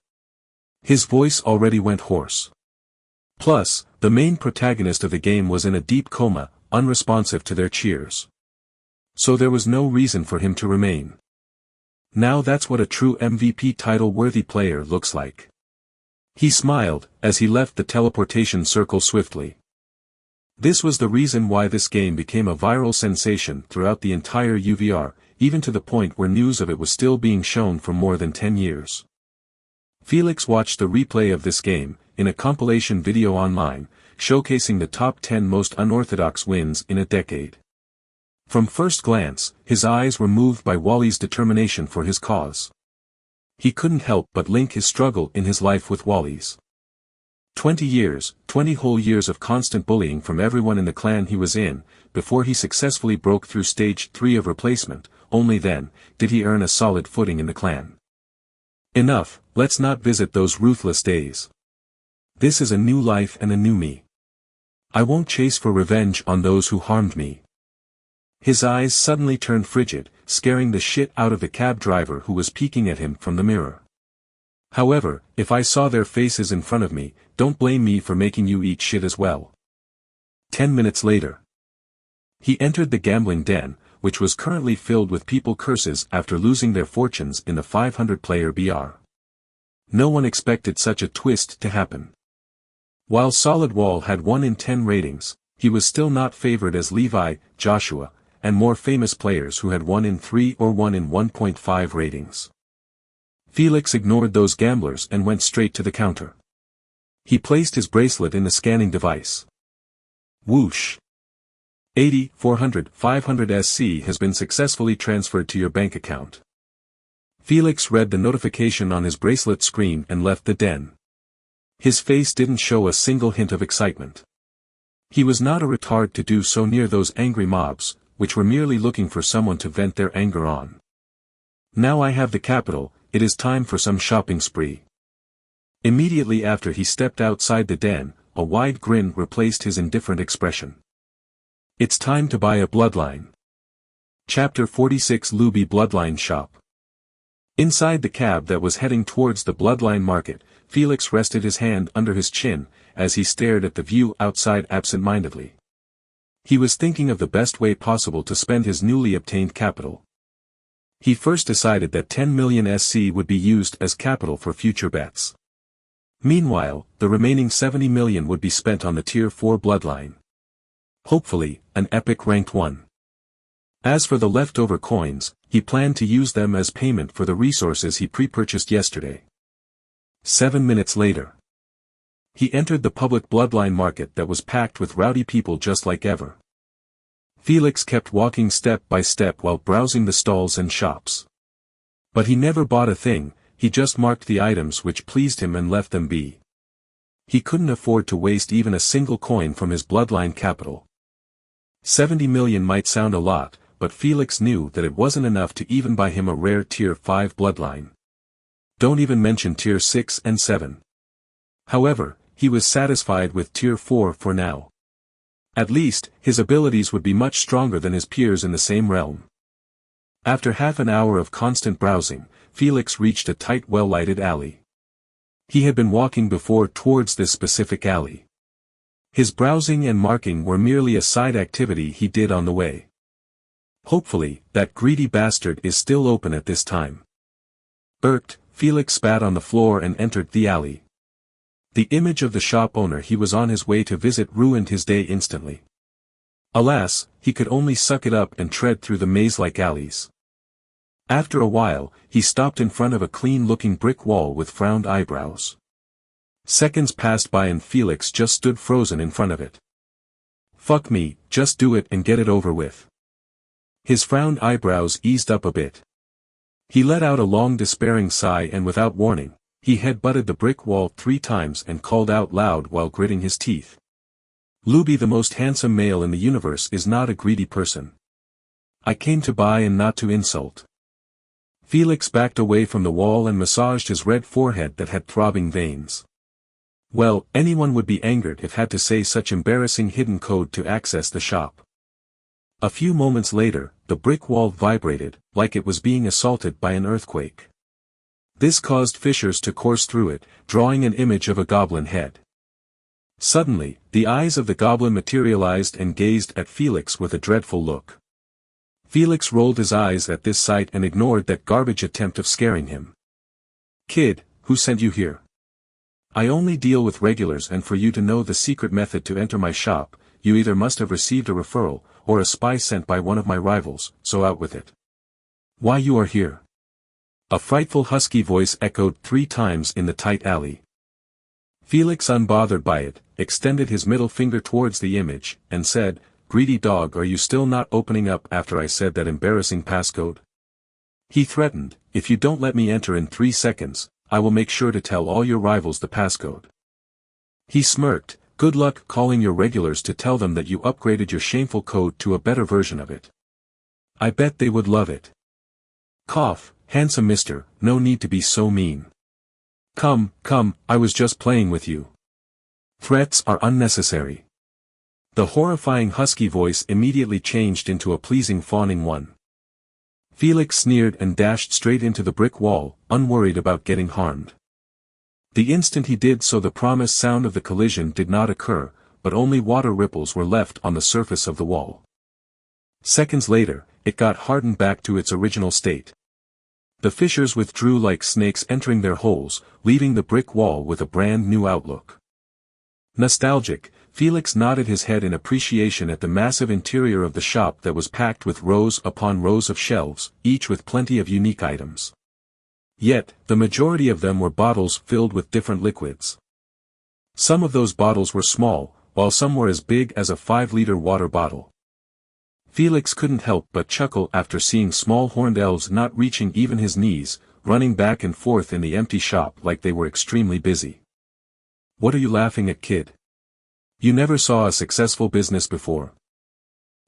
His voice already went hoarse. Plus, the main protagonist of the game was in a deep coma, unresponsive to their cheers. So there was no reason for him to remain. Now that's what a true MVP title-worthy player looks like. He smiled, as he left the teleportation circle swiftly. This was the reason why this game became a viral sensation throughout the entire UVR, even to the point where news of it was still being shown for more than 10 years. Felix watched the replay of this game, in a compilation video online, showcasing the top 10 most unorthodox wins in a decade. From first glance, his eyes were moved by Wally's determination for his cause. He couldn't help but link his struggle in his life with Wally's. 20 years, 20 whole years of constant bullying from everyone in the clan he was in, before he successfully broke through stage 3 of replacement. Only then did he earn a solid footing in the clan. Enough, let's not visit those ruthless days. This is a new life and a new me. I won't chase for revenge on those who harmed me. His eyes suddenly turned frigid, scaring the shit out of the cab driver who was peeking at him from the mirror. However, if I saw their faces in front of me, don't blame me for making you eat shit as well. 10 minutes later. He entered the gambling den, which was currently filled with people curses after losing their fortunes in the 500-player BR. No one expected such a twist to happen. While Solid Wall had 1 in 10 ratings, he was still not favored as Levi, Joshua, and more famous players who had 1 in 3 or 1 in 1.5 ratings. Felix ignored those gamblers and went straight to the counter. He placed his bracelet in the scanning device. Whoosh! 80, 400, 500 SC has been successfully transferred to your bank account. Felix read the notification on his bracelet screen and left the den. His face didn't show a single hint of excitement. He was not a retard to do so near those angry mobs, which were merely looking for someone to vent their anger on. Now I have the capital, it is time for some shopping spree. Immediately after he stepped outside the den, a wide grin replaced his indifferent expression. It's time to buy a bloodline. Chapter 46 Luby Bloodline Shop. Inside the cab that was heading towards the bloodline market, Felix rested his hand under his chin, as he stared at the view outside absent-mindedly. He was thinking of the best way possible to spend his newly obtained capital. He first decided that 10 million SC would be used as capital for future bets. Meanwhile, the remaining 70 million would be spent on the Tier 4 bloodline. Hopefully, an epic ranked one. As for the leftover coins, he planned to use them as payment for the resources he pre-purchased yesterday. 7 minutes later. He entered the public bloodline market that was packed with rowdy people just like ever. Felix kept walking step by step while browsing the stalls and shops. But he never bought a thing, he just marked the items which pleased him and left them be. He couldn't afford to waste even a single coin from his bloodline capital. 70 million might sound a lot, but Felix knew that it wasn't enough to even buy him a rare Tier 5 bloodline. Don't even mention Tier 6 and 7. However, he was satisfied with Tier 4 for now. At least, his abilities would be much stronger than his peers in the same realm. After half an hour of constant browsing, Felix reached a tight well-lighted alley. He had been walking before towards this specific alley. His browsing and marking were merely a side activity he did on the way. Hopefully, that greedy bastard is still open at this time. Irked, Felix spat on the floor and entered the alley. The image of the shop owner he was on his way to visit ruined his day instantly. Alas, he could only suck it up and tread through the maze-like alleys. After a while, he stopped in front of a clean-looking brick wall with frowned eyebrows. Seconds passed by and Felix just stood frozen in front of it. Fuck me, just do it and get it over with. His frowned eyebrows eased up a bit. He let out a long despairing sigh and without warning, he head-butted the brick wall 3 times and called out loud while gritting his teeth. Luby, the most handsome male in the universe, is not a greedy person. I came to buy and not to insult. Felix backed away from the wall and massaged his red forehead that had throbbing veins. Well, anyone would be angered if had to say such embarrassing hidden code to access the shop. A few moments later, the brick wall vibrated, like it was being assaulted by an earthquake. This caused fissures to course through it, drawing an image of a goblin head. Suddenly, the eyes of the goblin materialized and gazed at Felix with a dreadful look. Felix rolled his eyes at this sight and ignored that garbage attempt of scaring him. Kid, who sent you here? I only deal with regulars, and for you to know the secret method to enter my shop, you either must have received a referral, or a spy sent by one of my rivals, so out with it. Why you are here? A frightful husky voice echoed 3 times in the tight alley. Felix, unbothered by it, extended his middle finger towards the image, and said, Greedy dog, are you still not opening up after I said that embarrassing passcode? He threatened, if you don't let me enter in 3 seconds, I will make sure to tell all your rivals the passcode. He smirked, good luck calling your regulars to tell them that you upgraded your shameful code to a better version of it. I bet they would love it. Cough, handsome mister, no need to be so mean. Come, I was just playing with you. Threats are unnecessary. The horrifying husky voice immediately changed into a pleasing fawning one. Felix sneered and dashed straight into the brick wall, unworried about getting harmed. The instant he did so, the promised sound of the collision did not occur, but only water ripples were left on the surface of the wall. Seconds later, it got hardened back to its original state. The fissures withdrew like snakes entering their holes, leaving the brick wall with a brand new outlook. Nostalgic, Felix nodded his head in appreciation at the massive interior of the shop that was packed with rows upon rows of shelves, each with plenty of unique items. Yet, the majority of them were bottles filled with different liquids. Some of those bottles were small, while some were as big as a 5-liter water bottle. Felix couldn't help but chuckle after seeing small horned elves not reaching even his knees, running back and forth in the empty shop like they were extremely busy. What are you laughing at, kid? You never saw a successful business before.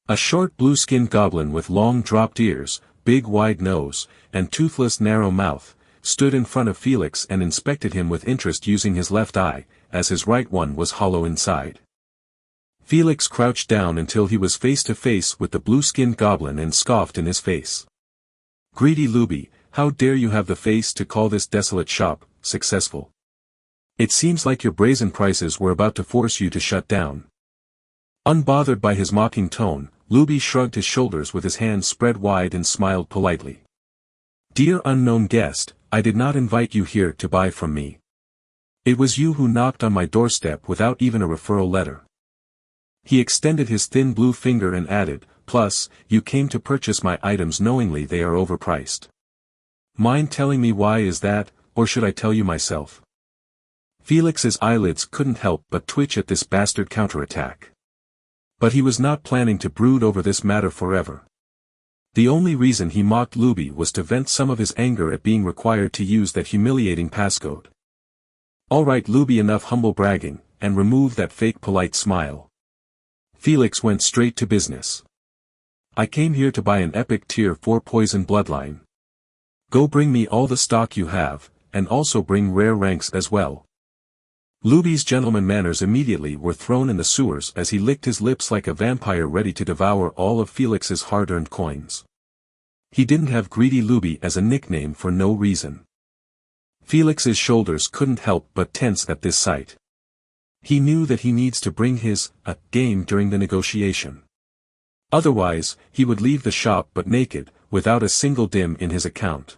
A short blue-skinned goblin with long dropped ears, big wide nose, and toothless narrow mouth, stood in front of Felix and inspected him with interest using his left eye, as his right one was hollow inside. Felix crouched down until he was face to face with the blue-skinned goblin and scoffed in his face. Greedy Luby, how dare you have the face to call this desolate shop successful? It seems like your brazen prices were about to force you to shut down. Unbothered by his mocking tone, Luby shrugged his shoulders with his hands spread wide and smiled politely. Dear unknown guest, I did not invite you here to buy from me. It was you who knocked on my doorstep without even a referral letter. He extended his thin blue finger and added, plus, you came to purchase my items knowingly they are overpriced. Mind telling me why is that, or should I tell you myself? Felix's eyelids couldn't help but twitch at this bastard counterattack. But he was not planning to brood over this matter forever. The only reason he mocked Luby was to vent some of his anger at being required to use that humiliating passcode. Alright Luby, enough humble bragging, and remove that fake polite smile. Felix went straight to business. I came here to buy an epic tier 4 poison bloodline. Go bring me all the stock you have, and also bring rare ranks as well. Luby's gentleman manners immediately were thrown in the sewers as he licked his lips like a vampire ready to devour all of Felix's hard-earned coins. He didn't have Greedy Luby as a nickname for no reason. Felix's shoulders couldn't help but tense at this sight. He knew that he needs to bring his game during the negotiation. Otherwise, he would leave the shop but naked, without a single dim in his account.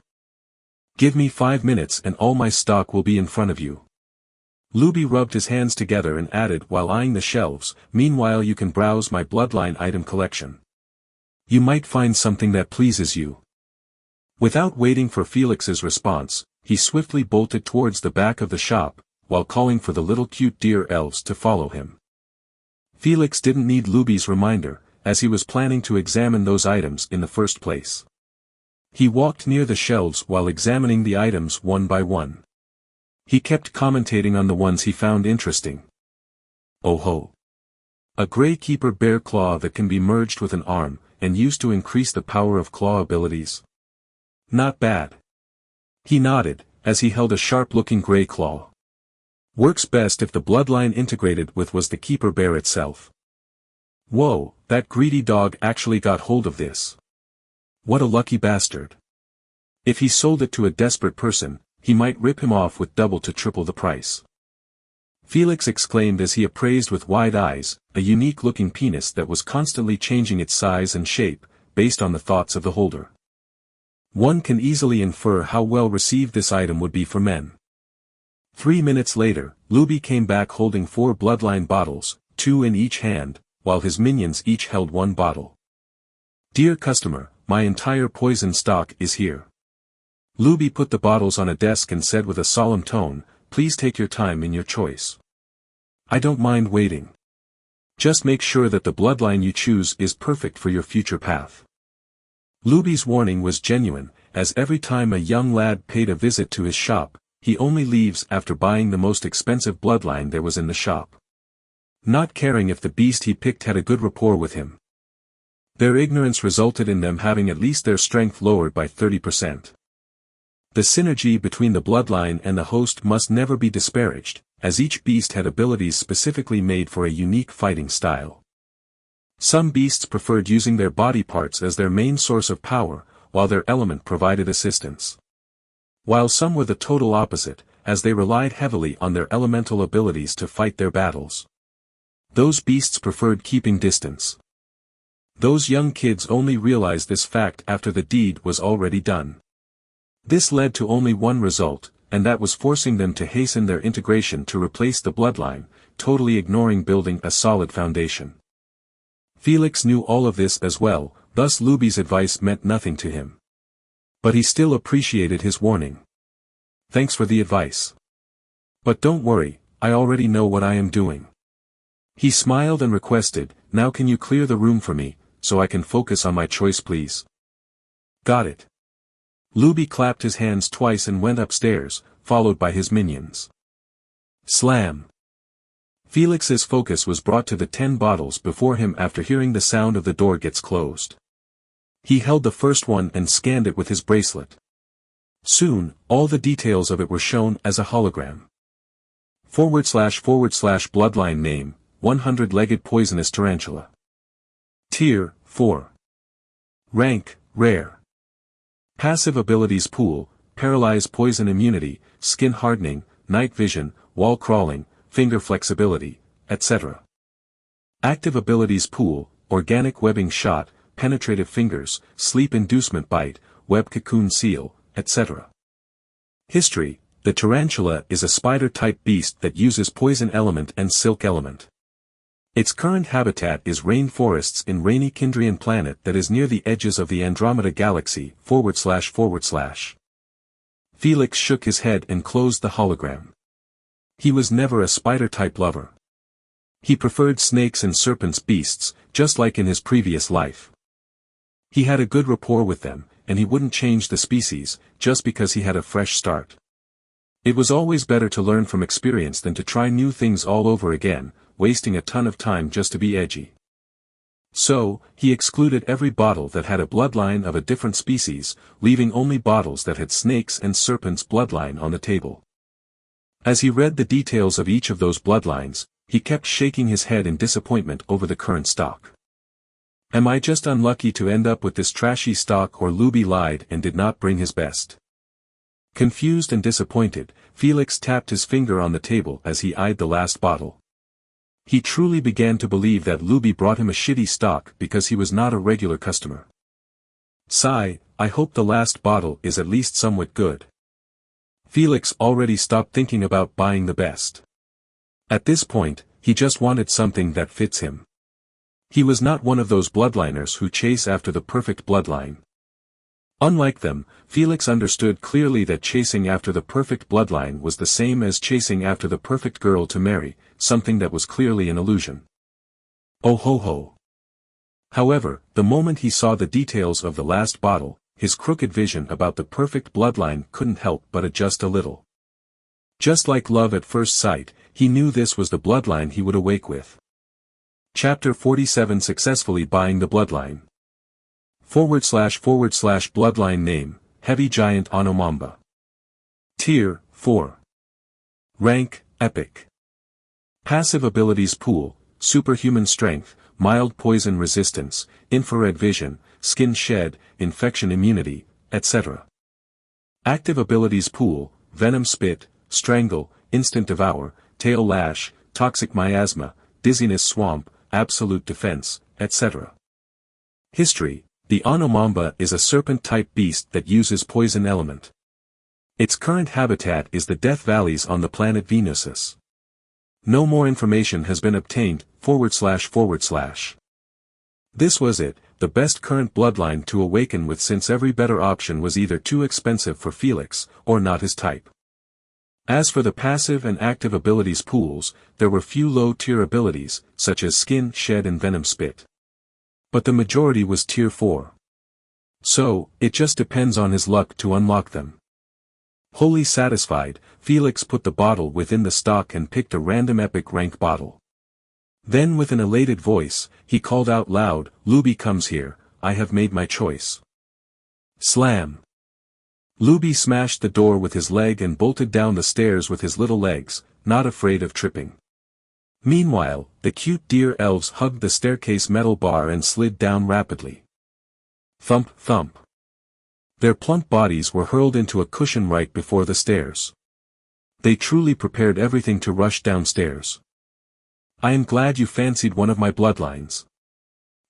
Give me 5 minutes and all my stock will be in front of you. Luby rubbed his hands together and added while eyeing the shelves, meanwhile you can browse my bloodline item collection. You might find something that pleases you. Without waiting for Felix's response, he swiftly bolted towards the back of the shop, while calling for the little cute deer elves to follow him. Felix didn't need Luby's reminder, as he was planning to examine those items in the first place. He walked near the shelves while examining the items one by one. He kept commentating on the ones he found interesting. Oh ho! A Grey Keeper bear claw that can be merged with an arm, and used to increase the power of claw abilities. Not bad. He nodded, as he held a sharp-looking grey claw. Works best if the bloodline integrated with was the Keeper bear itself. Whoa, that greedy dog actually got hold of this. What a lucky bastard. If he sold it to a desperate person, he might rip him off with double to triple the price. Felix exclaimed as he appraised with wide eyes, a unique-looking penis that was constantly changing its size and shape, based on the thoughts of the holder. One can easily infer how well received this item would be for men. 3 minutes later, Luby came back holding 4 bloodline bottles, 2 in each hand, while his minions each held 1 bottle. Dear customer, my entire poison stock is here. Luby put the bottles on a desk and said with a solemn tone, please take your time in your choice. I don't mind waiting. Just make sure that the bloodline you choose is perfect for your future path. Luby's warning was genuine, as every time a young lad paid a visit to his shop, he only leaves after buying the most expensive bloodline there was in the shop. Not caring if the beast he picked had a good rapport with him. Their ignorance resulted in them having at least their strength lowered by 30%. The synergy between the bloodline and the host must never be disparaged, as each beast had abilities specifically made for a unique fighting style. Some beasts preferred using their body parts as their main source of power, while their element provided assistance. While some were the total opposite, as they relied heavily on their elemental abilities to fight their battles. Those beasts preferred keeping distance. Those young kids only realized this fact after the deed was already done. This led to only one result, and that was forcing them to hasten their integration to replace the bloodline, totally ignoring building a solid foundation. Felix knew all of this as well, thus Luby's advice meant nothing to him. But he still appreciated his warning. Thanks for the advice. But don't worry, I already know what I am doing. He smiled and requested, now can you clear the room for me, so I can focus on my choice please? Got it. Luby clapped his hands twice and went upstairs, followed by his minions. Slam. Felix's focus was brought to the 10 bottles before him after hearing the sound of the door gets closed. He held the first one and scanned it with his bracelet. Soon, all the details of it were shown as a hologram. / bloodline name, 100-legged poisonous tarantula. Tier, 4. Rank, rare. Passive abilities pool, paralyze poison immunity, skin hardening, night vision, wall crawling, finger flexibility, etc. Active abilities pool, organic webbing shot, penetrative fingers, sleep inducement bite, web cocoon seal, etc. History, the tarantula is a spider-type beast that uses poison element and silk element. Its current habitat is rainforests in rainy Kindrian planet that is near the edges of the Andromeda Galaxy, //. Felix shook his head and closed the hologram. He was never a spider-type lover. He preferred snakes and serpents beasts, just like in his previous life. He had a good rapport with them, and he wouldn't change the species, just because he had a fresh start. It was always better to learn from experience than to try new things all over again, wasting a ton of time just to be edgy. So, he excluded every bottle that had a bloodline of a different species, leaving only bottles that had snakes and serpents' bloodline on the table. As he read the details of each of those bloodlines, he kept shaking his head in disappointment over the current stock. Am I just unlucky to end up with this trashy stock, or Luby lied and did not bring his best? Confused and disappointed, Felix tapped his finger on the table as he eyed the last bottle. He truly began to believe that Luby brought him a shitty stock because he was not a regular customer. Sigh, I hope the last bottle is at least somewhat good. Felix already stopped thinking about buying the best. At this point, he just wanted something that fits him. He was not one of those bloodliners who chase after the perfect bloodline. Unlike them, Felix understood clearly that chasing after the perfect bloodline was the same as chasing after the perfect girl to marry, something that was clearly an illusion. Oh ho ho. However, the moment he saw the details of the last bottle, his crooked vision about the perfect bloodline couldn't help but adjust a little. Just like love at first sight, he knew this was the bloodline he would awake with. Chapter 47 Successfully Buying the Bloodline. / Bloodline name, Heavy Giant Anomamba. Tier, 4. Rank, Epic. Passive abilities pool, superhuman strength, mild poison resistance, infrared vision, skin shed, infection immunity, etc. Active abilities pool, venom spit, strangle, instant devour, tail lash, toxic miasma, dizziness swamp, absolute defense, etc. History. The Anomamba is a serpent-type beast that uses poison element. Its current habitat is the Death Valleys on the planet Venusus. No more information has been obtained, //. This was it, the best current bloodline to awaken with, since every better option was either too expensive for Felix, or not his type. As for the passive and active abilities pools, there were few low-tier abilities, such as Skin Shed and Venom Spit. But the majority was Tier 4. So, it just depends on his luck to unlock them. Wholly satisfied, Felix put the bottle within the stock and picked a random epic rank bottle. Then with an elated voice, he called out loud, Luby comes here, I have made my choice. Slam. Luby smashed the door with his leg and bolted down the stairs with his little legs, not afraid of tripping. Meanwhile, the cute deer elves hugged the staircase metal bar and slid down rapidly. Thump, thump. Their plump bodies were hurled into a cushion right before the stairs. They truly prepared everything to rush downstairs. I am glad you fancied one of my bloodlines.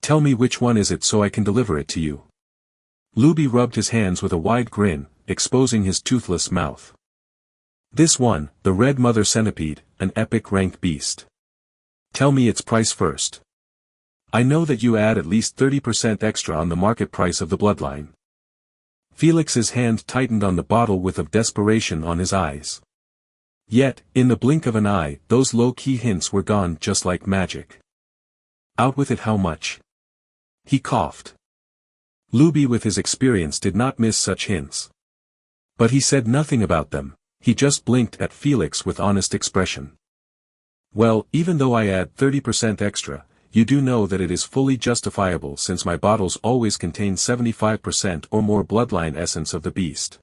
Tell me which one is it so I can deliver it to you. Luby rubbed his hands with a wide grin, exposing his toothless mouth. This one, the red mother centipede, an epic rank beast. Tell me its price first. I know that you add at least 30% extra on the market price of the bloodline. Felix's hand tightened on the bottle with of desperation on his eyes. Yet, in the blink of an eye, those low-key hints were gone just like magic. Out with it, how much? He coughed. Luby with his experience did not miss such hints. But he said nothing about them, he just blinked at Felix with honest expression. Well, even though I add 30% extra, you do know that it is fully justifiable since my bottles always contain 75% or more bloodline essence of the beast.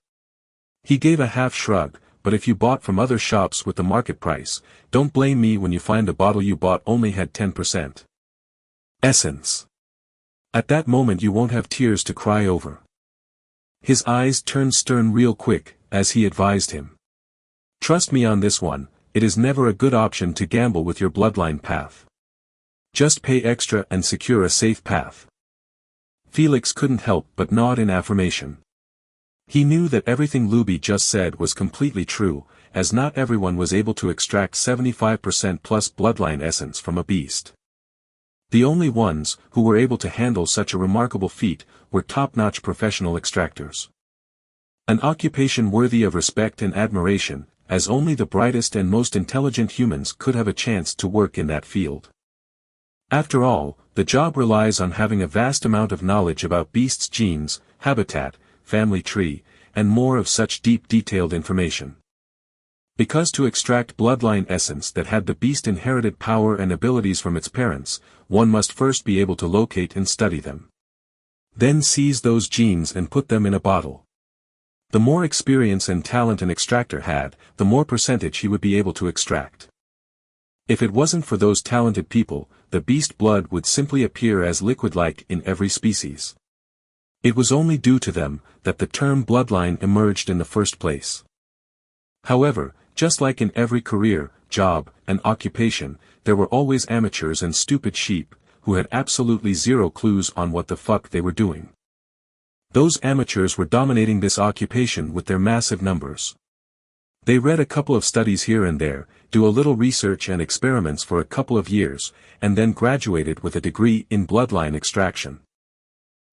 He gave a half shrug, but if you bought from other shops with the market price, don't blame me when you find the bottle you bought only had 10% essence. At that moment you won't have tears to cry over. His eyes turned stern real quick, as he advised him. Trust me on this one, it is never a good option to gamble with your bloodline path. Just pay extra and secure a safe path. Felix couldn't help but nod in affirmation. He knew that everything Luby just said was completely true, as not everyone was able to extract 75% plus bloodline essence from a beast. The only ones who were able to handle such a remarkable feat were top-notch professional extractors. An occupation worthy of respect and admiration, as only the brightest and most intelligent humans could have a chance to work in that field. After all, the job relies on having a vast amount of knowledge about beasts' genes, habitat, family tree, and more of such deep detailed information. Because to extract bloodline essence that had the beast inherited power and abilities from its parents, one must first be able to locate and study them. Then seize those genes and put them in a bottle. The more experience and talent an extractor had, the more percentage he would be able to extract. If it wasn't for those talented people, the beast blood would simply appear as liquid-like in every species. It was only due to them that the term bloodline emerged in the first place. However, just like in every career, job, and occupation, there were always amateurs and stupid sheep, who had absolutely zero clues on what the fuck they were doing. Those amateurs were dominating this occupation with their massive numbers. They read a couple of studies here and there, do a little research and experiments for a couple of years, and then graduated with a degree in bloodline extraction.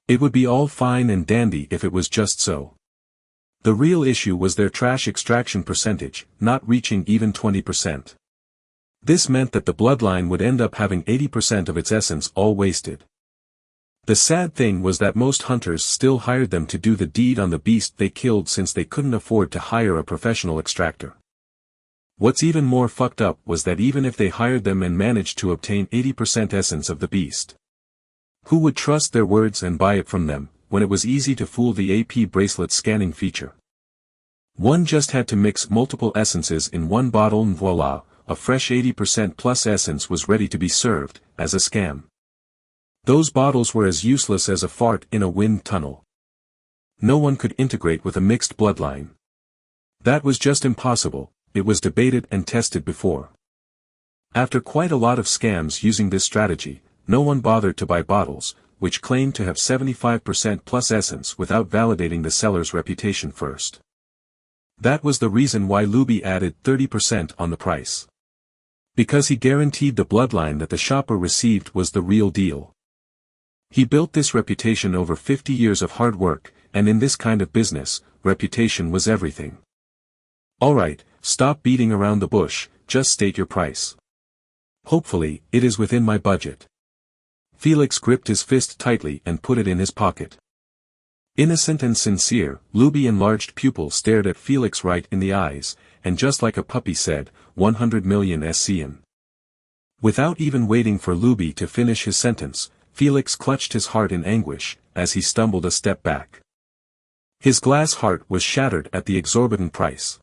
It would be all fine and dandy if it was just so. The real issue was their trash extraction percentage, not reaching even 20%. This meant that the bloodline would end up having 80% of its essence all wasted. The sad thing was that most hunters still hired them to do the deed on the beast they killed since they couldn't afford to hire a professional extractor. What's even more fucked up was that even if they hired them and managed to obtain 80% essence of the beast, who would trust their words and buy it from them, when it was easy to fool the AP bracelet scanning feature? One just had to mix multiple essences in one bottle and voila, a fresh 80% plus essence was ready to be served, as a scam. Those bottles were as useless as a fart in a wind tunnel. No one could integrate with a mixed bloodline. That was just impossible, it was debated and tested before. After quite a lot of scams using this strategy, no one bothered to buy bottles, which claimed to have 75% plus essence without validating the seller's reputation first. That was the reason why Luby added 30% on the price. Because he guaranteed the bloodline that the shopper received was the real deal. He built this reputation over 50 years of hard work, and in this kind of business, reputation was everything. Alright, stop beating around the bush, just state your price. Hopefully, it is within my budget. Felix gripped his fist tightly and put it in his pocket. Innocent and sincere, Luby enlarged pupil stared at Felix right in the eyes, and just like a puppy said, 100 million SCN. Without even waiting for Luby to finish his sentence, Felix clutched his heart in anguish, as he stumbled a step back. His glass heart was shattered at the exorbitant price.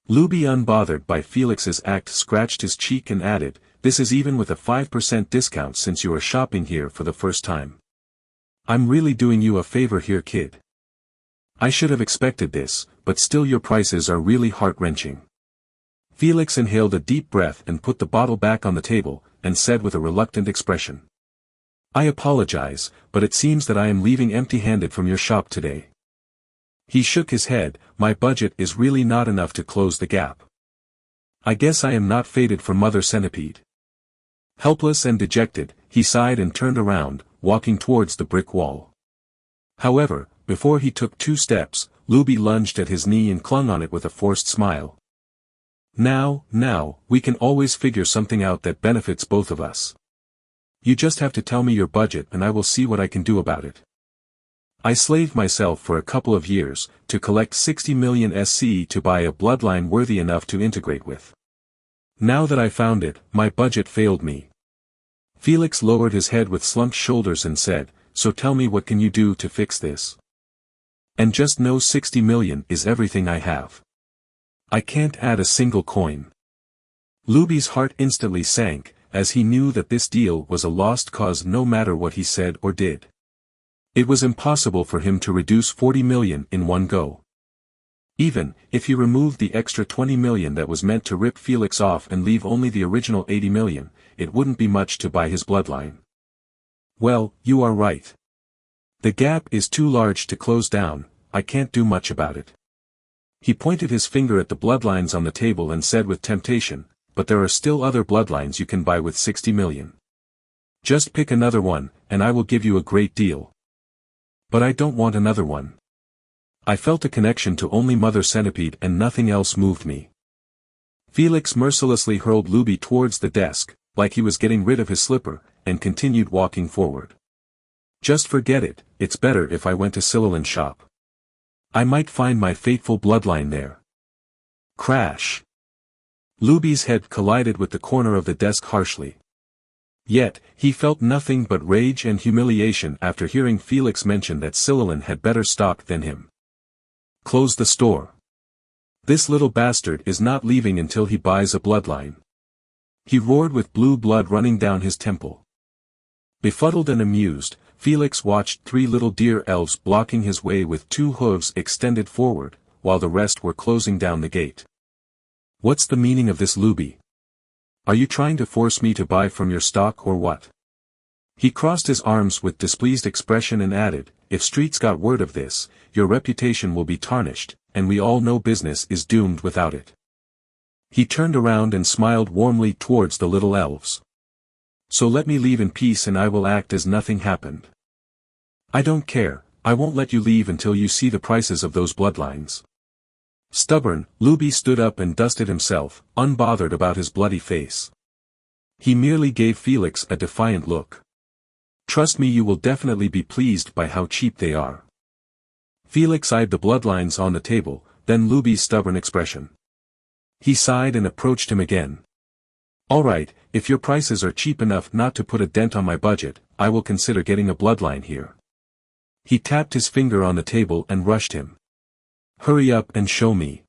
Luby, unbothered by Felix's act, scratched his cheek and added, "This is even with a 5% discount since you are shopping here for the first time. I'm really doing you a favor here, kid. I should have expected this, but still your prices are really heart-wrenching." Felix inhaled a deep breath and put the bottle back on the table, and said with a reluctant expression, "I apologize, but it seems that I am leaving empty-handed from your shop today." He shook his head. "My budget is really not enough to close the gap. I guess I am not fated for Mother Centipede." Helpless and dejected, he sighed and turned around, walking towards the brick wall. However, before he took 2 steps, Luby lunged at his knee and clung on it with a forced smile. Now, we can always figure something out that benefits both of us. You just have to tell me your budget and I will see what I can do about it. I slaved myself for a couple of years, to collect 60 million SC to buy a bloodline worthy enough to integrate with. Now that I found it, my budget failed me." Felix lowered his head with slumped shoulders and said, "So tell me, what can you do to fix this? And just know 60 million is everything I have. I can't add a single coin." Luby's heart instantly sank, as he knew that this deal was a lost cause no matter what he said or did. It was impossible for him to reduce 40 million in one go. Even if he removed the extra 20 million that was meant to rip Felix off and leave only the original 80 million, it wouldn't be much to buy his bloodline. "Well, you are right. The gap is too large to close down, I can't do much about it." He pointed his finger at the bloodlines on the table and said with temptation, "But there are still other bloodlines you can buy with 60 million. Just pick another one, and I will give you a great deal." "But I don't want another one. I felt a connection to only Mother Centipede and nothing else moved me." Felix mercilessly hurled Luby towards the desk, like he was getting rid of his slipper, and continued walking forward. "Just forget it, it's better if I went to Silalin's shop. I might find my fateful bloodline there." Crash. Luby's head collided with the corner of the desk harshly. Yet, he felt nothing but rage and humiliation after hearing Felix mention that Silalin had better stock than him. Close the store. This little bastard is not leaving until he buys a bloodline. He roared with blue blood running down his temple. Befuddled and amused, Felix watched 3 little deer elves blocking his way with 2 hooves extended forward, while the rest were closing down the gate. What's the meaning of this, Luby? Are you trying to force me to buy from your stock or what? He crossed his arms with displeased expression and added, if streets got word of this, your reputation will be tarnished, and we all know business is doomed without it. He turned around and smiled warmly towards the little elves. So let me leave in peace and I will act as nothing happened. I don't care, I won't let you leave until you see the prices of those bloodlines. Stubborn, Luby stood up and dusted himself, unbothered about his bloody face. He merely gave Felix a defiant look. Trust me, you will definitely be pleased by how cheap they are. Felix eyed the bloodlines on the table, then Luby's stubborn expression. He sighed and approached him again. All right, if your prices are cheap enough not to put a dent on my budget, I will consider getting a bloodline here. He tapped his finger on the table and rushed him. Hurry up and show me.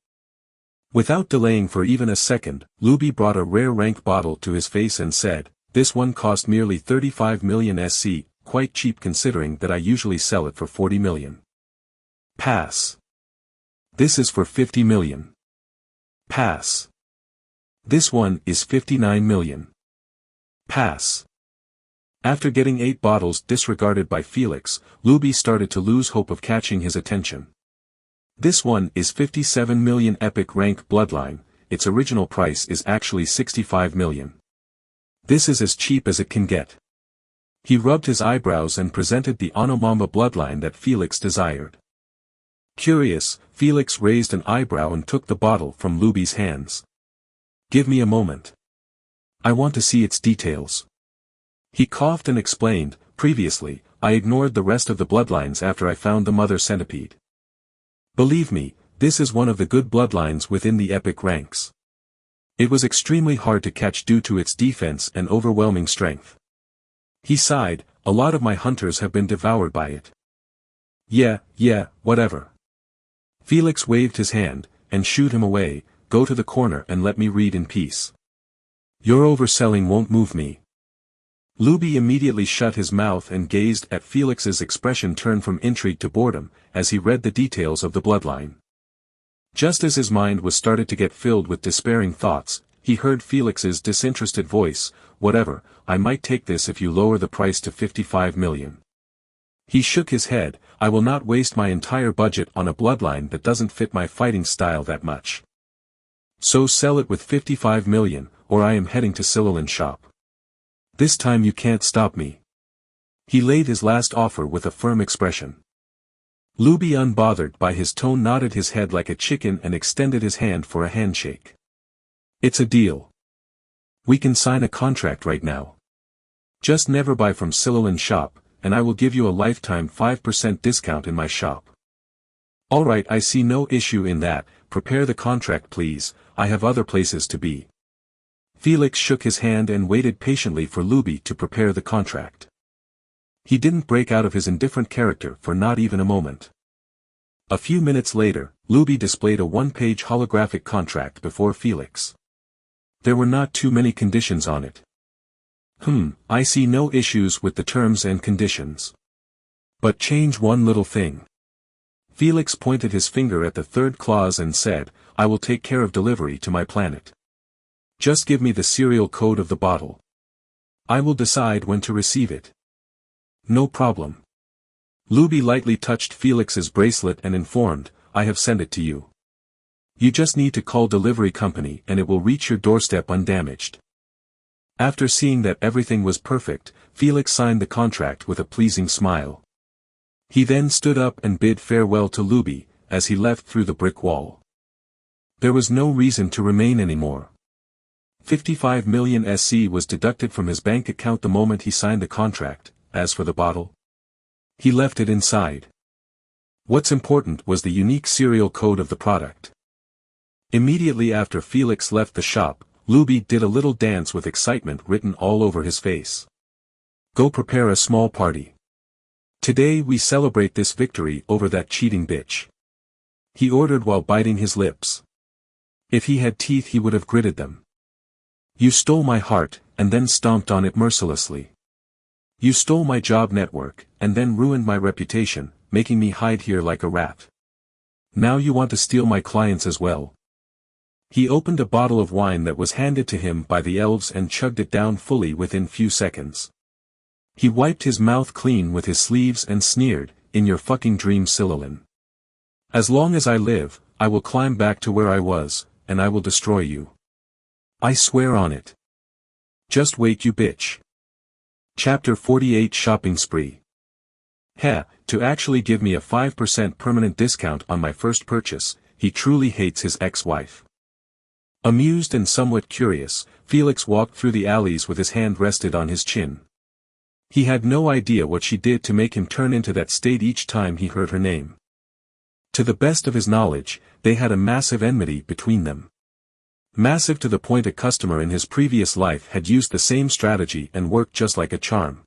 Without delaying for even a second, Luby brought a rare rank bottle to his face and said, this one cost merely 35 million SC, quite cheap considering that I usually sell it for 40 million. Pass. This is for 50 million. Pass. This one is 59 million. Pass. After getting 8 bottles disregarded by Felix, Luby started to lose hope of catching his attention. This one is 57 million epic rank bloodline, its original price is actually 65 million. This is as cheap as it can get. He rubbed his eyebrows and presented the Onomamba bloodline that Felix desired. Curious, Felix raised an eyebrow and took the bottle from Luby's hands. Give me a moment. I want to see its details. He coughed and explained, previously, I ignored the rest of the bloodlines after I found the mother centipede. Believe me, this is one of the good bloodlines within the epic ranks. It was extremely hard to catch due to its defense and overwhelming strength. He sighed, a lot of my hunters have been devoured by it. Yeah, whatever. Felix waved his hand, and shooed him away, go to the corner and let me read in peace. Your overselling won't move me. Luby immediately shut his mouth and gazed at Felix's expression turn from intrigue to boredom, as he read the details of the bloodline. Just as his mind was started to get filled with despairing thoughts, he heard Felix's disinterested voice, whatever, I might take this if you lower the price to 55 million. He shook his head, I will not waste my entire budget on a bloodline that doesn't fit my fighting style that much. So sell it with 55 million, or I am heading to Silalin's shop. This time you can't stop me. He laid his last offer with a firm expression. Luby, unbothered by his tone, nodded his head like a chicken and extended his hand for a handshake. It's a deal. We can sign a contract right now. Just never buy from Silalin's shop, and I will give you a lifetime 5% discount in my shop. Alright, I see no issue in that, prepare the contract please, I have other places to be. Felix shook his hand and waited patiently for Luby to prepare the contract. He didn't break out of his indifferent character for not even a moment. A few minutes later, Luby displayed a 1-page holographic contract before Felix. There were not too many conditions on it. I see no issues with the terms and conditions. But change one little thing. Felix pointed his finger at the 3rd clause and said, I will take care of delivery to my planet. Just give me the serial code of the bottle. I will decide when to receive it. No problem. Luby lightly touched Felix's bracelet and informed, I have sent it to you. You just need to call delivery company and it will reach your doorstep undamaged. After seeing that everything was perfect, Felix signed the contract with a pleasing smile. He then stood up and bid farewell to Luby, as he left through the brick wall. There was no reason to remain anymore. 55 million SC was deducted from his bank account the moment he signed the contract. As for the bottle, he left it inside. What's important was the unique serial code of the product. Immediately after Felix left the shop, Luby did a little dance with excitement written all over his face. Go prepare a small party. Today we celebrate this victory over that cheating bitch. He ordered while biting his lips. If he had teeth he would have gritted them. You stole my heart, and then stomped on it mercilessly. You stole my job network, and then ruined my reputation, making me hide here like a rat. Now you want to steal my clients as well. He opened a bottle of wine that was handed to him by the elves and chugged it down fully within few seconds. He wiped his mouth clean with his sleeves and sneered, in your fucking dream, Silolin. As long as I live, I will climb back to where I was, and I will destroy you. I swear on it. Just wait, you bitch. Chapter 48 Shopping Spree. Heh, to actually give me a 5% permanent discount on my first purchase, he truly hates his ex-wife. Amused and somewhat curious, Felix walked through the alleys with his hand rested on his chin. He had no idea what she did to make him turn into that state each time he heard her name. To the best of his knowledge, they had a massive enmity between them. Massive to the point a customer in his previous life had used the same strategy and worked just like a charm.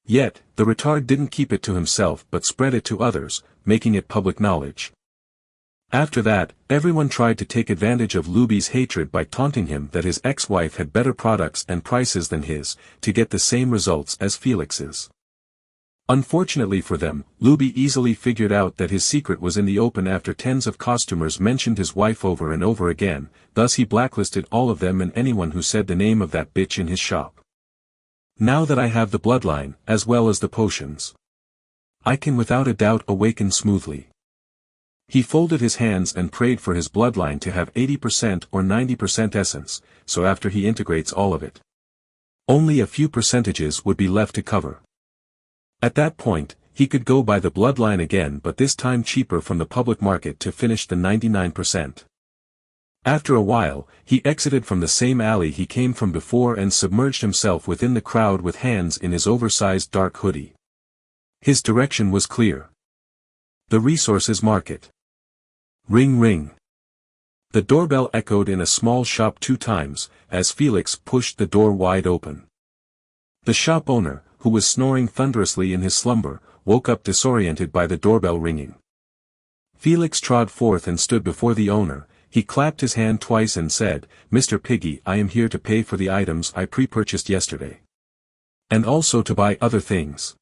Yet, the retard didn't keep it to himself but spread it to others, making it public knowledge. After that, everyone tried to take advantage of Luby's hatred by taunting him that his ex-wife had better products and prices than his, to get the same results as Felix's. Unfortunately for them, Luby easily figured out that his secret was in the open after tens of costumers mentioned his wife over and over again, thus he blacklisted all of them and anyone who said the name of that bitch in his shop. Now that I have the bloodline, as well as the potions, I can without a doubt awaken smoothly. He folded his hands and prayed for his bloodline to have 80% or 90% essence, so after he integrates all of it, only a few percentages would be left to cover. At that point, he could go buy the bloodline again, but this time cheaper from the public market to finish the 99%. After a while, he exited from the same alley he came from before and submerged himself within the crowd with hands in his oversized dark hoodie. His direction was clear. The resources market. Ring ring. The doorbell echoed in a small shop 2 times, as Felix pushed the door wide open. The shop owner, who was snoring thunderously in his slumber, woke up disoriented by the doorbell ringing. Felix trod forth and stood before the owner. He clapped his hand twice and said, Mr. Piggy, I am here to pay for the items I pre-purchased yesterday. And also to buy other things.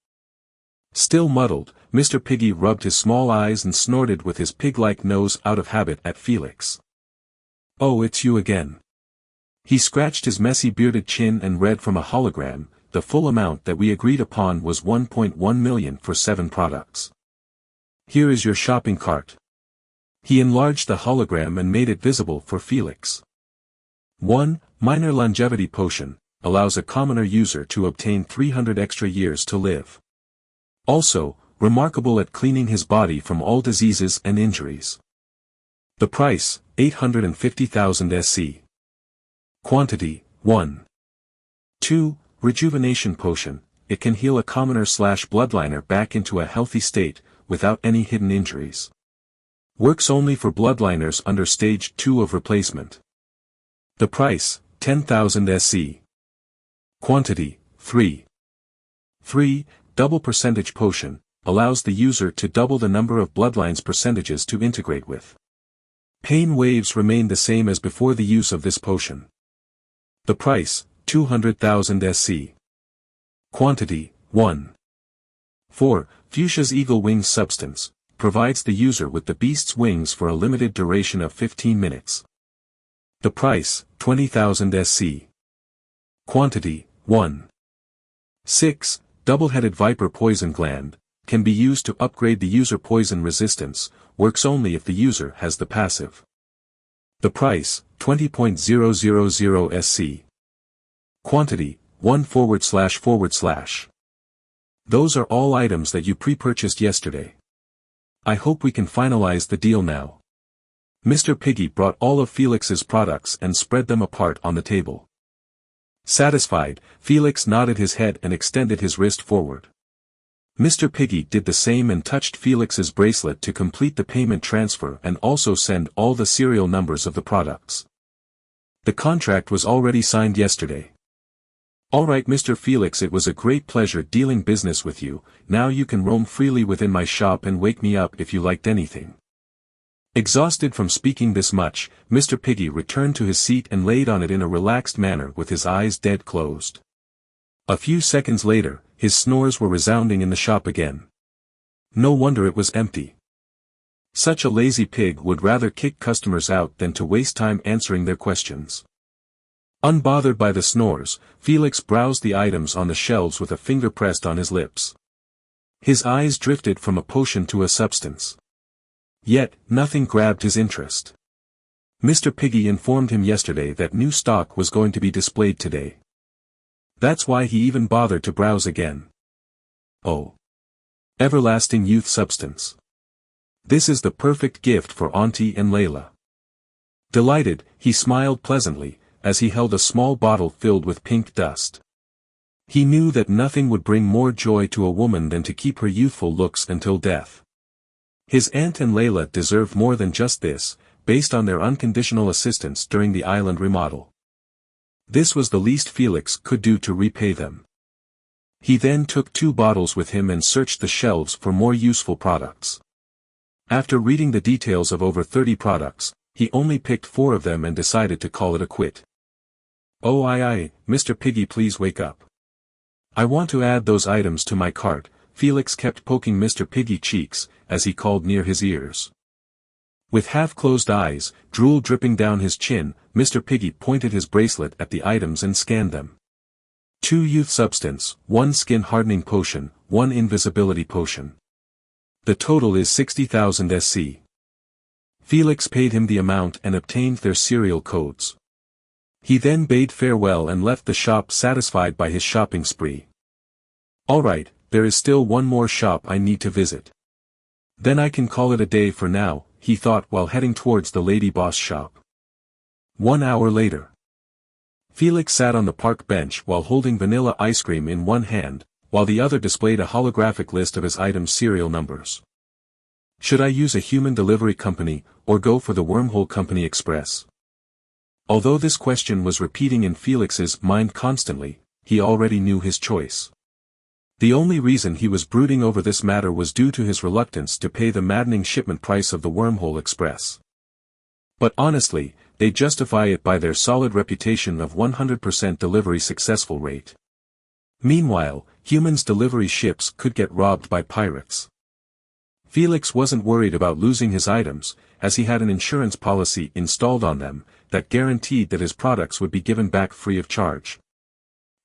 Still muddled, Mr. Piggy rubbed his small eyes and snorted with his pig-like nose out of habit at Felix. Oh, it's you again. He scratched his messy bearded chin and read from a hologram, the full amount that we agreed upon was 1.1 million for 7 products. Here is your shopping cart. He enlarged the hologram and made it visible for Felix. 1. Minor longevity potion, allows a commoner user to obtain 300 extra years to live. Also, remarkable at cleaning his body from all diseases and injuries. The price, 850,000 SC. Quantity, 1. 2. Rejuvenation potion, it can heal a commoner/bloodliner back into a healthy state, without any hidden injuries. Works only for bloodliners under stage 2 of replacement. The price, 10,000 SC. Quantity, 3. 3. Double percentage potion, allows the user to double the number of bloodlines percentages to integrate with. Pain waves remain the same as before the use of this potion. The price, 200,000 SC. Quantity, 1. 4. Fuchsia's Eagle Wings substance, provides the user with the beast's wings for a limited duration of 15 minutes. The price, 20,000 SC. Quantity, 1. 6. Double-headed viper poison gland, can be used to upgrade the user poison resistance, works only if the user has the passive. The price, 20.000 SC. Quantity, 1///. Those are all items that you pre-purchased yesterday. I hope we can finalize the deal now. Mr. Piggy brought all of Felix's products and spread them apart on the table. Satisfied, Felix nodded his head and extended his wrist forward. Mr. Piggy did the same and touched Felix's bracelet to complete the payment transfer and also send all the serial numbers of the products. The contract was already signed yesterday. Alright Mr. Felix, it was a great pleasure dealing business with you. Now you can roam freely within my shop and wake me up if you liked anything. Exhausted from speaking this much, Mr. Piggy returned to his seat and laid on it in a relaxed manner with his eyes dead closed. A few seconds later, his snores were resounding in the shop again. No wonder it was empty. Such a lazy pig would rather kick customers out than to waste time answering their questions. Unbothered by the snores, Felix browsed the items on the shelves with a finger pressed on his lips. His eyes drifted from a potion to a substance. Yet, nothing grabbed his interest. Mr. Piggy informed him yesterday that new stock was going to be displayed today. That's why he even bothered to browse again. Oh. Everlasting youth substance. This is the perfect gift for Auntie and Layla. Delighted, he smiled pleasantly, as he held a small bottle filled with pink dust. He knew that nothing would bring more joy to a woman than to keep her youthful looks until death. His aunt and Layla deserved more than just this, based on their unconditional assistance during the island remodel. This was the least Felix could do to repay them. He then took 2 bottles with him and searched the shelves for more useful products. After reading the details of over 30 products, he only picked 4 of them and decided to call it a quit. Oh Mr. Piggy, please wake up. I want to add those items to my cart. Felix kept poking Mr. Piggy cheeks, as he called near his ears. With half-closed eyes, drool dripping down his chin, Mr. Piggy pointed his bracelet at the items and scanned them. 2 youth substance, 1 skin hardening potion, 1 invisibility potion. The total is 60,000 SC. Felix paid him the amount and obtained their serial codes. He then bade farewell and left the shop satisfied by his shopping spree. Alright, there is still one more shop I need to visit. Then I can call it a day for now, he thought while heading towards the lady boss shop. 1 hour later. Felix sat on the park bench while holding vanilla ice cream in one hand, while the other displayed a holographic list of his items' serial numbers. Should I use a human delivery company, or go for the Wormhole Company Express? Although this question was repeating in Felix's mind constantly, he already knew his choice. The only reason he was brooding over this matter was due to his reluctance to pay the maddening shipment price of the Wormhole Express. But honestly, they justify it by their solid reputation of 100% delivery successful rate. Meanwhile, humans' delivery ships could get robbed by pirates. Felix wasn't worried about losing his items, as he had an insurance policy installed on them, that guaranteed that his products would be given back free of charge.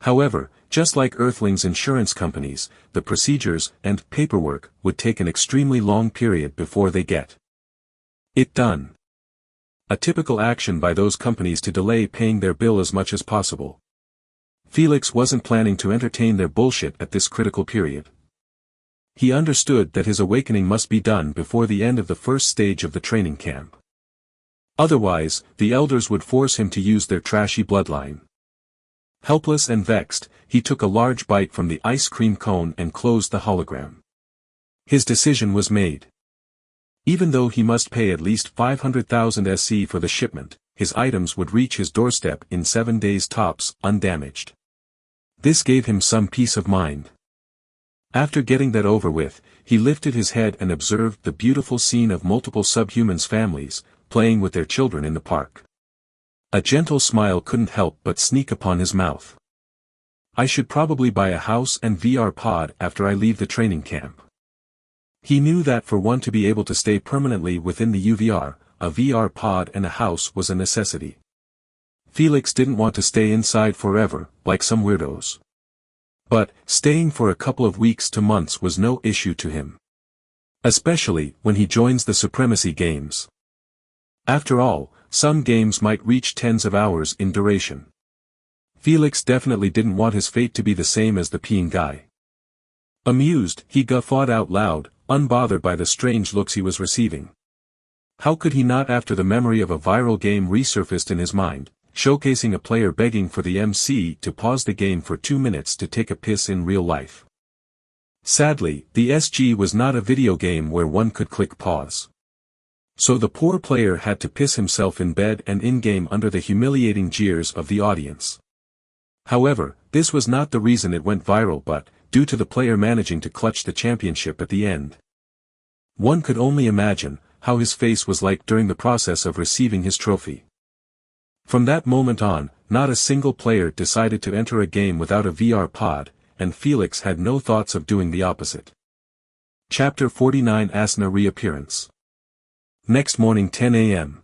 However, just like Earthling's insurance companies, the procedures and paperwork would take an extremely long period before they get it done. A typical action by those companies to delay paying their bill as much as possible. Felix wasn't planning to entertain their bullshit at this critical period. He understood that his awakening must be done before the end of the first stage of the training camp. Otherwise, the elders would force him to use their trashy bloodline. Helpless and vexed, he took a large bite from the ice cream cone and closed the hologram. His decision was made. Even though he must pay at least 500,000 SC for the shipment, his items would reach his doorstep in 7 days tops, undamaged. This gave him some peace of mind. After getting that over with, he lifted his head and observed the beautiful scene of multiple subhumans' families, playing with their children in the park. A gentle smile couldn't help but sneak upon his mouth. I should probably buy a house and VR pod after I leave the training camp. He knew that for one to be able to stay permanently within the UVR, a VR pod and a house was a necessity. Felix didn't want to stay inside forever, like some weirdos. But, staying for a couple of weeks to months was no issue to him. Especially, when he joins the Supremacy Games. After all, some games might reach tens of hours in duration. Felix definitely didn't want his fate to be the same as the peeing guy. Amused, he guffawed out loud, unbothered by the strange looks he was receiving. How could he not after the memory of a viral game resurfaced in his mind, showcasing a player begging for the MC to pause the game for 2 minutes to take a piss in real life. Sadly, the SG was not a video game where one could click pause. So the poor player had to piss himself in bed and in-game under the humiliating jeers of the audience. However, this was not the reason it went viral but, due to the player managing to clutch the championship at the end. One could only imagine how his face was like during the process of receiving his trophy. From that moment on, not a single player decided to enter a game without a VR pod, and Felix had no thoughts of doing the opposite. Chapter 49 Asuna Reappearance. Next morning 10 a.m.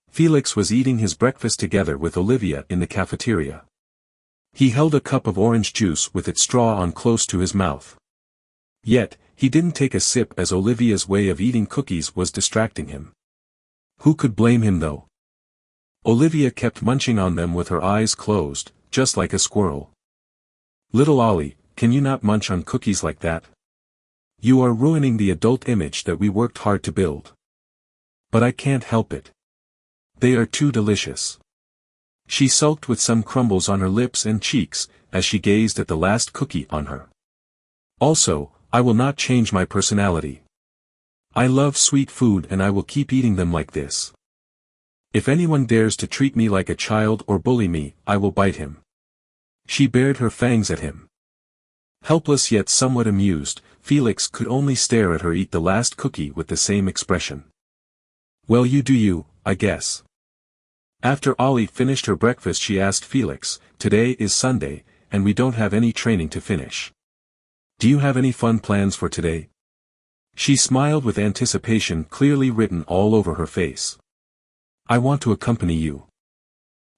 Felix was eating his breakfast together with Olivia in the cafeteria. He held a cup of orange juice with its straw on close to his mouth. Yet, he didn't take a sip as Olivia's way of eating cookies was distracting him. Who could blame him though? Olivia kept munching on them with her eyes closed, just like a squirrel. Little Ollie, can you not munch on cookies like that? You are ruining the adult image that we worked hard to build. But I can't help it. They are too delicious. She sulked with some crumbles on her lips and cheeks, as she gazed at the last cookie on her. Also, I will not change my personality. I love sweet food and I will keep eating them like this. If anyone dares to treat me like a child or bully me, I will bite him. She bared her fangs at him. Helpless yet somewhat amused, Felix could only stare at her eat the last cookie with the same expression. Well, you do you, I guess. After Ollie finished her breakfast she asked Felix, today is Sunday, and we don't have any training to finish. Do you have any fun plans for today? She smiled with anticipation clearly written all over her face. I want to accompany you.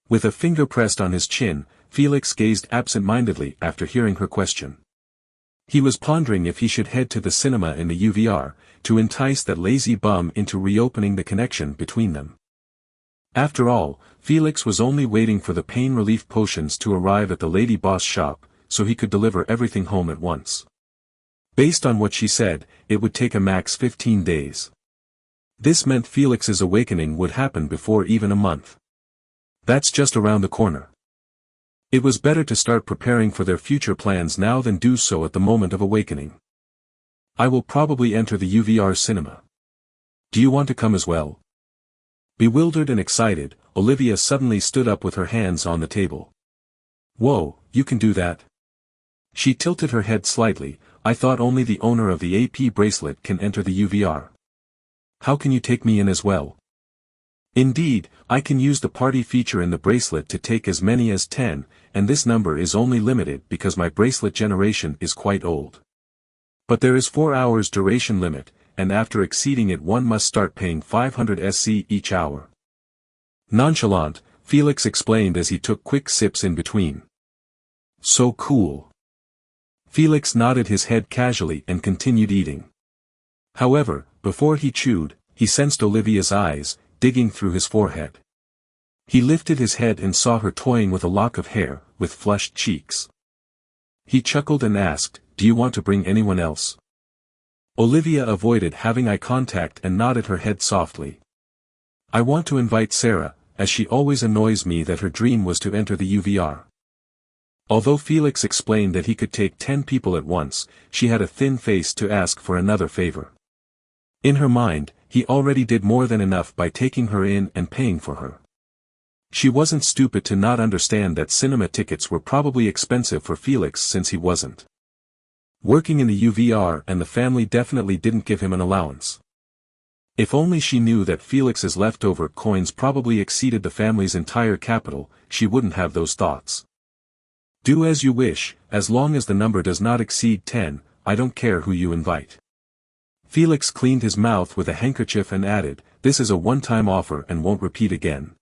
With a finger pressed on his chin, Felix gazed absent-mindedly after hearing her question. He was pondering if he should head to the cinema in the UVR, to entice that lazy bum into reopening the connection between them. After all, Felix was only waiting for the pain relief potions to arrive at the lady boss shop, so he could deliver everything home at once. Based on what she said, it would take a max 15 days. This meant Felix's awakening would happen before even a month. That's just around the corner. It was better to start preparing for their future plans now than do so at the moment of awakening. I will probably enter the UVR cinema. Do you want to come as well? Bewildered and excited, Olivia suddenly stood up with her hands on the table. Whoa, you can do that? She tilted her head slightly. I thought only the owner of the AP bracelet can enter the UVR. How can you take me in as well? Indeed, I can use the party feature in the bracelet to take as many as 10, and this number is only limited because my bracelet generation is quite old. But there is 4 hours duration limit, and after exceeding it one must start paying 500 SC each hour. Nonchalant, Felix explained as he took quick sips in between. So cool. Felix nodded his head casually and continued eating. However, before he chewed, he sensed Olivia's eyes, digging through his forehead. He lifted his head and saw her toying with a lock of hair, with flushed cheeks. He chuckled and asked, do you want to bring anyone else? Olivia avoided having eye contact and nodded her head softly. I want to invite Sarah, as she always annoys me that her dream was to enter the UVR. Although Felix explained that he could take 10 people at once, she had a thin face to ask for another favor. In her mind, he already did more than enough by taking her in and paying for her. She wasn't stupid to not understand that cinema tickets were probably expensive for Felix since he wasn't working in the UVR and the family definitely didn't give him an allowance. If only she knew that Felix's leftover coins probably exceeded the family's entire capital, she wouldn't have those thoughts. Do as you wish, as long as the number does not exceed 10, I don't care who you invite. Felix cleaned his mouth with a handkerchief and added, this is a one-time offer and won't repeat again.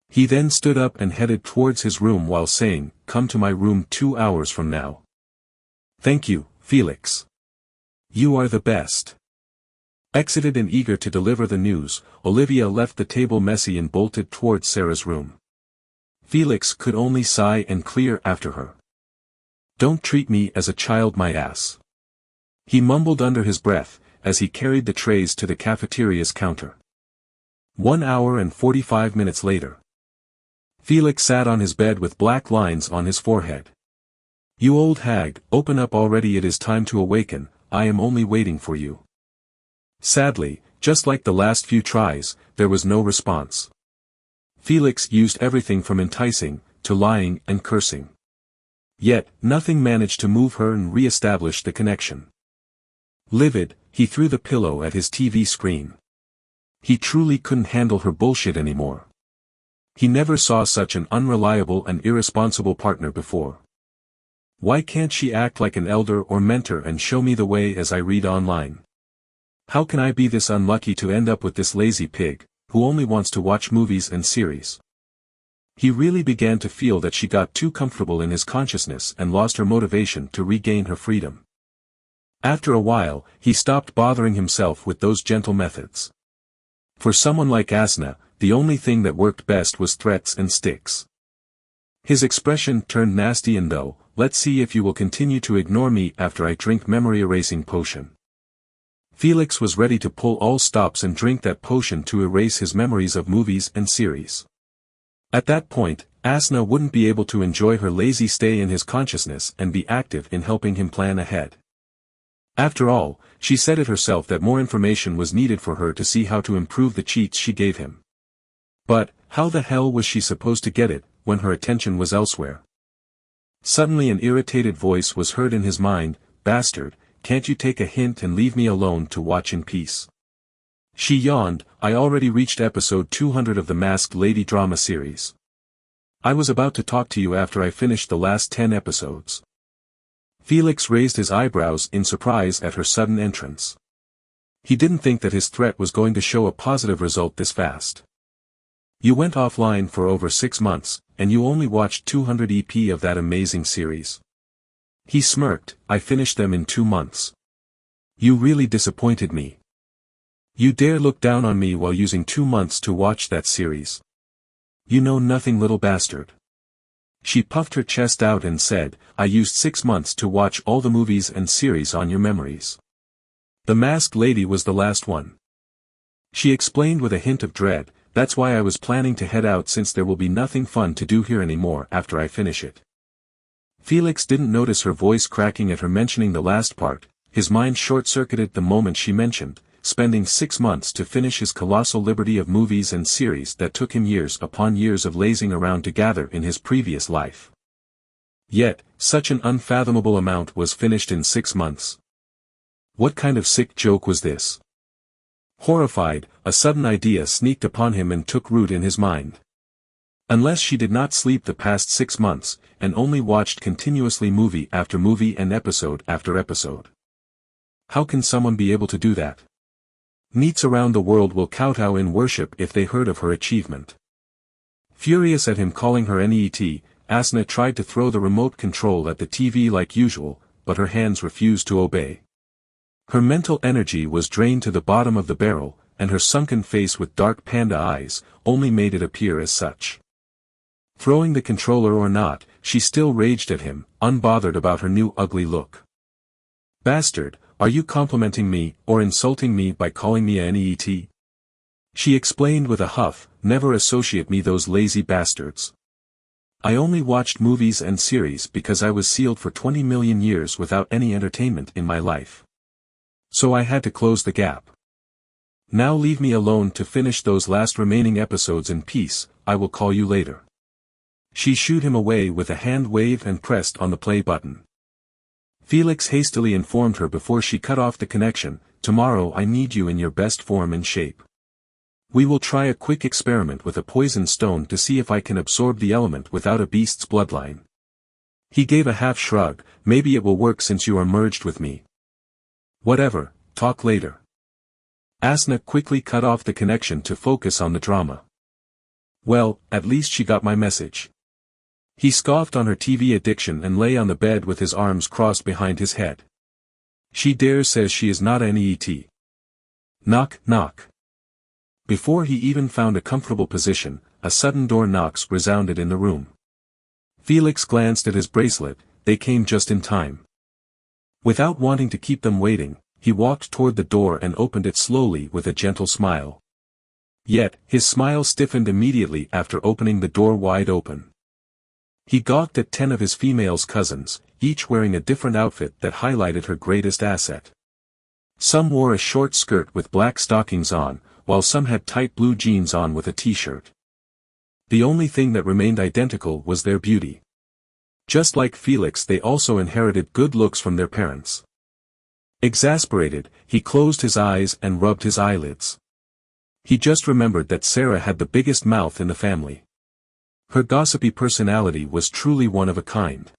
He then stood up and headed towards his room while saying, come to my room 2 hours from now. Thank you, Felix. You are the best. Exited and eager to deliver the news, Olivia left the table messy and bolted towards Sarah's room. Felix could only sigh and clear after her. Don't treat me as a child, my ass. He mumbled under his breath, as he carried the trays to the cafeteria's counter. 1 hour and 45 minutes later. Felix sat on his bed with black lines on his forehead. You old hag, open up already, it is time to awaken, I am only waiting for you. Sadly, just like the last few tries, there was no response. Felix used everything from enticing, to lying and cursing. Yet, nothing managed to move her and re-establish the connection. Livid, he threw the pillow at his TV screen. He truly couldn't handle her bullshit anymore. He never saw such an unreliable and irresponsible partner before. Why can't she act like an elder or mentor and show me the way as I read online? How can I be this unlucky to end up with this lazy pig, who only wants to watch movies and series? He really began to feel that she got too comfortable in his consciousness and lost her motivation to regain her freedom. After a while, he stopped bothering himself with those gentle methods. For someone like Asna, the only thing that worked best was threats and sticks. His expression turned nasty and though, let's see if you will continue to ignore me after I drink memory-erasing potion. Felix was ready to pull all stops and drink that potion to erase his memories of movies and series. At that point, Asna wouldn't be able to enjoy her lazy stay in his consciousness and be active in helping him plan ahead. After all, she said it herself that more information was needed for her to see how to improve the cheats she gave him. But, how the hell was she supposed to get it, when her attention was elsewhere? Suddenly an irritated voice was heard in his mind, "Bastard, can't you take a hint and leave me alone to watch in peace?" She yawned, "I already reached episode 200 of the Masked Lady drama series. I was about to talk to you after I finished the last 10 episodes. Felix raised his eyebrows in surprise at her sudden entrance. He didn't think that his threat was going to show a positive result this fast. You went offline for over 6 months, and you only watched 200 EP of that amazing series. He smirked, "I finished them in 2 months. You really disappointed me. You dare look down on me while using 2 months to watch that series. You know nothing, little bastard." She puffed her chest out and said, "I used 6 months to watch all the movies and series on your memories. The Masked Lady was the last one." She explained with a hint of dread, "That's why I was planning to head out since there will be nothing fun to do here anymore after I finish it." Felix didn't notice her voice cracking at her mentioning the last part. His mind short-circuited the moment she mentioned, spending 6 months to finish his colossal liberty of movies and series that took him years upon years of lazing around to gather in his previous life. Yet, such an unfathomable amount was finished in 6 months. What kind of sick joke was this? Horrified, a sudden idea sneaked upon him and took root in his mind. Unless she did not sleep the past 6 months, and only watched continuously movie after movie and episode after episode. How can someone be able to do that? Neets around the world will kowtow in worship if they heard of her achievement. Furious at him calling her NET, Asna tried to throw the remote control at the TV like usual, but her hands refused to obey. Her mental energy was drained to the bottom of the barrel, and her sunken face with dark panda eyes only made it appear as such. Throwing the controller or not, she still raged at him, unbothered about her new ugly look. "Bastard, are you complimenting me or insulting me by calling me a NET?" She explained with a huff, "Never associate me those lazy bastards. I only watched movies and series because I was sealed for 20 million years without any entertainment in my life. So I had to close the gap. Now leave me alone to finish those last remaining episodes in peace, I will call you later." She shooed him away with a hand wave and pressed on the play button. Felix hastily informed her before she cut off the connection, "Tomorrow I need you in your best form and shape. We will try a quick experiment with a poison stone to see if I can absorb the element without a beast's bloodline." He gave a half shrug, "Maybe it will work since you are merged with me." "Whatever, talk later." Asna quickly cut off the connection to focus on the drama. "Well, at least she got my message." He scoffed on her TV addiction and lay on the bed with his arms crossed behind his head. "She dares says she is not an NET. Knock, knock." Before he even found a comfortable position, a sudden door knocks resounded in the room. Felix glanced at his bracelet, they came just in time. Without wanting to keep them waiting, he walked toward the door and opened it slowly with a gentle smile. Yet, his smile stiffened immediately after opening the door wide open. He gawked at 10 of his female's cousins, each wearing a different outfit that highlighted her greatest asset. Some wore a short skirt with black stockings on, while some had tight blue jeans on with a t-shirt. The only thing that remained identical was their beauty. Just like Felix, they also inherited good looks from their parents. Exasperated, he closed his eyes and rubbed his eyelids. He just remembered that Sarah had the biggest mouth in the family. Her gossipy personality was truly one of a kind.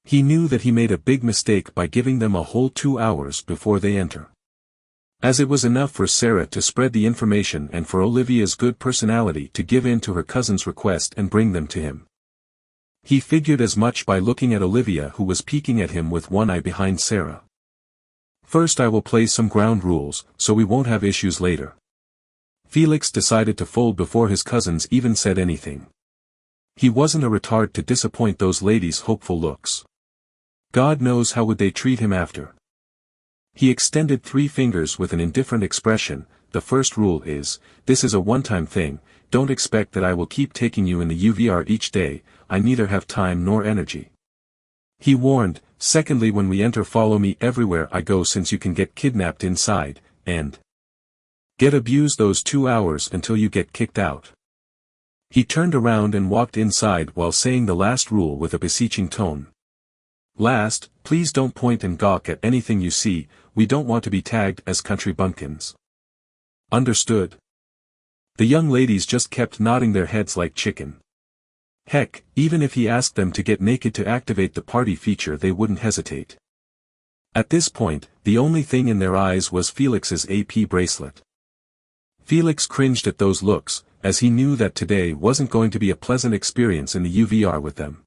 He knew that he made a big mistake by giving them a whole 2 hours before they enter. As it was enough for Sarah to spread the information and for Olivia's good personality to give in to her cousin's request and bring them to him. He figured as much by looking at Olivia, who was peeking at him with one eye behind Sarah. First, I will play some ground rules, so we won't have issues later. Felix decided to fold before his cousins even said anything. He wasn't a retard to disappoint those ladies' hopeful looks. God knows how would they treat him after. He extended 3 fingers with an indifferent expression. The first rule is, this is a one-time thing, don't expect that I will keep taking you in the UVR each day, I neither have time nor energy. He warned, secondly, when we enter follow me everywhere I go since you can get kidnapped inside, and get abused those 2 hours until you get kicked out. He turned around and walked inside while saying the last rule with a beseeching tone. Last, please don't point and gawk at anything you see, we don't want to be tagged as country bumpkins. Understood? The young ladies just kept nodding their heads like chicken. Heck, even if he asked them to get naked to activate the party feature they wouldn't hesitate. At this point, the only thing in their eyes was Felix's AP bracelet. Felix cringed at those looks, as he knew that today wasn't going to be a pleasant experience in the UVR with them.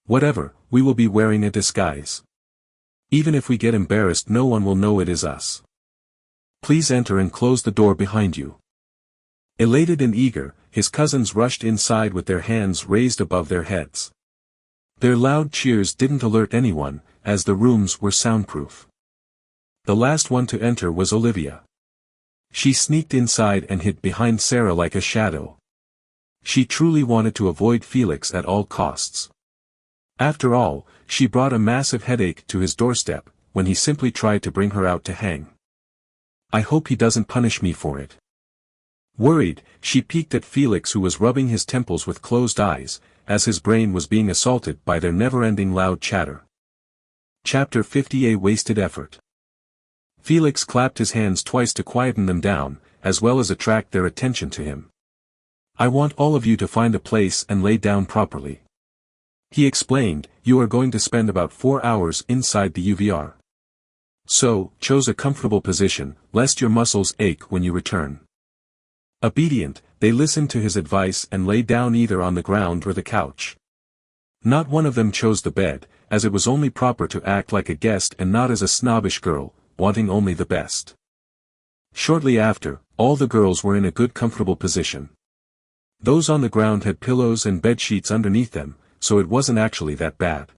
Whatever, we will be wearing a disguise. Even if we get embarrassed, no one will know it is us. Please enter and close the door behind you. Elated and eager, his cousins rushed inside with their hands raised above their heads. Their loud cheers didn't alert anyone, as the rooms were soundproof. The last one to enter was Olivia. She sneaked inside and hid behind Sarah like a shadow. She truly wanted to avoid Felix at all costs. After all, she brought a massive headache to his doorstep, when he simply tried to bring her out to hang. I hope he doesn't punish me for it. Worried, she peeked at Felix, who was rubbing his temples with closed eyes, as his brain was being assaulted by their never-ending loud chatter. Chapter 50. A wasted effort. Felix clapped his hands twice to quieten them down, as well as attract their attention to him. I want all of you to find a place and lay down properly. He explained, you are going to spend about 4 hours inside the UVR. So, choose a comfortable position, lest your muscles ache when you return. Obedient, they listened to his advice and lay down either on the ground or the couch. Not one of them chose the bed, as it was only proper to act like a guest and not as a snobbish girl, wanting only the best. Shortly after, all the girls were in a good comfortable position. Those on the ground had pillows and bed sheets underneath them, so it wasn't actually that bad.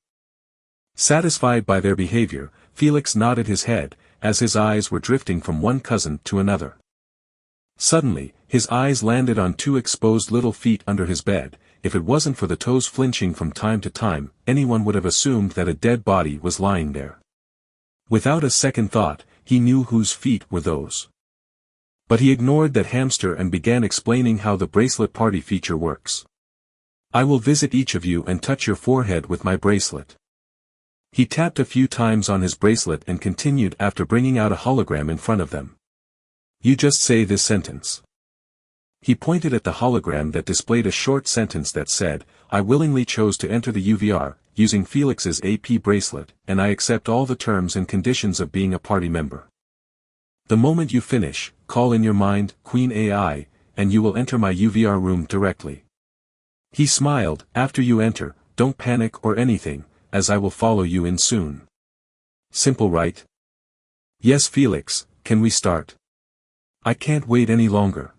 Satisfied by their behavior, Felix nodded his head, as his eyes were drifting from one cousin to another. Suddenly, his eyes landed on 2 exposed little feet under his bed. If it wasn't for the toes flinching from time to time, anyone would have assumed that a dead body was lying there. Without a second thought, he knew whose feet were those. But he ignored that hamster and began explaining how the bracelet party feature works. I will visit each of you and touch your forehead with my bracelet. He tapped a few times on his bracelet and continued after bringing out a hologram in front of them. You just say this sentence. He pointed at the hologram that displayed a short sentence that said, I willingly chose to enter the UVR, using Felix's AP bracelet, and I accept all the terms and conditions of being a party member. The moment you finish, call in your mind, Queen AI, and you will enter my UVR room directly. He smiled, after you enter, don't panic or anything, as I will follow you in soon. Simple, right? Yes, Felix, can we start? I can't wait any longer.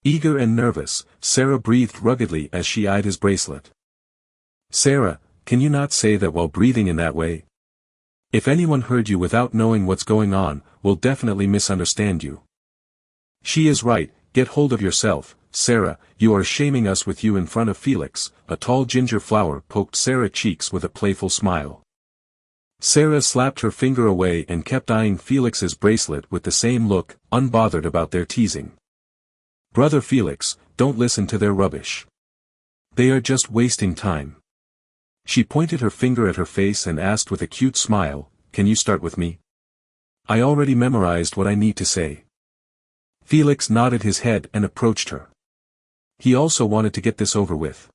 Eager and nervous, Sarah breathed ruggedly as she eyed his bracelet. Sarah, can you not say that while breathing in that way? If anyone heard you without knowing what's going on, will definitely misunderstand you. She is right, get hold of yourself, Sarah, you are shaming us with you in front of Felix." A tall ginger flower poked Sarah's cheeks with a playful smile. Sarah slapped her finger away and kept eyeing Felix's bracelet with the same look, unbothered about their teasing. "Brother Felix, don't listen to their rubbish. They are just wasting time." She pointed her finger at her face and asked with a cute smile, "Can you start with me? I already memorized what I need to say." Felix nodded his head and approached her. He also wanted to get this over with.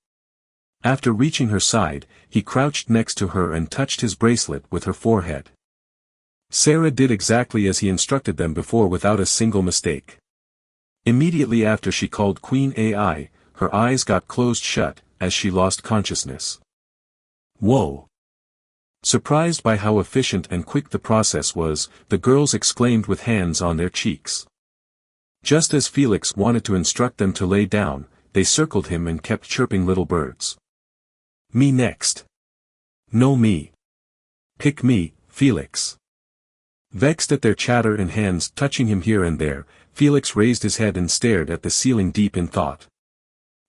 After reaching her side, he crouched next to her and touched his bracelet with her forehead. Sarah did exactly as he instructed them before without a single mistake. Immediately after she called Queen AI, her eyes got closed shut, as she lost consciousness. Whoa! Surprised by how efficient and quick the process was, the girls exclaimed with hands on their cheeks. Just as Felix wanted to instruct them to lay down, they circled him and kept chirping little birds. "Me next. No me. Pick me, Felix." Vexed at their chatter and hands touching him here and there, Felix raised his head and stared at the ceiling deep in thought.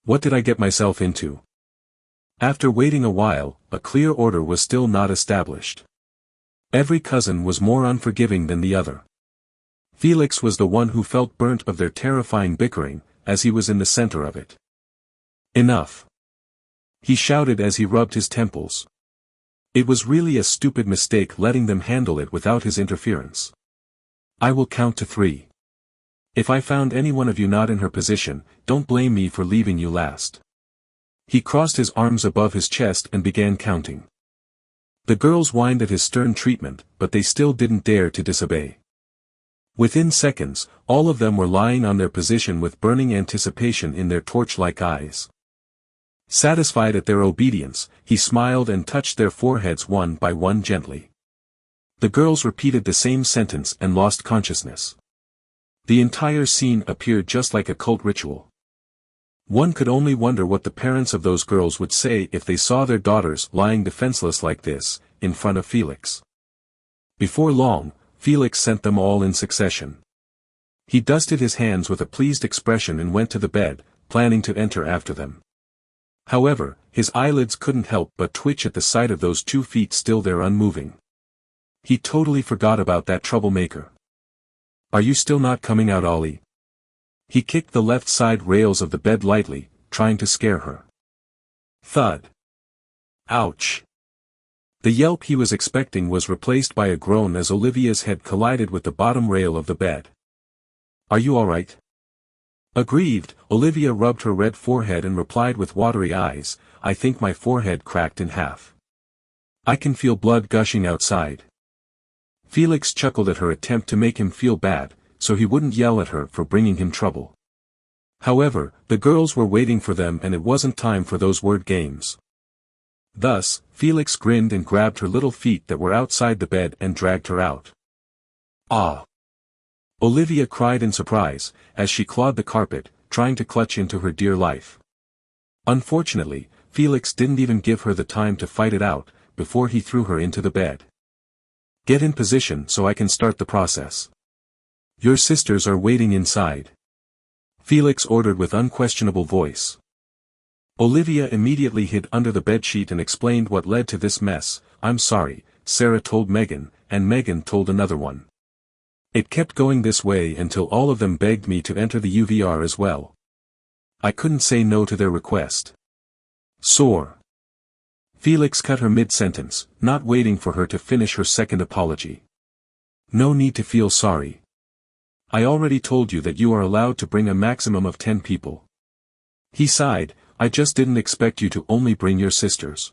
What did I get myself into? After waiting a while, a clear order was still not established. Every cousin was more unforgiving than the other. Felix was the one who felt burnt of their terrifying bickering, as he was in the center of it. "Enough!" he shouted as he rubbed his temples. It was really a stupid mistake letting them handle it without his interference. "I will count to 3. If I found any one of you not in her position, don't blame me for leaving you last." He crossed his arms above his chest and began counting. The girls whined at his stern treatment, but they still didn't dare to disobey. Within seconds, all of them were lying on their position with burning anticipation in their torch-like eyes. Satisfied at their obedience, he smiled and touched their foreheads one by one gently. The girls repeated the same sentence and lost consciousness. The entire scene appeared just like a cult ritual. One could only wonder what the parents of those girls would say if they saw their daughters lying defenseless like this, in front of Felix. Before long, Felix sent them all in succession. He dusted his hands with a pleased expression and went to the bed, planning to enter after them. However, his eyelids couldn't help but twitch at the sight of those 2 feet still there unmoving. He totally forgot about that troublemaker. "Are you still not coming out, Ollie?" He kicked the left side rails of the bed lightly, trying to scare her. Thud. Ouch. The yelp he was expecting was replaced by a groan as Olivia's head collided with the bottom rail of the bed. "Are you alright?" Aggrieved, Olivia rubbed her red forehead and replied with watery eyes, "I think my forehead cracked in half. I can feel blood gushing outside." Felix chuckled at her attempt to make him feel bad, so he wouldn't yell at her for bringing him trouble. However, the girls were waiting for them and it wasn't time for those word games. Thus, Felix grinned and grabbed her little feet that were outside the bed and dragged her out. "Ah!" Olivia cried in surprise, as she clawed the carpet, trying to clutch into her dear life. Unfortunately, Felix didn't even give her the time to fight it out, before he threw her into the bed. "Get in position so I can start the process. Your sisters are waiting inside," Felix ordered with unquestionable voice. Olivia immediately hid under the bedsheet and explained what led to this mess. "I'm sorry," Sarah told Megan, and Megan told another one. "It kept going this way until all of them begged me to enter the UVR as well. I couldn't say no to their request." Sore. Felix cut her mid-sentence, not waiting for her to finish her second apology. "No need to feel sorry. I already told you that you are allowed to bring a maximum of 10 people. He sighed, "I just didn't expect you to only bring your sisters.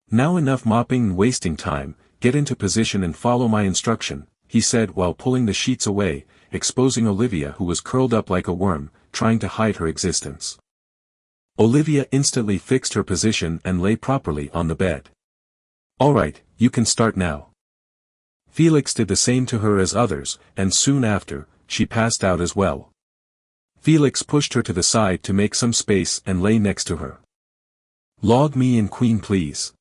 Now enough mopping and wasting time, get into position and follow my instruction," he said while pulling the sheets away, exposing Olivia who was curled up like a worm, trying to hide her existence. Olivia instantly fixed her position and lay properly on the bed. "Alright, you can start now." Felix did the same to her as others, and soon after, she passed out as well. Felix pushed her to the side to make some space and lay next to her. "Log me in, Queen, please."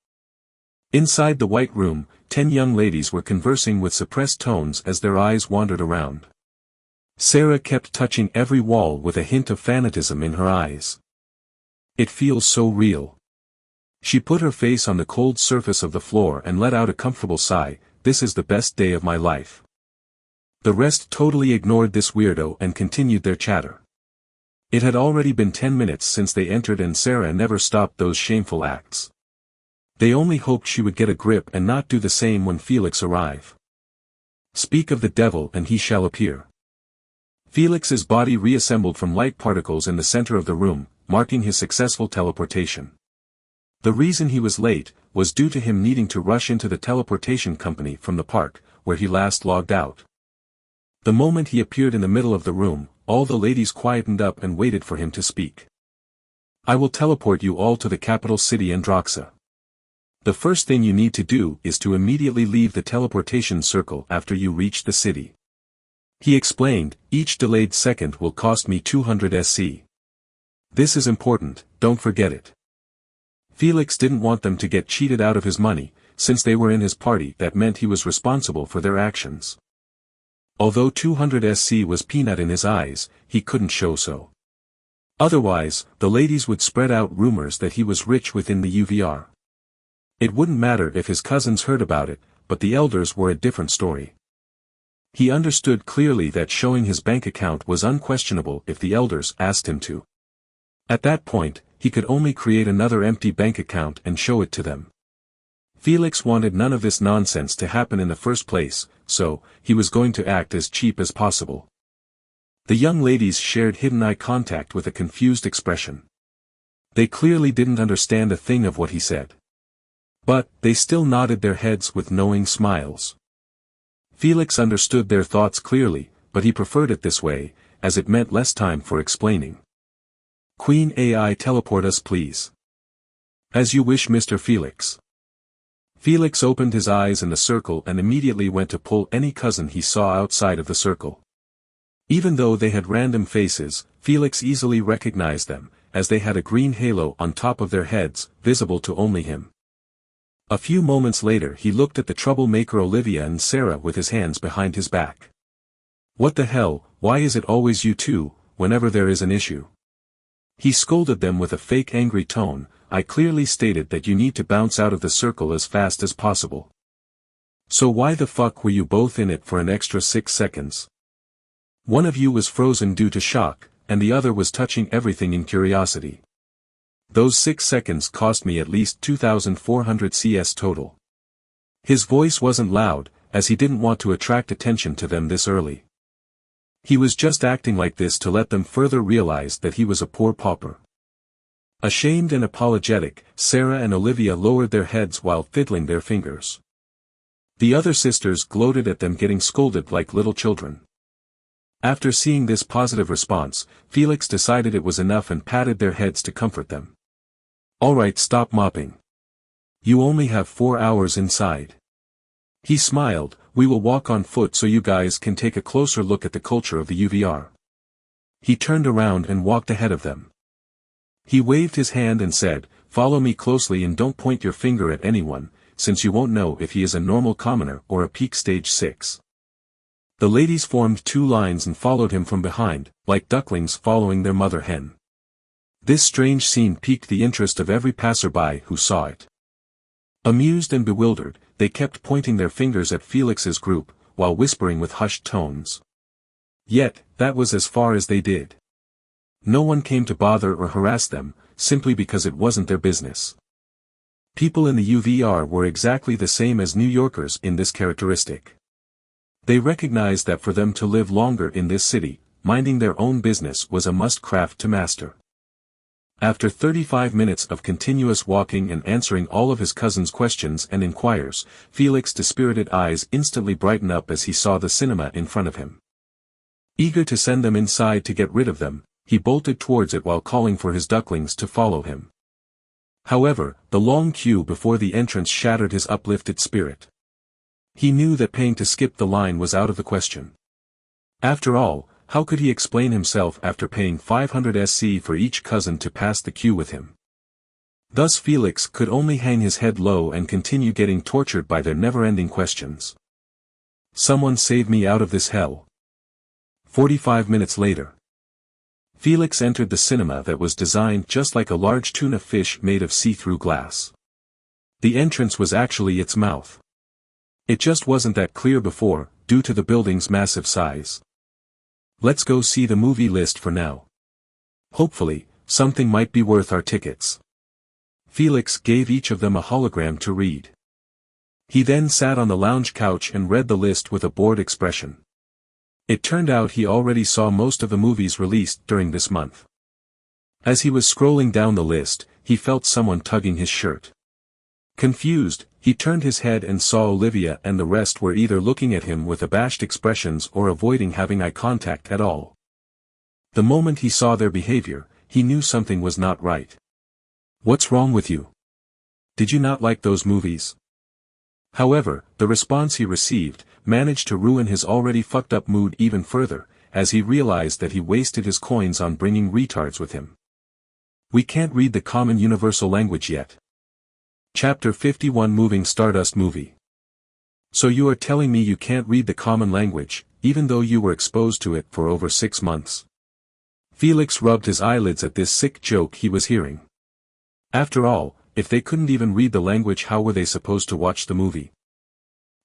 Inside the white room, 10 young ladies were conversing with suppressed tones as their eyes wandered around. Sarah kept touching every wall with a hint of fanatism in her eyes. It feels so real. She put her face on the cold surface of the floor and let out a comfortable sigh. This is the best day of my life. The rest totally ignored this weirdo and continued their chatter. It had already been 10 minutes since they entered and Sarah never stopped those shameful acts. They only hoped she would get a grip and not do the same when Felix arrived. Speak of the devil and he shall appear. Felix's body reassembled from light particles in the center of the room, marking his successful teleportation. The reason he was late was due to him needing to rush into the teleportation company from the park, where he last logged out. The moment he appeared in the middle of the room, all the ladies quietened up and waited for him to speak. I will teleport you all to the capital city Androxa. The first thing you need to do is to immediately leave the teleportation circle after you reach the city. He explained, each delayed second will cost me 200 SC. This is important, don't forget it. Felix didn't want them to get cheated out of his money, since they were in his party. That meant he was responsible for their actions. Although 200 SC was peanut in his eyes, he couldn't show so. Otherwise, the ladies would spread out rumors that he was rich within the UVR. It wouldn't matter if his cousins heard about it, but the elders were a different story. He understood clearly that showing his bank account was unquestionable if the elders asked him to. At that point, he could only create another empty bank account and show it to them. Felix wanted none of this nonsense to happen in the first place, so, he was going to act as cheap as possible. The young ladies shared hidden eye contact with a confused expression. They clearly didn't understand a thing of what he said. But, they still nodded their heads with knowing smiles. Felix understood their thoughts clearly, but he preferred it this way, as it meant less time for explaining. Queen AI, teleport us please. As you wish, Mr. Felix. Felix opened his eyes in the circle and immediately went to pull any cousin he saw outside of the circle. Even though they had random faces, Felix easily recognized them, as they had a green halo on top of their heads, visible to only him. A few moments later he looked at the troublemaker Olivia and Sarah with his hands behind his back. What the hell, why is it always you two, whenever there is an issue? He scolded them with a fake angry tone. I clearly stated that you need to bounce out of the circle as fast as possible. So why the fuck were you both in it for an extra 6 seconds? One of you was frozen due to shock, and the other was touching everything in curiosity. Those 6 seconds cost me at least 2,400 CS total. His voice wasn't loud, as he didn't want to attract attention to them this early. He was just acting like this to let them further realize that he was a poor pauper. Ashamed and apologetic, Sarah and Olivia lowered their heads while fiddling their fingers. The other sisters gloated at them getting scolded like little children. After seeing this positive response, Felix decided it was enough and patted their heads to comfort them. Alright, stop mopping. You only have 4 hours inside. He smiled, we will walk on foot so you guys can take a closer look at the culture of the UVR. He turned around and walked ahead of them. He waved his hand and said, follow me closely and don't point your finger at anyone, since you won't know if he is a normal commoner or a peak stage 6. The ladies formed 2 lines and followed him from behind, like ducklings following their mother hen. This strange scene piqued the interest of every passerby who saw it. Amused and bewildered, they kept pointing their fingers at Felix's group, while whispering with hushed tones. Yet, that was as far as they did. No one came to bother or harass them, simply because it wasn't their business. People in the UVR were exactly the same as New Yorkers in this characteristic. They recognized that for them to live longer in this city, minding their own business was a must-craft to master. After 35 minutes of continuous walking and answering all of his cousin's questions and inquiries, Felix's dispirited eyes instantly brightened up as he saw the cinema in front of him. Eager to send them inside to get rid of them, he bolted towards it while calling for his ducklings to follow him. However, the long queue before the entrance shattered his uplifted spirit. He knew that paying to skip the line was out of the question. After all, how could he explain himself after paying 500 SC for each cousin to pass the queue with him? Thus Felix could only hang his head low and continue getting tortured by their never-ending questions. Someone save me out of this hell. 45 minutes later. Felix entered the cinema that was designed just like a large tuna fish made of see-through glass. The entrance was actually its mouth. It just wasn't that clear before, due to the building's massive size. Let's go see the movie list for now. Hopefully, something might be worth our tickets. Felix gave each of them a hologram to read. He then sat on the lounge couch and read the list with a bored expression. It turned out he already saw most of the movies released during this month. As he was scrolling down the list, he felt someone tugging his shirt. Confused, he turned his head and saw Olivia and the rest were either looking at him with abashed expressions or avoiding having eye contact at all. The moment he saw their behavior, he knew something was not right. "What's wrong with you? Did you not like those movies?" However, the response he received managed to ruin his already fucked up mood even further, as he realized that he wasted his coins on bringing retards with him. We can't read the common universal language yet. Chapter 51 Moving Stardust Movie. So you are telling me you can't read the common language, even though you were exposed to it for over 6 months? Felix rubbed his eyelids at this sick joke he was hearing. After all, if they couldn't even read the language, how were they supposed to watch the movie?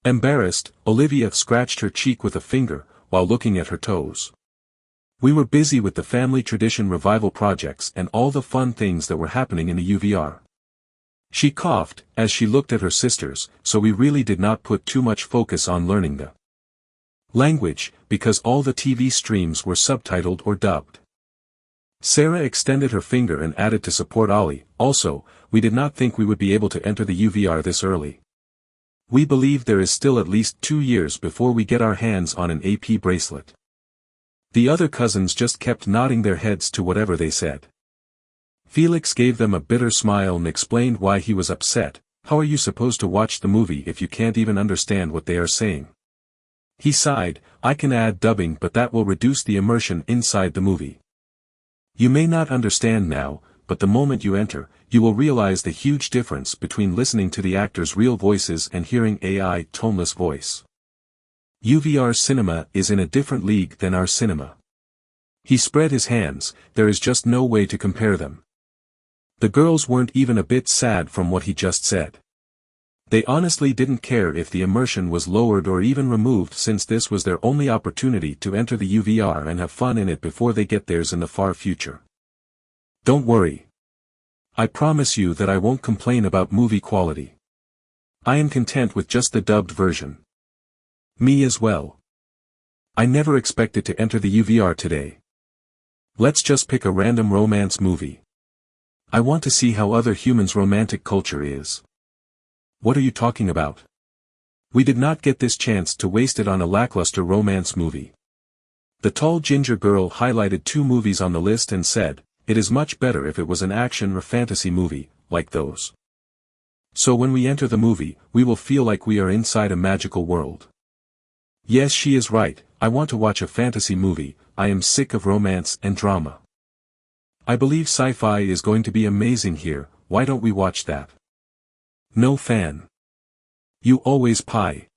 Embarrassed, Olivia scratched her cheek with a finger, while looking at her toes. We were busy with the family tradition revival projects and all the fun things that were happening in the UVR. She coughed, as she looked at her sisters, so we really did not put too much focus on learning the language, because all the TV streams were subtitled or dubbed. Sarah extended her finger and added to support Ollie. Also, we did not think we would be able to enter the UVR this early. We believe there is still at least 2 years before we get our hands on an AP bracelet. The other cousins just kept nodding their heads to whatever they said. Felix gave them a bitter smile and explained why he was upset. How are you supposed to watch the movie if you can't even understand what they are saying? He sighed, I can add dubbing, but that will reduce the immersion inside the movie. You may not understand now, but the moment you enter, you will realize the huge difference between listening to the actors' real voices and hearing AI toneless voice. UVR cinema is in a different league than our cinema. He spread his hands, there is just no way to compare them. The girls weren't even a bit sad from what he just said. They honestly didn't care if the immersion was lowered or even removed, since this was their only opportunity to enter the UVR and have fun in it before they get theirs in the far future. Don't worry. I promise you that I won't complain about movie quality. I am content with just the dubbed version. Me as well. I never expected to enter the UVR today. Let's just pick a random romance movie. I want to see how other humans' romantic culture is. What are you talking about? We did not get this chance to waste it on a lackluster romance movie. The tall ginger girl highlighted 2 movies on the list and said, it is much better if it was an action or fantasy movie, like those. So when we enter the movie, we will feel like we are inside a magical world. Yes, she is right, I want to watch a fantasy movie, I am sick of romance and drama. I believe sci-fi is going to be amazing here, why don't we watch that? No fan. You always pie.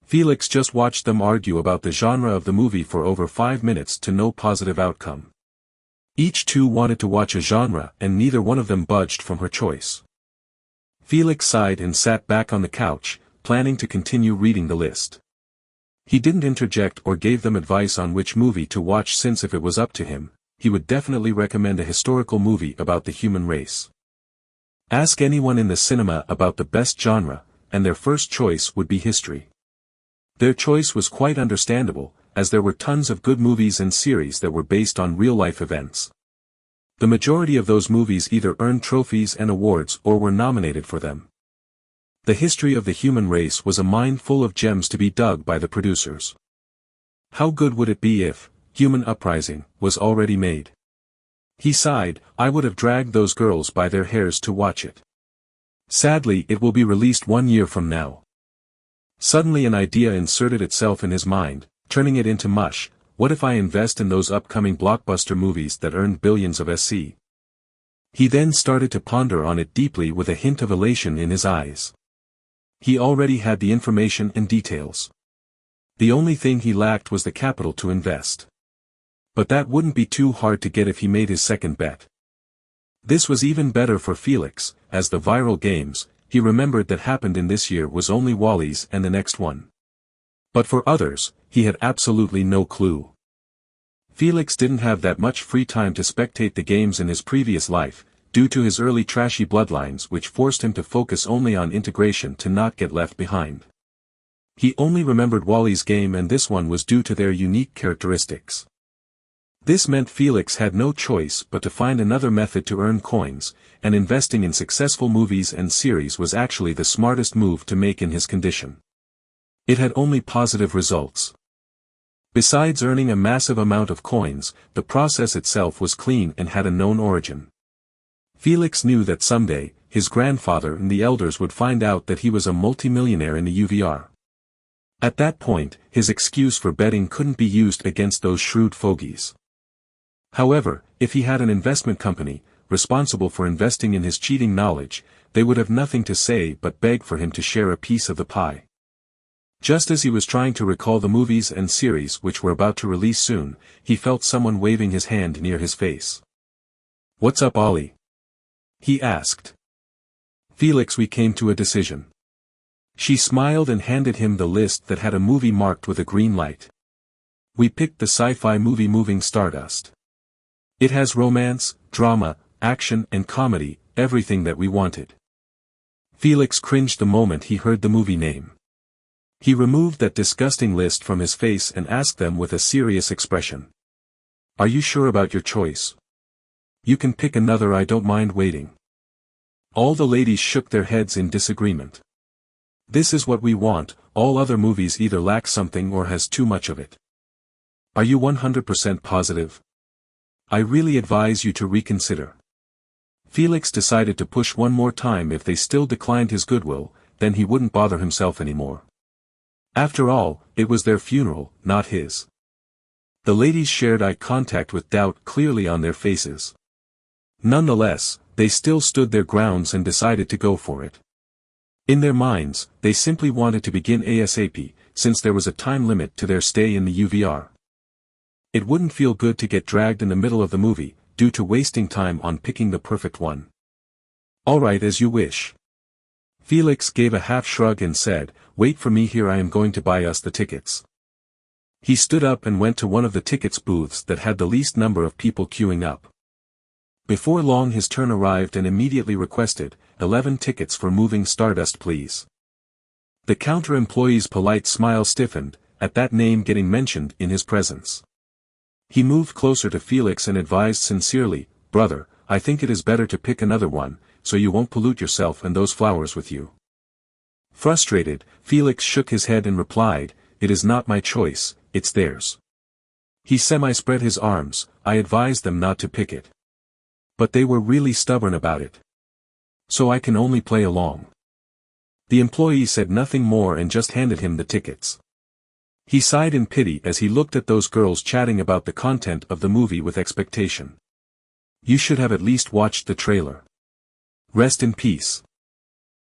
Felix just watched them argue about the genre of the movie for over 5 minutes to no positive outcome. Each two wanted to watch a genre and neither one of them budged from her choice. Felix sighed and sat back on the couch, planning to continue reading the list. He didn't interject or gave them advice on which movie to watch, since if it was up to him, he would definitely recommend a historical movie about the human race. Ask anyone in the cinema about the best genre, and their first choice would be history. Their choice was quite understandable, as there were tons of good movies and series that were based on real-life events. The majority of those movies either earned trophies and awards or were nominated for them. The history of the human race was a mine full of gems to be dug by the producers. How good would it be if Human Uprising was already made? He sighed, I would have dragged those girls by their hairs to watch it. Sadly, it will be released 1 year from now. Suddenly an idea inserted itself in his mind, turning it into mush. What if I invest in those upcoming blockbuster movies that earned billions of SC? He then started to ponder on it deeply with a hint of elation in his eyes. He already had the information and details. The only thing he lacked was the capital to invest. But that wouldn't be too hard to get if he made his second bet. This was even better for Felix, as the viral games, he remembered that happened in this year was only Wally's and the next one. But for others, he had absolutely no clue. Felix didn't have that much free time to spectate the games in his previous life, due to his early trashy bloodlines which forced him to focus only on integration to not get left behind. He only remembered Wally's game, and this one was due to their unique characteristics. This meant Felix had no choice but to find another method to earn coins, and investing in successful movies and series was actually the smartest move to make in his condition. It had only positive results. Besides earning a massive amount of coins, the process itself was clean and had a known origin. Felix knew that someday, his grandfather and the elders would find out that he was a multimillionaire in the UVR. At that point, his excuse for betting couldn't be used against those shrewd fogies. However, if he had an investment company, responsible for investing in his cheating knowledge, they would have nothing to say but beg for him to share a piece of the pie. Just as he was trying to recall the movies and series which were about to release soon, he felt someone waving his hand near his face. "What's up, Ollie?" he asked. "Felix, we came to a decision." She smiled and handed him the list that had a movie marked with a green light. "We picked the sci-fi movie Moving Stardust. It has romance, drama, action and comedy, everything that we wanted." Felix cringed the moment he heard the movie name. He removed that disgusting list from his face and asked them with a serious expression. "Are you sure about your choice? You can pick another, I don't mind waiting." All the ladies shook their heads in disagreement. "This is what we want, all other movies either lack something or has too much of it." "Are you 100% positive? I really advise you to reconsider." Felix decided to push one more time. If they still declined his goodwill, then he wouldn't bother himself anymore. After all, it was their funeral, not his. The ladies shared eye contact with doubt clearly on their faces. Nonetheless, they still stood their grounds and decided to go for it. In their minds, they simply wanted to begin ASAP, since there was a time limit to their stay in the UVR. It wouldn't feel good to get dragged in the middle of the movie, due to wasting time on picking the perfect one. "All right, as you wish." Felix gave a half shrug and said, "Wait for me here, I am going to buy us the tickets." He stood up and went to one of the tickets booths that had the least number of people queuing up. Before long his turn arrived and immediately requested, 11 tickets for Moving Stardust please." The counter employee's polite smile stiffened, at that name getting mentioned in his presence. He moved closer to Felix and advised sincerely, "Brother, I think it is better to pick another one, so you won't pollute yourself and those flowers with you." Frustrated, Felix shook his head and replied, "It is not my choice, it's theirs." He semi-spread his arms, "I advised them not to pick it. But they were really stubborn about it. So I can only play along." The employee said nothing more and just handed him the tickets. He sighed in pity as he looked at those girls chatting about the content of the movie with expectation. "You should have at least watched the trailer. Rest in peace."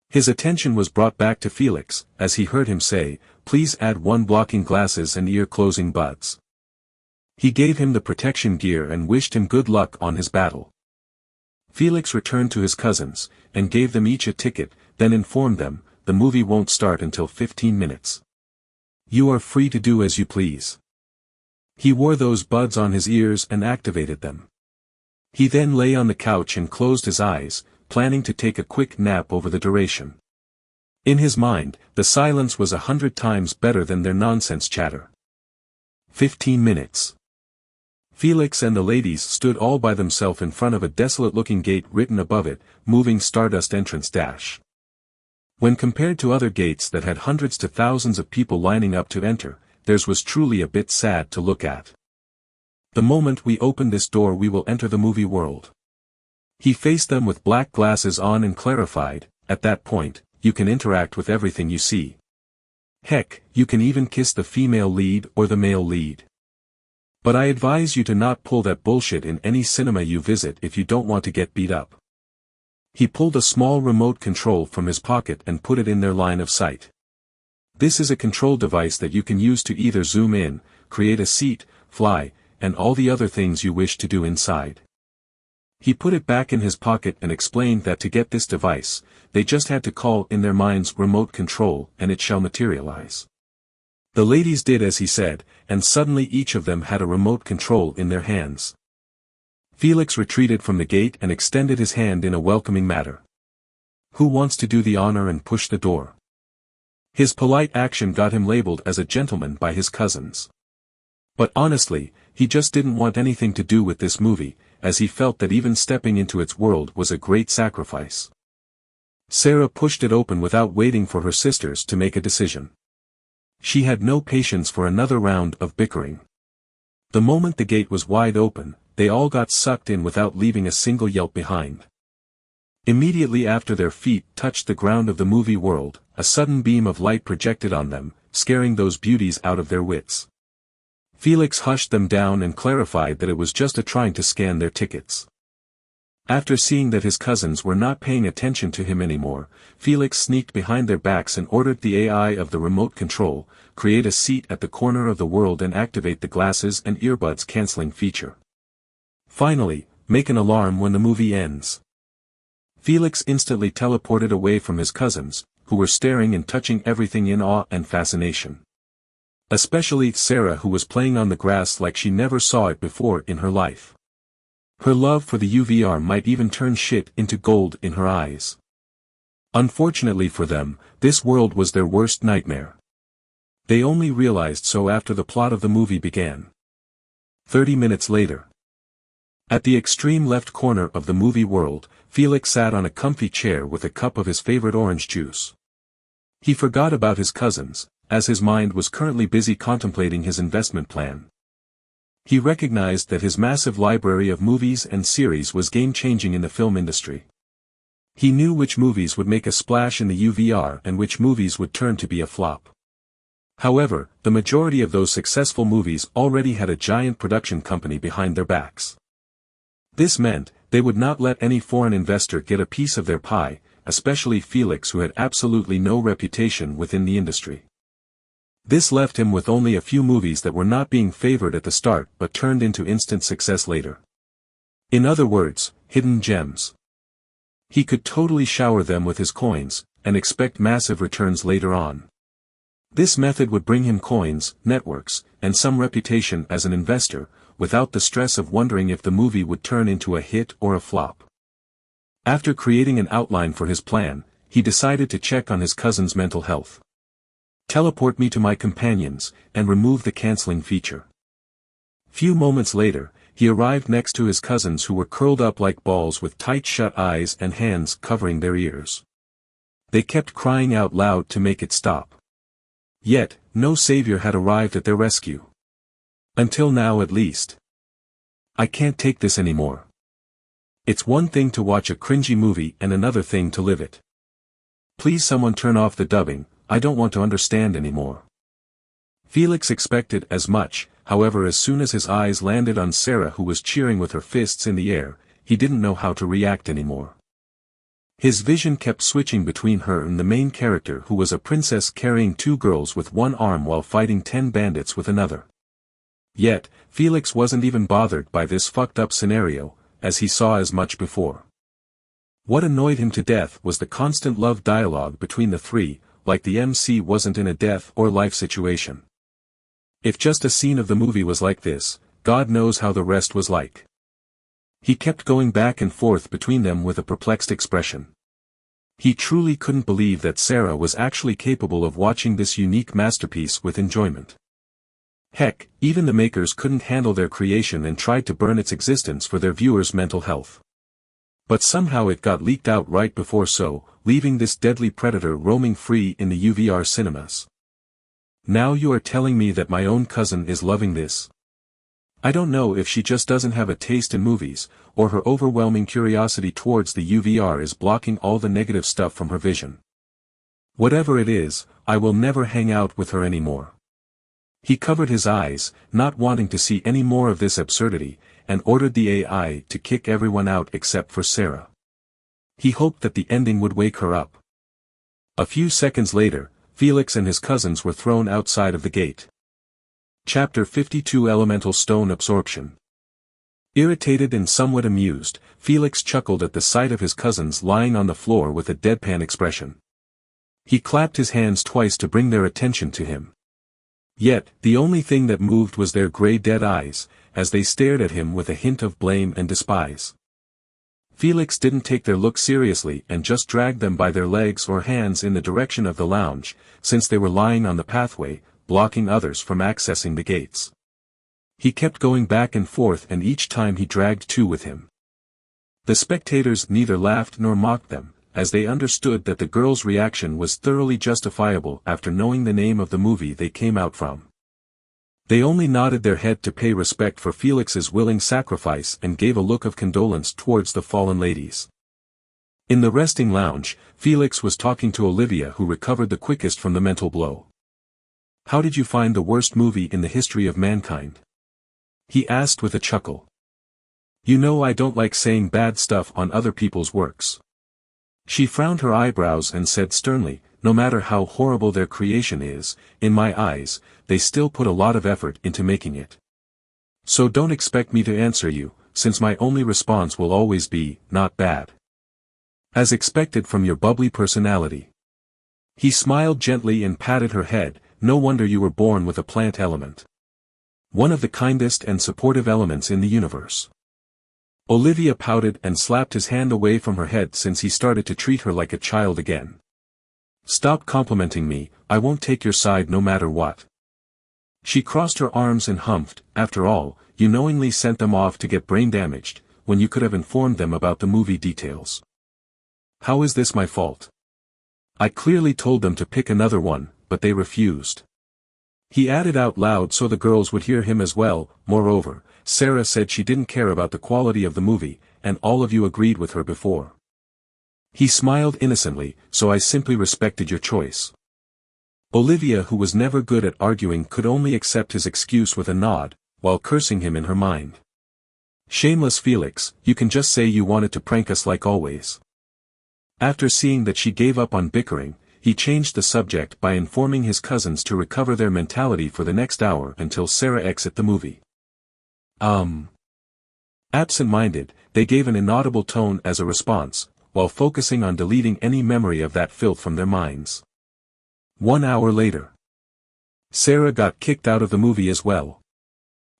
His attention was brought back to Felix, as he heard him say, "Please add one blocking glasses and ear-closing buds." He gave him the protection gear and wished him good luck on his battle. Felix returned to his cousins, and gave them each a ticket, then informed them, "The movie won't start until 15 minutes. You are free to do as you please." He wore those buds on his ears and activated them. He then lay on the couch and closed his eyes, planning to take a quick nap over the duration. In his mind, the silence was 100 times better than their nonsense chatter. 15 minutes. Felix and the ladies stood all by themselves in front of a desolate-looking gate written above it, "Moving Stardust Entrance Dash." When compared to other gates that had hundreds to thousands of people lining up to enter, theirs was truly a bit sad to look at. "The moment we open this door we will enter the movie world." He faced them with black glasses on and clarified, "At that point, you can interact with everything you see. Heck, you can even kiss the female lead or the male lead. But I advise you to not pull that bullshit in any cinema you visit if you don't want to get beat up." He pulled a small remote control from his pocket and put it in their line of sight. This is a control device that you can use to either zoom in, create a seat, fly, and all the other things you wish to do inside. He put it back in his pocket and explained that to get this device, they just had to call in their minds remote control and it shall materialize. The ladies did as he said, and suddenly each of them had a remote control in their hands. Felix retreated from the gate and extended his hand in a welcoming manner. Who wants to do the honor and push the door? His polite action got him labeled as a gentleman by his cousins. But honestly, he just didn't want anything to do with this movie, as he felt that even stepping into its world was a great sacrifice. Sarah pushed it open without waiting for her sisters to make a decision. She had no patience for another round of bickering. The moment the gate was wide open, they all got sucked in without leaving a single yelp behind. Immediately after their feet touched the ground of the movie world, a sudden beam of light projected on them, scaring those beauties out of their wits. Felix hushed them down and clarified that it was just trying to scan their tickets. After seeing that his cousins were not paying attention to him anymore, Felix sneaked behind their backs and ordered the AI of the remote control, create a seat at the corner of the world and activate the glasses and earbuds canceling feature. Finally, make an alarm when the movie ends. Felix instantly teleported away from his cousins, who were staring and touching everything in awe and fascination. Especially Sarah, who was playing on the grass like she never saw it before in her life. Her love for the UVR might even turn shit into gold in her eyes. Unfortunately for them, this world was their worst nightmare. They only realized so after the plot of the movie began. 30 minutes later. At the extreme left corner of the movie world, Felix sat on a comfy chair with a cup of his favorite orange juice. He forgot about his cousins, as his mind was currently busy contemplating his investment plan. He recognized that his massive library of movies and series was game-changing in the film industry. He knew which movies would make a splash in the UVR and which movies would turn to be a flop. However, the majority of those successful movies already had a giant production company behind their backs. This meant, they would not let any foreign investor get a piece of their pie, especially Felix, who had absolutely no reputation within the industry. This left him with only a few movies that were not being favored at the start but turned into instant success later. In other words, hidden gems. He could totally shower them with his coins, and expect massive returns later on. This method would bring him coins, networks, and some reputation as an investor, without the stress of wondering if the movie would turn into a hit or a flop. After creating an outline for his plan, he decided to check on his cousin's mental health. Teleport me to my companions, and remove the canceling feature. Few moments later, he arrived next to his cousins, who were curled up like balls with tight shut eyes and hands covering their ears. They kept crying out loud to make it stop. Yet, no savior had arrived at their rescue. Until now at least. I can't take this anymore. It's one thing to watch a cringy movie and another thing to live it. Please someone turn off the dubbing, I don't want to understand anymore. Felix expected as much, however, as soon as his eyes landed on Sarah, who was cheering with her fists in the air, he didn't know how to react anymore. His vision kept switching between her and the main character, who was a princess carrying 2 girls with one arm while fighting 10 bandits with another. Yet, Felix wasn't even bothered by this fucked up scenario, as he saw as much before. What annoyed him to death was the constant love dialogue between the three, like the MC wasn't in a death or life situation. If just a scene of the movie was like this, God knows how the rest was like. He kept going back and forth between them with a perplexed expression. He truly couldn't believe that Sarah was actually capable of watching this unique masterpiece with enjoyment. Heck, even the makers couldn't handle their creation and tried to burn its existence for their viewers' mental health. But somehow it got leaked out right before, so, leaving this deadly predator roaming free in the UVR cinemas. Now you are telling me that my own cousin is loving this? I don't know if she just doesn't have a taste in movies, or her overwhelming curiosity towards the UVR is blocking all the negative stuff from her vision. Whatever it is, I will never hang out with her anymore. He covered his eyes, not wanting to see any more of this absurdity, and ordered the AI to kick everyone out except for Sarah. He hoped that the ending would wake her up. A few seconds later, Felix and his cousins were thrown outside of the gate. Chapter 52 Elemental Stone Absorption. Irritated and somewhat amused, Felix chuckled at the sight of his cousins lying on the floor with a deadpan expression. He clapped his hands twice to bring their attention to him. Yet, the only thing that moved was their gray dead eyes, as they stared at him with a hint of blame and despise. Felix didn't take their look seriously and just dragged them by their legs or hands in the direction of the lounge, since they were lying on the pathway, blocking others from accessing the gates. He kept going back and forth, and each time he dragged two with him. The spectators neither laughed nor mocked them, as they understood that the girls' reaction was thoroughly justifiable after knowing the name of the movie they came out from. They only nodded their head to pay respect for Felix's willing sacrifice and gave a look of condolence towards the fallen ladies. In the resting lounge, Felix was talking to Olivia, who recovered the quickest from the mental blow. "How did you find the worst movie in the history of mankind?" he asked with a chuckle. "You know I don't like saying bad stuff on other people's works." She frowned her eyebrows and said sternly, "No matter how horrible their creation is, in my eyes, they still put a lot of effort into making it. So don't expect me to answer you, since my only response will always be, not bad. As expected from your bubbly personality." He smiled gently and patted her head. "No wonder you were born with a plant element. One of the kindest and supportive elements in the universe." Olivia pouted and slapped his hand away from her head, since he started to treat her like a child again. "Stop complimenting me, I won't take your side no matter what." She crossed her arms and humphed. "After all, you knowingly sent them off to get brain damaged, when you could have informed them about the movie details. How is this my fault? I clearly told them to pick another one, but they refused." He added out loud so the girls would hear him as well. "Moreover, Sarah said she didn't care about the quality of the movie, and all of you agreed with her before." He smiled innocently, "So I simply respected your choice." Olivia, who was never good at arguing, could only accept his excuse with a nod, while cursing him in her mind. "Shameless Felix, you can just say you wanted to prank us like always." After seeing that she gave up on bickering, he changed the subject by informing his cousins to recover their mentality for the next hour until Sarah exit the movie. Absent-minded, they gave an inaudible tone as a response, while focusing on deleting any memory of that filth from their minds. 1 hour later. Sarah got kicked out of the movie as well.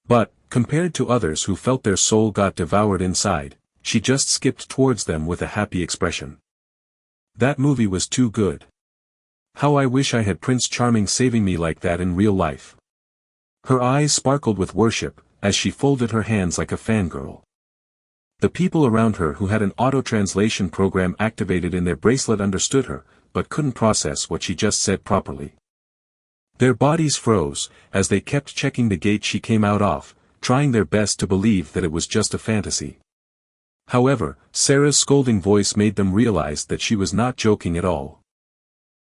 But, compared to others who felt their soul got devoured inside, she just skipped towards them with a happy expression. "That movie was too good. How I wish I had Prince Charming saving me like that in real life." Her eyes sparkled with worship, as she folded her hands like a fangirl. The people around her who had an auto-translation program activated in their bracelet understood her, but couldn't process what she just said properly. Their bodies froze, as they kept checking the gate she came out of, trying their best to believe that it was just a fantasy. However, Sarah's scolding voice made them realize that she was not joking at all.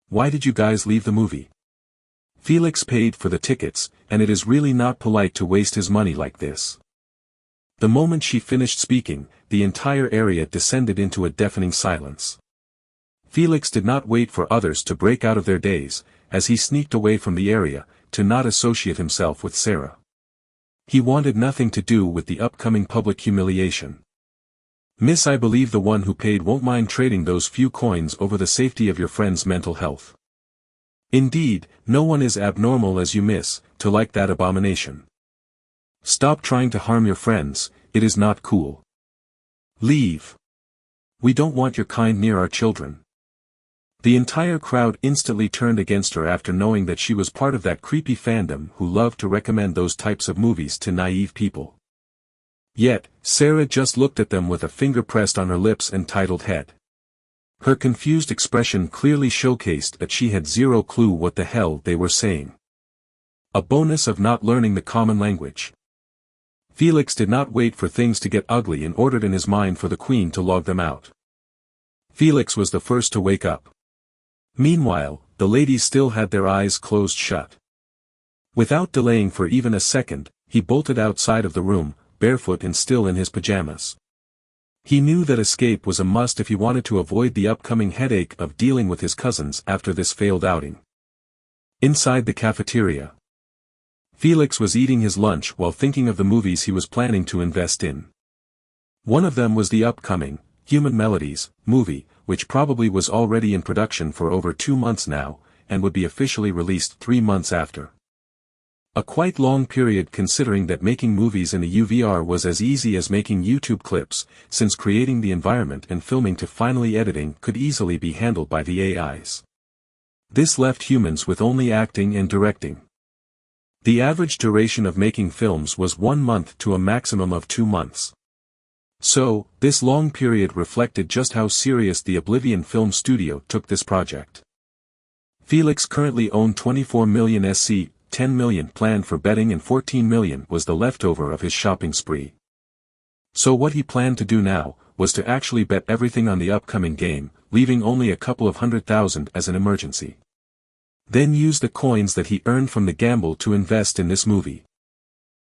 "Why did you guys leave the movie? Felix paid for the tickets, and it is really not polite to waste his money like this." The moment she finished speaking, the entire area descended into a deafening silence. Felix did not wait for others to break out of their daze, as he sneaked away from the area, to not associate himself with Sarah. He wanted nothing to do with the upcoming public humiliation. "Miss, I believe the one who paid won't mind trading those few coins over the safety of your friend's mental health. Indeed, no one is abnormal as you, miss, to like that abomination. Stop trying to harm your friends, it is not cool. Leave. We don't want your kind near our children." The entire crowd instantly turned against her after knowing that she was part of that creepy fandom who loved to recommend those types of movies to naive people. Yet, Sarah just looked at them with a finger pressed on her lips and titled head. Her confused expression clearly showcased that she had zero clue what the hell they were saying. A bonus of not learning the common language. Felix did not wait for things to get ugly and ordered in his mind for the queen to log them out. Felix was the first to wake up. Meanwhile, the ladies still had their eyes closed shut. Without delaying for even a second, he bolted outside of the room, barefoot and still in his pajamas. He knew that escape was a must if he wanted to avoid the upcoming headache of dealing with his cousins after this failed outing. Inside the cafeteria, Felix was eating his lunch while thinking of the movies he was planning to invest in. One of them was the upcoming Human Melodies movie, which probably was already in production for over 2 months now, and would be officially released 3 months after. A quite long period considering that making movies in a UVR was as easy as making YouTube clips, since creating the environment and filming to finally editing could easily be handled by the AIs. This left humans with only acting and directing. The average duration of making films was 1 month to a maximum of 2 months. So, this long period reflected just how serious the Oblivion Film Studio took this project. Felix currently owned 24 million SC, 10 million planned for betting and 14 million was the leftover of his shopping spree. So what he planned to do now, was to actually bet everything on the upcoming game, leaving only a couple of $100,000 as an emergency. Then use the coins that he earned from the gamble to invest in this movie.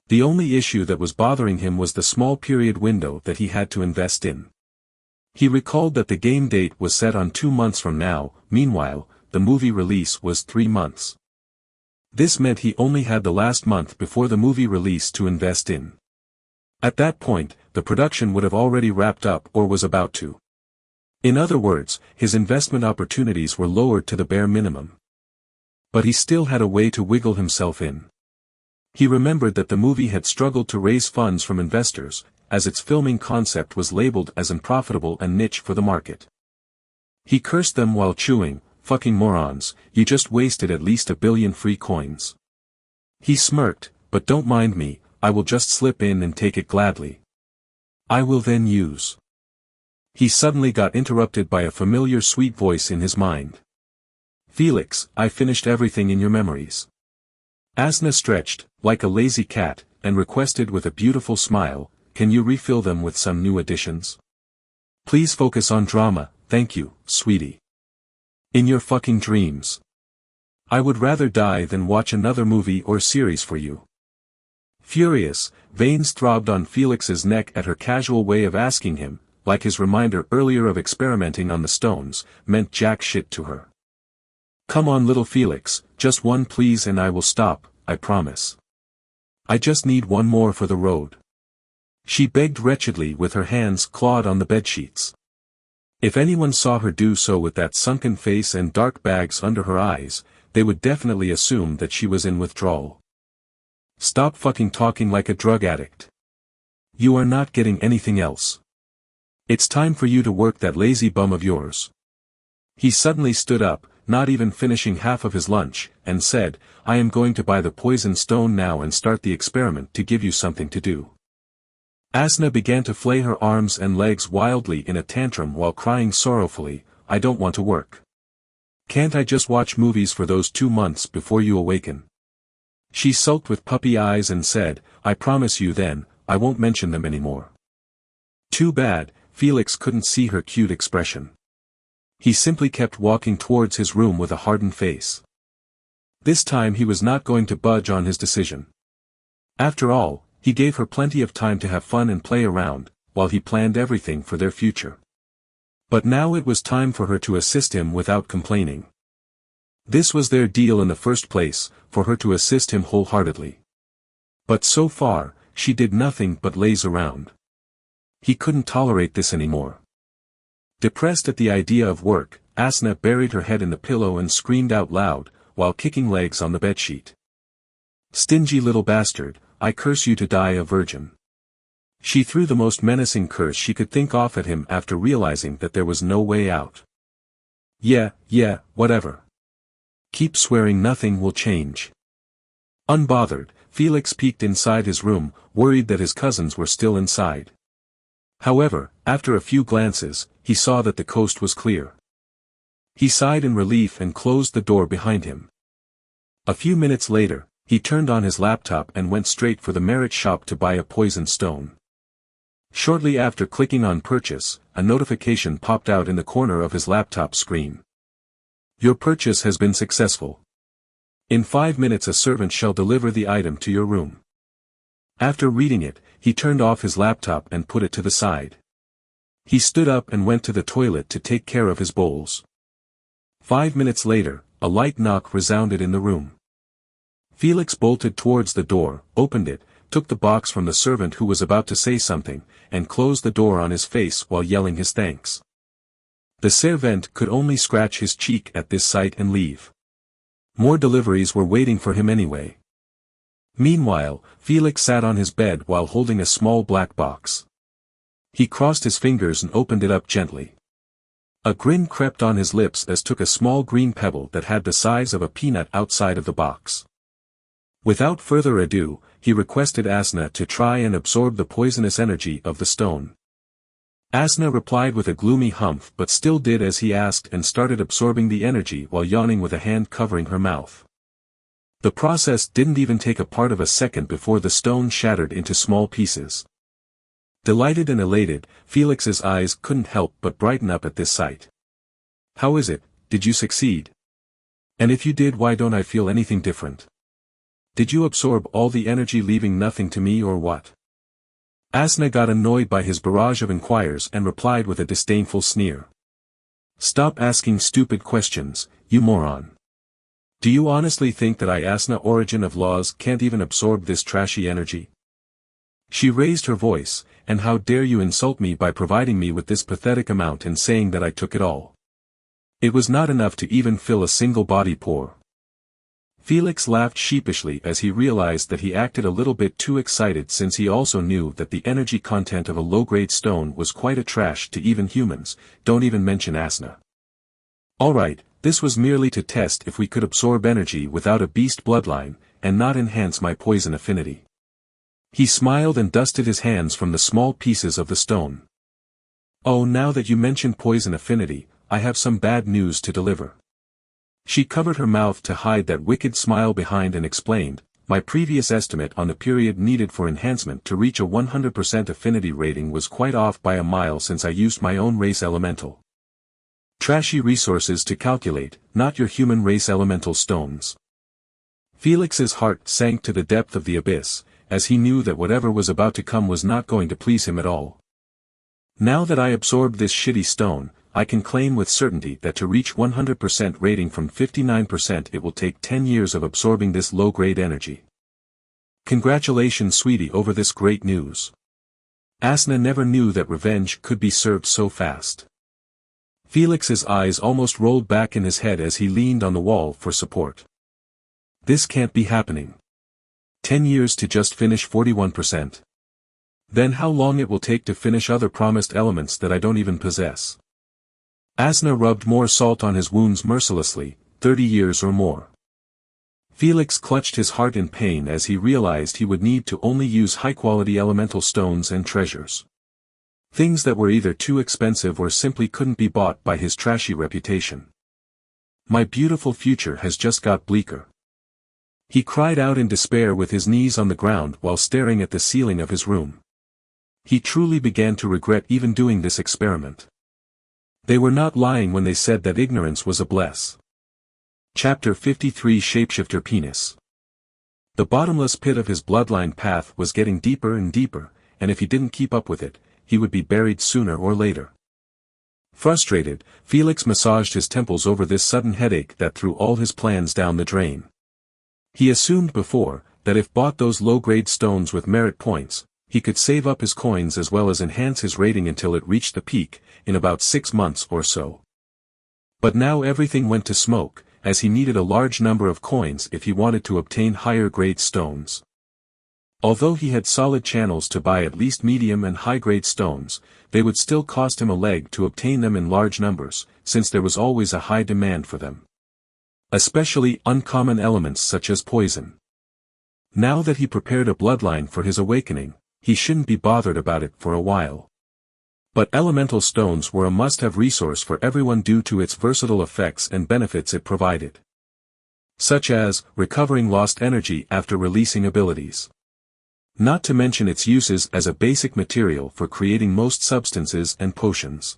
The only issue that was bothering him was the small period window that he had to invest in. He recalled that the game date was set on 2 months from now, meanwhile, the movie release was 3 months. This meant he only had the last month before the movie release to invest in. At that point, the production would have already wrapped up or was about to. In other words, his investment opportunities were lowered to the bare minimum. But he still had a way to wiggle himself in. He remembered that the movie had struggled to raise funds from investors, as its filming concept was labeled as unprofitable and niche for the market. He cursed them while chewing, "Fucking morons, you just wasted at least 1 billion free coins." He smirked, "But don't mind me, I will just slip in and take it gladly. I will then use." He suddenly got interrupted by a familiar sweet voice in his mind. "Felix, I finished everything in your memories." Asna stretched, like a lazy cat, and requested with a beautiful smile, "Can you refill them with some new additions? Please focus on drama, thank you, sweetie. In your fucking dreams. I would rather die than watch another movie or series for you." Furious, veins throbbed on Felix's neck at her casual way of asking him, like his reminder earlier of experimenting on the stones, meant jack shit to her. "Come on little Felix, just one please and I will stop, I promise. I just need one more for the road." She begged wretchedly with her hands clawed on the bedsheets. If anyone saw her do so with that sunken face and dark bags under her eyes, they would definitely assume that she was in withdrawal. "Stop fucking talking like a drug addict. You are not getting anything else. It's time for you to work that lazy bum of yours." He suddenly stood up, not even finishing half of his lunch, and said, "I am going to buy the poison stone now and start the experiment to give you something to do." Asna began to flay her arms and legs wildly in a tantrum while crying sorrowfully, "I don't want to work. Can't I just watch movies for those 2 months before you awaken?" She sulked with puppy eyes and said, "I promise you then, I won't mention them anymore." Too bad, Felix couldn't see her cute expression. He simply kept walking towards his room with a hardened face. This time he was not going to budge on his decision. After all, he gave her plenty of time to have fun and play around, while he planned everything for their future. But now it was time for her to assist him without complaining. This was their deal in the first place, for her to assist him wholeheartedly. But so far, she did nothing but laze around. He couldn't tolerate this anymore. Depressed at the idea of work, Asna buried her head in the pillow and screamed out loud, while kicking legs on the bedsheet. "Stingy little bastard, I curse you to die a virgin." She threw the most menacing curse she could think of at him after realizing that there was no way out. Yeah, whatever. Keep swearing nothing will change." Unbothered, Felix peeked inside his room, worried that his cousins were still inside. However, after a few glances, he saw that the coast was clear. He sighed in relief and closed the door behind him. A few minutes later, he turned on his laptop and went straight for the merit shop to buy a poison stone. Shortly after clicking on purchase, a notification popped out in the corner of his laptop screen. "Your purchase has been successful. In 5 minutes a servant shall deliver the item to your room." After reading it, he turned off his laptop and put it to the side. He stood up and went to the toilet to take care of his bowls. 5 minutes later, a light knock resounded in the room. Felix bolted towards the door, opened it, took the box from the servant who was about to say something, and closed the door on his face while yelling his thanks. The servant could only scratch his cheek at this sight and leave. More deliveries were waiting for him anyway. Meanwhile, Felix sat on his bed while holding a small black box. He crossed his fingers and opened it up gently. A grin crept on his lips as took a small green pebble that had the size of a peanut outside of the box. Without further ado, he requested Asna to try and absorb the poisonous energy of the stone. Asna replied with a gloomy humph but still did as he asked and started absorbing the energy while yawning with a hand covering her mouth. The process didn't even take a part of a second before the stone shattered into small pieces. Delighted and elated, Felix's eyes couldn't help but brighten up at this sight. "How is it, did you succeed? And if you did, why don't I feel anything different? Did you absorb all the energy leaving nothing to me or what?" Asna got annoyed by his barrage of inquiries and replied with a disdainful sneer. "Stop asking stupid questions, you moron. Do you honestly think that I, Asna Origin of Laws, can't even absorb this trashy energy?" She raised her voice, "And how dare you insult me by providing me with this pathetic amount and saying that I took it all? It was not enough to even fill a single body pore." Felix laughed sheepishly as he realized that he acted a little bit too excited, since he also knew that the energy content of a low-grade stone was quite a trash to even humans, don't even mention Asna. Alright, this was merely to test if we could absorb energy without a beast bloodline, and not enhance my poison affinity. He smiled and dusted his hands from the small pieces of the stone. "Oh, now that you mention poison affinity, I have some bad news to deliver." She covered her mouth to hide that wicked smile behind and explained, "My previous estimate on the period needed for enhancement to reach a 100% affinity rating was quite off by a mile, since I used my own race elemental. Trashy resources to calculate, not your human race elemental stones." Felix's heart sank to the depth of the abyss, as he knew that whatever was about to come was not going to please him at all. "Now that I absorbed this shitty stone, I can claim with certainty that to reach 100% rating from 59% it will take 10 years of absorbing this low-grade energy. Congratulations, sweetie, over this great news. Asna never knew that revenge could be served so fast." Felix's eyes almost rolled back in his head as he leaned on the wall for support. This can't be happening. 10 years to just finish 41%. Then how long it will take to finish other promised elements that I don't even possess? Asna rubbed more salt on his wounds mercilessly, 30 years or more. Felix clutched his heart in pain as he realized he would need to only use high-quality elemental stones and treasures. Things that were either too expensive or simply couldn't be bought by his trashy reputation. My beautiful future has just got bleaker. He cried out in despair with his knees on the ground while staring at the ceiling of his room. He truly began to regret even doing this experiment. They were not lying when they said that ignorance was a bless. Chapter 53 Shapeshifter Penis. The bottomless pit of his bloodline path was getting deeper and deeper, and if he didn't keep up with it, he would be buried sooner or later. Frustrated, Felix massaged his temples over this sudden headache that threw all his plans down the drain. He assumed before, that if bought those low-grade stones with merit points, he could save up his coins as well as enhance his rating until it reached the peak, in about 6 months or so. But now everything went to smoke, as he needed a large number of coins if he wanted to obtain higher-grade stones. Although he had solid channels to buy at least medium and high-grade stones, they would still cost him a leg to obtain them in large numbers, since there was always a high demand for them. Especially uncommon elements such as poison. Now that he prepared a bloodline for his awakening, he shouldn't be bothered about it for a while. But elemental stones were a must-have resource for everyone due to its versatile effects and benefits it provided. Such as, recovering lost energy after releasing abilities. Not to mention its uses as a basic material for creating most substances and potions.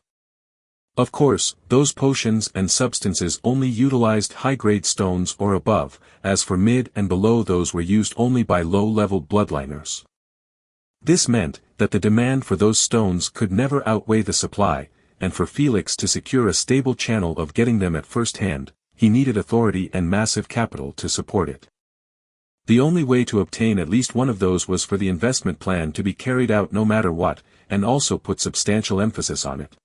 Of course, those potions and substances only utilized high-grade stones or above, as for mid and below those were used only by low-level bloodliners. This meant that the demand for those stones could never outweigh the supply, and for Felix to secure a stable channel of getting them at first hand, he needed authority and massive capital to support it. The only way to obtain at least one of those was for the investment plan to be carried out no matter what, and also put substantial emphasis on it.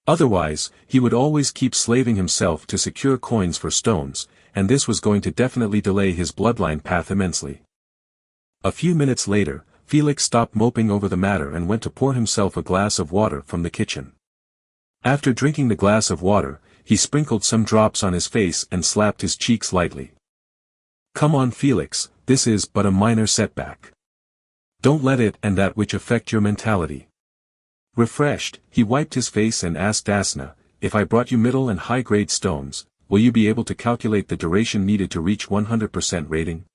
Otherwise, he would always keep slaving himself to secure coins for stones, and this was going to definitely delay his bloodline path immensely. A few minutes later, Felix stopped moping over the matter and went to pour himself a glass of water from the kitchen. After drinking the glass of water, he sprinkled some drops on his face and slapped his cheeks lightly. "Come on, Felix, this is but a minor setback. Don't let it and that which affect your mentality." Refreshed, he wiped his face and asked Asna, "If I brought you middle and high-grade stones, will you be able to calculate the duration needed to reach 100% rating?"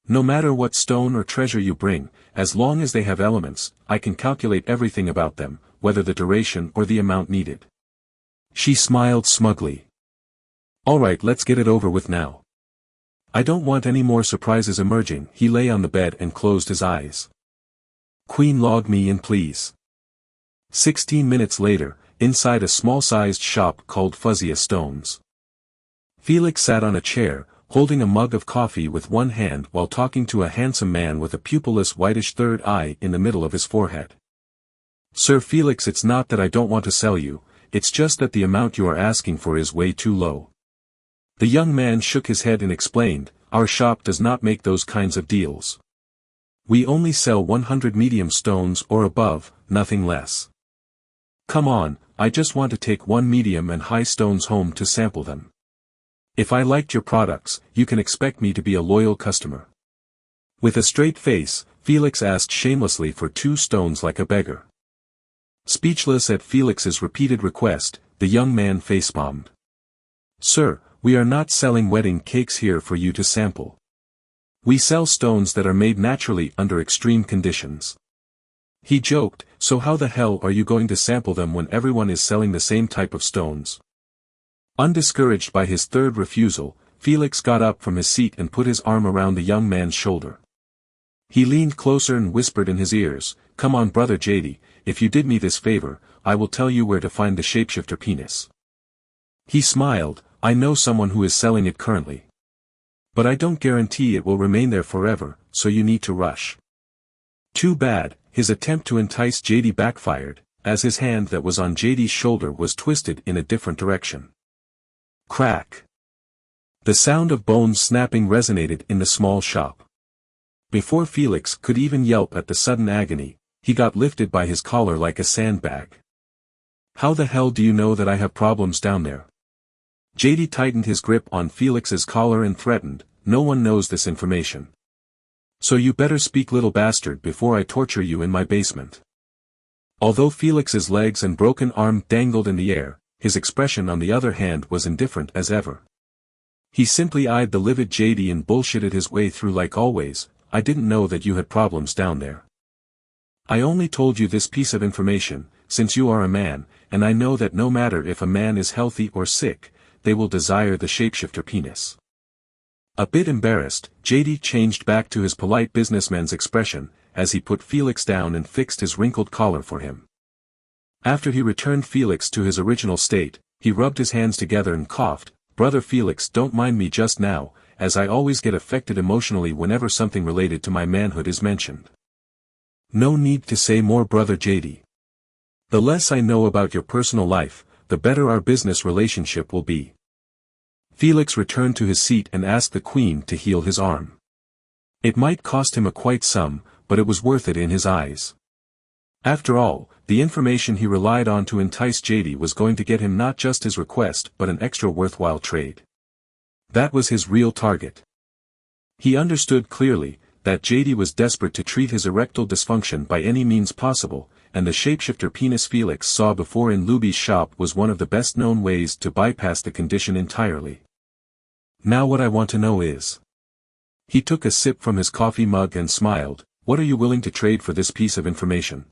"No matter what stone or treasure you bring, as long as they have elements, I can calculate everything about them, whether the duration or the amount needed." She smiled smugly. "Alright, let's get it over with now. I don't want any more surprises emerging." He lay on the bed and closed his eyes. "Queen, log me in please." 16 minutes later, inside a small-sized shop called Fuzzy Stones. Felix sat on a chair, holding a mug of coffee with one hand while talking to a handsome man with a pupilless whitish third eye in the middle of his forehead. "Sir Felix, it's not that I don't want to sell you, it's just that the amount you are asking for is way too low." The young man shook his head and explained, "Our shop does not make those kinds of deals. We only sell 100 medium stones or above, nothing less. Come on, I just want to take 1 medium and high stones home to sample them. If I liked your products, you can expect me to be a loyal customer." With a straight face, Felix asked shamelessly for 2 stones like a beggar. Speechless at Felix's repeated request, the young man facepalmed. "Sir, we are not selling wedding cakes here for you to sample. We sell stones that are made naturally under extreme conditions." He joked, "So how the hell are you going to sample them when everyone is selling the same type of stones?" Undiscouraged by his third refusal, Felix got up from his seat and put his arm around the young man's shoulder. He leaned closer and whispered in his ears, "Come on, brother JD, if you did me this favor, I will tell you where to find the shapeshifter penis." He smiled, "I know someone who is selling it currently. But I don't guarantee it will remain there forever, so you need to rush." Too bad, his attempt to entice JD backfired, as his hand that was on JD's shoulder was twisted in a different direction. Crack! The sound of bones snapping resonated in the small shop. Before Felix could even yelp at the sudden agony, he got lifted by his collar like a sandbag. "How the hell do you know that I have problems down there?" JD tightened his grip on Felix's collar and threatened, "No one knows this information. So you better speak, little bastard, before I torture you in my basement." Although Felix's legs and broken arm dangled in the air, his expression on the other hand was indifferent as ever. He simply eyed the livid JD and bullshitted his way through like always, "I didn't know that you had problems down there. I only told you this piece of information, since you are a man, and I know that no matter if a man is healthy or sick, they will desire the shapeshifter penis." A bit embarrassed, JD changed back to his polite businessman's expression, as he put Felix down and fixed his wrinkled collar for him. After he returned Felix to his original state, he rubbed his hands together and coughed, "Brother Felix, don't mind me just now, as I always get affected emotionally whenever something related to my manhood is mentioned." "No need to say more, brother JD. The less I know about your personal life, the better our business relationship will be." Felix returned to his seat and asked the Queen to heal his arm. It might cost him a quite sum, but it was worth it in his eyes. After all, the information he relied on to entice JD was going to get him not just his request but an extra worthwhile trade. That was his real target. He understood clearly that JD was desperate to treat his erectile dysfunction by any means possible, and the shapeshifter penis Felix saw before in Luby's shop was one of the best-known ways to bypass the condition entirely. "Now what I want to know is..." He took a sip from his coffee mug and smiled, "What are you willing to trade for this piece of information?"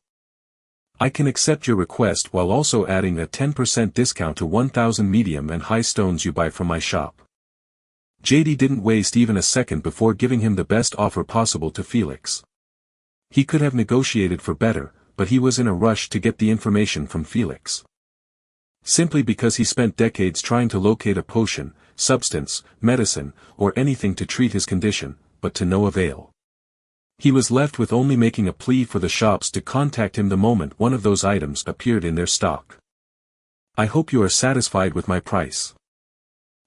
"I can accept your request while also adding a 10% discount to 1,000 medium and high stones you buy from my shop." JD didn't waste even a second before giving him the best offer possible to Felix. He could have negotiated for better, but he was in a rush to get the information from Felix. Simply because he spent decades trying to locate a potion, substance, medicine, or anything to treat his condition, but to no avail. He was left with only making a plea for the shops to contact him the moment one of those items appeared in their stock. I hope you are satisfied with my price.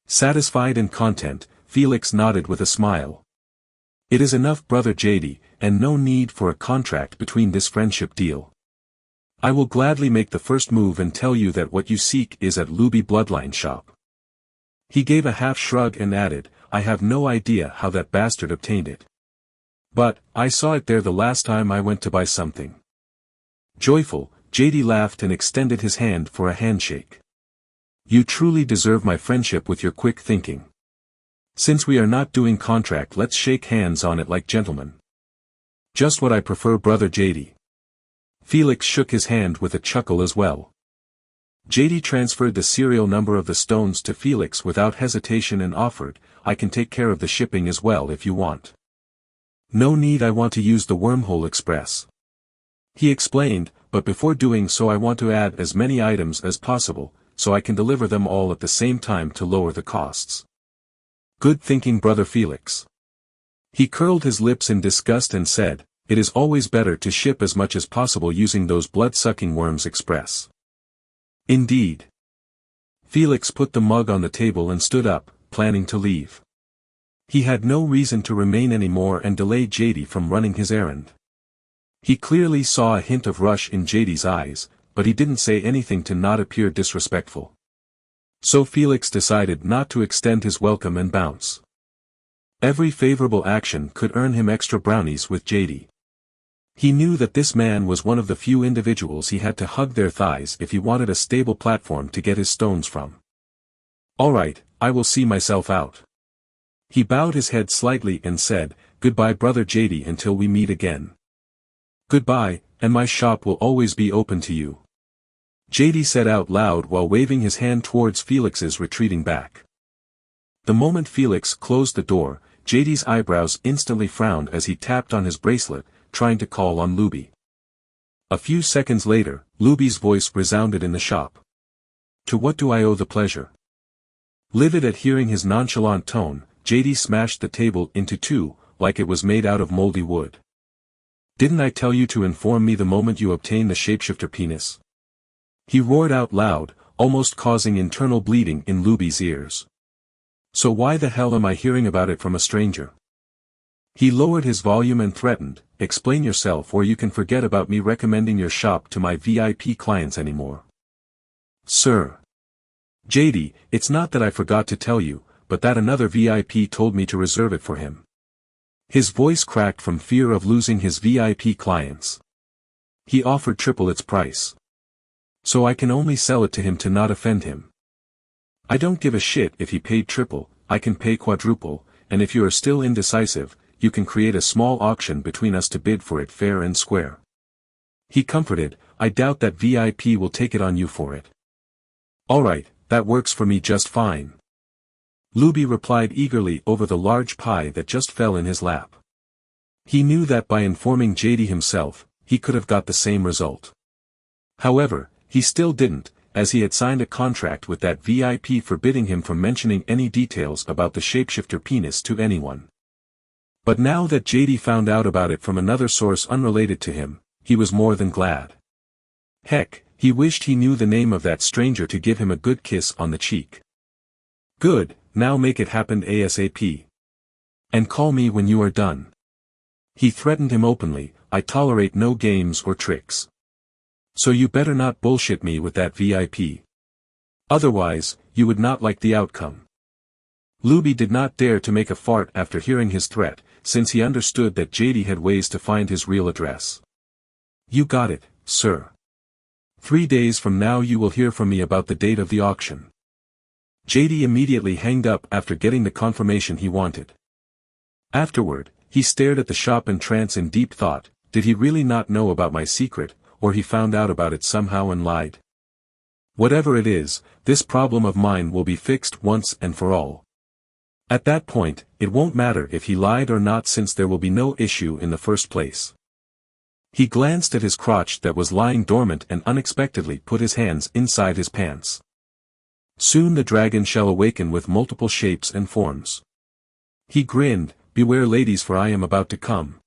Satisfied and content, Felix nodded with a smile. It is enough, Brother JD, and no need for a contract between this friendship deal. I will gladly make the first move and tell you that what you seek is at Luby Bloodline Shop. He gave a half shrug and added, I have no idea how that bastard obtained it. But, I saw it there the last time I went to buy something. Joyful, JD laughed and extended his hand for a handshake. You truly deserve my friendship with your quick thinking. Since we are not doing contract, let's shake hands on it like gentlemen. Just what I prefer, Brother JD. Felix shook his hand with a chuckle as well. JD transferred the serial number of the stones to Felix without hesitation and offered, I can take care of the shipping as well if you want. No need, I want to use the Wormhole Express. He explained, but before doing so I want to add as many items as possible, so I can deliver them all at the same time to lower the costs. Good thinking, Brother Felix. He curled his lips in disgust and said, it is always better to ship as much as possible using those blood-sucking worms express. Indeed. Felix put the mug on the table and stood up, planning to leave. He had no reason to remain anymore and delay JD from running his errand. He clearly saw a hint of rush in JD's eyes, but he didn't say anything to not appear disrespectful. So Felix decided not to extend his welcome and bounce. Every favorable action could earn him extra brownies with JD. He knew that this man was one of the few individuals he had to hug their thighs if he wanted a stable platform to get his stones from. All right, I will see myself out. He bowed his head slightly and said, goodbye, Brother JD, until we meet again. Goodbye, and my shop will always be open to you. JD said out loud while waving his hand towards Felix's retreating back. The moment Felix closed the door, JD's eyebrows instantly frowned as he tapped on his bracelet, trying to call on Luby. A few seconds later, Luby's voice resounded in the shop. To what do I owe the pleasure? Livid at hearing his nonchalant tone, JD smashed the table into two, like it was made out of moldy wood. Didn't I tell you to inform me the moment you obtain the shapeshifter penis? He roared out loud, almost causing internal bleeding in Luby's ears. So why the hell am I hearing about it from a stranger? He lowered his volume and threatened, explain yourself or you can forget about me recommending your shop to my VIP clients anymore. Sir. JD, it's not that I forgot to tell you, but that another VIP told me to reserve it for him. His voice cracked from fear of losing his VIP clients. He offered triple its price. So I can only sell it to him to not offend him. I don't give a shit if he paid triple, I can pay quadruple, and if you are still indecisive, you can create a small auction between us to bid for it fair and square. He comforted, I doubt that VIP will take it on you for it. Alright, that works for me just fine. Luby replied eagerly over the large pie that just fell in his lap. He knew that by informing JD himself, he could have got the same result. However, he still didn't, as he had signed a contract with that VIP forbidding him from mentioning any details about the shapeshifter penis to anyone. But now that JD found out about it from another source unrelated to him, he was more than glad. Heck, he wished he knew the name of that stranger to give him a good kiss on the cheek. Good, now make it happen ASAP. And call me when you are done. He threatened him openly, I tolerate no games or tricks. So you better not bullshit me with that VIP. Otherwise, you would not like the outcome. Luby did not dare to make a fart after hearing his threat, since he understood that JD had ways to find his real address. You got it, sir. 3 days from now you will hear from me about the date of the auction. JD immediately hanged up after getting the confirmation he wanted. Afterward, he stared at the shop in trance in deep thought, did he really not know about my secret, or he found out about it somehow and lied? Whatever it is, this problem of mine will be fixed once and for all. At that point, it won't matter if he lied or not since there will be no issue in the first place. He glanced at his crotch that was lying dormant and unexpectedly put his hands inside his pants. Soon the dragon shall awaken with multiple shapes and forms. He grinned, beware ladies for I am about to come.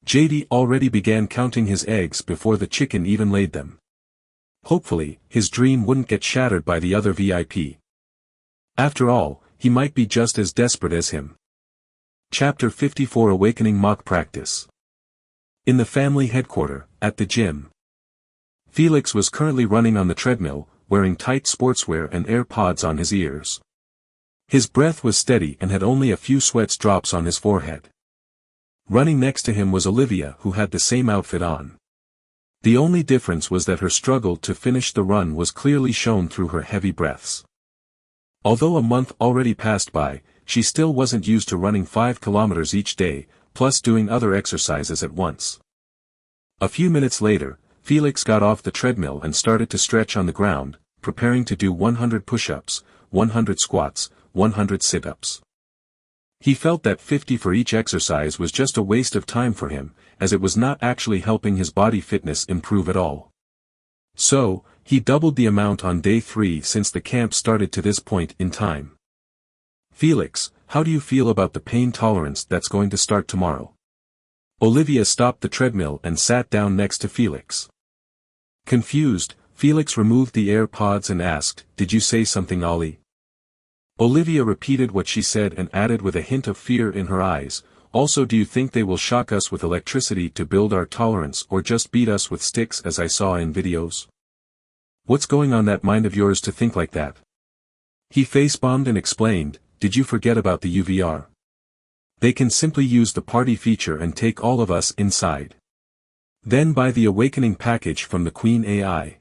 JD already began counting his eggs before the chicken even laid them. Hopefully, his dream wouldn't get shattered by the other VIP. After all, he might be just as desperate as him. Chapter 54 Awakening Mock Practice. In the family headquarters, at the gym. Felix was currently running on the treadmill, wearing tight sportswear and AirPods on his ears. His breath was steady and had only a few sweat drops on his forehead. Running next to him was Olivia, who had the same outfit on. The only difference was that her struggle to finish the run was clearly shown through her heavy breaths. Although a month already passed by, she still wasn't used to running 5 kilometers each day, plus doing other exercises at once. A few minutes later, Felix got off the treadmill and started to stretch on the ground, preparing to do 100 push-ups, 100 squats, 100 sit-ups. He felt that 50 for each exercise was just a waste of time for him, as it was not actually helping his body fitness improve at all. So, he doubled the amount on day 3 since the camp started to this point in time. Felix, how do you feel about the pain tolerance that's going to start tomorrow? Olivia stopped the treadmill and sat down next to Felix. Confused, Felix removed the AirPods and asked, "Did you say something, Ollie?" Olivia repeated what she said and added with a hint of fear in her eyes, "Also, do you think they will shock us with electricity to build our tolerance or just beat us with sticks as I saw in videos? What's going on that mind of yours to think like that?" He face-bombed and explained, "Did you forget about the UVR? They can simply use the party feature and take all of us inside. Then buy the awakening package from the Queen AI.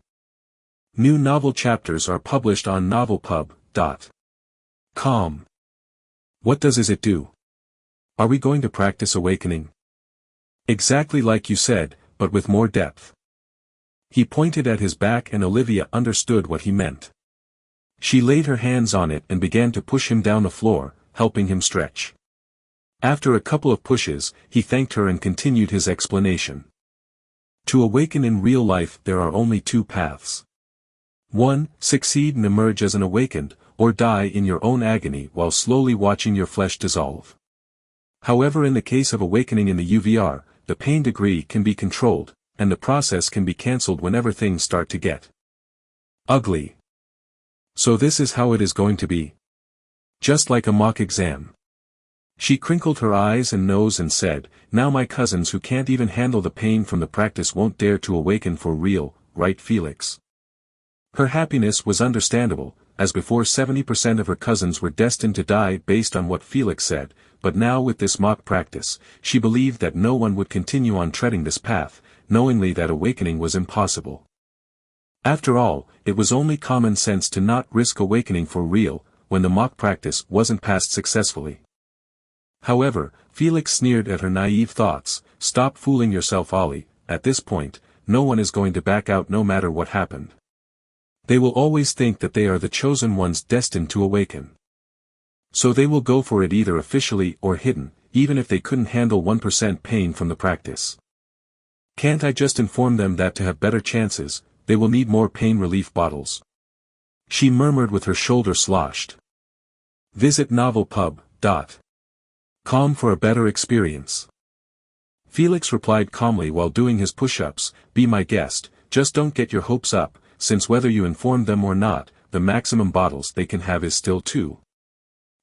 New novel chapters are published on novelpub.com. What does it do? Are we going to practice awakening? Exactly like you said, but with more depth." He pointed at his back and Olivia understood what he meant. She laid her hands on it and began to push him down the floor, helping him stretch. After a couple of pushes, he thanked her and continued his explanation. To awaken in real life there are only 2 paths. 1. Succeed and emerge as an awakened, or die in your own agony while slowly watching your flesh dissolve. However, in the case of awakening in the UVR, the pain degree can be controlled, and the process can be cancelled whenever things start to get ugly. So this is how it is going to be. Just like a mock exam. She crinkled her eyes and nose and said, "Now my cousins who can't even handle the pain from the practice won't dare to awaken for real, right Felix?" Her happiness was understandable, as before 70% of her cousins were destined to die based on what Felix said, but now with this mock practice, she believed that no one would continue on treading this path, knowingly that awakening was impossible. After all, it was only common sense to not risk awakening for real, when the mock practice wasn't passed successfully. However, Felix sneered at her naive thoughts. "Stop fooling yourself, Ollie, at this point, no one is going to back out no matter what happened. They will always think that they are the chosen ones destined to awaken. So they will go for it either officially or hidden, even if they couldn't handle 1% pain from the practice. Can't I just inform them that to have better chances, they will need more pain relief bottles?" She murmured with her shoulder sloshed. Visit novelpub.com for a better experience. Felix replied calmly while doing his push-ups, "Be my guest, just don't get your hopes up, since whether you inform them or not, the maximum bottles they can have is still 2.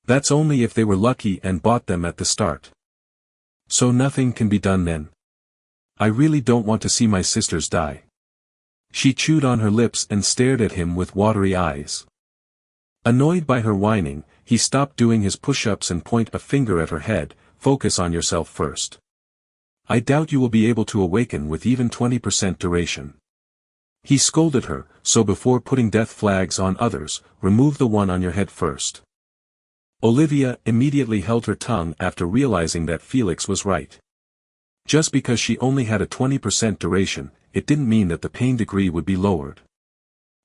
That's only if they were lucky and bought them at the start. So nothing can be done then. I really don't want to see my sisters die." She chewed on her lips and stared at him with watery eyes. Annoyed by her whining, he stopped doing his push-ups and pointed a finger at her head, "Focus on yourself first. I doubt you will be able to awaken with even 20% duration." He scolded her, "So before putting death flags on others, remove the one on your head first." Olivia immediately held her tongue after realizing that Felix was right. Just because she only had a 20% duration, it didn't mean that the pain degree would be lowered.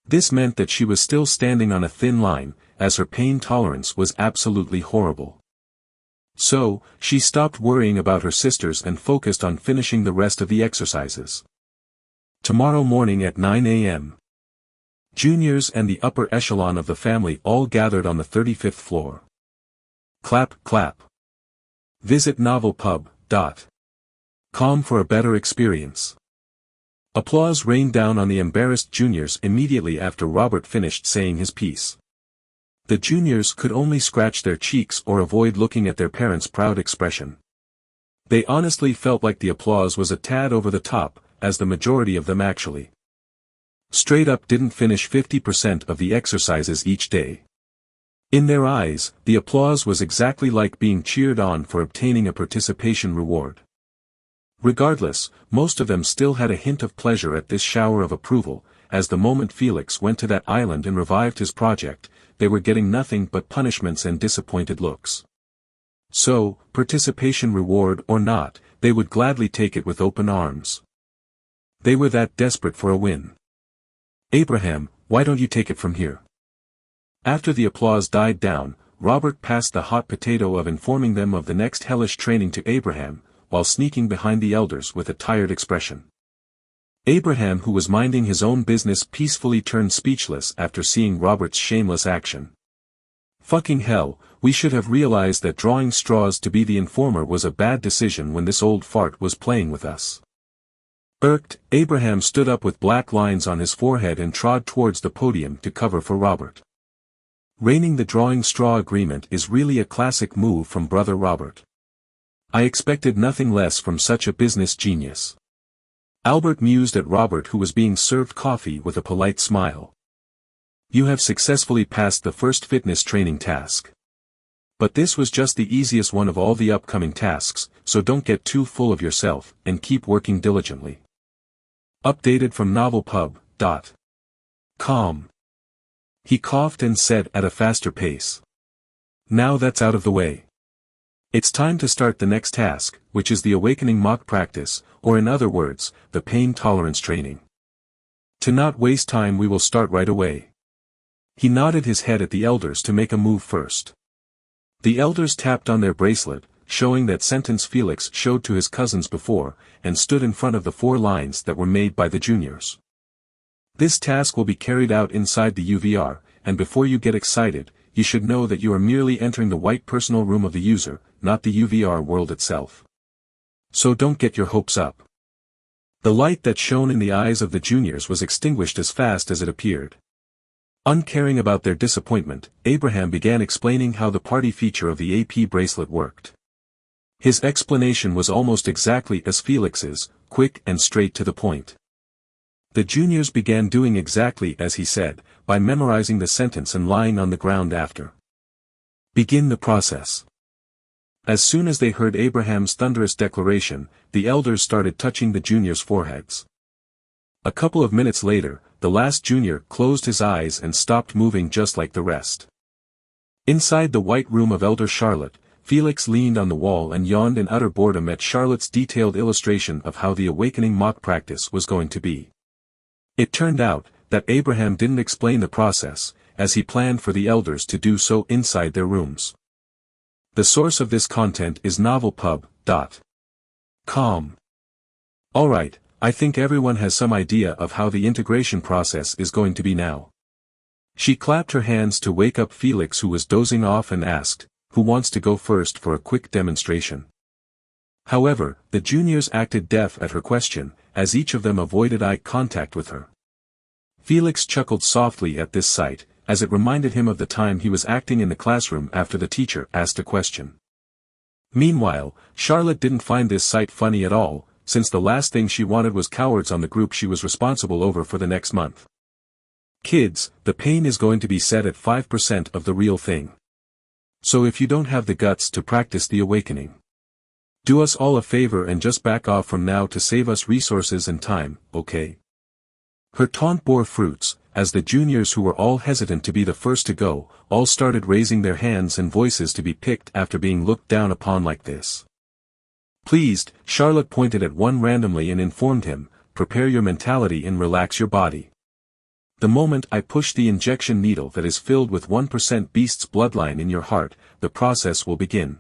This meant that she was still standing on a thin line, as her pain tolerance was absolutely horrible. So, she stopped worrying about her sisters and focused on finishing the rest of the exercises. Tomorrow morning at 9 a.m. Juniors and the upper echelon of the family all gathered on the 35th floor. Clap, clap. Visit novelpub.com for a better experience. Applause rained down on the embarrassed juniors immediately after Robert finished saying his piece. The juniors could only scratch their cheeks or avoid looking at their parents' proud expression. They honestly felt like the applause was a tad over the top, as the majority of them actually straight up didn't finish 50% of the exercises each day. In their eyes, the applause was exactly like being cheered on for obtaining a participation reward. Regardless, most of them still had a hint of pleasure at this shower of approval, as the moment Felix went to that island and revived his project, they were getting nothing but punishments and disappointed looks. So, participation reward or not, they would gladly take it with open arms. They were that desperate for a win. Abraham, why don't you take it from here? After the applause died down, Robert passed the hot potato of informing them of the next hellish training to Abraham, while sneaking behind the elders with a tired expression. Abraham, who was minding his own business, peacefully turned speechless after seeing Robert's shameless action. Fucking hell, we should have realized that drawing straws to be the informer was a bad decision when this old fart was playing with us. Irked, Abraham stood up with black lines on his forehead and trod towards the podium to cover for Robert. Raining the drawing straw agreement is really a classic move from brother Robert. I expected nothing less from such a business genius. Albert mused at Robert, who was being served coffee, with a polite smile. You have successfully passed the first fitness training task. But this was just the easiest one of all the upcoming tasks, so don't get too full of yourself, and keep working diligently. Updated from novelpub.com. He coughed and said at a faster pace. Now that's out of the way. It's time to start the next task, which is the awakening mock practice, or in other words, the pain tolerance training. To not waste time, we will start right away. He nodded his head at the elders to make a move first. The elders tapped on their bracelet, showing that sentence Felix showed to his cousins before, and stood in front of the 4 lines that were made by the juniors. This task will be carried out inside the UVR, and before you get excited, you should know that you are merely entering the white personal room of the user, not the UVR world itself. So don't get your hopes up. The light that shone in the eyes of the juniors was extinguished as fast as it appeared. Uncaring about their disappointment, Abraham began explaining how the party feature of the AP bracelet worked. His explanation was almost exactly as Felix's, quick and straight to the point. The juniors began doing exactly as he said, by memorizing the sentence and lying on the ground after. Begin the process. As soon as they heard Abraham's thunderous declaration, the elders started touching the juniors' foreheads. A couple of minutes later, the last junior closed his eyes and stopped moving just like the rest. Inside the white room of Elder Charlotte, Felix leaned on the wall and yawned in utter boredom at Charlotte's detailed illustration of how the awakening mock practice was going to be. It turned out that Abraham didn't explain the process, as he planned for the elders to do so inside their rooms. The source of this content is novelpub.com. Alright, I think everyone has some idea of how the integration process is going to be now. She clapped her hands to wake up Felix, who was dozing off, and asked, who wants to go first for a quick demonstration? However, the juniors acted deaf at her question, as each of them avoided eye contact with her. Felix chuckled softly at this sight, as it reminded him of the time he was acting in the classroom after the teacher asked a question. Meanwhile, Charlotte didn't find this sight funny at all, since the last thing she wanted was cowards on the group she was responsible over for the next month. Kids, the pain is going to be set at 5% of the real thing. So if you don't have the guts to practice the awakening, do us all a favor and just back off from now to save us resources and time, okay? Her taunt bore fruits, as the juniors, who were all hesitant to be the first to go, all started raising their hands and voices to be picked after being looked down upon like this. Pleased, Charlotte pointed at one randomly and informed him, prepare your mentality and relax your body. The moment I push the injection needle that is filled with 1% beast's bloodline in your heart, the process will begin.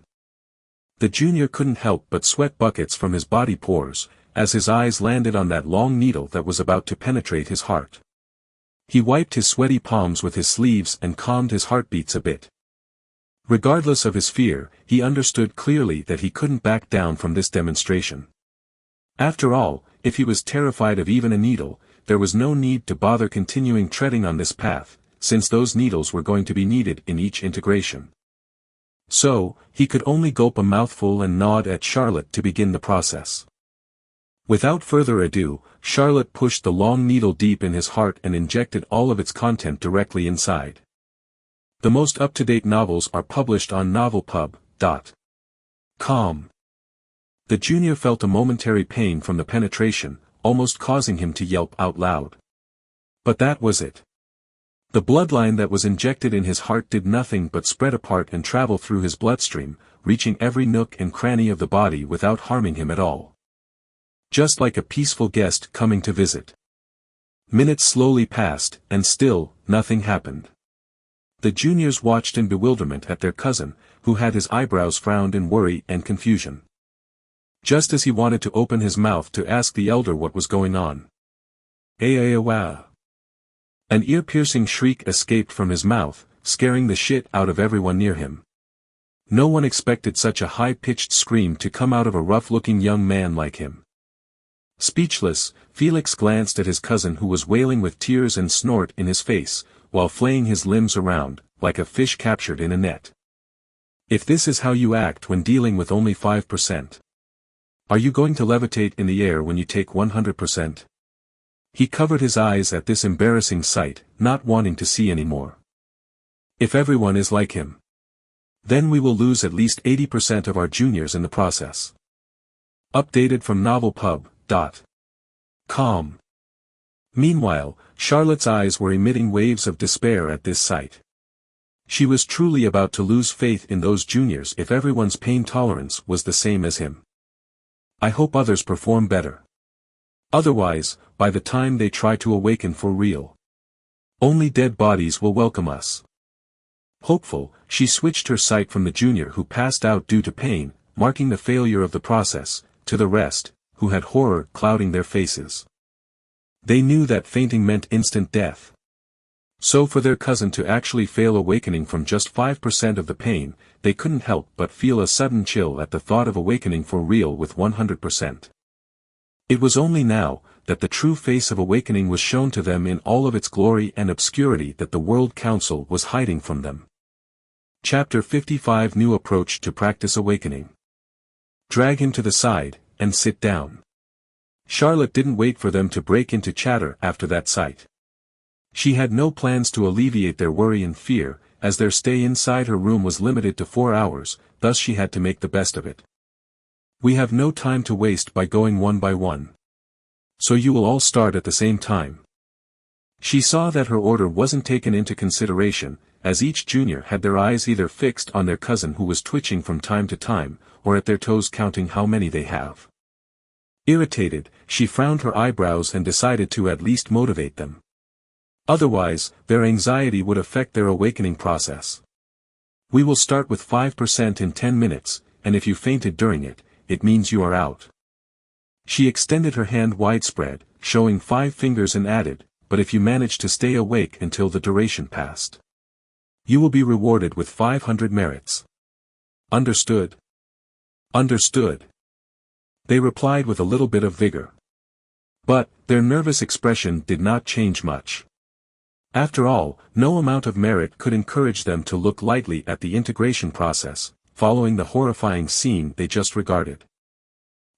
The junior couldn't help but sweat buckets from his body pores, as his eyes landed on that long needle that was about to penetrate his heart. He wiped his sweaty palms with his sleeves and calmed his heartbeats a bit. Regardless of his fear, he understood clearly that he couldn't back down from this demonstration. After all, if he was terrified of even a needle, there was no need to bother continuing treading on this path, since those needles were going to be needed in each integration. So, he could only gulp a mouthful and nod at Charlotte to begin the process. Without further ado, Charlotte pushed the long needle deep in his heart and injected all of its content directly inside. The most up-to-date novels are published on novelpub.com. The junior felt a momentary pain from the penetration, almost causing him to yelp out loud. But that was it. The bloodline that was injected in his heart did nothing but spread apart and travel through his bloodstream, reaching every nook and cranny of the body without harming him at all. Just like a peaceful guest coming to visit. Minutes slowly passed, and still, nothing happened. The juniors watched in bewilderment at their cousin, who had his eyebrows frowned in worry and confusion. Just as he wanted to open his mouth to ask the elder what was going on. Wow! An ear-piercing shriek escaped from his mouth, scaring the shit out of everyone near him. No one expected such a high-pitched scream to come out of a rough-looking young man like him. Speechless, Felix glanced at his cousin who was wailing with tears and snort in his face, while flaying his limbs around, like a fish captured in a net. If this is how you act when dealing with only 5%. Are you going to levitate in the air when you take 100%? He covered his eyes at this embarrassing sight, not wanting to see any more. If everyone is like him, then we will lose at least 80% of our juniors in the process. Updated from novelpub.com. Meanwhile, Charlotte's eyes were emitting waves of despair at this sight. She was truly about to lose faith in those juniors if everyone's pain tolerance was the same as him. I hope others perform better. Otherwise, by the time they try to awaken for real, only dead bodies will welcome us. Hopeful, she switched her sight from the junior who passed out due to pain, marking the failure of the process, to the rest, who had horror clouding their faces. They knew that fainting meant instant death. So for their cousin to actually fail awakening from just 5% of the pain, they couldn't help but feel a sudden chill at the thought of awakening for real with 100%. It was only now, that the true face of awakening was shown to them in all of its glory and obscurity that the World Council was hiding from them. Chapter 55 New Approach to Practice Awakening. Drag him to the side, and sit down. Charlotte didn't wait for them to break into chatter after that sight. She had no plans to alleviate their worry and fear, as their stay inside her room was limited to 4 hours, thus she had to make the best of it. We have no time to waste by going one by one. So you will all start at the same time. She saw that her order wasn't taken into consideration, as each junior had their eyes either fixed on their cousin who was twitching from time to time, or at their toes counting how many they have. Irritated, she frowned her eyebrows and decided to at least motivate them. Otherwise, their anxiety would affect their awakening process. We will start with 5% in 10 minutes, and if you fainted during it, it means you are out. She extended her hand widespread, showing 5 fingers and added, but if you manage to stay awake until the duration passed, you will be rewarded with 500 merits. Understood? Understood. They replied with a little bit of vigor. But, their nervous expression did not change much. After all, no amount of merit could encourage them to look lightly at the integration process, following the horrifying scene they just regarded.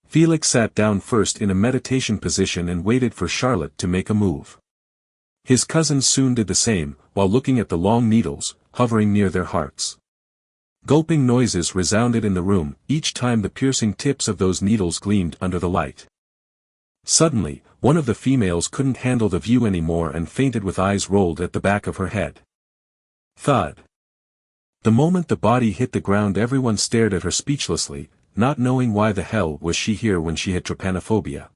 Felix sat down first in a meditation position and waited for Charlotte to make a move. His cousins soon did the same, while looking at the long needles, hovering near their hearts. Gulping noises resounded in the room, each time the piercing tips of those needles gleamed under the light. Suddenly, one of the females couldn't handle the view anymore and fainted with eyes rolled at the back of her head. Thud. The moment the body hit the ground, everyone stared at her speechlessly, not knowing why the hell was she here when she had trypanophobia.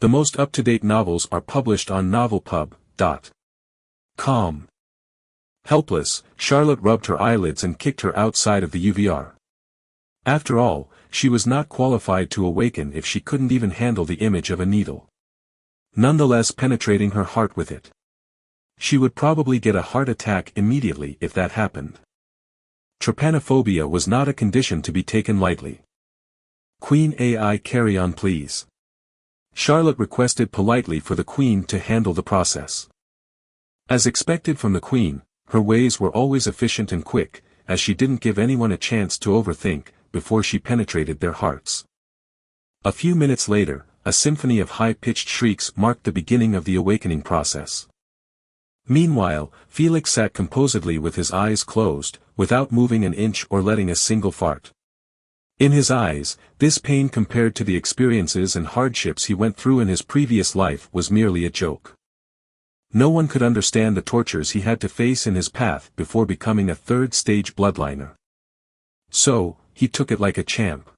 The most up-to-date novels are published on novelpub.com. Helpless, Charlotte rubbed her eyelids and kicked her outside of the UVR. After all, she was not qualified to awaken if she couldn't even handle the image of a needle, nonetheless penetrating her heart with it. She would probably get a heart attack immediately if that happened. Trypanophobia was not a condition to be taken lightly. Queen AI, carry on please. Charlotte requested politely for the Queen to handle the process. As expected from the Queen, her ways were always efficient and quick, as she didn't give anyone a chance to overthink before she penetrated their hearts. A few minutes later, a symphony of high-pitched shrieks marked the beginning of the awakening process. Meanwhile, Felix sat composedly with his eyes closed, without moving an inch or letting a single fart. In his eyes, this pain compared to the experiences and hardships he went through in his previous life was merely a joke. No one could understand the tortures he had to face in his path before becoming a third-stage bloodliner. So, he took it like a champ.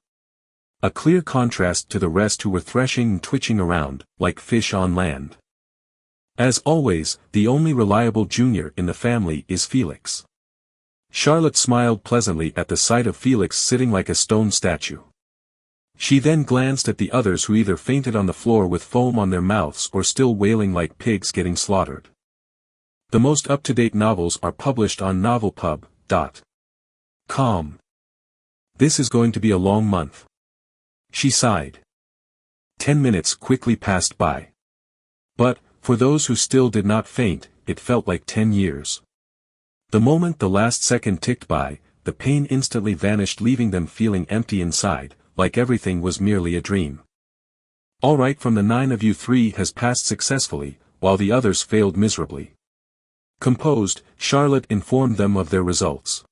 A clear contrast to the rest who were threshing and twitching around, like fish on land. As always, the only reliable junior in the family is Felix. Charlotte smiled pleasantly at the sight of Felix sitting like a stone statue. She then glanced at the others who either fainted on the floor with foam on their mouths or still wailing like pigs getting slaughtered. The most up-to-date novels are published on novelpub.com. This is going to be a long month. She sighed. 10 minutes quickly passed by. But, for those who still did not faint, it felt like 10 years. The moment the last second ticked by, the pain instantly vanished, leaving them feeling empty inside, like everything was merely a dream. All right, from the 9 of you 3 has passed successfully, while the others failed miserably. Composed, Charlotte informed them of their results.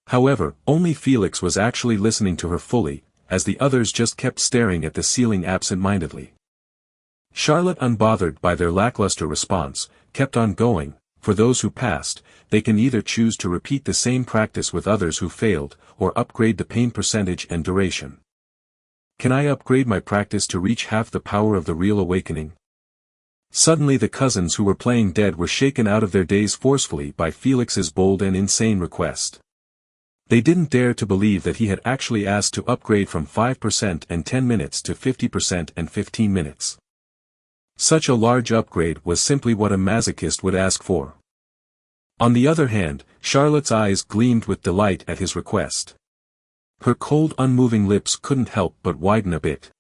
However, only Felix was actually listening to her fully, as the others just kept staring at the ceiling absent-mindedly. Charlotte, unbothered by their lackluster response, kept on going. For those who passed, they can either choose to repeat the same practice with others who failed, or upgrade the pain percentage and duration. Can I upgrade my practice to reach half the power of the real awakening? Suddenly the cousins who were playing dead were shaken out of their daze forcefully by Felix's bold and insane request. They didn't dare to believe that he had actually asked to upgrade from 5% and 10 minutes to 50% and 15 minutes. Such a large upgrade was simply what a masochist would ask for. On the other hand, Charlotte's eyes gleamed with delight at his request. Her cold, unmoving lips couldn't help but widen a bit.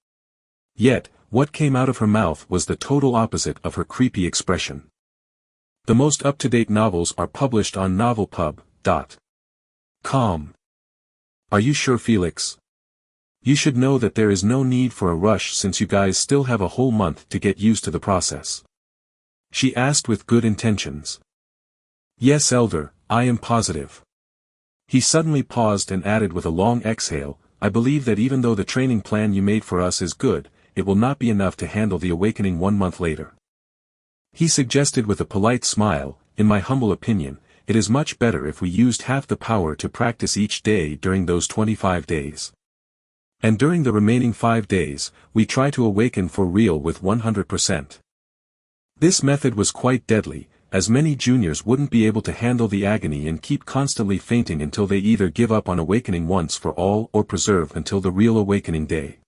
Yet, what came out of her mouth was the total opposite of her creepy expression. The most up-to-date novels are published on novelpub.com. Are you sure, Felix? You should know that there is no need for a rush since you guys still have a whole month to get used to the process. She asked with good intentions. Yes, Elder, I am positive. He suddenly paused and added with a long exhale, I believe that even though the training plan you made for us is good, it will not be enough to handle the awakening 1 month later. He suggested with a polite smile, in my humble opinion, it is much better if we used half the power to practice each day during those 25 days. And during the remaining 5 days, we try to awaken for real with 100%. This method was quite deadly, as many juniors wouldn't be able to handle the agony and keep constantly fainting until they either give up on awakening once for all or preserve until the real awakening day.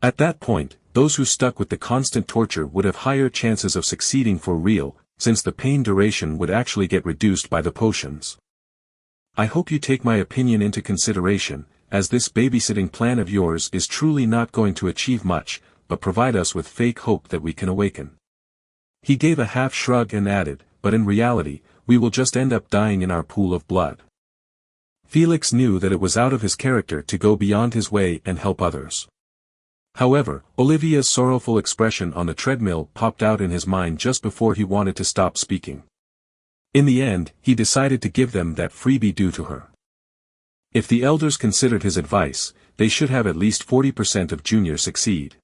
At that point, those who stuck with the constant torture would have higher chances of succeeding for real, since the pain duration would actually get reduced by the potions. I hope you take my opinion into consideration, as this babysitting plan of yours is truly not going to achieve much, but provide us with fake hope that we can awaken. He gave a half shrug and added, but in reality, we will just end up dying in our pool of blood. Felix knew that it was out of his character to go beyond his way and help others. However, Olivia's sorrowful expression on the treadmill popped out in his mind just before he wanted to stop speaking. In the end, he decided to give them that freebie due to her. If the elders considered his advice, they should have at least 40% of juniors succeed.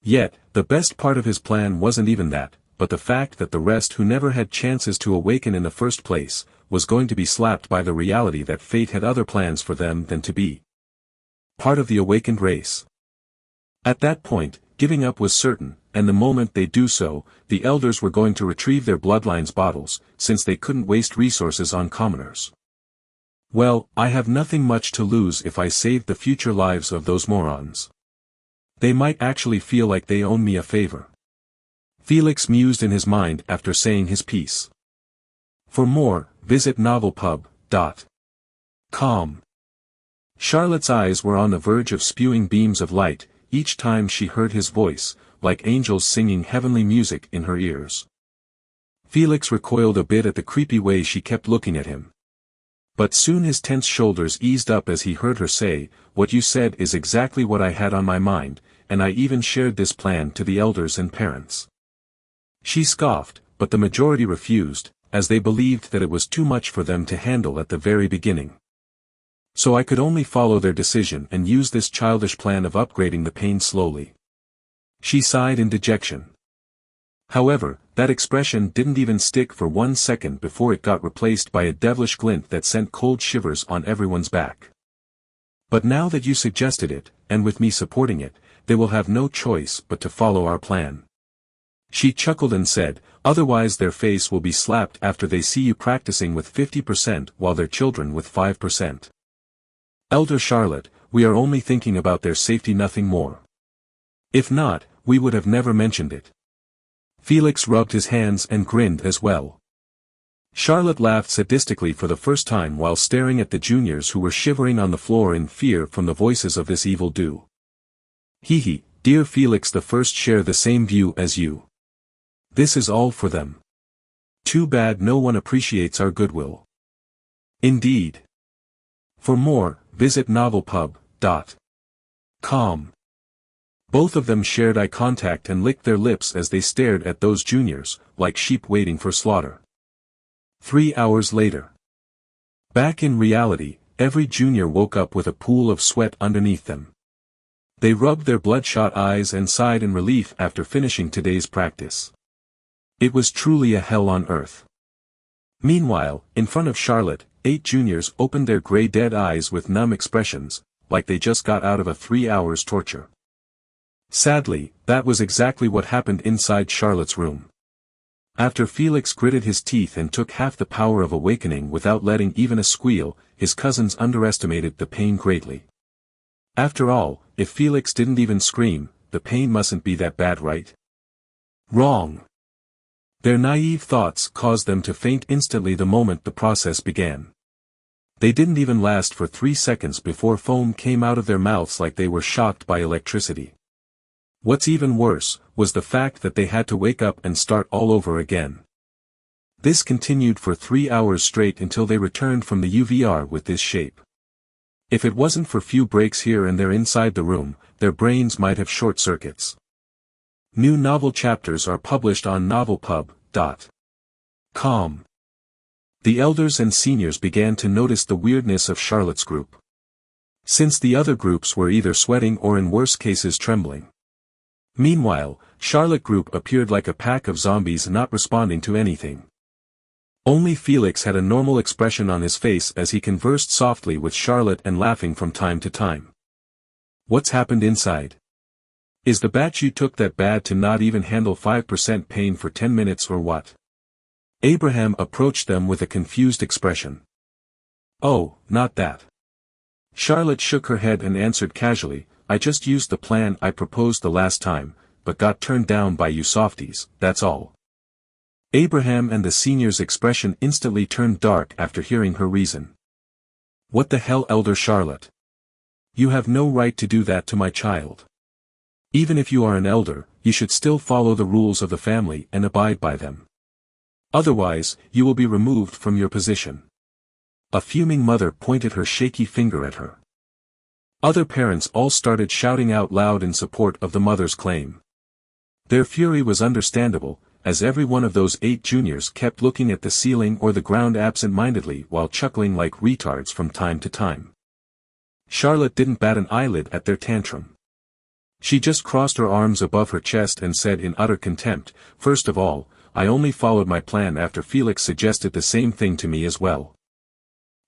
Yet, the best part of his plan wasn't even that, but the fact that the rest who never had chances to awaken in the first place, was going to be slapped by the reality that fate had other plans for them than to be part of the awakened race. At that point, giving up was certain, and the moment they do so, the elders were going to retrieve their bloodline's bottles, since they couldn't waste resources on commoners. Well, I have nothing much to lose if I save the future lives of those morons. They might actually feel like they owe me a favor. Felix mused in his mind after saying his piece. For more, visit novelpub.com. Charlotte's eyes were on the verge of spewing beams of light, each time she heard his voice, like angels singing heavenly music in her ears. Felix recoiled a bit at the creepy way she kept looking at him. But soon his tense shoulders eased up as he heard her say, "What you said is exactly what I had on my mind, and I even shared this plan to the elders and parents." She scoffed, but the majority refused, as they believed that it was too much for them to handle at the very beginning. So I could only follow their decision and use this childish plan of upgrading the pain slowly. She sighed in dejection. However, that expression didn't even stick for 1 second before it got replaced by a devilish glint that sent cold shivers on everyone's back. But now that you suggested it, and with me supporting it, they will have no choice but to follow our plan. She chuckled and said, "Otherwise their face will be slapped after they see you practicing with 50% while their children with 5%. Elder Charlotte, we are only thinking about their safety, nothing more. If not, we would have never mentioned it." Felix rubbed his hands and grinned as well. Charlotte laughed sadistically for the first time while staring at the juniors who were shivering on the floor in fear from the voices of this evil do. "Hee, dear Felix, the first share the same view as you. This is all for them. Too bad no one appreciates our goodwill." Indeed. For more, visit novelpub.com. Both of them shared eye contact and licked their lips as they stared at those juniors, like sheep waiting for slaughter. 3 hours later. Back in reality, every junior woke up with a pool of sweat underneath them. They rubbed their bloodshot eyes and sighed in relief after finishing today's practice. It was truly a hell on earth. Meanwhile, in front of Charlotte, 8 juniors opened their gray dead eyes with numb expressions, like they just got out of a 3 hours torture. Sadly, that was exactly what happened inside Charlotte's room. After Felix gritted his teeth and took half the power of awakening without letting even a squeal, his cousins underestimated the pain greatly. After all, if Felix didn't even scream, the pain mustn't be that bad, right? Wrong. Their naive thoughts caused them to faint instantly the moment the process began. They didn't even last for 3 seconds before foam came out of their mouths like they were shocked by electricity. What's even worse, was the fact that they had to wake up and start all over again. This continued for 3 hours straight until they returned from the UVR with this shape. If it wasn't for few breaks here and there inside the room, their brains might have short circuits. New novel chapters are published on novelpub.com. The elders and seniors began to notice the weirdness of Charlotte's group. Since the other groups were either sweating or in worse cases trembling. Meanwhile, Charlotte group appeared like a pack of zombies not responding to anything. Only Felix had a normal expression on his face as he conversed softly with Charlotte and laughing from time to time. "What's happened inside? Is the batch you took that bad to not even handle 5% pain for 10 minutes or what?" Abraham approached them with a confused expression. "Oh, not that." Charlotte shook her head and answered casually, "I just used the plan I proposed the last time, but got turned down by you softies, that's all." Abraham and the senior's expression instantly turned dark after hearing her reason. "What the hell, Elder Charlotte? You have no right to do that to my child. Even if you are an elder, you should still follow the rules of the family and abide by them. Otherwise, you will be removed from your position." A fuming mother pointed her shaky finger at her. Other parents all started shouting out loud in support of the mother's claim. Their fury was understandable, as every one of those 8 juniors kept looking at the ceiling or the ground absent-mindedly while chuckling like retards from time to time. Charlotte didn't bat an eyelid at their tantrum. She just crossed her arms above her chest and said in utter contempt, "First of all, I only followed my plan after Felix suggested the same thing to me as well."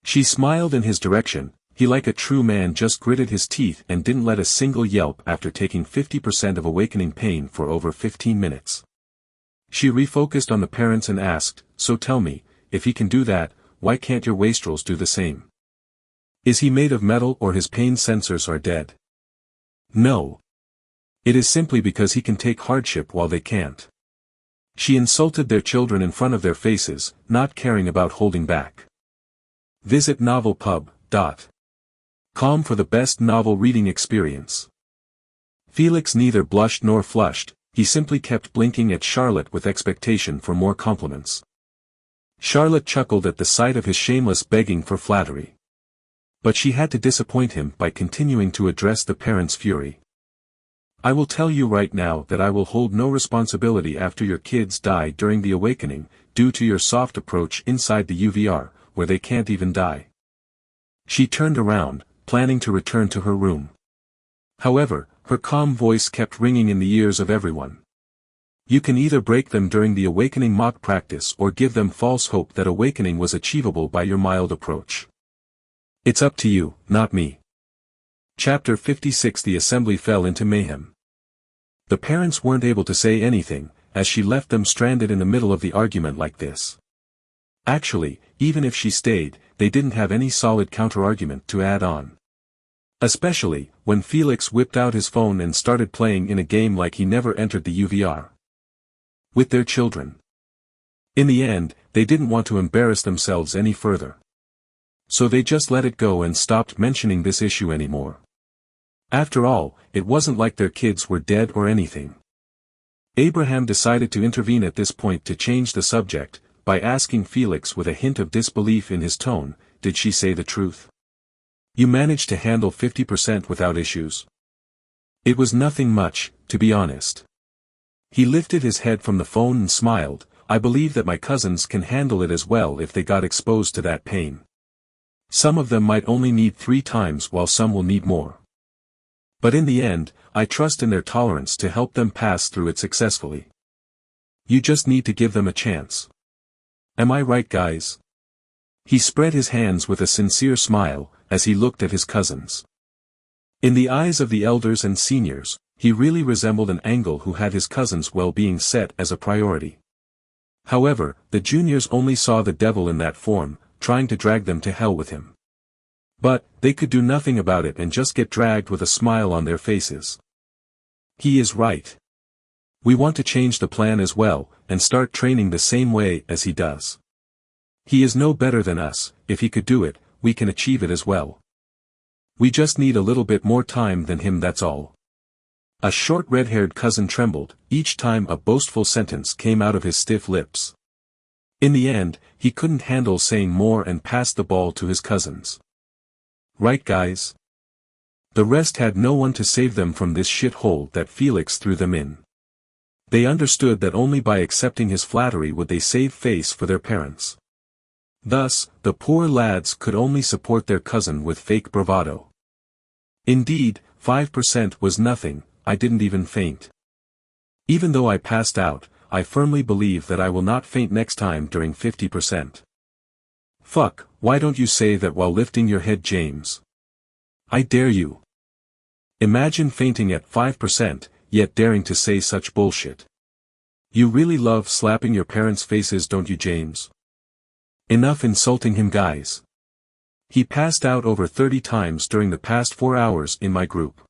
She smiled in his direction. He, like a true man, just gritted his teeth and didn't let a single yelp after taking 50% of awakening pain for over 15 minutes. She refocused on the parents and asked, "So tell me, if he can do that, why can't your wastrels do the same? Is he made of metal or his pain sensors are dead?" "No. It is simply because he can take hardship while they can't. She insulted their children in front of their faces, not caring about holding back. Visit novelpub.com for the best novel reading experience. Felix neither blushed nor flushed, he simply kept blinking at Charlotte with expectation for more compliments. Charlotte chuckled at the sight of his shameless begging for flattery. But she had to disappoint him by continuing to address the parents' fury. I will tell you right now that I will hold no responsibility after your kids die during the awakening, due to your soft approach inside the UVR, where they can't even die. She turned around, planning to return to her room. However, her calm voice kept ringing in the ears of everyone. You can either break them during the awakening mock practice or give them false hope that awakening was achievable by your mild approach. It's up to you, not me. Chapter 56. The assembly fell into mayhem. The parents weren't able to say anything, as she left them stranded in the middle of the argument like this. Actually, even if she stayed, they didn't have any solid counter-argument to add on. Especially, when Felix whipped out his phone and started playing in a game like he never entered the UVR. With their children. In the end, they didn't want to embarrass themselves any further. So they just let it go and stopped mentioning this issue anymore. After all, it wasn't like their kids were dead or anything. Abraham decided to intervene at this point to change the subject, by asking Felix with a hint of disbelief in his tone, did she say the truth? You managed to handle 50% without issues? It was nothing much, to be honest. He lifted his head from the phone and smiled, I believe that my cousins can handle it as well if they got exposed to that pain. Some of them might only need 3 times while some will need more. But in the end, I trust in their tolerance to help them pass through it successfully. You just need to give them a chance. Am I right, guys? He spread his hands with a sincere smile, as he looked at his cousins. In the eyes of the elders and seniors, he really resembled an uncle who had his cousins' well-being set as a priority. However, the juniors only saw the devil in that form, trying to drag them to hell with him. But, they could do nothing about it and just get dragged with a smile on their faces. He is right. We want to change the plan as well, and start training the same way as he does. He is no better than us, if he could do it, we can achieve it as well. We just need a little bit more time than him, that's all. A short red-haired cousin trembled, each time a boastful sentence came out of his stiff lips. In the end, he couldn't handle saying more and passed the ball to his cousins. Right, guys? The rest had no one to save them from this shit-hole that Felix threw them in. They understood that only by accepting his flattery would they save face for their parents. Thus, the poor lads could only support their cousin with fake bravado. Indeed, 5% was nothing, I didn't even faint. Even though I passed out, I firmly believe that I will not faint next time during 50%. Fuck, why don't you say that while lifting your head, James? I dare you. Imagine fainting at 5%, yet daring to say such bullshit. You really love slapping your parents' faces, don't you, James? Enough insulting him, guys. He passed out over 30 times during the past 4 hours in my group.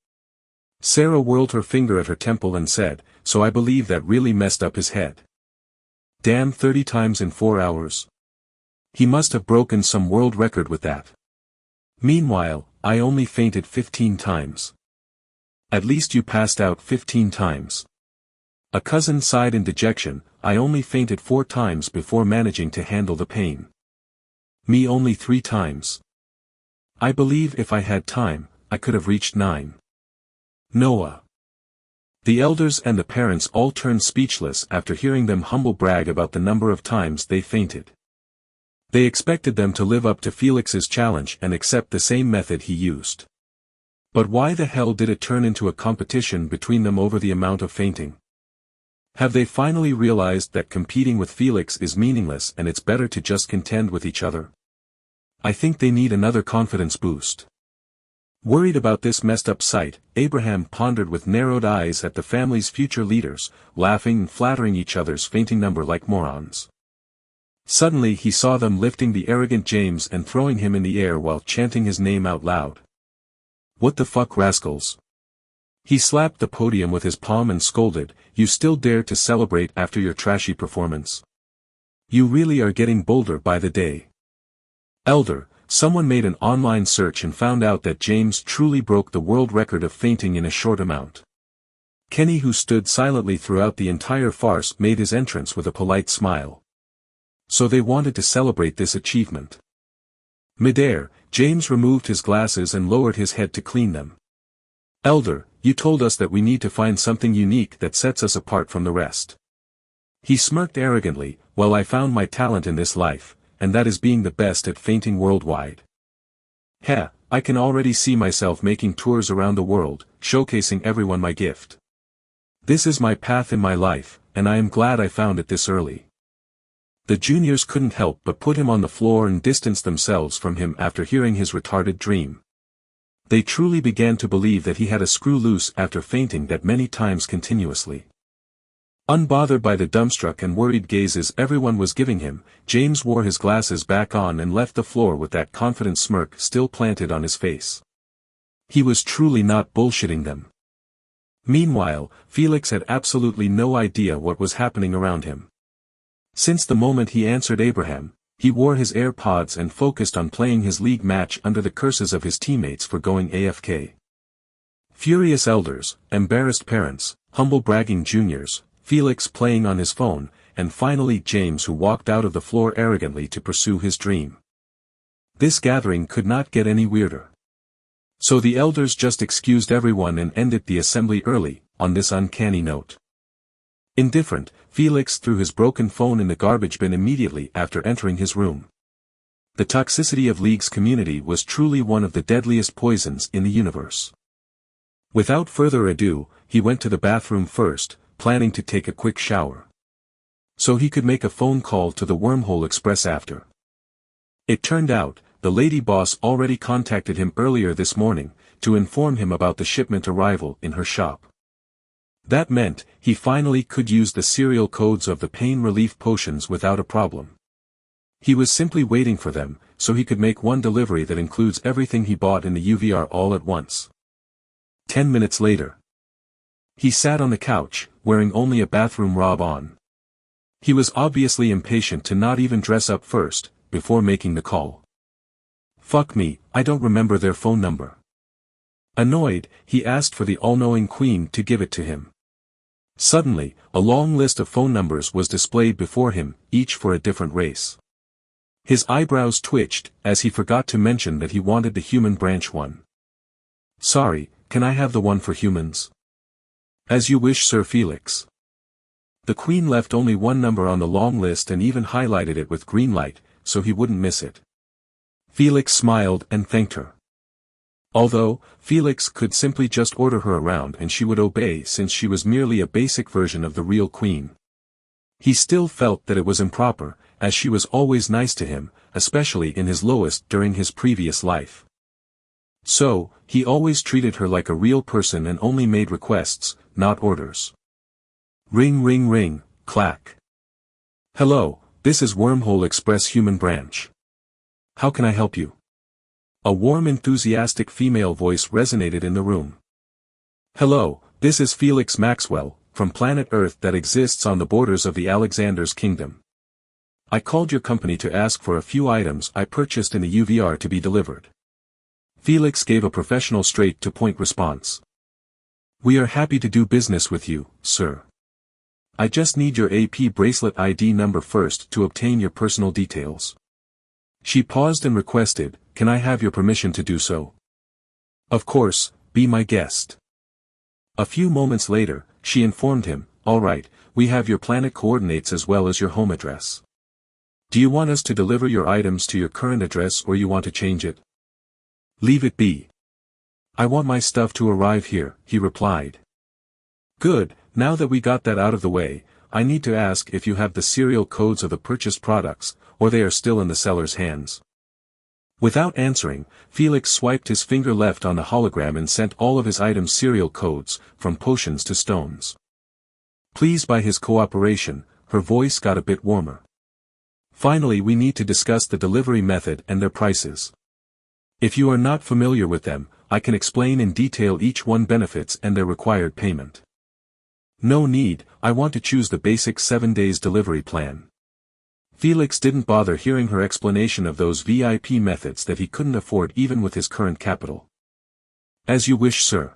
Sarah whirled her finger at her temple and said, so I believe that really messed up his head. Damn, 30 times in 4 hours. He must have broken some world record with that. Meanwhile, I only fainted 15 times. At least you passed out 15 times. A cousin sighed in dejection, I only fainted 4 times before managing to handle the pain. Me only 3 times. I believe if I had time, I could have reached 9. Noah. The elders and the parents all turned speechless after hearing them humble brag about the number of times they fainted. They expected them to live up to Felix's challenge and accept the same method he used. But why the hell did it turn into a competition between them over the amount of fainting? Have they finally realized that competing with Felix is meaningless and it's better to just contend with each other? I think they need another confidence boost. Worried about this messed up sight, Abraham pondered with narrowed eyes at the family's future leaders, laughing and flattering each other's fainting number like morons. Suddenly he saw them lifting the arrogant James and throwing him in the air while chanting his name out loud. What the fuck, rascals? He slapped the podium with his palm and scolded, "You still dare to celebrate after your trashy performance? You really are getting bolder by the day." Elder, someone made an online search and found out that James truly broke the world record of fainting in a short amount. Kenny, who stood silently throughout the entire farce, made his entrance with a polite smile. So they wanted to celebrate this achievement. Midair, James removed his glasses and lowered his head to clean them. "Elder, you told us that we need to find something unique that sets us apart from the rest." He smirked arrogantly, "Well, I found my talent in this life, and that is being the best at fainting worldwide. Heh, I can already see myself making tours around the world, showcasing everyone my gift. This is my path in my life, and I am glad I found it this early." The juniors couldn't help but put him on the floor and distance themselves from him after hearing his retarded dream. They truly began to believe that he had a screw loose after fainting that many times continuously. Unbothered by the dumbstruck and worried gazes everyone was giving him, James wore his glasses back on and left the floor with that confident smirk still planted on his face. He was truly not bullshitting them. Meanwhile, Felix had absolutely no idea what was happening around him. Since the moment he answered Abraham, he wore his AirPods and focused on playing his league match under the curses of his teammates for going AFK. Furious elders, embarrassed parents, humble bragging juniors, Felix playing on his phone, and finally James, who walked out of the floor arrogantly to pursue his dream. This gathering could not get any weirder. So the elders just excused everyone and ended the assembly early, on this uncanny note. Indifferent, Felix threw his broken phone in the garbage bin immediately after entering his room. The toxicity of League's community was truly one of the deadliest poisons in the universe. Without further ado, he went to the bathroom first, planning to take a quick shower, so he could make a phone call to the Wormhole Express after. It turned out, the lady boss already contacted him earlier this morning, to inform him about the shipment arrival in her shop. That meant, he finally could use the serial codes of the pain relief potions without a problem. He was simply waiting for them, so he could make one delivery that includes everything he bought in the UVR all at once. 10 minutes later. He sat on the couch, wearing only a bathroom robe on. He was obviously impatient to not even dress up first, before making the call. Fuck me, I don't remember their phone number. Annoyed, he asked for the all-knowing queen to give it to him. Suddenly, a long list of phone numbers was displayed before him, each for a different race. His eyebrows twitched, as he forgot to mention that he wanted the human branch one. "Sorry, can I have the one for humans?" "As you wish, Sir Felix." The queen left only one number on the long list and even highlighted it with green light, so he wouldn't miss it. Felix smiled and thanked her. Although, Felix could simply just order her around and she would obey since she was merely a basic version of the real queen. He still felt that it was improper, as she was always nice to him, especially in his lowest during his previous life. So, he always treated her like a real person and only made requests, not orders. Ring ring ring, clack. "Hello, this is Wormhole Express Human Branch. How can I help you?" A warm, enthusiastic female voice resonated in the room. "Hello, this is Felix Maxwell, from planet Earth that exists on the borders of the Alexander's kingdom. I called your company to ask for a few items I purchased in the UVR to be delivered." Felix gave a professional straight-to-point response. "We are happy to do business with you, sir. I just need your AP bracelet ID number first to obtain your personal details." She paused and requested, "Can I have your permission to do so?" "Of course, be my guest." A few moments later, she informed him, "All right, we have your planet coordinates as well as your home address. Do you want us to deliver your items to your current address or you want to change it?" "Leave it be. I want my stuff to arrive here," he replied. "Good, now that we got that out of the way, I need to ask if you have the serial codes of the purchased products, or they are still in the seller's hands." Without answering, Felix swiped his finger left on the hologram and sent all of his items' serial codes, from potions to stones. Pleased by his cooperation, her voice got a bit warmer. "Finally, we need to discuss the delivery method and their prices. If you are not familiar with them, I can explain in detail each one benefits and their required payment. No need, I want to choose the basic 7 days delivery plan. Felix didn't bother hearing her explanation of those VIP methods that he couldn't afford even with his current capital. As you wish, sir.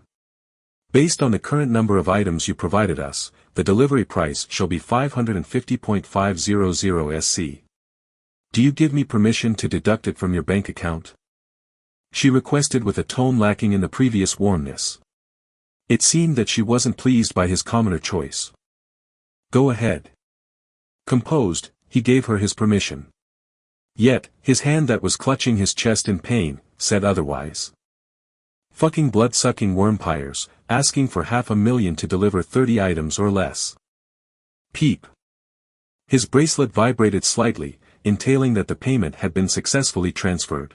Based on the current number of items you provided us, the delivery price shall be 550.500 SC. Do you give me permission to deduct it from your bank account? She requested with a tone lacking in the previous warmness. It seemed that she wasn't pleased by his commoner choice. Go ahead. Composed, he gave her his permission. Yet, his hand that was clutching his chest in pain, said otherwise. Fucking blood-sucking wormpires, asking for $500,000 to deliver 30 items or less. Peep. His bracelet vibrated slightly, entailing that the payment had been successfully transferred.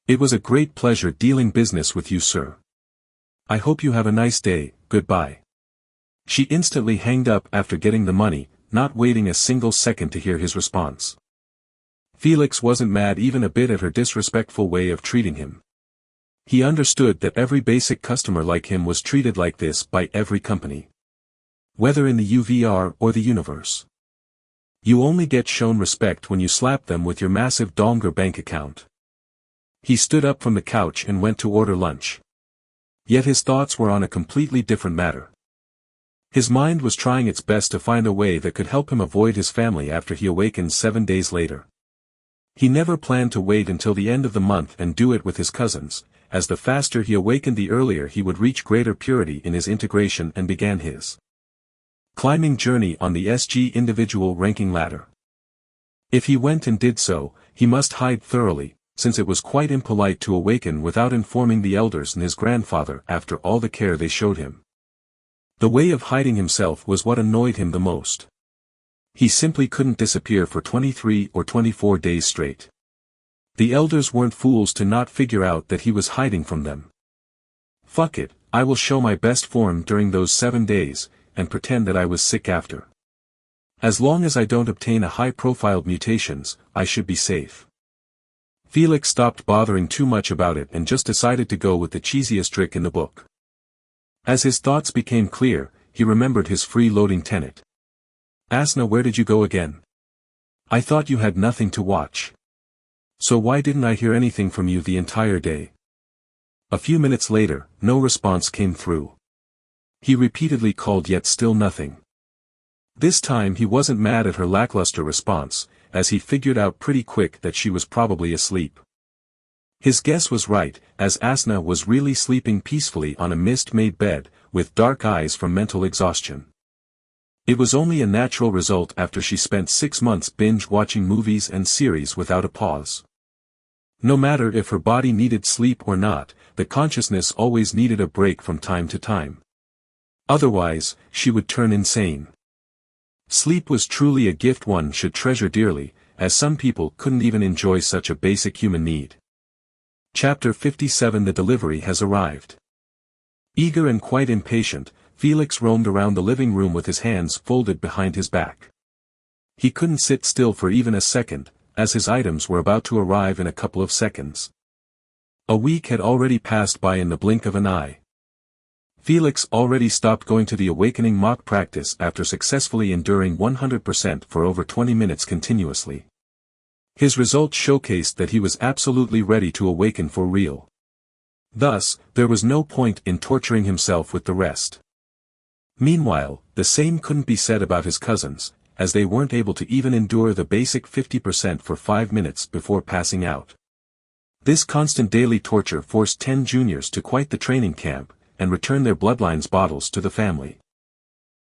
It was a great pleasure dealing business with you, sir. I hope you have a nice day, goodbye. She instantly hanged up after getting the money, not waiting a single second to hear his response. Felix wasn't mad even a bit at her disrespectful way of treating him. He understood that every basic customer like him was treated like this by every company. Whether in the UVR or the universe. You only get shown respect when you slap them with your massive Donger bank account. He stood up from the couch and went to order lunch. Yet his thoughts were on a completely different matter. His mind was trying its best to find a way that could help him avoid his family after he awakened 7 days later. He never planned to wait until the end of the month and do it with his cousins, as the faster he awakened the earlier he would reach greater purity in his integration and began his climbing journey on the SG individual ranking ladder. If he went and did so, he must hide thoroughly, since it was quite impolite to awaken without informing the elders and his grandfather after all the care they showed him. The way of hiding himself was what annoyed him the most. He simply couldn't disappear for 23 or 24 days straight. The elders weren't fools to not figure out that he was hiding from them. Fuck it, I will show my best form during those 7 days, and pretend that I was sick after. As long as I don't obtain a high-profile mutations, I should be safe. Felix stopped bothering too much about it and just decided to go with the cheesiest trick in the book. As his thoughts became clear, he remembered his free-loading tenet. Asna, where did you go again? I thought you had nothing to watch. So why didn't I hear anything from you the entire day? A few minutes later, no response came through. He repeatedly called yet still nothing. This time he wasn't mad at her lackluster response, as he figured out pretty quick that she was probably asleep. His guess was right, as Asna was really sleeping peacefully on a mist-made bed, with dark eyes from mental exhaustion. It was only a natural result after she spent 6 months binge-watching movies and series without a pause. No matter if her body needed sleep or not, the consciousness always needed a break from time to time. Otherwise, she would turn insane. Sleep was truly a gift one should treasure dearly, as some people couldn't even enjoy such a basic human need. Chapter 57. The delivery has arrived. Eager and quite impatient, Felix roamed around the living room with his hands folded behind his back. He couldn't sit still for even a second, as his items were about to arrive in a couple of seconds. A week had already passed by in the blink of an eye. Felix already stopped going to the awakening mock practice after successfully enduring 100% for over 20 minutes continuously. His results showcased that he was absolutely ready to awaken for real. Thus, there was no point in torturing himself with the rest. Meanwhile, the same couldn't be said about his cousins, as they weren't able to even endure the basic 50% for 5 minutes before passing out. This constant daily torture forced 10 juniors to quit the training camp, and return their bloodlines bottles to the family.